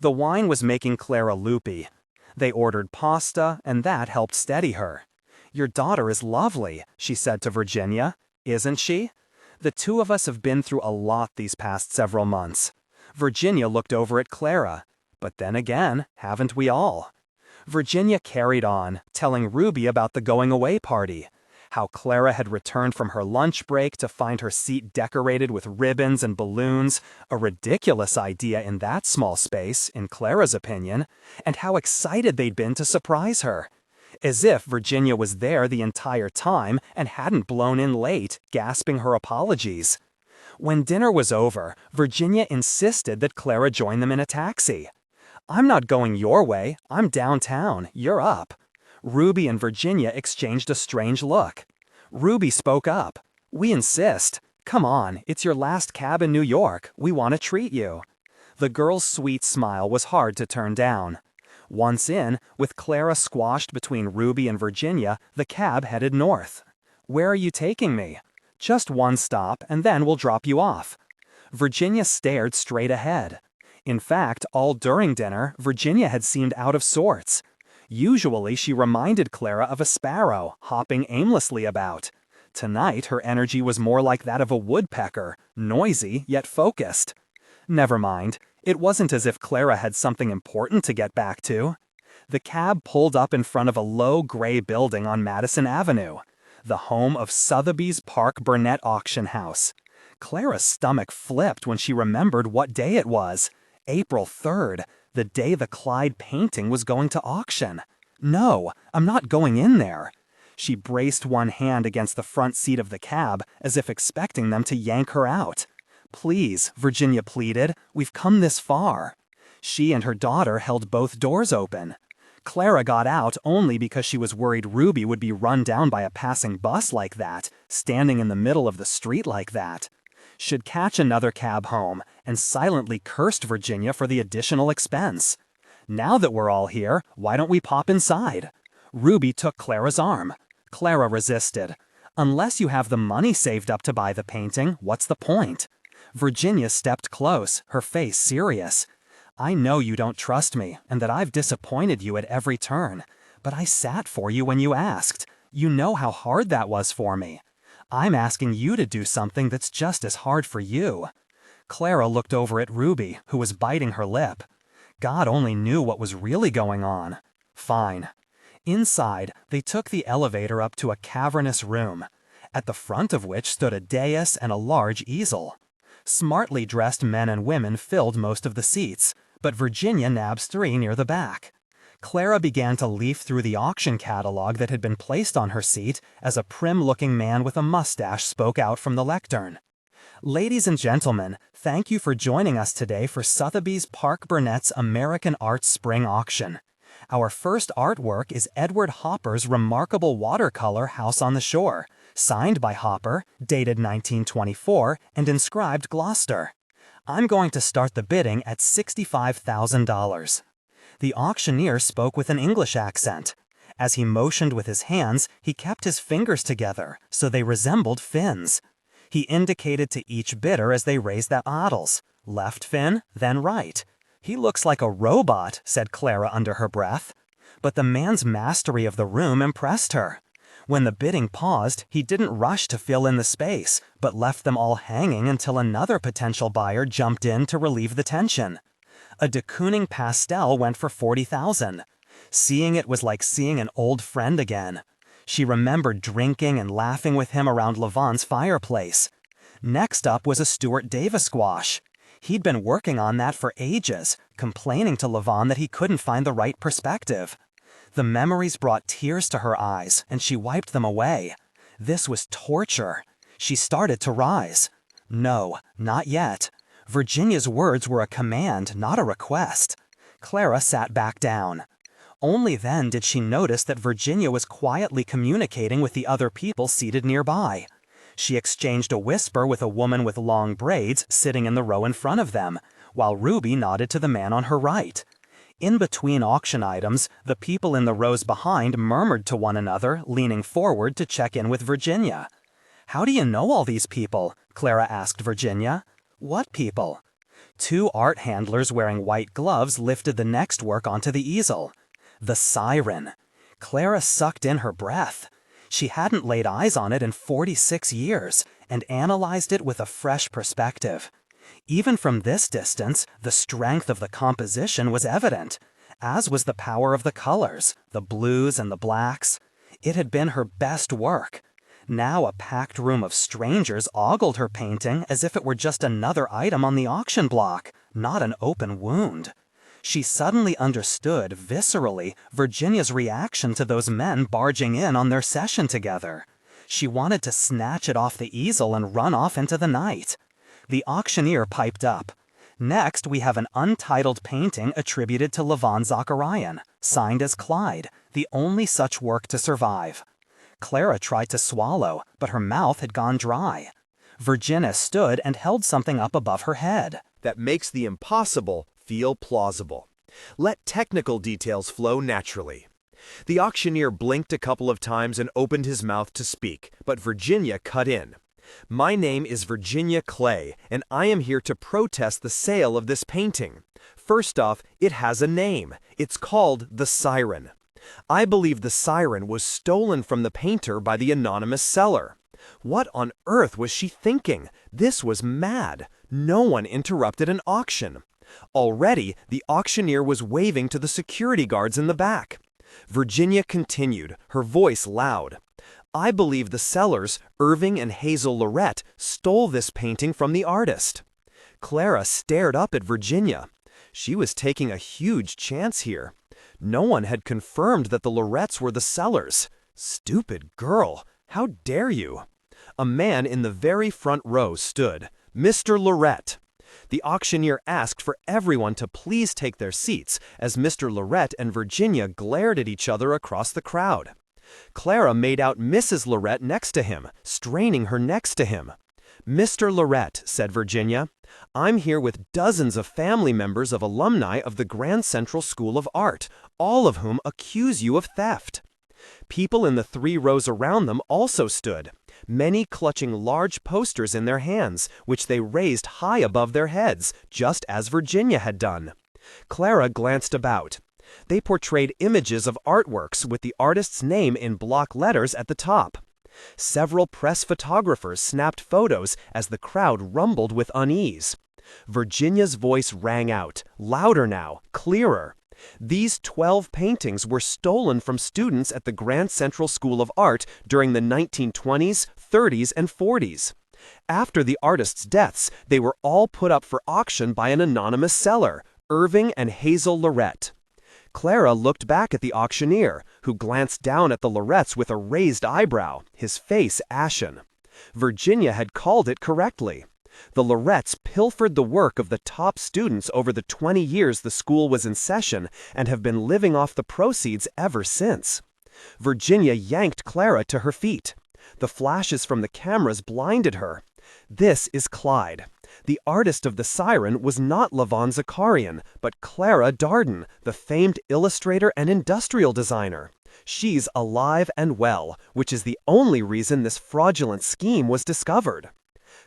The wine was making Clara loopy. They ordered pasta, and that helped steady her. "Your daughter is lovely," she said to Virginia. "Isn't she? The two of us have been through a lot these past several months." Virginia looked over at Clara. "But then again, haven't we all?" Virginia carried on, telling Ruby about the going-away party, how Clara had returned from her lunch break to find her seat decorated with ribbons and balloons, a ridiculous idea in that small space, in Clara's opinion, and how excited they'd been to surprise her. As if Virginia was there the entire time and hadn't blown in late, gasping her apologies. When dinner was over, Virginia insisted that Clara join them in a taxi. "I'm not going your way. I'm downtown. You're up." Ruby and Virginia exchanged a strange look. Ruby spoke up. "We insist. Come on, it's your last cab in New York. We want to treat you." The girl's sweet smile was hard to turn down. Once in, with Clara squashed between Ruby and Virginia, the cab headed north. "Where are you taking me?" "Just one stop, and then we'll drop you off." Virginia stared straight ahead. In fact, all during dinner, Virginia had seemed out of sorts. Usually, she reminded Clara of a sparrow, hopping aimlessly about. Tonight, her energy was more like that of a woodpecker, noisy yet focused. Never mind. It wasn't as if Clara had something important to get back to. The cab pulled up in front of a low gray building on Madison Avenue. the home of Sotheby's Park Burnett Auction House. Clara's stomach flipped when she remembered what day it was. April 3rd, the day the Clyde painting was going to auction. No, I'm not going in there. She braced one hand against the front seat of the cab as if expecting them to yank her out. Please, Virginia pleaded, we've come this far. She and her daughter held both doors open. Clara got out only because she was worried Ruby would be run down by a passing bus like that, standing in the middle of the street like that. She'd catch another cab home, and silently cursed Virginia for the additional expense. Now that we're all here, why don't we pop inside? Ruby took Clara's arm. Clara resisted. Unless you have the money saved up to buy the painting, what's the point? Virginia stepped close, her face serious. I know you don't trust me, and that I've disappointed you at every turn, but I sat for you when you asked. You know how hard that was for me. I'm asking you to do something that's just as hard for you. Clara looked over at Ruby, who was biting her lip. God only knew what was really going on. Fine. Inside, they took the elevator up to a cavernous room, at the front of which stood a dais and a large easel. Smartly dressed men and women filled most of the seats, but Virginia nabs 3 near the back. Clara began to leaf through the auction catalog that had been placed on her seat as a prim-looking man with a mustache spoke out from the lectern. Ladies and gentlemen, thank you for joining us today for Sotheby's Park Burnett's American Art Spring Auction. Our first artwork is Edward Hopper's remarkable watercolor House on the Shore, signed by Hopper, dated 1924, and inscribed Gloucester. I'm going to start the bidding at $65,000. The auctioneer spoke with an English accent. As he motioned with his hands, he kept his fingers together, so they resembled fins. He indicated to each bidder as they raised their paddles, left fin, then right. He looks like a robot, said Clara under her breath. But the man's mastery of the room impressed her. When the bidding paused, he didn't rush to fill in the space, but left them all hanging until another potential buyer jumped in to relieve the tension. A de Kooning pastel went for $40,000. Seeing it was like seeing an old friend again. She remembered drinking and laughing with him around Levant's fireplace. Next up was a Stuart Davis squash. He'd been working on that for ages, complaining to Levant that he couldn't find the right perspective. The memories brought tears to her eyes, and she wiped them away. This was torture. She started to rise. No, not yet. Virginia's words were a command, not a request. Clara sat back down. Only then did she notice that Virginia was quietly communicating with the other people seated nearby. She exchanged a whisper with a woman with long braids sitting in the row in front of them, while Ruby nodded to the man on her right. In between auction items, the people in the rows behind murmured to one another, leaning forward to check in with Virginia. How do you know all these people? Clara asked Virginia. What people? 2 art handlers wearing white gloves lifted the next work onto the easel. The siren. Clara sucked in her breath. She hadn't laid eyes on it in 46 years and analyzed it with a fresh perspective. Even from this distance, the strength of the composition was evident, as was the power of the colors, the blues and the blacks. It had been her best work. Now a packed room of strangers ogled her painting as if it were just another item on the auction block, not an open wound. She suddenly understood, viscerally, Virginia's reaction to those men barging in on their session together. She wanted to snatch it off the easel and run off into the night. The auctioneer piped up. Next, we have an untitled painting attributed to Levant Zakarian, signed as Clyde, the only such work to survive. Clara tried to swallow, but her mouth had gone dry. Virginia stood and held something up above her head. That makes the impossible feel plausible. Let technical details flow naturally. The auctioneer blinked a couple of times and opened his mouth to speak, but Virginia cut in. My name is Virginia Clay, and I am here to protest the sale of this painting. First off, it has a name. It's called The Siren. I believe the siren was stolen from the painter by the anonymous seller. What on earth was she thinking? This was mad. No one interrupted an auction. Already, the auctioneer was waving to the security guards in the back. Virginia continued, her voice loud. I believe the sellers, Irving and Hazel Lorette, stole this painting from the artist." Clara stared up at Virginia. She was taking a huge chance here. No one had confirmed that the Lorettes were the sellers. Stupid girl, how dare you? A man in the very front row stood, Mr. Lorette. The auctioneer asked for everyone to please take their seats as Mr. Lorette and Virginia glared at each other across the crowd. Clara made out Mrs. Lorette next to him, straining her next to him. "Mr. Lorette," said Virginia, "I'm here with dozens of family members of alumni of the Grand Central School of Art, all of whom accuse you of theft." People in the 3 rows around them also stood, many clutching large posters in their hands, which they raised high above their heads, just as Virginia had done. Clara glanced about. They portrayed images of artworks with the artist's name in block letters at the top. Several press photographers snapped photos as the crowd rumbled with unease. Virginia's voice rang out, louder now, clearer. These 12 paintings were stolen from students at the Grand Central School of Art during the 1920s, 30s, and 40s. After the artists' deaths, they were all put up for auction by an anonymous seller, Irving and Hazel Lorette. Clara looked back at the auctioneer, who glanced down at the Lorettes with a raised eyebrow, his face ashen. Virginia had called it correctly. The Lorettes pilfered the work of the top students over the 20 years the school was in session and have been living off the proceeds ever since. Virginia yanked Clara to her feet. The flashes from the cameras blinded her. "This is Clyde. The artist of the siren was not Levon Zakarian, but Clara Darden, the famed illustrator and industrial designer. She's alive and well, which is the only reason this fraudulent scheme was discovered."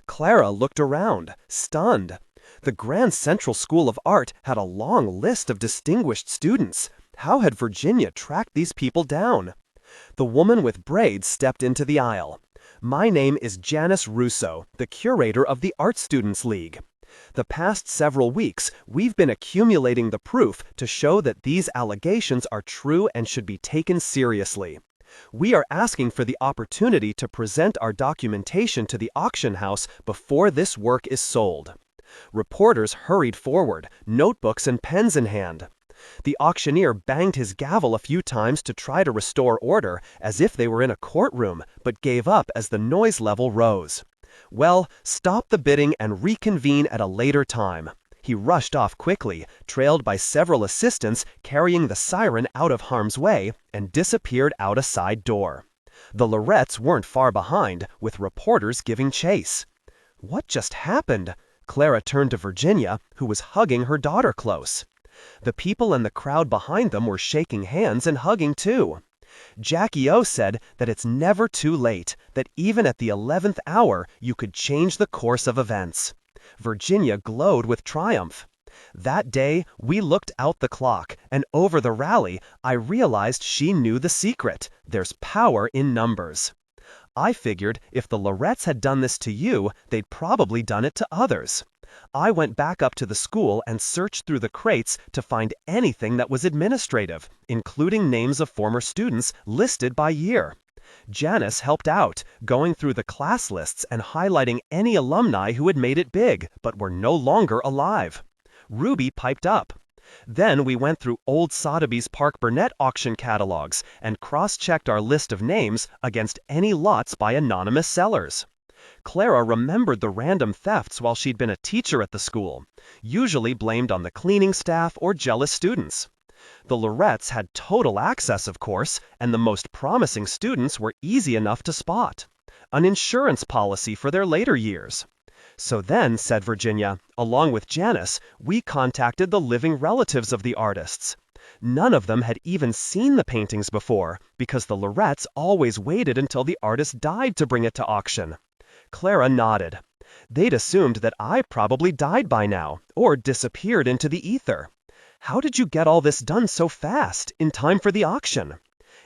Clara looked around, stunned. The Grand Central School of Art had a long list of distinguished students. How had Virginia tracked these people down? The woman with braids stepped into the aisle. "My name is Janice Russo, the curator of the Art Students League. The past several weeks, we've been accumulating the proof to show that these allegations are true and should be taken seriously. We are asking for the opportunity to present our documentation to the auction house before this work is sold." Reporters hurried forward, notebooks and pens in hand. The auctioneer banged his gavel a few times to try to restore order, as if they were in a courtroom, but gave up as the noise level rose. "Well, stop the bidding and reconvene at a later time." He rushed off quickly, trailed by several assistants carrying the siren out of harm's way, and disappeared out a side door. The Lorettes weren't far behind, with reporters giving chase. What just happened? Clara turned to Virginia, who was hugging her daughter close. The people in the crowd behind them were shaking hands and hugging too. Jackie O said that it's never too late, that even at the 11th hour you could change the course of events. Virginia glowed with triumph. That day, we looked out the clock, and over the rally, I realized she knew the secret. There's power in numbers. I figured if the Lorettes had done this to you, they'd probably done it to others. I went back up to the school and searched through the crates to find anything that was administrative, including names of former students listed by year. Janice helped out, going through the class lists and highlighting any alumni who had made it big, but were no longer alive. Ruby piped up. Then we went through old Sotheby's Park Burnett auction catalogs and cross-checked our list of names against any lots by anonymous sellers. Clara remembered the random thefts while she'd been a teacher at the school, usually blamed on the cleaning staff or jealous students. The Lorettes had total access, of course, and the most promising students were easy enough to spot. An insurance policy for their later years. So then, said Virginia, along with Janice, we contacted the living relatives of the artists. None of them had even seen the paintings before, because the Lorettes always waited until the artist died to bring it to auction. Clara nodded. They'd assumed that I probably died by now, or disappeared into the ether. How did you get all this done so fast, in time for the auction?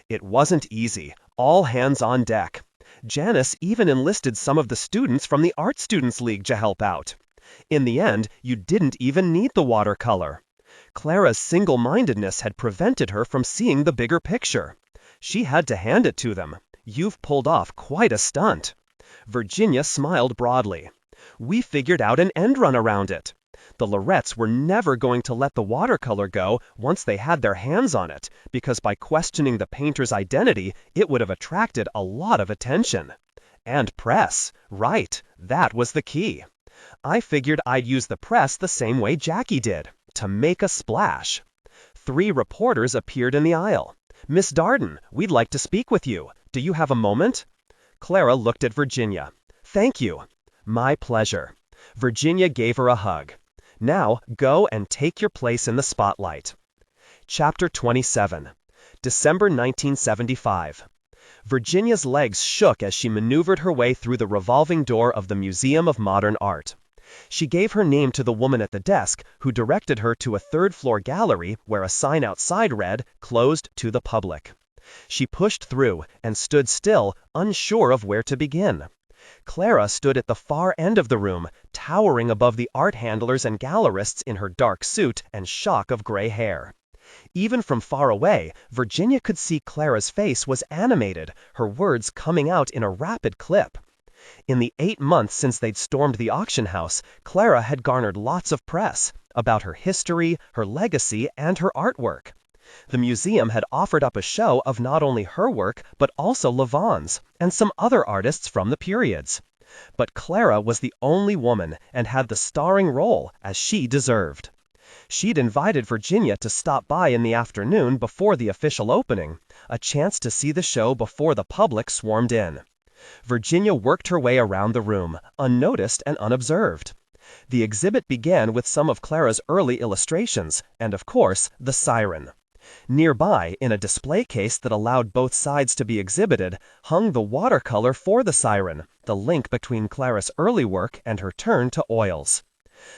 It wasn't easy. All hands on deck. Janice even enlisted some of the students from the Art Students League to help out. In the end, you didn't even need the watercolor. Clara's single-mindedness had prevented her from seeing the bigger picture. She had to hand it to them. You've pulled off quite a stunt." Virginia smiled broadly. "We figured out an end run around it. The Lorettes were never going to let the watercolor go once they had their hands on it, because by questioning the painter's identity, it would have attracted a lot of attention. And press. Right, that was the key. I figured I'd use the press the same way Jackie did, to make a splash." 3 reporters appeared in the aisle. "Miss Darden, we'd like to speak with you. Do you have a moment?" Clara looked at Virginia. "Thank you." "My pleasure." Virginia gave her a hug. "Now, go and take your place in the spotlight." Chapter 27. December 1975. Virginia's legs shook as she maneuvered her way through the revolving door of the Museum of Modern Art. She gave her name to the woman at the desk, who directed her to a third-floor gallery where a sign outside read, "Closed to the public." She pushed through and stood still, unsure of where to begin. Clara stood at the far end of the room, towering above the art handlers and gallerists in her dark suit and shock of gray hair. Even from far away, Virginia could see Clara's face was animated, her words coming out in a rapid clip. In the 8 months since they'd stormed the auction house, Clara had garnered lots of press about her history, her legacy, and her artwork. The museum had offered up a show of not only her work, but also Lavon's and some other artists from the periods. But Clara was the only woman and had the starring role, as she deserved. She'd invited Virginia to stop by in the afternoon before the official opening, a chance to see the show before the public swarmed in. Virginia worked her way around the room, unnoticed and unobserved. The exhibit began with some of Clara's early illustrations, and of course, the siren. Nearby, in a display case that allowed both sides to be exhibited, hung the watercolor for the siren, the link between Clara's early work and her turn to oils.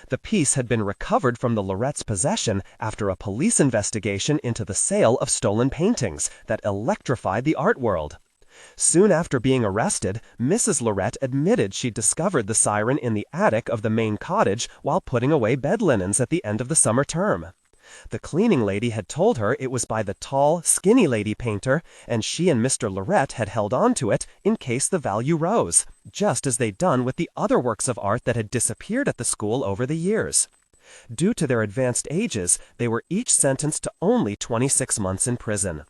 The piece had been recovered from the Lorette's possession after a police investigation into the sale of stolen paintings that electrified the art world. Soon after being arrested, Mrs. Lorette admitted she'd discovered the siren in the attic of the main cottage while putting away bed linens at the end of the summer term. The cleaning lady had told her it was by the tall, skinny lady painter, and she and Mr. Lorette had held on to it in case the value rose, just as they'd done with the other works of art that had disappeared at the school over the years. Due to their advanced ages, they were each sentenced to only 26 months in prison.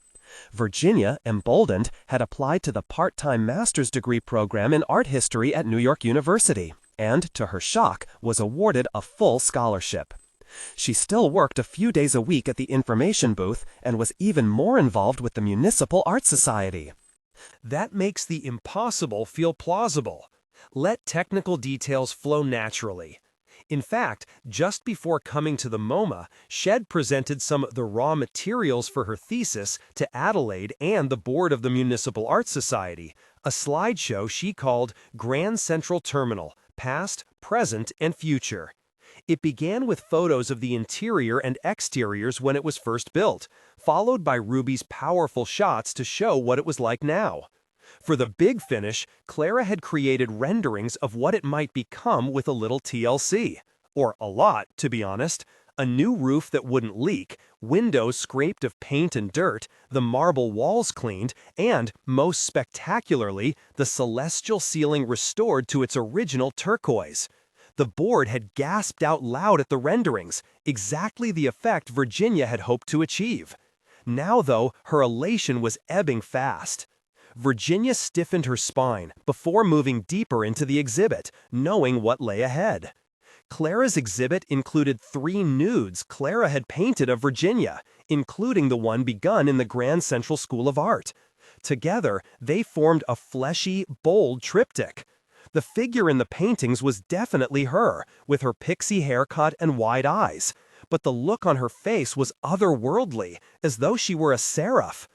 Virginia, emboldened, had applied to the part-time master's degree program in art history at New York University, and, to her shock, was awarded a full scholarship. She still worked a few days a week at the information booth and was even more involved with the Municipal Art Society. That makes the impossible feel plausible. Let technical details flow naturally. In fact, just before coming to the MoMA, Shed presented some of the raw materials for her thesis to Adelaide and the board of the Municipal Art Society, a slideshow she called Grand Central Terminal, Past, Present, and Future. It began with photos of the interior and exteriors when it was first built, followed by Ruby's powerful shots to show what it was like now. For the big finish, Clara had created renderings of what it might become with a little TLC. Or a lot, to be honest. A new roof that wouldn't leak, windows scraped of paint and dirt, the marble walls cleaned, and, most spectacularly, the celestial ceiling restored to its original turquoise. The board had gasped out loud at the renderings, exactly the effect Virginia had hoped to achieve. Now, though, her elation was ebbing fast. Virginia stiffened her spine before moving deeper into the exhibit, knowing what lay ahead. Clara's exhibit included 3 nudes Clara had painted of Virginia, including the one begun in the Grand Central School of Art. Together, they formed a fleshy, bold triptych. The figure in the paintings was definitely her, with her pixie haircut and wide eyes, but the look on her face was otherworldly, as though she were a seraph.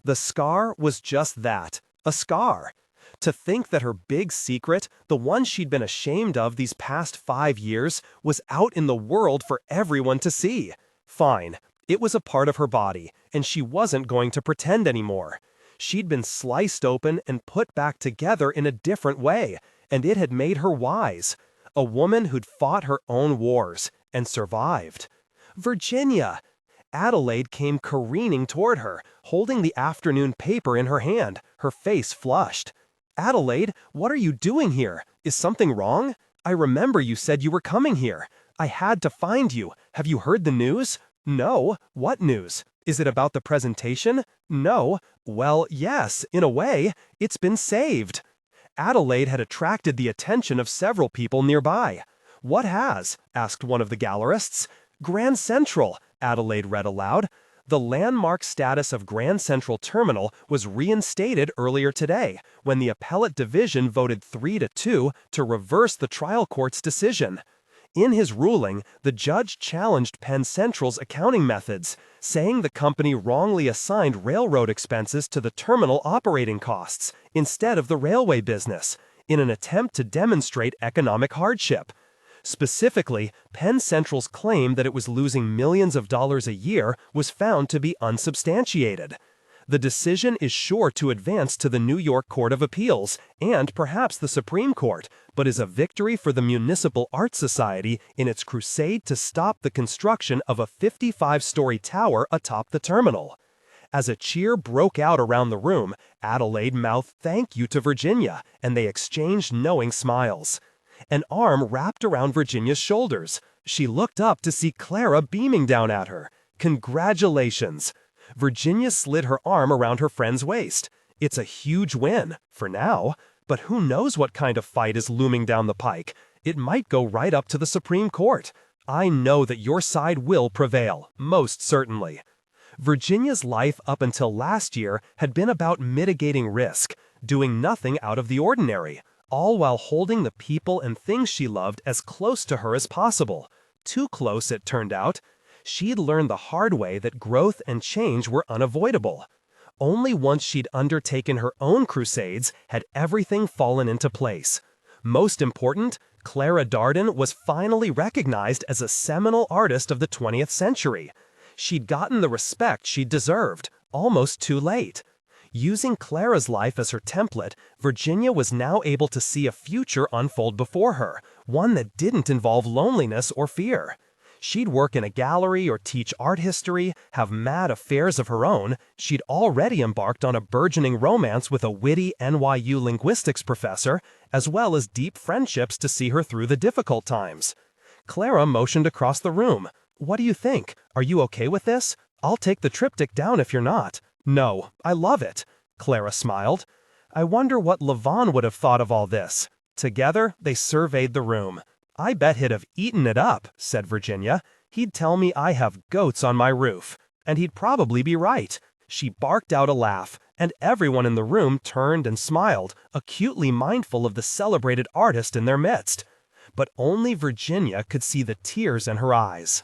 The scar was just that, a scar. To think that her big secret, the one she'd been ashamed of these past 5 years, was out in the world for everyone to see. Fine, it was a part of her body, and she wasn't going to pretend anymore. She'd been sliced open and put back together in a different way, and it had made her wise. A woman who'd fought her own wars, and survived. Virginia! Adelaide came careening toward her, holding the afternoon paper in her hand, her face flushed. "Adelaide, what are you doing here? Is something wrong? I remember you said you were coming here. I had to find you. Have you heard the news?" "No. What news? Is it about the presentation?" "No." "Well, yes, in a way. It's been saved." Adelaide had attracted the attention of several people nearby. "What has?" asked one of the gallerists. "Grand Central," Adelaide read aloud. "The landmark status of Grand Central Terminal was reinstated earlier today, when the appellate division voted 3-2 to reverse the trial court's decision. In his ruling, the judge challenged Penn Central's accounting methods, saying the company wrongly assigned railroad expenses to the terminal operating costs instead of the railway business, in an attempt to demonstrate economic hardship. Specifically, Penn Central's claim that it was losing millions of dollars a year was found to be unsubstantiated. The decision is sure to advance to the New York Court of Appeals and perhaps the Supreme Court, but is a victory for the Municipal Art Society in its crusade to stop the construction of a 55-story tower atop the terminal." As a cheer broke out around the room, Adelaide mouthed thank you to Virginia, and they exchanged knowing smiles. An arm wrapped around Virginia's shoulders. She looked up to see Clara beaming down at her. "Congratulations!" Virginia slid her arm around her friend's waist. "It's a huge win, for now, but who knows what kind of fight is looming down the pike. It might go right up to the Supreme Court. I know that your side will prevail, most certainly." Virginia's life up until last year had been about mitigating risk, doing nothing out of the ordinary, all while holding the people and things she loved as close to her as possible. Too close, it turned out. She'd learned the hard way that growth and change were unavoidable. Only once she'd undertaken her own crusades had everything fallen into place. Most important, Clara Darden was finally recognized as a seminal artist of the 20th century. She'd gotten the respect she deserved, almost too late. Using Clara's life as her template, Virginia was now able to see a future unfold before her, one that didn't involve loneliness or fear. She'd work in a gallery or teach art history, have mad affairs of her own. She'd already embarked on a burgeoning romance with a witty NYU linguistics professor, as well as deep friendships to see her through the difficult times. Clara motioned across the room. "What do you think? Are you okay with this? I'll take the triptych down if you're not." "No, I love it," Clara smiled. "I wonder what Levon would have thought of all this." Together, they surveyed the room. "I bet he'd have eaten it up," said Virginia. "He'd tell me I have goats on my roof." And he'd probably be right. She barked out a laugh, and everyone in the room turned and smiled, acutely mindful of the celebrated artist in their midst. But only Virginia could see the tears in her eyes.